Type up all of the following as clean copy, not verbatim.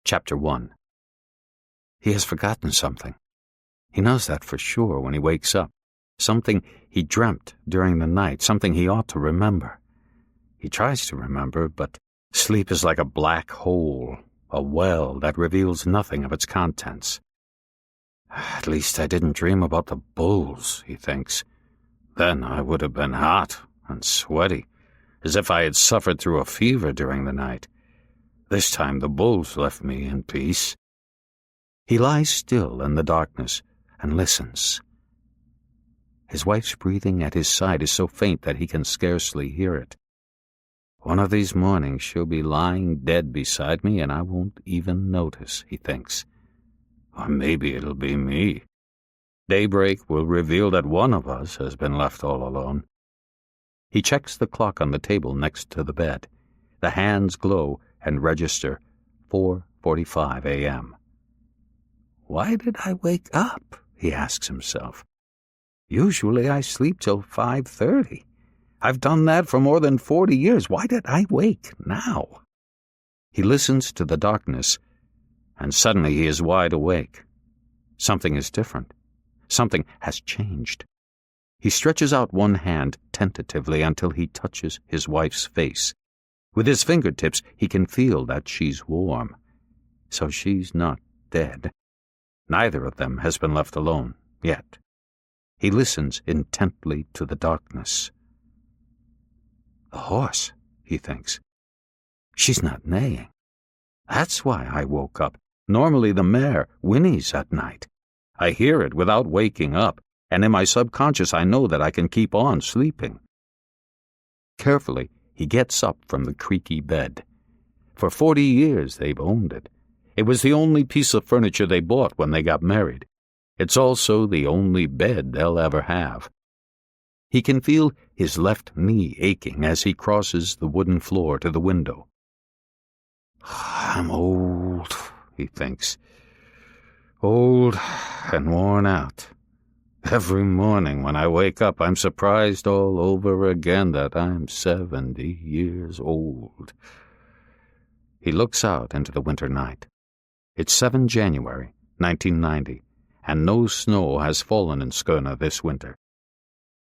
Chapter 1. He has forgotten something. He knows that for sure when he wakes up. Something he dreamt during the night, something he ought to remember. He tries to remember, but sleep is like a black hole, a well that reveals nothing of its contents. At least I didn't dream about the bulls, he thinks. Then I would have been hot and sweaty, as if I had suffered through a fever during the night. This time the bulls left me in peace. He lies still in the darkness and listens. His wife's breathing at his side is so faint that he can scarcely hear it. One of these mornings she'll be lying dead beside me and I won't even notice, he thinks. Or maybe it'll be me. Daybreak will reveal that one of us has been left all alone. He checks the clock on the table next to the bed. The hands glow and register 4:45 a.m. Why did I wake up? He asks himself. Usually I sleep till 5:30. I've done that for more than 40 years. Why did I wake now? He listens to the darkness, and suddenly he is wide awake. Something is different. Something has changed. He stretches out one hand tentatively until he touches his wife's face. With his fingertips, he can feel that she's warm. So she's not dead. Neither of them has been left alone, yet. He listens intently to the darkness. The horse, he thinks. She's not neighing. That's why I woke up. Normally the mare whinnies at night. I hear it without waking up, and in my subconscious I know that I can keep on sleeping. Carefully, he gets up from the creaky bed. For 40 years they've owned it. It was the only piece of furniture they bought when they got married. It's also the only bed they'll ever have. He can feel his left knee aching as he crosses the wooden floor to the window. I'm old, he thinks. Old and worn out. Every morning when I wake up, I'm surprised all over again that I'm 70 years old. He looks out into the winter night. It's 7 January, 1990, and no snow has fallen in Skåne this winter.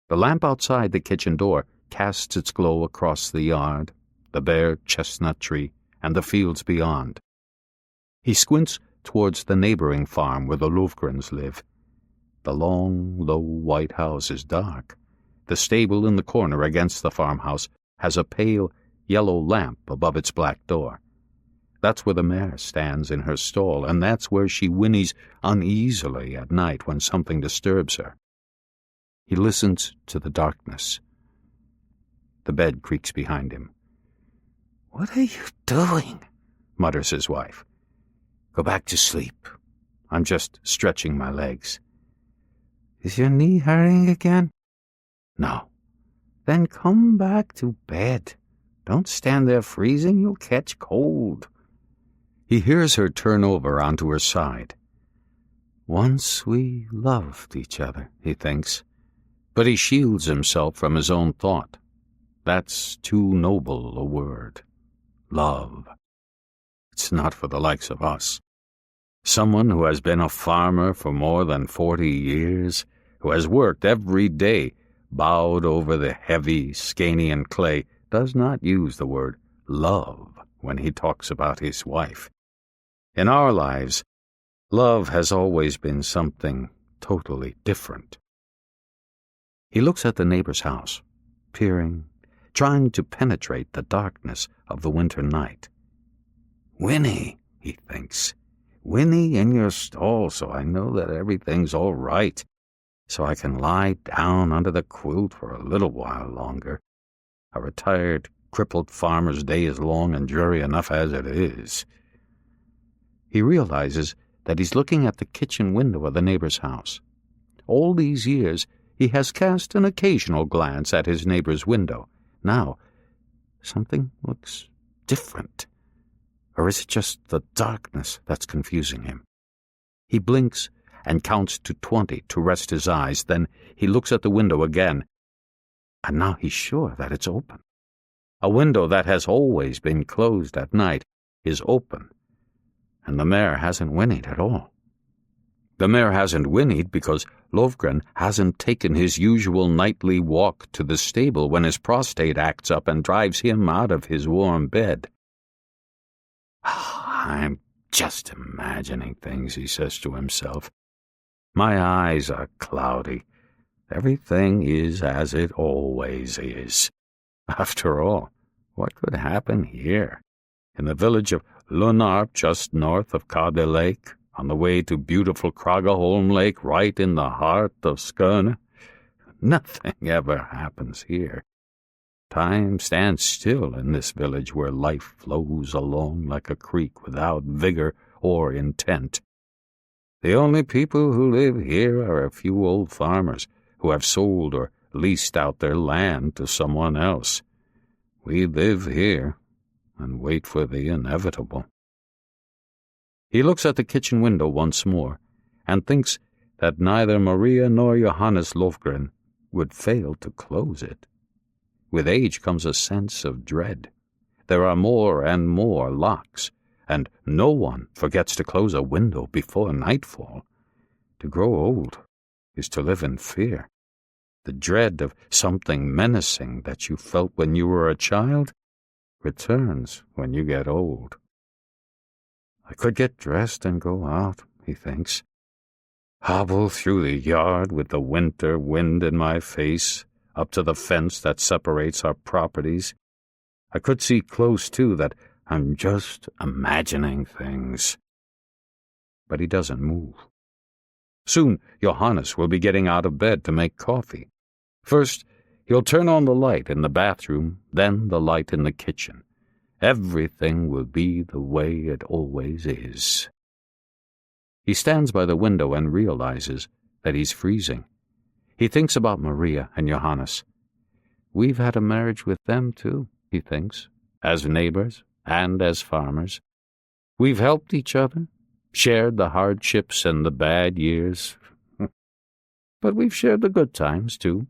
The lamp outside the kitchen door casts its glow across the yard, the bare chestnut tree, and the fields beyond. He squints towards the neighboring farm where the Lofgrens live. The long, low white house is dark. The stable in the corner against the farmhouse has a pale yellow lamp above its black door. That's where the mare stands in her stall, and that's where she whinnies uneasily at night when something disturbs her. He listens to the darkness. The bed creaks behind him. "What are you doing?" mutters his wife. "Go back to sleep. I'm just stretching my legs." "Is your knee hurting again?" "No." "Then come back to bed. Don't stand there freezing. You'll catch cold." He hears her turn over onto her side. Once we loved each other, he thinks. But he shields himself from his own thought. That's too noble a word. Love. It's not for the likes of us. Someone who has been a farmer for more than 40 years, who has worked every day, bowed over the heavy Scandinavian clay, does not use the word love when he talks about his wife. In our lives, love has always been something totally different. He looks at the neighbor's house, peering, trying to penetrate the darkness of the winter night. "Winnie," he thinks. "Winnie in your stall so I know that everything's all right, so I can lie down under the quilt for a little while longer. A retired, crippled farmer's day is long and dreary enough as it is." He realizes that he's looking at the kitchen window of the neighbor's house. All these years, he has cast an occasional glance at his neighbor's window. Now, something looks different. Or is it just the darkness that's confusing him? He blinks and counts to 20 to rest his eyes. Then he looks at the window again, and now he's sure that it's open. A window that has always been closed at night is open, and the mare hasn't whinnied at all. The mare hasn't whinnied because Lovgren hasn't taken his usual nightly walk to the stable when his prostate acts up and drives him out of his warm bed. I'm just imagining things, he says to himself. My eyes are cloudy. Everything is as it always is. After all, what could happen here, in the village of Lunarp, just north of Cade Lake, on the way to beautiful Kragaholm Lake, right in the heart of Skåne? Nothing ever happens here. Time stands still in this village where life flows along like a creek without vigor or intent. The only people who live here are a few old farmers who have sold or leased out their land to someone else. We live here and wait for the inevitable. He looks at the kitchen window once more and thinks that neither Maria nor Johannes Lovgren would fail to close it. With age comes a sense of dread. There are more and more locks, and no one forgets to close a window before nightfall. To grow old is to live in fear. The dread of something menacing that you felt when you were a child returns when you get old. I could get dressed and go out, he thinks. Hobble through the yard with the winter wind in my face, up to the fence that separates our properties. I could see close, too, that I'm just imagining things. But he doesn't move. Soon Johannes will be getting out of bed to make coffee. First, he'll turn on the light in the bathroom, then the light in the kitchen. Everything will be the way it always is. He stands by the window and realizes that he's freezing. He thinks about Maria and Johannes. We've had a marriage with them, too, he thinks, as neighbors and as farmers. We've helped each other, shared the hardships and the bad years. But we've shared the good times, too.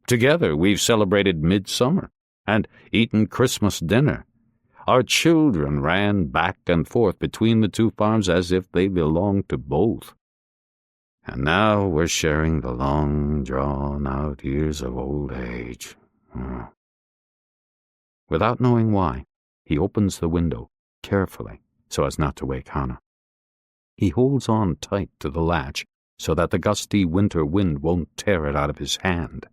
Together we've celebrated midsummer and eaten Christmas dinner. Our children ran back and forth between the two farms as if they belonged to both. And now we're sharing the long, drawn-out years of old age. Without knowing why, he opens the window carefully so as not to wake Hannah. He holds on tight to the latch so that the gusty winter wind won't tear it out of his hand.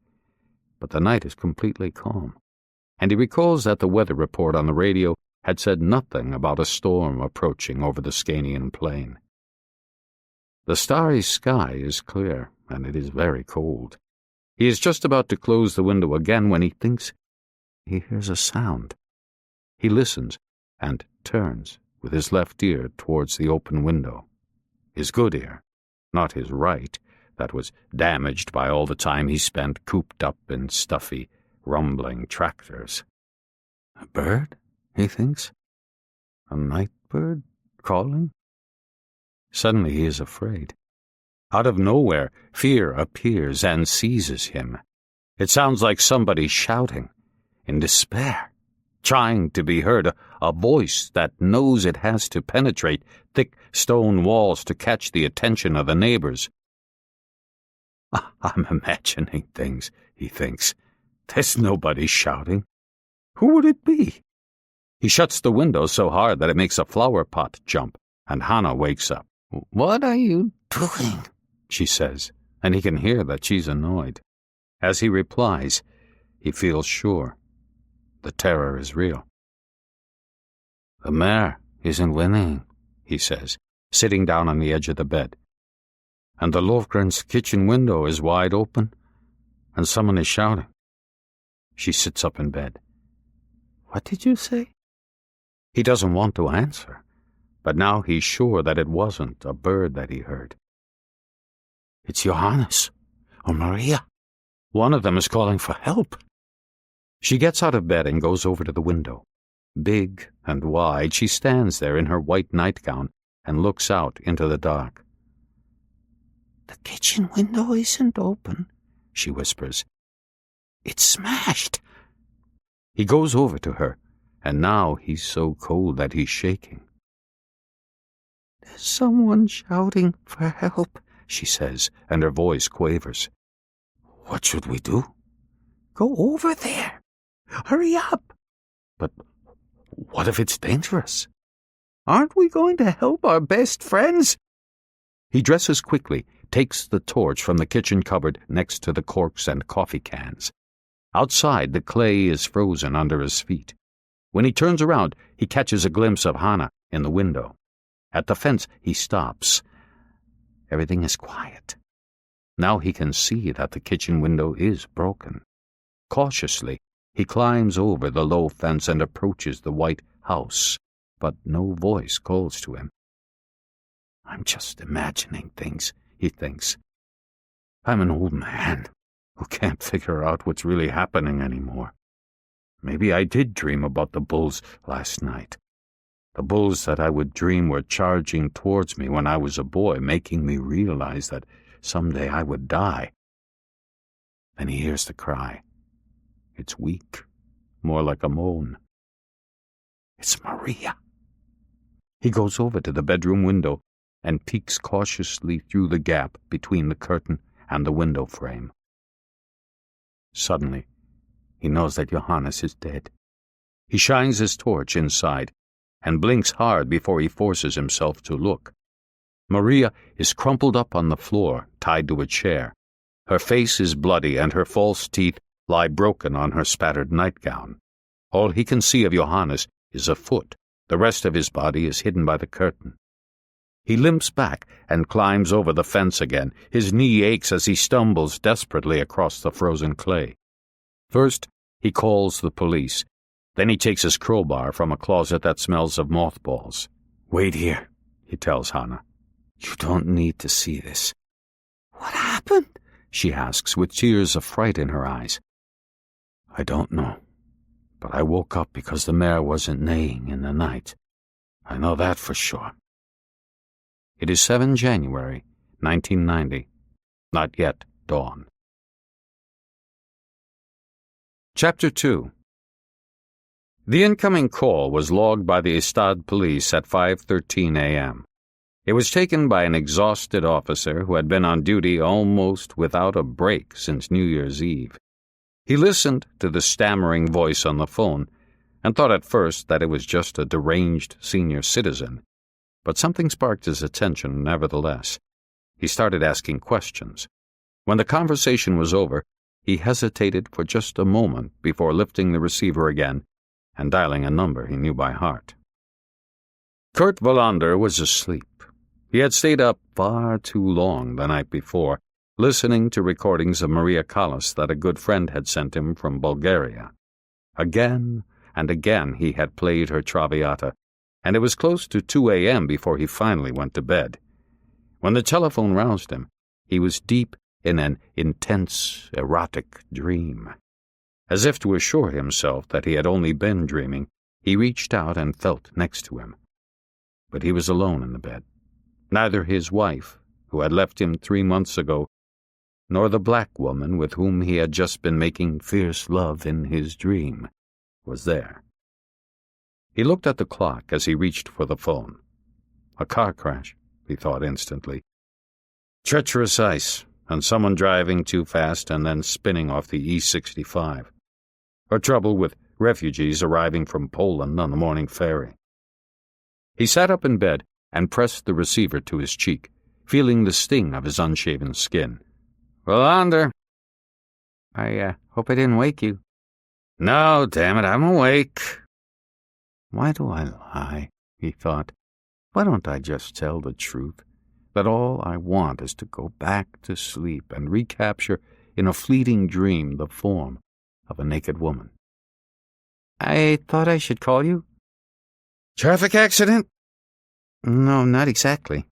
But the night is completely calm, and he recalls that the weather report on the radio had said nothing about a storm approaching over the Scandinavian plain. The starry sky is clear, and it is very cold. He is just about to close the window again when he thinks he hears a sound. He listens and turns with his left ear towards the open window. His good ear, not his right, that was damaged by all the time he spent cooped up in stuffy, rumbling tractors. A bird, he thinks? A night bird calling? Suddenly he is afraid. Out of nowhere, fear appears and seizes him. It sounds like somebody shouting, in despair, trying to be heard, a voice that knows it has to penetrate thick stone walls to catch the attention of the neighbors. I'm imagining things, he thinks. There's nobody shouting. Who would it be? He shuts the window so hard that it makes a flower pot jump, and Hannah wakes up. "What are you doing?" she says, and he can hear that she's annoyed. As he replies, he feels sure. The terror is real. "The mare isn't winning," he says, sitting down on the edge of the bed. "And the Lovgren's kitchen window is wide open, and someone is shouting." She sits up in bed. "What did you say?" He doesn't want to answer, but now he's sure that it wasn't a bird that he heard. It's Johannes or Maria. One of them is calling for help. She gets out of bed and goes over to the window. Big and wide, she stands there in her white nightgown and looks out into the dark. "The kitchen window isn't open," she whispers. "It's smashed." He goes over to her, and now he's so cold that he's shaking. someone shouting for help," she says, and her voice quavers. "What should we do?" "Go over there. Hurry up." "But what if it's dangerous?" "Aren't we going to help our best friends?" He dresses quickly, takes the torch from the kitchen cupboard next to the corks and coffee cans. Outside, the clay is frozen under his feet. When he turns around, he catches a glimpse of Hannah in the window. At the fence, he stops. Everything is quiet. Now he can see that the kitchen window is broken. Cautiously, he climbs over the low fence and approaches the white house, but no voice calls to him. "I'm just imagining things," he thinks. "I'm an old man who can't figure out what's really happening anymore. Maybe I did dream about the bulls last night. The bulls that I would dream were charging towards me when I was a boy, making me realize that someday I would die." Then he hears the cry. It's weak, more like a moan. It's Maria. He goes over to the bedroom window and peeks cautiously through the gap between the curtain and the window frame. Suddenly, he knows that Johannes is dead. He shines his torch inside and blinks hard before he forces himself to look. Maria is crumpled up on the floor, tied to a chair. Her face is bloody and her false teeth lie broken on her spattered nightgown. All he can see of Johannes is a foot. The rest of his body is hidden by the curtain. He limps back and climbs over the fence again. His knee aches as he stumbles desperately across the frozen clay. First, he calls the police. Then he takes his crowbar from a closet that smells of mothballs. "Wait here," he tells Hannah. "You don't need to see this." "What happened?" she asks, with tears of fright in her eyes. "I don't know, but I woke up because the mare wasn't neighing in the night. I know that for sure." It is 7 January, 1990. Not yet dawn. Chapter 2. The incoming call was logged by the Estad police at 5:13 a.m. It was taken by an exhausted officer who had been on duty almost without a break since New Year's Eve. He listened to the stammering voice on the phone and thought at first that it was just a deranged senior citizen, but something sparked his attention nevertheless. He started asking questions. When the conversation was over, he hesitated for just a moment before lifting the receiver again and dialing a number he knew by heart. Kurt Wallander was asleep. He had stayed up far too long the night before, listening to recordings of Maria Callas that a good friend had sent him from Bulgaria. Again and again he had played her Traviata, and it was close to 2 a.m. before he finally went to bed. When the telephone roused him, he was deep in an intense, erotic dream. As if to assure himself that he had only been dreaming, he reached out and felt next to him. But he was alone in the bed. Neither his wife, who had left him 3 months ago, nor the black woman with whom he had just been making fierce love in his dream, was there. He looked at the clock as he reached for the phone. A car crash, he thought instantly. Treacherous ice, and someone driving too fast and then spinning off the E65. Or trouble with refugees arriving from Poland on the morning ferry. He sat up in bed and pressed the receiver to his cheek, feeling the sting of his unshaven skin. "Wallander." "I hope I didn't wake you." "No, damn it, I'm awake." Why do I lie? He thought. Why don't I just tell the truth? That all I want is to go back to sleep and recapture in a fleeting dream the form of a naked woman. "I thought I should call you." "Traffic accident?" "No, not exactly.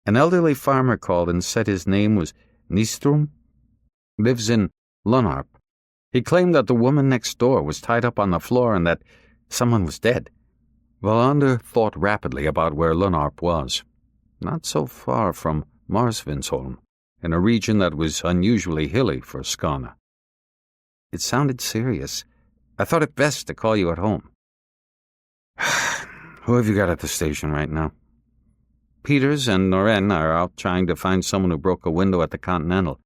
An elderly farmer called and said his name was Nystrom. Lives in Lunarp. He claimed that the woman next door was tied up on the floor and that someone was dead." Wallander thought rapidly about where Lunarp was. Not so far from Marsvinsholm, in a region that was unusually hilly for Skåne. "It sounded serious. I thought it best to call you at home." "Who have you got at the station right now?" Peters and Noren are out trying to find someone who broke a window at the Continental.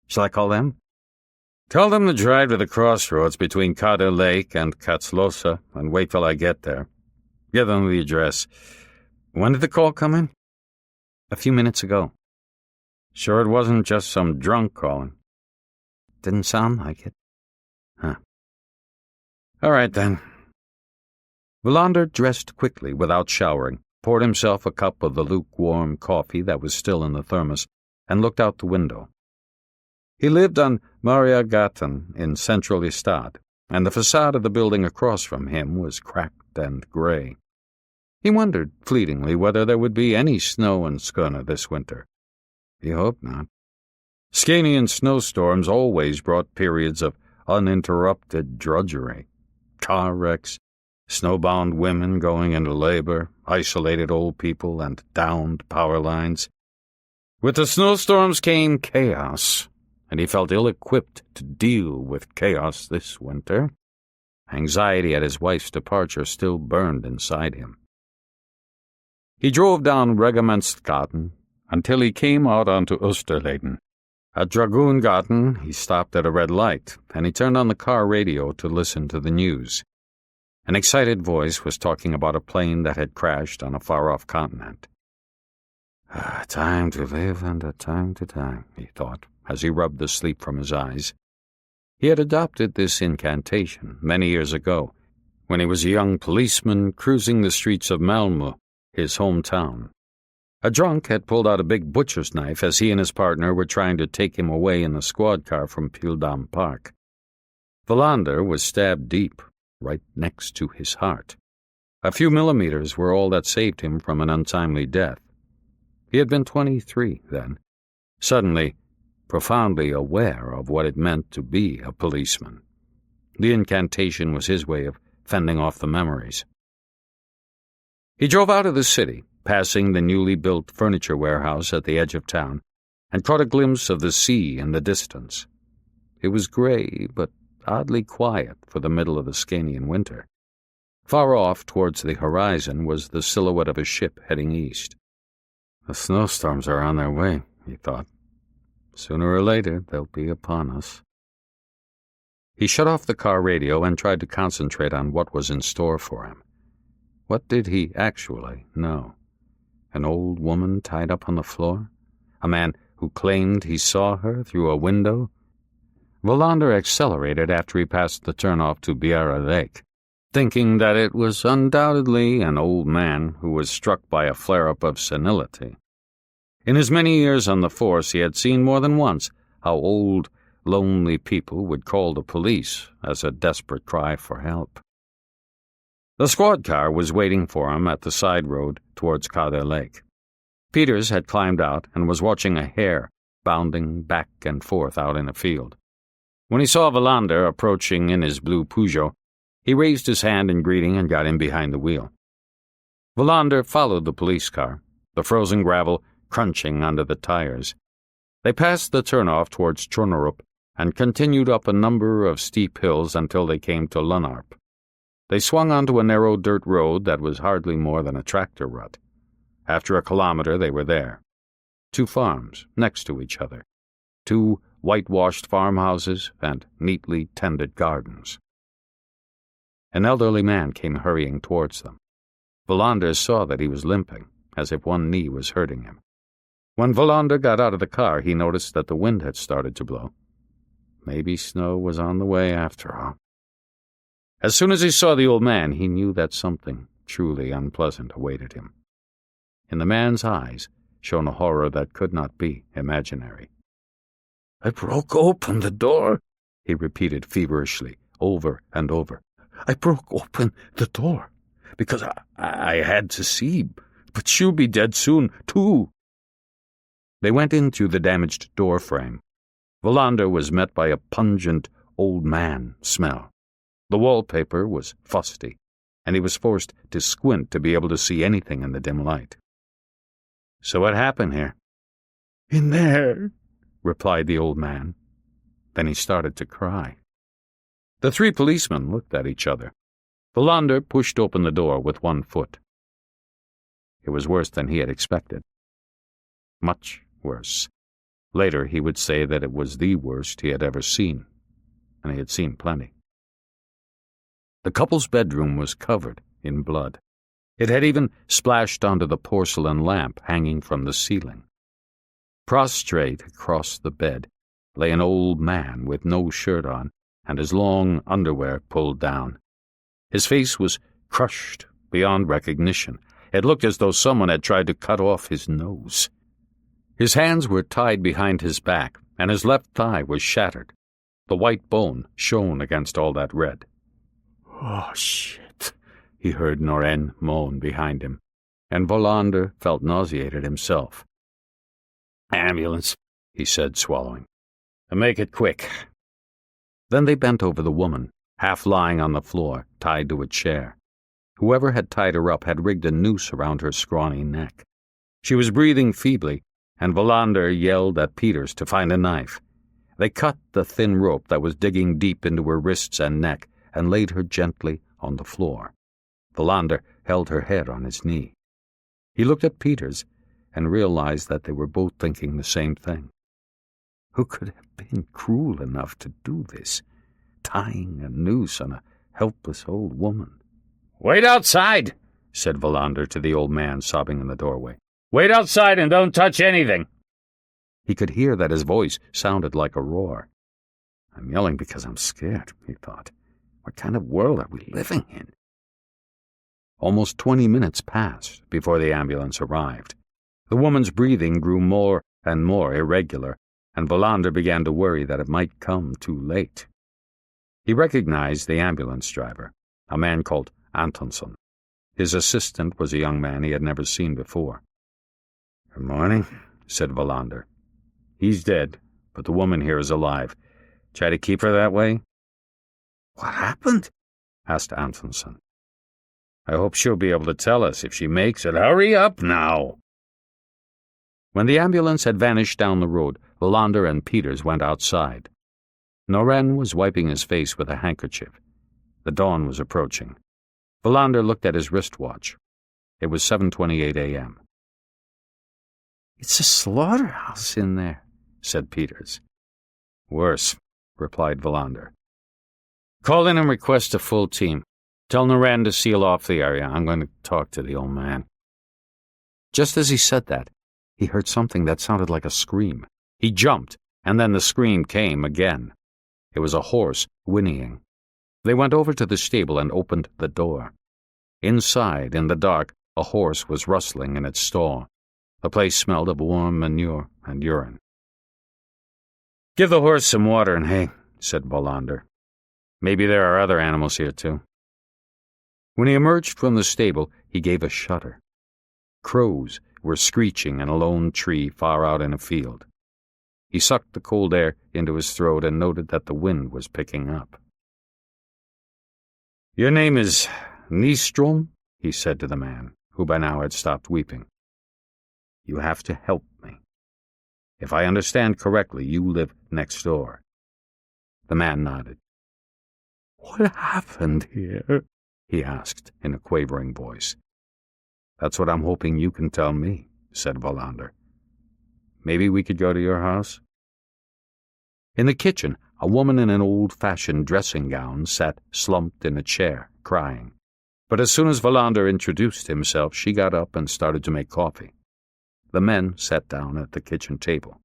Shall I call them? Tell them to drive to the crossroads between Kada Lake and Katzlosa and wait till I get there. Give them the address. When did the call come in? A few minutes ago. Sure it wasn't just some drunk calling? Didn't sound like it. Huh. All right, then. Wallander dressed quickly without showering, poured himself a cup of the lukewarm coffee that was still in the thermos, and looked out the window. He lived on Mariagatan in Central Istad, and the facade of the building across from him was cracked and gray. He wondered fleetingly whether there would be any snow in Skåne this winter. He hoped not. Scandinavian snowstorms always brought periods of uninterrupted drudgery. Car wrecks, snowbound women going into labor, isolated old people, and downed power lines. With the snowstorms came chaos, and he felt ill-equipped to deal with chaos this winter. Anxiety at his wife's departure still burned inside him. He drove down Regimentsgaten until he came out onto Österleden. At Dragoongaten, he stopped at a red light, and he turned on the car radio to listen to the news. An excited voice was talking about a plane that had crashed on a far-off continent. Time to live and a time to die, he thought, as he rubbed the sleep from his eyes. He had adopted this incantation many years ago, when he was a young policeman cruising the streets of Malmö, his hometown. A drunk had pulled out a big butcher's knife as he and his partner were trying to take him away in the squad car from Pildam Park. Wallander was stabbed deep, right next to his heart. A few millimeters were all that saved him from an untimely death. He had been 23 then, suddenly profoundly aware of what it meant to be a policeman. The incantation was his way of fending off the memories. He drove out of the city, passing the newly built furniture warehouse at the edge of town, and caught a glimpse of the sea in the distance. It was gray, but oddly quiet for the middle of the Scandinavian winter. Far off towards the horizon was the silhouette of a ship heading east. The snowstorms are on their way, he thought. Sooner or later, they'll be upon us. He shut off the car radio and tried to concentrate on what was in store for him. What did he actually know? An old woman tied up on the floor? A man who claimed he saw her through a window? Wallander accelerated after he passed the turnoff to Bjera Lake, thinking that it was undoubtedly an old man who was struck by a flare-up of senility. In his many years on the force, he had seen more than once how old, lonely people would call the police as a desperate cry for help. The squad car was waiting for him at the side road towards Kada Lake. Peters had climbed out and was watching a hare bounding back and forth out in a field. When he saw Wallander approaching in his blue Peugeot, he raised his hand in greeting and got in behind the wheel. Wallander followed the police car, the frozen gravel crunching under the tires. They passed the turnoff towards Chornerup and continued up a number of steep hills until they came to Lunnarp. They swung onto a narrow dirt road that was hardly more than a tractor rut. After a kilometer, they were there. 2 farms next to each other. 2 whitewashed farmhouses and neatly tended gardens. An elderly man came hurrying towards them. Wallander saw that he was limping, as if one knee was hurting him. When Wallander got out of the car, he noticed that the wind had started to blow. Maybe snow was on the way after all. As soon as he saw the old man, he knew that something truly unpleasant awaited him. In the man's eyes shone a horror that could not be imaginary. "I broke open the door," he repeated feverishly, over and over. "I broke open the door, because I had to see, but she'll be dead soon, too." They went in through the damaged door frame. Wallander was met by a pungent old man smell. The wallpaper was fusty, and he was forced to squint to be able to see anything in the dim light. "So what happened here?" "In there," replied the old man. Then he started to cry. The 3 policemen looked at each other. Wallander pushed open the door with one foot. It was worse than he had expected. much worse. Later he would say that it was the worst he had ever seen, and he had seen plenty. The couple's bedroom was covered in blood. It had even splashed onto the porcelain lamp hanging from the ceiling. Prostrate across the bed lay an old man with no shirt on and his long underwear pulled down. His face was crushed beyond recognition. It looked as though someone had tried to cut off his nose. His hands were tied behind his back, and his left thigh was shattered. The white bone shone against all that red. "Oh, shit," he heard Noren moan behind him, and Wallander felt nauseated himself. "Ambulance," he said, swallowing. "And make it quick." Then they bent over the woman, half lying on the floor, tied to a chair. Whoever had tied her up had rigged a noose around her scrawny neck. She was breathing feebly, and Wallander yelled at Peters to find a knife. They cut the thin rope that was digging deep into her wrists and neck and laid her gently on the floor. Wallander held her head on his knee. He looked at Peters and realized that they were both thinking the same thing. Who could have been cruel enough to do this, tying a noose on a helpless old woman? "Wait outside," said Wallander to the old man sobbing in the doorway. "Wait outside and don't touch anything." He could hear that his voice sounded like a roar. "I'm yelling because I'm scared," he thought. "What kind of world are we living in?" Almost 20 minutes passed before the ambulance arrived. The woman's breathing grew more and more irregular, and Wallander began to worry that it might come too late. He recognized the ambulance driver, a man called Antonsson. His assistant was a young man he had never seen before. "Good morning," said Wallander. "He's dead, but the woman here is alive. Try to keep her that way." "What happened?" asked Antonsson. "I hope she'll be able to tell us if she makes it. Hurry up now." When the ambulance had vanished down the road, Wallander and Peters went outside. Noren was wiping his face with a handkerchief. The dawn was approaching. Wallander looked at his wristwatch. It was 7:28 a.m. "It's a slaughterhouse in there," said Peters. "Worse," replied Wallander. "Call in and request a full team. Tell Noren to seal off the area. I'm going to talk to the old man." Just as he said that, he heard something that sounded like a scream. He jumped, and then the scream came again. It was a horse whinnying. They went over to the stable and opened the door. Inside, in the dark, a horse was rustling in its stall. The place smelled of warm manure and urine. "Give the horse some water and hay," said Wallander. "Maybe there are other animals here, too." When he emerged from the stable, he gave a shudder. Crows were screeching in a lone tree far out in a field. He sucked the cold air into his throat and noted that the wind was picking up. "Your name is Nystrom?" he said to the man, who by now had stopped weeping. "You have to help me. If I understand correctly, you live next door." The man nodded. "What happened here?" he asked in a quavering voice. "That's what I'm hoping you can tell me," said Wallander. "Maybe we could go to your house?" In the kitchen, a woman in an old-fashioned dressing gown sat slumped in a chair, crying. But as soon as Wallander introduced himself, she got up and started to make coffee. The men sat down at the kitchen table.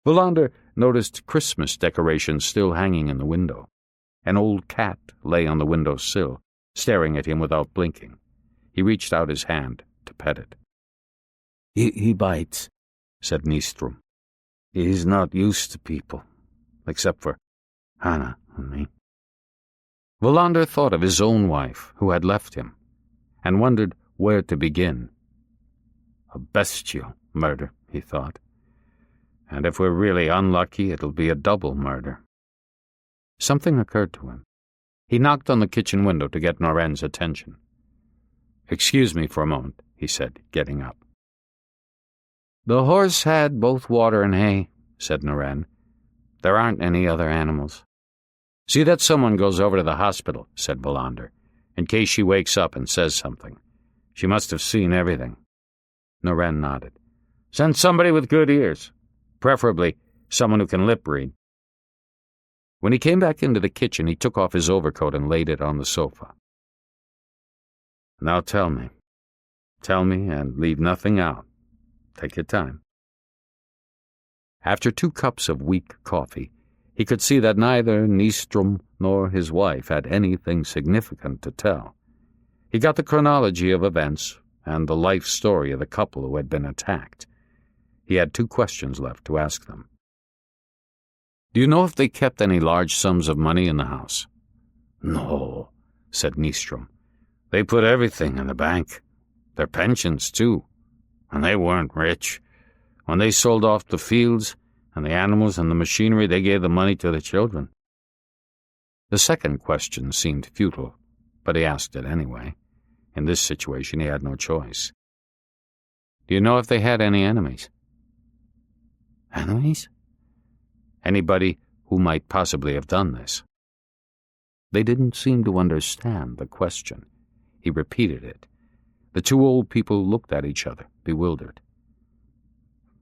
Wallander noticed Christmas decorations still hanging in the window. An old cat lay on the window sill, staring at him without blinking. He reached out his hand to pet it. He bites," said Nystrom. "He's not used to people, except for Hannah and me." Wallander thought of his own wife, who had left him, and wondered where to begin. A bestial murder, he thought. And if we're really unlucky, it'll be a double murder. Something occurred to him. He knocked on the kitchen window to get Noren's attention. "Excuse me for a moment," he said, getting up. "The horse had both water and hay," said Noren. "There aren't any other animals." "See that someone goes over to the hospital," said Wallander, "in case she wakes up and says something. She must have seen everything." Noren nodded. Send somebody with good ears, preferably someone who can lip read. When he came back into the kitchen, he took off his overcoat and laid it on the sofa. Now tell me. Tell me and leave nothing out. Take your time. After 2 cups of weak coffee, he could see that neither Nystrom nor his wife had anything significant to tell. He got the chronology of events and the life story of the couple who had been attacked. He had 2 questions left to ask them. Do you know if they kept any large sums of money in the house? No, said Nystrom. They put everything in the bank. Their pensions, too. And they weren't rich. When they sold off the fields and the animals and the machinery, they gave the money to the children. The second question seemed futile, but he asked it anyway. In this situation, he had no choice. Do you know if they had any enemies? Enemies? Anybody who might possibly have done this. They didn't seem to understand the question. He repeated it. The 2 old people looked at each other, bewildered.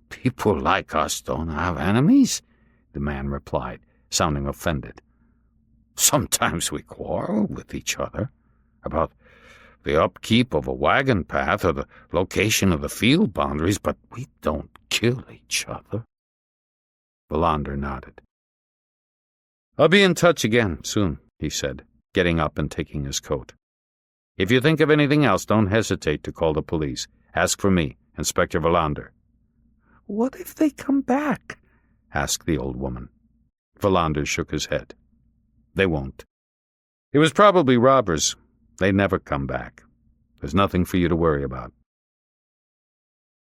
People like us don't have enemies, the man replied, sounding offended. Sometimes we quarrel with each other about the upkeep of a wagon path or the location of the field boundaries, but we don't kill each other. Wallander nodded. I'll be in touch again soon, he said, getting up and taking his coat. If you think of anything else, don't hesitate to call the police. Ask for me, Inspector Wallander. What if they come back? Asked the old woman. Wallander shook his head. They won't. It was probably robbers. They never come back. There's nothing for you to worry about.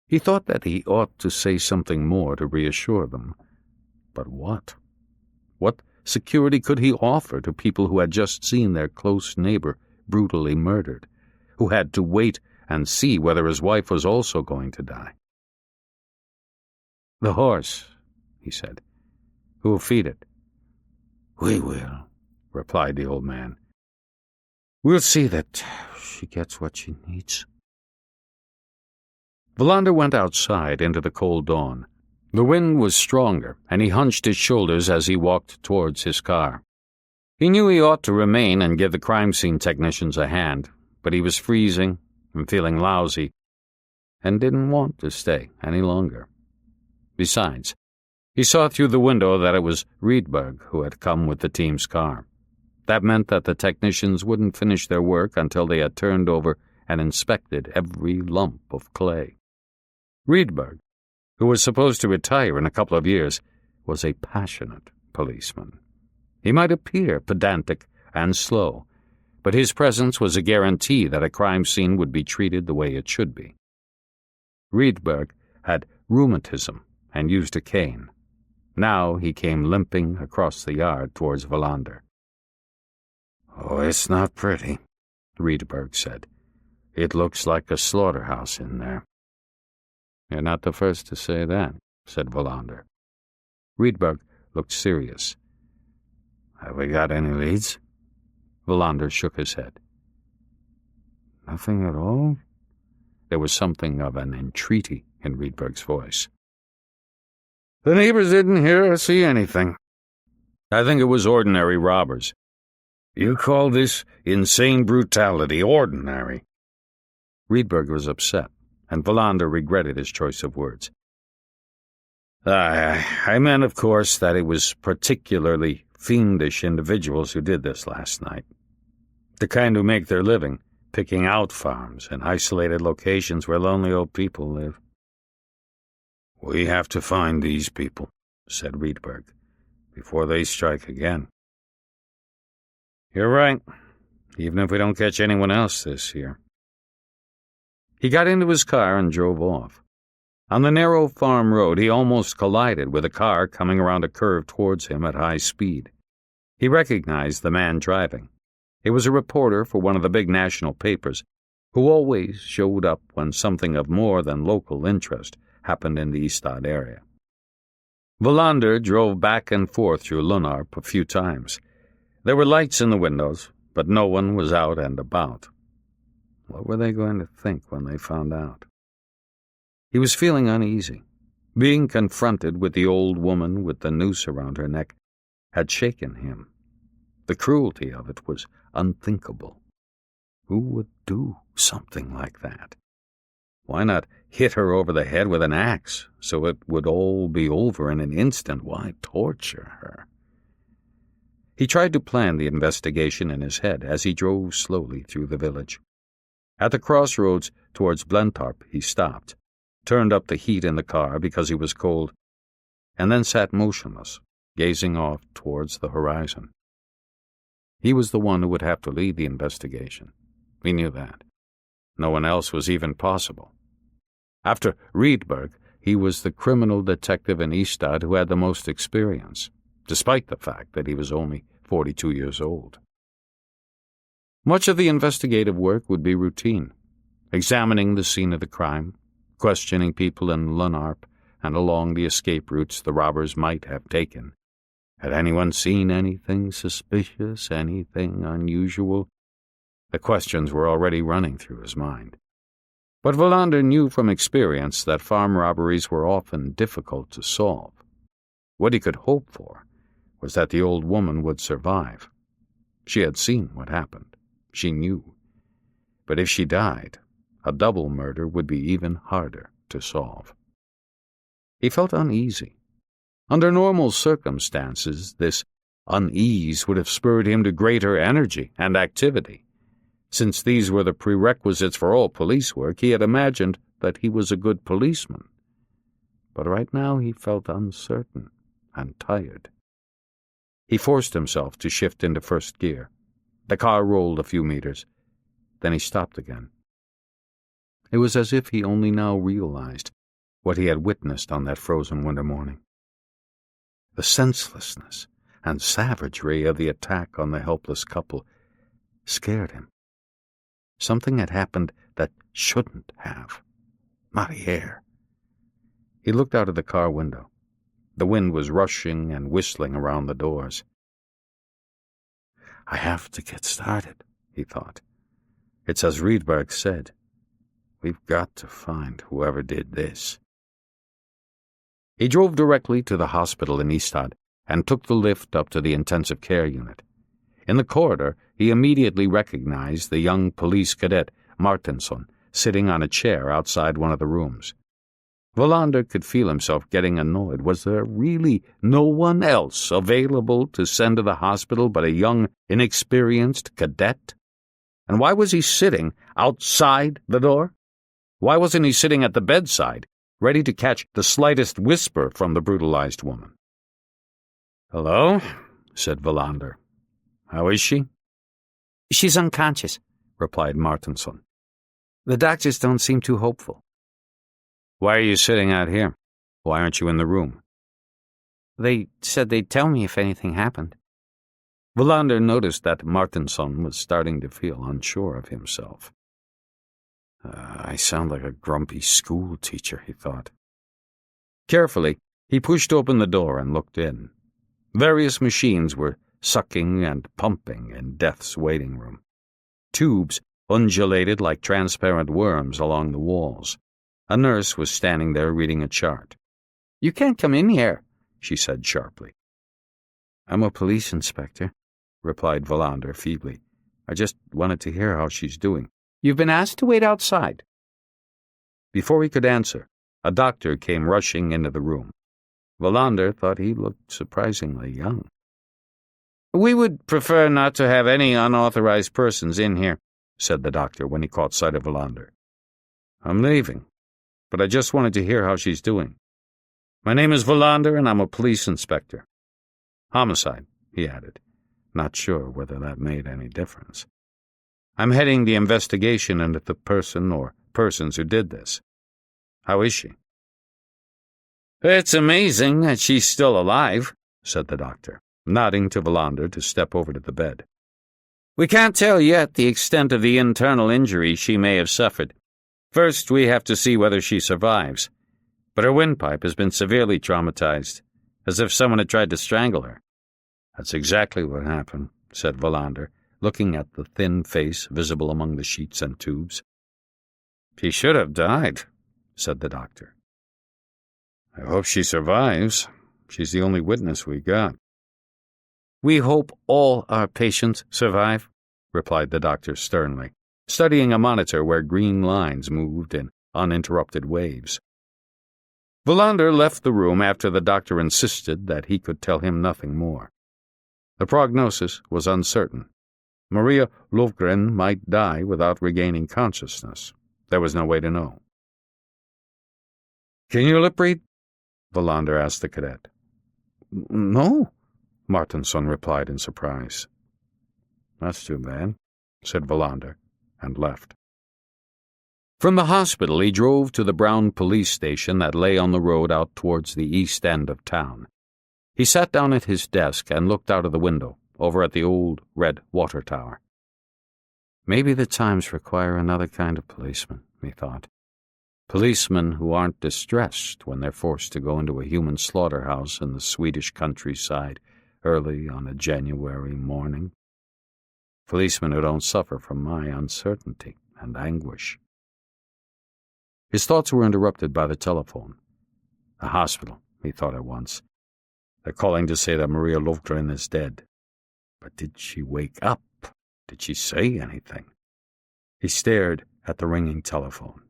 He thought that he ought to say something more to reassure them. But what? What security could he offer to people who had just seen their close neighbor brutally murdered, who had to wait and see whether his wife was also going to die? The horse, he said. Who will feed it? We will, replied the old man. We'll see that she gets what she needs. Wallander went outside into the cold dawn. The wind was stronger, and he hunched his shoulders as he walked towards his car. He knew he ought to remain and give the crime scene technicians a hand, but he was freezing and feeling lousy, and didn't want to stay any longer. Besides, he saw through the window that it was Rydberg who had come with the team's car. That meant that the technicians wouldn't finish their work until they had turned over and inspected every lump of clay. Rydberg, who was supposed to retire in a couple of years, was a passionate policeman. He might appear pedantic and slow, but his presence was a guarantee that a crime scene would be treated the way it should be. Rydberg had rheumatism and used a cane. Now he came limping across the yard towards Wallander. Oh, it's not pretty, Rydberg said. It looks like a slaughterhouse in there. You're not the first to say that, said Wallander. Rydberg looked serious. Have we got any leads? Wallander shook his head. Nothing at all? There was something of an entreaty in Rydberg's voice. The neighbors didn't hear or see anything. I think it was ordinary robbers. You call this insane brutality ordinary? Rydberg was upset, and Wallander regretted his choice of words. I meant, of course, that it was particularly fiendish individuals who did this last night. The kind who make their living picking out farms in isolated locations where lonely old people live. We have to find these people, said Rydberg, before they strike again. You're right, even if we don't catch anyone else this year. He got into his car and drove off. On the narrow farm road, he almost collided with a car coming around a curve towards him at high speed. He recognized the man driving. It was a reporter for one of the big national papers, who always showed up when something of more than local interest happened in the Ystad area. Wallander drove back and forth through Lunarp a few times. There were lights in the windows, but no one was out and about. What were they going to think when they found out? He was feeling uneasy. Being confronted with the old woman with the noose around her neck had shaken him. The cruelty of it was unthinkable. Who would do something like that? Why not hit her over the head with an axe so it would all be over in an instant? Why torture her? He tried to plan the investigation in his head as he drove slowly through the village. At the crossroads towards Blentarp, he stopped, turned up the heat in the car because he was cold, and then sat motionless, gazing off towards the horizon. He was the one who would have to lead the investigation. He knew that. No one else was even possible. After Rydberg, he was the criminal detective in Ystad who had the most experience, despite the fact that he was only 42 years old. Much of the investigative work would be routine, examining the scene of the crime, questioning people in Lunarp and along the escape routes the robbers might have taken. Had anyone seen anything suspicious, anything unusual? The questions were already running through his mind. But Wallander knew from experience that farm robberies were often difficult to solve. What he could hope for was that the old woman would survive. She had seen what happened. She knew. But if she died, a double murder would be even harder to solve. He felt uneasy. Under normal circumstances, this unease would have spurred him to greater energy and activity. Since these were the prerequisites for all police work, he had imagined that he was a good policeman. But right now he felt uncertain and tired. He forced himself to shift into first gear. The car rolled a few meters. Then he stopped again. It was as if he only now realized what he had witnessed on that frozen winter morning. The senselessness and savagery of the attack on the helpless couple scared him. Something had happened that shouldn't have. Marière. He looked out of the car window. The wind was rushing and whistling around the doors. I have to get started, he thought. It's as Rydberg said. We've got to find whoever did this. He drove directly to the hospital in Ystad and took the lift up to the intensive care unit. In the corridor, he immediately recognized the young police cadet, Martinsson, sitting on a chair outside one of the rooms. Wallander could feel himself getting annoyed. Was there really no one else available to send to the hospital but a young, inexperienced cadet? And why was he sitting outside the door? Why wasn't he sitting at the bedside, ready to catch the slightest whisper from the brutalized woman? "Hello," said Wallander. "How is she?" "She's unconscious," replied Martinsson. "The doctors don't seem too hopeful." "Why are you sitting out here? Why aren't you in the room?" "They said they'd tell me if anything happened." Wallander noticed that Martinsson was starting to feel unsure of himself. I sound like a grumpy school teacher, he thought. Carefully, he pushed open the door and looked in. Various machines were sucking and pumping in Death's waiting room. Tubes undulated like transparent worms along the walls. A nurse was standing there reading a chart. "You can't come in here," she said sharply. "I'm a police inspector," replied Wallander feebly. "I just wanted to hear how she's doing." "You've been asked to wait outside." Before he could answer, a doctor came rushing into the room. Wallander thought he looked surprisingly young. "We would prefer not to have any unauthorized persons in here," said the doctor when he caught sight of Wallander. "I'm leaving, but I just wanted to hear how she's doing. My name is Wallander, and I'm a police inspector. Homicide," he added, not sure whether that made any difference. "I'm heading the investigation into the person or persons who did this. How is she?" "It's amazing that she's still alive," said the doctor, nodding to Wallander to step over to the bed. "We can't tell yet the extent of the internal injury she may have suffered. First, we have to see whether she survives. But her windpipe has been severely traumatized, as if someone had tried to strangle her." "That's exactly what happened," said Wallander, looking at the thin face visible among the sheets and tubes. "She should have died. said the doctor. "I hope she survives. She's the only witness we got." "We hope all our patients survive," replied the doctor sternly, studying a monitor where green lines moved in uninterrupted waves. Wallander left the room after the doctor insisted that he could tell him nothing more. The prognosis was uncertain. Maria Lovgren might die without regaining consciousness. There was no way to know. "Can you lip read?" Wallander asked the cadet. "No," Martinsson replied in surprise. "That's too bad," said Wallander, and left. From the hospital he drove to the brown police station that lay on the road out towards the east end of town. He sat down at his desk and looked out of the window, over at the old red water tower. Maybe the times require another kind of policeman, he thought. Policemen who aren't distressed when they're forced to go into a human slaughterhouse in the Swedish countryside early on a January morning. Policemen who don't suffer from my uncertainty and anguish. His thoughts were interrupted by the telephone. The hospital, he thought at once. They're calling to say that Maria Lovgren is dead. But did she wake up? Did she say anything? He stared at the ringing telephone.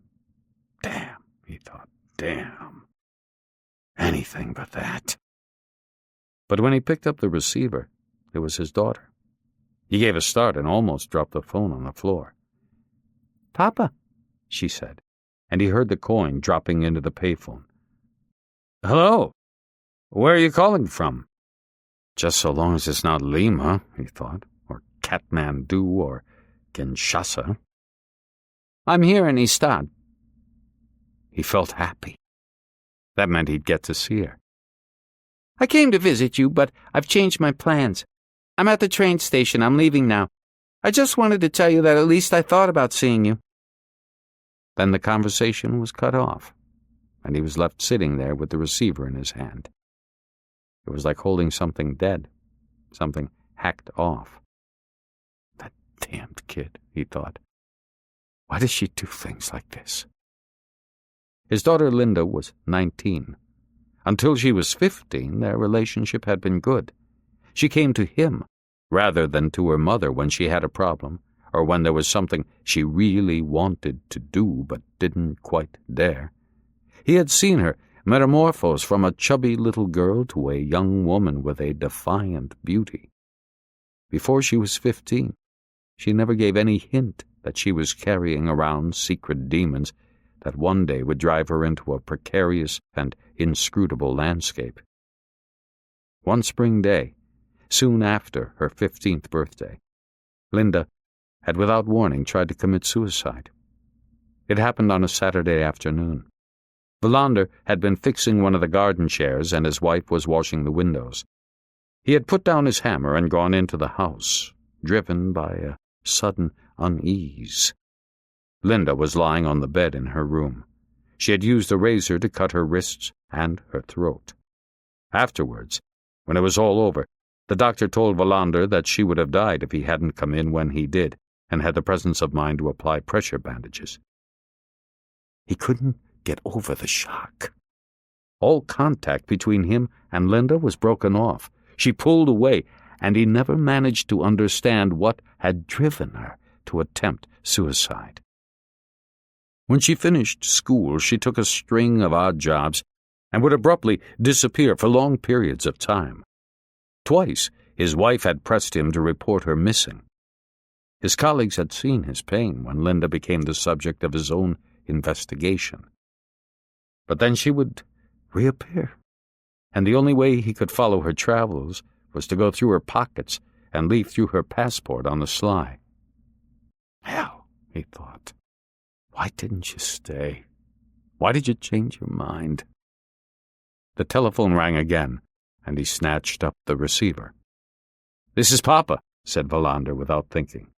Damn, he thought, damn. Anything but that. But when he picked up the receiver, it was his daughter. He gave a start and almost dropped the phone on the floor. "Papa," she said, and he heard the coin dropping into the payphone. "Hello. Where are you calling from?" Just so long as it's not Lima, he thought, or Kathmandu, or Kinshasa. "I'm here in Istad." He felt happy. That meant he'd get to see her. "I came to visit you, but I've changed my plans. I'm at the train station. I'm leaving now. I just wanted to tell you that at least I thought about seeing you." Then the conversation was cut off, and he was left sitting there with the receiver in his hand. It was like holding something dead, something hacked off. That damned kid, he thought. Why does she do things like this? His daughter Linda was 19. Until she was 15, their relationship had been good. She came to him rather than to her mother when she had a problem, or when there was something she really wanted to do but didn't quite dare. He had seen her metamorphose from a chubby little girl to a young woman with a defiant beauty. Before she was 15, she never gave any hint that she was carrying around secret demons that one day would drive her into a precarious and inscrutable landscape. One spring day, soon after her 15th birthday, Linda had without warning tried to commit suicide. It happened on a Saturday afternoon. Wallander had been fixing one of the garden chairs and his wife was washing the windows. He had put down his hammer and gone into the house, driven by a sudden unease. Linda was lying on the bed in her room. She had used a razor to cut her wrists and her throat. Afterwards, when it was all over, the doctor told Wallander that she would have died if he hadn't come in when he did and had the presence of mind to apply pressure bandages. He couldn't get over the shock. All contact between him and Linda was broken off. She pulled away, and he never managed to understand what had driven her to attempt suicide. When she finished school, she took a string of odd jobs and would abruptly disappear for long periods of time. Twice, his wife had pressed him to report her missing. His colleagues had seen his pain when Linda became the subject of his own investigation. But then she would reappear, and the only way he could follow her travels was to go through her pockets and leaf through her passport on the sly. Hell, he thought. Why didn't you stay? Why did you change your mind? The telephone rang again, and he snatched up the receiver. "This is Papa," said Wallander without thinking.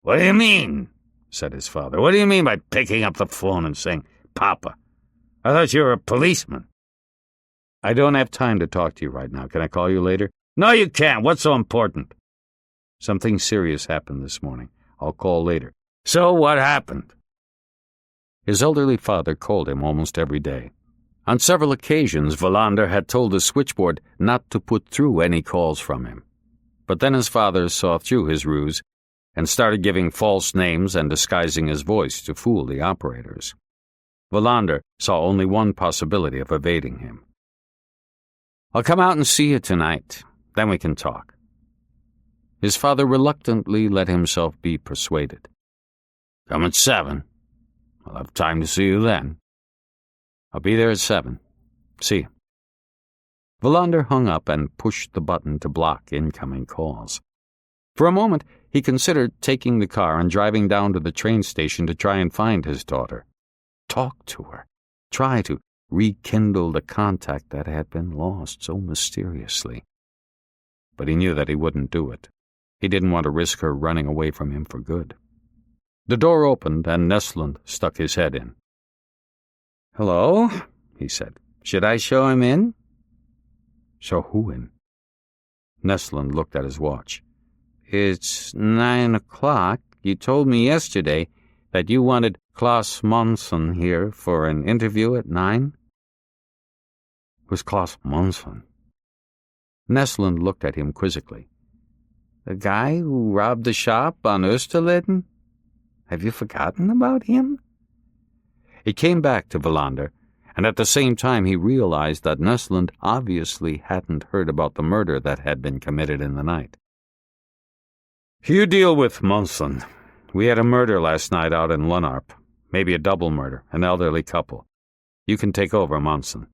"What do you mean?" said his father. "What do you mean by picking up the phone and saying, Papa? I thought you were a policeman." "I don't have time to talk to you right now. Can I call you later?" "No, you can't. What's so important?" "Something serious happened this morning. I'll call later." "So what happened?" His elderly father called him almost every day. On several occasions, Wallander had told the switchboard not to put through any calls from him. But then his father saw through his ruse and started giving false names and disguising his voice to fool the operators. Wallander saw only one possibility of evading him. "I'll come out and see you tonight. Then we can talk." His father reluctantly let himself be persuaded. "Come at 7. I'll have time to see you then." "I'll be there at 7. See you." Wallander hung up and pushed the button to block incoming calls. For a moment, he considered taking the car and driving down to the train station to try and find his daughter. Talk to her. Try to rekindle the contact that had been lost so mysteriously. But he knew that he wouldn't do it. He didn't want to risk her running away from him for good. The door opened and Nestlund stuck his head in. "Hello," he said. "Should I show him in?" "Show who in?" Nestlund looked at his watch. "It's 9 o'clock. You told me yesterday that you wanted Klaus Monson here for an interview at 9. "Who's Klaus Monson?" Nestlund looked at him quizzically. "The guy who robbed the shop on Österleden? Have you forgotten about him?" It came back to Wallander, and at the same time he realized that Nestlund obviously hadn't heard about the murder that had been committed in the night. "You deal with Monson. We had a murder last night out in Lunarp. Maybe a double murder, an elderly couple. You can take over Monson.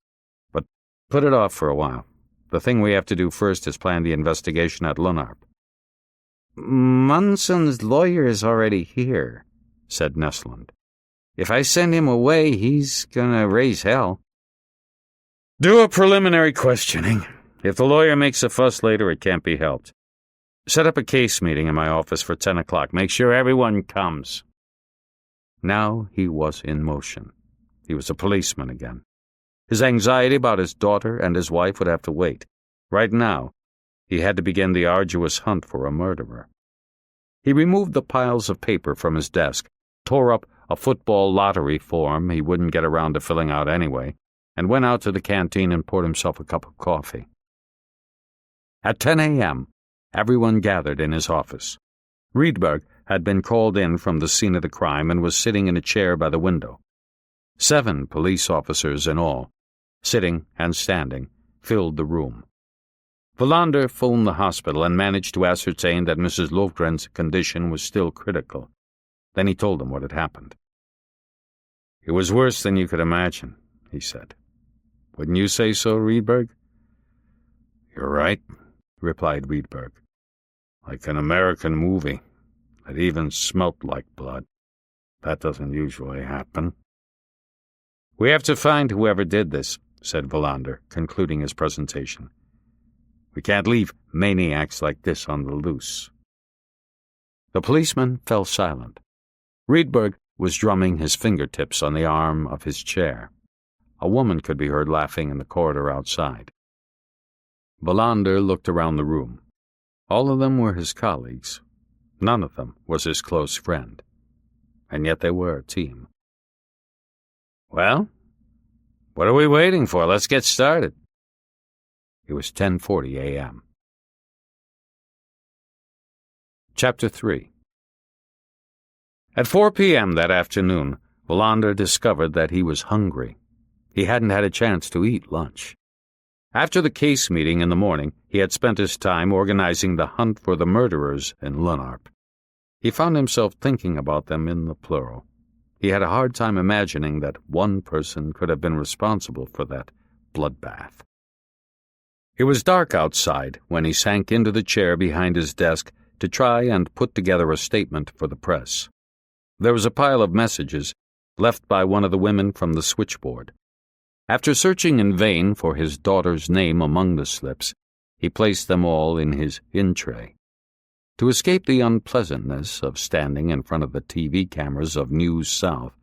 But put it off for a while. The thing we have to do first is plan the investigation at Lunarp." "Monson's lawyer is already here," said Nestlund. "If I send him away, he's gonna raise hell." "Do a preliminary questioning. If the lawyer makes a fuss later, it can't be helped. Set up a case meeting in my office for 10 o'clock. Make sure everyone comes." Now he was in motion. He was a policeman again. His anxiety about his daughter and his wife would have to wait. Right now, he had to begin the arduous hunt for a murderer. He removed the piles of paper from his desk, tore up a football lottery form he wouldn't get around to filling out anyway, and went out to the canteen and poured himself a cup of coffee. At 10 a.m., everyone gathered in his office. Rydberg had been called in from the scene of the crime and was sitting in a chair by the window. 7 police officers in all, sitting and standing, filled the room. Wallander phoned the hospital and managed to ascertain that Mrs. Lofgren's condition was still critical. Then he told them what had happened. "It was worse than you could imagine," he said. "Wouldn't you say so, Rydberg?" "You're right," replied Rydberg. "Like an American movie. It even smelt like blood. That doesn't usually happen." "We have to find whoever did this," said Wallander, concluding his presentation. "We can't leave maniacs like this on the loose." The policeman fell silent. Rydberg was drumming his fingertips on the arm of his chair. A woman could be heard laughing in the corridor outside. Wallander looked around the room. All of them were his colleagues. None of them was his close friend. And yet they were a team. "Well, what are we waiting for? Let's get started." It was 10:40 a.m. Chapter 3. At 4 p.m. that afternoon, Wallander discovered that he was hungry. He hadn't had a chance to eat lunch. After the case meeting in the morning, he had spent his time organizing the hunt for the murderers in Lunarp. He found himself thinking about them in the plural. He had a hard time imagining that one person could have been responsible for that bloodbath. It was dark outside when he sank into the chair behind his desk to try and put together a statement for the press. There was a pile of messages left by one of the women from the switchboard. After searching in vain for his daughter's name among the slips, he placed them all in his in-tray. To escape the unpleasantness of standing in front of the TV cameras of News South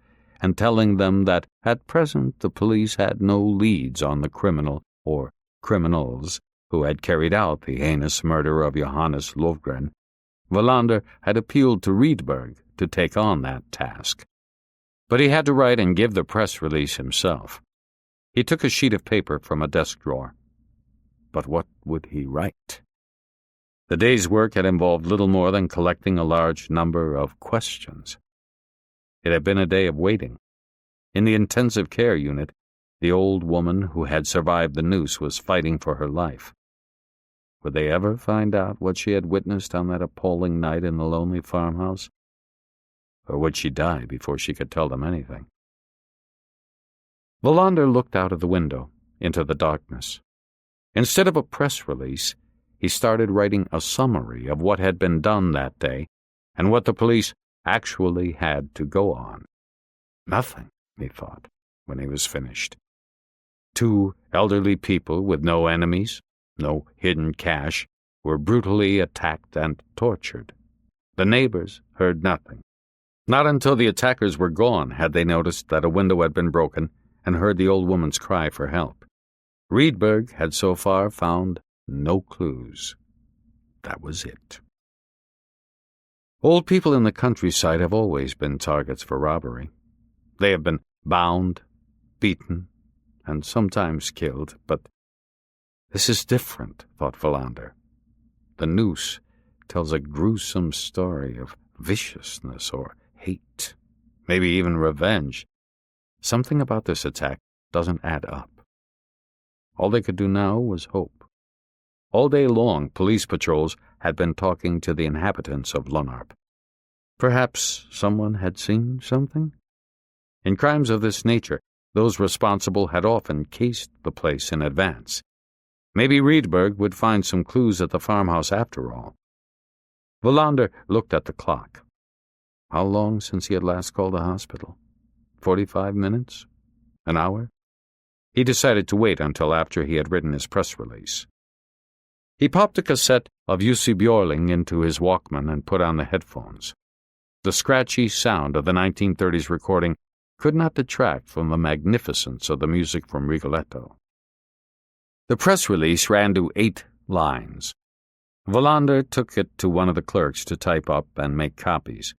and telling them that at present the police had no leads on the criminal or criminals who had carried out the heinous murder of Johannes Lofgren, Wallander had appealed to Rydberg to take on that task. But he had to write and give the press release himself. He took a sheet of paper from a desk drawer. But what would he write? The day's work had involved little more than collecting a large number of questions. It had been a day of waiting. In the intensive care unit, the old woman who had survived the noose was fighting for her life. Would they ever find out what she had witnessed on that appalling night in the lonely farmhouse? Or would she die before she could tell them anything? Wallander looked out of the window, into the darkness. Instead of a press release, he started writing a summary of what had been done that day and what the police actually had to go on. Nothing, he thought, when he was finished. 2 elderly people with no enemies, no hidden cash, were brutally attacked and tortured. The neighbors heard nothing. Not until the attackers were gone had they noticed that a window had been broken and heard the old woman's cry for help. Rydberg had so far found no clues. That was it. Old people in the countryside have always been targets for robbery. They have been bound, beaten, and sometimes killed, but this is different, thought Wallander. The noose tells a gruesome story of viciousness or hate, maybe even revenge. Something about this attack doesn't add up. All they could do now was hope. All day long, police patrols had been talking to the inhabitants of Noir. Perhaps someone had seen something? In crimes of this nature, those responsible had often cased the place in advance. Maybe Rydberg would find some clues at the farmhouse after all. Wallander looked at the clock. How long since he had last called the hospital? 45 minutes? An hour? He decided to wait until after he had written his press release. He popped a cassette of Jussi Björling into his Walkman and put on the headphones. The scratchy sound of the 1930s recording could not detract from the magnificence of the music from Rigoletto. The press release ran to 8 lines. Wallander took it to one of the clerks to type up and make copies.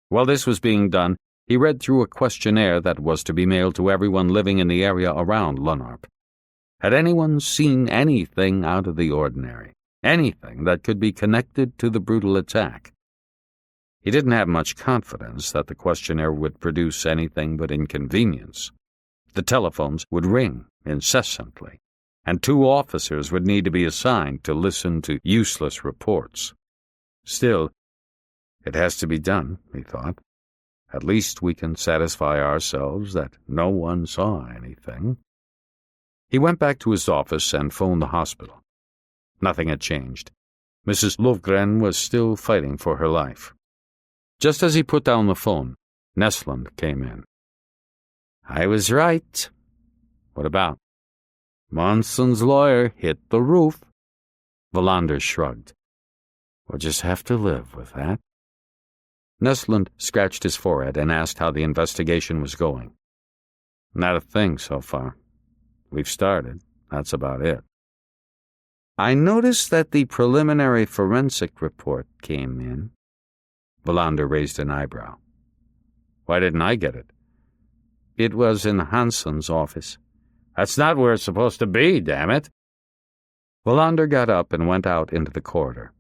While this was being done, he read through a questionnaire that was to be mailed to everyone living in the area around Noir. Had anyone seen anything out of the ordinary, anything that could be connected to the brutal attack? He didn't have much confidence that the questionnaire would produce anything but inconvenience. The telephones would ring incessantly, and 2 officers would need to be assigned to listen to useless reports. Still, it has to be done, he thought. At least we can satisfy ourselves that no one saw anything. He went back to his office and phoned the hospital. Nothing had changed. Mrs. Lovgren was still fighting for her life. Just as he put down the phone, Nesland came in. I was right. What about? Monson's lawyer hit the roof. Wallander shrugged. We'll just have to live with that. Nesland scratched his forehead and asked how the investigation was going. Not a thing so far. We've started. That's about it. I noticed that the preliminary forensic report came in. Wallander raised an eyebrow. Why didn't I get it? It was in Hansson's office. That's not where it's supposed to be, damn it. Wallander got up and went out into the corridor.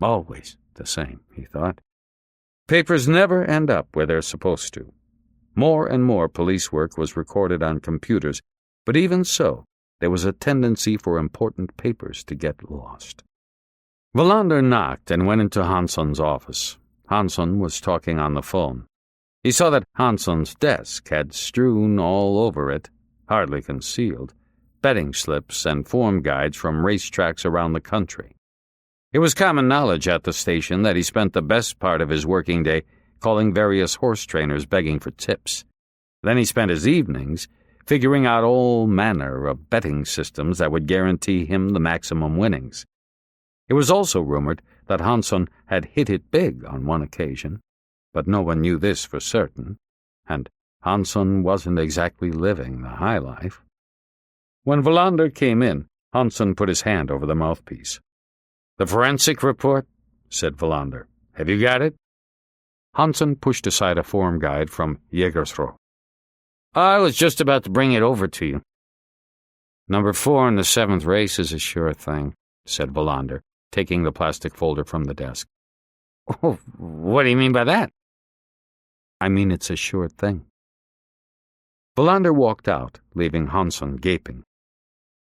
Always the same, he thought. Papers never end up where they're supposed to. More and more police work was recorded on computers, but even so, there was a tendency for important papers to get lost. Wallander knocked and went into Hansson's office. Hansson was talking on the phone. He saw that Hansson's desk had strewn all over it, hardly concealed, betting slips and form guides from racetracks around the country. It was common knowledge at the station that he spent the best part of his working day calling various horse trainers begging for tips. Then he spent his evenings figuring out all manner of betting systems that would guarantee him the maximum winnings. It was also rumored that Hansson had hit it big on one occasion, but no one knew this for certain, and Hansson wasn't exactly living the high life. When Wallander came in, Hansson put his hand over the mouthpiece. The forensic report, said Wallander. Have you got it? Hansen pushed aside a form guide from Jägersro. "I was just about to bring it over to you." "Number 4 in the 7th race is a sure thing," said Wallander, taking the plastic folder from the desk. "Oh, what do you mean by that?" "I mean it's a sure thing." Wallander walked out, leaving Hansen gaping.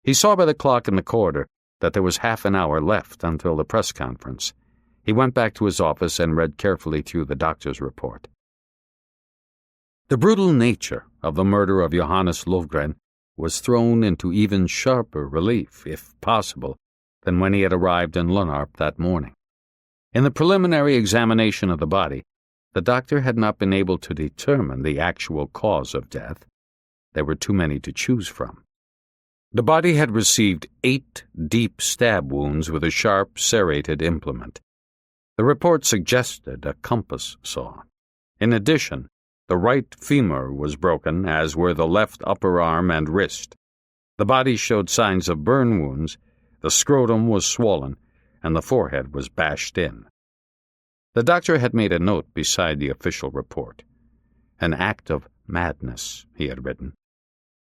He saw by the clock in the corridor that there was half an hour left until the press conference. He went back to his office and read carefully through the doctor's report. The brutal nature of the murder of Johannes Lovgren was thrown into even sharper relief, if possible, than when he had arrived in Lönarp that morning. In the preliminary examination of the body, the doctor had not been able to determine the actual cause of death. There were too many to choose from. The body had received 8 deep stab wounds with a sharp, serrated implement. The report suggested a compass saw. In addition, the right femur was broken, as were the left upper arm and wrist. The body showed signs of burn wounds, the scrotum was swollen, and the forehead was bashed in. The doctor had made a note beside the official report. "An act of madness," he had written.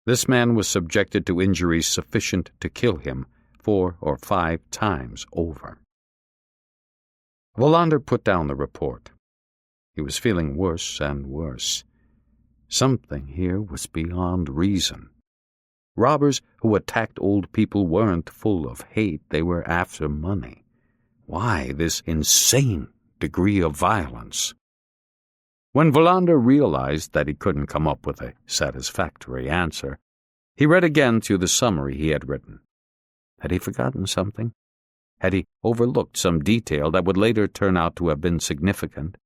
This man was subjected to injuries sufficient to kill him 4 or 5 times over. Wallander put down the report. He was feeling worse and worse. Something here was beyond reason. Robbers who attacked old people weren't full of hate, they were after money. Why this insane degree of violence? When Wallander realized that he couldn't come up with a satisfactory answer, he read again through the summary he had written. Had he forgotten something? Had he overlooked some detail that would later turn out to have been significant?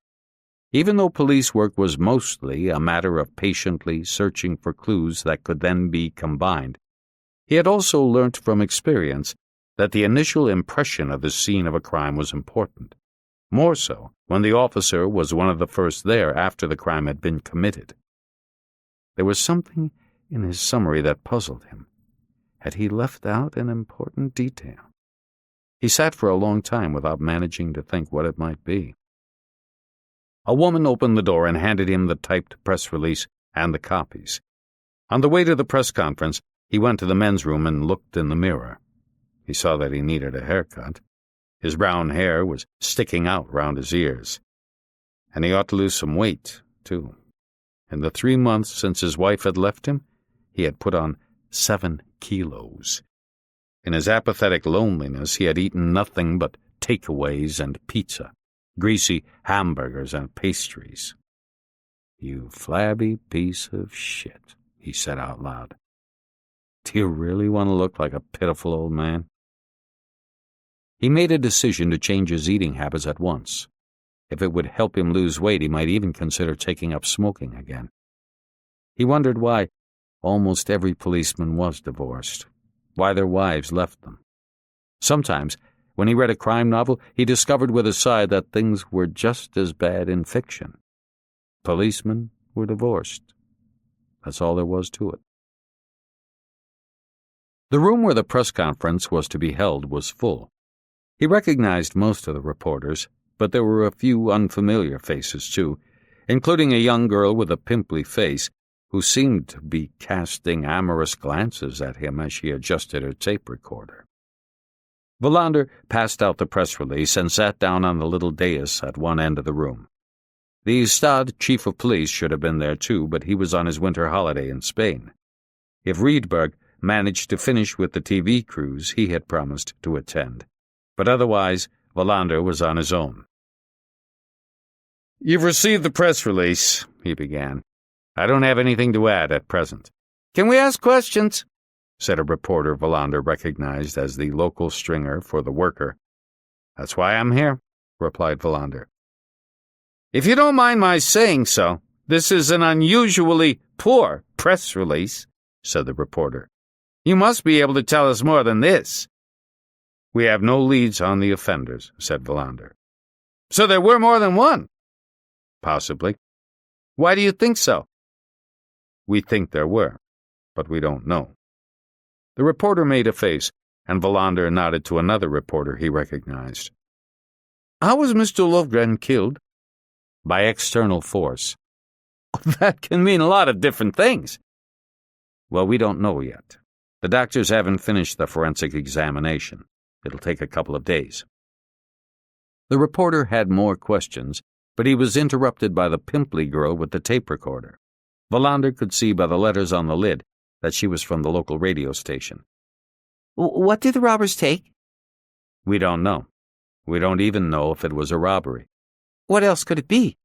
Even though police work was mostly a matter of patiently searching for clues that could then be combined, he had also learnt from experience that the initial impression of the scene of a crime was important, more so when the officer was one of the first there after the crime had been committed. There was something in his summary that puzzled him. Had he left out an important detail? He sat for a long time without managing to think what it might be. A woman opened the door and handed him the typed press release and the copies. On the way to the press conference, he went to the men's room and looked in the mirror. He saw that he needed a haircut. His brown hair was sticking out round his ears. And he ought to lose some weight, too. In the 3 months since his wife had left him, he had put on 7 kilos. In his apathetic loneliness, he had eaten nothing but takeaways and pizza, greasy hamburgers and pastries. "You flabby piece of shit," he said out loud. "Do you really want to look like a pitiful old man?" He made a decision to change his eating habits at once. If it would help him lose weight, he might even consider taking up smoking again. He wondered why almost every policeman was divorced, why their wives left them. Sometimes, when he read a crime novel, he discovered with a sigh that things were just as bad in fiction. Policemen were divorced. That's all there was to it. The room where the press conference was to be held was full. He recognized most of the reporters, but there were a few unfamiliar faces, too, including a young girl with a pimply face who seemed to be casting amorous glances at him as she adjusted her tape recorder. Wallander passed out the press release and sat down on the little dais at one end of the room. The Stad chief of police should have been there too, but he was on his winter holiday in Spain. If Rydberg managed to finish with the TV cruise, he had promised to attend. But otherwise, Wallander was on his own. "You've received the press release," he began. "I don't have anything to add at present." "Can we ask questions?" said a reporter Wallander recognized as the local stringer for the Worker. "That's why I'm here," replied Wallander. "If you don't mind my saying so, this is an unusually poor press release," said the reporter. "You must be able to tell us more than this." "We have no leads on the offenders," said Wallander. "So there were more than one?" "Possibly." "Why do you think so?" "We think there were, but we don't know." The reporter made a face, and Wallander nodded to another reporter he recognized. "How was Mr. Lovgren killed?" by external force. That can mean a lot of different things. Well, we don't know yet. The doctors haven't finished the forensic examination. It'll take a couple of days. The reporter had more questions, but he was interrupted by the pimply girl with the tape recorder. Wallander could see by the letters on the lid that she was from the local radio station. What did the robbers take? We don't know. We don't even know if it was a robbery. What else could it be?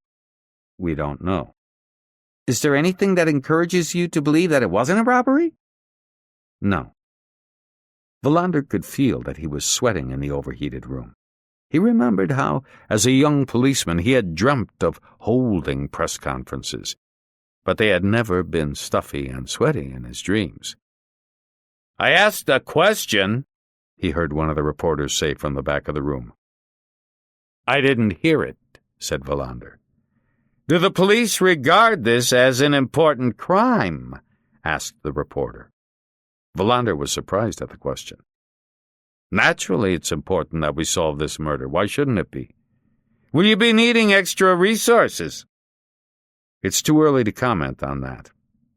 We don't know. Is there anything that encourages you to believe that it wasn't a robbery? No. Wallander could feel that he was sweating in the overheated room. He remembered how, as a young policeman, he had dreamt of holding press conferences, but they had never been stuffy and sweaty in his dreams. "I asked a question," he heard one of the reporters say from the back of the room. "I didn't hear it," said Wallander. "Do the police regard this as an important crime?" asked the reporter. Wallander was surprised at the question. "Naturally it's important that we solve this murder. Why shouldn't it be? Will you be needing extra resources?" "It's too early to comment on that.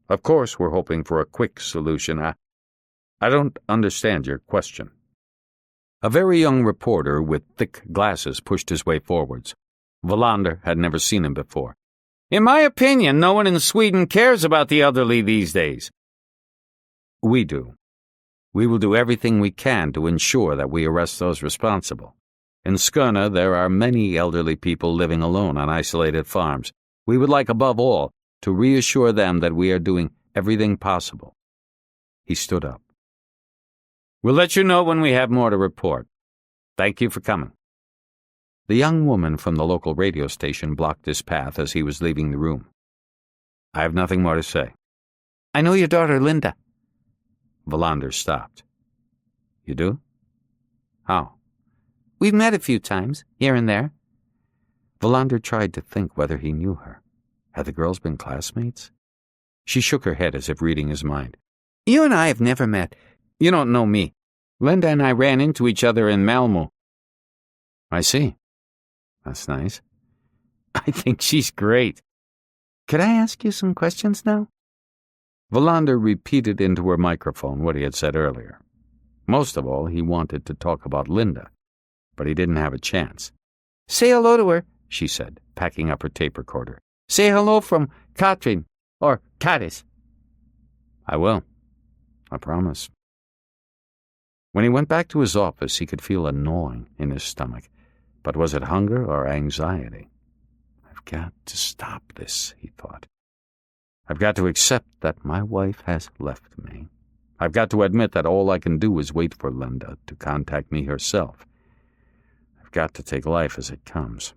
Of course we're hoping for a quick solution. I don't understand your question." A very young reporter with thick glasses pushed his way forwards. Wallander had never seen him before. "In my opinion, no one in Sweden cares about the elderly these days." "We do. We will do everything we can to ensure that we arrest those responsible. In Skåne, there are many elderly people living alone on isolated farms. We would like, above all, to reassure them that we are doing everything possible." He stood up. "We'll let you know when we have more to report. Thank you for coming." The young woman from the local radio station blocked his path as he was leaving the room. "I have nothing more to say." "I know your daughter, Linda." Wallander stopped. "You do? How?" "We've met a few times, here and there." Wallander tried to think whether he knew her. Had the girls been classmates? She shook her head as if reading his mind. "You and I have never met. You don't know me. Linda and I ran into each other in Malmö." "I see. That's nice." "I think she's great. Could I ask you some questions now?" Wallander repeated into her microphone what he had said earlier. Most of all, he wanted to talk about Linda, but he didn't have a chance. "Say hello to her," she said, packing up her tape recorder. "Say hello from Katrin, or Karis." "I will. I promise." When he went back to his office, he could feel a gnawing in his stomach. But was it hunger or anxiety? "I've got to stop this," he thought. "I've got to accept that my wife has left me. I've got to admit that all I can do is wait for Linda to contact me herself. I've got to take life as it comes."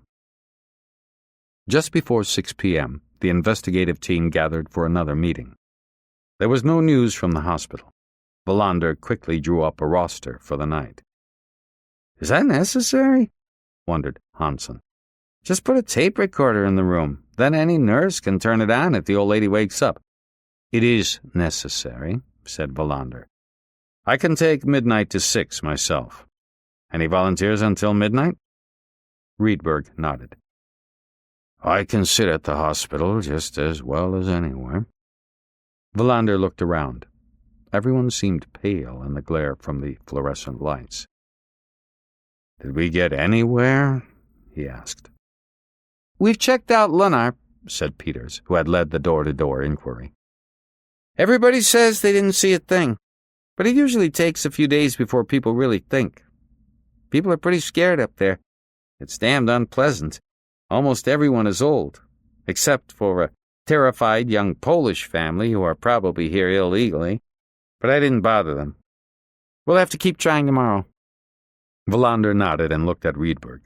Just before 6 p.m., the investigative team gathered for another meeting. There was no news from the hospital. Wallander quickly drew up a roster for the night. "Is that necessary?" wondered Hansen. "Just put a tape recorder in the room. Then any nurse can turn it on if the old lady wakes up." "It is necessary," said Wallander. "I can take midnight to 6 myself. Any volunteers until midnight?" Rydberg nodded. "I can sit at the hospital just as well as anywhere." Wallander looked around. Everyone seemed pale in the glare from the fluorescent lights. "Did we get anywhere?" he asked. "We've checked out Noir," said Peters, who had led the door-to-door inquiry. "Everybody says they didn't see a thing, but it usually takes a few days before people really think. People are pretty scared up there. It's damned unpleasant. Almost everyone is old, except for a terrified young Polish family who are probably here illegally, but I didn't bother them. We'll have to keep trying tomorrow." Wallander nodded and looked at Rydberg.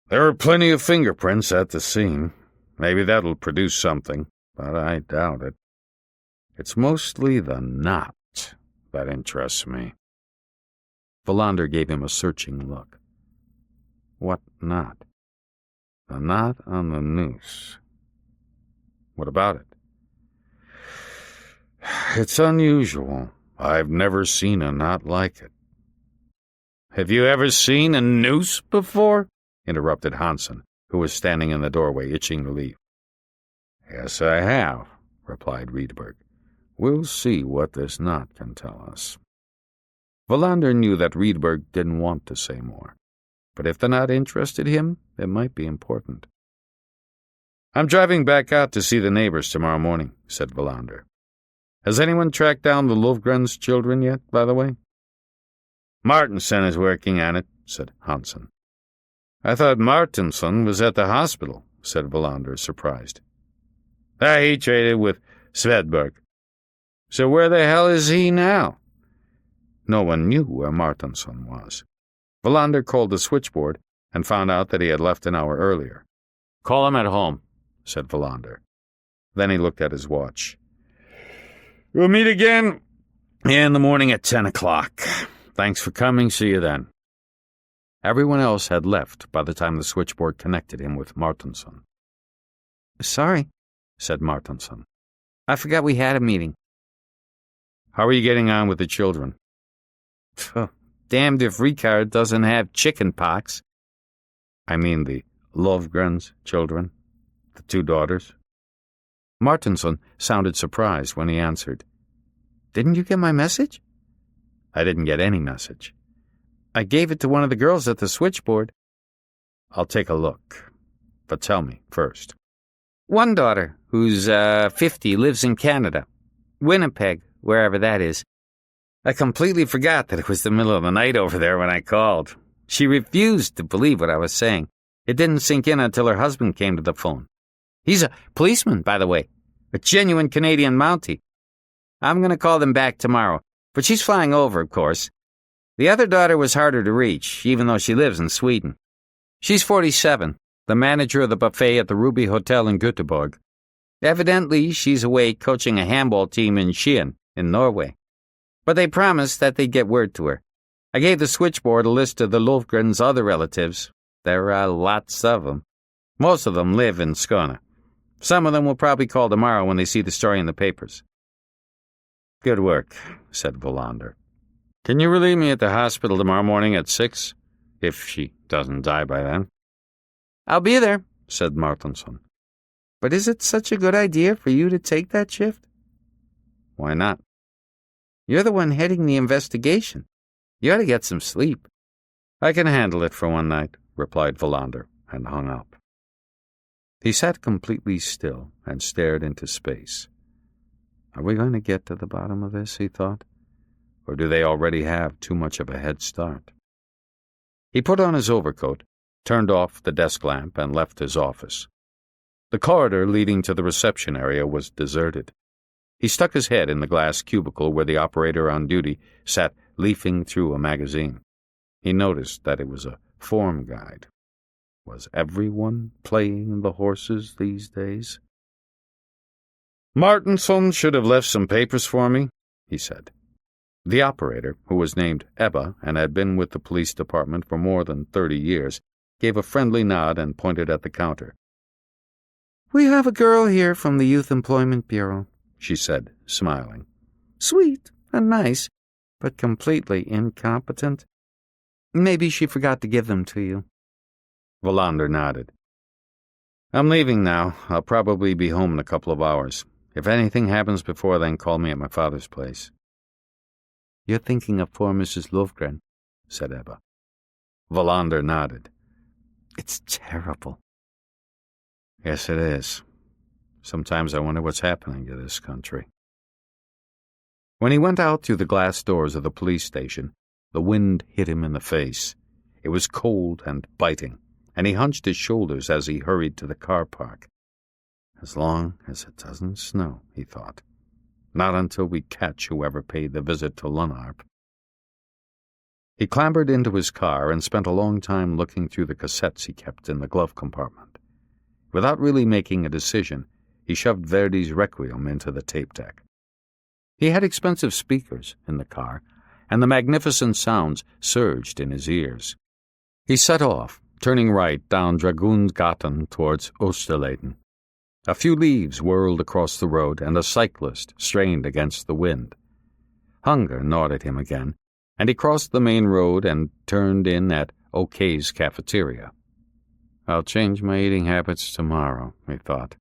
"There are plenty of fingerprints at the scene. Maybe that'll produce something, but I doubt it. It's mostly the knot that interests me." Wallander gave him a searching look. "What knot?" "The knot on the noose." "What about it?" "It's unusual. I've never seen a knot like it." "Have you ever seen a noose before?" interrupted Hansen, who was standing in the doorway, itching to leave. "Yes, I have," replied Rydberg. "We'll see what this knot can tell us." Wallander knew that Rydberg didn't want to say more, but if the knot interested him, it might be important. "I'm driving back out to see the neighbors tomorrow morning," said Wallander. "Has anyone tracked down the Lofgren's children yet, by the way?" "Martinson is working on it," said Hansen. "I thought Martinson was at the hospital," said Wallander, surprised. "He traded with Svedberg. So where the hell is he now?" No one knew where Martinson was. Wallander called the switchboard and found out that he had left an hour earlier. "Call him at home," said Wallander. Then he looked at his watch. "We'll meet again in the morning at 10 o'clock. Thanks for coming. See you then." Everyone else had left by the time the switchboard connected him with Martinson. "Sorry," said Martinson. "I forgot we had a meeting." "How are you getting on with the children?" "Damned if Ricard doesn't have chicken pox." "I mean the Lofgren's children, the 2 daughters." Martinson sounded surprised when he answered. "Didn't you get my message?" "I didn't get any message." "I gave it to one of the girls at the switchboard." "I'll take a look. But tell me first." "One daughter, who's 50, lives in Canada. Winnipeg, wherever that is. I completely forgot that it was the middle of the night over there when I called. She refused to believe what I was saying. It didn't sink in until her husband came to the phone. He's a policeman, by the way, a genuine Canadian Mountie. I'm going to call them back tomorrow, but she's flying over, of course. The other daughter was harder to reach, even though she lives in Sweden. She's 47, the manager of the buffet at the Ruby Hotel in Göteborg. Evidently, she's away coaching a handball team in Skien, in Norway. But they promised that they'd get word to her. I gave the switchboard a list of the Lofgren's other relatives. There are lots of them. Most of them live in Skåne. Some of them will probably call tomorrow when they see the story in the papers." "Good work," said Wallander. "Can you relieve me at the hospital tomorrow morning at 6, if she doesn't die by then?" "I'll be there," said Martinson. "But is it such a good idea for you to take that shift?" "Why not?" "You're the one heading the investigation. You ought to get some sleep." "I can handle it for one night," replied Wallander, and hung up. He sat completely still and stared into space. "Are we going to get to the bottom of this?" he thought. "Or do they already have too much of a head start?" He put on his overcoat, turned off the desk lamp, and left his office. The corridor leading to the reception area was deserted. He stuck his head in the glass cubicle where the operator on duty sat leafing through a magazine. He noticed that it was a form guide. Was everyone playing the horses these days? "Martinson should have left some papers for me," he said. The operator, who was named Ebba and had been with the police department for more than 30 years, gave a friendly nod and pointed at the counter. "We have a girl here from the Youth Employment Bureau," she said, smiling. "Sweet and nice, but completely incompetent. Maybe she forgot to give them to you." Wallander nodded. "I'm leaving now. I'll probably be home in a couple of hours. If anything happens before then, call me at my father's place." "You're thinking of poor Mrs. Lofgren," said Ebba. Wallander nodded. "It's terrible." "Yes, it is. Sometimes I wonder what's happening to this country." When he went out through the glass doors of the police station, the wind hit him in the face. It was cold and biting, and he hunched his shoulders as he hurried to the car park. As long as it doesn't snow, he thought. Not until we catch whoever paid the visit to Lunarp. He clambered into his car and spent a long time looking through the cassettes he kept in the glove compartment. Without really making a decision, he shoved Verdi's Requiem into the tape deck. He had expensive speakers in the car, and the magnificent sounds surged in his ears. He set off, turning right down Dragoonsgatan towards Osterleden. A few leaves whirled across the road, and a cyclist strained against the wind. Hunger gnawed at him again, and he crossed the main road and turned in at O'Kay's cafeteria. I'll change my eating habits tomorrow, he thought.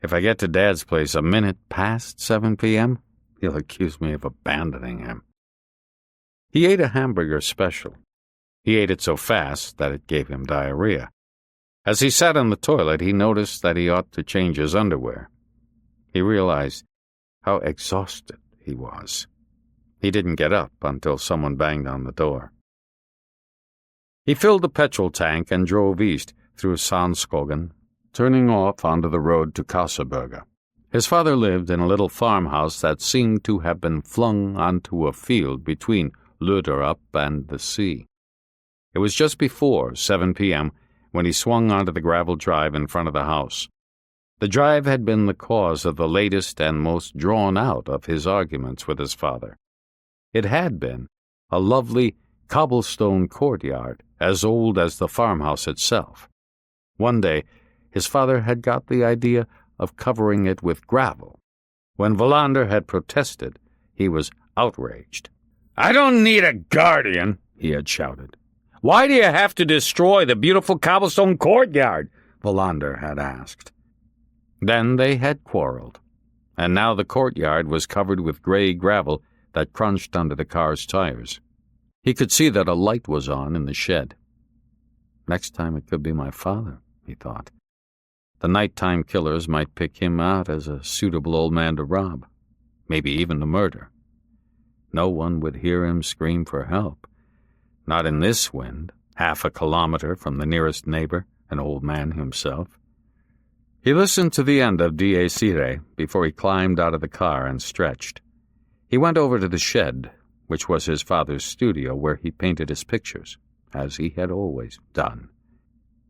If I get to Dad's place a minute past 7 p.m., he'll accuse me of abandoning him. He ate a hamburger special. He ate it so fast that it gave him diarrhea. As he sat on the toilet, he noticed that he ought to change his underwear. He realized how exhausted he was. He didn't get up until someone banged on the door. He filled the petrol tank and drove east through Sandskogen, turning off onto the road to Kasseberga. His father lived in a little farmhouse that seemed to have been flung onto a field between Luderup and the sea. It was just before 7 p.m. when he swung onto the gravel drive in front of the house. The drive had been the cause of the latest and most drawn-out of his arguments with his father. It had been a lovely cobblestone courtyard, as old as the farmhouse itself. One day, his father had got the idea of covering it with gravel. When Wallander had protested, he was outraged. "I don't need a guardian," he had shouted. "Why do you have to destroy the beautiful cobblestone courtyard?" Wallander had asked. Then they had quarreled, and now the courtyard was covered with gray gravel that crunched under the car's tires. He could see that a light was on in the shed. Next time it could be my father, he thought. The nighttime killers might pick him out as a suitable old man to rob, maybe even to murder. No one would hear him scream for help. Not in this wind, half a kilometer from the nearest neighbor, an old man himself. He listened to the end of Die Sire before he climbed out of the car and stretched. He went over to the shed, which was his father's studio where he painted his pictures, as he had always done.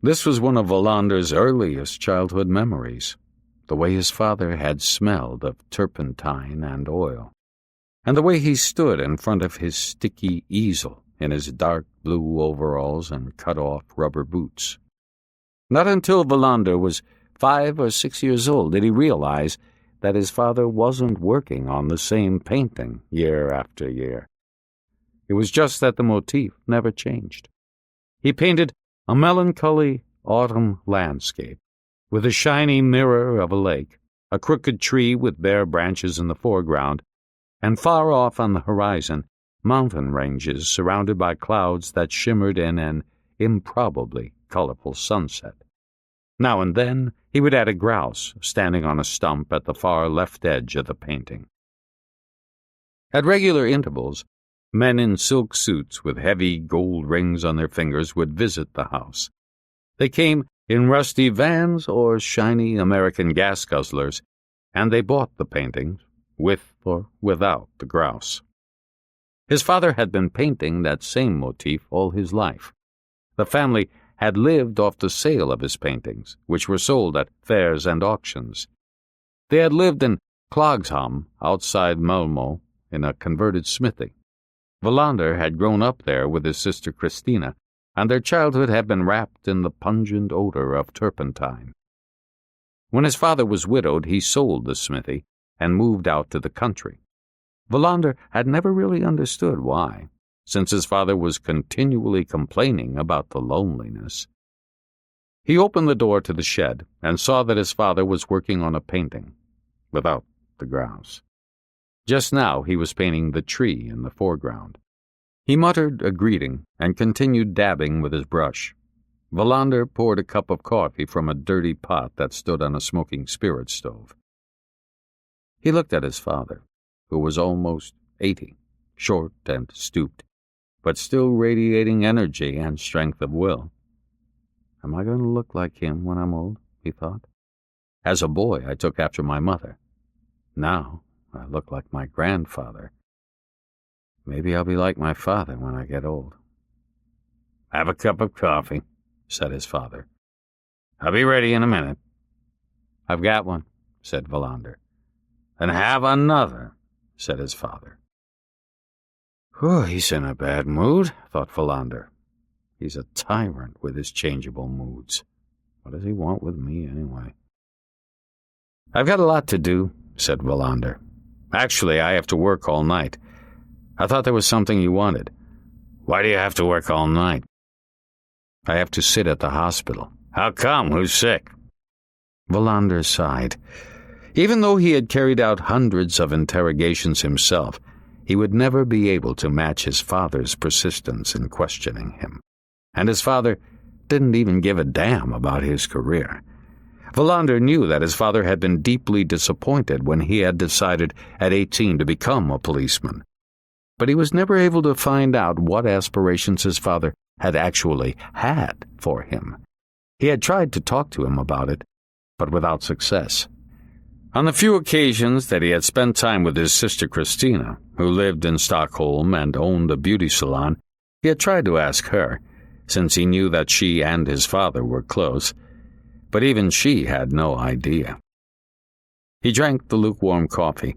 This was one of Wallander's earliest childhood memories, the way his father had smelled of turpentine and oil, and the way he stood in front of his sticky easel in his dark blue overalls and cut-off rubber boots. Not until Wallander was 5 or 6 years old did he realize that his father wasn't working on the same painting year after year. It was just that the motif never changed. He painted a melancholy autumn landscape, with a shiny mirror of a lake, a crooked tree with bare branches in the foreground, and far off on the horizon, mountain ranges surrounded by clouds that shimmered in an improbably colorful sunset. Now and then he would add a grouse standing on a stump at the far left edge of the painting. At regular intervals, men in silk suits with heavy gold rings on their fingers would visit the house. They came in rusty vans or shiny American gas guzzlers, and they bought the paintings, with or without the grouse. His father had been painting that same motif all his life. The family had lived off the sale of his paintings, which were sold at fairs and auctions. They had lived in Klagshamn, outside Malmö, in a converted smithy. Wallander had grown up there with his sister Christina, and their childhood had been wrapped in the pungent odor of turpentine. When his father was widowed, he sold the smithy and moved out to the country. Wallander had never really understood why, since his father was continually complaining about the loneliness. He opened the door to the shed and saw that his father was working on a painting, without the grouse. Just now he was painting the tree in the foreground. He muttered a greeting and continued dabbing with his brush. Wallander poured a cup of coffee from a dirty pot that stood on a smoking spirit stove. He looked at his father, who was almost 80, short and stooped, but still radiating energy and strength of will. Am I going to look like him when I'm old? He thought. As a boy, I took after my mother. Now, I look like my grandfather. Maybe I'll be like my father when I get old. Have a cup of coffee, said his father. I'll be ready in a minute. I've got one, said Wallander. And have another, said his father. Whew, he's in a bad mood, thought Wallander. He's a tyrant with his changeable moods. What does he want with me, anyway? I've got a lot to do, said Wallander. Actually, I have to work all night. I thought there was something you wanted. Why do you have to work all night? I have to sit at the hospital, How come? Who's sick? Wallander sighed. Even though he had carried out hundreds of interrogations himself, he would never be able to match his father's persistence in questioning him. And his father didn't even give a damn about his career. Wallander knew that his father had been deeply disappointed when he had decided at 18 to become a policeman. But he was never able to find out what aspirations his father had actually had for him. He had tried to talk to him about it, but without success. On the few occasions that he had spent time with his sister Christina, who lived in Stockholm and owned a beauty salon, he had tried to ask her, since he knew that she and his father were close, but even she had no idea. He drank the lukewarm coffee,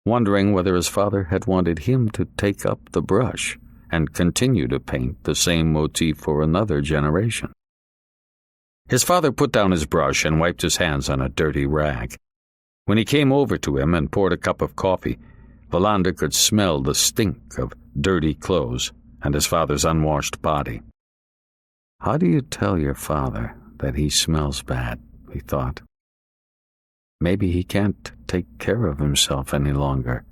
wondering whether his father had wanted him to take up the brush and continue to paint the same motif for another generation. His father put down his brush and wiped his hands on a dirty rag. When he came over to him and poured a cup of coffee, Wallander could smell the stink of dirty clothes and his father's unwashed body. How do you tell your father that he smells bad? He thought. Maybe he can't take care of himself any longer.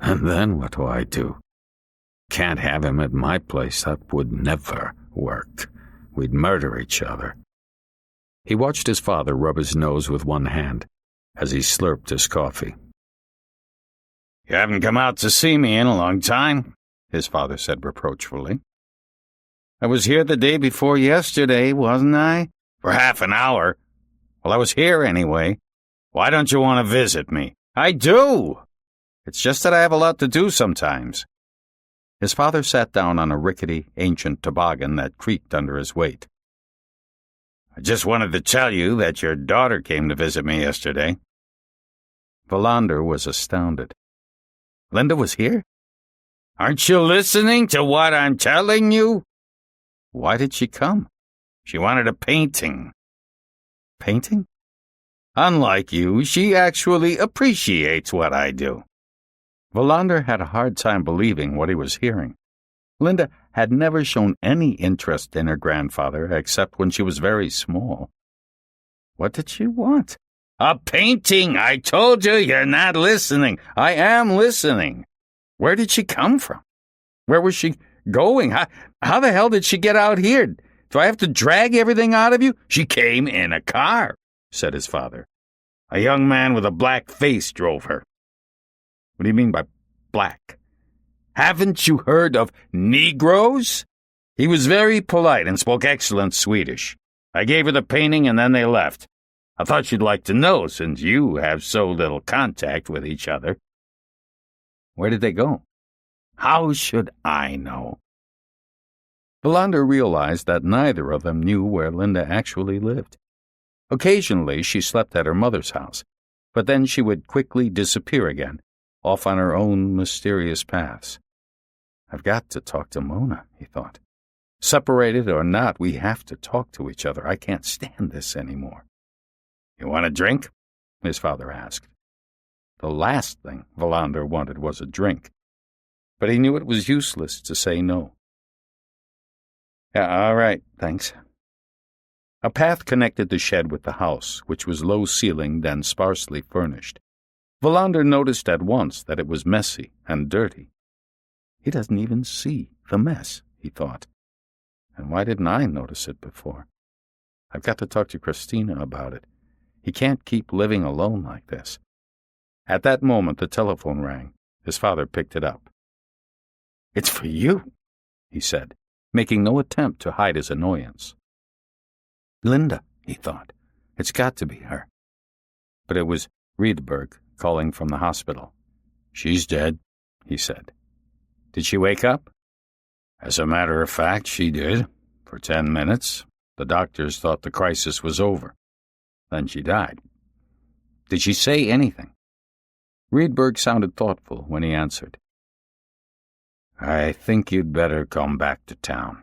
And then what do I do? Can't have him at my place. That would never work. We'd murder each other. He watched his father rub his nose with one hand as he slurped his coffee. You haven't come out to see me in a long time, his father said reproachfully. I was here the day before yesterday, wasn't I? For half an hour. Well, I was here anyway. Why don't you want to visit me? I do! It's just that I have a lot to do sometimes. His father sat down on a rickety, ancient toboggan that creaked under his weight. I just wanted to tell you that your daughter came to visit me yesterday. Wallander was astounded. Linda was here? Aren't you listening to what I'm telling you? Why did she come? She wanted a painting. Painting? Unlike you, she actually appreciates what I do. Wallander had a hard time believing what he was hearing. Linda had never shown any interest in her grandfather except when she was very small. What did she want? A painting! I told you you're not listening. I am listening. Where did she come from? Where was she going? How the hell did she get out here? Do I have to drag everything out of you? She came in a car, said his father. A young man with a black face drove her. What do you mean by black? Haven't you heard of Negroes? He was very polite and spoke excellent Swedish. I gave her the painting and then they left. I thought you'd like to know since you have so little contact with each other. Where did they go? How should I know? Wallander realized that neither of them knew where Linda actually lived. Occasionally she slept at her mother's house, but then she would quickly disappear again, off on her own mysterious paths. I've got to talk to Mona, he thought. Separated or not, we have to talk to each other. I can't stand this anymore. You want a drink? His father asked. The last thing Wallander wanted was a drink, but he knew it was useless to say no. Yeah, all right, thanks. A path connected the shed with the house, which was low-ceilinged and sparsely furnished. Wallander noticed at once that it was messy and dirty. He doesn't even see the mess, he thought. And why didn't I notice it before? I've got to talk to Christina about it. He can't keep living alone like this. At that moment, the telephone rang. His father picked it up. It's for you, he said, making no attempt to hide his annoyance. Linda, he thought. It's got to be her. But it was Rydberg calling from the hospital. She's dead, he said. Did she wake up? As a matter of fact, she did. For 10 minutes. The doctors thought the crisis was over. Then she died. Did she say anything? Rydberg sounded thoughtful when he answered. I think you'd better come back to town.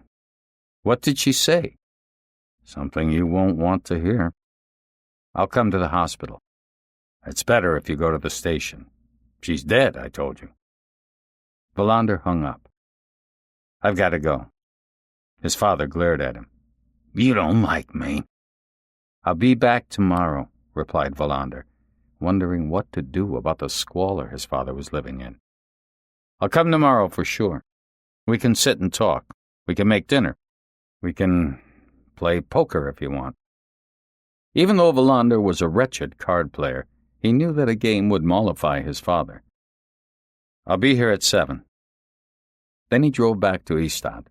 What did she say? Something you won't want to hear. I'll come to the hospital. It's better if you go to the station. She's dead, I told you. Wallander hung up. I've got to go. His father glared at him. You don't like me. I'll be back tomorrow, replied Wallander, wondering what to do about the squalor his father was living in. I'll come tomorrow for sure. We can sit and talk. We can make dinner. We can play poker if you want. Even though Wallander was a wretched card player, he knew that a game would mollify his father. I'll be here at 7. Then he drove back to Ystad.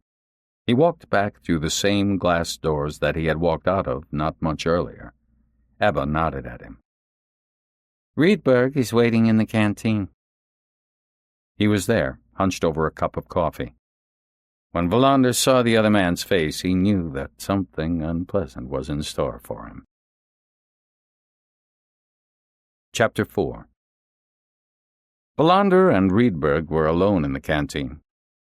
He walked back through the same glass doors that he had walked out of not much earlier. Ebba nodded at him. Rydberg is waiting in the canteen. He was there, hunched over a cup of coffee. When Wallander saw the other man's face, he knew that something unpleasant was in store for him. Chapter 4. Wallander and Rydberg were alone in the canteen.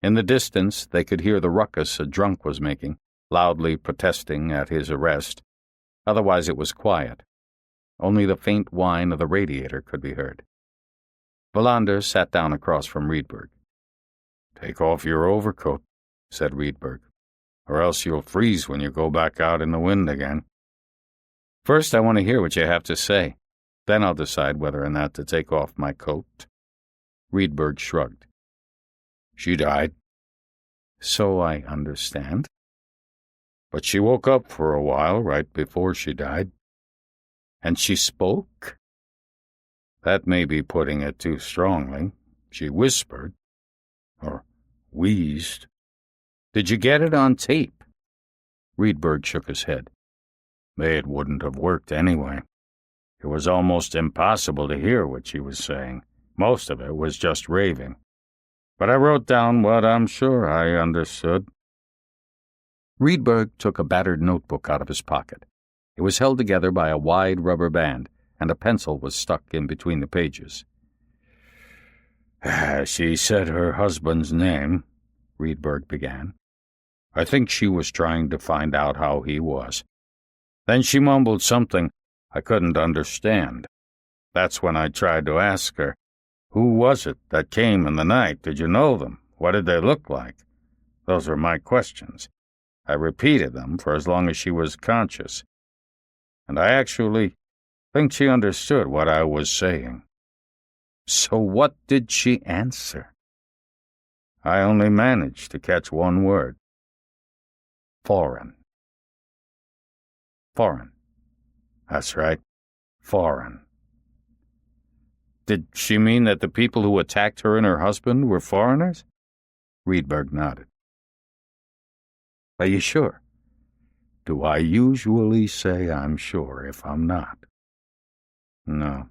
In the distance, they could hear the ruckus a drunk was making, loudly protesting at his arrest. Otherwise it was quiet. Only the faint whine of the radiator could be heard. Wallander sat down across from Rydberg. Take off your overcoat, said Rydberg, or else you'll freeze when you go back out in the wind again. First, I want to hear what you have to say. Then I'll decide whether or not to take off my coat. Rydberg shrugged. She died. So I understand. But she woke up for a while right before she died. And she spoke? That may be putting it too strongly. She whispered. Or wheezed. Did you get it on tape? Rydberg shook his head. It wouldn't have worked anyway. It was almost impossible to hear what she was saying. Most of it was just raving. But I wrote down what I'm sure I understood. Rydberg took a battered notebook out of his pocket. It was held together by a wide rubber band, and a pencil was stuck in between the pages. She said her husband's name, Rydberg began. I think she was trying to find out how he was. Then she mumbled something I couldn't understand. That's when I tried to ask her, who was it that came in the night? Did you know them? What did they look like? Those were my questions. I repeated them for as long as she was conscious. And I actually think she understood what I was saying. So what did she answer? I only managed to catch one word. Foreign. Foreign. That's right. Foreign. Did she mean that the people who attacked her and her husband were foreigners? Rydberg nodded. Are you sure? Do I usually say I'm sure if I'm not? No.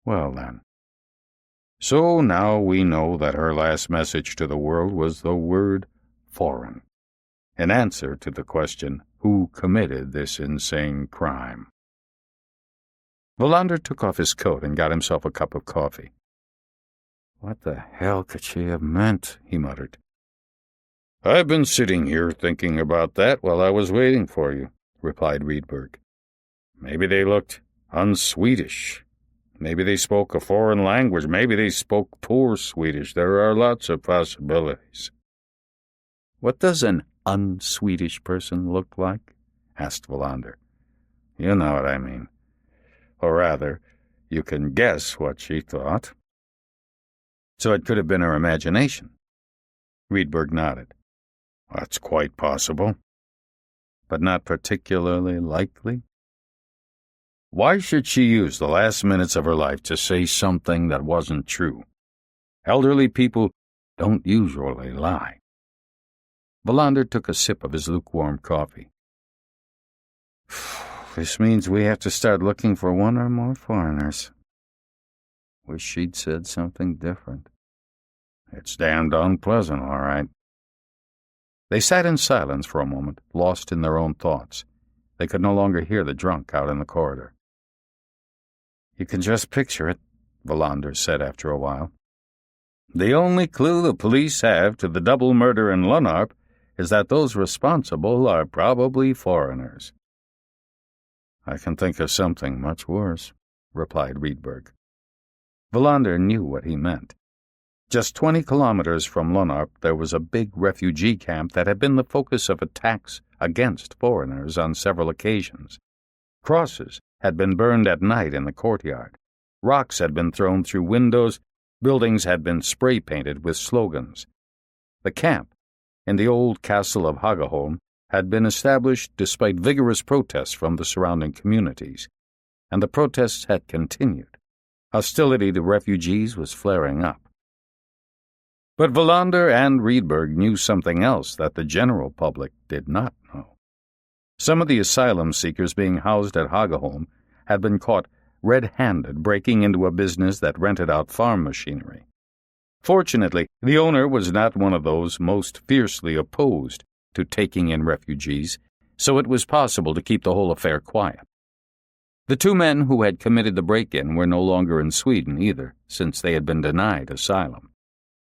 Well then. So now we know that her last message to the world was the word foreign, in answer to the question, who committed this insane crime? Wallander took off his coat and got himself a cup of coffee. What the hell could she have meant? He muttered. I've been sitting here thinking about that while I was waiting for you, replied Rydberg. Maybe they looked un-Swedish. Maybe they spoke a foreign language. Maybe they spoke poor Swedish. There are lots of possibilities. What does an un-Swedish person look like? Asked Wallander. You know what I mean. Or rather, you can guess what she thought. So it could have been her imagination. Rydberg nodded. That's quite possible. But not particularly likely? Why should she use the last minutes of her life to say something that wasn't true? Elderly people don't usually lie. Wallander took a sip of his lukewarm coffee. This means we have to start looking for one or more foreigners. Wish she'd said something different. It's damned unpleasant, all right. They sat in silence for a moment, lost in their own thoughts. They could no longer hear the drunk out in the corridor. You can just picture it, Wallander said after a while. The only clue the police have to the double murder in Lunarp is that those responsible are probably foreigners. I can think of something much worse, replied Rydberg. Wallander knew what he meant. Just 20 kilometers from Lunarp, there was a big refugee camp that had been the focus of attacks against foreigners on several occasions. Crosses had been burned at night in the courtyard. Rocks had been thrown through windows. Buildings had been spray-painted with slogans. The camp in the old castle of Hagaholm had been established despite vigorous protests from the surrounding communities, and the protests had continued. Hostility to refugees was flaring up. But Wallander and Rydberg knew something else that the general public did not know. Some of the asylum seekers being housed at Hagaholm had been caught red-handed breaking into a business that rented out farm machinery. Fortunately, the owner was not one of those most fiercely opposed to taking in refugees, so it was possible to keep the whole affair quiet. The two men who had committed the break-in were no longer in Sweden either, since they had been denied asylum.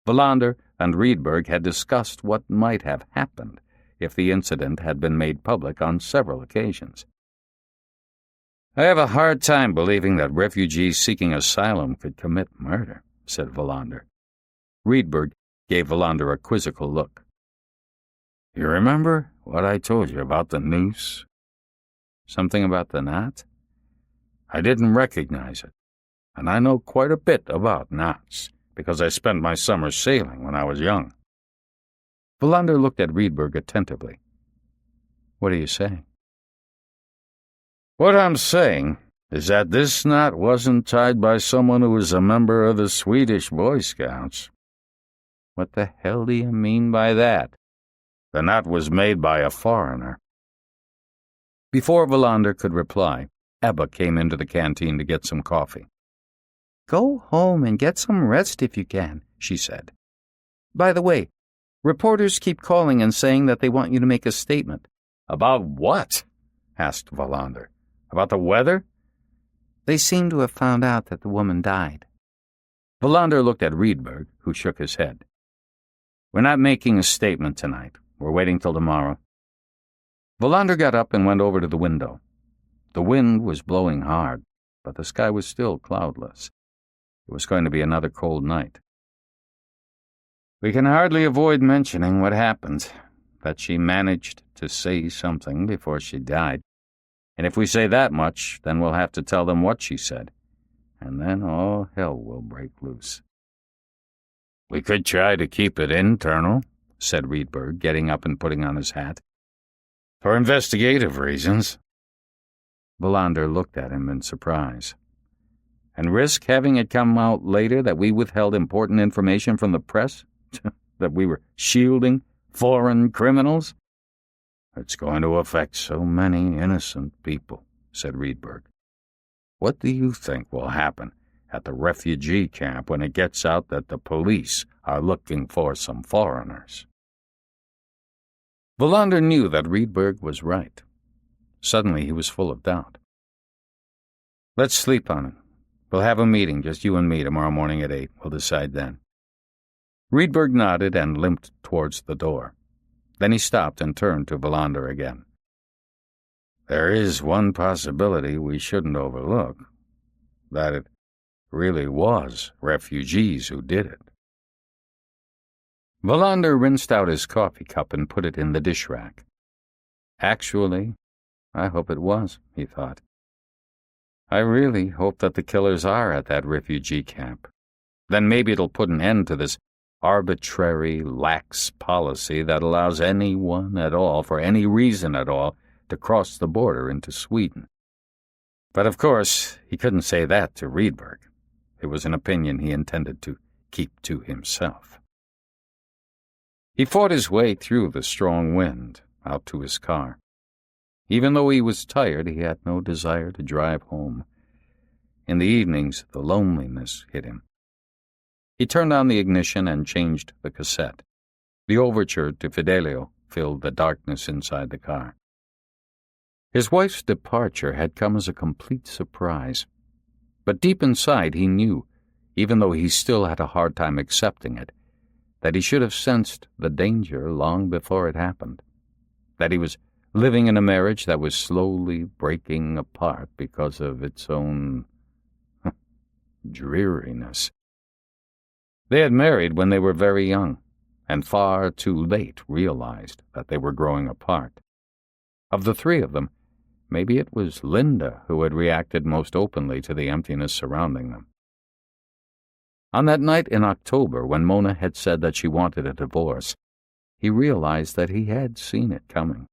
Wallander and Rydberg had discussed what might have happened if the incident had been made public on several occasions. "I have a hard time believing that refugees seeking asylum could commit murder," said Wallander. Rydberg gave Wallander a quizzical look. "You remember what I told you about the noose?" "Something about the knot?" "I didn't recognize it, and I know quite a bit about knots, because I spent my summer sailing when I was young." Wallander looked at Rydberg attentively. "What are you saying?" "What I'm saying is that this knot wasn't tied by someone who was a member of the Swedish Boy Scouts." "What the hell do you mean by that?" "The knot was made by a foreigner." Before Wallander could reply, Ebba came into the canteen to get some coffee. "Go home and get some rest if you can," she said. "By the way, reporters keep calling and saying that they want you to make a statement." "About what?" asked Wallander. "About the weather?" "They seem to have found out that the woman died." Wallander looked at Rydberg, who shook his head. "We're not making a statement tonight. We're waiting till tomorrow." Wallander got up and went over to the window. The wind was blowing hard, but the sky was still cloudless. It was going to be another cold night. "We can hardly avoid mentioning what happened, that she managed to say something before she died. And if we say that much, then we'll have to tell them what she said. And then all hell will break loose." "We could try to keep it internal," said Rydberg, getting up and putting on his hat. "For investigative reasons." Wallander looked at him in surprise. "And risk having it come out later that we withheld important information from the press? That we were shielding foreign criminals?" "It's going to affect so many innocent people," said Rydberg. "What do you think will happen at the refugee camp when it gets out that the police are looking for some foreigners?" Wallander knew that Rydberg was right. Suddenly he was full of doubt. "Let's sleep on it. We'll have a meeting, just you and me, tomorrow morning at 8. We'll decide then." Rydberg nodded and limped towards the door. Then he stopped and turned to Wallander again. "There is one possibility we shouldn't overlook, that it really was refugees who did it." Wallander rinsed out his coffee cup and put it in the dish rack. "Actually, I hope it was," he thought. "I really hope that the killers are at that refugee camp. Then maybe it'll put an end to this arbitrary, lax policy that allows anyone at all, for any reason at all, to cross the border into Sweden." But of course, he couldn't say that to Rydberg. It was an opinion he intended to keep to himself. He fought his way through the strong wind, out to his car. Even though he was tired, he had no desire to drive home. In the evenings, the loneliness hit him. He turned on the ignition and changed the cassette. The overture to Fidelio filled the darkness inside the car. His wife's departure had come as a complete surprise. But deep inside he knew, even though he still had a hard time accepting it, that he should have sensed the danger long before it happened. That he was living in a marriage that was slowly breaking apart because of its own dreariness. They had married when they were very young, and far too late realized that they were growing apart. Of the three of them, Maybe it was Linda who had reacted most openly to the emptiness surrounding them. On that night in October, when Mona had said that she wanted a divorce, he realized that he had seen it coming.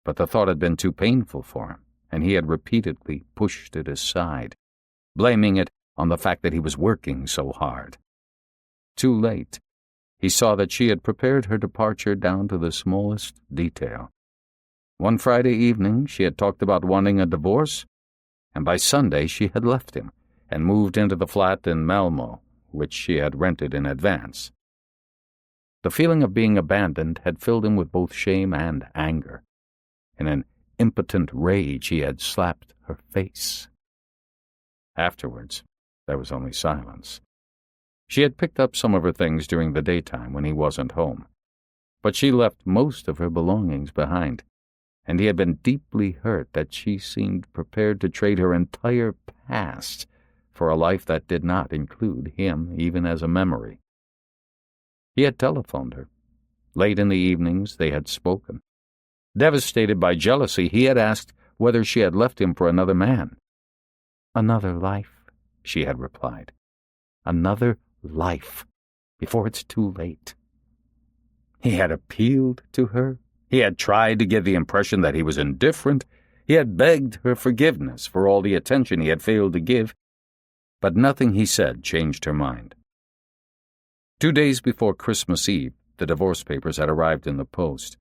But the thought had been too painful for him, and he had repeatedly pushed it aside, blaming it on the fact that he was working so hard. Too late, he saw that she had prepared her departure down to the smallest detail. One Friday evening, she had talked about wanting a divorce, and by Sunday she had left him and moved into the flat in Malmö, which she had rented in advance. The feeling of being abandoned had filled him with both shame and anger. In an impotent rage, he had slapped her face. Afterwards, there was only silence. She had picked up some of her things during the daytime when he wasn't home, but she left most of her belongings behind, and he had been deeply hurt that she seemed prepared to trade her entire past for a life that did not include him even as a memory. He had telephoned her. Late in the evenings they had spoken. Devastated by jealousy, he had asked whether she had left him for another man. "Another life," she had replied. "Another life, before it's too late." He had appealed to her. He had tried to give the impression that he was indifferent. He had begged her forgiveness for all the attention he had failed to give, but nothing he said changed her mind. 2 days before Christmas Eve, the divorce papers had arrived in the post.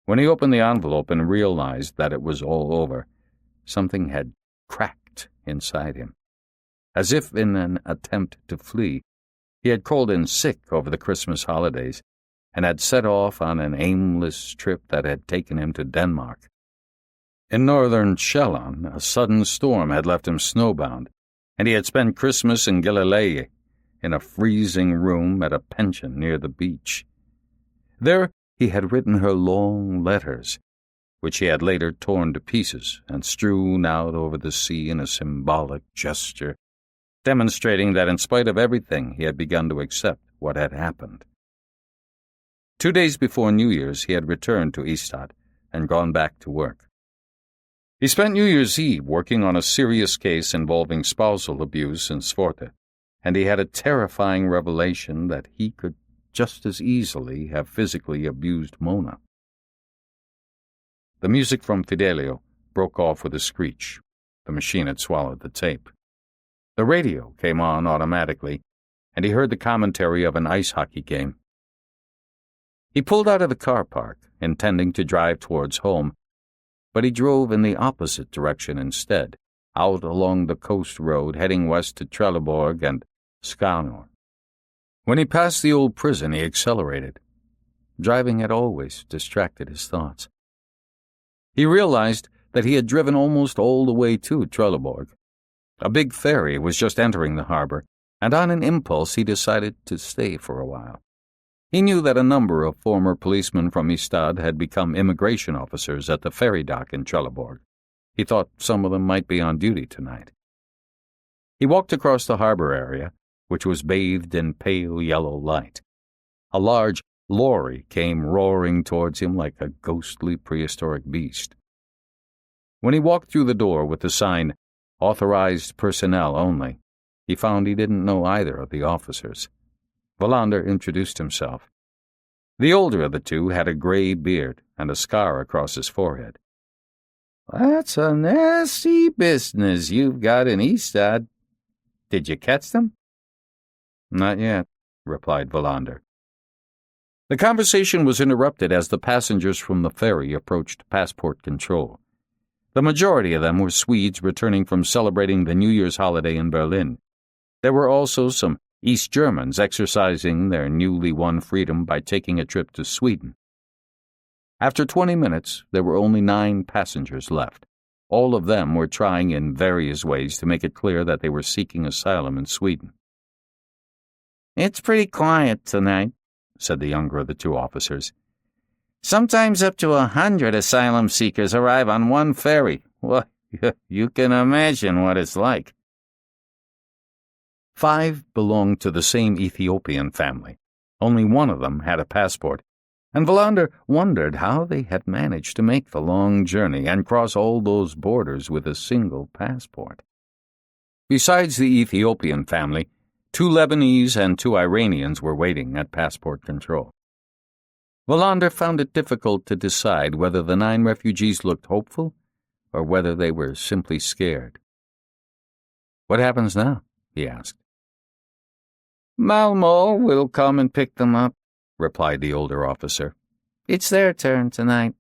When he opened the envelope and realized that it was all over, something had cracked inside him. As if in an attempt to flee, he had called in sick over the Christmas holidays and had set off on an aimless trip that had taken him to Denmark. In northern Sjælland, a sudden storm had left him snowbound, and he had spent Christmas in Gilleleje, in a freezing room at a pension near the beach. There he had written her long letters, which he had later torn to pieces and strewn out over the sea in a symbolic gesture, demonstrating that in spite of everything he had begun to accept what had happened. 2 days before New Year's he had returned to Ystad and gone back to work. He spent New Year's Eve working on a serious case involving spousal abuse in Svorte, and he had a terrifying revelation that he could just as easily have physically abused Mona. The music from Fidelio broke off with a screech. The machine had swallowed the tape. The radio came on automatically, and he heard the commentary of an ice hockey game. He pulled out of the car park, intending to drive towards home, but he drove in the opposite direction instead, out along the coast road heading west to Trelleborg and Skanor. When he passed the old prison, he accelerated. Driving had always distracted his thoughts. He realized that he had driven almost all the way to Trelleborg. A big ferry was just entering the harbor, and on an impulse he decided to stay for a while. He knew that a number of former policemen from Ystad had become immigration officers at the ferry dock in Trelleborg. He thought some of them might be on duty tonight. He walked across the harbor area, which was bathed in pale yellow light. A large lorry came roaring towards him like a ghostly prehistoric beast. When he walked through the door with the sign, "Authorized personnel only," he found he didn't know either of the officers. Wallander introduced himself. The older of the two had a gray beard and a scar across his forehead. "That's a nasty business you've got in Ystad. Did you catch them?" "Not yet," replied Wallander. The conversation was interrupted as the passengers from the ferry approached passport control. The majority of them were Swedes returning from celebrating the New Year's holiday in Berlin. There were also some East Germans exercising their newly won freedom by taking a trip to Sweden. After 20 minutes, there were only 9 passengers left. All of them were trying in various ways to make it clear that they were seeking asylum in Sweden. "It's pretty quiet tonight," said the younger of the 2 officers. "Sometimes up to 100 asylum seekers arrive on one ferry. Well, you can imagine what it's like." 5 belonged to the same Ethiopian family. Only one of them had a passport, and Wallander wondered how they had managed to make the long journey and cross all those borders with a single passport. Besides the Ethiopian family, 2 Lebanese and 2 Iranians were waiting at passport control. Wallander found it difficult to decide whether the 9 refugees looked hopeful or whether they were simply scared. "What happens now?" he asked. "Malmo will come and pick them up," replied the older officer. "It's their turn tonight.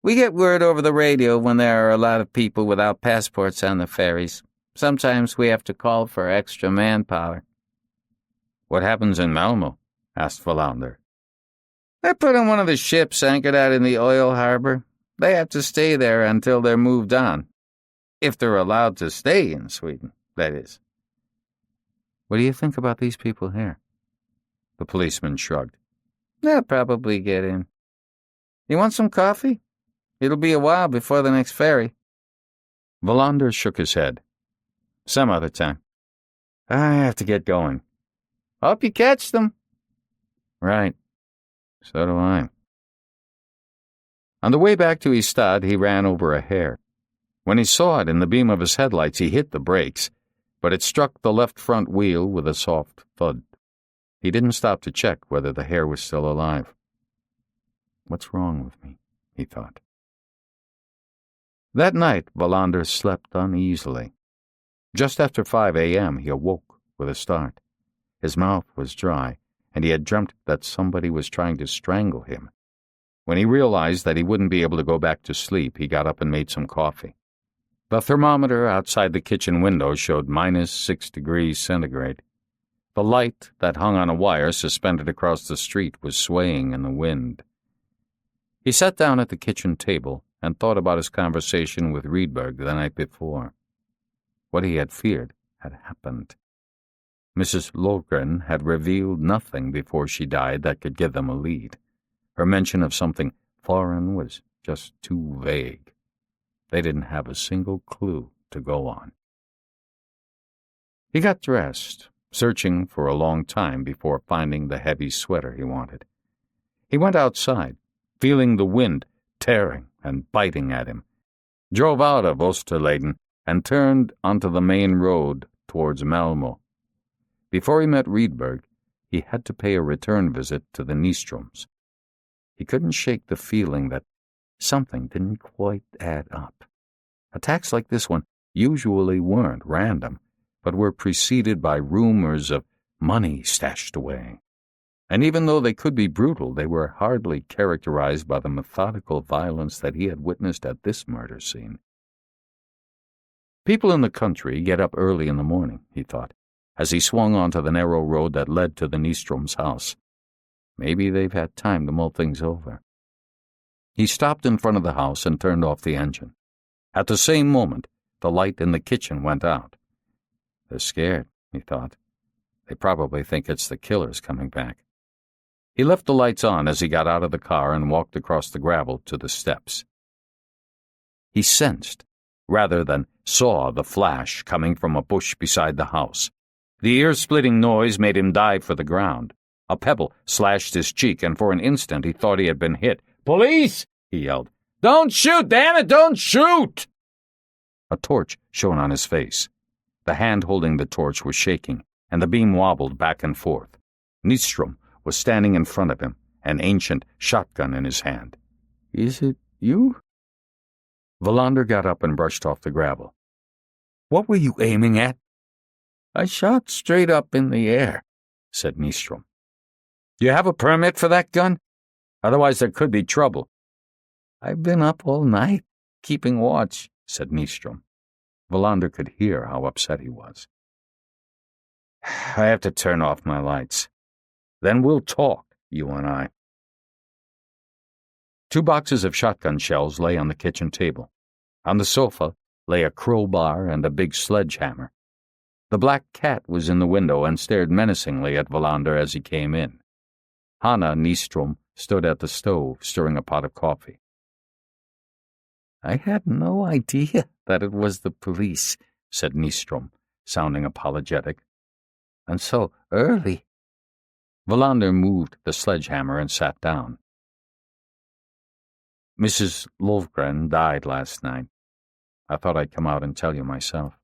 We get word over the radio when there are a lot of people without passports on the ferries. Sometimes we have to call for extra manpower." "What happens in Malmo?" asked Wallander. "They're put on one of the ships anchored out in the oil harbor. They have to stay there until they're moved on. If they're allowed to stay in Sweden, that is." "What do you think about these people here?" The policeman shrugged. "They'll probably get in. You want some coffee? It'll be a while before the next ferry." Wallander shook his head. "Some other time. I have to get going." "Hope you catch them." "Right. So do I." On the way back to Ystad, he ran over a hare. When he saw it in the beam of his headlights, he hit the brakes, but it struck the left front wheel with a soft thud. He didn't stop to check whether the hare was still alive. "What's wrong with me?" he thought. That night, Wallander slept uneasily. Just after 5 a.m., he awoke with a start. His mouth was dry, and he had dreamt that somebody was trying to strangle him. When he realized that he wouldn't be able to go back to sleep, he got up and made some coffee. The thermometer outside the kitchen window showed -6 degrees centigrade. The light that hung on a wire suspended across the street was swaying in the wind. He sat down at the kitchen table and thought about his conversation with Rydberg the night before. What he had feared had happened. Mrs. Logren had revealed nothing before she died that could give them a lead. Her mention of something foreign was just too vague. They didn't have a single clue to go on. He got dressed, searching for a long time before finding the heavy sweater he wanted. He went outside, feeling the wind tearing and biting at him, drove out of Österleden, and turned onto the main road towards Malmo. Before he met Rydberg, he had to pay a return visit to the Nystroms. He couldn't shake the feeling that something didn't quite add up. Attacks like this one usually weren't random, but were preceded by rumors of money stashed away. And even though they could be brutal, they were hardly characterized by the methodical violence that he had witnessed at this murder scene. People in the country get up early in the morning, he thought, as he swung onto the narrow road that led to the Nystrom's house. Maybe they've had time to mull things over. He stopped in front of the house and turned off the engine. At the same moment, the light in the kitchen went out. They're scared, he thought. They probably think it's the killers coming back. He left the lights on as he got out of the car and walked across the gravel to the steps. He sensed, rather than saw, the flash coming from a bush beside the house. The ear-splitting noise made him dive for the ground. A pebble slashed his cheek, and for an instant he thought he had been hit. "Police!" he yelled. "Don't shoot, damn it, don't shoot!" A torch shone on his face. The hand holding the torch was shaking, and the beam wobbled back and forth. Nystrom was standing in front of him, an ancient shotgun in his hand. "Is it you?" Wallander got up and brushed off the gravel. "What were you aiming at?" "I shot straight up in the air," said Nystrom. "You have a permit for that gun? Otherwise there could be trouble." "I've been up all night, keeping watch," said Nystrom. Wallander could hear how upset he was. "I have to turn off my lights. Then we'll talk, you and I." 2 boxes of shotgun shells lay on the kitchen table. On the sofa lay a crowbar and a big sledgehammer. The black cat was in the window and stared menacingly at Wallander as he came in. Hanna Nystrom stood at the stove, stirring a pot of coffee. "I had no idea that it was the police," said Nystrom, sounding apologetic. "And so early." Wallander moved the sledgehammer and sat down. Mrs. Lofgren died last night. I thought I'd come out and tell you myself."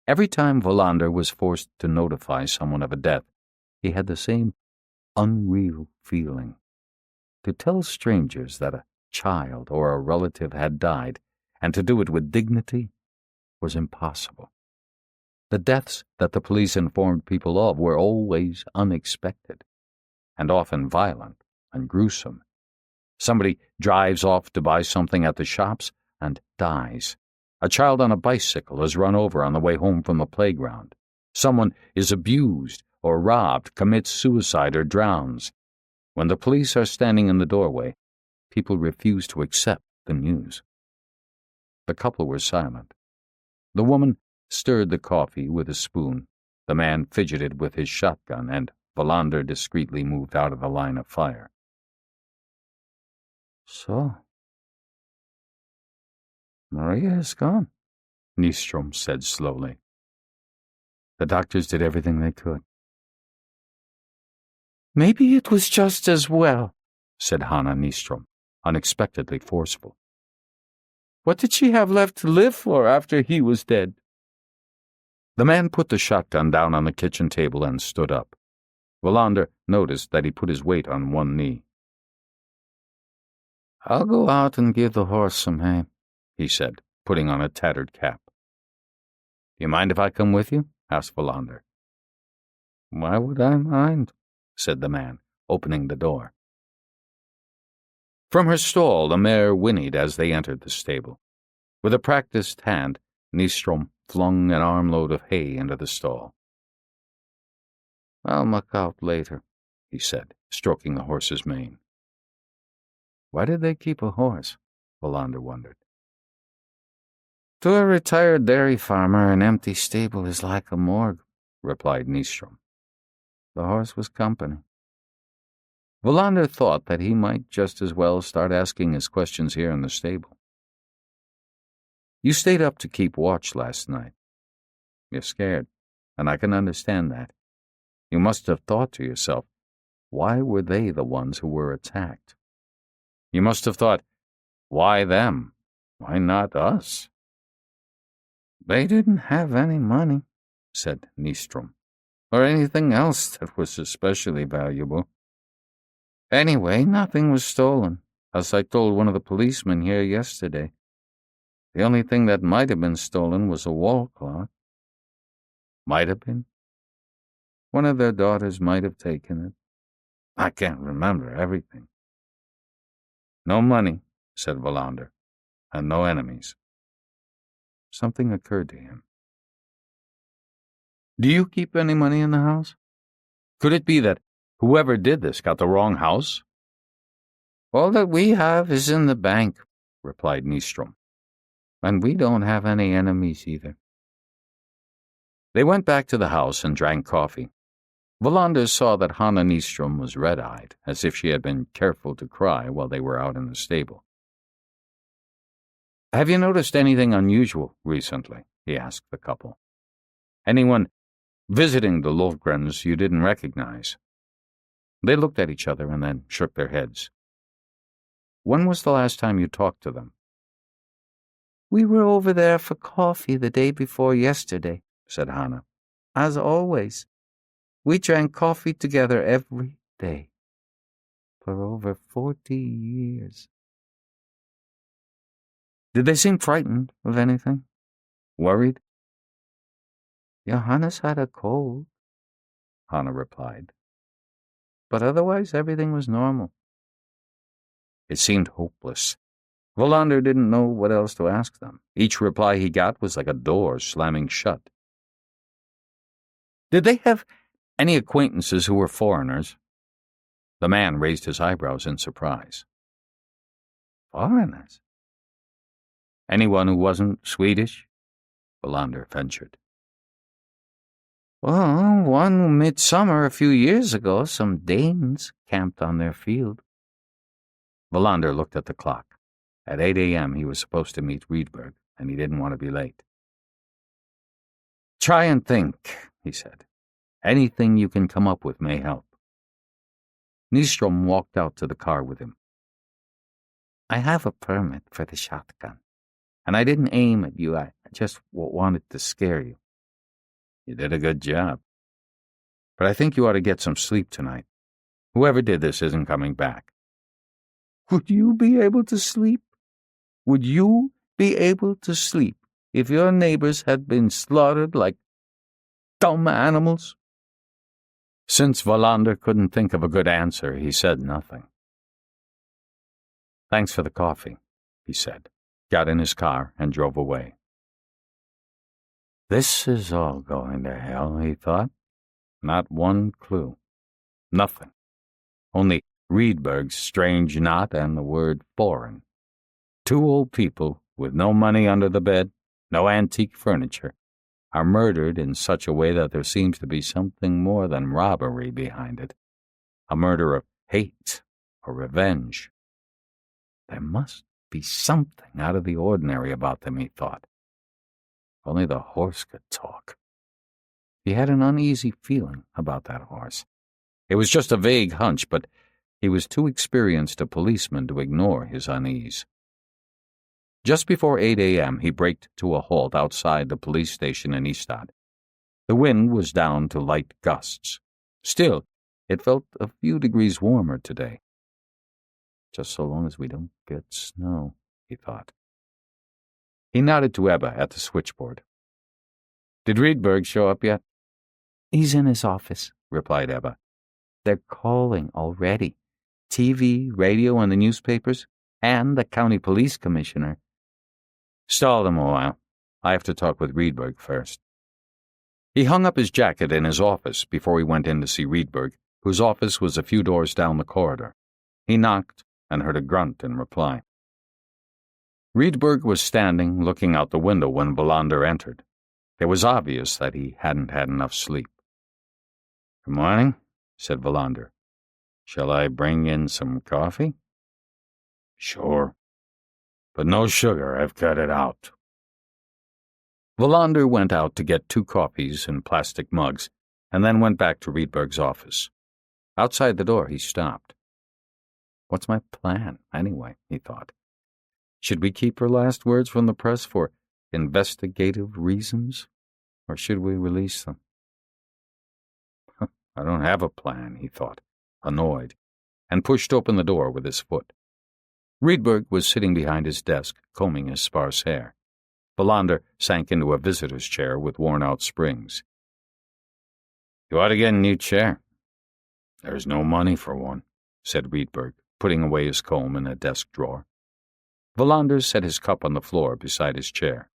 Every time Wallander was forced to notify someone of a death, he had the same unreal feeling. To tell strangers that a child or a relative had died, and to do it with dignity, was impossible. The deaths that the police informed people of were always unexpected, and often violent and gruesome. Somebody drives off to buy something at the shops and dies. A child on a bicycle is run over on the way home from the playground. Someone is abused or robbed, commits suicide, or drowns. When the police are standing in the doorway, people refuse to accept the news. The couple were silent. The woman stirred the coffee with a spoon. The man fidgeted with his shotgun, and Wallander discreetly moved out of the line of fire. "So, Maria is gone," Nystrom said slowly. "The doctors did everything they could." "Maybe it was just as well," said Hanna Nystrom, unexpectedly forceful. "What did she have left to live for after he was dead?" The man put the shotgun down on the kitchen table and stood up. Wallander noticed that he put his weight on one knee. "I'll go out and give the horse some hay," he said, putting on a tattered cap. "Do you mind if I come with you?" asked Wallander. "Why would I mind?" said the man, opening the door. From her stall, the mare whinnied as they entered the stable. With a practiced hand, Nystrom flung an armload of hay into the stall. "I'll muck out later," he said, stroking the horse's mane. Why did they keep a horse? Wallander wondered. To a retired dairy farmer, an empty stable is like a morgue, replied Nystrom. The horse was company. Wallander thought that he might just as well start asking his questions here in the stable. You stayed up to keep watch last night. You're scared, and I can understand that. You must have thought to yourself, why were they the ones who were attacked? You must have thought, why them? Why not us? They didn't have any money, said Nystrom, or anything else that was especially valuable. Anyway, nothing was stolen, as I told one of the policemen here yesterday. The only thing that might have been stolen was a wall clock. Might have been? One of their daughters might have taken it. I can't remember everything. No money, said Wallander, and no enemies. Something occurred to him. Do you keep any money in the house? Could it be that whoever did this got the wrong house? All that we have is in the bank, replied Nystrom. And we don't have any enemies either. They went back to the house and drank coffee. Wallander saw that Hanna Nystrom was red-eyed, as if she had been careful to cry while they were out in the stable. Have you noticed anything unusual recently? He asked the couple. Anyone visiting the Lofgrens you didn't recognize? They looked at each other and then shook their heads. When was the last time you talked to them? We were over there for coffee the day before yesterday, said Hanna. As always. We drank coffee together every day. For over 40 years. Did they seem frightened of anything? Worried? Johannes had a cold, Hanna replied. But otherwise everything was normal. It seemed hopeless. Wallander didn't know what else to ask them. Each reply he got was like a door slamming shut. Did they have any acquaintances who were foreigners? The man raised his eyebrows in surprise. Foreigners? Anyone who wasn't Swedish? Wallander ventured. Well, one midsummer a few years ago, some Danes camped on their field. Wallander looked at the clock. At 8 a.m. he was supposed to meet Rydberg, and he didn't want to be late. Try and think, he said. Anything you can come up with may help. Nystrom walked out to the car with him. I have a permit for the shotgun, and I didn't aim at you. I just wanted to scare you. You did a good job. But I think you ought to get some sleep tonight. Whoever did this isn't coming back. Would you be able to sleep? Would you be able to sleep if your neighbors had been slaughtered like dumb animals? Since Wallander couldn't think of a good answer, he said nothing. Thanks for the coffee, he said, got in his car, and drove away. This is all going to hell, he thought. Not one clue. Nothing. Only Riedberg's strange knot and the word foreign. 2 old people with no money under the bed, no antique furniture, are murdered in such a way that there seems to be something more than robbery behind it. A murder of hate or revenge. There must be something out of the ordinary about them, he thought. If only the horse could talk. He had an uneasy feeling about that horse. It was just a vague hunch, but he was too experienced a policeman to ignore his unease. Just before 8 a.m., he braked to a halt outside the police station in Ystad. The wind was down to light gusts. Still, it felt a few degrees warmer today. Just so long as we don't get snow, he thought. He nodded to Ebba at the switchboard. Did Riedberg show up yet? He's in his office, replied Ebba. They're calling already. TV, radio, and the newspapers, and the county police commissioner. Stall them a while. I have to talk with Riedberg first. He hung up his jacket in his office before he went in to see Riedberg, whose office was a few doors down the corridor. He knocked and heard a grunt in reply. Riedberg was standing, looking out the window when Wallander entered. It was obvious that he hadn't had enough sleep. Good morning, said Wallander. Shall I bring in some coffee? Sure. But no sugar, I've cut it out. Wallander went out to get 2 coffees in plastic mugs, and then went back to Riedberg's office. Outside the door, he stopped. What's my plan, anyway, he thought. Should we keep her last words from the press for investigative reasons, or should we release them? I don't have a plan, he thought, annoyed, and pushed open the door with his foot. Riedberg was sitting behind his desk, combing his sparse hair. Wallander sank into a visitor's chair with worn-out springs. You ought to get a new chair. There's no money for one, said Riedberg, putting away his comb in a desk drawer. Wallander set his cup on the floor beside his chair.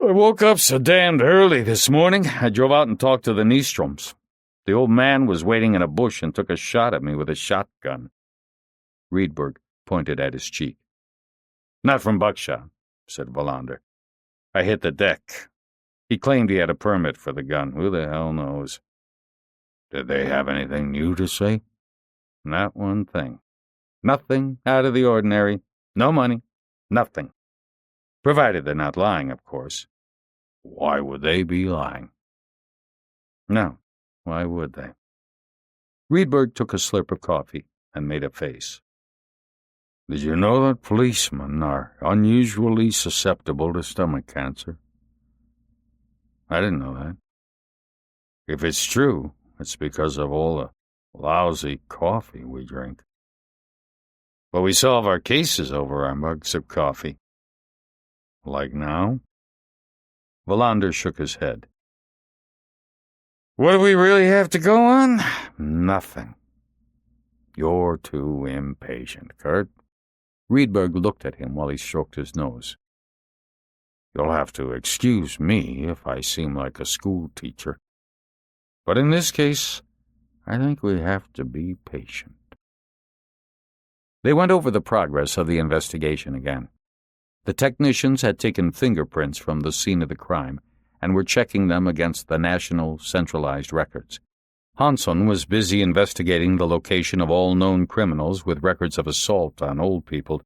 I woke up so damned early this morning, I drove out and talked to the Nystroms. The old man was waiting in a bush and took a shot at me with a shotgun. Riedberg pointed at his cheek. Not from buckshot, said Wallander. I hit the deck. He claimed he had a permit for the gun. Who the hell knows? Did they have anything new to say? Not one thing. Nothing out of the ordinary. No money. Nothing. Provided they're not lying, of course. Why would they be lying? No, why would they? Riedberg took a slurp of coffee and made a face. Did you know that policemen are unusually susceptible to stomach cancer? I didn't know that. If it's true, it's because of all the lousy coffee we drink. But we solve our cases over our mugs of coffee. Like now? Wallander shook his head. What do we really have to go on? Nothing. You're too impatient, Kurt. Riedberg looked at him while he stroked his nose. You'll have to excuse me if I seem like a school teacher. But in this case, I think we have to be patient. They went over the progress of the investigation again. The technicians had taken fingerprints from the scene of the crime and were checking them against the national centralized records. Hansson was busy investigating the location of all known criminals with records of assault on old people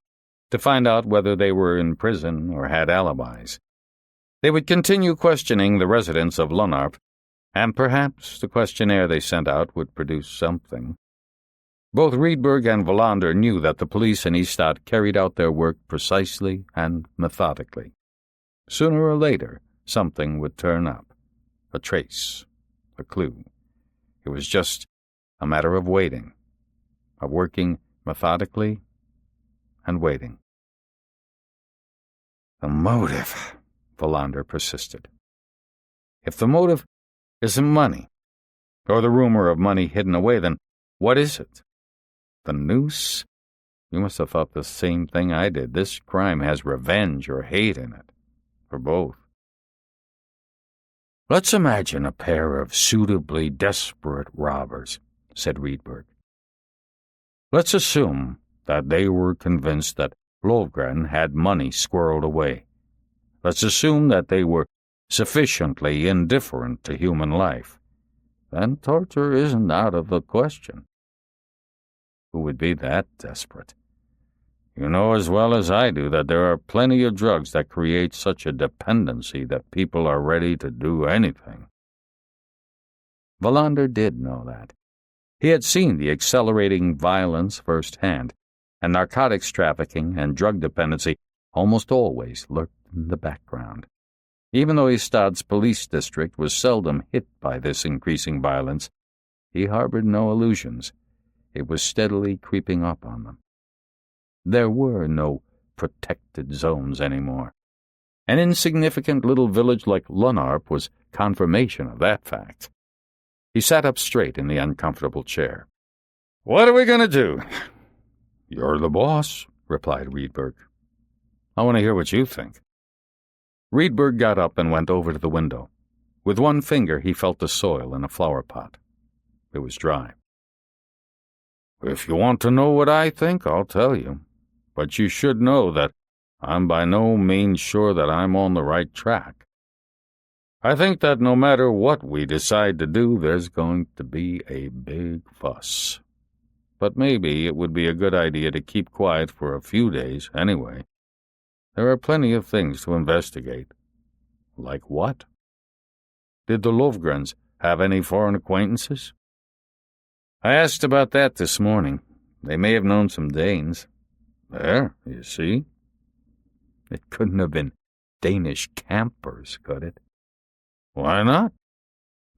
to find out whether they were in prison or had alibis. They would continue questioning the residents of Lonarp, and perhaps the questionnaire they sent out would produce something. Both Rydberg and Wallander knew that the police in Ystad carried out their work precisely and methodically. Sooner or later, something would turn up. A trace, a clue. It was just a matter of waiting, of working methodically and waiting. The motive, Wallander persisted. If the motive isn't money, or the rumor of money hidden away, then what is it? The noose? You must have thought the same thing I did. This crime has revenge or hate in it, or both. Let's imagine a pair of suitably desperate robbers, said Rydberg. Let's assume that they were convinced that Lovgren had money squirreled away. Let's assume that they were sufficiently indifferent to human life. Then torture isn't out of the question. Who would be that desperate? You know as well as I do that there are plenty of drugs that create such a dependency that people are ready to do anything. Wallander did know that. He had seen the accelerating violence firsthand, and narcotics trafficking and drug dependency almost always lurked in the background. Even though Ystad's police district was seldom hit by this increasing violence, he harbored no illusions. It was steadily creeping up on them. There were no protected zones anymore. An insignificant little village like Lunarp was confirmation of that fact. He sat up straight in the uncomfortable chair. "What are we going to do?" "You're the boss," replied Rydberg. "I want to hear what you think." Rydberg got up and went over to the window. With one finger he felt the soil in a flower pot. It was dry. "If you want to know what I think, I'll tell you. But you should know that I'm by no means sure that I'm on the right track. I think that no matter what we decide to do, there's going to be a big fuss. But maybe it would be a good idea to keep quiet for a few days anyway. There are plenty of things to investigate." "Like what?" "Did the Lovgrens have any foreign acquaintances?" "I asked about that this morning. They may have known some Danes." "There, you see." "It couldn't have been Danish campers, could it?" "Why not?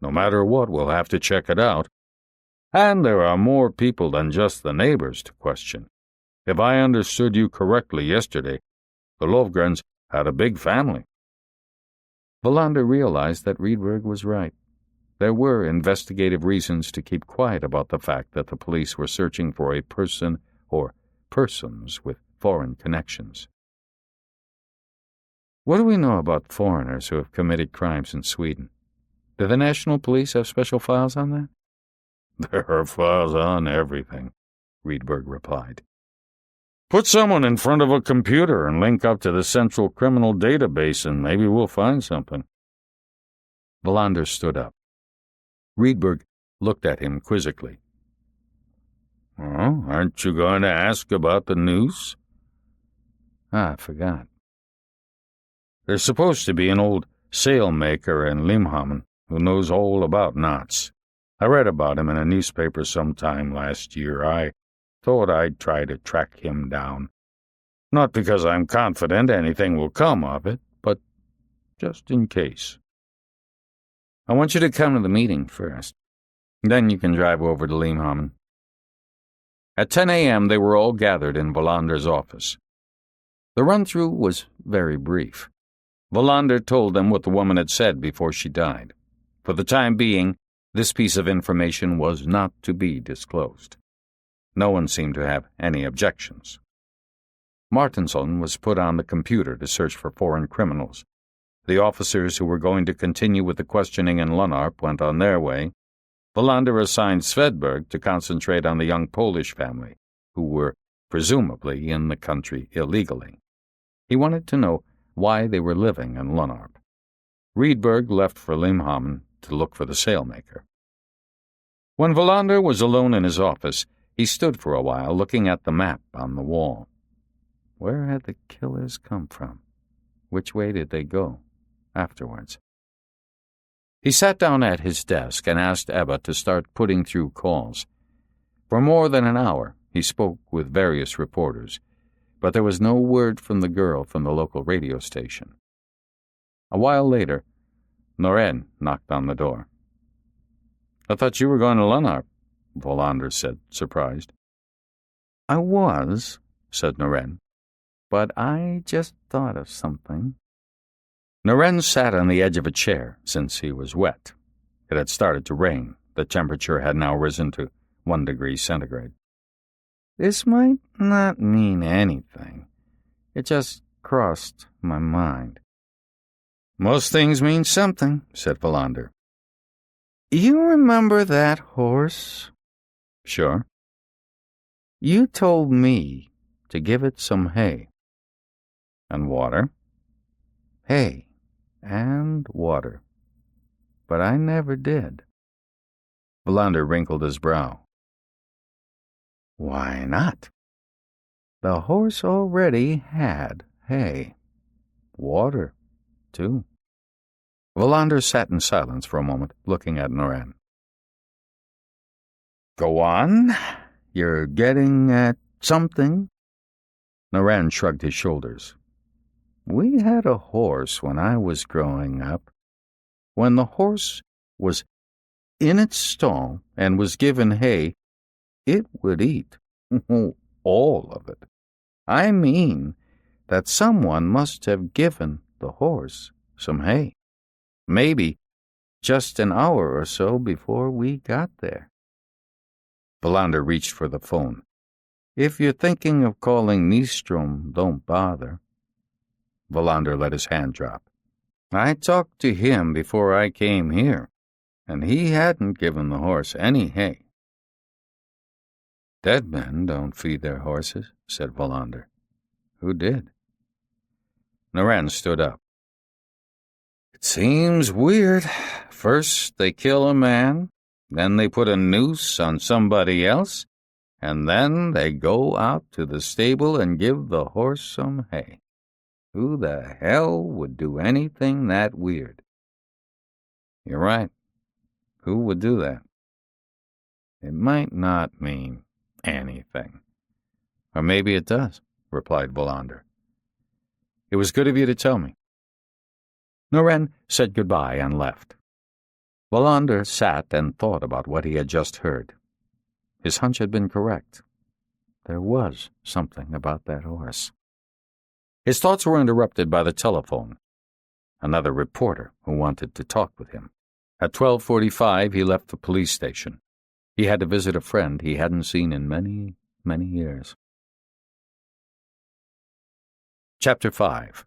No matter what, we'll have to check it out. And there are more people than just the neighbors to question. If I understood you correctly yesterday, the Lovgrens had a big family." Wallander realized that Rydberg was right. There were investigative reasons to keep quiet about the fact that the police were searching for a person or persons with foreign connections. What do we know about foreigners who have committed crimes in Sweden? Do the national police have special files on that? "There are files on everything," Rydberg replied. "Put someone in front of a computer and link up to the central criminal database and maybe we'll find something." Wallander stood up. Rydberg looked at him quizzically. "Oh, aren't you going to ask about the noose?" "I forgot." "There's supposed to be an old sailmaker in Limhamn who knows all about knots. I read about him in a newspaper sometime last year. I thought I'd try to track him down. Not because I'm confident anything will come of it, but just in case." "I want you to come to the meeting first. Then you can drive over to Limhamn." At 10 a.m. they were all gathered in Wallander's office. The run-through was very brief. Wallander told them what the woman had said before she died. For the time being, this piece of information was not to be disclosed. No one seemed to have any objections. Martinsson was put on the computer to search for foreign criminals. The officers who were going to continue with the questioning in Lunarp went on their way. Wallander assigned Svedberg to concentrate on the young Polish family, who were presumably in the country illegally. He wanted to know why they were living in Lunarp. Rydberg left for Limhamn to look for the sailmaker. When Wallander was alone in his office, he stood for a while looking at the map on the wall. Where had the killers come from? Which way did they go afterwards? He sat down at his desk and asked Ebba to start putting through calls. For more than an hour, he spoke with various reporters, but there was no word from the girl from the local radio station. A while later, Noir knocked on the door. "I thought you were going to Lanark," Wallander said, surprised. "I was," said Noir, "but I just thought of something." Noren sat on the edge of a chair, since he was wet. It had started to rain. The temperature had now risen to 1 degree centigrade. "This might not mean anything. It just crossed my mind." "Most things mean something," said Wallander. "You remember that horse?" "Sure." "You told me to give it some hay." "And water?" "Hay and water. But I never did." Wallander wrinkled his brow. "Why not?" "The horse already had hay. Water, too." Wallander sat in silence for a moment, looking at Noir. "Go on. You're getting at something." Noir shrugged his shoulders. "We had a horse when I was growing up. When the horse was in its stall and was given hay, it would eat all of it. I mean that someone must have given the horse some hay. Maybe just an hour or so before we got there." Wallander reached for the phone. "If you're thinking of calling Nystrom, don't bother." Wallander let his hand drop. "I talked to him before I came here, and he hadn't given the horse any hay." "Dead men don't feed their horses," said Wallander. "Who did?" Noren stood up. "It seems weird. First they kill a man, then they put a noose on somebody else, and then they go out to the stable and give the horse some hay. Who the hell would do anything that weird?" "You're right. Who would do that?" "It might not mean anything." "Or maybe it does," replied Wallander. "It was good of you to tell me." Noren said goodbye and left. Wallander sat and thought about what he had just heard. His hunch had been correct. There was something about that horse. His thoughts were interrupted by the telephone. Another reporter who wanted to talk with him. At 12:45 he left the police station. He had to visit a friend he hadn't seen in many, many years. Chapter 5.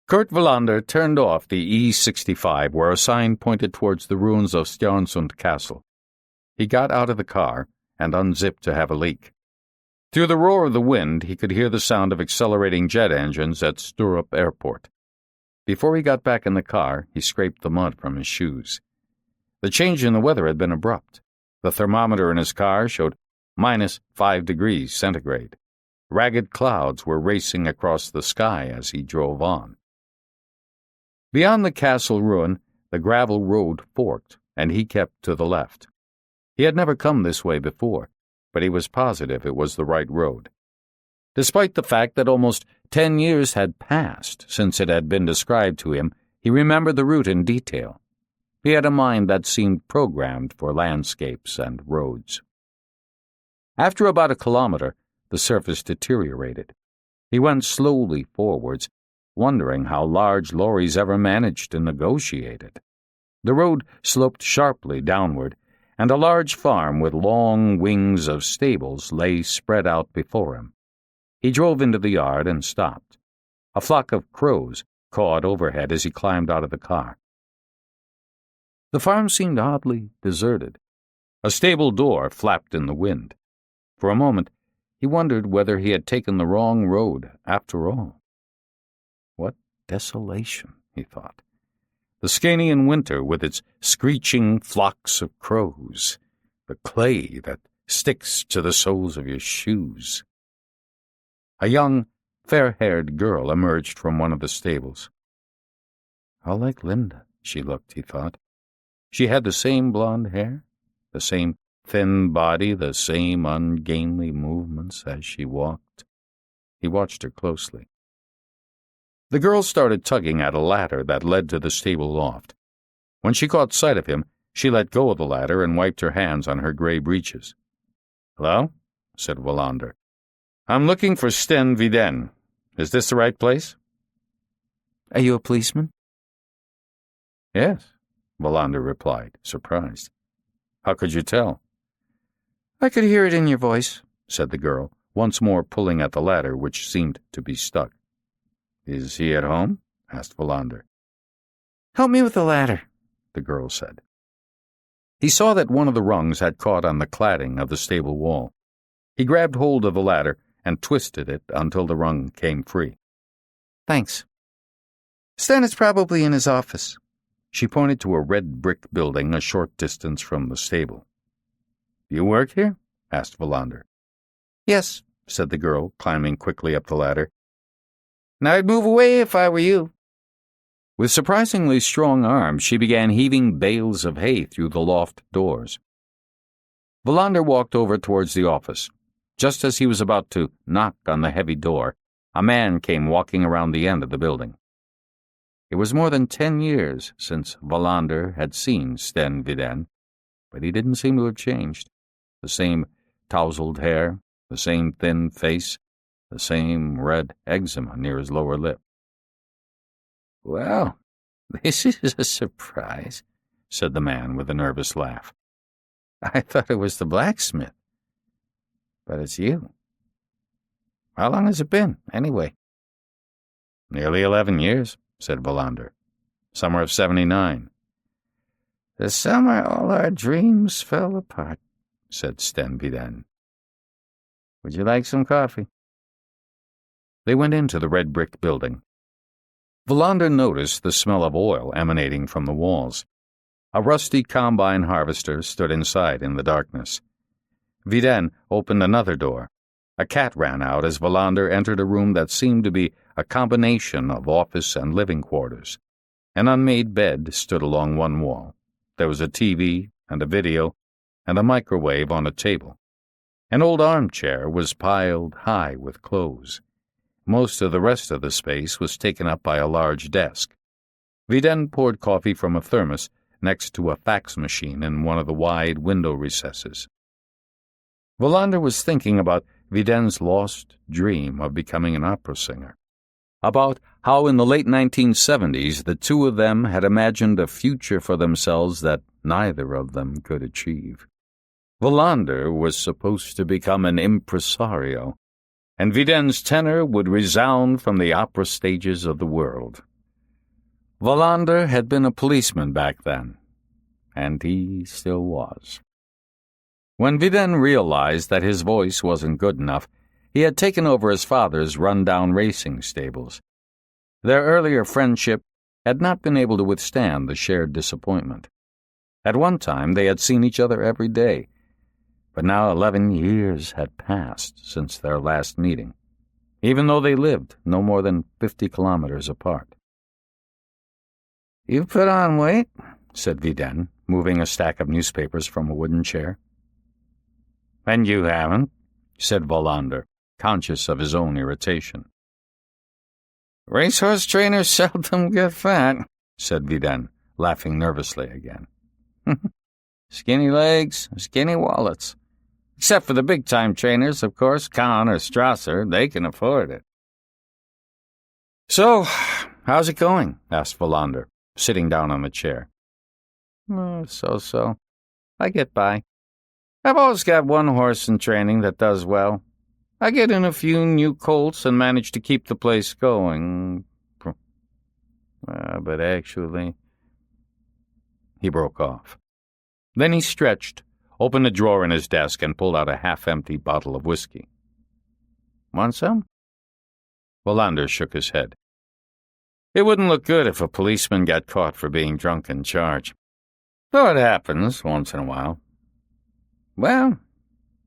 Kurt Wallander turned off the E65 where a sign pointed towards the ruins of Stjarnsund Castle. He got out of the car and unzipped to have a leak. Through the roar of the wind, he could hear the sound of accelerating jet engines at Sturup Airport. Before he got back in the car, he scraped the mud from his shoes. The change in the weather had been abrupt. The thermometer in his car showed -5 degrees centigrade. Ragged clouds were racing across the sky as he drove on. Beyond the castle ruin, the gravel road forked, and he kept to the left. He had never come this way before, but he was positive it was the right road. Despite the fact that almost 10 years had passed since it had been described to him, he remembered the route in detail. He had a mind that seemed programmed for landscapes and roads. After about a kilometer, the surface deteriorated. He went slowly forwards, wondering how large lorries ever managed to negotiate it. The road sloped sharply downward, and a large farm with long wings of stables lay spread out before him. He drove into the yard and stopped. A flock of crows cawed overhead as he climbed out of the car. The farm seemed oddly deserted. A stable door flapped in the wind. For a moment, he wondered whether he had taken the wrong road after all. What desolation, he thought. The Scandinavian winter with its screeching flocks of crows, the clay that sticks to the soles of your shoes. A young, fair-haired girl emerged from one of the stables. How like Linda she looked, he thought. She had the same blonde hair, the same thin body the same ungainly movements as she walked. He watched her closely. The girl started tugging at a ladder that led to the stable loft. When she caught sight of him, she let go of the ladder and wiped her hands on her gray breeches. "Hello?" said Wallander. "I'm looking for Sten Viden. Is this the right place?" Are you a policeman? "Yes," Wallander replied, surprised. "How could you tell?" I could hear it in your voice," said the girl, once more pulling at the ladder, which seemed to be stuck. "Is he at home?" asked Wallander. "Help me with the ladder," the girl said. He saw that one of the rungs had caught on the cladding of the stable wall. He grabbed hold of the ladder and twisted it until the rung came free. "Thanks. Sten is probably in his office." She pointed to a red brick building a short distance from the stable. "You work here?" asked Wallander. "Yes," said the girl, climbing quickly up the ladder. "Now I'd move away if I were you." With surprisingly strong arms, she began heaving bales of hay through the loft doors. Wallander walked over towards the office. Just as he was about to knock on the heavy door, a man came walking around the end of the building. It was more than 10 years since Wallander had seen Sten Viden, but he didn't seem to have changed. The same tousled hair, the same thin face, the same red eczema near his lower lip. "Well, this is a surprise," said the man with a nervous laugh. "I thought it was the blacksmith. But it's you. How long has it been, anyway?" "Nearly 11 years, said Wallander. "Summer of 79. "The summer all our dreams fell apart," said Sten Viden. "Would you like some coffee?" They went into the red brick building. Wallander noticed the smell of oil emanating from the walls. A rusty combine harvester stood inside in the darkness. Viden opened another door. A cat ran out as Wallander entered a room that seemed to be a combination of office and living quarters. An unmade bed stood along one wall. There was a TV and a video and a microwave on a table. An old armchair was piled high with clothes. Most of the rest of the space was taken up by a large desk. Viden poured coffee from a thermos next to a fax machine in one of the wide window recesses. Wallander was thinking about Viden's lost dream of becoming an opera singer, about how in the late 1970s the two of them had imagined a future for themselves that neither of them could achieve. Wallander was supposed to become an impresario, and Viden's tenor would resound from the opera stages of the world. Wallander had been a policeman back then, and he still was. When Viden realized that his voice wasn't good enough, he had taken over his father's run-down racing stables. Their earlier friendship had not been able to withstand the shared disappointment. At one time they had seen each other every day, but now 11 years had passed since their last meeting, even though they lived no more than 50 kilometers apart. "You've put on weight," said Viden, moving a stack of newspapers from a wooden chair. "And you haven't," said Wallander, conscious of his own irritation. "Racehorse trainers seldom get fat," said Viden, laughing nervously again. "Skinny legs, skinny wallets. Except for the big-time trainers, of course, Kahn or Strasser, they can afford it." "So, how's it going?" asked Wallander, sitting down on the chair. So. I get by. I've always got one horse in training that does well. I get in a few new colts and manage to keep the place going. But actually..." He broke off. Then he stretched, opened a drawer in his desk, and pulled out a half-empty bottle of whiskey. "Want some?" Wallander shook his head. It wouldn't look good if a policeman got caught for being drunk in charge. Though it happens once in a while. "Well,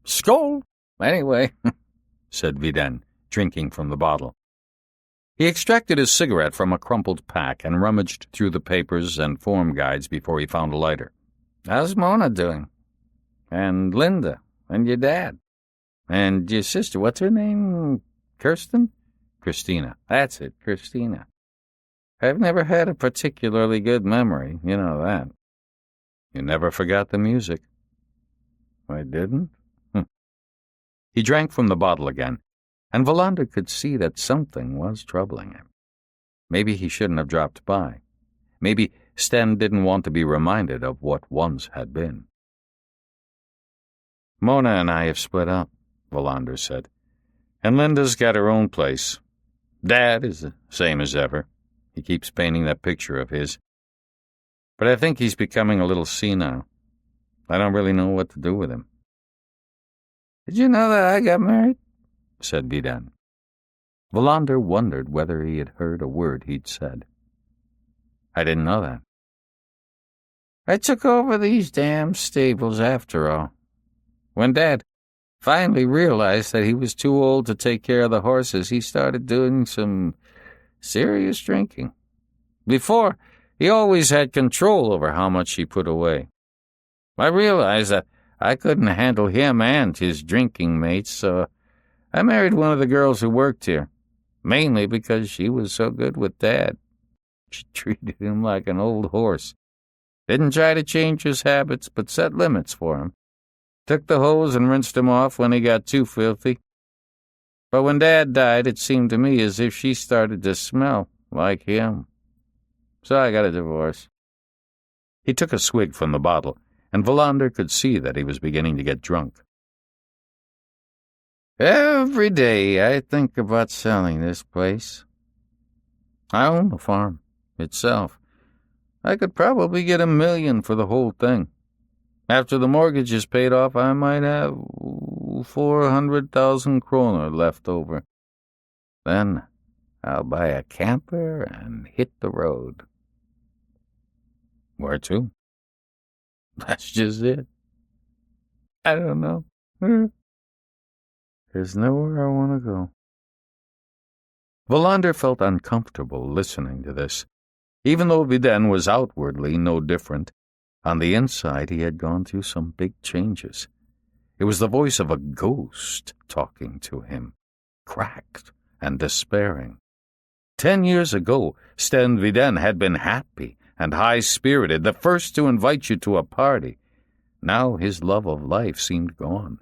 skål, anyway," said Viden, drinking from the bottle. He extracted his cigarette from a crumpled pack and rummaged through the papers and form guides before he found a lighter. "How's Mona doing?" And Linda. And your dad. And your sister. What's her name? Kirsten? Christina. That's it, Christina. I've never had a particularly good memory. You know that. You never forgot the music. I didn't? He drank from the bottle again, and Wallander could see that something was troubling him. Maybe he shouldn't have dropped by. Maybe Sten didn't want to be reminded of what once had been. Mona and I have split up, Wallander said, and Linda's got her own place. Dad is the same as ever. He keeps painting that picture of his. But I think he's becoming a little senile. I don't really know what to do with him. Did you know that I got married? Said Vidin. Wallander wondered whether he had heard a word he'd said. I didn't know that. I took over these damn stables after all. When Dad finally realized that he was too old to take care of the horses, he started doing some serious drinking. Before, he always had control over how much he put away. I realized that I couldn't handle him and his drinking mates, so I married one of the girls who worked here, mainly because she was so good with Dad. She treated him like an old horse. Didn't try to change his habits, but set limits for him. Took the hose and rinsed him off when he got too filthy. But when Dad died, it seemed to me as if she started to smell like him. So I got a divorce. He took a swig from the bottle, and Wallander could see that he was beginning to get drunk. Every day I think about selling this place. I own the farm itself. I could probably get $1 million for the whole thing. After the mortgage is paid off, I might have 400,000 kroner left over. Then I'll buy a camper and hit the road. Where to? That's just it. I don't know. There's nowhere I want to go. Wallander felt uncomfortable listening to this. Even though Vidin was outwardly no different, on the inside he had gone through some big changes. It was the voice of a ghost talking to him, cracked and despairing. 10 years ago, Sten Vidin had been happy and high-spirited, the first to invite you to a party. Now his love of life seemed gone.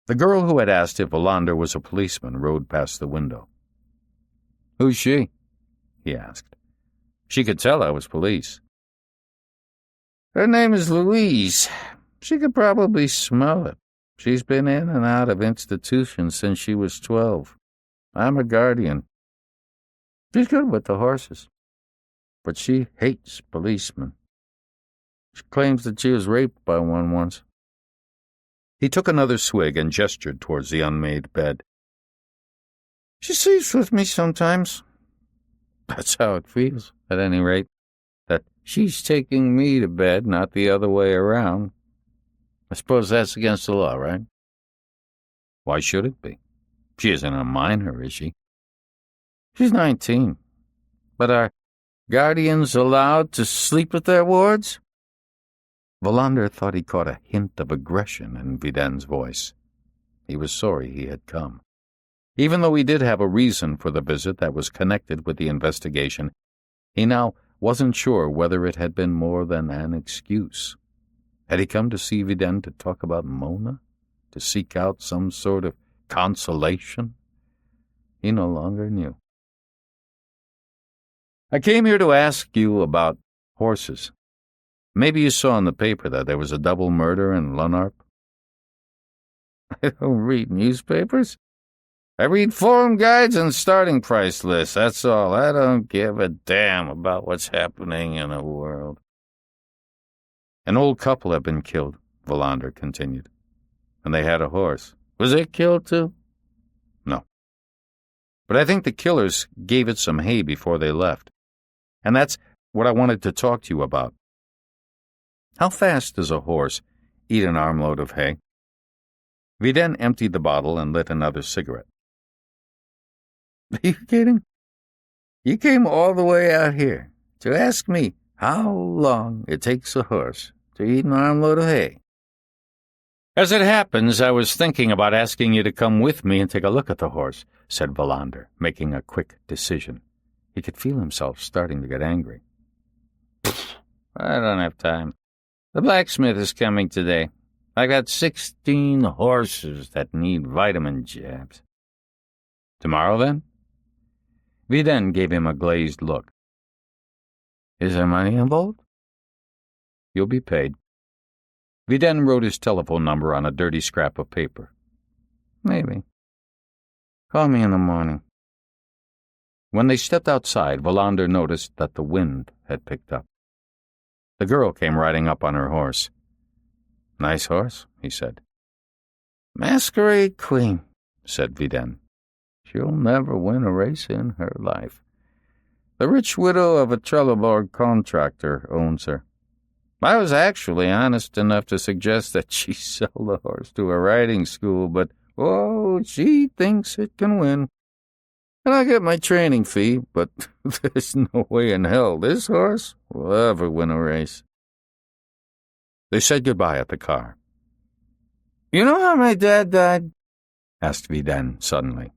The girl who had asked if Wallander was a policeman rode past the window. "Who's she?" he asked. She could tell I was police. "Her name is Louise. She could probably smell it. She's been in and out of institutions since she was 12. I'm her guardian. She's good with the horses, but she hates policemen. She claims that she was raped by one once." He took another swig and gestured towards the unmade bed. "She sleeps with me sometimes. That's how it feels, at any rate, that she's taking me to bed, not the other way around. I suppose that's against the law, right?" "Why should it be? She isn't a minor, is she?" "She's 19. But are guardians allowed to sleep with their wards?" Wallander thought he caught a hint of aggression in Vidin's voice. He was sorry he had come. Even though he did have a reason for the visit that was connected with the investigation, he now wasn't sure whether it had been more than an excuse. Had he come to see Vidin to talk about Mona? To seek out some sort of consolation? He no longer knew. "I came here to ask you about horses. Maybe you saw in the paper that there was a double murder in Lunarp." "I don't read newspapers. I read forum guides and starting price lists, that's all. I don't give a damn about what's happening in the world." "An old couple have been killed," Wallander continued. "And they had a horse. Was it killed too?" "No. But I think the killers gave it some hay before they left. And that's what I wanted to talk to you about. How fast does a horse eat an armload of hay?" Vidin emptied the bottle and lit another cigarette. "Are you kidding? You came all the way out here to ask me how long it takes a horse to eat an armload of hay?" As it happens, I was thinking about asking you to come with me and take a look at the horse, said Wallander, making a quick decision. He could feel himself starting to get angry. I don't have time. The blacksmith is coming today. I got 16 horses that need vitamin jabs. Tomorrow, then? Vidin gave him a glazed look. Is there money involved? You'll be paid. Vidin wrote his telephone number on a dirty scrap of paper. Maybe. Call me in the morning. When they stepped outside, Wallander noticed that the wind had picked up. The girl came riding up on her horse. Nice horse, he said. Masquerade Queen, said Vidin. She'll never win a race in her life. The rich widow of a Trelleborg contractor owns her. I was actually honest enough to suggest that she sell the horse to a riding school, but, she thinks it can win. And I get my training fee, but there's no way in hell this horse will ever win a race. They said goodbye at the car. You know how my dad died? Asked Vidin suddenly.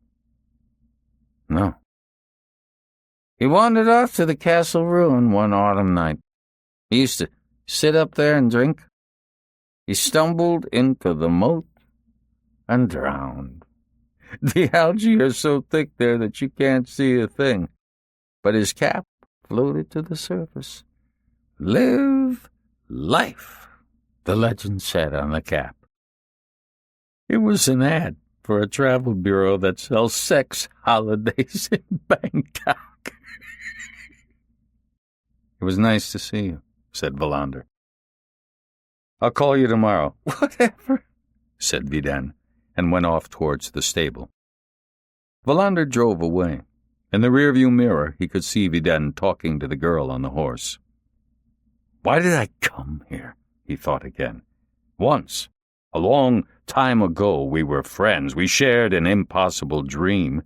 No. He wandered off to the castle ruin one autumn night. He used to sit up there and drink. He stumbled into the moat and drowned. The algae are so thick there that you can't see a thing, but his cap floated to the surface. Live life, the legend said on the cap. It was an ad for a travel bureau that sells sex holidays in Bangkok. It was nice to see you, said Wallander. I'll call you tomorrow. Whatever, said Vidin, and went off towards the stable. Wallander drove away. In the rearview mirror, he could see Vidin talking to the girl on the horse. Why did I come here? He thought again. Once, a long time ago, we were friends. We shared an impossible dream.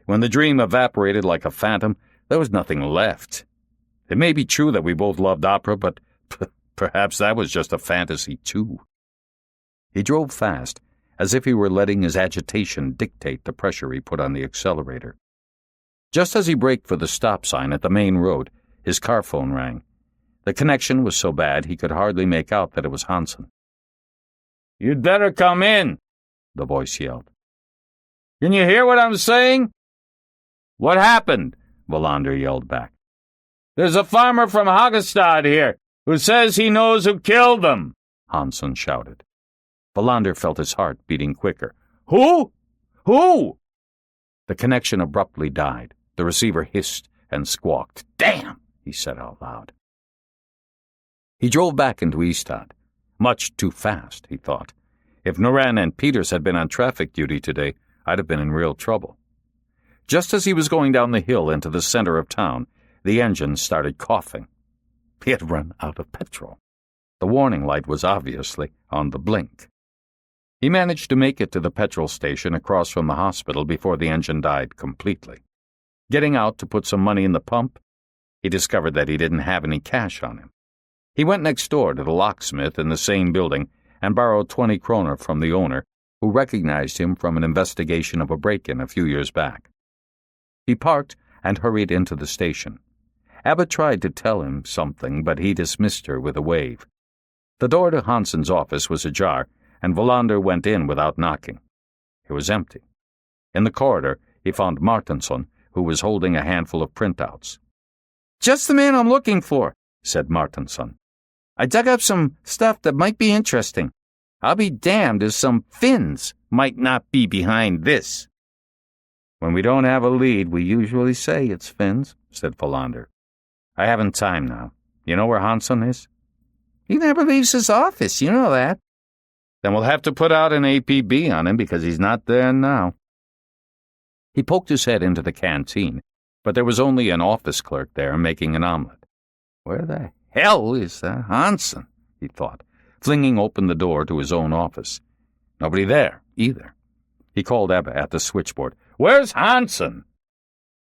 When the dream evaporated like a phantom, there was nothing left. It may be true that we both loved opera, but perhaps that was just a fantasy, too. He drove fast, as if he were letting his agitation dictate the pressure he put on the accelerator. Just as he braked for the stop sign at the main road, his car phone rang. The connection was so bad he could hardly make out that it was Hansen. You'd better come in, the voice yelled. Can you hear what I'm saying? What happened? Wallander yelled back. There's a farmer from Hagestad here who says he knows who killed them, Hansen shouted. Wallander felt his heart beating quicker. Who? Who? The connection abruptly died. The receiver hissed and squawked. Damn, he said out loud. He drove back into Ystad. Much too fast, he thought. If Noran and Peters had been on traffic duty today, I'd have been in real trouble. Just as he was going down the hill into the center of town, the engine started coughing. He had run out of petrol. The warning light was obviously on the blink. He managed to make it to the petrol station across from the hospital before the engine died completely. Getting out to put some money in the pump, he discovered that he didn't have any cash on him. He went next door to the locksmith in the same building and borrowed 20 kroner from the owner, who recognized him from an investigation of a break-in a few years back. He parked and hurried into the station. Abba tried to tell him something, but he dismissed her with a wave. The door to Hansen's office was ajar, and Wallander went in without knocking. It was empty. In the corridor, he found Martinsson, who was holding a handful of printouts. Just the man I'm looking for, said Martinsson. I dug up some stuff that might be interesting. I'll be damned if some Finns might not be behind this. When we don't have a lead, we usually say it's Finns, said Wallander. I haven't time now. You know where Hansen is? He never leaves his office, you know that. Then we'll have to put out an APB on him because he's not there now. He poked his head into the canteen, but there was only an office clerk there making an omelet. Where the hell is that Hansen? He thought, flinging open the door to his own office. Nobody there, either. He called Ebba at the switchboard. Where's Hansen?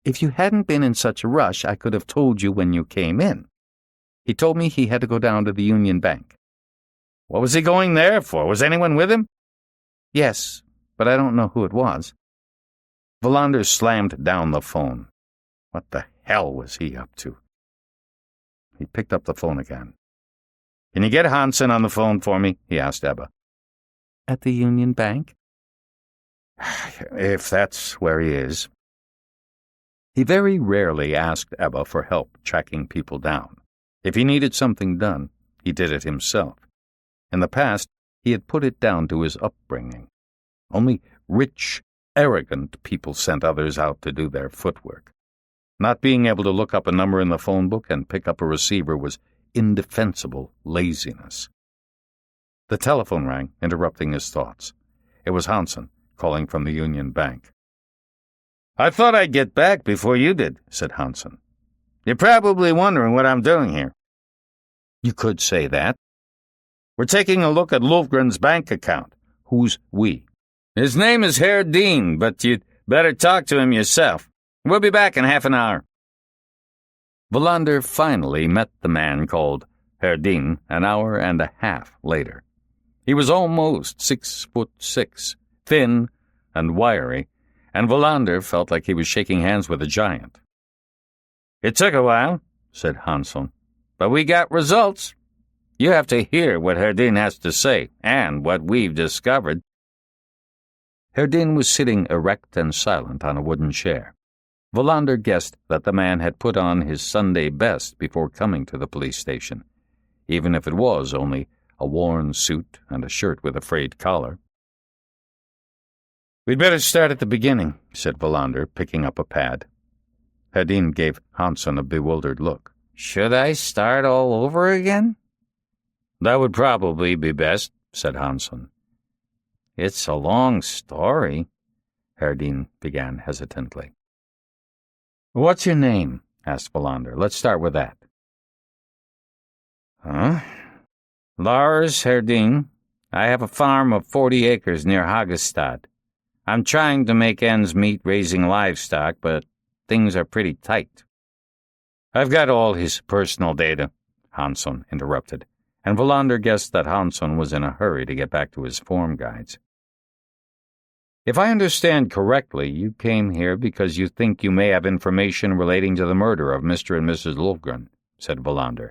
If you hadn't been in such a rush, I could have told you when you came in. He told me he had to go down to the Union Bank. What was he going there for? Was anyone with him? Yes, but I don't know who it was. Wallander slammed down the phone. What the hell was he up to? He picked up the phone again. Can you get Hansen on the phone for me? He asked Ebba. At the Union Bank? If that's where he is. He very rarely asked Ebba for help tracking people down. If he needed something done, he did it himself. In the past, he had put it down to his upbringing. Only rich, arrogant people sent others out to do their footwork. Not being able to look up a number in the phone book and pick up a receiver was indefensible laziness. The telephone rang, interrupting his thoughts. It was Hansen, calling from the Union Bank. I thought I'd get back before you did, said Hansen. You're probably wondering what I'm doing here. You could say that. We're taking a look at Lofgren's bank account. Who's we? His name is Herr Dean, but you'd better talk to him yourself. We'll be back in half an hour. Wallander finally met the man called Herr Dean an hour and a half later. He was almost 6'6", thin and wiry, and Wallander felt like he was shaking hands with a giant. It took a while, said Hansen, but we got results. You have to hear what Herr Dean has to say, and what we've discovered. Herr Dean was sitting erect and silent on a wooden chair. Wallander guessed that the man had put on his Sunday best before coming to the police station, even if it was only a worn suit and a shirt with a frayed collar. We'd better start at the beginning, said Wallander, picking up a pad. Herr Dean gave Hansen a bewildered look. Should I start all over again? That would probably be best, said Hansen. It's a long story, Herr Dean began hesitantly. What's your name? Asked Wallander. Let's start with that. Huh? Lars Herr Dean. I have a farm of 40 acres near Hagestad. I'm trying to make ends meet raising livestock, but things are pretty tight. I've got all his personal data, Hansen interrupted, and Wallander guessed that Hansen was in a hurry to get back to his form guides. If I understand correctly, you came here because you think you may have information relating to the murder of Mr. and Mrs. Lofgren, said Wallander,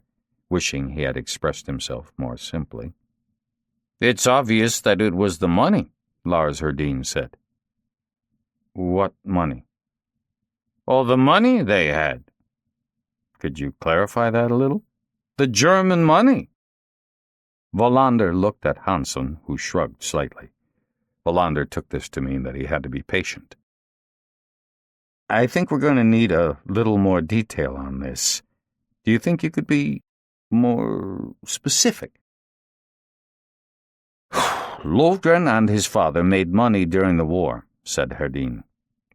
wishing he had expressed himself more simply. It's obvious that it was the money, Lars Herr Dean said. What money? All the money they had. Could you clarify that a little? The German money. Wallander looked at Hansen, who shrugged slightly. Wallander took this to mean that he had to be patient. I think we're going to need a little more detail on this. Do you think you could be more specific? Lofgren and his father made money during the war, said Herr Dean.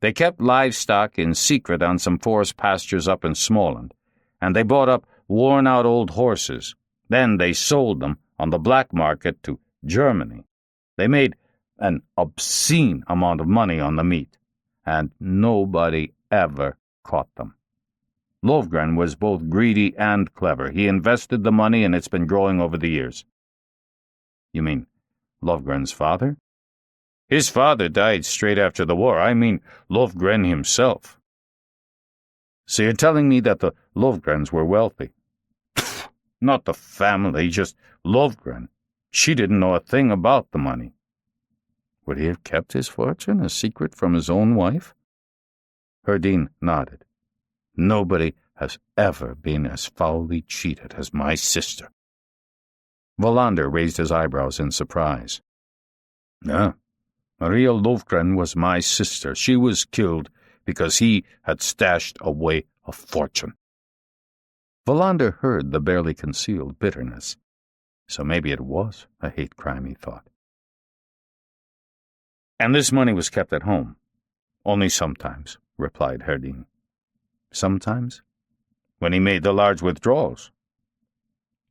They kept livestock in secret on some forest pastures up in Småland, and they bought up worn-out old horses. Then they sold them on the black market to Germany. They made an obscene amount of money on the meat, and nobody ever caught them. Lofgren was both greedy and clever. He invested the money, and it's been growing over the years. You mean Lofgren's father? His father died straight after the war. I mean Lofgren himself. So you're telling me that the Lofgrens were wealthy? Pfft, not the family, just Lofgren. She didn't know a thing about the money. Would he have kept his fortune a secret from his own wife? Herr Dean nodded. Nobody has ever been as foully cheated as my sister. Wallander raised his eyebrows in surprise. Ah, Maria Lofgren was my sister. She was killed because he had stashed away a fortune. Wallander heard the barely concealed bitterness. So maybe it was a hate crime, he thought. And this money was kept at home. Only sometimes, replied Herr Dean. Sometimes? When he made the large withdrawals.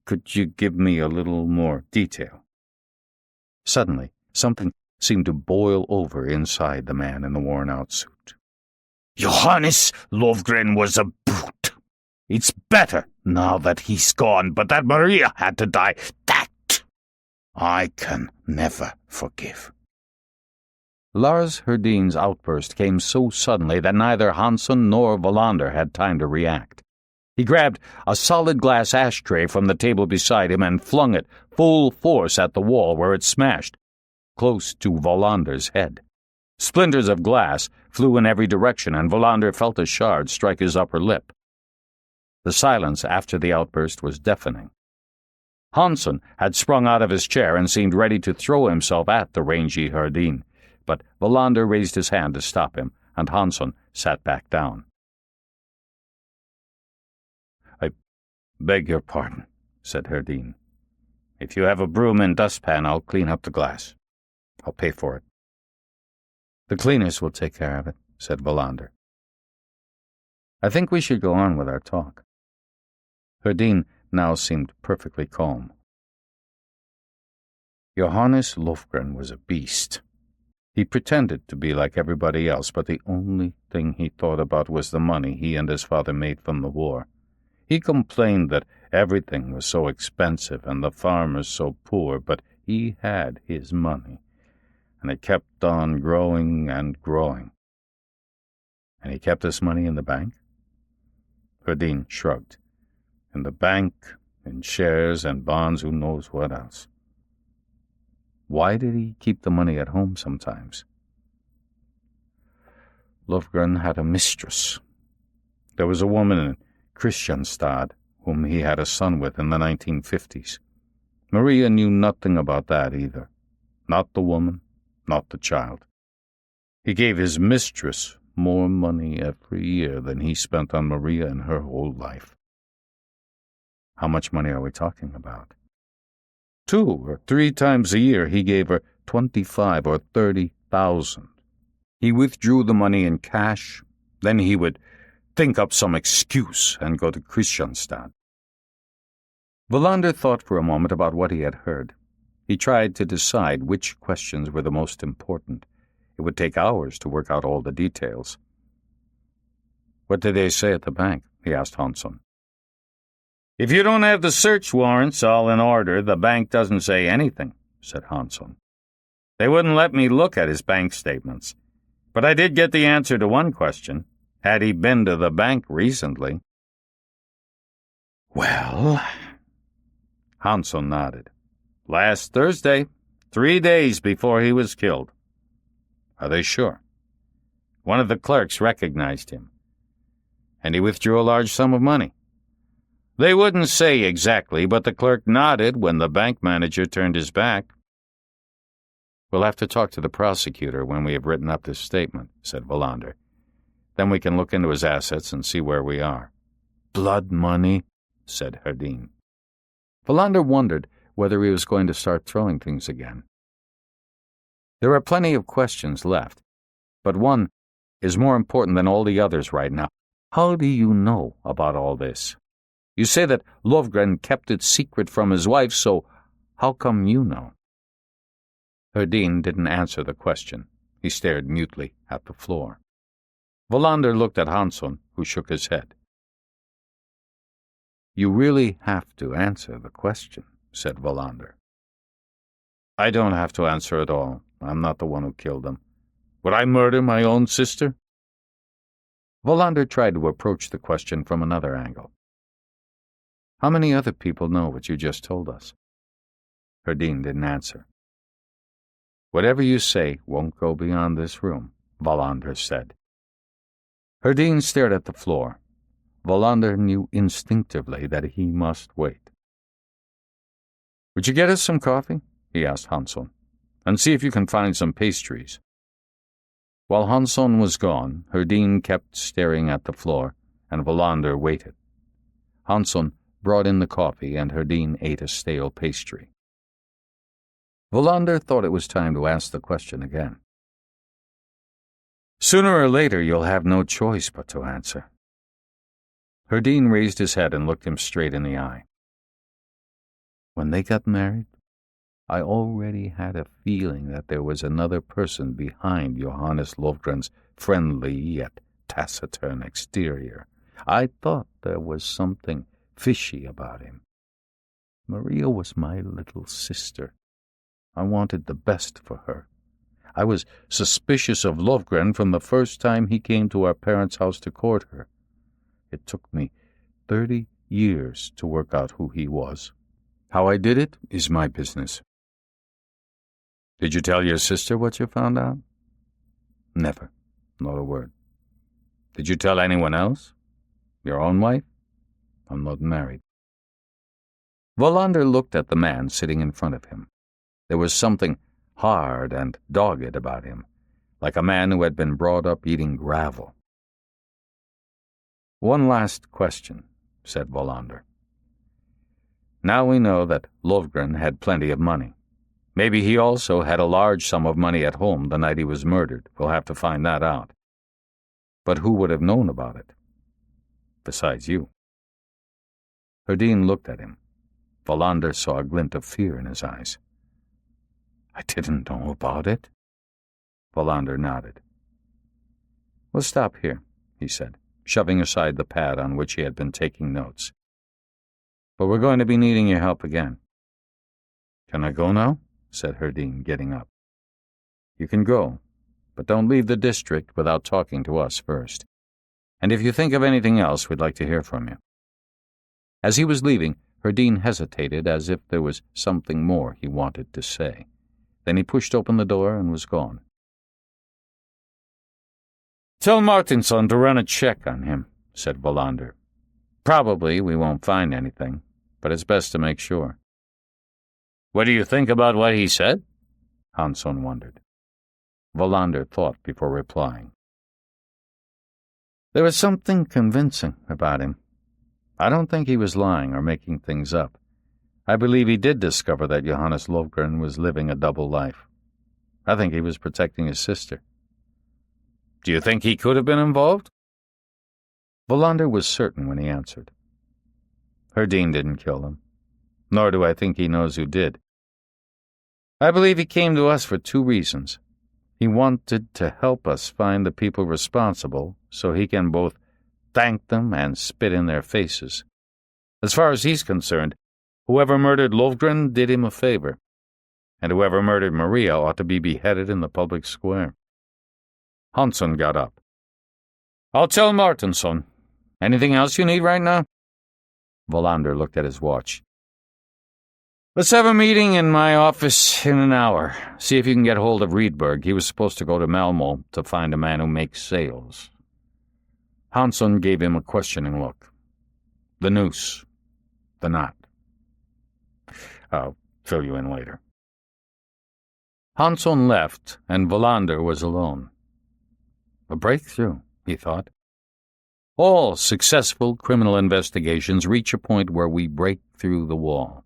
Could you give me a little more detail? Suddenly, something seemed to boil over inside the man in the worn-out suit. Johannes Lofgren was a brute. It's better now that he's gone, but that Maria had to die. That I can never forgive." Lars Herdin's outburst came so suddenly that neither Hansson nor Wallander had time to react. He grabbed a solid glass ashtray from the table beside him and flung it full force at the wall, where it smashed, close to Wallander's head. Splinters of glass flew in every direction, and Wallander felt a shard strike his upper lip. The silence after the outburst was deafening. Hansson had sprung out of his chair and seemed ready to throw himself at the rangy Herdin, but Wallander raised his hand to stop him, and Hansson sat back down. "I beg your pardon," said Herdin. "If you have a broom and dustpan, I'll clean up the glass. I'll pay for it." "The cleaners will take care of it," said Wallander. "I think we should go on with our talk." Herdin now seemed perfectly calm. "Johannes Lofgren was a beast. He pretended to be like everybody else, but the only thing he thought about was the money he and his father made from the war. He complained that everything was so expensive and the farmers so poor, but he had his money, and it kept on growing and growing." "And he kept this money in the bank?" Herdin shrugged. "In the bank, in shares and bonds, who knows what else." "Why did he keep the money at home sometimes?" "Lofgren had a mistress. There was a woman in Kristianstad whom he had a son with in the 1950s. Maria knew nothing about that either. Not the woman, not the child. He gave his mistress more money every year than he spent on Maria in her whole life." "How much money are we talking about?" 2 or 3 times a year he gave her 25 or 30,000. He withdrew the money in cash, then he would think up some excuse and go to Kristianstad. Wallander thought for a moment about what he had heard. He tried to decide which questions were the most important. It would take hours to work out all the details. "What did they say at the bank?" he asked Hansson. "If you don't have the search warrants all in order, the bank doesn't say anything," said Hansson. "They wouldn't let me look at his bank statements. But I did get the answer to one question. Had he been to the bank recently?" "Well," Hansson nodded. "Last Thursday, 3 days before he was killed." "Are they sure?" "One of the clerks recognized him, and he withdrew a large sum of money. They wouldn't say exactly, but the clerk nodded when the bank manager turned his back." "We'll have to talk to the prosecutor when we have written up this statement," said Wallander. "Then we can look into his assets and see where we are." "Blood money," said Herdin. Wallander wondered whether he was going to start throwing things again. "There are plenty of questions left, but one is more important than all the others right now. How do you know about all this? You say that Lofgren kept it secret from his wife, so how come you know?" Herdin didn't answer the question. He stared mutely at the floor. Wallander looked at Hansson, who shook his head. "You really have to answer the question," said Wallander. "I don't have to answer at all. I'm not the one who killed them. Would I murder my own sister?" Wallander tried to approach the question from another angle. "How many other people know what you just told us?" Herdin didn't answer. "Whatever you say won't go beyond this room," Wallander said. Herdin stared at the floor. Wallander knew instinctively that he must wait. "Would you get us some coffee?" he asked Hansson, "and see if you can find some pastries." While Hansson was gone, Herdin kept staring at the floor, and Wallander waited. Hansson brought in the coffee, and Herdin ate a stale pastry. Wallander thought it was time to ask the question again. "Sooner or later you'll have no choice but to answer." Herdin raised his head and looked him straight in the eye. "When they got married, I already had a feeling that there was another person behind Johannes Lofgren's friendly yet taciturn exterior. I thought there was something fishy about him. Maria was my little sister, I wanted the best for her. I was suspicious of Lovgren from the first time he came to our parents' house to court her. It took me 30 years to work out who he was. How I did it is my business. Did you tell your sister what you found out? Never. Not a word. Did you tell anyone else? Your own wife? I'm not married. Wallander looked at the man sitting in front of him. There was something hard and dogged about him, like a man who had been brought up eating gravel. One last question, said Wallander. Now we know that Lovgren had plenty of money. Maybe he also had a large sum of money at home the night he was murdered. We'll have to find that out. But who would have known about it? Besides you. Herdeen looked at him. Wallander saw a glint of fear in his eyes. I didn't know about it. Wallander nodded. We'll stop here, he said, shoving aside the pad on which he had been taking notes. But we're going to be needing your help again. Can I go now? Said Herdeen, getting up. You can go, but don't leave the district without talking to us first. And if you think of anything else, we'd like to hear from you. As he was leaving, Herdeen hesitated as if there was something more he wanted to say. Then he pushed open the door and was gone. Tell Martinson to run a check on him, said Wallander. Probably we won't find anything, but it's best to make sure. What do you think about what he said? Hansson wondered. Wallander thought before replying. There was something convincing about him. I don't think he was lying or making things up. I believe he did discover that Johannes Lovgren was living a double life. I think he was protecting his sister. Do you think he could have been involved? Wallander was certain when he answered. Herdeen didn't kill him, nor do I think he knows who did. I believe he came to us for 2 reasons. He wanted to help us find the people responsible so he can both thank them and spit in their faces. As far as he's concerned, whoever murdered Lovgren did him a favor, and whoever murdered Maria ought to be beheaded in the public square. Hansson got up. I'll tell Martinson. Anything else you need right now? Wallander looked at his watch. Let's have a meeting in my office in an hour. See if you can get hold of Rydberg. He was supposed to go to Malmö to find a man who makes sails. Hansson gave him a questioning look. The noose. The knot. I'll fill you in later. Hansson left, and Wallander was alone. A breakthrough, he thought. All successful criminal investigations reach a point where we break through the wall.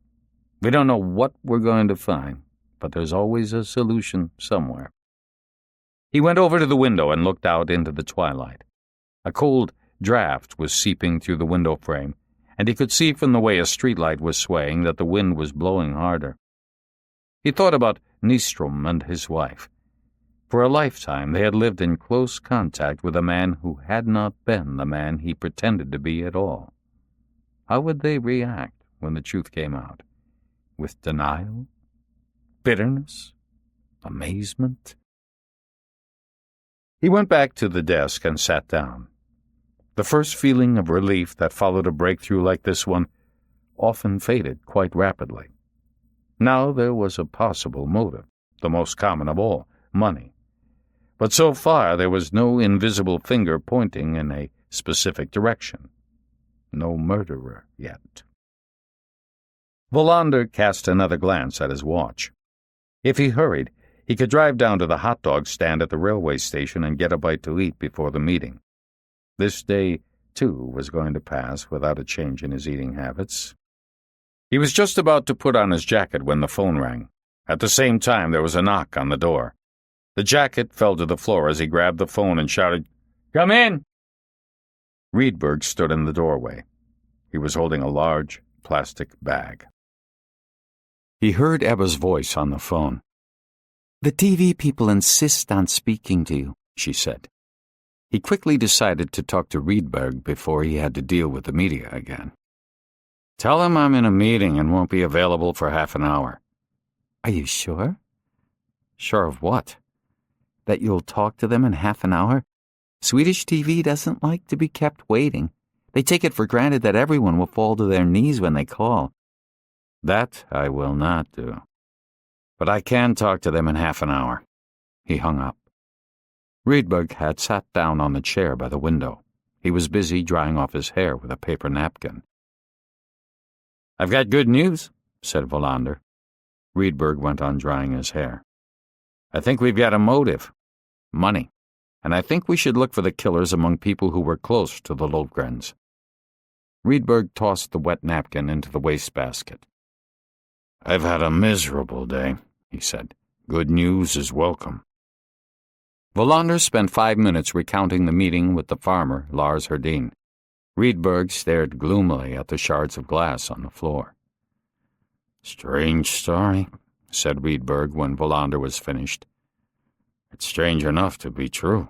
We don't know what we're going to find, but there's always a solution somewhere. He went over to the window and looked out into the twilight. A cold draft was seeping through the window frame, and he could see from the way a streetlight was swaying that the wind was blowing harder. He thought about Nystrom and his wife. For a lifetime they had lived in close contact with a man who had not been the man he pretended to be at all. How would they react when the truth came out? With denial? Bitterness? Amazement? He went back to the desk and sat down. The first feeling of relief that followed a breakthrough like this one often faded quite rapidly. Now there was a possible motive, the most common of all, money. But so far there was no invisible finger pointing in a specific direction. No murderer yet. Wallander cast another glance at his watch. If he hurried, he could drive down to the hot dog stand at the railway station and get a bite to eat before the meeting. This day, too, was going to pass without a change in his eating habits. He was just about to put on his jacket when the phone rang. At the same time, there was a knock on the door. The jacket fell to the floor as he grabbed the phone and shouted, "Come in!" Rydberg stood in the doorway. He was holding a large plastic bag. He heard Ebba's voice on the phone. "The TV people insist on speaking to you," she said. He quickly decided to talk to Rydberg before he had to deal with the media again. "Tell him I'm in a meeting and won't be available for half an hour." "Are you sure?" Sure of what? That you'll talk to them in half an hour? Swedish TV doesn't like to be kept waiting. They take it for granted that everyone will fall to their knees when they call. That I will not do. But I can talk to them in half an hour. He hung up. Rydberg had sat down on the chair by the window. He was busy drying off his hair with a paper napkin. I've got good news, said Wallander. Rydberg went on drying his hair. I think we've got a motive. Money. And I think we should look for the killers among people who were close to the Lofgrens. Rydberg tossed the wet napkin into the wastebasket. I've had a miserable day, he said. Good news is welcome. Wallander spent 5 minutes recounting the meeting with the farmer, Lars Herdin. Rydberg stared gloomily at the shards of glass on the floor. Strange story, said Rydberg when Wallander was finished. It's strange enough to be true.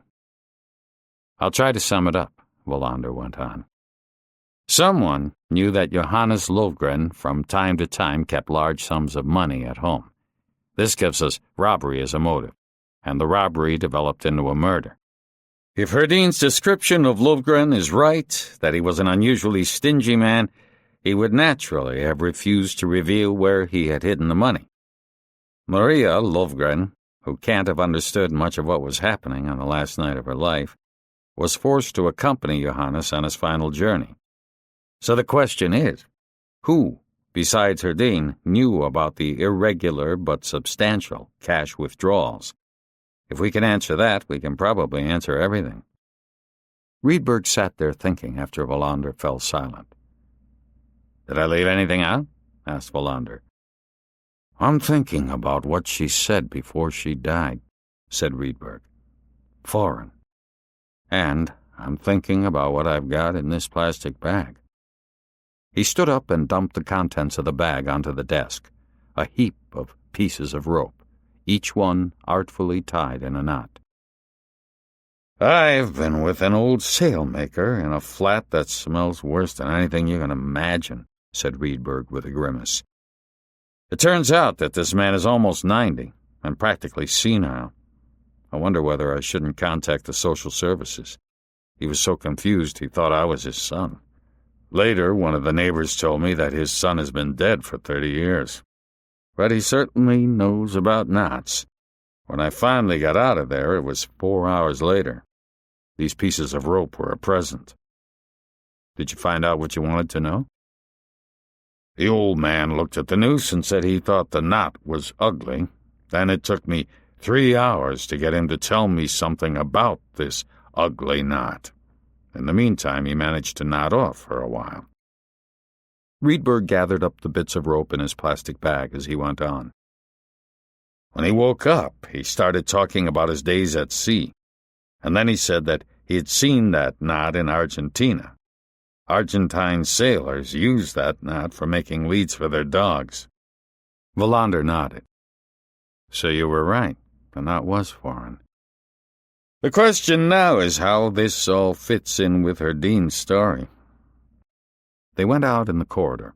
I'll try to sum it up, Wallander went on. Someone knew that Johannes Lofgren from time to time kept large sums of money at home. This gives us robbery as a motive, and the robbery developed into a murder. If Herdin's description of Lofgren is right, that he was an unusually stingy man, he would naturally have refused to reveal where he had hidden the money. Maria Lofgren, who can't have understood much of what was happening on the last night of her life, was forced to accompany Johannes on his final journey. So the question is, who, besides Herdin, knew about the irregular but substantial cash withdrawals? If we can answer that, we can probably answer everything. Rydberg sat there thinking after Wallander fell silent. Did I leave anything out? Asked Wallander. I'm thinking about what she said before she died, said Rydberg. Foreign. And I'm thinking about what I've got in this plastic bag. He stood up and dumped the contents of the bag onto the desk, a heap of pieces of rope, each one artfully tied in a knot. I've been with an old sailmaker in a flat that smells worse than anything you can imagine, said Rydberg with a grimace. It turns out that this man is almost 90 and practically senile. I wonder whether I shouldn't contact the social services. He was so confused he thought I was his son. Later, one of the neighbors told me that his son has been dead for 30 years. But he certainly knows about knots. When I finally got out of there, it was 4 hours later. These pieces of rope were a present. Did you find out what you wanted to know? The old man looked at the noose and said he thought the knot was ugly. Then it took me 3 hours to get him to tell me something about this ugly knot. In the meantime, he managed to nod off for a while. Rydberg gathered up the bits of rope in his plastic bag as he went on. When he woke up, he started talking about his days at sea, and then he said that he had seen that knot in Argentina. Argentine sailors used that knot for making leads for their dogs. Wallander nodded. So you were right, the knot was foreign. The question now is how this all fits in with Herdin's story. They went out in the corridor.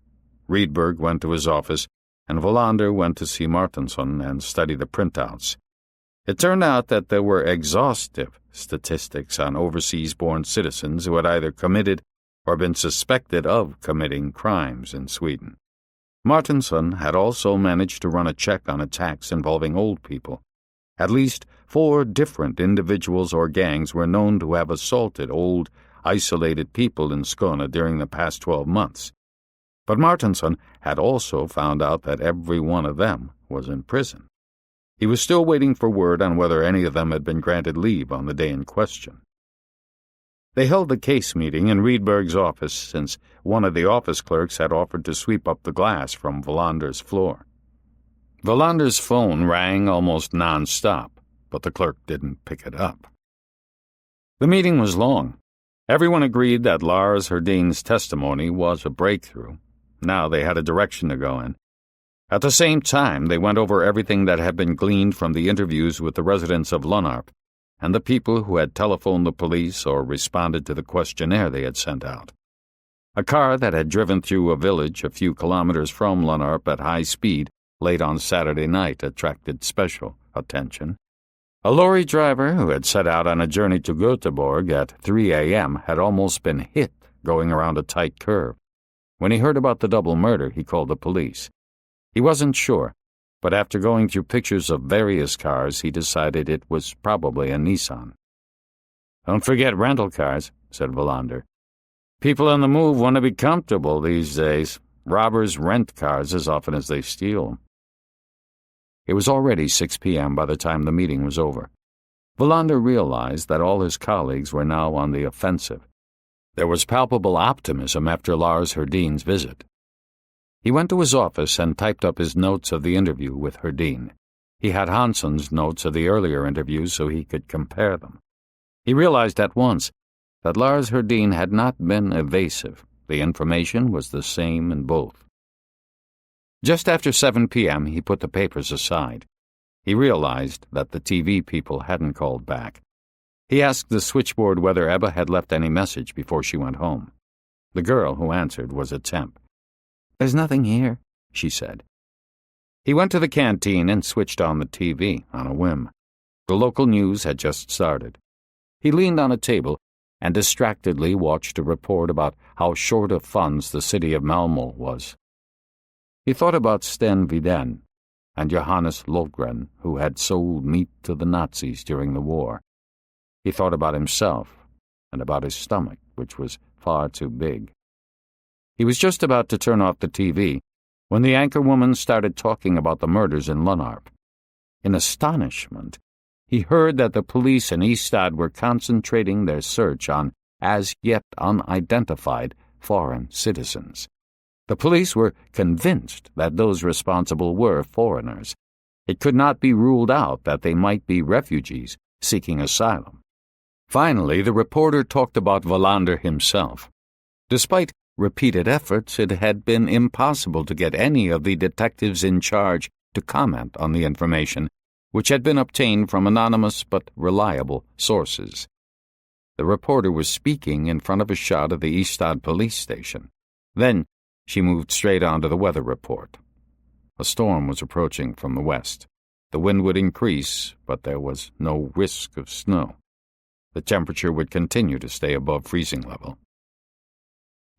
Rydberg went to his office, and Wallander went to see Martinsson and study the printouts. It turned out that there were exhaustive statistics on overseas-born citizens who had either committed or been suspected of committing crimes in Sweden. Martinsson had also managed to run a check on attacks involving old people. At least 4 different individuals or gangs were known to have assaulted old, isolated people in Skåne during the past 12 months. But Martinsson had also found out that every one of them was in prison. He was still waiting for word on whether any of them had been granted leave on the day in question. They held the case meeting in Rydberg's office since one of the office clerks had offered to sweep up the glass from Wallander's floor. Wallander's phone rang almost non-stop, but the clerk didn't pick it up. The meeting was long. Everyone agreed that Lars Herdin's testimony was a breakthrough. Now they had a direction to go in. At the same time, they went over everything that had been gleaned from the interviews with the residents of Lannarp and the people who had telephoned the police or responded to the questionnaire they had sent out. A car that had driven through a village a few kilometers from Lannarp at high speed late on Saturday night attracted special attention. A lorry driver who had set out on a journey to Göteborg at 3 a.m. had almost been hit going around a tight curve. When he heard about the double murder, he called the police. He wasn't sure, but after going through pictures of various cars, he decided it was probably a Nissan. "Don't forget rental cars," said Wallander. "People on the move want to be comfortable these days. Robbers rent cars as often as they steal them." It was already 6 p.m. by the time the meeting was over. Wallander realized that all his colleagues were now on the offensive. There was palpable optimism after Lars Herdin's visit. He went to his office and typed up his notes of the interview with Herdin. He had Hansen's notes of the earlier interviews so he could compare them. He realized at once that Lars Herdin had not been evasive. The information was the same in both. Just after 7 p.m., he put the papers aside. He realized that the TV people hadn't called back. He asked the switchboard whether Ebba had left any message before she went home. The girl who answered was a temp. "There's nothing here," she said. He went to the canteen and switched on the TV on a whim. The local news had just started. He leaned on a table and distractedly watched a report about how short of funds the city of Malmö was. He thought about Sten Widén and Johannes Lofgren, who had sold meat to the Nazis during the war. He thought about himself and about his stomach, which was far too big. He was just about to turn off the TV when the anchorwoman started talking about the murders in Lönarp. In astonishment, he heard that the police in Ystad were concentrating their search on as yet unidentified foreign citizens. The police were convinced that those responsible were foreigners. It could not be ruled out that they might be refugees seeking asylum. Finally, the reporter talked about Wallander himself. Despite repeated efforts, it had been impossible to get any of the detectives in charge to comment on the information, which had been obtained from anonymous but reliable sources. The reporter was speaking in front of a shot of the Ystad police station. Then she moved straight on to the weather report. A storm was approaching from the west. The wind would increase, but there was no risk of snow. The temperature would continue to stay above freezing level.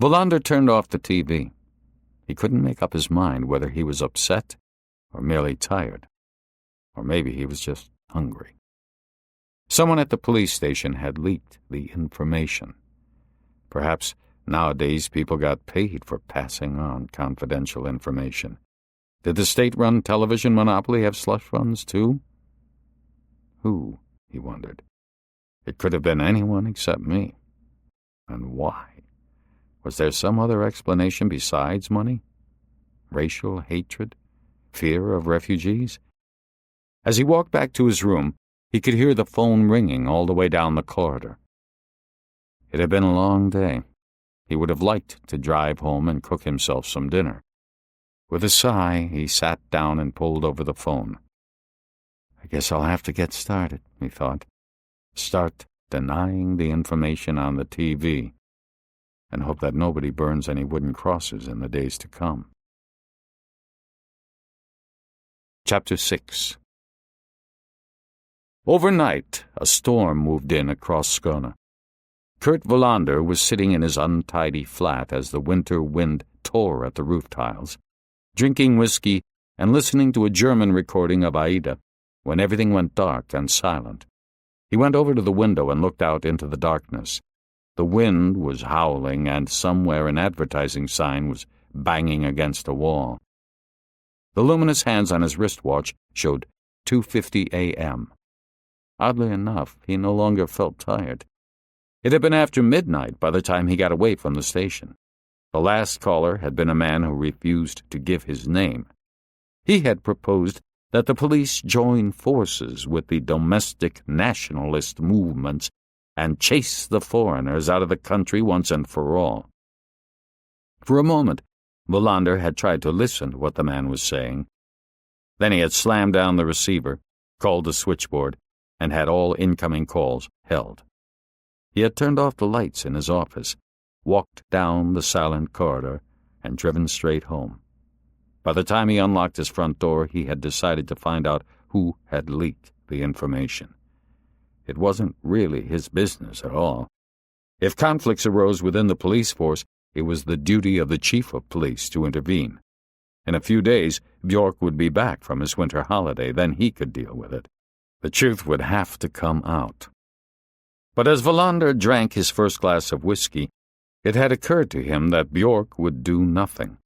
Wallander turned off the TV. He couldn't make up his mind whether he was upset or merely tired. Or maybe he was just hungry. Someone at the police station had leaked the information. Perhaps nowadays people got paid for passing on confidential information. Did the state-run television monopoly have slush funds too? Who, he wondered. It could have been anyone except me. And why? Was there some other explanation besides money? Racial hatred? Fear of refugees? As he walked back to his room, he could hear the phone ringing all the way down the corridor. It had been a long day. He would have liked to drive home and cook himself some dinner. With a sigh, he sat down and pulled over the phone. I guess I'll have to get started, he thought. Start denying the information on the TV, and hope that nobody burns any wooden crosses in the days to come. Chapter 6. Overnight, a storm moved in across Skåne. Kurt Wallander was sitting in his untidy flat as the winter wind tore at the roof tiles, drinking whiskey and listening to a German recording of Aida when everything went dark and silent. He went over to the window and looked out into the darkness. The wind was howling, and somewhere an advertising sign was banging against a wall. The luminous hands on his wristwatch showed 2:50 a.m. Oddly enough, he no longer felt tired. It had been after midnight by the time he got away from the station. The last caller had been a man who refused to give his name. He had proposed that the police join forces with the domestic nationalist movements and chase the foreigners out of the country once and for all. For a moment, Wallander had tried to listen to what the man was saying. Then he had slammed down the receiver, called the switchboard, and had all incoming calls held. He had turned off the lights in his office, walked down the silent corridor, and driven straight home. By the time he unlocked his front door, he had decided to find out who had leaked the information. It wasn't really his business at all. If conflicts arose within the police force, it was the duty of the chief of police to intervene. In a few days, Björk would be back from his winter holiday, then he could deal with it. The truth would have to come out. But as Wallander drank his first glass of whiskey, it had occurred to him that Björk would do nothing.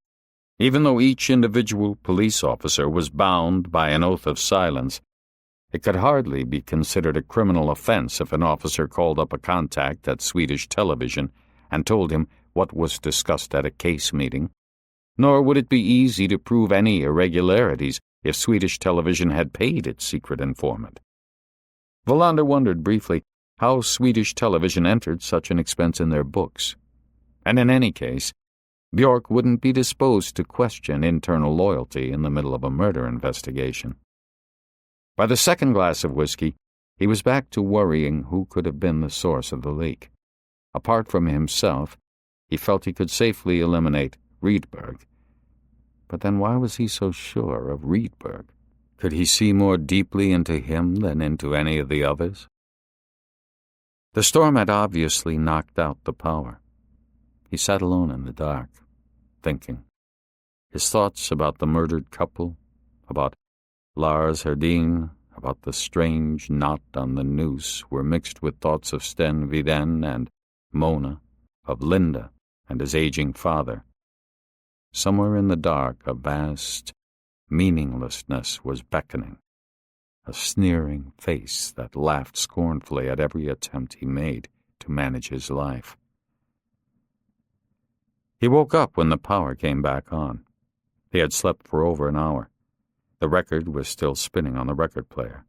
Even though each individual police officer was bound by an oath of silence, it could hardly be considered a criminal offense if an officer called up a contact at Swedish television and told him what was discussed at a case meeting. Nor would it be easy to prove any irregularities if Swedish television had paid its secret informant. Wallander wondered briefly how Swedish television entered such an expense in their books. And in any case, Björk wouldn't be disposed to question internal loyalty in the middle of a murder investigation. By the second glass of whiskey, he was back to worrying who could have been the source of the leak. Apart from himself, he felt he could safely eliminate Rydberg. But then why was he so sure of Rydberg? Could he see more deeply into him than into any of the others? The storm had obviously knocked out the power. He sat alone in the dark, thinking. His thoughts about the murdered couple, about Lars Herdin, about the strange knot on the noose were mixed with thoughts of Sten Viden and Mona, of Linda and his aging father. Somewhere in the dark, a vast meaninglessness was beckoning, a sneering face that laughed scornfully at every attempt he made to manage his life. He woke up when the power came back on. He had slept for over an hour. The record was still spinning on the record player.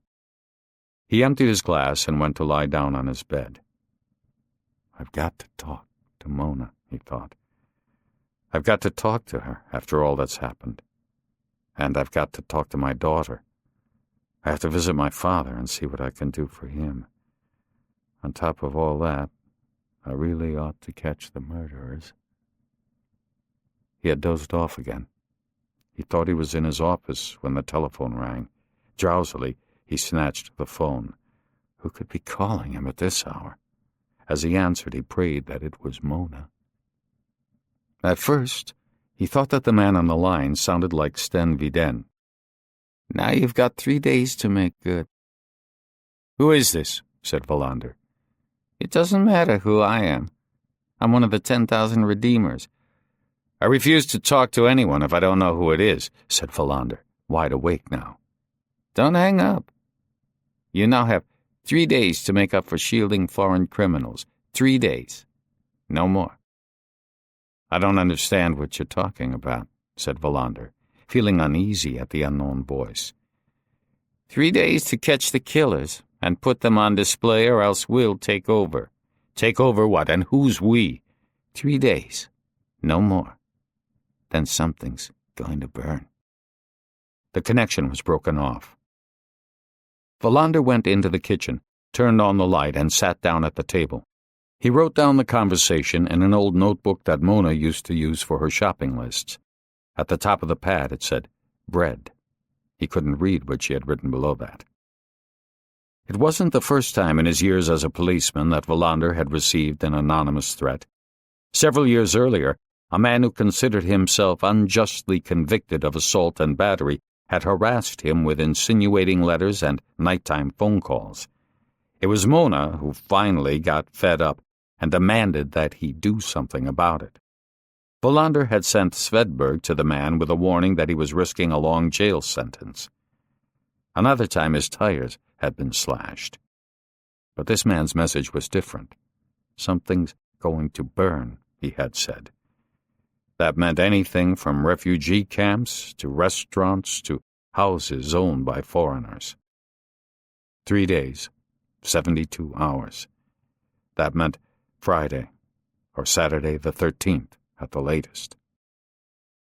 He emptied his glass and went to lie down on his bed. I've got to talk to Mona, he thought. I've got to talk to her after all that's happened. And I've got to talk to my daughter. I have to visit my father and see what I can do for him. On top of all that, I really ought to catch the murderers. He had dozed off again. He thought he was in his office when the telephone rang. Drowsily, he snatched the phone. Who could be calling him at this hour? As he answered, he prayed that it was Mona. At first, he thought that the man on the line sounded like Sten Viden. Now you've got 3 days to make good. Who is this? Said Wallander. It doesn't matter who I am. I'm one of the 10,000 redeemers. I refuse to talk to anyone if I don't know who it is, said Wallander, wide awake now. Don't hang up. You now have 3 days to make up for shielding foreign criminals. 3 days. No more. I don't understand what you're talking about, said Wallander, feeling uneasy at the unknown voice. 3 days to catch the killers and put them on display, or else we'll take over. Take over what, and who's we? 3 days. No more. Then something's going to burn. The connection was broken off. Wallander went into the kitchen, turned on the light, and sat down at the table. He wrote down the conversation in an old notebook that Mona used to use for her shopping lists. At the top of the pad it said, bread. He couldn't read what she had written below that. It wasn't the first time in his years as a policeman that Wallander had received an anonymous threat. Several years earlier, a man who considered himself unjustly convicted of assault and battery had harassed him with insinuating letters and nighttime phone calls. It was Mona who finally got fed up and demanded that he do something about it. Wallander had sent Svedberg to the man with a warning that he was risking a long jail sentence. Another time his tires had been slashed. But this man's message was different. Something's going to burn, he had said. That meant anything from refugee camps to restaurants to houses owned by foreigners. 3 days, 72 hours. That meant Friday or Saturday the 13th at the latest.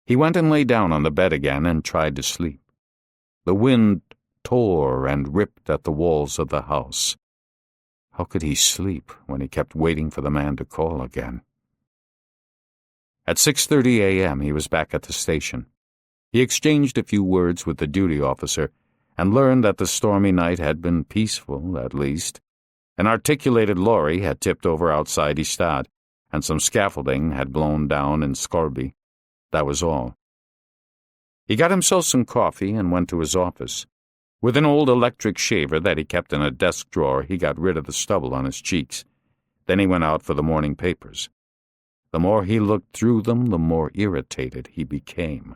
He went and lay down on the bed again and tried to sleep. The wind tore and ripped at the walls of the house. How could he sleep when he kept waiting for the man to call again? At 6:30 a.m. he was back at the station. He exchanged a few words with the duty officer and learned that the stormy night had been peaceful, at least. An articulated lorry had tipped over outside Ystad, and some scaffolding had blown down in Skorby. That was all. He got himself some coffee and went to his office. With an old electric shaver that he kept in a desk drawer, he got rid of the stubble on his cheeks. Then he went out for the morning papers. The more he looked through them, the more irritated he became.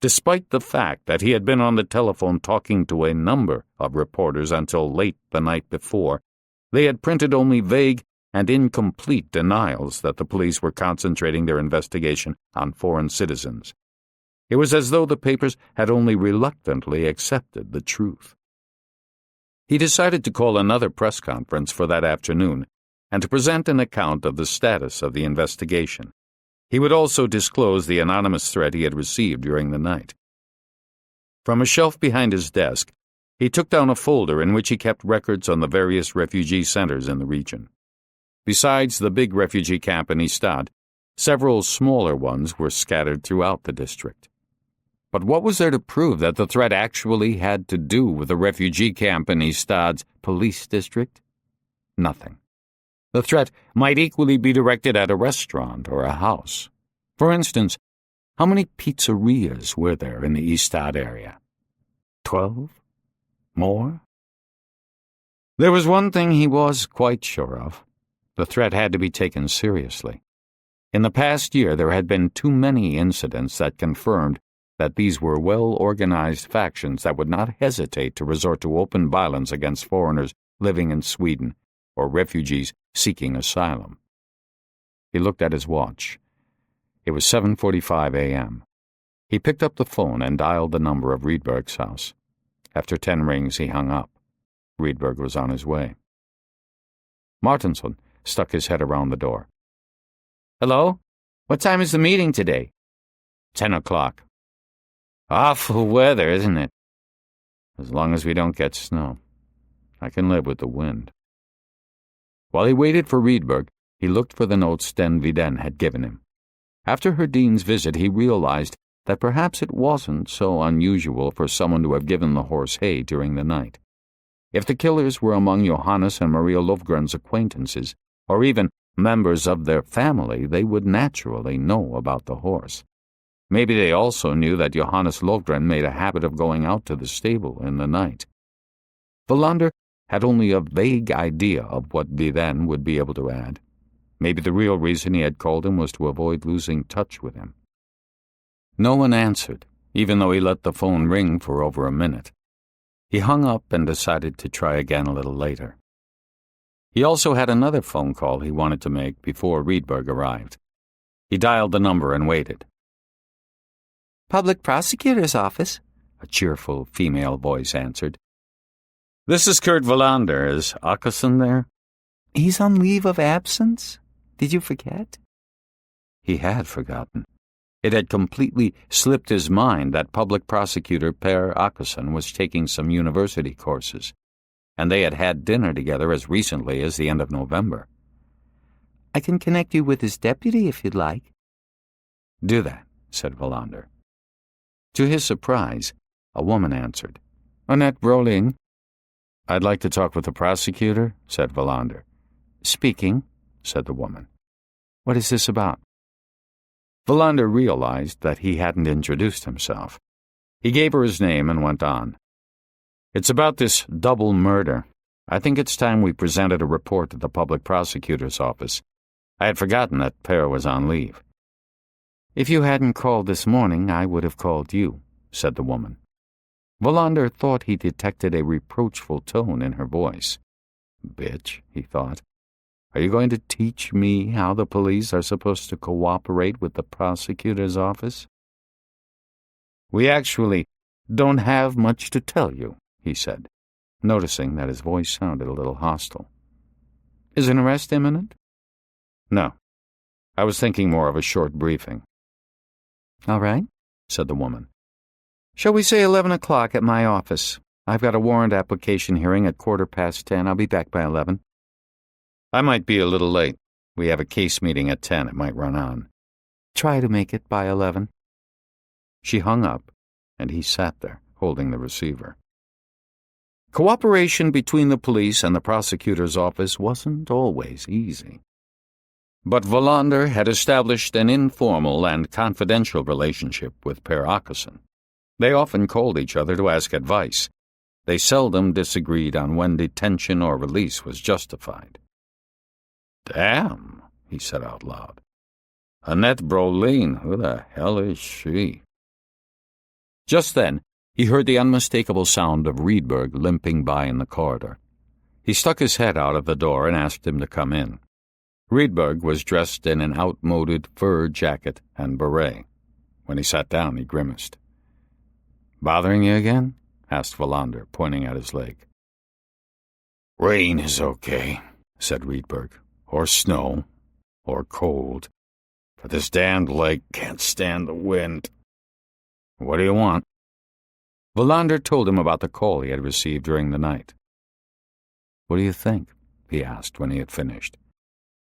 Despite the fact that he had been on the telephone talking to a number of reporters until late the night before, they had printed only vague and incomplete denials that the police were concentrating their investigation on foreign citizens. It was as though the papers had only reluctantly accepted the truth. He decided to call another press conference for that afternoon and to present an account of the status of the investigation. He would also disclose the anonymous threat he had received during the night. From a shelf behind his desk, he took down a folder in which he kept records on the various refugee centers in the region. Besides the big refugee camp in Ystad, several smaller ones were scattered throughout the district. But what was there to prove that the threat actually had to do with the refugee camp in Ystad's police district? Nothing. The threat might equally be directed at a restaurant or a house. For instance, how many pizzerias were there in the Ystad area? 12? More? There was one thing he was quite sure of. The threat had to be taken seriously. In the past year, there had been too many incidents that confirmed that these were well-organized factions that would not hesitate to resort to open violence against foreigners living in Sweden or refugees seeking asylum. He looked at his watch. It was 7:45 a.m. He picked up the phone and dialed the number of Rydberg's house. After 10 rings, he hung up. Rydberg was on his way. Martinsson stuck his head around the door. Hello? What time is the meeting today? 10 o'clock. Awful weather, isn't it? As long as we don't get snow. I can live with the wind. While he waited for Rydberg, he looked for the notes Den Viden had given him. After Herdin's visit, he realized that perhaps it wasn't so unusual for someone to have given the horse hay during the night. If the killers were among Johannes and Maria Lofgren's acquaintances, or even members of their family, they would naturally know about the horse. Maybe they also knew that Johannes Lofgren made a habit of going out to the stable in the night. Wallander had only a vague idea of what Viden would be able to add. Maybe the real reason he had called him was to avoid losing touch with him. No one answered, even though he let the phone ring for over a minute. He hung up and decided to try again a little later. He also had another phone call he wanted to make before Rydberg arrived. He dialed the number and waited. Public prosecutor's office, a cheerful female voice answered. This is Kurt Wallander. Is Åkesson there? He's on leave of absence. Did you forget? He had forgotten. It had completely slipped his mind that public prosecutor Per Åkesson was taking some university courses, and they had had dinner together as recently as the end of November. I can connect you with his deputy if you'd like. Do that, said Wallander. To his surprise, a woman answered. Annette Broling. I'd like to talk with the prosecutor, said Wallander. Speaking, said the woman. What is this about? Wallander realized that he hadn't introduced himself. He gave her his name and went on. It's about this double murder. I think it's time we presented a report to the public prosecutor's office. I had forgotten that Per was on leave. If you hadn't called this morning, I would have called you, said the woman. Wallander thought he detected a reproachful tone in her voice. Bitch, he thought. Are you going to teach me how the police are supposed to cooperate with the prosecutor's office? We actually don't have much to tell you, he said, noticing that his voice sounded a little hostile. Is an arrest imminent? No. I was thinking more of a short briefing. All right, said the woman. Shall we say 11 o'clock at my office? I've got a warrant application hearing at 10:15. I'll be back by 11. I might be a little late. We have a case meeting at 10. It might run on. Try to make it by 11. She hung up, and he sat there, holding the receiver. Cooperation between the police and the prosecutor's office wasn't always easy. But Wallander had established an informal and confidential relationship with Per Åkesson. They often called each other to ask advice. They seldom disagreed on when detention or release was justified. "Damn," he said out loud. "Annette Brolin, who the hell is she?" Just then, he heard the unmistakable sound of Rydberg limping by in the corridor. He stuck his head out of the door and asked him to come in. Rydberg was dressed in an outmoded fur jacket and beret. When he sat down, he grimaced. "Bothering you again?" asked Wallander, pointing at his leg. "Rain is okay," said Rydberg, "or snow, or cold. But this damned leg can't stand the wind." "What do you want?" Wallander told him about the call he had received during the night. "What do you think?" he asked when he had finished.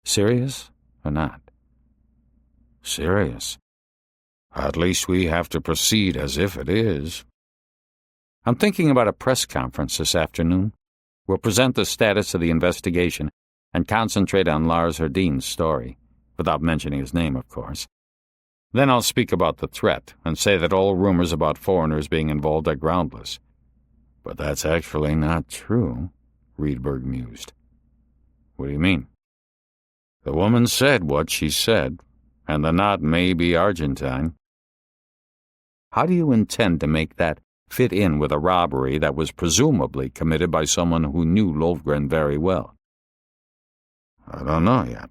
"Serious or not?" "Serious. At least we have to proceed as if it is." "I'm thinking about a press conference this afternoon. We'll present the status of the investigation and concentrate on Lars Herdin's story, without mentioning his name, of course. Then I'll speak about the threat and say that all rumors about foreigners being involved are groundless." "But that's actually not true," Rydberg mused. "What do you mean?" "The woman said what she said, and the knot may be Argentine." "How do you intend to make that fit in with a robbery that was presumably committed by someone who knew Lovgren very well?" "I don't know yet.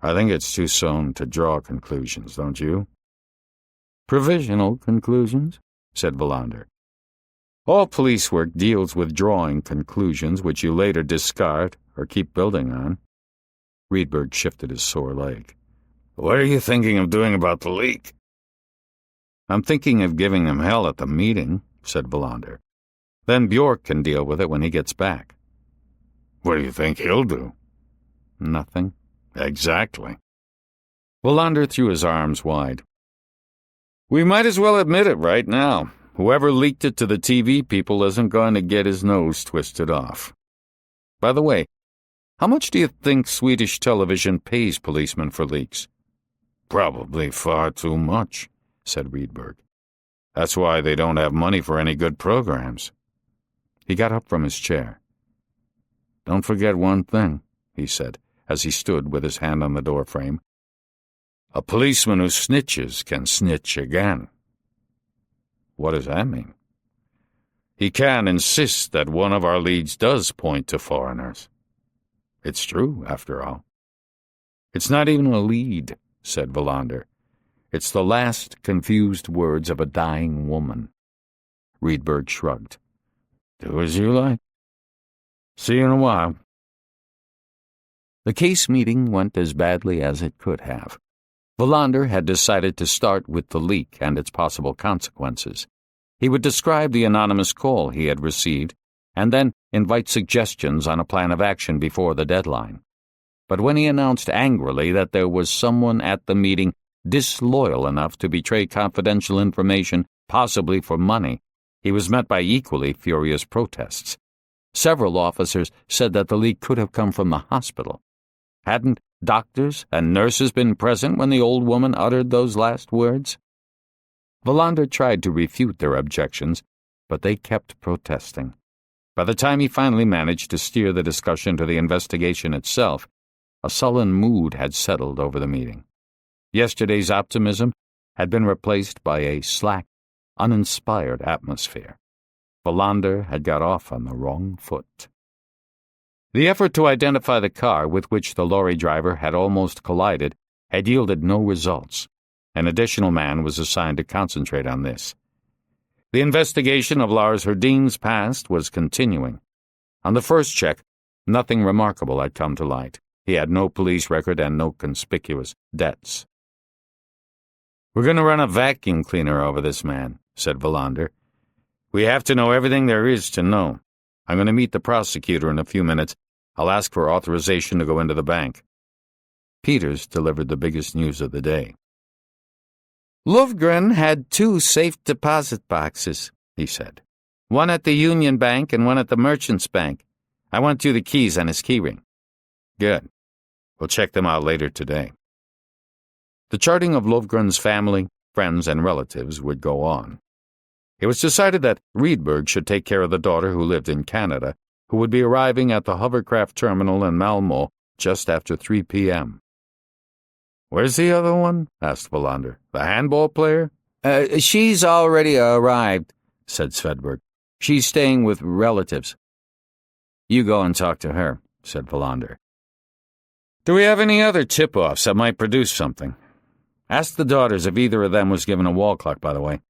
I think it's too soon to draw conclusions, don't you?" "Provisional conclusions," said Wallander. "All police work deals with drawing conclusions which you later discard or keep building on." Rydberg shifted his sore leg. "What are you thinking of doing about the leak?" "I'm thinking of giving them hell at the meeting," said Wallander. "Then Bjork can deal with it when he gets back." "What do you think he'll do?" "Nothing." "Exactly." Wallander threw his arms wide. "We might as well admit it right now. Whoever leaked it to the TV people isn't going to get his nose twisted off. By the way, how much do you think Swedish television pays policemen for leaks?" "Probably far too much," said Rydberg. "That's why they don't have money for any good programs." He got up from his chair. "Don't forget one thing," he said, as he stood with his hand on the doorframe. "A policeman who snitches can snitch again." "What does that mean?" "He can insist that one of our leads does point to foreigners. It's true, after all." "It's not even a lead," said Wallander. "It's the last confused words of a dying woman." Rydberg shrugged. "Do as you like. See you in a while." The case meeting went as badly as it could have. Wallander had decided to start with the leak and its possible consequences. He would describe the anonymous call he had received and then invite suggestions on a plan of action before the deadline. But when he announced angrily that there was someone at the meeting disloyal enough to betray confidential information, possibly for money, he was met by equally furious protests. Several officers said that the leak could have come from the hospital. Hadn't doctors and nurses been present when the old woman uttered those last words? Wallander tried to refute their objections, but they kept protesting. By the time he finally managed to steer the discussion to the investigation itself, a sullen mood had settled over the meeting. Yesterday's optimism had been replaced by a slack, uninspired atmosphere. Wallander had got off on the wrong foot. The effort to identify the car with which the lorry driver had almost collided had yielded no results. An additional man was assigned to concentrate on this. The investigation of Lars Herdin's past was continuing. On the first check, nothing remarkable had come to light. He had no police record and no conspicuous debts. "We're going to run a vacuum cleaner over this man," said Wallander. "We have to know everything there is to know. I'm going to meet the prosecutor in a few minutes. I'll ask for authorization to go into the bank." Peters delivered the biggest news of the day. "Lovgren had 2 safe deposit boxes," he said. One at the Union Bank and one at the Merchants Bank. I went through the keys on his keyring. Good. We'll check them out later today. The charting of Lovgren's family, friends, and relatives would go on. It was decided that Rydberg should take care of the daughter who lived in Canada, who would be arriving at the hovercraft terminal in Malmö just after 3 p.m. "Where's the other one?" asked Wallander. "The handball player?" She's already arrived," said Svedberg. "She's staying with relatives." "You go and talk to her," said Wallander. "Do we have any other tip-offs that might produce something? Ask the daughters if either of them was given a wall clock, by the way."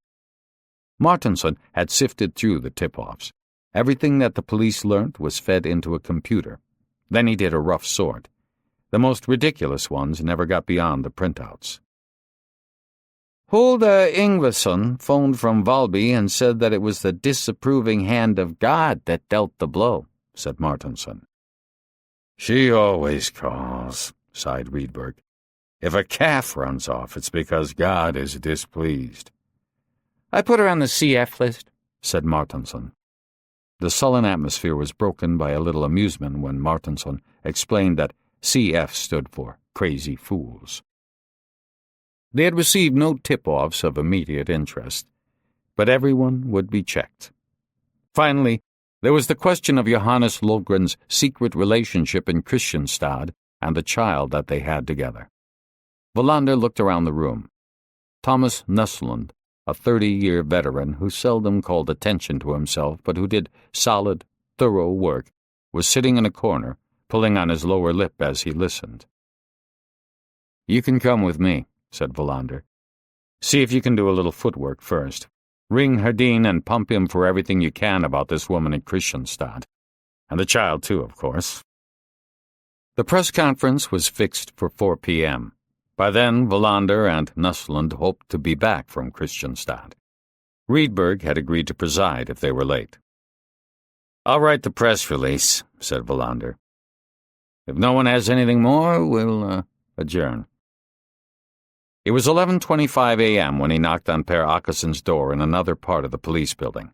Martinson had sifted through the tip-offs. Everything that the police learnt was fed into a computer. Then he did a rough sort. The most ridiculous ones never got beyond the printouts. Hulda Ingvason phoned from Valby and said that it was the disapproving hand of God that dealt the blow, said Martinson. "She always calls," sighed Rydberg. "If a calf runs off, it's because God is displeased." "I put her on the CF list," said Martinson. The sullen atmosphere was broken by a little amusement when Martinson explained that CF stood for Crazy Fools. They had received no tip-offs of immediate interest, but everyone would be checked. Finally, there was the question of Johannes Lovgren's secret relationship in Kristianstad and the child that they had together. Wallander looked around the room. Thomas Nusslund, a 30-year veteran who seldom called attention to himself but who did solid, thorough work, was sitting in a corner, pulling on his lower lip as he listened. "You can come with me," said Wallander. "See if you can do a little footwork first. Ring Herdeen and pump him for everything you can about this woman in Kristianstad. And the child, too, of course." The press conference was fixed for 4 p.m. By then, Wallander and Nusslund hoped to be back from Kristianstad. Rydberg had agreed to preside if they were late. "I'll write the press release," said Wallander. "If no one has anything more, we'll adjourn." It was 11:25 a.m. when he knocked on Per Åkesson's door in another part of the police building.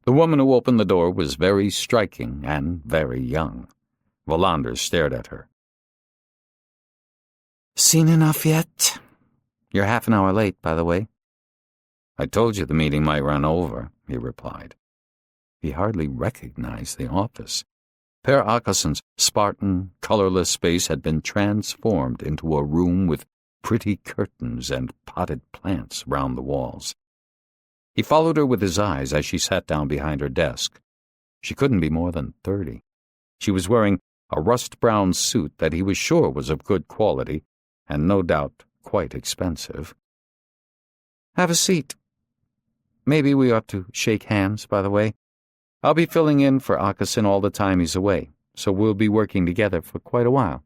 The woman who opened the door was very striking and very young. Wallander stared at her. "Seen enough yet? You're half an hour late, by the way." "I told you the meeting might run over," he replied. He hardly recognized the office. Per Åkesson's Spartan, colorless space had been transformed into a room with pretty curtains and potted plants round the walls. He followed her with his eyes as she sat down behind her desk. She couldn't be more than 30. She was wearing a rust-brown suit that he was sure was of good quality, and no doubt quite expensive. "Have a seat. Maybe we ought to shake hands, by the way. I'll be filling in for Åkesson all the time he's away, so we'll be working together for quite a while."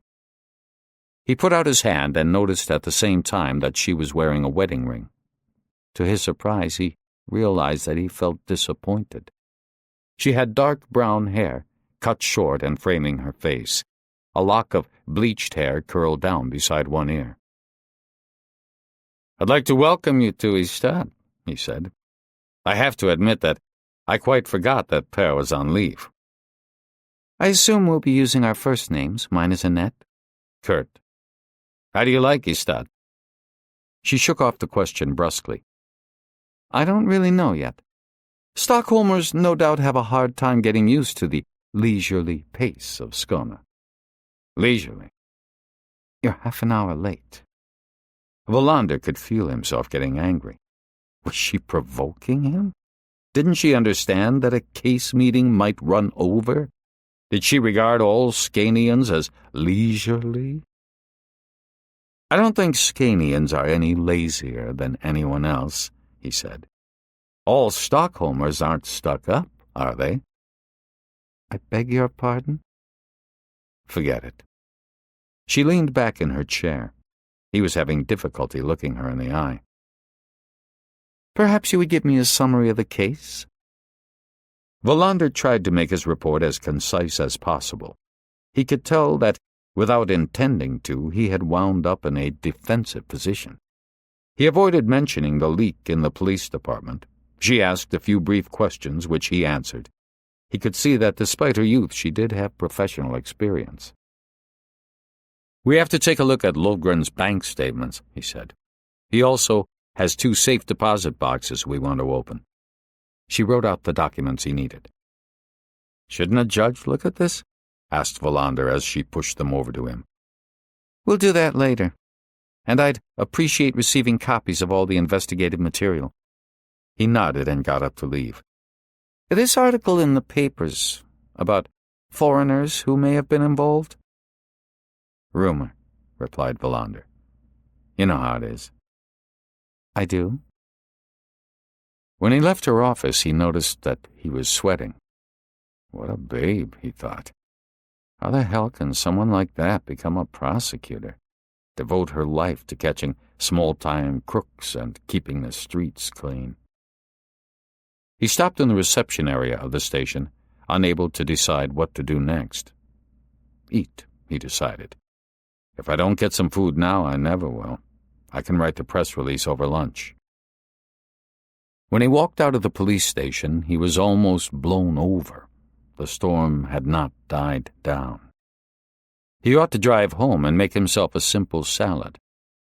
He put out his hand and noticed at the same time that she was wearing a wedding ring. To his surprise, he realized that he felt disappointed. She had dark brown hair, cut short and framing her face. A lock of bleached hair curled down beside one ear. "I'd like to welcome you to Ystad," he said. "I have to admit that I quite forgot that Per was on leave." "I assume we'll be using our first names. Mine is Annette." "Kurt. How do you like Ystad?" She shook off the question brusquely. "I don't really know yet. Stockholmers no doubt have a hard time getting used to the leisurely pace of Skåne." "Leisurely?" "You're half an hour late." Wallander could feel himself getting angry. Was she provoking him? Didn't she understand that a case meeting might run over? Did she regard all Scanians as leisurely? "I don't think Scanians are any lazier than anyone else," he said. "All Stockholmers aren't stuck up, are they?" "I beg your pardon?" "Forget it." She leaned back in her chair. He was having difficulty looking her in the eye. "Perhaps you would give me a summary of the case?" Wallander tried to make his report as concise as possible. He could tell that, without intending to, he had wound up in a defensive position. He avoided mentioning the leak in the police department. She asked a few brief questions, which he answered. He could see that despite her youth, she did have professional experience. "We have to take a look at Lofgren's bank statements," he said. "He also has 2 safe deposit boxes we want to open." She wrote out the documents he needed. "Shouldn't a judge look at this?" asked Wallander as she pushed them over to him. "We'll do that later. And I'd appreciate receiving copies of all the investigative material." He nodded and got up to leave. "This article in the papers about foreigners who may have been involved?" "Rumor," replied Wallander. "You know how it is." "I do." When he left her office, he noticed that he was sweating. What a babe, he thought. How the hell can someone like that become a prosecutor? Devote her life to catching small-time crooks and keeping the streets clean. He stopped in the reception area of the station, unable to decide what to do next. Eat, he decided. If I don't get some food now, I never will. I can write the press release over lunch. When he walked out of the police station, he was almost blown over. The storm had not died down. He ought to drive home and make himself a simple salad.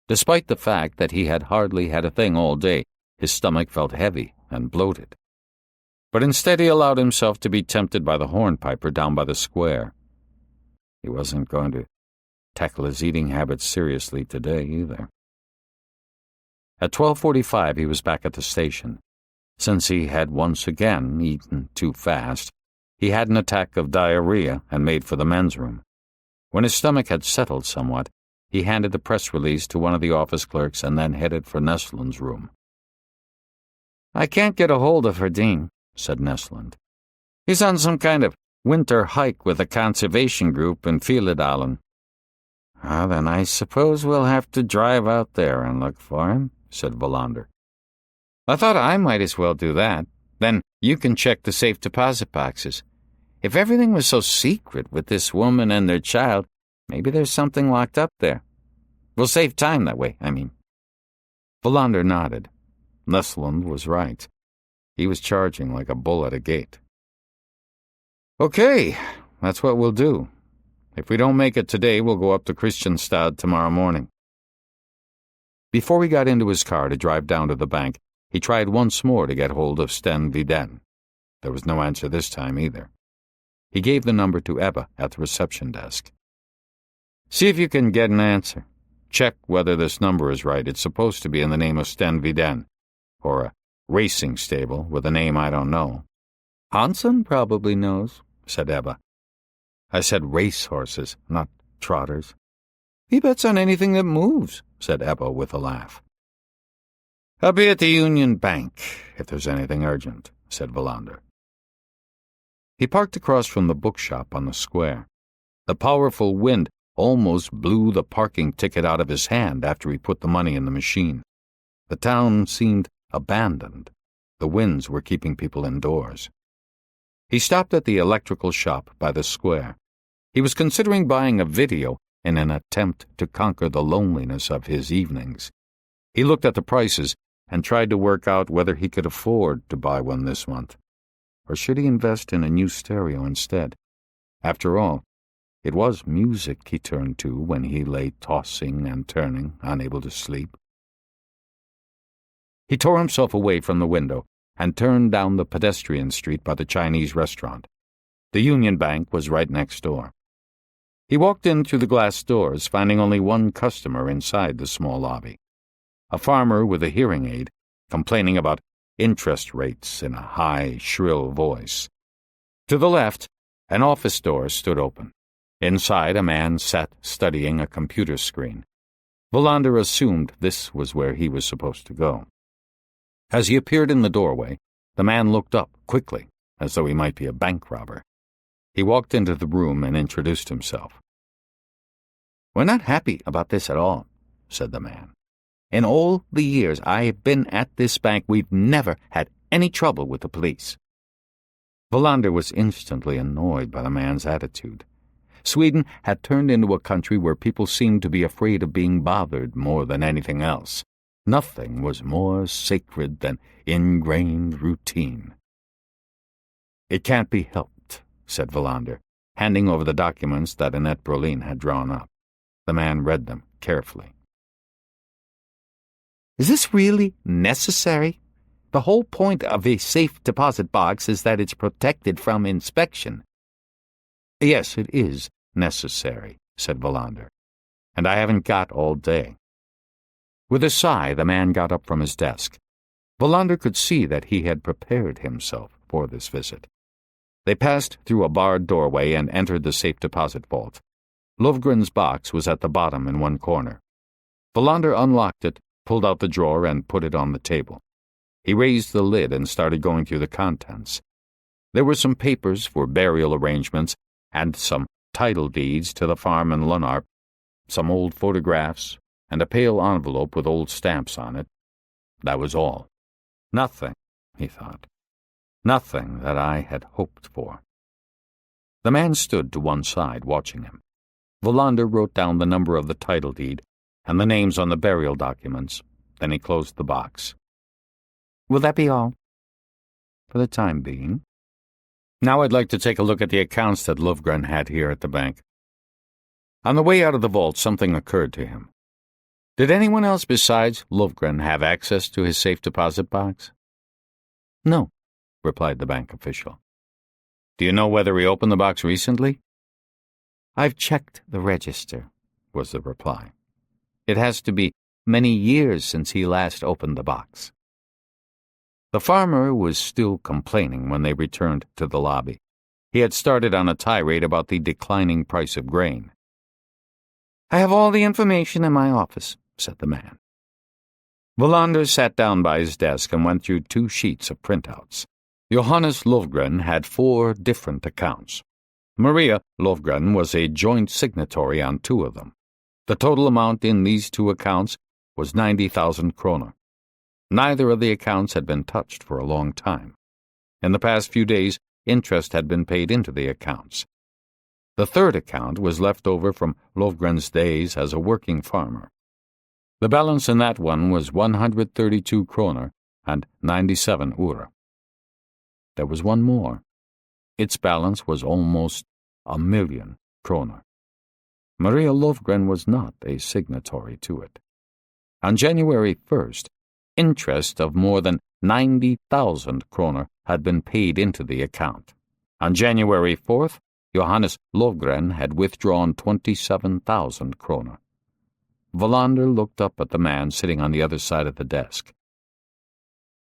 Despite the fact that he had hardly had a thing all day, his stomach felt heavy and bloated. But instead he allowed himself to be tempted by the hornpiper down by the square. He wasn't going to tackle his eating habits seriously today either. At 12:45 he was back at the station. Since he had once again eaten too fast, he had an attack of diarrhea and made for the men's room. When his stomach had settled somewhat, he handed the press release to one of the office clerks and then headed for Nestland's room. "I can't get a hold of Herding," said Nestland. "He's on some kind of winter hike with a conservation group in Fjelldalen." Then I suppose we'll have to drive out there and look for him," said Wallander. "I thought I might as well do that. Then you can check the safe deposit boxes. If everything was so secret with this woman and their child, maybe there's something locked up there. We'll save time that way, I mean." Wallander nodded. Nestland was right. He was charging like a bull at a gate. "Okay, that's what we'll do. If we don't make it today, we'll go up to Kristianstad tomorrow morning." Before he got into his car to drive down to the bank, he tried once more to get hold of Sten Viden. There was no answer this time either. He gave the number to Ebba at the reception desk. "See if you can get an answer. Check whether this number is right. It's supposed to be in the name of Sten Viden, or a racing stable with a name I don't know." "Hansen probably knows," said Ebba. "I said race horses, not trotters." "He bets on anything that moves," said Ebba with a laugh. "I'll be at the Union Bank, if there's anything urgent," said Wallander. He parked across from the bookshop on the square. The powerful wind almost blew the parking ticket out of his hand after he put the money in the machine. The town seemed abandoned. The winds were keeping people indoors. He stopped at the electrical shop by the square. He was considering buying a video in an attempt to conquer the loneliness of his evenings. He looked at the prices and tried to work out whether he could afford to buy one this month. Or should he invest in a new stereo instead? After all, it was music he turned to when he lay tossing and turning, unable to sleep. He tore himself away from the window and turned down the pedestrian street by the Chinese restaurant. The Union Bank was right next door. He walked in through the glass doors, finding only one customer inside the small lobby. A farmer with a hearing aid, complaining about interest rates in a high, shrill voice. To the left, an office door stood open. Inside, a man sat studying a computer screen. Wallander assumed this was where he was supposed to go. As he appeared in the doorway, the man looked up quickly, as though he might be a bank robber. He walked into the room and introduced himself. "We're not happy about this at all," said the man. "In all the years I have been at this bank, we've never had any trouble with the police." Wallander was instantly annoyed by the man's attitude. Sweden had turned into a country where people seemed to be afraid of being bothered more than anything else. Nothing was more sacred than ingrained routine. "It can't be helped," said Wallander, handing over the documents that Annette Brolin had drawn up. The man read them carefully. "Is this really necessary? The whole point of a safe deposit box is that it's protected from inspection." "Yes, it is necessary," said Wallander, "and I haven't got all day." With a sigh, the man got up from his desk. Wallander could see that he had prepared himself for this visit. They passed through a barred doorway and entered the safe deposit vault. Lovgren's box was at the bottom in one corner. Wallander unlocked it, pulled out the drawer, and put it on the table. He raised the lid and started going through the contents. There were some papers for burial arrangements and some title deeds to the farm in Lunarp, some old photographs, and a pale envelope with old stamps on it. That was all. Nothing, he thought. Nothing that I had hoped for. The man stood to one side, watching him. Wallander wrote down the number of the title deed and the names on the burial documents. Then he closed the box. "Will that be all?" "For the time being. Now I'd like to take a look at the accounts that Lovgren had here at the bank." On the way out of the vault, something occurred to him. Did anyone else besides Lovgren have access to his safe deposit box? "No," replied the bank official. "Do you know whether he opened the box recently?" "I've checked the register," was the reply. "It has to be many years since he last opened the box." The farmer was still complaining when they returned to the lobby. He had started on a tirade about the declining price of grain. "I have all the information in my office," said the man. Wallander sat down by his desk and went through 2 sheets of printouts. Johannes Lovgren had 4 different accounts. Maria Lovgren was a joint signatory on 2 of them. The total amount in these 2 accounts was 90,000 kroner. Neither of the accounts had been touched for a long time. In the past few days, interest had been paid into the accounts. The 3rd account was left over from Lovgren's days as a working farmer. The balance in that one was 132 kroner and 97 øre. There was one more. Its balance was almost 1,000,000 kroner. Maria Lovgren was not a signatory to it. On January 1st, interest of more than 90,000 kroner had been paid into the account. On January 4th, Johannes Lovgren had withdrawn 27,000 kroner. Wallander looked up at the man sitting on the other side of the desk.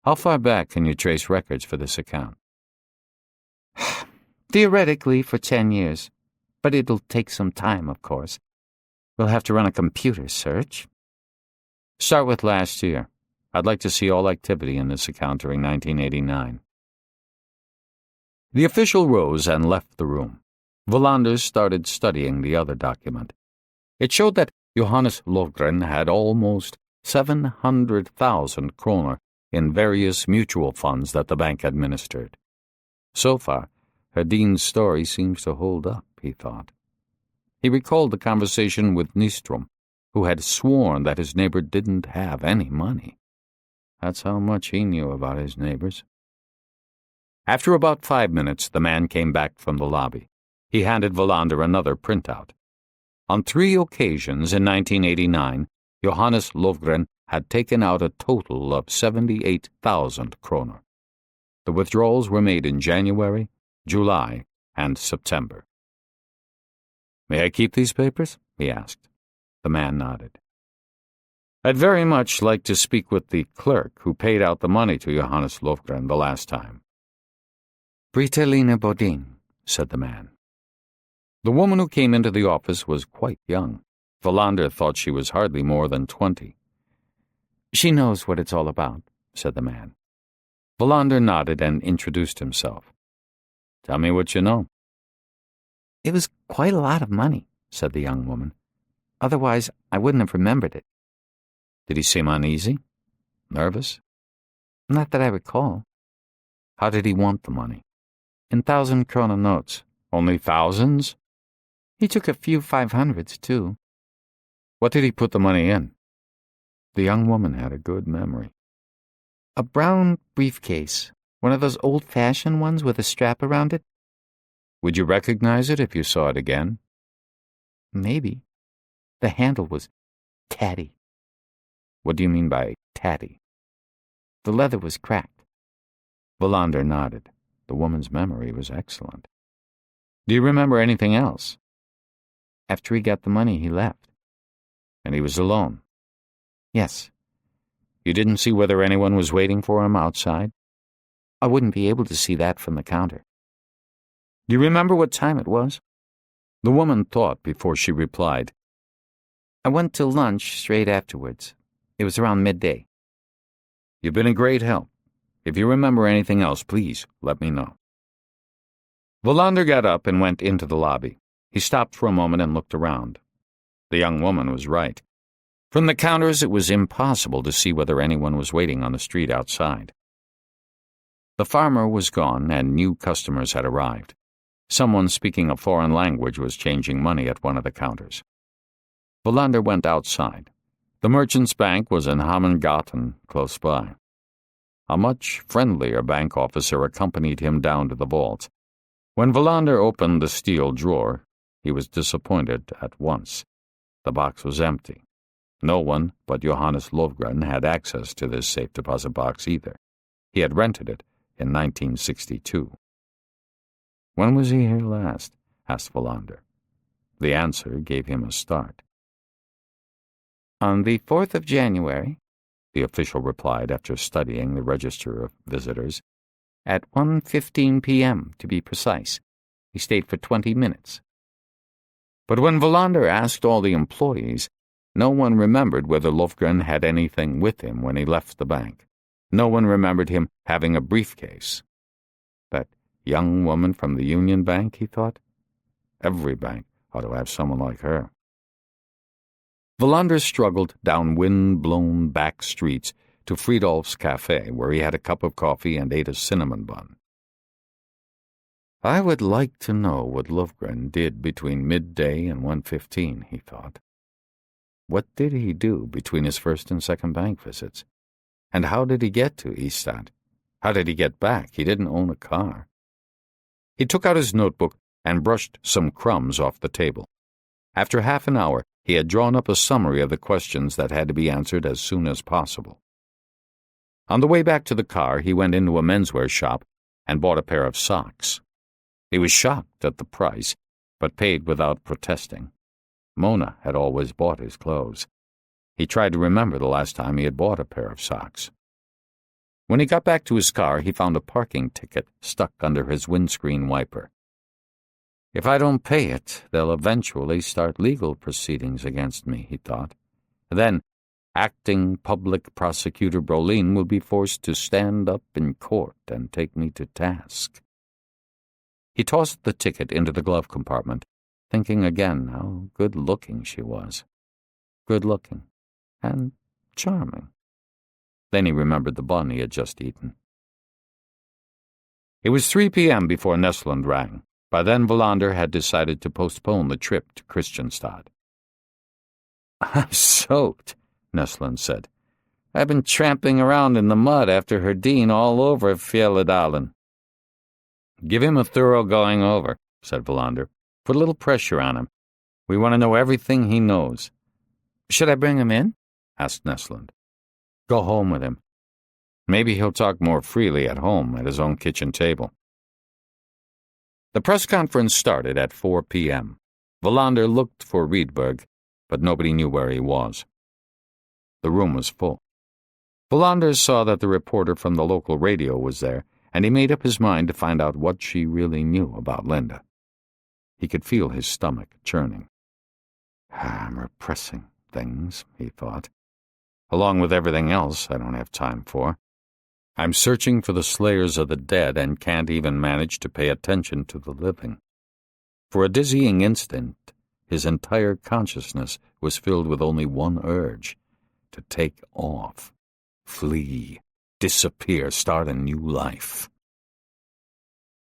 "How far back can you trace records for this account?" "Theoretically for 10 years, but it'll take some time, of course. We'll have to run a computer search." "Start with last year. I'd like to see all activity in this account during 1989. The official rose and left the room. Wallander started studying the other document. It showed that Johannes Lovgren had almost 700,000 kroner in various mutual funds that the bank administered. So far, Herdin's story seems to hold up, he thought. He recalled the conversation with Nystrom, who had sworn that his neighbor didn't have any money. That's how much he knew about his neighbors. After about 5 minutes, the man came back from the lobby. He handed Wallander another printout. On 3 occasions in 1989, Johannes Lovgren had taken out a total of 78,000 kroner. The withdrawals were made in January, July, and September. "May I keep these papers?" he asked. The man nodded. "I'd very much like to speak with the clerk who paid out the money to Johannes Lovgren the last time." "Britalina Bodin," said the man. The woman who came into the office was quite young. Wallander thought she was hardly more than 20. "She knows what it's all about," said the man. Wallander nodded and introduced himself. "Tell me what you know." "It was quite a lot of money," said the young woman. "Otherwise, I wouldn't have remembered it." "Did he seem uneasy? Nervous?" "Not that I recall." "How did he want the money?" "In 1,000 krona notes." "Only thousands?" "He took a few 500s, too." "What did he put the money in?" The young woman had a good memory. A brown briefcase, one of those old-fashioned ones with a strap around it. Would you recognize it if you saw it again? Maybe. The handle was tatty. What do you mean by tatty? The leather was cracked. Wallander nodded. The woman's memory was excellent. Do you remember anything else? After he got the money, he left. And he was alone? Yes. You didn't see whether anyone was waiting for him outside? I wouldn't be able to see that from the counter. Do you remember what time it was? The woman thought before she replied. I went to lunch straight afterwards. It was around midday. You've been a great help. If you remember anything else, please let me know. Wallander got up and went into the lobby. He stopped for a moment and looked around. The young woman was right. From the counters, it was impossible to see whether anyone was waiting on the street outside. The farmer was gone, and new customers had arrived. Someone speaking a foreign language was changing money at one of the counters. Wallander went outside. The merchant's bank was in Hammengaten, close by. A much friendlier bank officer accompanied him down to the vault. When Wallander opened the steel drawer, he was disappointed at once. The box was empty. No one but Johannes Lovgren had access to this safe deposit box either. He had rented it in 1962. When was he here last? Asked Wallander. The answer gave him a start. On the 4th of January, the official replied after studying the register of visitors. At 1:15 p.m., to be precise. He stayed for 20 minutes. But when Wallander asked all the employees, no one remembered whether Lofgren had anything with him when he left the bank. No one remembered him having a briefcase. That young woman from the Union Bank, he thought. Every bank ought to have someone like her. Wallander struggled down wind-blown back streets to Friedolf's Cafe, where he had a cup of coffee and ate a cinnamon bun. I would like to know what Lofgren did between midday and 1:15, he thought. What did he do between his first and second bank visits? And how did he get to Ystad? How did he get back? He didn't own a car. He took out his notebook and brushed some crumbs off the table. After half an hour, he had drawn up a summary of the questions that had to be answered as soon as possible. On the way back to the car, he went into a menswear shop and bought a pair of socks. He was shocked at the price, but paid without protesting. Mona had always bought his clothes. He tried to remember the last time he had bought a pair of socks. When he got back to his car, he found a parking ticket stuck under his windscreen wiper. If I don't pay it, they'll eventually start legal proceedings against me, he thought. Then, acting public prosecutor Brolin will be forced to stand up in court and take me to task. He tossed the ticket into the glove compartment, thinking again how good-looking she was. Good-looking and charming. Then he remembered the bun he had just eaten. It was 3 p.m. before Nesland rang. By then, Wallander had decided to postpone the trip to Kristianstad. I'm soaked, Nesland said. I've been tramping around in the mud after Herdine all over Fjelledalen. Give him a thorough going over, said Wallander. Put a little pressure on him. We want to know everything he knows. Should I bring him in? Asked Nesland. Go home with him. Maybe he'll talk more freely at home at his own kitchen table. The press conference started at 4 p.m. Wallander looked for Riedberg, but nobody knew where he was. The room was full. Wallander saw that the reporter from the local radio was there, and he made up his mind to find out what she really knew about Linda. He could feel his stomach churning. I'm repressing things, he thought. Along with everything else I don't have time for. I'm searching for the slayers of the dead and can't even manage to pay attention to the living. For a dizzying instant, his entire consciousness was filled with only one urge, to take off, flee, disappear, start a new life.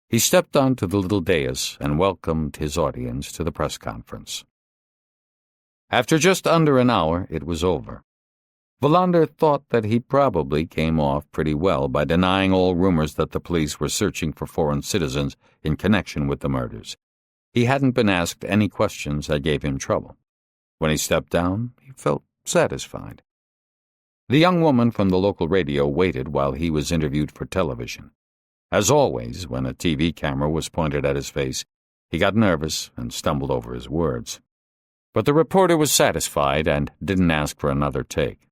He stepped onto the little dais and welcomed his audience to the press conference. After just under an hour, it was over. Wallander thought that he probably came off pretty well by denying all rumors that the police were searching for foreign citizens in connection with the murders. He hadn't been asked any questions that gave him trouble. When he stepped down, he felt satisfied. The young woman from the local radio waited while he was interviewed for television. As always, when a TV camera was pointed at his face, he got nervous and stumbled over his words. But the reporter was satisfied and didn't ask for another take.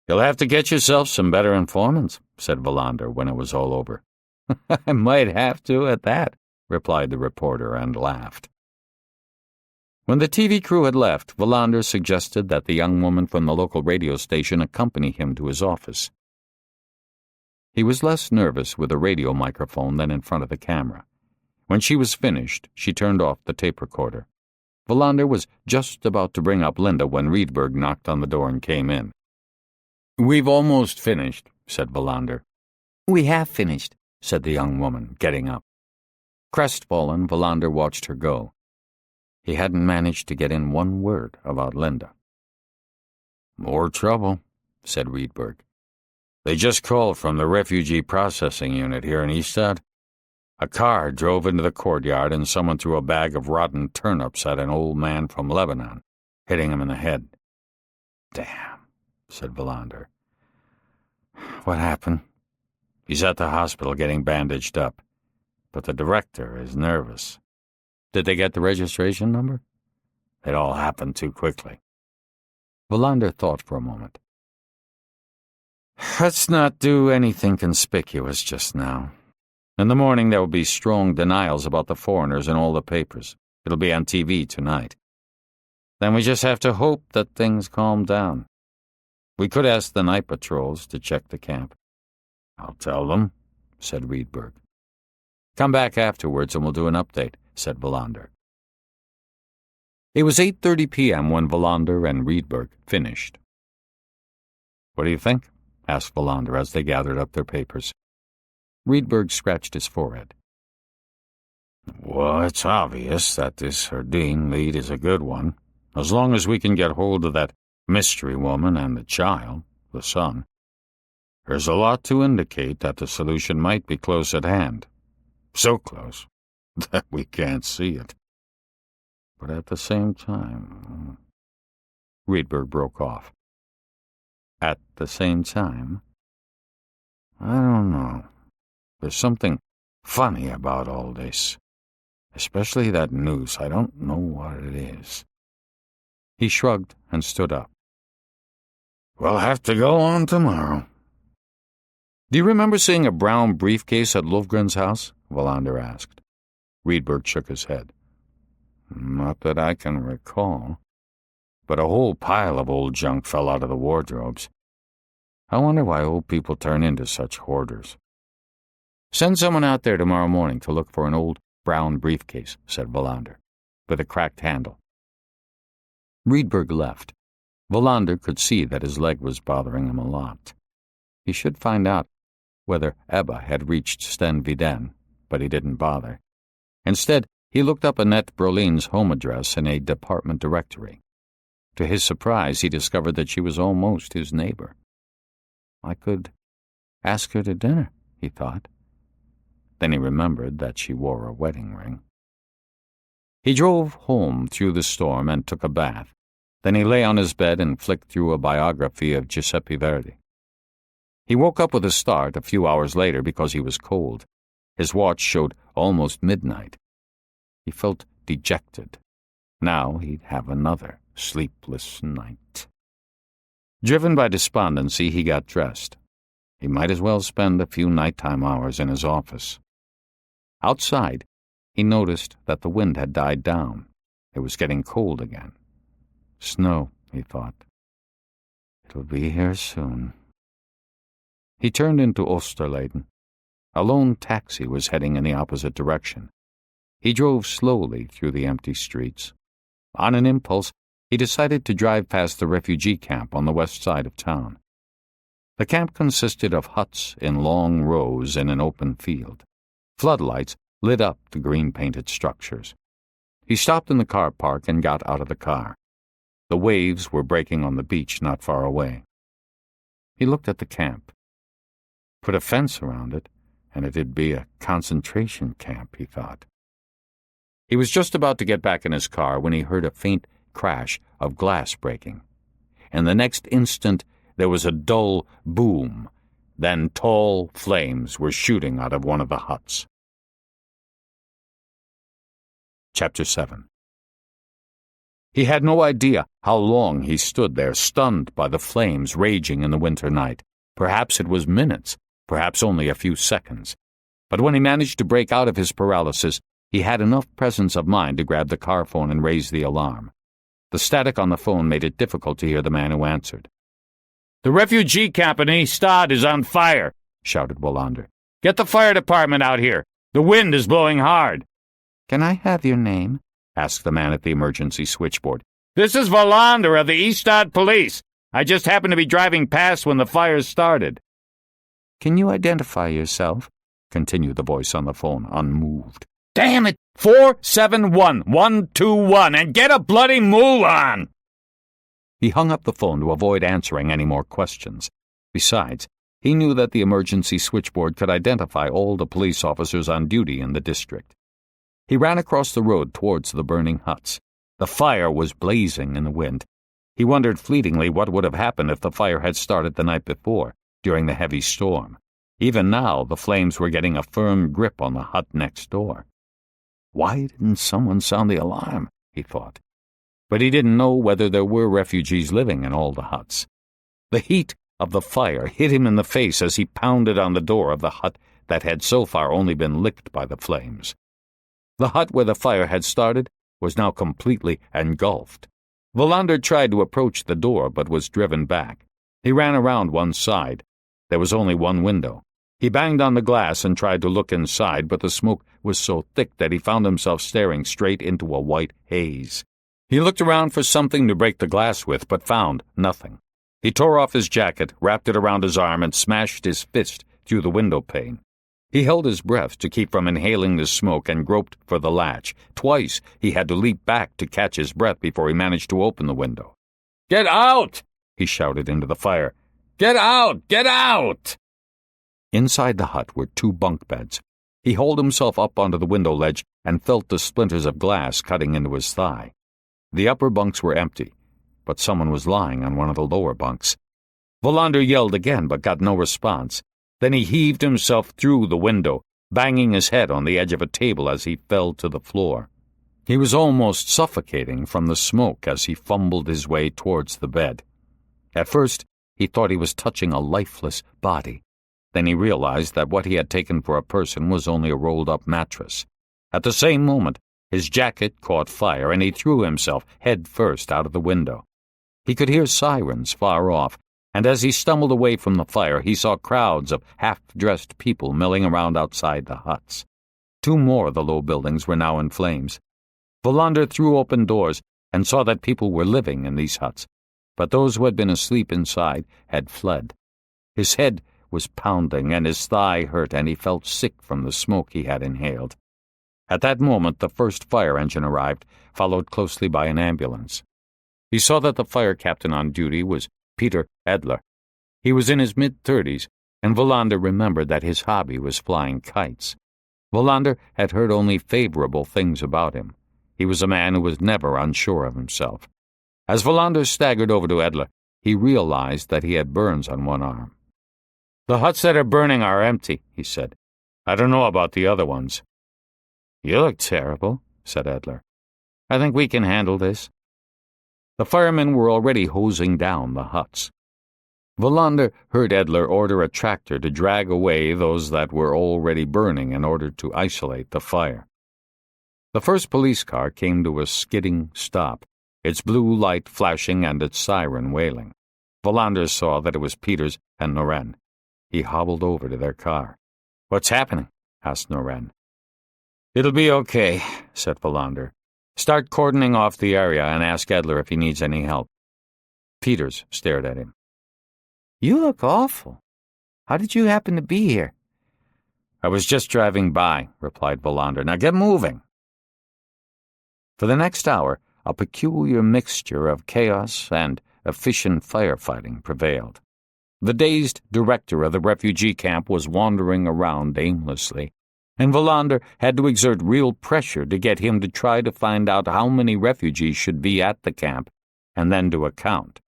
"You'll have to get yourself some better informants," said Wallander when it was all over. "I might have to at that," replied the reporter and laughed. When the TV crew had left, Wallander suggested that the young woman from the local radio station accompany him to his office. He was less nervous with a radio microphone than in front of the camera. When she was finished, she turned off the tape recorder. Wallander was just about to bring up Linda when Rydberg knocked on the door and came in. "We've almost finished," said Wallander. "We have finished," said the young woman, getting up. Crestfallen, Wallander watched her go. He hadn't managed to get in one word about Linda. "More trouble," said Rydberg. "They just called from the refugee processing unit here in Ystad. A car drove into the courtyard and someone threw a bag of rotten turnips at an old man from Lebanon, hitting him in the head." "Damn," said Wallander. "What happened?" "He's at the hospital getting bandaged up, but the director is nervous." "Did they get the registration number?" "It all happened too quickly." Wallander thought for a moment. "Let's not do anything conspicuous just now. In the morning there will be strong denials about the foreigners in all the papers. It'll be on TV tonight. Then we just have to hope that things calm down. We could ask the night patrols to check the camp." "I'll tell them," said Rydberg. "Come back afterwards and we'll do an update," said Wallander. It was 8:30 p.m. when Wallander and Rydberg finished. "What do you think?" asked Wallander as they gathered up their papers. Rydberg scratched his forehead. "Well, it's obvious that this Herdeen lead is a good one, as long as we can get hold of that mystery woman and the child, the son. There's a lot to indicate that the solution might be close at hand. So close that we can't see it. But at the same time..." Rydberg broke off. "At the same time?" "I don't know. There's something funny about all this. Especially that noose. I don't know what it is." He shrugged and stood up. "We'll have to go on tomorrow." "Do you remember seeing a brown briefcase at Lofgren's house?" Wallander asked. Rydberg shook his head. "Not that I can recall. But a whole pile of old junk fell out of the wardrobes. I wonder why old people turn into such hoarders." "Send someone out there tomorrow morning to look for an old brown briefcase," said Wallander, "with a cracked handle." Rydberg left. Wallander could see that his leg was bothering him a lot. He should find out whether Ebba had reached Sten Viden, but he didn't bother. Instead, he looked up Annette Brolin's home address in a department directory. To his surprise, he discovered that she was almost his neighbor. "I could ask her to dinner," he thought. Then he remembered that she wore a wedding ring. He drove home through the storm and took a bath. Then he lay on his bed and flicked through a biography of Giuseppe Verdi. He woke up with a start a few hours later because he was cold. His watch showed almost midnight. He felt dejected. Now he'd have another sleepless night. Driven by despondency, he got dressed. He might as well spend a few nighttime hours in his office. Outside, he noticed that the wind had died down. It was getting cold again. Snow, he thought. It'll be here soon. He turned into Osterleden. A lone taxi was heading in the opposite direction. He drove slowly through the empty streets. On an impulse, he decided to drive past the refugee camp on the west side of town. The camp consisted of huts in long rows in an open field. Floodlights lit up the green-painted structures. He stopped in the car park and got out of the car. The waves were breaking on the beach not far away. He looked at the camp. Put a fence around it, and it'd be a concentration camp, he thought. He was just about to get back in his car when he heard a faint crash of glass breaking. And the next instant there was a dull boom. Then tall flames were shooting out of one of the huts. Chapter 7. He had no idea how long he stood there, stunned by the flames raging in the winter night. Perhaps it was minutes, perhaps only a few seconds. But when he managed to break out of his paralysis, he had enough presence of mind to grab the car phone and raise the alarm. The static on the phone made it difficult to hear the man who answered. "The refugee camp in Ystad is on fire," shouted Wallander. "Get the fire department out here. The wind is blowing hard." "Can I have your name?" asked the man at the emergency switchboard. "This is Wallander of the Ystad police. I just happened to be driving past when the fire started." "Can you identify yourself?" continued the voice on the phone, unmoved. "Damn it! 471-121, and get a bloody move on!" He hung up the phone to avoid answering any more questions. Besides, he knew that the emergency switchboard could identify all the police officers on duty in the district. He ran across the road towards the burning huts. The fire was blazing in the wind. He wondered fleetingly what would have happened if the fire had started the night before, during the heavy storm. Even now, the flames were getting a firm grip on the hut next door. Why didn't someone sound the alarm, he thought. But he didn't know whether there were refugees living in all the huts. The heat of the fire hit him in the face as he pounded on the door of the hut that had so far only been licked by the flames. The hut where the fire had started was now completely engulfed. Wallander tried to approach the door but was driven back. He ran around one side. There was only one window. He banged on the glass and tried to look inside, but the smoke was so thick that he found himself staring straight into a white haze. He looked around for something to break the glass with, but found nothing. He tore off his jacket, wrapped it around his arm, and smashed his fist through the window pane. He held his breath to keep from inhaling the smoke and groped for the latch. Twice he had to leap back to catch his breath before he managed to open the window. "Get out!" he shouted into the fire. "Get out! Get out!" Inside the hut were 2 bunk beds. He hauled himself up onto the window ledge and felt the splinters of glass cutting into his thigh. The upper bunks were empty, but someone was lying on one of the lower bunks. Wallander yelled again, but got no response. Then he heaved himself through the window, banging his head on the edge of a table as he fell to the floor. He was almost suffocating from the smoke as he fumbled his way towards the bed. At first, he thought he was touching a lifeless body. Then he realized that what he had taken for a person was only a rolled-up mattress. At the same moment, his jacket caught fire, and he threw himself head first out of the window. He could hear sirens far off, and as he stumbled away from the fire, he saw crowds of half-dressed people milling around outside the huts. 2 more of the low buildings were now in flames. Wallander threw open doors and saw that people were living in these huts, but those who had been asleep inside had fled. His head was pounding, and his thigh hurt, and he felt sick from the smoke he had inhaled. At that moment, the first fire engine arrived, followed closely by an ambulance. He saw that the fire captain on duty was Peter Edler. He was in his mid-30s, and Wallander remembered that his hobby was flying kites. Wallander had heard only favorable things about him. He was a man who was never unsure of himself. As Wallander staggered over to Edler, he realized that he had burns on one arm. "The huts that are burning are empty," he said. "I don't know about the other ones." "You look terrible," said Edler. "I think we can handle this." The firemen were already hosing down the huts. Wallander heard Edler order a tractor to drag away those that were already burning in order to isolate the fire. The first police car came to a skidding stop, its blue light flashing and its siren wailing. Wallander saw that it was Peters and Noren. He hobbled over to their car. "What's happening?" asked Noren. "It'll be okay," said Wallander. "Start cordoning off the area and ask Edler if he needs any help." Peters stared at him. "You look awful. How did you happen to be here?" "I was just driving by," replied Wallander. "Now get moving." For the next hour, a peculiar mixture of chaos and efficient firefighting prevailed. The dazed director of the refugee camp was wandering around aimlessly, and Wallander had to exert real pressure to get him to try to find out how many refugees should be at the camp, and then do a count.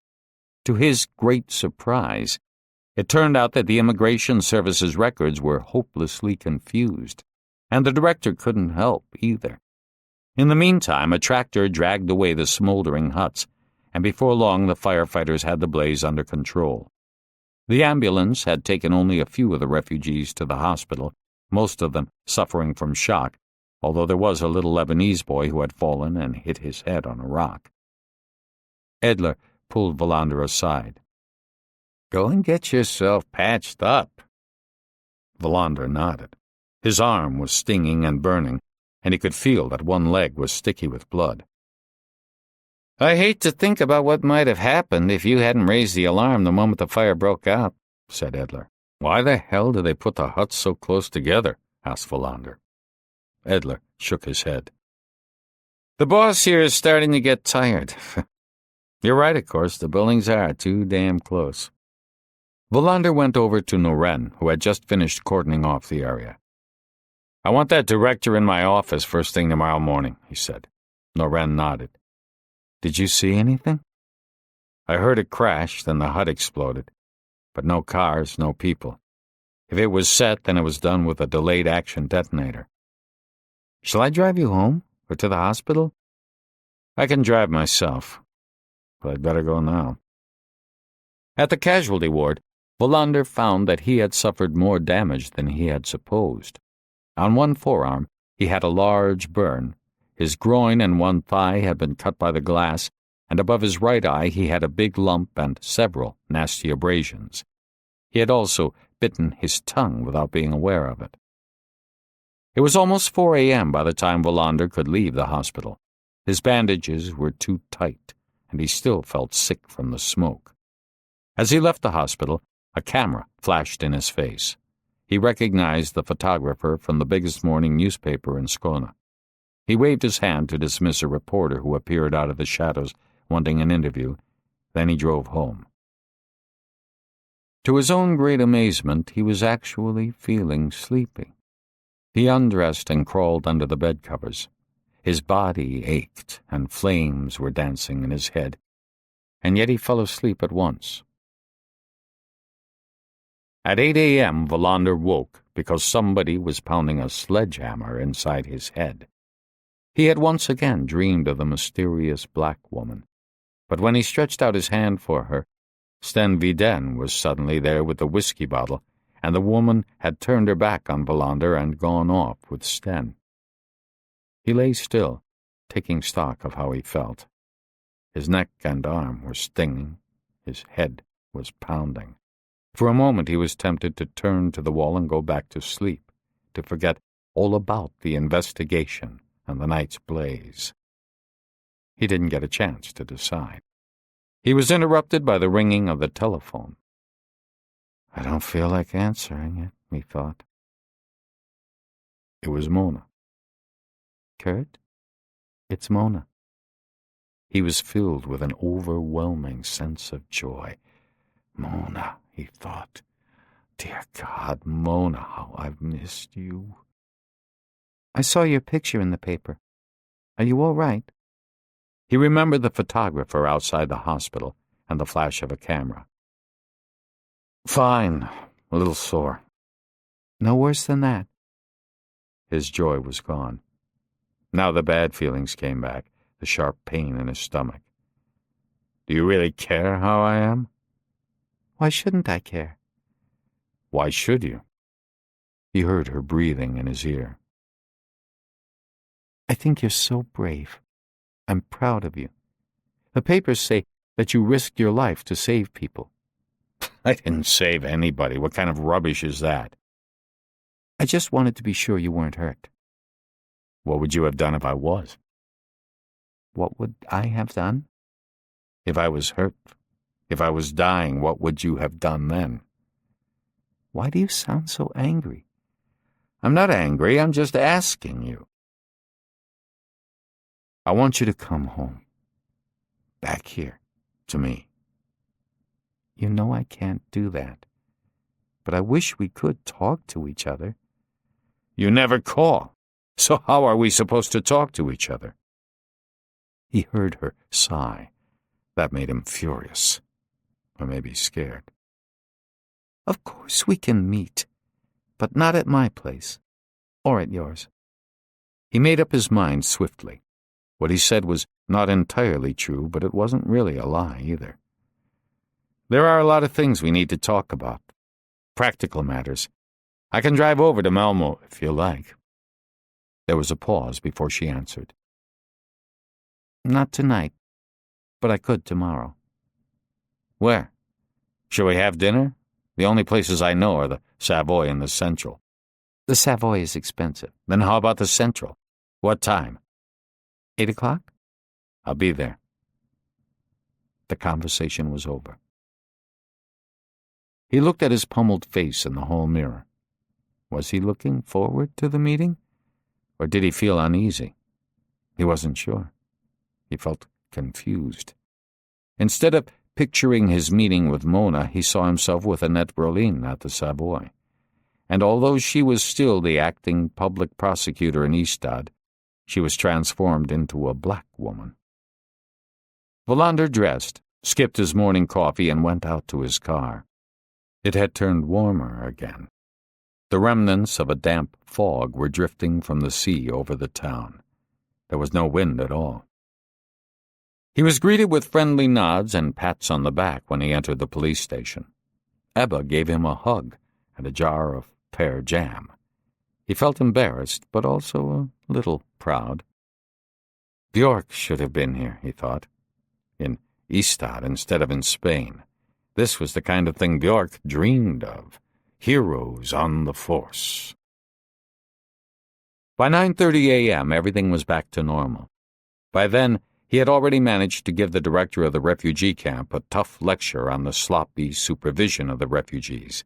To his great surprise, it turned out that the Immigration Service's records were hopelessly confused, and the director couldn't help either. In the meantime, a tractor dragged away the smoldering huts, and before long the firefighters had the blaze under control. The ambulance had taken only a few of the refugees to the hospital, most of them suffering from shock, although there was a little Lebanese boy who had fallen and hit his head on a rock. Edler pulled Wallander aside. "Go and get yourself patched up." Wallander nodded. His arm was stinging and burning, and he could feel that one leg was sticky with blood. "I hate to think about what might have happened if you hadn't raised the alarm the moment the fire broke out," said Edler. "Why the hell do they put the huts so close together?" asked Wallander. Edler shook his head. "The boss here is starting to get tired." "You're right, of course. The buildings are too damn close." Wallander went over to Noren, who had just finished cordoning off the area. "I want that director in my office first thing tomorrow morning," he said. Noren nodded. "Did you see anything?" "I heard it crash, then the hut exploded. But no cars, no people. If it was set, then it was done with a delayed action detonator." "Shall I drive you home, or to the hospital?" "I can drive myself, but I'd better go now." At the casualty ward, Wallander found that he had suffered more damage than he had supposed. On one forearm, he had a large burn. His groin and one thigh had been cut by the glass, and above his right eye he had a big lump and several nasty abrasions. He had also bitten his tongue without being aware of it. It was almost 4 a.m. by the time Wallander could leave the hospital. His bandages were too tight, and he still felt sick from the smoke. As he left the hospital, a camera flashed in his face. He recognized the photographer from the biggest morning newspaper in Skåne. He waved his hand to dismiss a reporter who appeared out of the shadows wanting an interview. Then he drove home. To his own great amazement, he was actually feeling sleepy. He undressed and crawled under the bed covers. His body ached, and flames were dancing in his head, and yet he fell asleep at once. At 8 a.m., Wallander woke because somebody was pounding a sledgehammer inside his head. He had once again dreamed of the mysterious black woman, but when he stretched out his hand for her, Sten Viden was suddenly there with the whiskey bottle, and the woman had turned her back on Wallander and gone off with Sten. He lay still, taking stock of how he felt. His neck and arm were stinging. His head was pounding. For a moment he was tempted to turn to the wall and go back to sleep, to forget all about the investigation and the night's blaze. He didn't get a chance to decide. He was interrupted by the ringing of the telephone. "I don't feel like answering it," he thought. It was Mona. "Kurt, it's Mona." He was filled with an overwhelming sense of joy. "Mona," he thought. "Dear God, Mona, how I've missed you." "I saw your picture in the paper. Are you all right?" He remembered the photographer outside the hospital and the flash of a camera. "Fine. A little sore." "No worse than that." His joy was gone. Now the bad feelings came back, the sharp pain in his stomach. "Do you really care how I am?" "Why shouldn't I care?" "Why should you?" He heard her breathing in his ear. "I think you're so brave. I'm proud of you. The papers say that you risked your life to save people." "I didn't save anybody. What kind of rubbish is that?" "I just wanted to be sure you weren't hurt." "What would you have done if I was?" "What would I have done?" "If I was hurt, if I was dying, what would you have done then?" "Why do you sound so angry?" "I'm not angry. I'm just asking you." "I want you to come home. Back here, to me." You know I can't do that. But I wish we could talk to each other. You never call. So how are we supposed to talk to each other? He heard her sigh. That made him furious. Or maybe scared. Of course we can meet, but not at my place. Or at yours. He made up his mind swiftly. What he said was not entirely true, but it wasn't really a lie either. There are a lot of things we need to talk about. Practical matters. I can drive over to Malmo if you like. There was a pause before she answered. Not tonight, but I could tomorrow. Where? Shall we have dinner? The only places I know are the Savoy and the Central. The Savoy is expensive. Then how about the Central? What time? 8 o'clock? I'll be there. The conversation was over. He looked at his pummeled face in the hall mirror. Was he looking forward to the meeting? Or did he feel uneasy? He wasn't sure. He felt confused. Instead of picturing his meeting with Mona, he saw himself with Annette Brolin at the Savoy. And although she was still the acting public prosecutor in Ystad, she was transformed into a black woman. Wallander dressed, skipped his morning coffee, and went out to his car. It had turned warmer again. The remnants of a damp fog were drifting from the sea over the town. There was no wind at all. He was greeted with friendly nods and pats on the back when he entered the police station. Ebba gave him a hug and a jar of pear jam. He felt embarrassed, but also a little proud. Björk should have been here, he thought, in Ystad instead of in Spain. This was the kind of thing Björk dreamed of. Heroes on the force. By 9:30 a.m., everything was back to normal. By then, he had already managed to give the director of the refugee camp a tough lecture on the sloppy supervision of the refugees.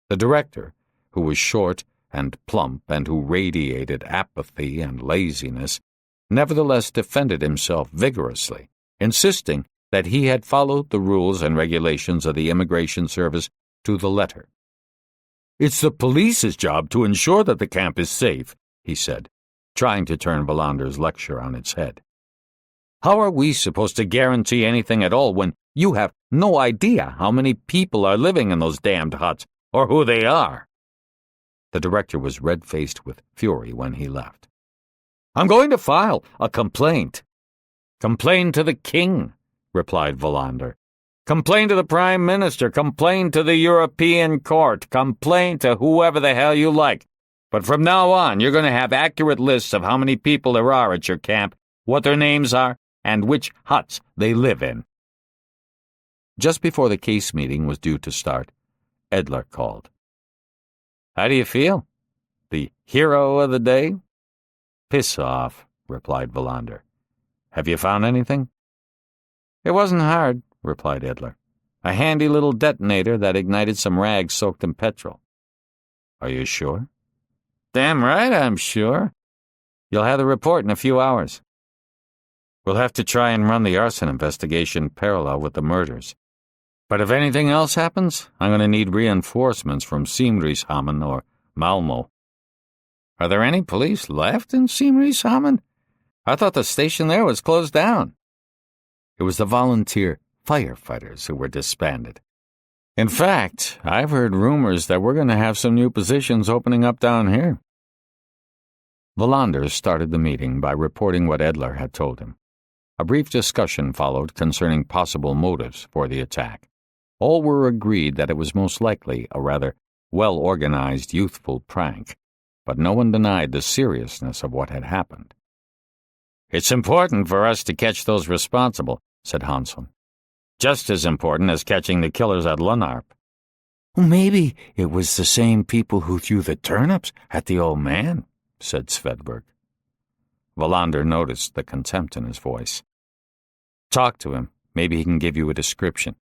The director, who was short and plump and who radiated apathy and laziness, nevertheless defended himself vigorously, insisting that he had followed the rules and regulations of the Immigration Service to the letter. "It's the police's job to ensure that the camp is safe," he said, trying to turn Wallander's lecture on its head. "How are we supposed to guarantee anything at all when you have no idea how many people are living in those damned huts or who they are?" The director was red-faced with fury when he left. "I'm going to file a complaint." "Complain to the king," replied Wallander. "Complain to the Prime Minister, complain to the European Court, complain to whoever the hell you like. But from now on, you're going to have accurate lists of how many people there are at your camp, what their names are, and which huts they live in." Just before the case meeting was due to start, Edler called. "How do you feel? The hero of the day?" "Piss off," replied Wallander. "Have you found anything?" "It wasn't hard," replied Edler. "A handy little detonator that ignited some rags soaked in petrol." "Are you sure?" "Damn right I'm sure. You'll have the report in a few hours. We'll have to try and run the arson investigation parallel with the murders. But if anything else happens, I'm going to need reinforcements from Simrishamn or Malmo." "Are there any police left in Simrishamn? I thought the station there was closed down." It was the volunteer firefighters who were disbanded. "In fact, I've heard rumors that we're going to have some new positions opening up down here." Wallander started the meeting by reporting what Edler had told him. A brief discussion followed concerning possible motives for the attack. All were agreed that it was most likely a rather well-organized youthful prank, but no one denied the seriousness of what had happened. "It's important for us to catch those responsible," said Hansson. "Just as important as catching the killers at Lunarp." "Maybe it was the same people who threw the turnips at the old man," said Svedberg. Wallander noticed the contempt in his voice. "Talk to him. Maybe he can give you a description."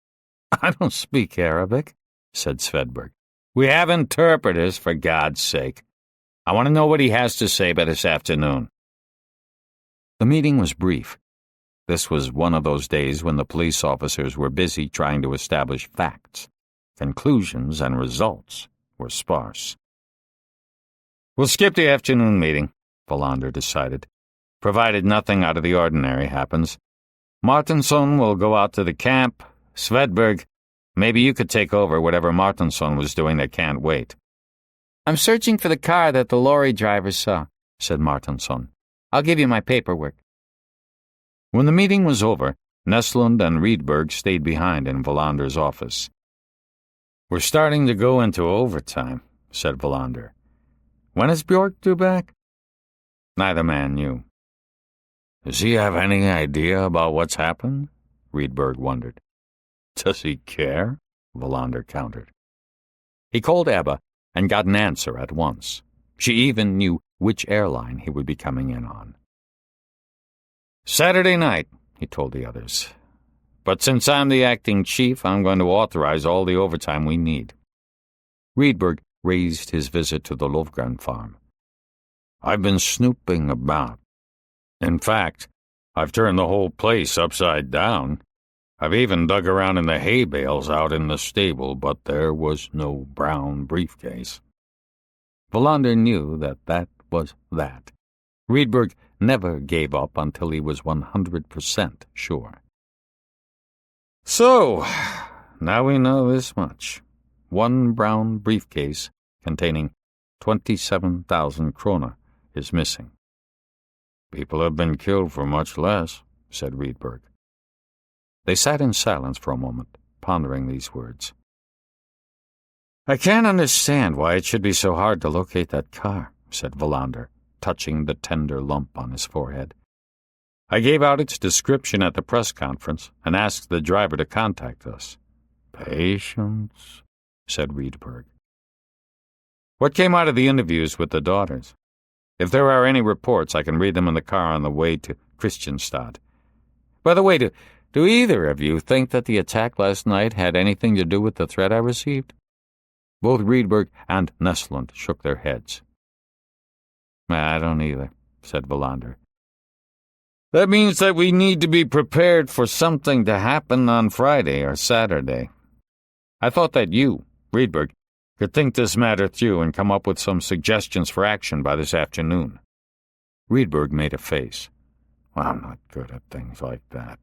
"I don't speak Arabic," said Svedberg. "We have interpreters, for God's sake. I want to know what he has to say by this afternoon." The meeting was brief. This was one of those days when the police officers were busy trying to establish facts. Conclusions and results were sparse. "We'll skip the afternoon meeting," Wallander decided, "provided nothing out of the ordinary happens. Martinsson will go out to the camp. Svedberg, maybe you could take over whatever Martinsson was doing that can't wait." "I'm searching for the car that the lorry driver saw," said Martinsson. "I'll give you my paperwork." When the meeting was over, Nestlund and Rydberg stayed behind in Wallander's office. "We're starting to go into overtime," said Wallander. "When is Bjork due back?" Neither man knew. "Does he have any idea about what's happened?" Rydberg wondered. "Does he care?" Wallander countered. He called Ebba and got an answer at once. She even knew which airline he would be coming in on. "Saturday night," he told the others. "But since I'm the acting chief, I'm going to authorize all the overtime we need." Rydberg raised his visit to the Lovgren farm. "I've been snooping about. In fact, I've turned the whole place upside down. I've even dug around in the hay bales out in the stable, but there was no brown briefcase." Wallander knew that was that. Rydberg never gave up until he was 100% sure. "So, now we know this much. One brown briefcase containing 27,000 krona is missing." "People have been killed for much less," said Rydberg. They sat in silence for a moment, pondering these words. "I can't understand why it should be so hard to locate that car," said Wallander, touching the tender lump on his forehead. "I gave out its description at the press conference and asked the driver to contact us." "Patience," said Rydberg. "What came out of the interviews with the daughters? If there are any reports, I can read them in the car on the way to Kristianstad. By the way, do either of you think that the attack last night had anything to do with the threat I received?" Both Rydberg and Nestlund shook their heads. "I don't either," said Wallander. "That means that we need to be prepared for something to happen on Friday or Saturday. I thought that you, Rydberg, could think this matter through and come up with some suggestions for action by this afternoon." Rydberg made a face. "Well, I'm not good at things like that."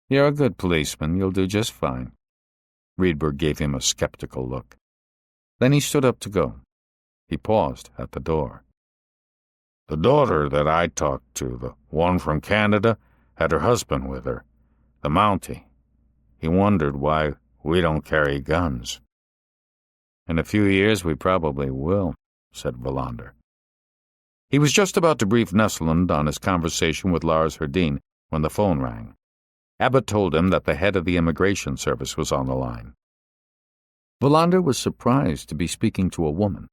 "You're a good policeman. You'll do just fine." Rydberg gave him a skeptical look. Then he stood up to go. He paused at the door. "The daughter that I talked to, the one from Canada, had her husband with her, the Mountie. He wondered why we don't carry guns." "In a few years we probably will," said Wallander. He was just about to brief Nestlund on his conversation with Lars Herdin when the phone rang. Abbott told him that the head of the immigration service was on the line. Wallander was surprised to be speaking to a woman.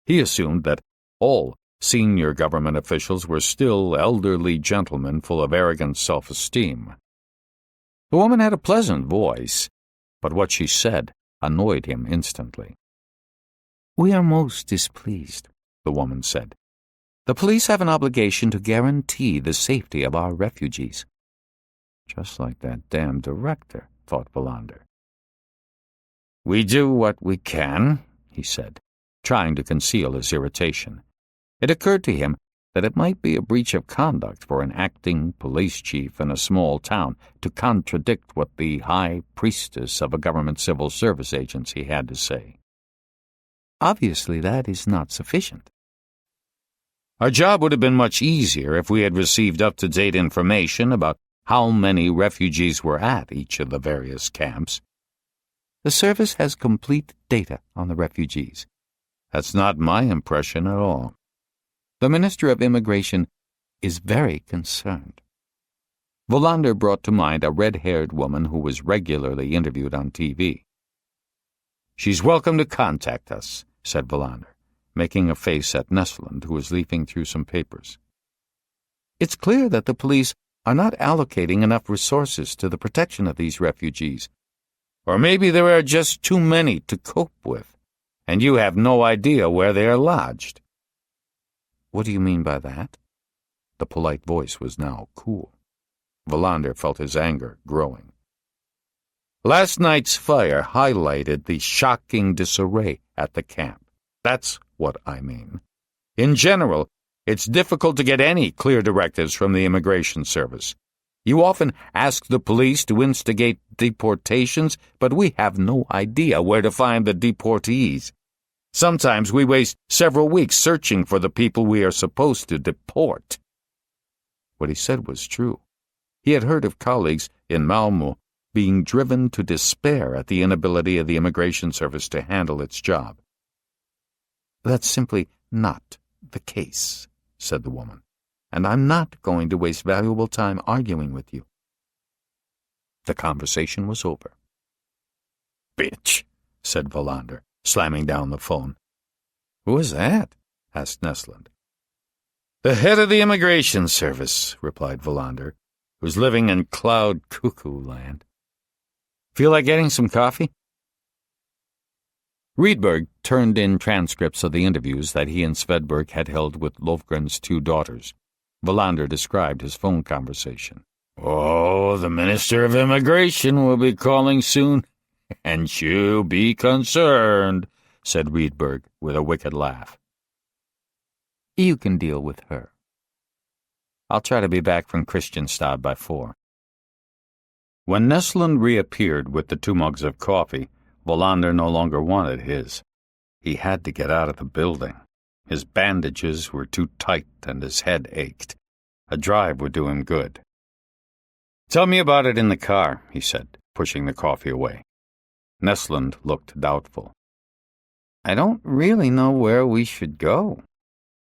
He assumed that all senior government officials were still elderly gentlemen full of arrogant self-esteem. The woman had a pleasant voice, but what she said annoyed him instantly. "We are most displeased," the woman said. "The police have an obligation to guarantee the safety of our refugees." Just like that damn director, thought Wallander. "We do what we can," he said, trying to conceal his irritation. It occurred to him that it might be a breach of conduct for an acting police chief in a small town to contradict what the high priestess of a government civil service agency had to say. Obviously, that is not sufficient. Our job would have been much easier if we had received up-to-date information about how many refugees were at each of the various camps. The service has complete data on the refugees. That's not my impression at all. The Minister of Immigration is very concerned. Wallander brought to mind a red-haired woman who was regularly interviewed on TV. "She's welcome to contact us," said Wallander, making a face at Nestlund, who was leafing through some papers. "It's clear that the police are not allocating enough resources to the protection of these refugees. Or maybe there are just too many to cope with, and you have no idea where they are lodged." "What do you mean by that?" The polite voice was now cool. Wallander felt his anger growing. Last night's fire highlighted the shocking disarray at the camp. That's what I mean. In general, it's difficult to get any clear directives from the Immigration Service. You often ask the police to instigate deportations, but we have no idea where to find the deportees. Sometimes we waste several weeks searching for the people we are supposed to deport. What he said was true. He had heard of colleagues in Malmö being driven to despair at the inability of the Immigration Service to handle its job. "That's simply not the case," said the woman, "and I'm not going to waste valuable time arguing with you." The conversation was over. "Bitch," said Wallander, slamming down the phone. "Who is that?" asked Nesland. "The head of the Immigration Service," replied Wallander, who's living in cloud cuckoo land. "Feel like getting some coffee?" Rydberg turned in transcripts of the interviews that he and Svedberg had held with Lofgren's 2 daughters. Wallander described his phone conversation. "Oh, the Minister of Immigration will be calling soon, and she'll be concerned," said Rydberg with a wicked laugh. "You can deal with her. I'll try to be back from Kristianstad by 4. When Nesland reappeared with the 2 mugs of coffee, Wallander no longer wanted his. He had to get out of the building. His bandages were too tight and his head ached. A drive would do him good. "Tell me about it in the car," he said, pushing the coffee away. Nesland looked doubtful. "I don't really know where we should go.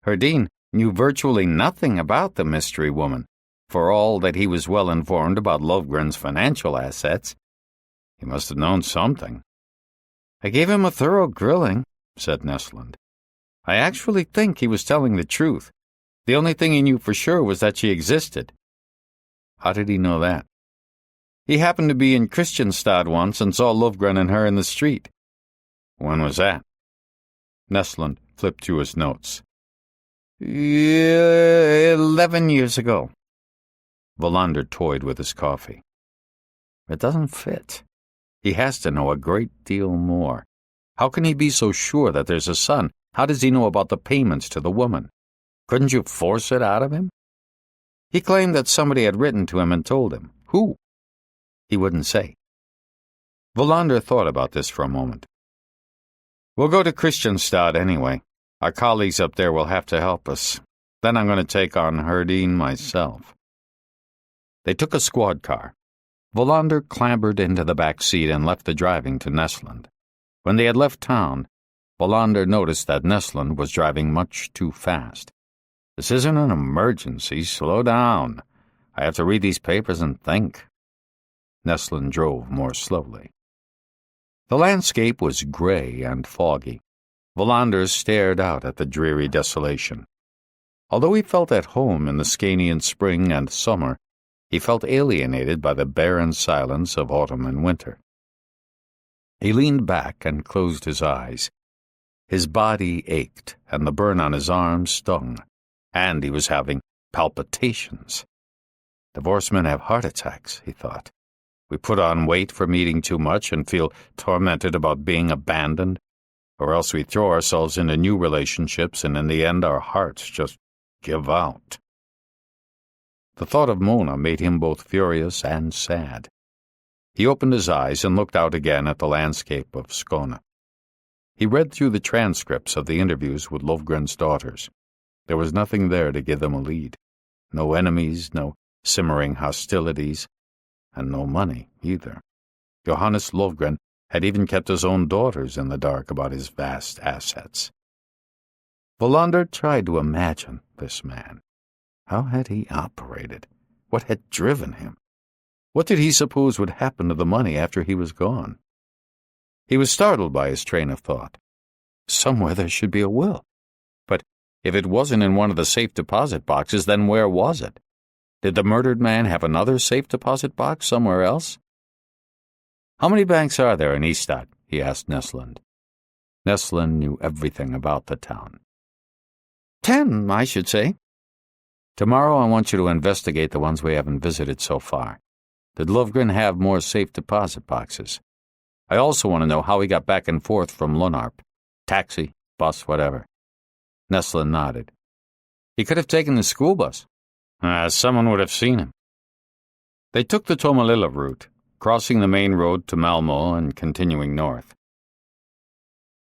Herdine knew virtually nothing about the mystery woman, for all that he was well informed about Lofgren's financial assets. He must have known something." "I gave him a thorough grilling," said Nesland. "I actually think he was telling the truth. The only thing he knew for sure was that she existed." "How did he know that?" "He happened to be in Kristianstad once and saw Lofgren and her in the street." "When was that?" Nesland flipped through his notes. 11 years ago. Wallander toyed with his coffee. "It doesn't fit. He has to know a great deal more. How can he be so sure that there's a son? How does he know about the payments to the woman? Couldn't you force it out of him?" "He claimed that somebody had written to him and told him. Who?" "He wouldn't say." Wallander thought about this for a moment. "We'll go to Kristianstad anyway. Our colleagues up there will have to help us. Then I'm going to take on Herdine myself." They took a squad car. Wallander clambered into the back seat and left the driving to Nesland. When they had left town, Wallander noticed that Nesland was driving much too fast. "This isn't an emergency. Slow down. I have to read these papers and think." Nesland drove more slowly. The landscape was gray and foggy. Wallander stared out at the dreary desolation. Although he felt at home in the Scandinavian spring and summer, he felt alienated by the barren silence of autumn and winter. He leaned back and closed his eyes. His body ached, and the burn on his arms stung, and he was having palpitations. Divorced men have heart attacks, he thought. We put on weight from eating too much and feel tormented about being abandoned, or else we throw ourselves into new relationships and in the end our hearts just give out. The thought of Mona made him both furious and sad. He opened his eyes and looked out again at the landscape of Skåne. He read through the transcripts of the interviews with Lofgren's daughters. There was nothing there to give them a lead. No enemies, no simmering hostilities, and no money either. Johannes Lofgren had even kept his own daughters in the dark about his vast assets. Wallander tried to imagine this man. How had he operated? What had driven him? What did he suppose would happen to the money after he was gone? He was startled by his train of thought. Somewhere there should be a will. But if it wasn't in one of the safe deposit boxes, then where was it? Did the murdered man have another safe deposit box somewhere else? "How many banks are there in Ystad?" he asked Nesland. Nesland knew everything about the town. 10, I should say. Tomorrow I want you to investigate the ones we haven't visited so far. Did Lovgren have more safe deposit boxes? I also want to know how he got back and forth from Lunarp. Taxi, bus, whatever. Neslin nodded. He could have taken the school bus. Someone would have seen him. They took the Tomalilla route, crossing the main road to Malmö and continuing north.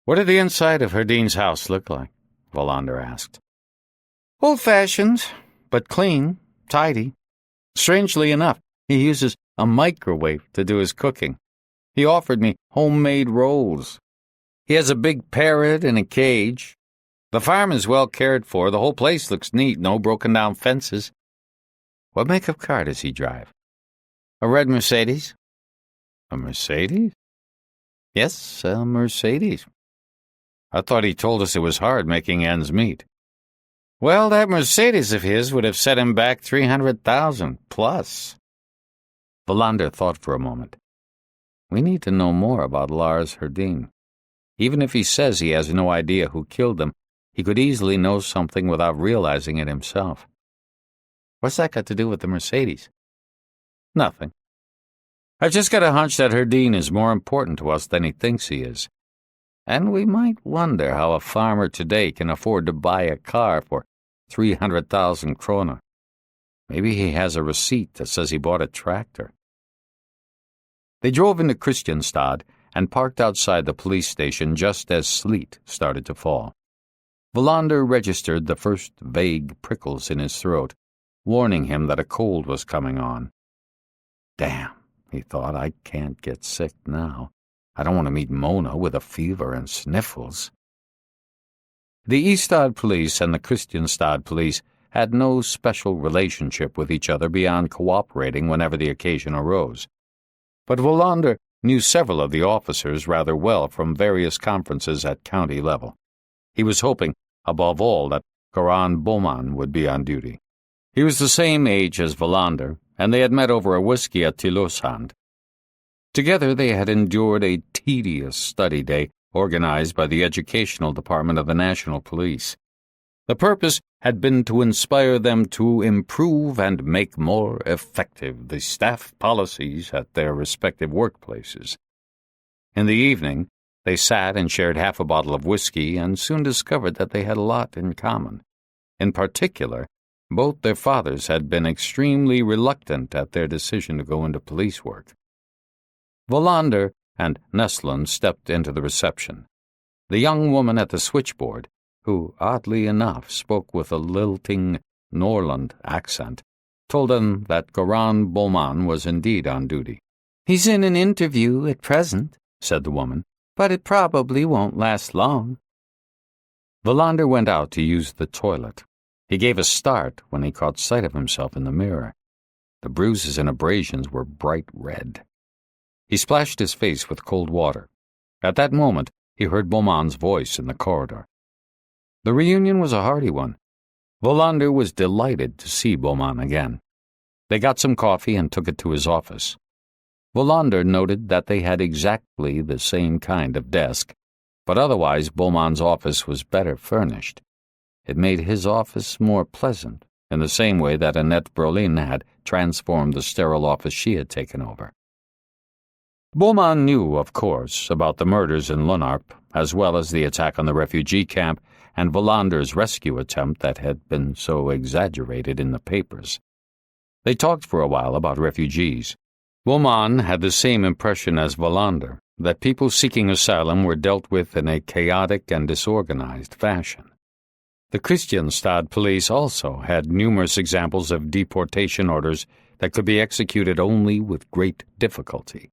What did the inside of Herdin's house look like? Wallander asked. Old-fashioned, but clean, tidy. Strangely enough, he uses a microwave to do his cooking. He offered me homemade rolls. He has a big parrot in a cage. The farm is well cared for. The whole place looks neat, no broken-down fences. What make of car does he drive? A red Mercedes. A Mercedes? Yes, a Mercedes. I thought he told us it was hard making ends meet. Well, that Mercedes of his would have set him back 300,000 plus. Wallander thought for a moment. We need to know more about Lars Herdin. Even if he says he has no idea who killed him, he could easily know something without realizing it himself. What's that got to do with the Mercedes? Nothing. I've just got a hunch that Herdin is more important to us than he thinks he is. And we might wonder how a farmer today can afford to buy a car for 300,000 krona. Maybe he has a receipt that says he bought a tractor. They drove into Kristianstad and parked outside the police station just as sleet started to fall. Wallander registered the first vague prickles in his throat, warning him that a cold was coming on. Damn, he thought, I can't get sick now. I don't want to meet Mona with a fever and sniffles. The Ystad police and the Kristianstad police had no special relationship with each other beyond cooperating whenever the occasion arose. But Wallander knew several of the officers rather well from various conferences at county level. He was hoping, above all, that Goran Boman would be on duty. He was the same age as Wallander, and they had met over a whiskey at Tylösand. Together they had endured a tedious study day organized by the Educational Department of the National Police. The purpose had been to inspire them to improve and make more effective the staff policies at their respective workplaces. In the evening, they sat and shared half a bottle of whiskey and soon discovered that they had a lot in common. In particular, both their fathers had been extremely reluctant at their decision to go into police work. Wallander and Neslin stepped into the reception. The young woman at the switchboard, who, oddly enough, spoke with a lilting Norland accent, told them that Goran Boman was indeed on duty. "He's in an interview at present," said the woman, "but it probably won't last long." Wallander went out to use the toilet. He gave a start when he caught sight of himself in the mirror. The bruises and abrasions were bright red. He splashed his face with cold water. At that moment, he heard Boman's voice in the corridor. The reunion was a hearty one. Wallander was delighted to see Boman again. They got some coffee and took it to his office. Wallander noted that they had exactly the same kind of desk, but otherwise Boman's office was better furnished. It made his office more pleasant, in the same way that Annette Brolin had transformed the sterile office she had taken over. Boman knew, of course, about the murders in Lunarp, as well as the attack on the refugee camp and Wallander's rescue attempt that had been so exaggerated in the papers. They talked for a while about refugees. Boman had the same impression as Wallander, that people seeking asylum were dealt with in a chaotic and disorganized fashion. The Kristianstad police also had numerous examples of deportation orders that could be executed only with great difficulty.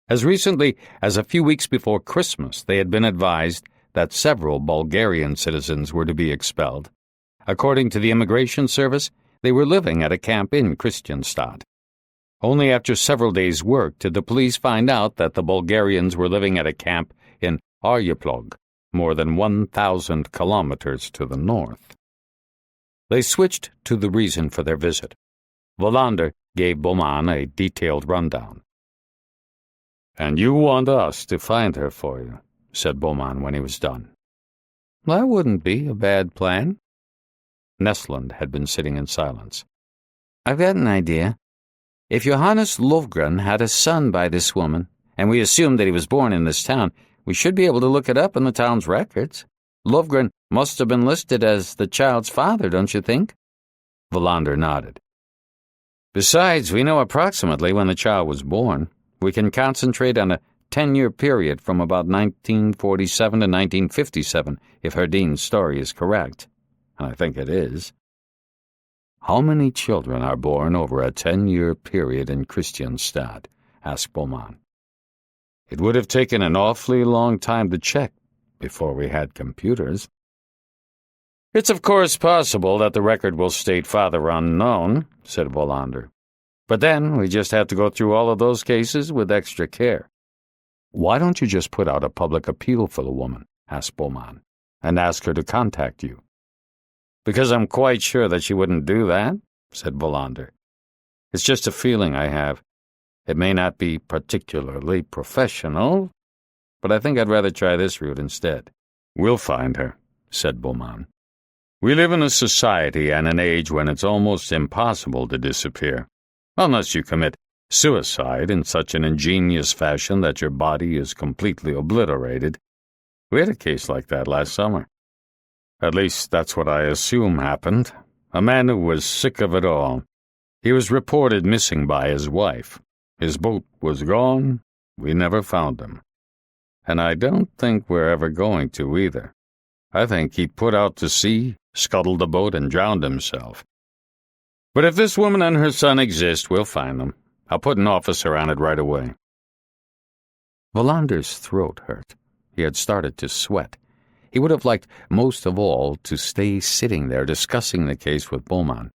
As recently as a few weeks before Christmas, they had been advised that several Bulgarian citizens were to be expelled. According to the Immigration Service, they were living at a camp in Kristianstad. Only after several days' work did the police find out that the Bulgarians were living at a camp in Arjeplog, more than 1,000 kilometers to the north. They switched to the reason for their visit. Wallander gave Boman a detailed rundown. "And you want us to find her for you," said Boman when he was done. "That wouldn't be a bad plan." Nestlund had been sitting in silence. I've got an idea. If Johannes Lovgren had a son by this woman, and we assume that he was born in this town, we should be able to look it up in the town's records. Lovgren must have been listed as the child's father, don't you think? Wallander nodded. Besides, we know approximately when the child was born. We can concentrate on a 10-year period from about 1947 to 1957 if Herdin's story is correct. And I think it is. How many children are born over a 10-year period in Kristianstad? Asked Beaumont. It would have taken an awfully long time to check before we had computers. It's of course possible that the record will state father unknown, said Wallander. But then we just have to go through all of those cases with extra care. Why don't you just put out a public appeal for the woman, asked Beaumont, and ask her to contact you? Because I'm quite sure that she wouldn't do that, said Wallander. It's just a feeling I have. It may not be particularly professional, but I think I'd rather try this route instead. We'll find her, said Beaumont. We live in a society and an age when it's almost impossible to disappear, unless you commit suicide in such an ingenious fashion that your body is completely obliterated. We had a case like that last summer. At least that's what I assume happened. A man who was sick of it all. He was reported missing by his wife. His boat was gone. We never found him. And I don't think we're ever going to either. I think he put out to sea, scuttled the boat, and drowned himself. But if this woman and her son exist, we'll find them. I'll put an officer on it right away. Wallander's throat hurt. He had started to sweat. He would have liked most of all to stay sitting there discussing the case with Beaumont.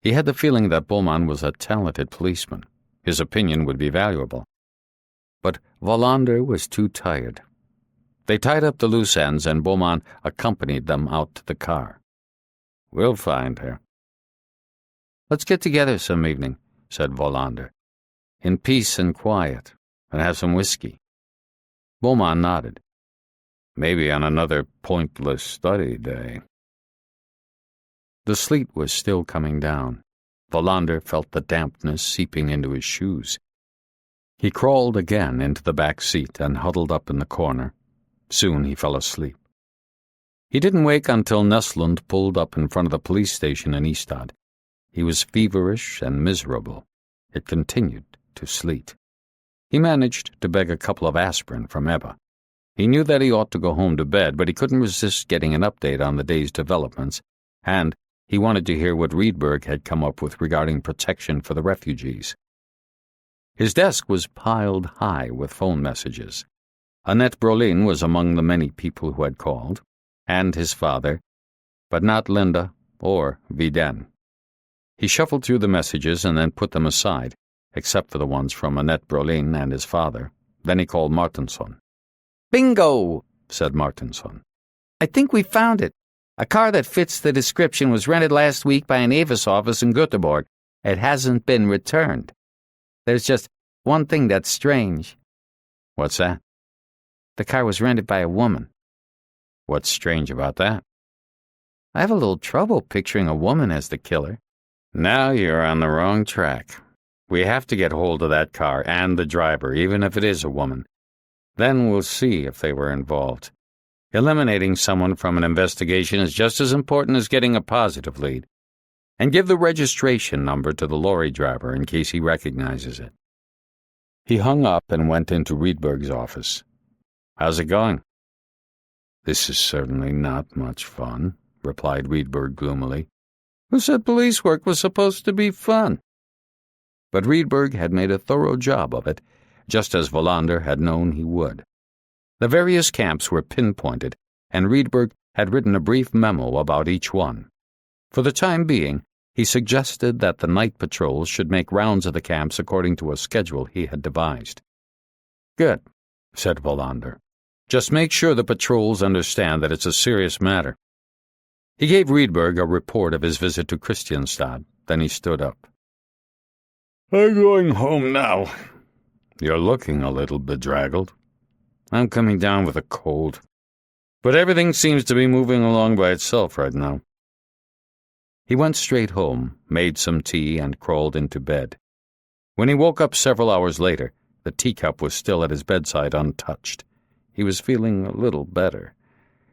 He had the feeling that Beaumont was a talented policeman. His opinion would be valuable. But Wallander was too tired. They tied up the loose ends, and Beaumont accompanied them out to the car. We'll find her. Let's get together some evening, said Wallander, in peace and quiet, and have some whiskey. Beaumont nodded. Maybe on another pointless study day. The sleet was still coming down. Wallander felt the dampness seeping into his shoes. He crawled again into the back seat and huddled up in the corner. Soon he fell asleep. He didn't wake until Nestlund pulled up in front of the police station in Ystad. He was feverish and miserable. It continued to sleet. He managed to beg a couple of aspirin from Ebba. He knew that he ought to go home to bed, but he couldn't resist getting an update on the day's developments, and he wanted to hear what Rydberg had come up with regarding protection for the refugees. His desk was piled high with phone messages. Annette Brolin was among the many people who had called, and his father, but not Linda or Viden. He shuffled through the messages and then put them aside, except for the ones from Annette Brolin and his father. Then he called Martinsson. "Bingo!" said Martinsson. "I think we found it. A car that fits the description was rented last week by an Avis office in Göteborg. It hasn't been returned. There's just one thing that's strange." "What's that?" "The car was rented by a woman." "What's strange about that?" "I have a little trouble picturing a woman as the killer." "Now you're on the wrong track. We have to get hold of that car and the driver, even if it is a woman. Then we'll see if they were involved. Eliminating someone from an investigation is just as important as getting a positive lead. And give the registration number to the lorry driver in case he recognizes it." He hung up and went into Rydberg's office. "How's it going?" "This is certainly not much fun," replied Rydberg gloomily. "Who said police work was supposed to be fun?" But Rydberg had made a thorough job of it, just as Wallander had known he would. The various camps were pinpointed, and Rydberg had written a brief memo about each one. For the time being, he suggested that the night patrols should make rounds of the camps according to a schedule he had devised. "Good," said Wallander. "Just make sure the patrols understand that it's a serious matter." He gave Rydberg a report of his visit to Kristianstad. Then he stood up. "I'm going home now." "You're looking a little bedraggled." "I'm coming down with a cold. But everything seems to be moving along by itself right now." He went straight home, made some tea, and crawled into bed. When he woke up several hours later, the teacup was still at his bedside untouched. He was feeling a little better.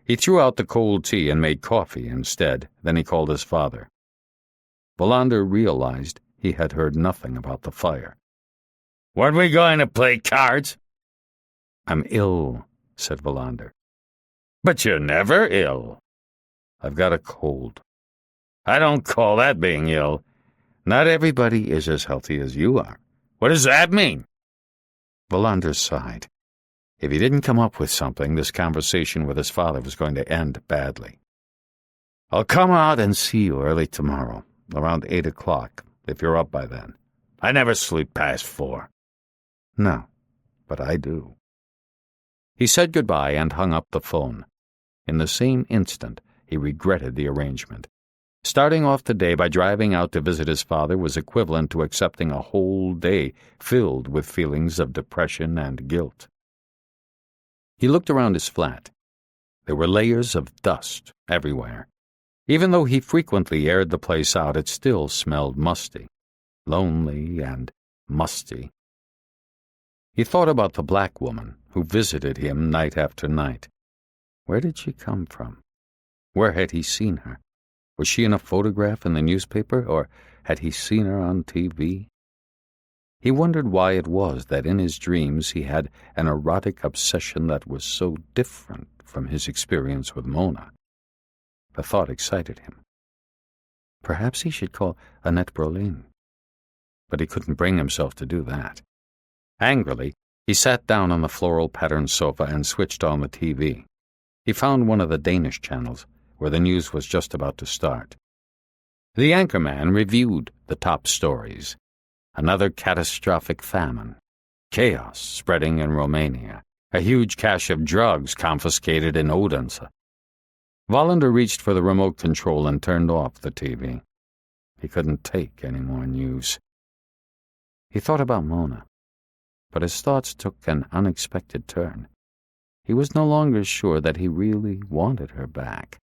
He threw out the cold tea and made coffee instead. Then he called his father. Wallander realized he had heard nothing about the fire. "Weren't we going to play cards?" "I'm ill," said Wallander. "But you're never ill." "I've got a cold." "I don't call that being ill." "Not everybody is as healthy as you are." "What does that mean?" Wallander sighed. If he didn't come up with something, this conversation with his father was going to end badly. "I'll come out and see you early tomorrow, around 8 o'clock, if you're up by then." "I never sleep past 4. "No, but I do." He said goodbye and hung up the phone. In the same instant, he regretted the arrangement. Starting off the day by driving out to visit his father was equivalent to accepting a whole day filled with feelings of depression and guilt. He looked around his flat. There were layers of dust everywhere. Even though he frequently aired the place out, it still smelled musty, lonely and musty. He thought about the black woman who visited him night after night. Where did she come from? Where had he seen her? Was she in a photograph in the newspaper, or had he seen her on TV? He wondered why it was that in his dreams he had an erotic obsession that was so different from his experience with Mona. The thought excited him. Perhaps he should call Annette Brolin. But he couldn't bring himself to do that. Angrily, he sat down on the floral-patterned sofa and switched on the TV. He found one of the Danish channels, where the news was just about to start. The anchorman reviewed the top stories. Another catastrophic famine. Chaos spreading in Romania. A huge cache of drugs confiscated in Odense. Wallander reached for the remote control and turned off the TV. He couldn't take any more news. He thought about Mona, but his thoughts took an unexpected turn. He was no longer sure that he really wanted her back.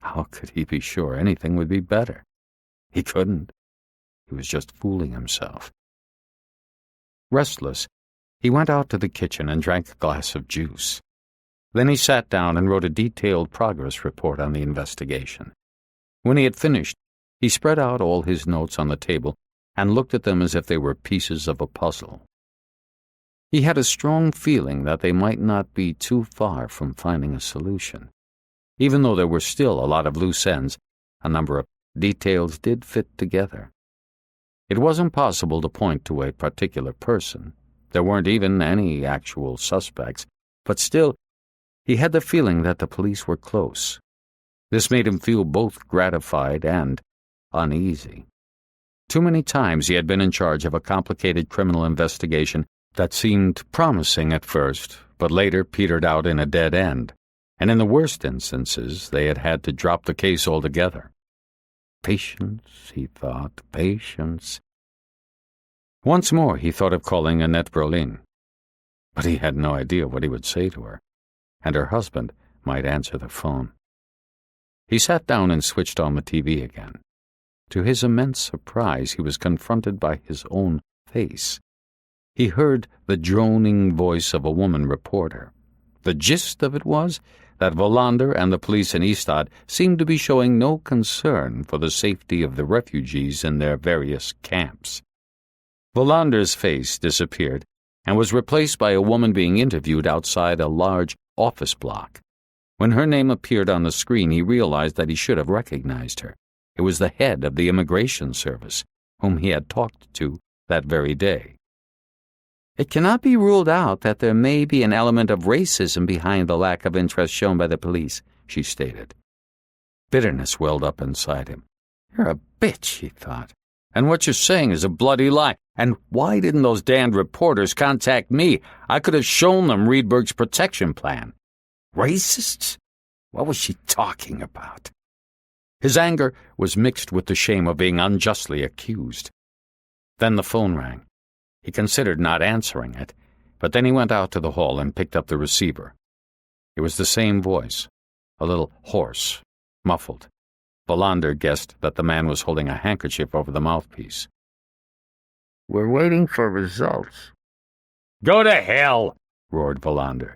How could he be sure anything would be better? He couldn't. He was just fooling himself. Restless, he went out to the kitchen and drank a glass of juice. Then he sat down and wrote a detailed progress report on the investigation. When he had finished, he spread out all his notes on the table and looked at them as if they were pieces of a puzzle. He had a strong feeling that they might not be too far from finding a solution. Even though there were still a lot of loose ends, a number of details did fit together. It wasn't possible to point to a particular person. There weren't even any actual suspects, but still, he had the feeling that the police were close. This made him feel both gratified and uneasy. Too many times he had been in charge of a complicated criminal investigation that seemed promising at first, but later petered out in a dead end, and in the worst instances they had had to drop the case altogether. Patience, he thought, patience. Once more he thought of calling Annette Brolin, but he had no idea what he would say to her, and her husband might answer the phone. He sat down and switched on the TV again. To his immense surprise, he was confronted by his own face. He heard the droning voice of a woman reporter. The gist of it was that Wallander and the police in Ystad seemed to be showing no concern for the safety of the refugees in their various camps. Wallander's face disappeared and was replaced by a woman being interviewed outside a large office block. When her name appeared on the screen, he realized that he should have recognized her. It was the head of the Immigration Service, whom he had talked to that very day. "It cannot be ruled out that there may be an element of racism behind the lack of interest shown by the police," she stated. Bitterness welled up inside him. "You're a bitch," he thought. "And what you're saying is a bloody lie. And why didn't those damned reporters contact me? I could have shown them Riedberg's protection plan. Racists? What was she talking about?" His anger was mixed with the shame of being unjustly accused. Then the phone rang. He considered not answering it, but then he went out to the hall and picked up the receiver. It was the same voice, a little hoarse, muffled. Wallander guessed that the man was holding a handkerchief over the mouthpiece. "We're waiting for results." "Go to hell!" roared Wallander.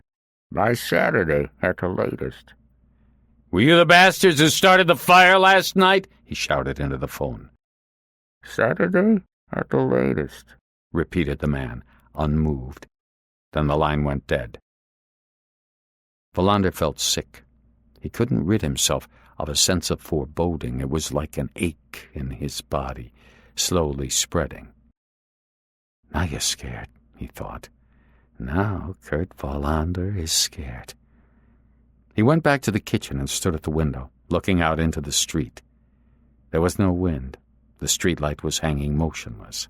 "By Saturday, at the latest." "Were you the bastards who started the fire last night?" he shouted into the phone. "Saturday, at the latest," repeated the man, unmoved. Then the line went dead. Wallander felt sick. He couldn't rid himself of a sense of foreboding. It was like an ache in his body, slowly spreading. "Now you're scared," he thought. "Now Kurt Wallander is scared." He went back to the kitchen and stood at the window, looking out into the street. There was no wind. The streetlight was hanging motionless.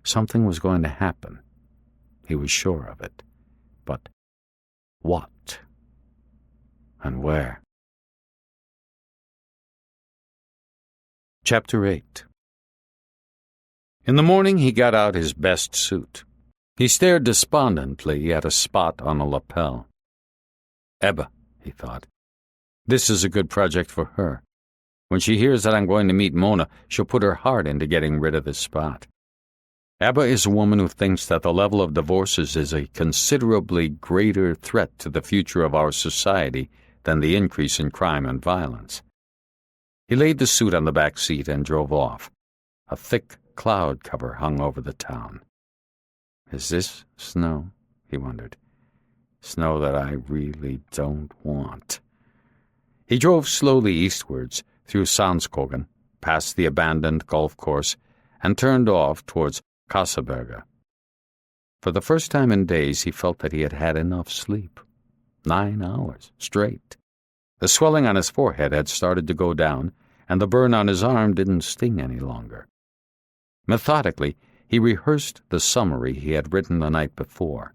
Something was going to happen. He was sure of it. But what? And where? Chapter 8. In the morning he got out his best suit. He stared despondently at a spot on a lapel. Ebba, he thought. This is a good project for her. When she hears that I'm going to meet Mona, she'll put her heart into getting rid of this spot. Ebba is a woman who thinks that the level of divorces is a considerably greater threat to the future of our society than the increase in crime and violence. He laid the suit on the back seat and drove off. A thick cloud cover hung over the town. Is this snow? He wondered. Snow that I really don't want. He drove slowly eastwards through Sandskogen, past the abandoned golf course, and turned off towards Kassaberga. For the first time in days he felt that he had had enough sleep. 9 hours straight. The swelling on his forehead had started to go down, and the burn on his arm didn't sting any longer. Methodically, he rehearsed the summary he had written the night before.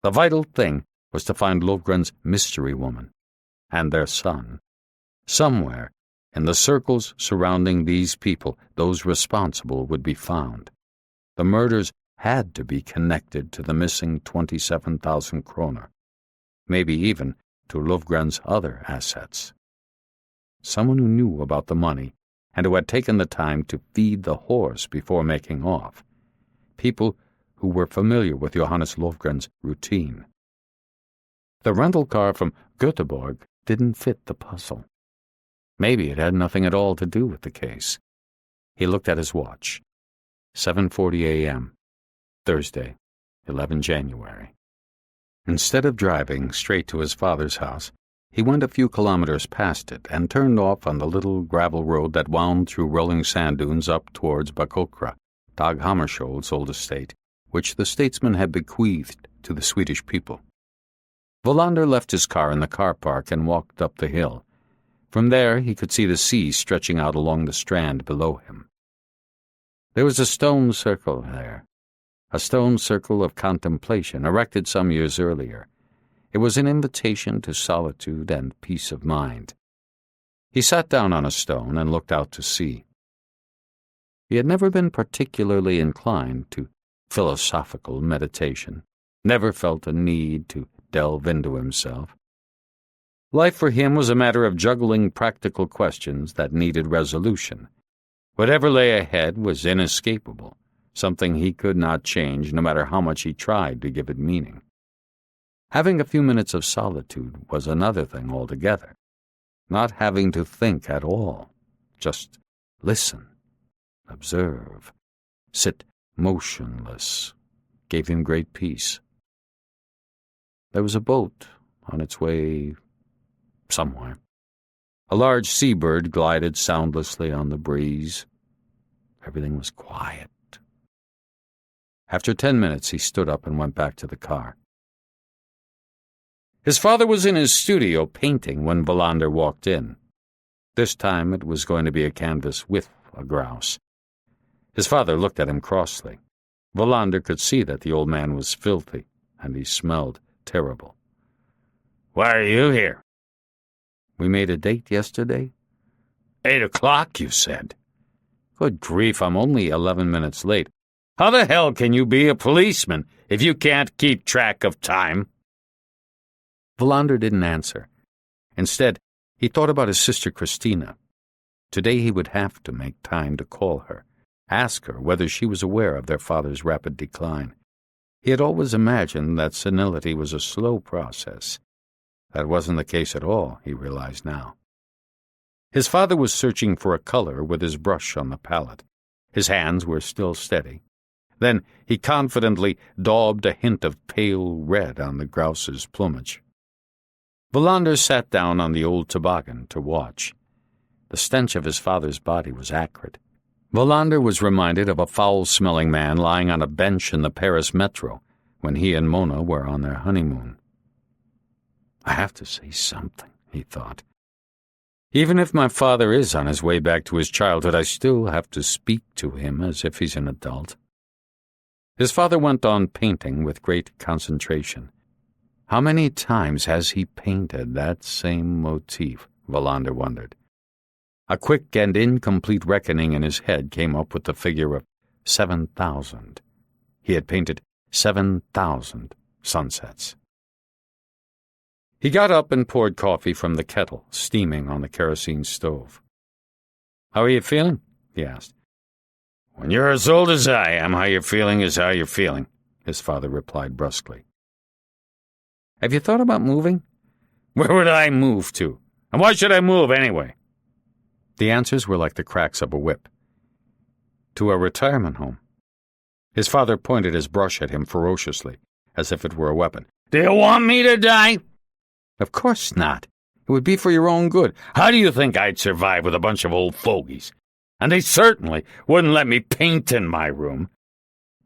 The vital thing was to find Lovgren's mystery woman and their son. Somewhere, in the circles surrounding these people, those responsible would be found. The murders had to be connected to the missing 27,000 kroner, maybe even to Lovgren's other assets. Someone who knew about the money and who had taken the time to feed the horse before making off. People who were familiar with Johannes Lovgren's routine. The rental car from Göteborg didn't fit the puzzle. Maybe it had nothing at all to do with the case. He looked at his watch. 7:40 a.m., Thursday, 11 January. Instead of driving straight to his father's house, he went a few kilometers past it and turned off on the little gravel road that wound through rolling sand dunes up towards Bakokra, Dag Hammarskjöld's old estate, which the statesman had bequeathed to the Swedish people. Wallander left his car in the car park and walked up the hill. From there he could see the sea stretching out along the strand below him. There was a stone circle there, a stone circle of contemplation erected some years earlier. It was an invitation to solitude and peace of mind. He sat down on a stone and looked out to sea. He had never been particularly inclined to philosophical meditation, never felt a need to delve into himself. Life for him was a matter of juggling practical questions that needed resolution. Whatever lay ahead was inescapable, something he could not change no matter how much he tried to give it meaning. Having a few minutes of solitude was another thing altogether. Not having to think at all, just listen, observe, sit motionless, gave him great peace. There was a boat on its way somewhere. A large seabird glided soundlessly on the breeze. Everything was quiet. After 10 minutes, he stood up and went back to the car. His father was in his studio painting when Wallander walked in. This time it was going to be a canvas with a grouse. His father looked at him crossly. Wallander could see that the old man was filthy, and he smelled terrible. "Why are you here?" "We made a date yesterday." 8 o'clock, you said. "Good grief, I'm only 11 minutes late." "How the hell can you be a policeman if you can't keep track of time?" Wallander didn't answer. Instead, he thought about his sister Christina, Today he would have to make time to call her, ask her whether she was aware of their father's rapid decline. He had always imagined that senility was a slow process. That wasn't the case at all, he realized now. His father was searching for a color with his brush on the palette. His hands were still steady. Then he confidently daubed a hint of pale red on the grouse's plumage. Wallander sat down on the old toboggan to watch. The stench of his father's body was acrid. Wallander was reminded of a foul-smelling man lying on a bench in the Paris metro when he and Mona were on their honeymoon. I have to say something, he thought. Even if my father is on his way back to his childhood, I still have to speak to him as if he's an adult. His father went on painting with great concentration. How many times has he painted that same motif, Wallander wondered. A quick and incomplete reckoning in his head came up with the figure of 7,000. He had painted 7,000 sunsets. He got up and poured coffee from the kettle, steaming on the kerosene stove. "How are you feeling?" he asked. "When you're as old as I am, how you're feeling is how you're feeling," his father replied brusquely. "Have you thought about moving?" "Where would I move to? And why should I move anyway?" The answers were like the cracks of a whip. "To a retirement home." His father pointed his brush at him ferociously, as if it were a weapon. "Do you want me to die?" "Of course not. It would be for your own good." "How do you think I'd survive with a bunch of old fogies? And they certainly wouldn't let me paint in my room."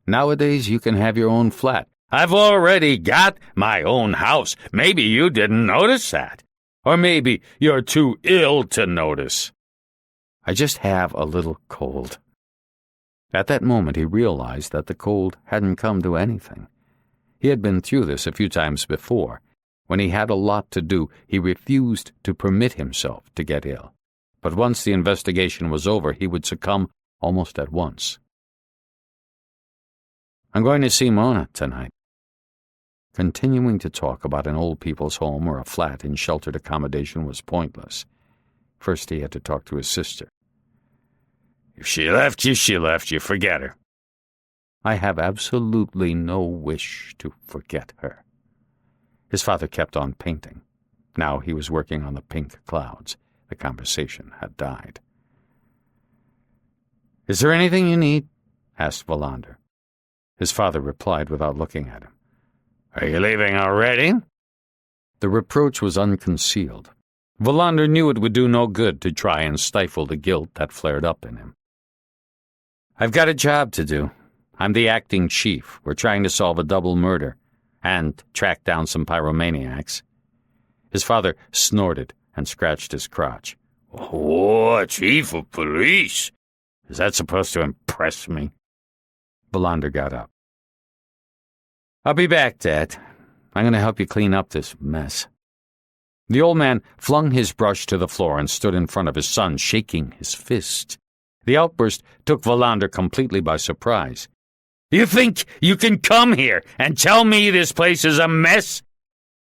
"Nowadays you can have your own flat." "I've already got my own house. Maybe you didn't notice that. Or maybe you're too ill to notice." "I just have a little cold." At that moment he realized that the cold hadn't come to anything. He had been through this a few times before. When he had a lot to do, he refused to permit himself to get ill. But once the investigation was over, he would succumb almost at once. "I'm going to see Mona tonight." Continuing to talk about an old people's home or a flat in sheltered accommodation was pointless. First he had to talk to his sister. "If she left you, she left you. Forget her." "I have absolutely no wish to forget her." His father kept on painting. Now he was working on the pink clouds. The conversation had died. "Is there anything you need?" asked Wallander. His father replied without looking at him. "Are you leaving already?" The reproach was unconcealed. Wallander knew it would do no good to try and stifle the guilt that flared up in him. "I've got a job to do. I'm the acting chief. We're trying to solve a double murder and track down some pyromaniacs." His father snorted and scratched his crotch. "Oh, chief of police! Is that supposed to impress me?" Wallander got up. "I'll be back, Dad. I'm going to help you clean up this mess." The old man flung his brush to the floor and stood in front of his son, shaking his fist. The outburst took Wallander completely by surprise. "You think you can come here and tell me this place is a mess?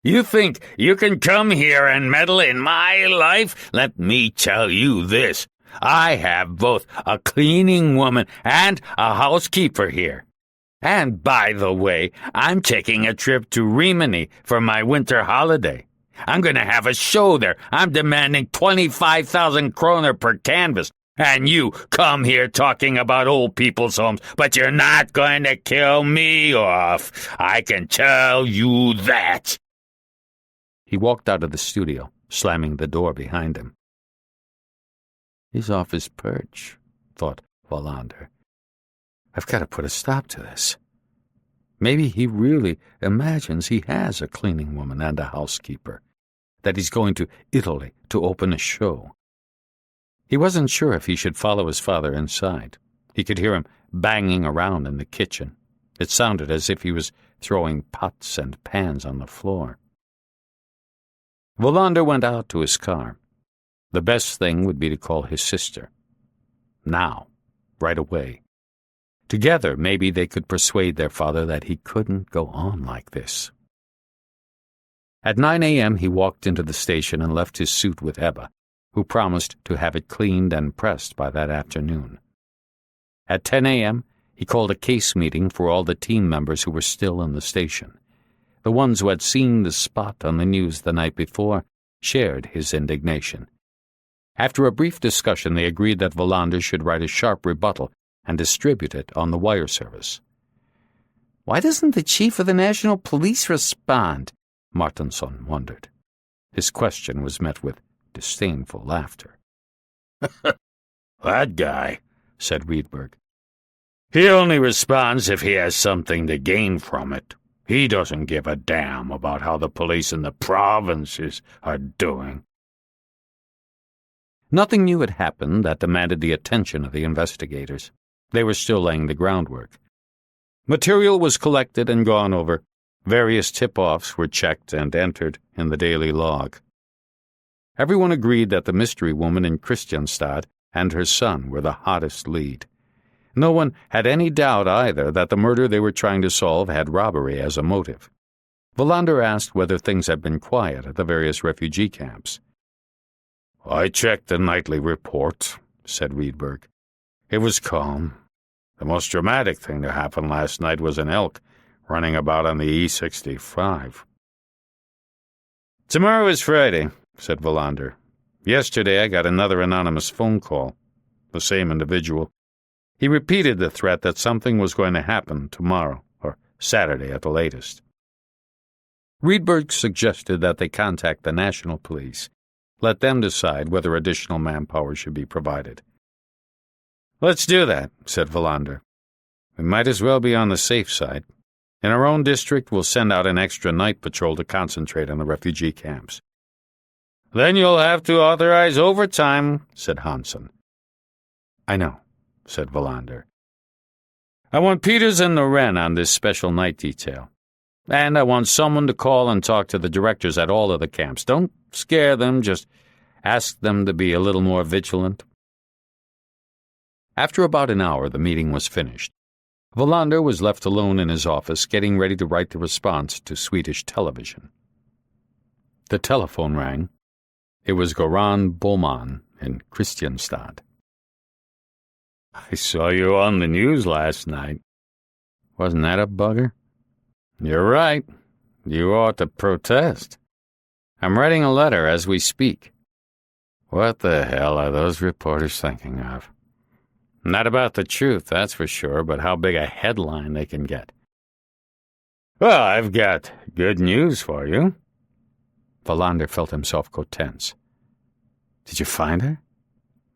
You think you can come here and meddle in my life? Let me tell you this. I have both a cleaning woman and a housekeeper here. And, by the way, I'm taking a trip to Rimini for my winter holiday. I'm going to have a show there. I'm demanding 25,000 kroner per canvas. And you come here talking about old people's homes, but you're not going to kill me off. I can tell you that." He walked out of the studio, slamming the door behind him. "He's off his perch," thought Wallander. "I've got to put a stop to this. Maybe he really imagines he has a cleaning woman and a housekeeper, that he's going to Italy to open a show." He wasn't sure if he should follow his father inside. He could hear him banging around in the kitchen. It sounded as if he was throwing pots and pans on the floor. Wallander went out to his car. The best thing would be to call his sister. Now, right away. Together, maybe they could persuade their father that he couldn't go on like this. At 9 a.m. he walked into the station and left his suit with Ebba, who promised to have it cleaned and pressed by that afternoon. At 10 a.m., he called a case meeting for all the team members who were still in the station. The ones who had seen the spot on the news the night before shared his indignation. After a brief discussion, they agreed that Wallander should write a sharp rebuttal and distribute it on the wire service. "Why doesn't the chief of the National Police respond?" Martinsson wondered. His question was met with disdainful laughter. "That guy," said Rydberg. "He only responds if he has something to gain from it. He doesn't give a damn about how the police in the provinces are doing." Nothing new had happened that demanded the attention of the investigators. They were still laying the groundwork. Material was collected and gone over. Various tip-offs were checked and entered in the daily log. Everyone agreed that the mystery woman in Kristianstad and her son were the hottest lead. No one had any doubt either that the murder they were trying to solve had robbery as a motive. Wallander asked whether things had been quiet at the various refugee camps. "I checked the nightly report," said Rydberg. "It was calm. The most dramatic thing to happen last night was an elk running about on the E65. "Tomorrow is Friday," said Wallander. "Yesterday I got another anonymous phone call. The same individual. He repeated the threat that something was going to happen tomorrow, or Saturday at the latest." Rydberg suggested that they contact the National Police. Let them decide whether additional manpower should be provided. "Let's do that," said Wallander. "We might as well be on the safe side. In our own district, we'll send out an extra night patrol to concentrate on the refugee camps." "Then you'll have to authorize overtime," said Hansen. "I know," said Wallander. "I want Peters and Noren on this special night detail. And I want someone to call and talk to the directors at all of the camps. Don't scare them, just ask them to be a little more vigilant." After about an hour, the meeting was finished. Wallander was left alone in his office, getting ready to write the response to Swedish television. The telephone rang. It was Goran Boman in Kristianstad. "I saw you on the news last night." "Wasn't that a bugger?" "You're right. You ought to protest." "I'm writing a letter as we speak." "What the hell are those reporters thinking of?" "Not about the truth, that's for sure, but how big a headline they can get." "Well, I've got good news for you." Wallander felt himself go tense. "Did you find her?"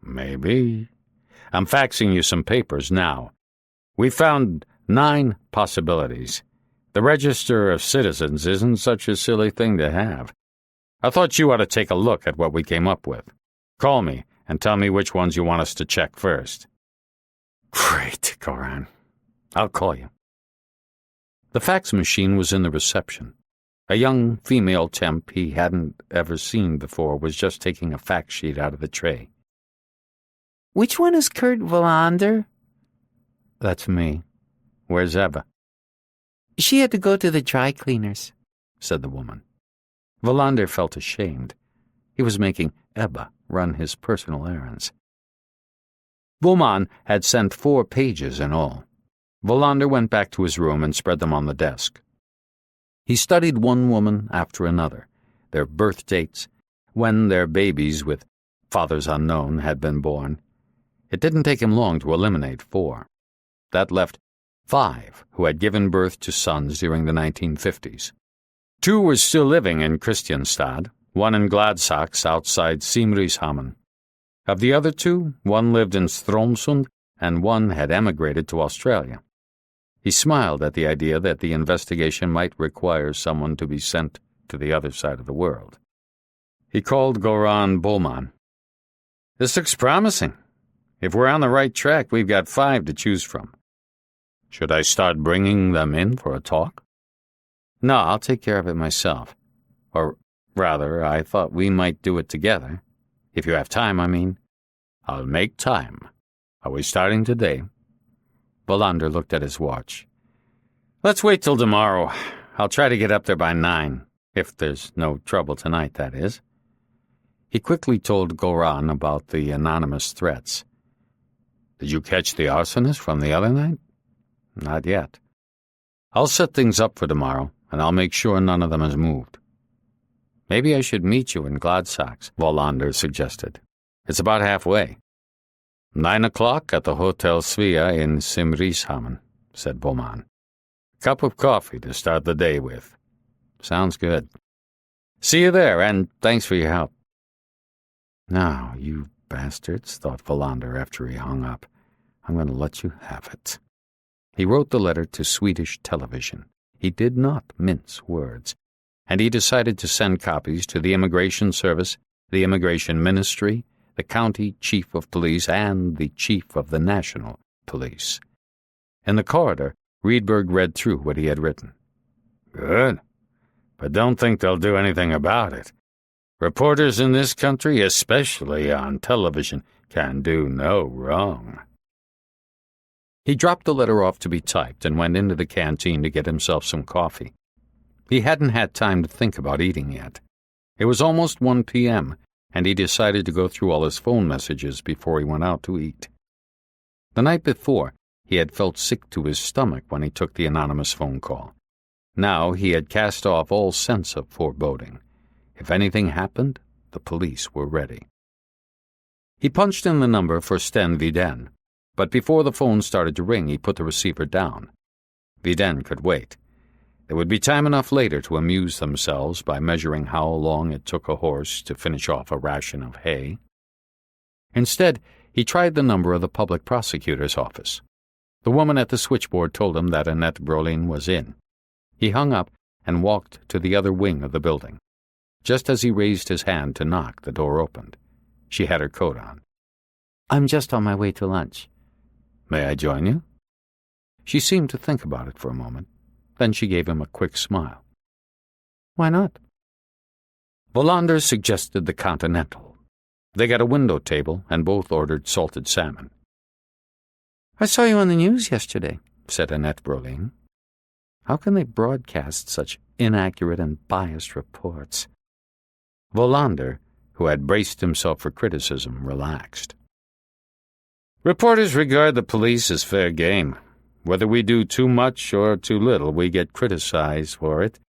"Maybe." "I'm faxing you some papers now. We found 9 possibilities. The Register of Citizens isn't such a silly thing to have. I thought you ought to take a look at what we came up with. Call me and tell me which ones you want us to check first." "Great, Goran. I'll call you." The fax machine was in the reception. A young female temp he hadn't ever seen before was just taking a fax sheet out of the tray. "Which one is Kurt Wallander?" "That's me. Where's Eva?" "She had to go to the dry cleaners," said the woman. Wallander felt ashamed. He was making Ebba run his personal errands. Boman had sent 4 pages in all. Wallander went back to his room and spread them on the desk. He studied one woman after another, their birth dates, when their babies with fathers unknown had been born. It didn't take him long to eliminate 4. That left 5 who had given birth to sons during the 1950s. 2 were still living in Kristianstad, one in Gladsaxe outside Simrishamn. Of the other 2, one lived in Stromsund and one had emigrated to Australia. He smiled at the idea that the investigation might require someone to be sent to the other side of the world. He called Goran Boman. "This looks promising. If we're on the right track, we've got 5 to choose from. Should I start bringing them in for a talk?" "No, I'll take care of it myself. Or, rather, I thought we might do it together. If you have time, I mean." "I'll make time. Are we starting today?" Wallander looked at his watch. "Let's wait till tomorrow. I'll try to get up there by 9, if there's no trouble tonight, that is." He quickly told Goran about the anonymous threats. "Did you catch the arsonist from the other night?" "Not yet. I'll set things up for tomorrow, and I'll make sure none of them has moved." "Maybe I should meet you in Gladsaxe," Wallander suggested. "It's about halfway." 9 o'clock at the Hotel Svea in Simrishamn, said Boman. "Cup of coffee to start the day with." "Sounds good. See you there, and thanks for your help." "Now, you bastards," thought Wallander after he hung up. "I'm going to let you have it." He wrote the letter to Swedish television. He did not mince words, and he decided to send copies to the Immigration Service, the Immigration Ministry, the County Chief of Police, and the Chief of the National Police. In the corridor, Rydberg read through what he had written. "Good, but don't think they'll do anything about it. Reporters in this country, especially on television, can do no wrong." He dropped the letter off to be typed and went into the canteen to get himself some coffee. He hadn't had time to think about eating yet. It was almost 1 p.m., and he decided to go through all his phone messages before he went out to eat. The night before, he had felt sick to his stomach when he took the anonymous phone call. Now he had cast off all sense of foreboding. If anything happened, the police were ready. He punched in the number for Sten Viden, but before the phone started to ring, he put the receiver down. Viden could wait. There would be time enough later to amuse themselves by measuring how long it took a horse to finish off a ration of hay. Instead, he tried the number of the public prosecutor's office. The woman at the switchboard told him that Annette Brolin was in. He hung up and walked to the other wing of the building. Just as he raised his hand to knock, the door opened. She had her coat on. "I'm just on my way to lunch." "May I join you?" She seemed to think about it for a moment. Then she gave him a quick smile. "Why not?" Wallander suggested the Continental. They got a window table and both ordered salted salmon. "I saw you on the news yesterday," said Annette Brolin. How can they broadcast such inaccurate and biased reports? Wallander, who had braced himself for criticism, relaxed. "Reporters regard the police as fair game. Whether we do too much or too little, we get criticized for it.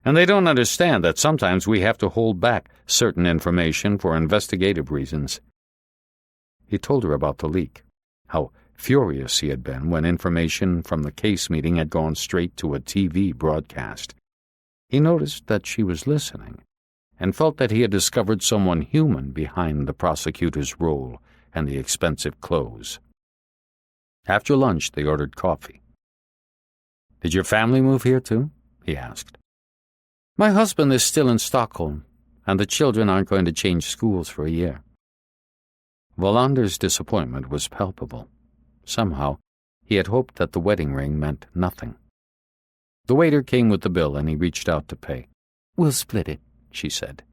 And they don't understand that sometimes we have to hold back certain information for investigative reasons." He told her about the leak, how furious he had been when information from the case meeting had gone straight to a TV broadcast. He noticed that she was listening, and felt that he had discovered someone human behind the prosecutor's role and the expensive clothes. After lunch, they ordered coffee. "Did your family move here too?" he asked. "My husband is still in Stockholm, and the children aren't going to change schools for a year." Wallander's disappointment was palpable. Somehow, he had hoped that the wedding ring meant nothing. The waiter came with the bill, and he reached out to pay. "We'll split it," she said.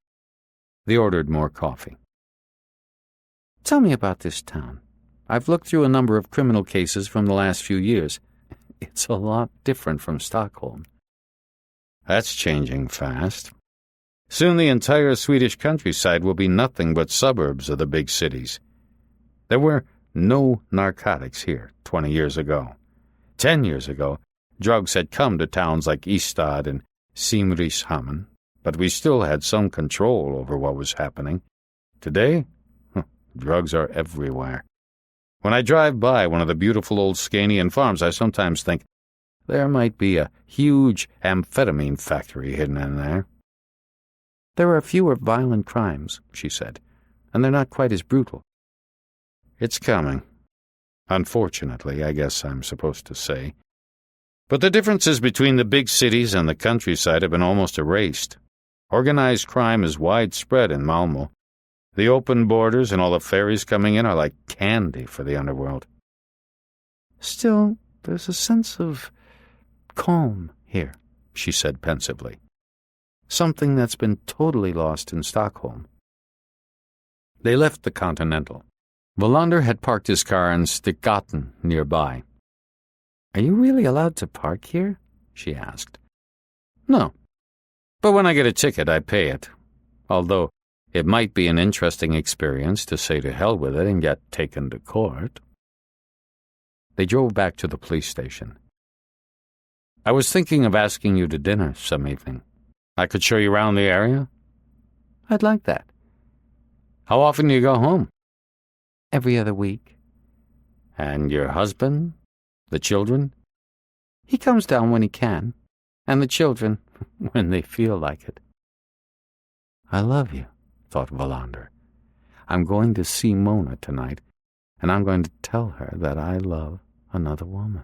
They ordered more coffee. "Tell me about this town. I've looked through a number of criminal cases from the last few years. It's a lot different from Stockholm." "That's changing fast. Soon the entire Swedish countryside will be nothing but suburbs of the big cities. There were no narcotics here 20 years ago. 10 years ago, drugs had come to towns like Ystad and Simrishamn, but we still had some control over what was happening. Today, drugs are everywhere. When I drive by one of the beautiful old Scandinavian farms, I sometimes think there might be a huge amphetamine factory hidden in there." "There are fewer violent crimes," she said, "and they're not quite as brutal." "It's coming. Unfortunately, I guess I'm supposed to say. But the differences between the big cities and the countryside have been almost erased. Organized crime is widespread in Malmö. The open borders and all the ferries coming in are like candy for the underworld." "Still, there's a sense of calm here," she said pensively. "Something that's been totally lost in Stockholm." They left the Continental. Wallander had parked his car in Stickgaten nearby. "Are you really allowed to park here?" she asked. "No. But when I get a ticket, I pay it. Although It might be an interesting experience to say to hell with it and get taken to court. They drove back to the police station. I was thinking of asking you to dinner some evening. I could show you around the area. I'd like that. How often do you go home? Every other week. And your husband? The children? He comes down when he can, and the children when they feel like it. I love you, thought Wallander. I'm going to see Mona tonight, and I'm going to tell her that I love another woman.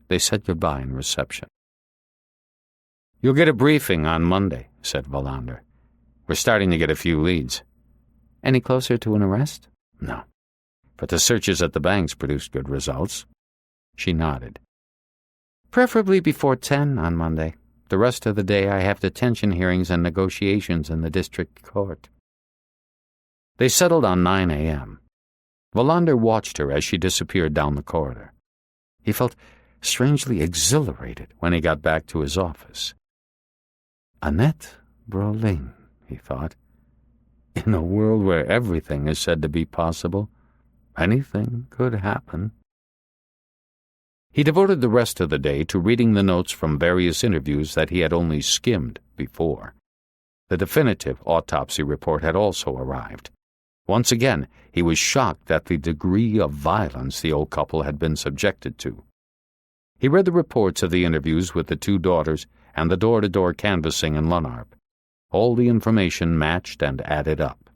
They said goodbye in reception. You'll get a briefing on Monday, said Wallander. We're starting to get a few leads. Any closer to an arrest? No. But the searches at the banks produced good results. She nodded. Preferably before 10 on Monday. The rest of the day I have detention hearings and negotiations in the district court. They settled on 9 a.m. Wallander watched her as she disappeared down the corridor. He felt strangely exhilarated when he got back to his office. Annette Brolin, he thought. In a world where everything is said to be possible, anything could happen. He devoted the rest of the day to reading the notes from various interviews that he had only skimmed before. The definitive autopsy report had also arrived. Once again, he was shocked at the degree of violence the old couple had been subjected to. He read the reports of the interviews with the two daughters and the door-to-door canvassing in Lunarp. All the information matched and added up.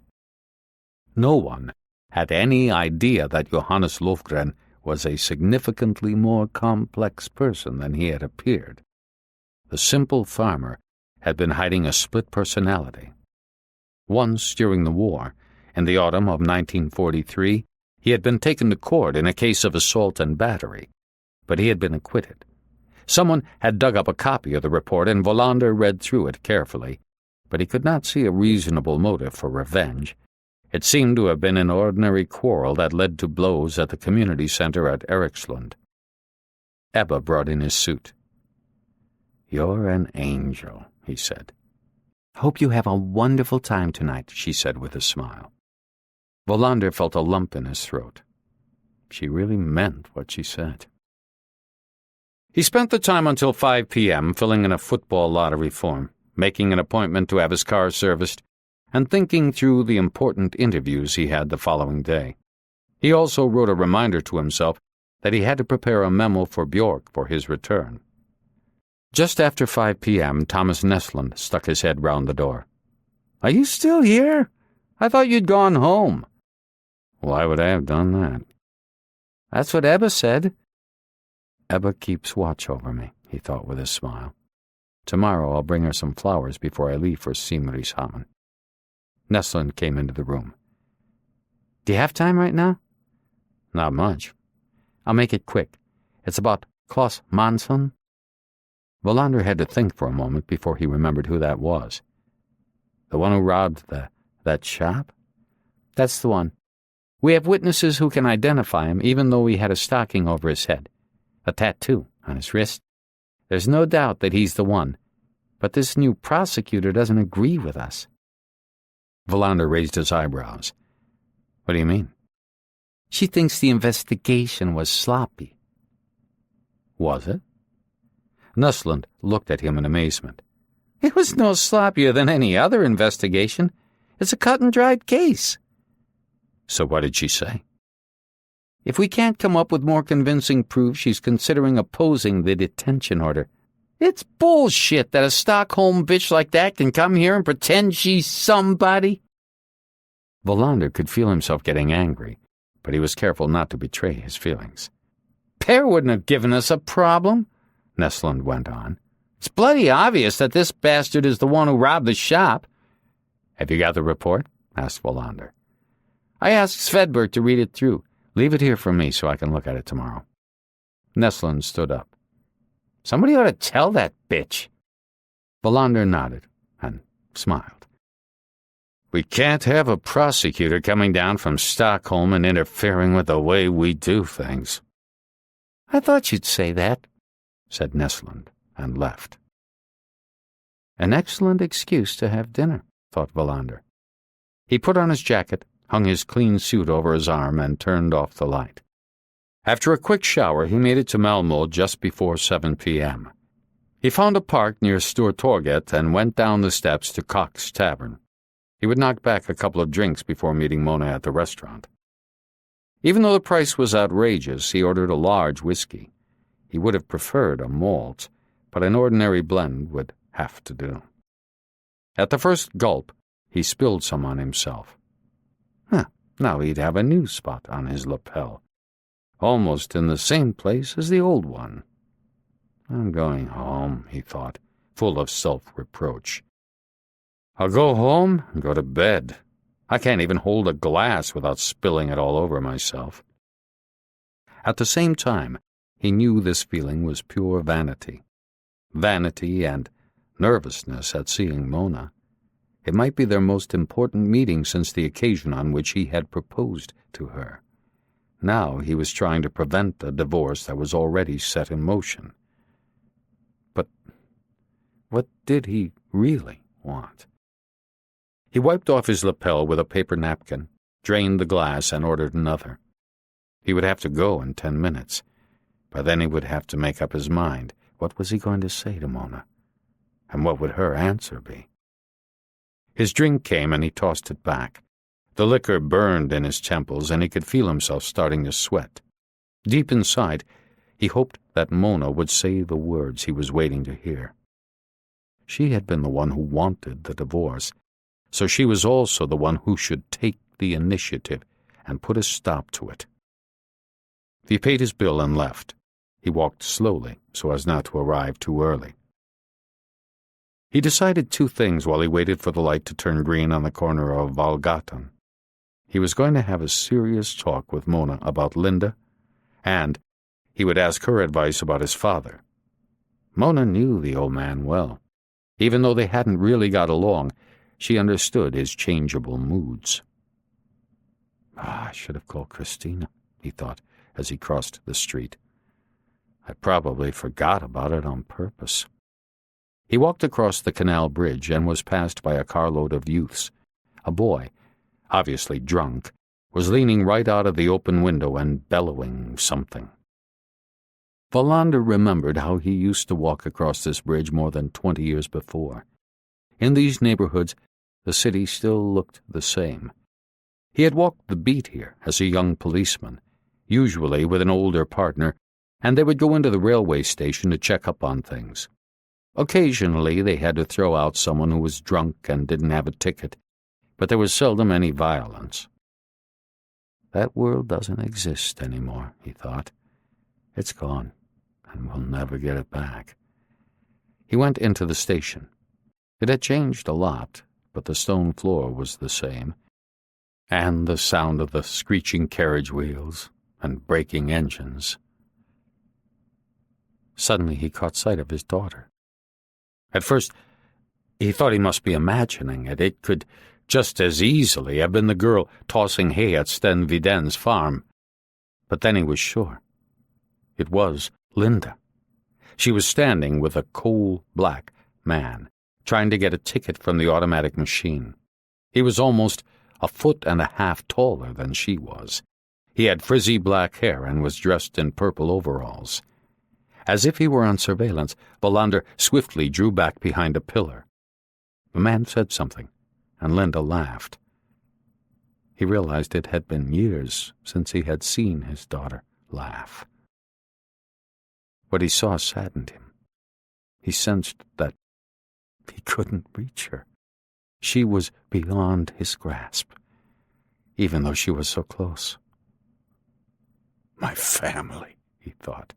No one had any idea that Johannes Lofgren was a significantly more complex person than he had appeared. The simple farmer had been hiding a split personality. Once, during the war, in the autumn of 1943, he had been taken to court in a case of assault and battery, but he had been acquitted. Someone had dug up a copy of the report, and Wallander read through it carefully, but he could not see a reasonable motive for revenge. It seemed to have been an ordinary quarrel that led to blows at the community center at Erikslund. Ebba brought in his suit. "You're an angel," he said. "Hope you have a wonderful time tonight," she said with a smile. Wallander felt a lump in his throat. She really meant what she said. He spent the time until 5 p.m. filling in a football lottery form, making an appointment to have his car serviced, and thinking through the important interviews he had the following day. He also wrote a reminder to himself that he had to prepare a memo for Björk for his return. Just after 5 p.m., Thomas Nesland stuck his head round the door. "Are you still here? I thought you'd gone home." "Why would I have done that?" "That's what Ebba said." "Ebba keeps watch over me," he thought with a smile. "Tomorrow I'll bring her some flowers before I leave for Simrishamn." Nesland came into the room. "Do you have time right now?" "Not much." "I'll make it quick. It's about Klaus Mansson." Wallander had to think for a moment before he remembered who that was. "The one who robbed that shop?" "That's the one. We have witnesses who can identify him, even though he had a stocking over his head, a tattoo on his wrist. There's no doubt that he's the one, but this new prosecutor doesn't agree with us." Wallander raised his eyebrows. "What do you mean?" "She thinks the investigation was sloppy." "Was it?" Nesland looked at him in amazement. "It was no sloppier than any other investigation. It's a cut-and-dried case." "So what did she say?" "If we can't come up with more convincing proof, she's considering opposing the detention order." "It's bullshit that a Stockholm bitch like that can come here and pretend she's somebody." Wallander could feel himself getting angry, but he was careful not to betray his feelings. "Per wouldn't have given us a problem," Nesland went on. "It's bloody obvious that this bastard is the one who robbed the shop." "Have you got the report?" asked Wallander. "I asked Svedberg to read it through. Leave it here for me so I can look at it tomorrow." Nesland stood up. "Somebody ought to tell that bitch." Wallander nodded and smiled. "We can't have a prosecutor coming down from Stockholm and interfering with the way we do things." "I thought you'd say that," said Nesland, and left. "An excellent excuse to have dinner," thought Wallander. He put on his jacket, hung his clean suit over his arm, and turned off the light. After a quick shower, he made it to Malmö just before 7 p.m. He found a park near Stortorget and went down the steps to Cock's Tavern. He would knock back a couple of drinks before meeting Mona at the restaurant. Even though the price was outrageous, he ordered a large whiskey. He would have preferred a malt, but an ordinary blend would have to do. At the first gulp, he spilled some on himself. Now he'd have a new spot on his lapel, almost in the same place as the old one. I'm going home, he thought, full of self-reproach. I'll go home and go to bed. I can't even hold a glass without spilling it all over myself. At the same time, he knew this feeling was pure vanity. Vanity and nervousness at seeing Mona. It might be their most important meeting since the occasion on which he had proposed to her. Now he was trying to prevent a divorce that was already set in motion. But what did he really want? He wiped off his lapel with a paper napkin, drained the glass, and ordered another. He would have to go in 10 minutes. By then he would have to make up his mind. What was he going to say to Mona? And what would her answer be? His drink came and he tossed it back. The liquor burned in his temples and he could feel himself starting to sweat. Deep inside, he hoped that Mona would say the words he was waiting to hear. She had been the one who wanted the divorce, so she was also the one who should take the initiative and put a stop to it. He paid his bill and left. He walked slowly so as not to arrive too early. He decided 2 things while he waited for the light to turn green on the corner of Valgatan. He was going to have a serious talk with Mona about Linda, and he would ask her advice about his father. Mona knew the old man well. Even though they hadn't really got along, she understood his changeable moods. I should have called Christina, he thought, as he crossed the street. I probably forgot about it on purpose. He walked across the canal bridge and was passed by a carload of youths. A boy, obviously drunk, was leaning right out of the open window and bellowing something. Wallander remembered how he used to walk across this bridge more than 20 years before. In these neighborhoods, the city still looked the same. He had walked the beat here as a young policeman, usually with an older partner, and they would go into the railway station to check up on things. Occasionally they had to throw out someone who was drunk and didn't have a ticket, but there was seldom any violence. That world doesn't exist anymore, he thought. It's gone, and we'll never get it back. He went into the station. It had changed a lot, but the stone floor was the same, and the sound of the screeching carriage wheels and braking engines. Suddenly he caught sight of his daughter. At first, he thought he must be imagining it. It could just as easily have been the girl tossing hay at Sten Viden's farm. But then he was sure. It was Linda. She was standing with a coal-black man, trying to get a ticket from the automatic machine. He was almost 1.5 feet taller than she was. He had frizzy black hair and was dressed in purple overalls. As if he were on surveillance, Wallander swiftly drew back behind a pillar. The man said something, and Linda laughed. He realized it had been years since he had seen his daughter laugh. What he saw saddened him. He sensed that he couldn't reach her. She was beyond his grasp, even though she was so close. My family, he thought.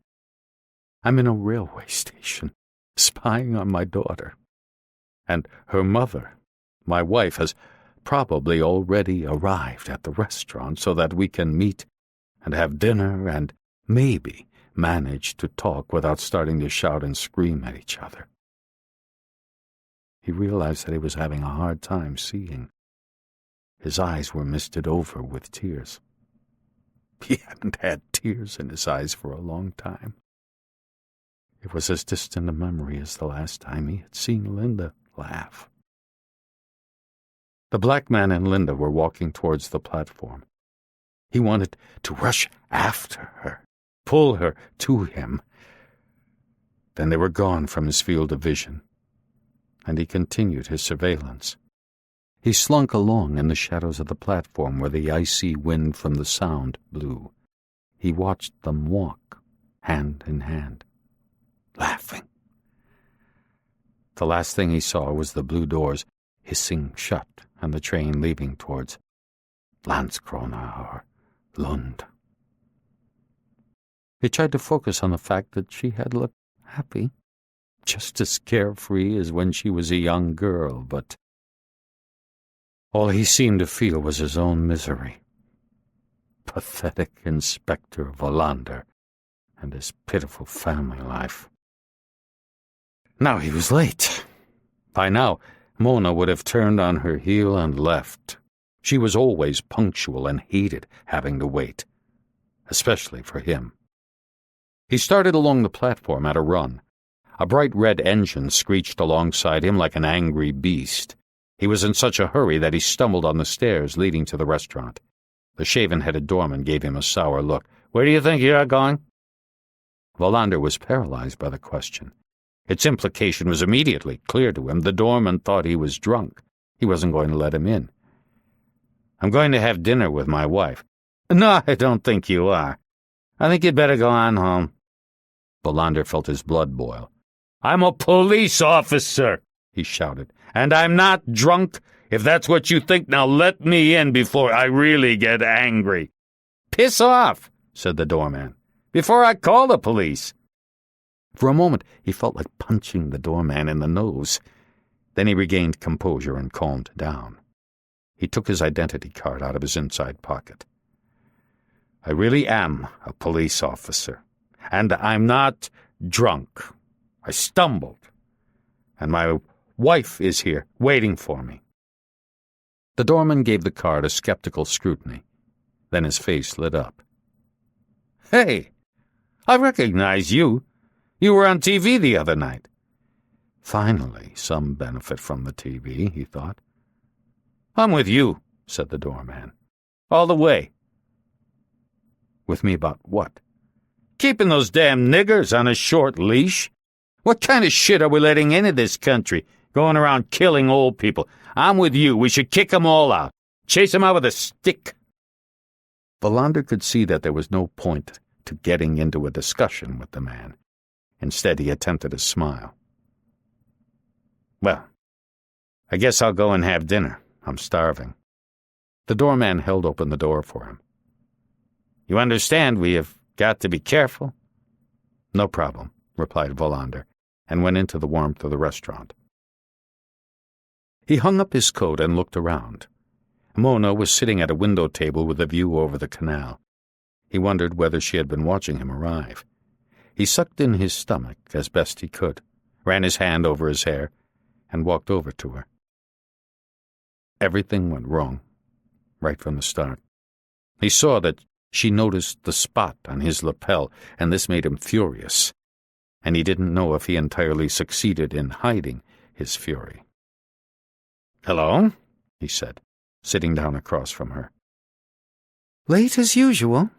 I'm in a railway station, spying on my daughter. And her mother, my wife, has probably already arrived at the restaurant so that we can meet and have dinner and maybe manage to talk without starting to shout and scream at each other. He realized that he was having a hard time seeing. His eyes were misted over with tears. He hadn't had tears in his eyes for a long time. It was as distant a memory as the last time he had seen Linda laugh. The black man and Linda were walking towards the platform. He wanted to rush after her, pull her to him. Then they were gone from his field of vision, and he continued his surveillance. He slunk along in the shadows of the platform where the icy wind from the sound blew. He watched them walk, hand in hand, laughing. The last thing he saw was the blue doors hissing shut and the train leaving towards Landskrona or Lund. He tried to focus on the fact that she had looked happy, just as carefree as when she was a young girl, but all he seemed to feel was his own misery. Pathetic Inspector Wallander and his pitiful family life. Now he was late. By now, Mona would have turned on her heel and left. She was always punctual and hated having to wait, especially for him. He started along the platform at a run. A bright red engine screeched alongside him like an angry beast. He was in such a hurry that he stumbled on the stairs leading to the restaurant. The shaven-headed doorman gave him a sour look. "Where do you think you are going?" Wallander was paralyzed by the question. Its implication was immediately clear to him. The doorman thought he was drunk. He wasn't going to let him in. "I'm going to have dinner with my wife." "No, I don't think you are. I think you'd better go on home." Wallander felt his blood boil. "I'm a police officer," he shouted, "and I'm not drunk. If that's what you think, now let me in before I really get angry." "Piss off," said the doorman, "before I call the police." For a moment he felt like punching the doorman in the nose. Then he regained composure and calmed down. He took his identity card out of his inside pocket. "I really am a police officer, and I'm not drunk. I stumbled, and my wife is here waiting for me." The doorman gave the card a skeptical scrutiny. Then his face lit up. "Hey, I recognize you. You were on TV the other night." Finally, some benefit from the TV, he thought. "I'm with you," said the doorman. "All the way." "With me about what?" "Keeping those damn niggers on a short leash. What kind of shit are we letting into this country, going around killing old people? I'm with you. We should kick them all out. Chase them out with a stick." Wallander could see that there was no point to getting into a discussion with the man. Instead, he attempted a smile. "Well, I guess I'll go and have dinner. I'm starving." The doorman held open the door for him. "You understand we have got to be careful?" "No problem," replied Wallander, and went into the warmth of the restaurant. He hung up his coat and looked around. Mona was sitting at a window table with a view over the canal. He wondered whether she had been watching him arrive. He sucked in his stomach as best he could, ran his hand over his hair, and walked over to her. Everything went wrong, right from the start. He saw that she noticed the spot on his lapel, and this made him furious, and he didn't know if he entirely succeeded in hiding his fury. "Hello," he said, sitting down across from her. "Late as usual,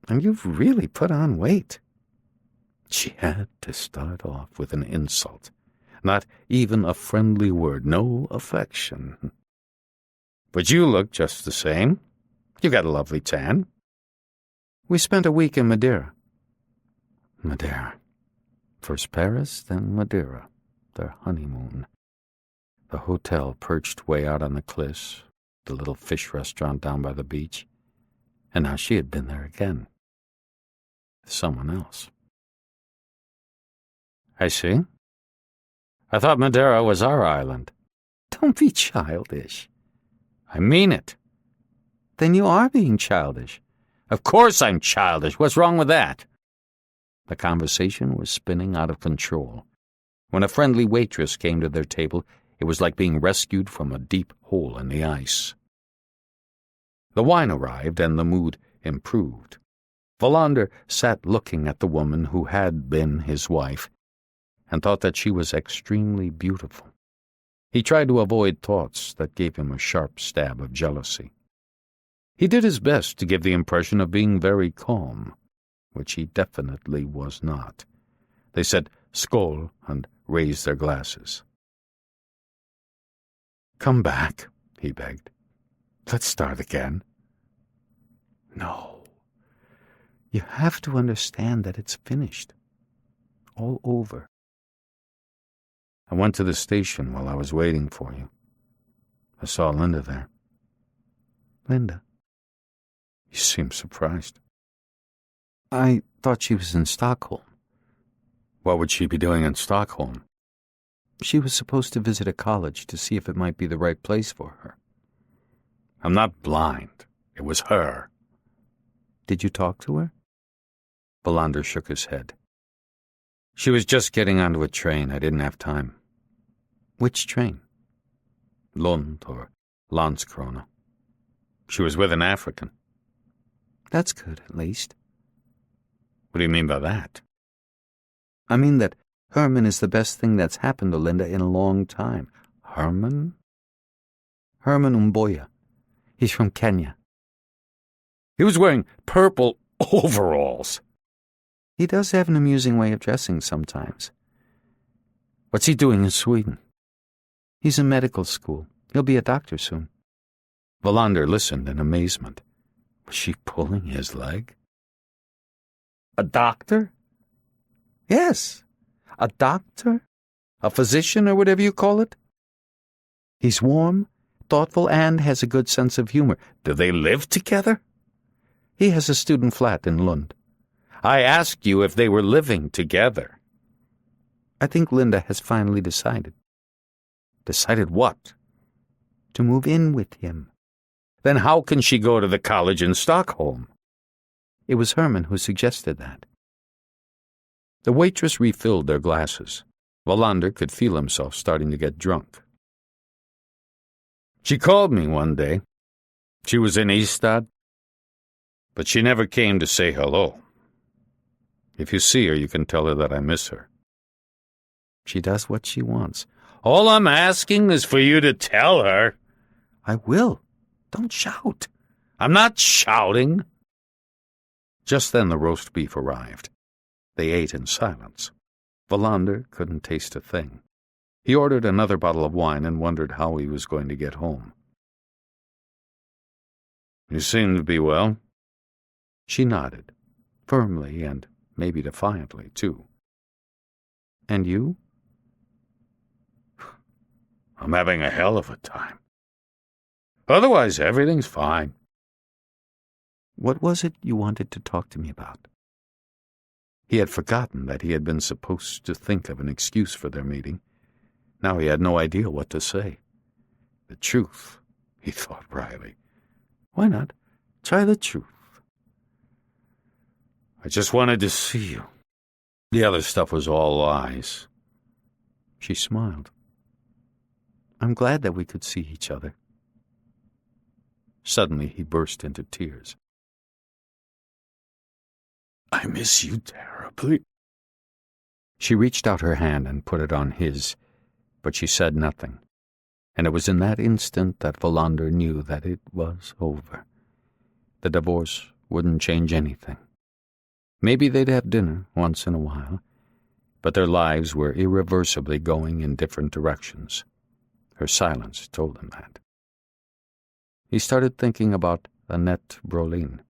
and you've really put on weight." She had to start off with an insult. Not even a friendly word, no affection. "But you look just the same. You got a lovely tan." "We spent a week in Madeira." Madeira. First Paris, then Madeira. Their honeymoon. The hotel perched way out on the cliffs, the little fish restaurant down by the beach. And now she had been there again. With someone else. "I see. I thought Madeira was our island." "Don't be childish." "I mean it." "Then you are being childish." "Of course I'm childish. What's wrong with that?" The conversation was spinning out of control. When a friendly waitress came to their table, it was like being rescued from a deep hole in the ice. The wine arrived and the mood improved. Wallander sat looking at the woman who had been his wife, and thought that she was extremely beautiful. He tried to avoid thoughts that gave him a sharp stab of jealousy. He did his best to give the impression of being very calm, which he definitely was not. They said "skål" and raised their glasses. "Come back," he begged. "Let's start again." "No. You have to understand that it's finished. All over. I went to the station while I was waiting for you. I saw Linda there." "Linda?" "You seem surprised." "I thought she was in Stockholm." "What would she be doing in Stockholm?" "She was supposed to visit a college to see if it might be the right place for her." "I'm not blind. It was her." "Did you talk to her?" Wallander shook his head. "She was just getting onto a train. I didn't have time." "Which train?" "Lund or Landskrona. She was with an African." "That's good, at least." "What do you mean by that?" "I mean that Herman is the best thing that's happened to Linda in a long time." "Herman?" "Herman Umboya. He's from Kenya." "He was wearing purple overalls." "He does have an amusing way of dressing sometimes." "What's he doing in Sweden?" "He's in medical school. He'll be a doctor soon." Wallander listened in amazement. Was she pulling his leg? "A doctor?" "Yes, a doctor, a physician, or whatever you call it. He's warm, thoughtful, and has a good sense of humor." "Do they live together?" "He has a student flat in Lund." "I asked you if they were living together." "I think Linda has finally decided." "Decided what?" "To move in with him." "Then how can she go to the college in Stockholm?" "It was Herman who suggested that." The waitress refilled their glasses. Wallander could feel himself starting to get drunk. "She called me one day. She was in Ystad, but she never came to say hello. If you see her, you can tell her that I miss her." "She does what she wants." "All I'm asking is for you to tell her." "I will. Don't shout." "I'm not shouting." Just then the roast beef arrived. They ate in silence. Wallander couldn't taste a thing. He ordered another bottle of wine and wondered how he was going to get home. "You seem to be well." She nodded, firmly and maybe defiantly, too. "And you?" "I'm having a hell of a time. Otherwise, everything's fine." "What was it you wanted to talk to me about?" He had forgotten that he had been supposed to think of an excuse for their meeting. Now he had no idea what to say. The truth, he thought wryly. Why not? Try the truth. "I just wanted to see you. The other stuff was all lies." She smiled. "I'm glad that we could see each other." Suddenly he burst into tears. "I miss you terribly." She reached out her hand and put it on his, but she said nothing, and it was in that instant that Wallander knew that it was over. The divorce wouldn't change anything. Maybe they'd have dinner once in a while, but their lives were irreversibly going in different directions. Her silence told him that. He started thinking about Annette Brolin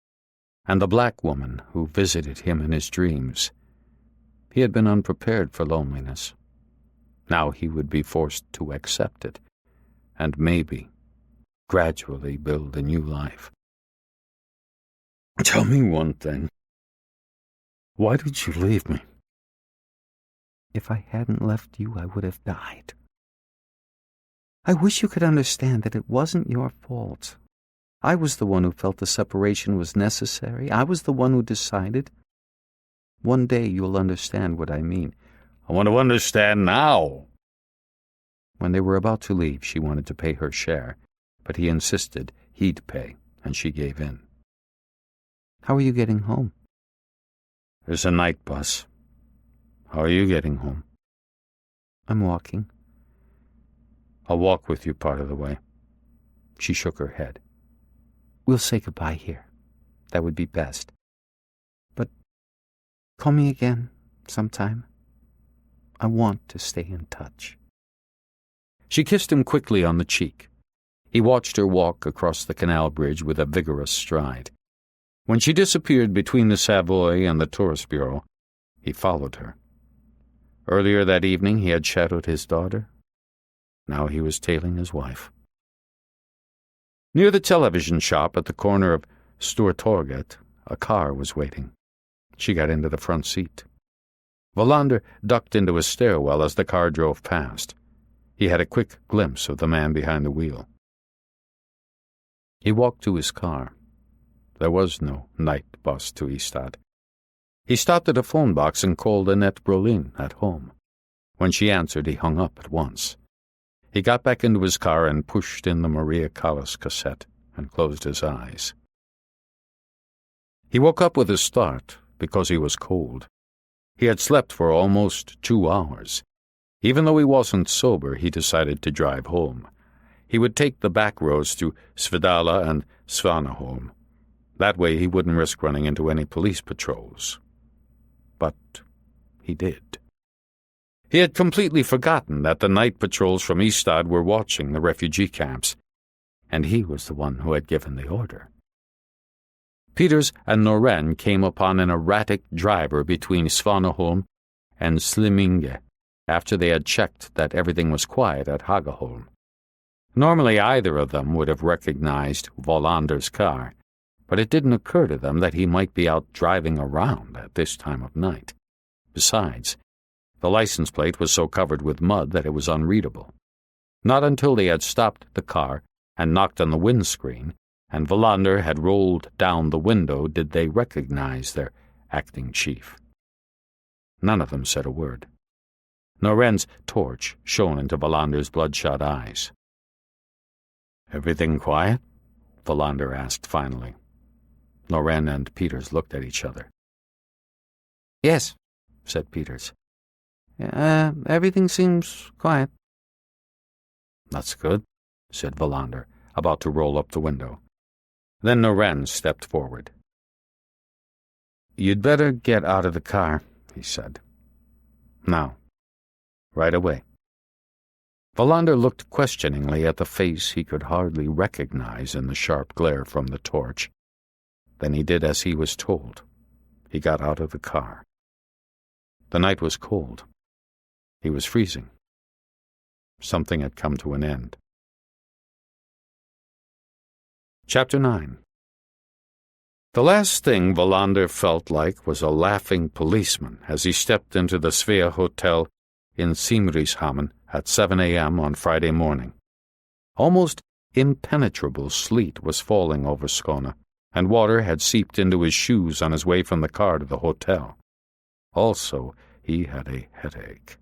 and the black woman who visited him in his dreams. He had been unprepared for loneliness. Now he would be forced to accept it, and maybe, gradually build a new life. "Tell me one thing. Why did you leave me?" "If I hadn't left you, I would have died. I wish you could understand that it wasn't your fault. I was the one who felt the separation was necessary. I was the one who decided. One day you'll understand what I mean." "I want to understand now." When they were about to leave, she wanted to pay her share, but he insisted he'd pay, and she gave in. "How are you getting home?" "There's a night bus. How are you getting home?" "I'm walking." I'll walk with you part of the way. She shook her head. We'll say goodbye here. That would be best. But call me again sometime. I want to stay in touch. She kissed him quickly on the cheek. He watched her walk across the canal bridge with a vigorous stride. When she disappeared between the Savoy and the tourist bureau, he followed her. Earlier that evening he had shadowed his daughter. Now he was tailing his wife. Near the television shop at the corner of Stortorget, a car was waiting. She got into the front seat. Wallander ducked into a stairwell as the car drove past. He had a quick glimpse of the man behind the wheel. He walked to his car. There was no night bus to Ystad. He stopped at a phone box and called Annette Brolin at home. When she answered, he hung up at once. He got back into his car and pushed in the Maria Callas cassette and closed his eyes. He woke up with a start because he was cold. He had slept for almost 2 hours. Even though he wasn't sober, he decided to drive home. He would take the back roads to Svedala and Svaneholm. That way he wouldn't risk running into any police patrols. But he did. He had completely forgotten that the night patrols from Ystad were watching the refugee camps, and he was the one who had given the order. Peters and Noren came upon an erratic driver between Svaneholm and Sliminge after they had checked that everything was quiet at Hagaholm. Normally either of them would have recognized Wallander's car, but it didn't occur to them that he might be out driving around at this time of night. Besides, the license plate was so covered with mud that it was unreadable. Not until they had stopped the car and knocked on the windscreen, and Wallander had rolled down the window, did they recognize their acting chief. None of them said a word. Noren's torch shone into Wallander's bloodshot eyes. "Everything quiet?" Wallander asked finally. Noren and Peters looked at each other. "Yes," said Peters. Everything seems quiet." "That's good," said Wallander, about to roll up the window. Then Noren stepped forward. "You'd better get out of the car," he said. "Now. Right away." Wallander looked questioningly at the face he could hardly recognize in the sharp glare from the torch. Then he did as he was told. He got out of the car. The night was cold. He was freezing. Something had come to an end. Chapter 9. The last thing Wallander felt like was a laughing policeman as he stepped into the Svea Hotel in Simrishamn at 7 a.m. on Friday morning. Almost impenetrable sleet was falling over Skåne, and water had seeped into his shoes on his way from the car to the hotel. Also, he had a headache.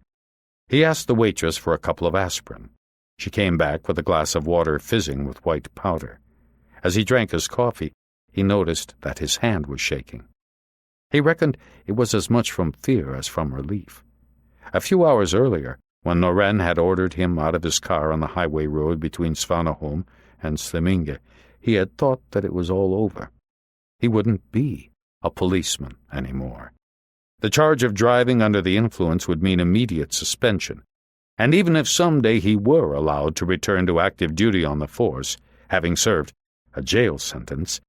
He asked the waitress for a couple of aspirin. She came back with a glass of water fizzing with white powder. As he drank his coffee, he noticed that his hand was shaking. He reckoned it was as much from fear as from relief. A few hours earlier, when Noren had ordered him out of his car on the highway road between Svaneholm and Sliminge, he had thought that it was all over. He wouldn't be a policeman anymore. The charge of driving under the influence would mean immediate suspension, and even if someday he were allowed to return to active duty on the force, having served a jail sentence,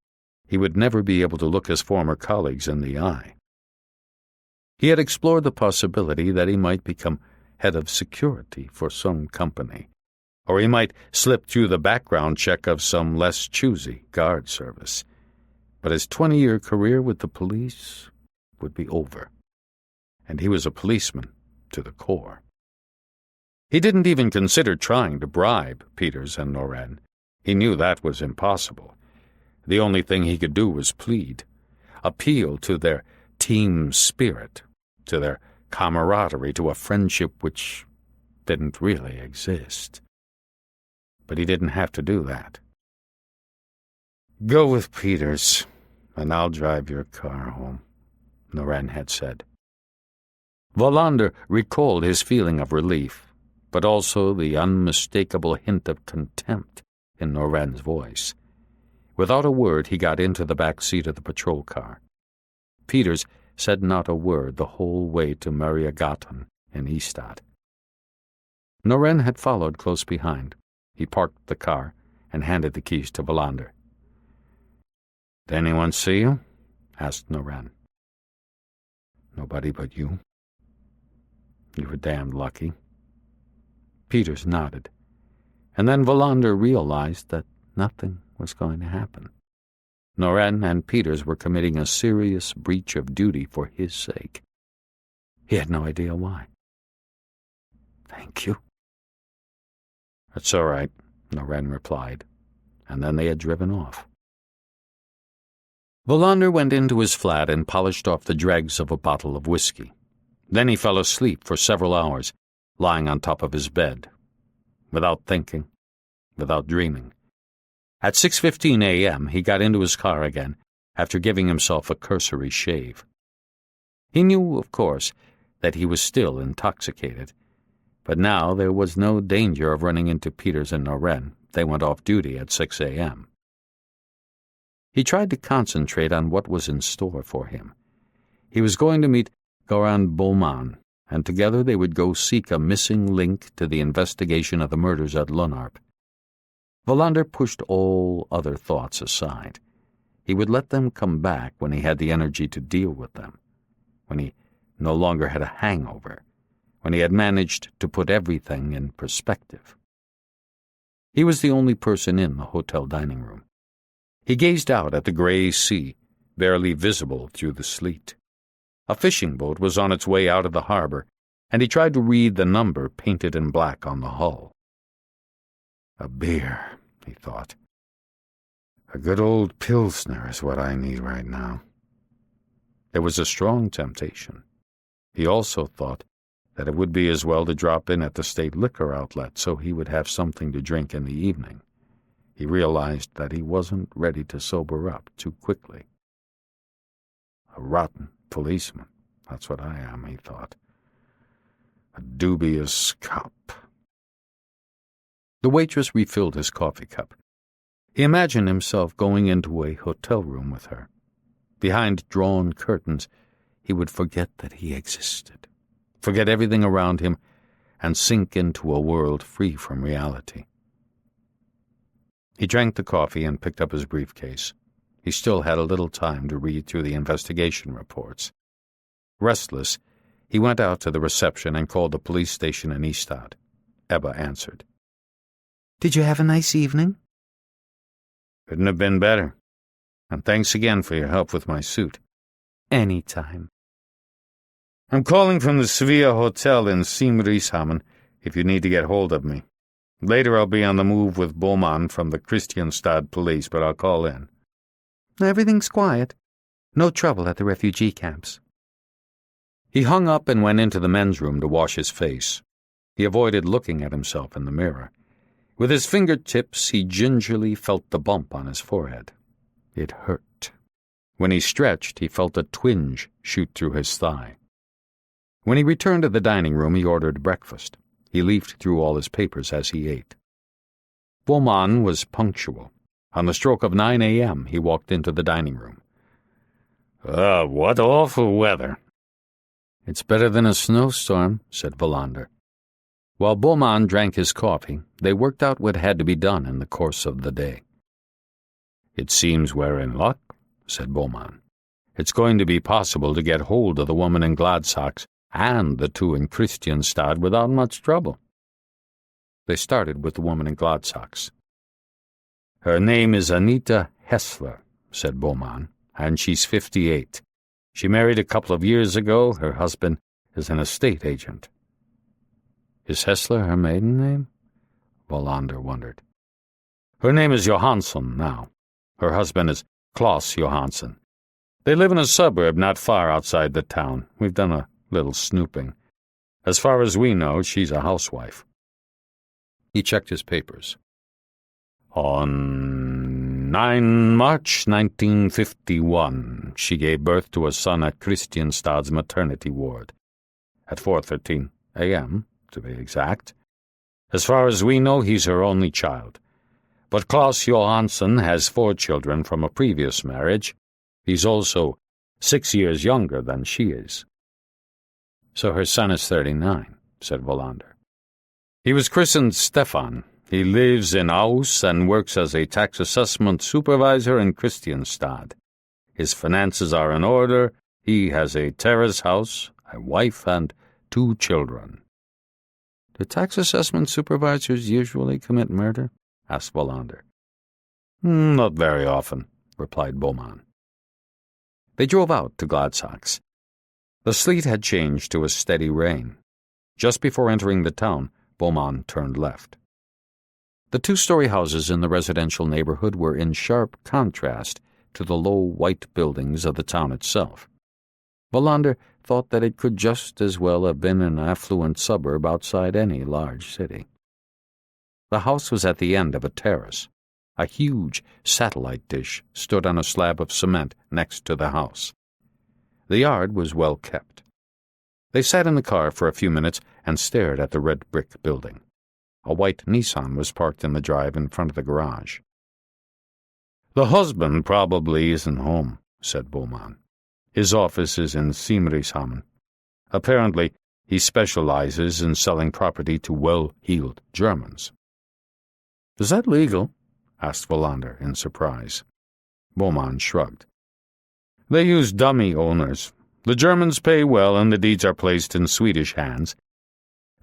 he would never be able to look his former colleagues in the eye. He had explored the possibility that he might become head of security for some company, or he might slip through the background check of some less choosy guard service. But his 20-year career with the police would be over, and he was a policeman to the core. He didn't even consider trying to bribe Peters and Noren. He knew that was impossible. The only thing he could do was plead, appeal to their team spirit, to their camaraderie, to a friendship which didn't really exist. But he didn't have to do that. "Go with Peters, and I'll drive your car home," Noren had said. Wallander recalled his feeling of relief. but also the unmistakable hint of contempt in Noren's voice. Without a word, he got into the back seat of the patrol car. Peters said not a word the whole way to Mariagatan in Ystad. Noren had followed close behind. He parked the car and handed the keys to Wallander. "Did anyone see you?" asked Noren. "Nobody but you." "You were damned lucky." Peters nodded, and then Wallander realized that nothing was going to happen. Noren and Peters were committing a serious breach of duty for his sake. He had no idea why. "Thank you." "It's all right," Noren replied, and then they had driven off. Wallander went into his flat and polished off the dregs of a bottle of whiskey. Then he fell asleep for several hours, lying on top of his bed, without thinking, without dreaming. At 6:15 a.m., he got into his car again, after giving himself a cursory shave. He knew, of course, that he was still intoxicated, but now there was no danger of running into Peters and Noren. They went off duty at 6 a.m. He tried to concentrate on what was in store for him. He was going to meet Goran Boman, and together they would go seek a missing link to the investigation of the murders at Lunarp. Wallander pushed all other thoughts aside. He would let them come back when he had the energy to deal with them, when he no longer had a hangover, when he had managed to put everything in perspective. He was the only person in the hotel dining room. He gazed out at the gray sea, barely visible through the sleet. A fishing boat was on its way out of the harbor, and he tried to read the number painted in black on the hull. "A beer," he thought. "A good old Pilsner is what I need right now." There was a strong temptation. He also thought that it would be as well to drop in at the state liquor outlet so he would have something to drink in the evening. He realized that he wasn't ready to sober up too quickly. A rotten policeman, that's what I am, he thought. A dubious cop. The waitress refilled his coffee cup. He imagined himself going into a hotel room with her. Behind drawn curtains, he would forget that he existed, forget everything around him, and sink into a world free from reality. He drank the coffee and picked up his briefcase. He still had a little time to read through the investigation reports. Restless, he went out to the reception and called the police station in Ystad. Ebba answered. "Did you have a nice evening?" "Couldn't have been better. And thanks again for your help with my suit." "Any time." "I'm calling from the Sevilla Hotel in Simrishamn if you need to get hold of me. Later I'll be on the move with Boman from the Kristianstad police, but I'll call in." "Everything's quiet. No trouble at the refugee camps." He hung up and went into the men's room to wash his face. He avoided looking at himself in the mirror. With his fingertips, he gingerly felt the bump on his forehead. It hurt. When he stretched, he felt a twinge shoot through his thigh. When he returned to the dining room, he ordered breakfast. He leafed through all his papers as he ate. Boman was punctual. On the stroke of 9 a.m., he walked into the dining room. What awful weather." "It's better than a snowstorm," said Wallander. While Boman drank his coffee, they worked out what had to be done in the course of the day. "It seems we're in luck," said Boman. "It's going to be possible to get hold of the woman in Gladsaxe and the two in Kristianstad without much trouble." They started with the woman in Gladsaxe. "Her name is Anita Hessler," said Boman, "and she's 58. She married a couple of years ago. Her husband is an estate agent." "Is Hessler her maiden name?" Wallander wondered. "Her name is Johansson now. Her husband is Klaus Johansson. They live in a suburb not far outside the town. We've done a little snooping. As far as we know, she's a housewife." He checked his papers. On 9 March 1951, she gave birth to a son at Kristianstad's maternity ward. At 4:13 a.m., to be exact, As far as we know, he's her only child. But Klaus Johansson has 4 children from a previous marriage. He's also 6 years younger than she is." "So her son is 39, said Wallander. "He was christened Stefan. He lives in Aarhus and works as a tax assessment supervisor in Kristianstad. His finances are in order. He has a terrace house, a wife, and 2 children." "Do tax assessment supervisors usually commit murder?" asked Wallander. "Not very often," replied Beaumont. They drove out to Gladsaxe. The sleet had changed to a steady rain. Just before entering the town, Beaumont turned left. The 2-story houses in the residential neighborhood were in sharp contrast to the low white buildings of the town itself. Wallander thought that it could just as well have been an affluent suburb outside any large city. The house was at the end of a terrace. A huge satellite dish stood on a slab of cement next to the house. The yard was well kept. They sat in the car for a few minutes and stared at the red brick building. A white Nissan was parked in the drive in front of the garage. "The husband probably isn't home," said Beaumont. "His office is in Simrishamn. Apparently, he specializes in selling property to well-heeled Germans." "Is that legal?" asked Wallander in surprise. Beaumont shrugged. "They use dummy owners. The Germans pay well and the deeds are placed in Swedish hands.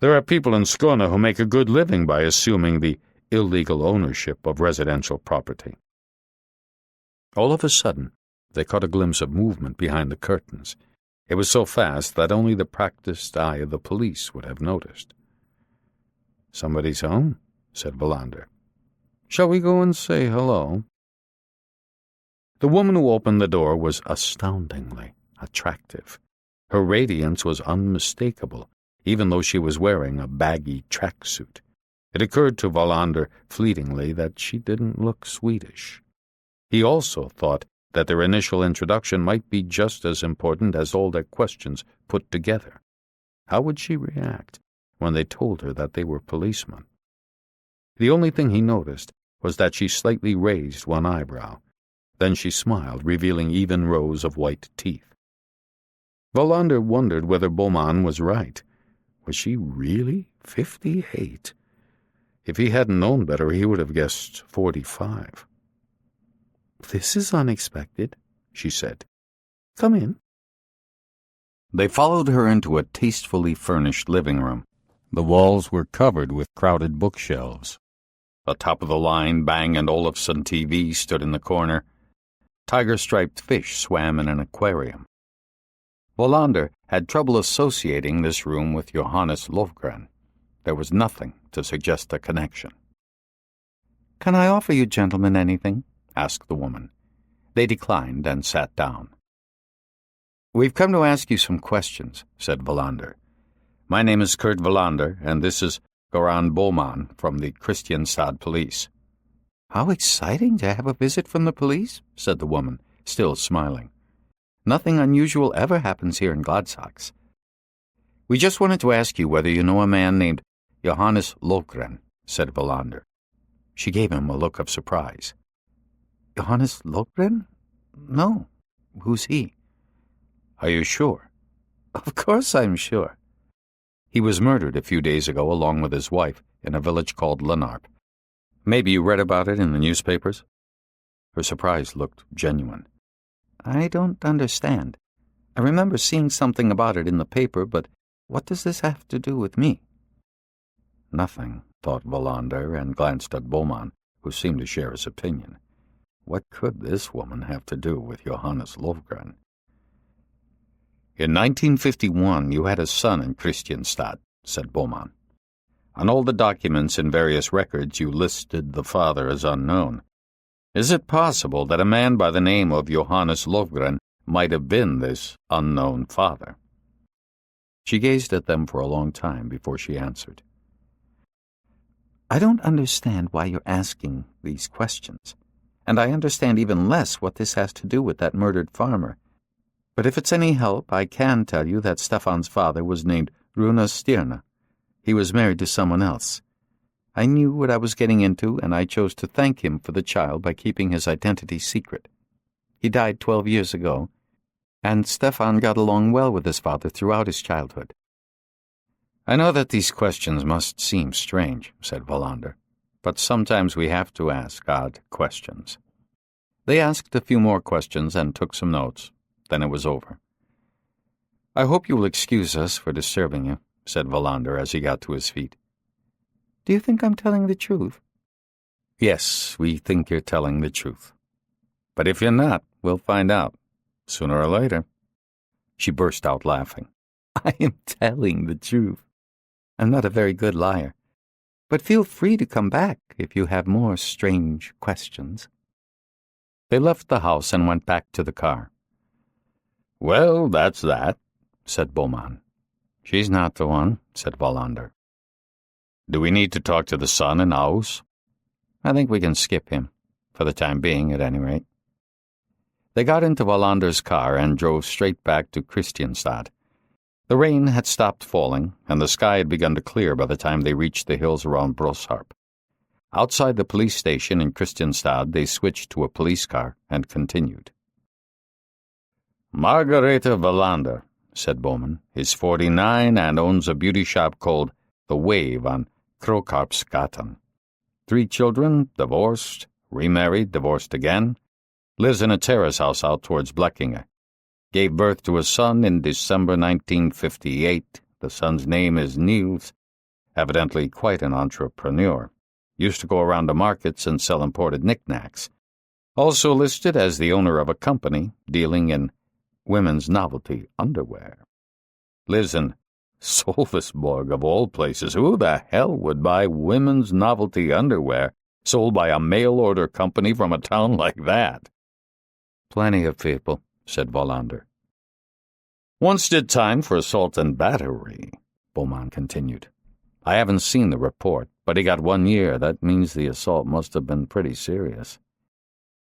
There are people in Skåne who make a good living by assuming the illegal ownership of residential property." All of a sudden, they caught a glimpse of movement behind the curtains. It was so fast that only the practiced eye of the police would have noticed. "Somebody's home," said Wallander. "Shall we go and say hello?" The woman who opened the door was astoundingly attractive. Her radiance was unmistakable, even though she was wearing a baggy tracksuit. It occurred to Wallander fleetingly that she didn't look Swedish. He also thought that their initial introduction might be just as important as all their questions put together. How would she react when they told her that they were policemen? The only thing he noticed was that she slightly raised one eyebrow. Then she smiled, revealing even rows of white teeth. Wallander wondered whether Beaumont was right. Was she really 58? If he hadn't known better, he would have guessed 45. "This is unexpected," she said. "Come in." They followed her into a tastefully furnished living room. The walls were covered with crowded bookshelves. A top-of-the-line Bang & Olufsen TV stood in the corner. Tiger-striped fish swam in an aquarium. Wallander had trouble associating this room with Johannes Lofgren. There was nothing to suggest a connection. "Can I offer you gentlemen anything?" asked the woman. They declined and sat down. "We've come to ask you some questions," said Wallander. "My name is Kurt Wallander, and this is Goran Beaumont from the Kristianstad police." "How exciting to have a visit from the police," said the woman, still smiling. "Nothing unusual ever happens here in Gladsaxe." "We just wanted to ask you whether you know a man named Johannes Lofgren," said Wallander. She gave him a look of surprise. "Johannes Lofgren? No. Who's he?" "Are you sure?" "Of course I'm sure." "He was murdered a few days ago along with his wife in a village called Lennarp. Maybe you read about it in the newspapers?" Her surprise looked genuine. "I don't understand. I remember seeing something about it in the paper, but what does this have to do with me?" Nothing, thought Wallander, and glanced at Beaumont, who seemed to share his opinion. What could this woman have to do with Johannes Lofgren? "In 1951, you had a son in Kristianstad," said Beaumont. "On all the documents and various records, you listed the father as unknown. Is it possible that a man by the name of Johannes Lofgren might have been this unknown father?" She gazed at them for a long time before she answered. "I don't understand why you're asking these questions, and I understand even less what this has to do with that murdered farmer. But if it's any help, I can tell you that Stefan's father was named Rune Stirna. He was married to someone else. I knew what I was getting into, and I chose to thank him for the child by keeping his identity secret. He died 12 years ago, and Stefan got along well with his father throughout his childhood. I know that these questions must seem strange, said Wallander, but sometimes we have to ask odd questions. They asked a few more questions and took some notes. Then it was over. I hope you will excuse us for disturbing you, said Wallander as he got to his feet. Do you think I'm telling the truth? Yes, we think you're telling the truth. But if you're not, we'll find out, sooner or later. She burst out laughing. I am telling the truth. I'm not a very good liar. But feel free to come back if you have more strange questions. They left the house and went back to the car. Well, that's that, said Beaumont. She's not the one, said Wallander. Do we need to talk to the son in the house? I think we can skip him, for the time being at any rate. They got into Wallander's car and drove straight back to Kristianstad. The rain had stopped falling, and the sky had begun to clear by the time they reached the hills around Brosarp. Outside the police station in Kristianstad, they switched to a police car and continued. Margareta Wallander, said Bowman, is 49 and owns a beauty shop called The Wave on Krokarpsgatan. 3 children, divorced, remarried, divorced again, lives in a terrace house out towards Blekinge. Gave birth to a son in December 1958. The son's name is Niels, evidently quite an entrepreneur. Used to go around the markets and sell imported knickknacks. Also listed as the owner of a company dealing in women's novelty underwear. Lives in Sölvesborg, of all places. Who the hell would buy women's novelty underwear sold by a mail-order company from a town like that? Plenty of people, said Wallander. Once did time for assault and battery, Beaumont continued. I haven't seen the report, but he got 1 year. That means the assault must have been pretty serious.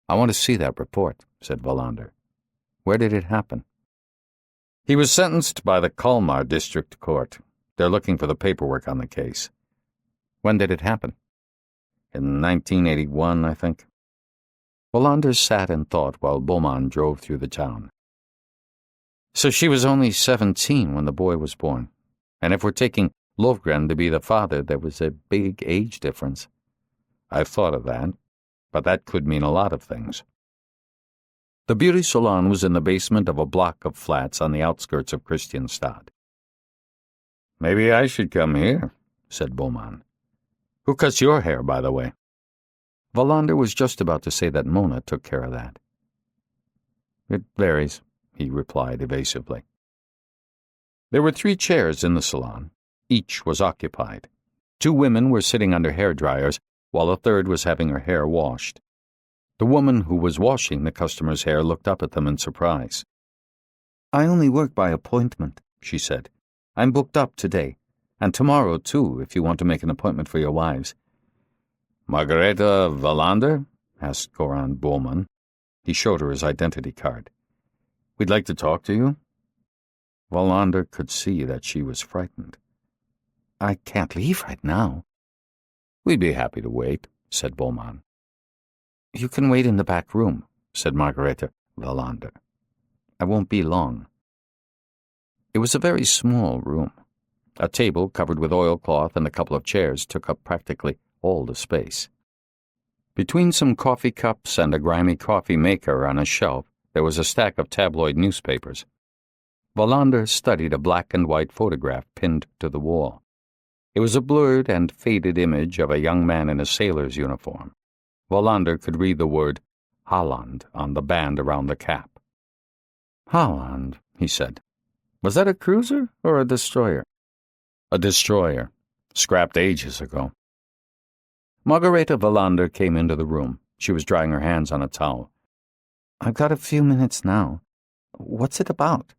I want to see that report, said Wallander. Where did it happen? He was sentenced by the Kalmar District Court. They're looking for the paperwork on the case. When did it happen? In 1981, I think. Wallander sat and thought while Beaumont drove through the town. So she was only 17 when the boy was born. And if we're taking Lovgren to be the father, there was a big age difference. I've thought of that, but that could mean a lot of things. The beauty salon was in the basement of a block of flats on the outskirts of Kristianstad. Maybe I should come here, said Beaumont. Who cuts your hair, by the way? Wallander was just about to say that Mona took care of that. It varies, he replied evasively. There were 3 chairs in the salon. Each was occupied. 2 women were sitting under hair dryers, while a third was having her hair washed. The woman who was washing the customer's hair looked up at them in surprise. I only work by appointment, she said. I'm booked up today, and tomorrow, too, if you want to make an appointment for your wives. Margareta Wallander? Asked Goran Bowman. He showed her his identity card. We'd like to talk to you. Wallander could see that she was frightened. I can't leave right now. We'd be happy to wait, said Bowman. You can wait in the back room, said Margareta Wallander. I won't be long. It was a very small room. A table covered with oilcloth and a couple of chairs took up practically all the space. Between some coffee cups and a grimy coffee maker on a shelf, there was a stack of tabloid newspapers. Wallander studied a black and white photograph pinned to the wall. It was a blurred and faded image of a young man in a sailor's uniform. Wallander could read the word Holland on the band around the cap. Holland, he said. Was that a cruiser or a destroyer? A destroyer, scrapped ages ago. Margareta Wallander came into the room. She was drying her hands on a towel. I've got a few minutes now. What's it about?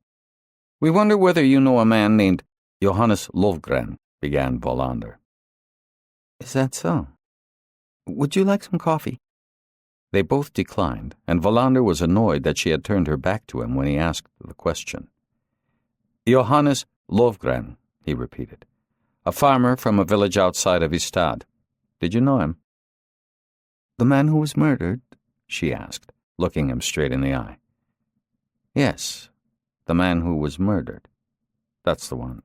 We wonder whether you know a man named Johannes Lovgren, began Wallander. Is that so? Would you like some coffee? They both declined, and Wallander was annoyed that she had turned her back to him when he asked the question. Johannes Lovgren, he repeated. A farmer from a village outside of Ystad. Did you know him?" "The man who was murdered?" she asked, looking him straight in the eye. "Yes, the man who was murdered. That's the one."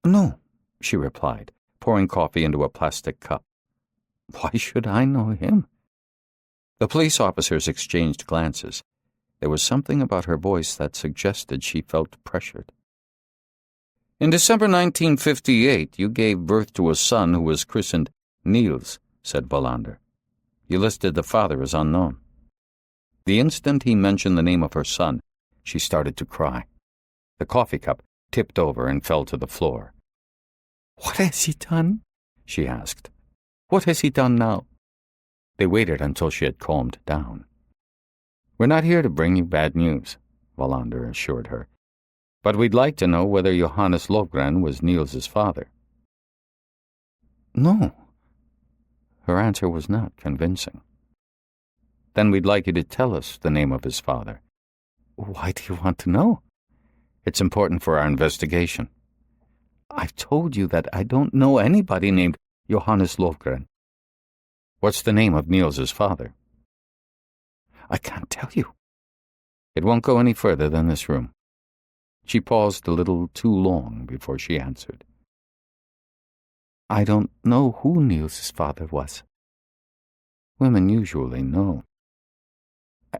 "No," she replied, pouring coffee into a plastic cup. "Why should I know him?" The police officers exchanged glances. There was something about her voice that suggested she felt pressured. "In December 1958, you gave birth to a son who was christened Niels," said Wallander. "You listed the father as unknown." The instant he mentioned the name of her son, she started to cry. The coffee cup tipped over and fell to the floor. "What has he done?" she asked. "What has he done now?" They waited until she had calmed down. "We're not here to bring you bad news," Wallander assured her. "But we'd like to know whether Johannes Lovgren was Niels's father." "No." Her answer was not convincing. "Then we'd like you to tell us the name of his father." "Why do you want to know?" "It's important for our investigation." "I've told you that I don't know anybody named Johannes Lovgren." "What's the name of Niels's father?" "I can't tell you." "It won't go any further than this room." She paused a little too long before she answered. "I don't know who Niels's father was." "Women usually know."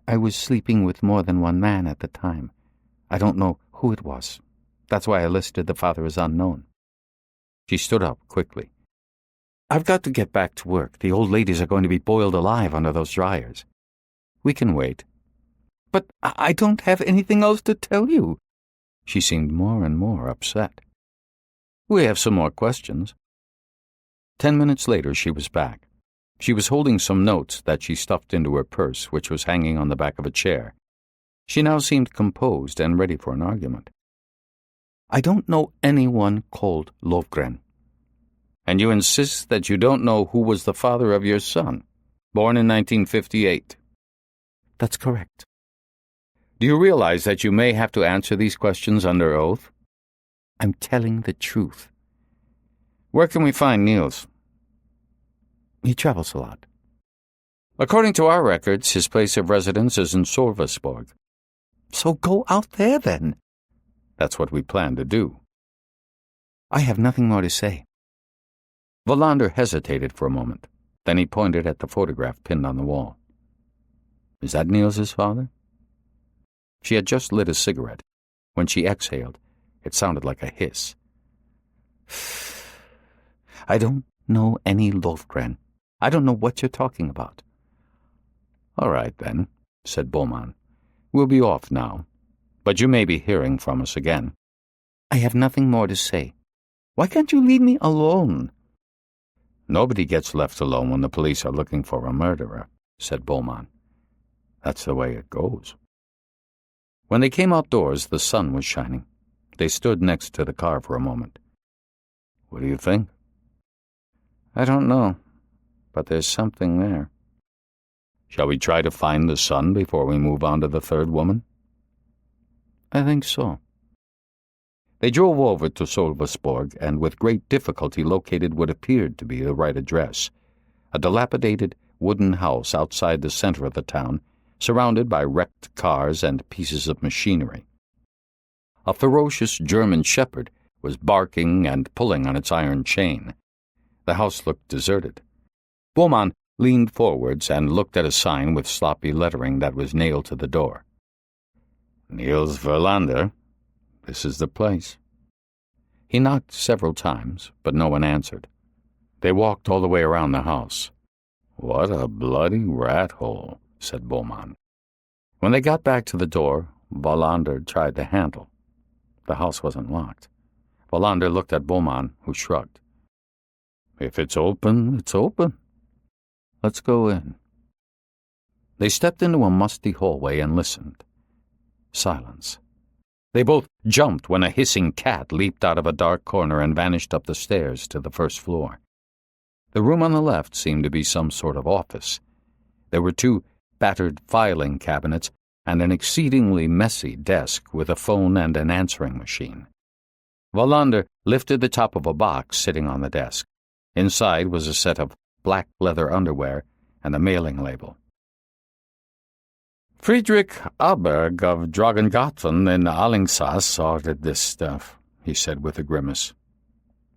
I was sleeping with more than one man at the time. I don't know who it was. That's why I listed the father as unknown." She stood up quickly. "I've got to get back to work. The old ladies are going to be boiled alive under those dryers." "We can wait." "But I don't have anything else to tell you." She seemed more and more upset. "We have some more questions." 10 minutes later, she was back. She was holding some notes that she stuffed into her purse, which was hanging on the back of a chair. She now seemed composed and ready for an argument. "I don't know anyone called Lovgren." "And you insist that you don't know who was the father of your son, born in 1958? "That's correct." "Do you realize that you may have to answer these questions under oath?" "I'm telling the truth." "Where can we find Niels?" "He travels a lot." "According to our records, his place of residence is in Sölvesborg." "So go out there, then." "That's what we plan to do." "I have nothing more to say." Wallander hesitated for a moment. Then he pointed at the photograph pinned on the wall. "Is that Niels's father?" She had just lit a cigarette. When she exhaled, it sounded like a hiss. "I don't know any Lovgren. I don't know what you're talking about." "All right, then," said Beaumont. "We'll be off now, but you may be hearing from us again." "I have nothing more to say. Why can't you leave me alone?" "Nobody gets left alone when the police are looking for a murderer," said Beaumont. "That's the way it goes." When they came outdoors, the sun was shining. They stood next to the car for a moment. "What do you think?" "I don't know, but there's something there." "Shall we try to find the son before we move on to the third woman?" "I think so." They drove over to Sölvesborg and with great difficulty located what appeared to be the right address, a dilapidated wooden house outside the center of the town, surrounded by wrecked cars and pieces of machinery. A ferocious German shepherd was barking and pulling on its iron chain. The house looked deserted. Beaumont leaned forwards and looked at a sign with sloppy lettering that was nailed to the door. "Niels Wallander, this is the place." He knocked several times, but no one answered. They walked all the way around the house. "What a bloody rat hole," said Beaumont. When they got back to the door, Wallander tried the handle. The house wasn't locked. Wallander looked at Beaumont, who shrugged. "If it's open, it's open. Let's go in." They stepped into a musty hallway and listened. Silence. They both jumped when a hissing cat leaped out of a dark corner and vanished up the stairs to the first floor. The room on the left seemed to be some sort of office. There were 2 battered filing cabinets and an exceedingly messy desk with a phone and an answering machine. Wallander lifted the top of a box sitting on the desk. Inside was a set of black leather underwear and a mailing label. Friedrich Aberg of Dragengarten in Allingsås ordered this stuff, he said with a grimace.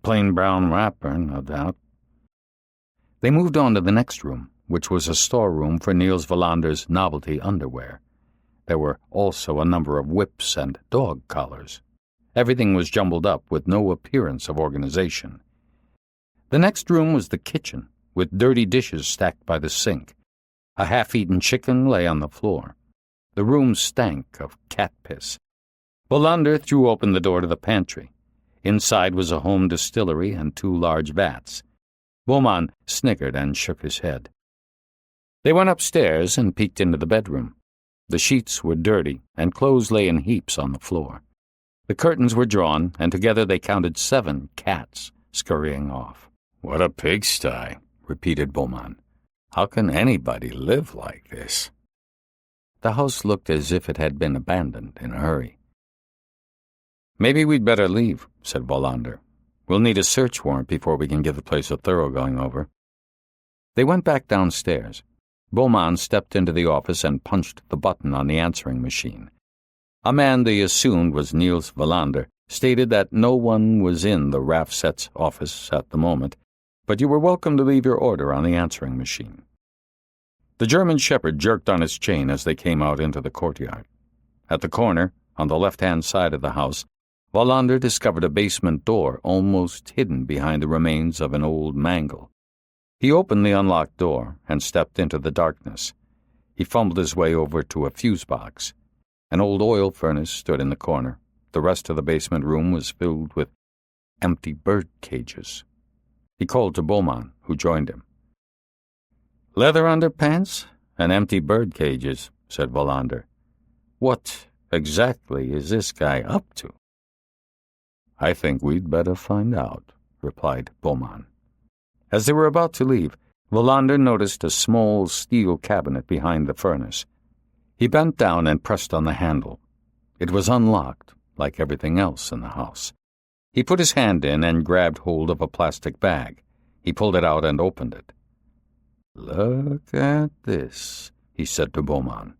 Plain brown wrapper, no doubt. They moved on to the next room, which was a storeroom for Niels Wallander's novelty underwear. There were also a number of whips and dog collars. Everything was jumbled up with no appearance of organization. The next room was the kitchen, with dirty dishes stacked by the sink. A half-eaten chicken lay on the floor. The room stank of cat piss. Wallander threw open the door to the pantry. Inside was a home distillery and 2 large vats. Beaumont snickered and shook his head. They went upstairs and peeked into the bedroom. The sheets were dirty, and clothes lay in heaps on the floor. The curtains were drawn, and together they counted 7 cats scurrying off. What a pigsty, repeated Beaumont. How can anybody live like this? The house looked as if it had been abandoned in a hurry. Maybe we'd better leave, said Wallander. We'll need a search warrant before we can give the place a thorough going over. They went back downstairs. Beaumont stepped into the office and punched the button on the answering machine. A man they assumed was Niels Wallander stated that no one was in the Rafset's office at the moment, but you were welcome to leave your order on the answering machine. The German shepherd jerked on his chain as they came out into the courtyard. At the corner, on the left-hand side of the house, Wallander discovered a basement door almost hidden behind the remains of an old mangle. He opened the unlocked door and stepped into the darkness. He fumbled his way over to a fuse box. An old oil furnace stood in the corner. The rest of the basement room was filled with empty bird cages. He called to Beaumont, who joined him. Leather underpants and empty bird cages, said Wallander. What exactly is this guy up to? I think we'd better find out, replied Beaumont. As they were about to leave, Wallander noticed a small steel cabinet behind the furnace. He bent down and pressed on the handle. It was unlocked, like everything else in the house. He put his hand in and grabbed hold of a plastic bag. He pulled it out and opened it. Look at this, he said to Beaumont.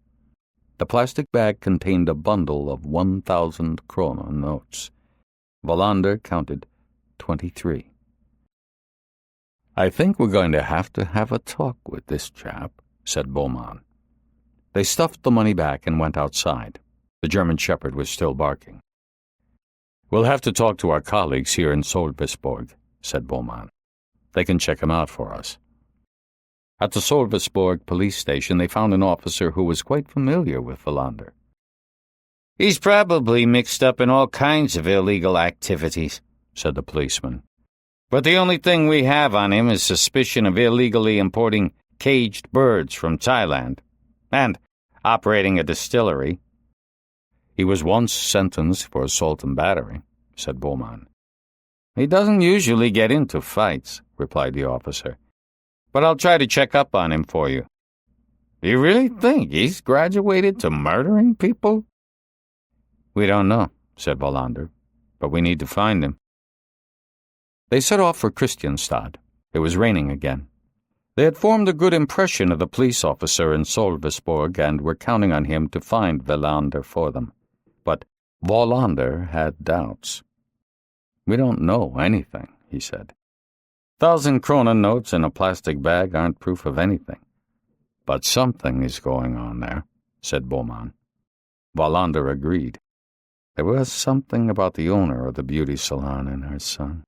The plastic bag contained a bundle of 1,000 krona notes. Wallander counted 23. I think we're going to have a talk with this chap, said Beaumont. They stuffed the money back and went outside. The German shepherd was still barking. We'll have to talk to our colleagues here in Solvesborg, said Beaumont. They can check him out for us. At the Solvesborg police station, they found an officer who was quite familiar with Wallander. He's probably mixed up in all kinds of illegal activities, said the policeman. But the only thing we have on him is suspicion of illegally importing caged birds from Thailand and operating a distillery. He was once sentenced for assault and battery, said Beaumont. He doesn't usually get into fights, replied the officer. But I'll try to check up on him for you. You really think he's graduated to murdering people? We don't know, said Wallander, but we need to find him. They set off for Kristianstad. It was raining again. They had formed a good impression of the police officer in Solvesborg and were counting on him to find Wallander for them. But Wallander had doubts. We don't know anything, he said. 1,000 krona notes in a plastic bag aren't proof of anything. But something is going on there, said Beaumont. Wallander agreed. There was something about the owner of the beauty salon and her son.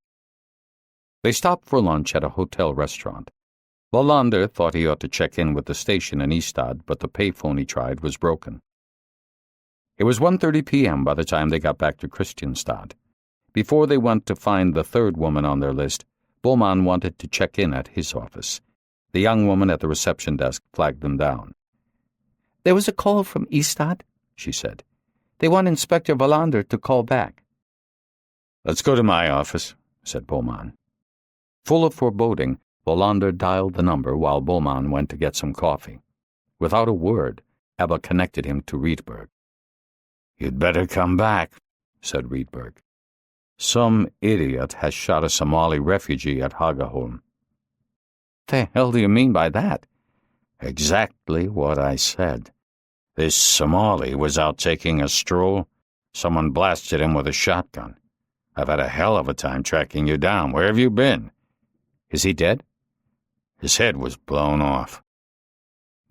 They stopped for lunch at a hotel restaurant. Wallander thought he ought to check in with the station in Ystad, but the payphone he tried was broken. It was 1:30 p.m. by the time they got back to Kristianstad. Before they went to find the third woman on their list, Beaumont wanted to check in at his office. The young woman at the reception desk flagged them down. There was a call from Ystad, she said. They want Inspector Wallander to call back. Let's go to my office, said Beaumont. Full of foreboding, Wallander dialed the number while Beaumont went to get some coffee. Without a word, Ebba connected him to Rydberg. You'd better come back, said Rydberg. Some idiot has shot a Somali refugee at Hagaholm. The hell do you mean by that? Exactly what I said. This Somali was out taking a stroll. Someone blasted him with a shotgun. I've had a hell of a time tracking you down. Where have you been? Is he dead? His head was blown off.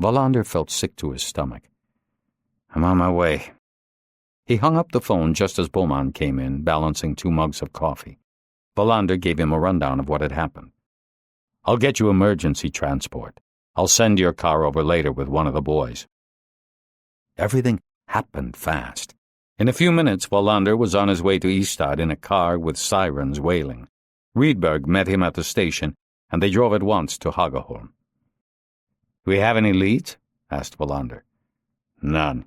Wallander felt sick to his stomach. I'm on my way. He hung up the phone just as Beaumont came in, balancing 2 mugs of coffee. Wallander gave him a rundown of what had happened. I'll get you emergency transport. I'll send your car over later with one of the boys. Everything happened fast. In a few minutes, Wallander was on his way to Ystad in a car with sirens wailing. Rydberg met him at the station, and they drove at once to Hagaholm. Do we have any leads? asked Wallander. None.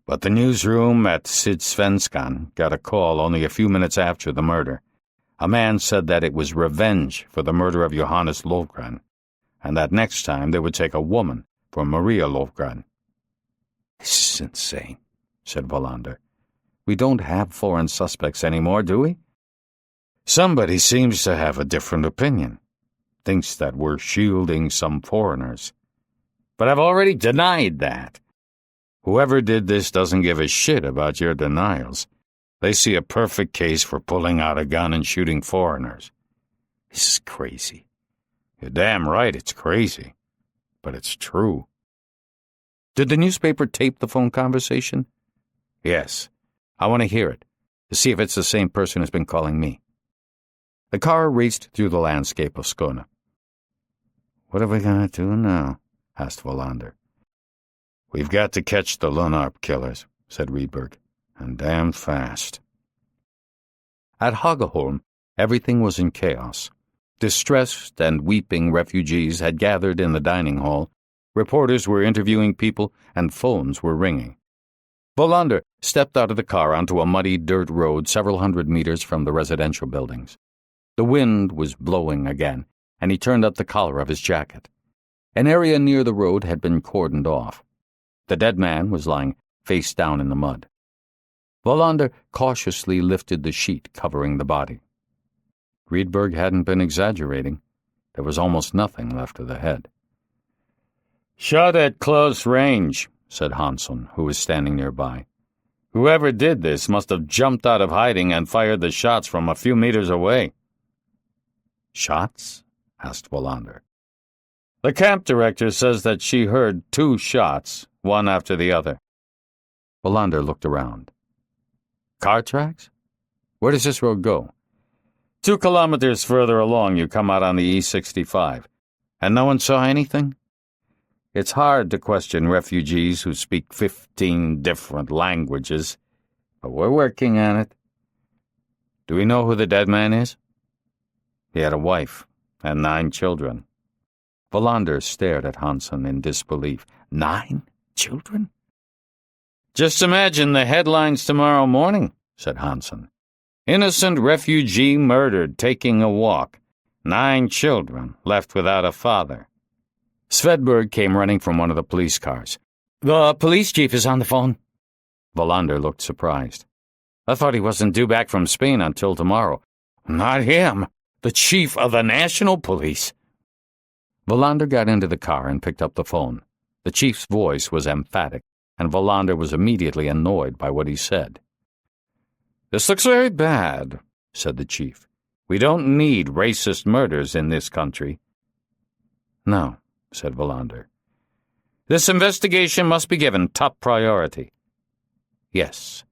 But the newsroom at Sydsvenskan got a call only a few minutes after the murder. A man said that it was revenge for the murder of Johannes Lovgren, and that next time they would take a woman for Maria Lovgren. This is insane, said Wallander. We don't have foreign suspects anymore, do we? Somebody seems to have a different opinion. Thinks that we're shielding some foreigners. But I've already denied that. Whoever did this doesn't give a shit about your denials. They see a perfect case for pulling out a gun and shooting foreigners. This is crazy. You're damn right it's crazy. But it's true. Did the newspaper tape the phone conversation? Yes. I want to hear it, to see if it's the same person who's been calling me. The car raced through the landscape of Skåne. What are we going to do now? asked Wallander. We've got to catch the Lunarp killers, said Rydberg, and damn fast. At Hagaholm, everything was in chaos. Distressed and weeping refugees had gathered in the dining hall. Reporters were interviewing people, and phones were ringing. Wallander stepped out of the car onto a muddy dirt road several hundred meters from the residential buildings. The wind was blowing again, and he turned up the collar of his jacket. An area near the road had been cordoned off. The dead man was lying face down in the mud. Wallander cautiously lifted the sheet covering the body. Rydberg hadn't been exaggerating. There was almost nothing left of the head. Shot at close range, said Hansson, who was standing nearby. Whoever did this must have jumped out of hiding and fired the shots from a few meters away. Shots? asked Wallander. The camp director says that she heard 2 shots, one after the other. Wallander looked around. Car tracks? Where does this road go? 2 kilometers further along you come out on the E65. And no one saw anything? It's hard to question refugees who speak 15 different languages, but we're working on it. Do we know who the dead man is? He had a wife and 9 children. Wallander stared at Hansson in disbelief. 9 children? Just imagine the headlines tomorrow morning, said Hansson. Innocent refugee murdered taking a walk. 9 children left without a father. Svedberg came running from one of the police cars. The police chief is on the phone. Wallander looked surprised. I thought he wasn't due back from Spain until tomorrow. Not him. The chief of the national police. Wallander got into the car and picked up the phone. The chief's voice was emphatic, and Wallander was immediately annoyed by what he said. This looks very bad, said the chief. We don't need racist murders in this country. No, said Wallander. This investigation must be given top priority. Yes,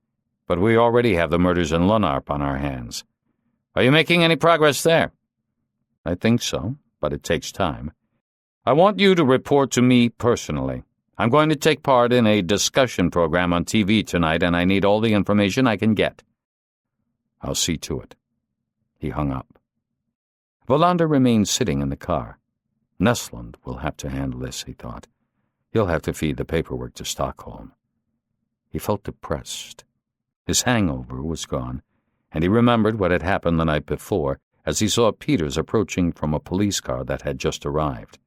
but we already have the murders in Lunarp on our hands. Are you making any progress there? I think so, but it takes time. I want you to report to me personally. I'm going to take part in a discussion program on TV tonight, and I need all the information I can get. I'll see to it. He hung up. Wallander remained sitting in the car. Nesland will have to handle this, he thought. He'll have to feed the paperwork to Stockholm. He felt depressed. His hangover was gone, and he remembered what had happened the night before as he saw Peters approaching from a police car that had just arrived.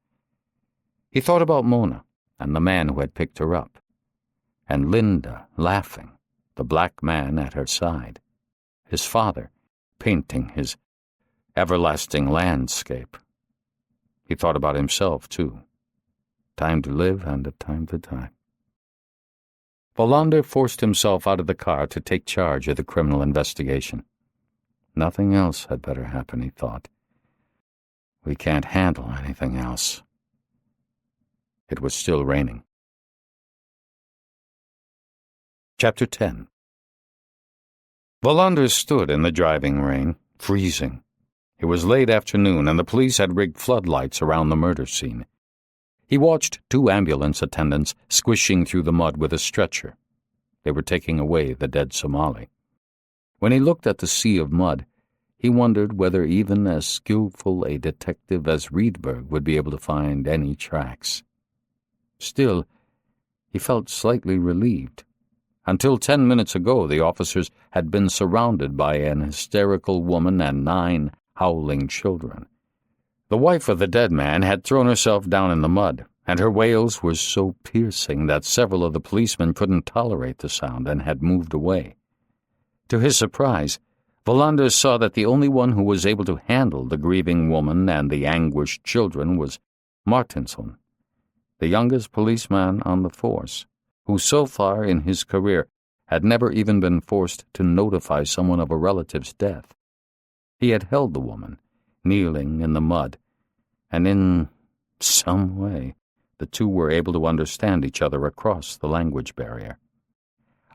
He thought about Mona and the man who had picked her up, and Linda laughing, the black man at her side, his father, painting his everlasting landscape. He thought about himself, too. Time to live and a time to die. Wallander forced himself out of the car to take charge of the criminal investigation. Nothing else had better happen, he thought. We can't handle anything else. It was still raining. Chapter 10. Wallander stood in the driving rain, freezing. It was late afternoon, and the police had rigged floodlights around the murder scene. He watched 2 ambulance attendants squishing through the mud with a stretcher. They were taking away the dead Somali. When he looked at the sea of mud, he wondered whether even as skillful a detective as Rydberg would be able to find any tracks. Still, he felt slightly relieved. Until 10 minutes ago, the officers had been surrounded by an hysterical woman and 9 howling children. The wife of the dead man had thrown herself down in the mud, and her wails were so piercing that several of the policemen couldn't tolerate the sound and had moved away. To his surprise, Wallander saw that the only one who was able to handle the grieving woman and the anguished children was Martinsson, the youngest policeman on the force, who so far in his career had never even been forced to notify someone of a relative's death. He had held the woman, kneeling in the mud, and in some way the two were able to understand each other across the language barrier.